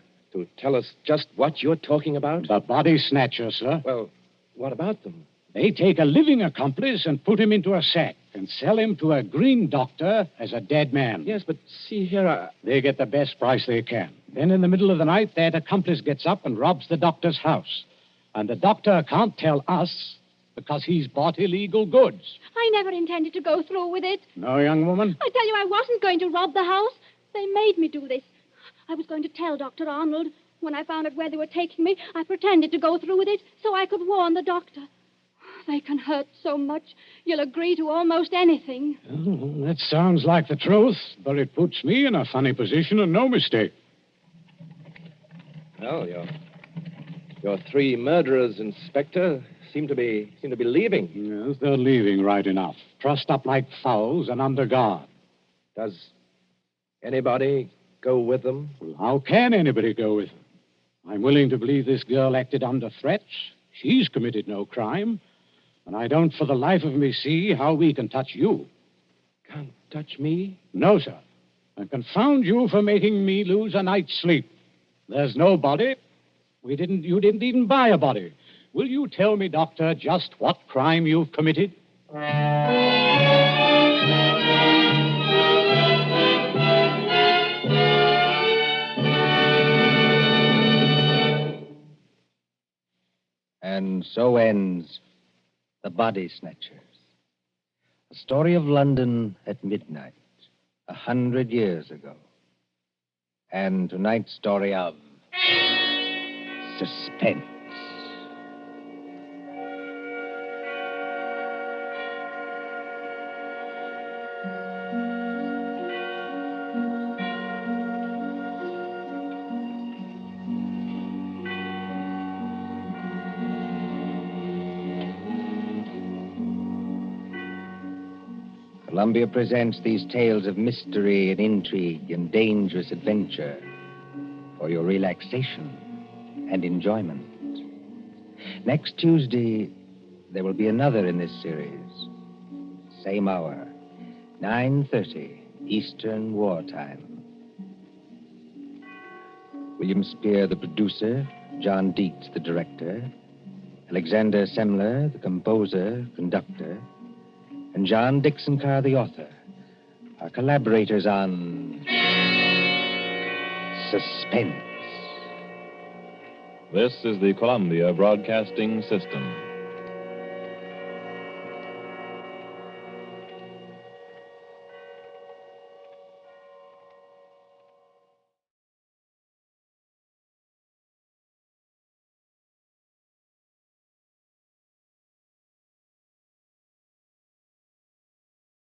tell us just what you're talking about? The body snatcher, sir. Well, what about them? They take a living accomplice and put him into a sack and sell him to a green doctor as a dead man. Yes, but see here, They get the best price they can. Then in the middle of the night, that accomplice gets up and robs the doctor's house. And the doctor can't tell us because he's bought illegal goods. I never intended to go through with it. No, young woman? I tell you, I wasn't going to rob the house. They made me do this. I was going to tell Dr. Arnold. When I found out where they were taking me, I pretended to go through with it so I could warn the doctor. They can hurt so much, you'll agree to almost anything. Oh, that sounds like the truth, but it puts me in a funny position and no mistake. Well, your 3 murderers, Inspector, seem to be leaving. Yes, they're leaving right enough. Trussed up like fowls and under guard. Does anybody go with them? Well, how can anybody go with them? I'm willing to believe this girl acted under threats. She's committed no crime. And I don't for the life of me see how we can touch you. Can't touch me? No, sir. And confound you for making me lose a night's sleep. There's no body. You didn't even buy a body. Will you tell me, Doctor, just what crime you've committed? And so ends The Body Snatchers, a story of London at midnight, 100 years ago. And tonight's story of suspense. Columbia presents these tales of mystery and intrigue and dangerous adventure for your relaxation and enjoyment. Next Tuesday, there will be another in this series. Same hour, 9:30 Eastern Wartime. William Spear, the producer, John Dietz, the director, Alexander Semler, the composer, conductor, and John Dickson Carr, the author, are collaborators on Suspense. This is the Columbia Broadcasting System.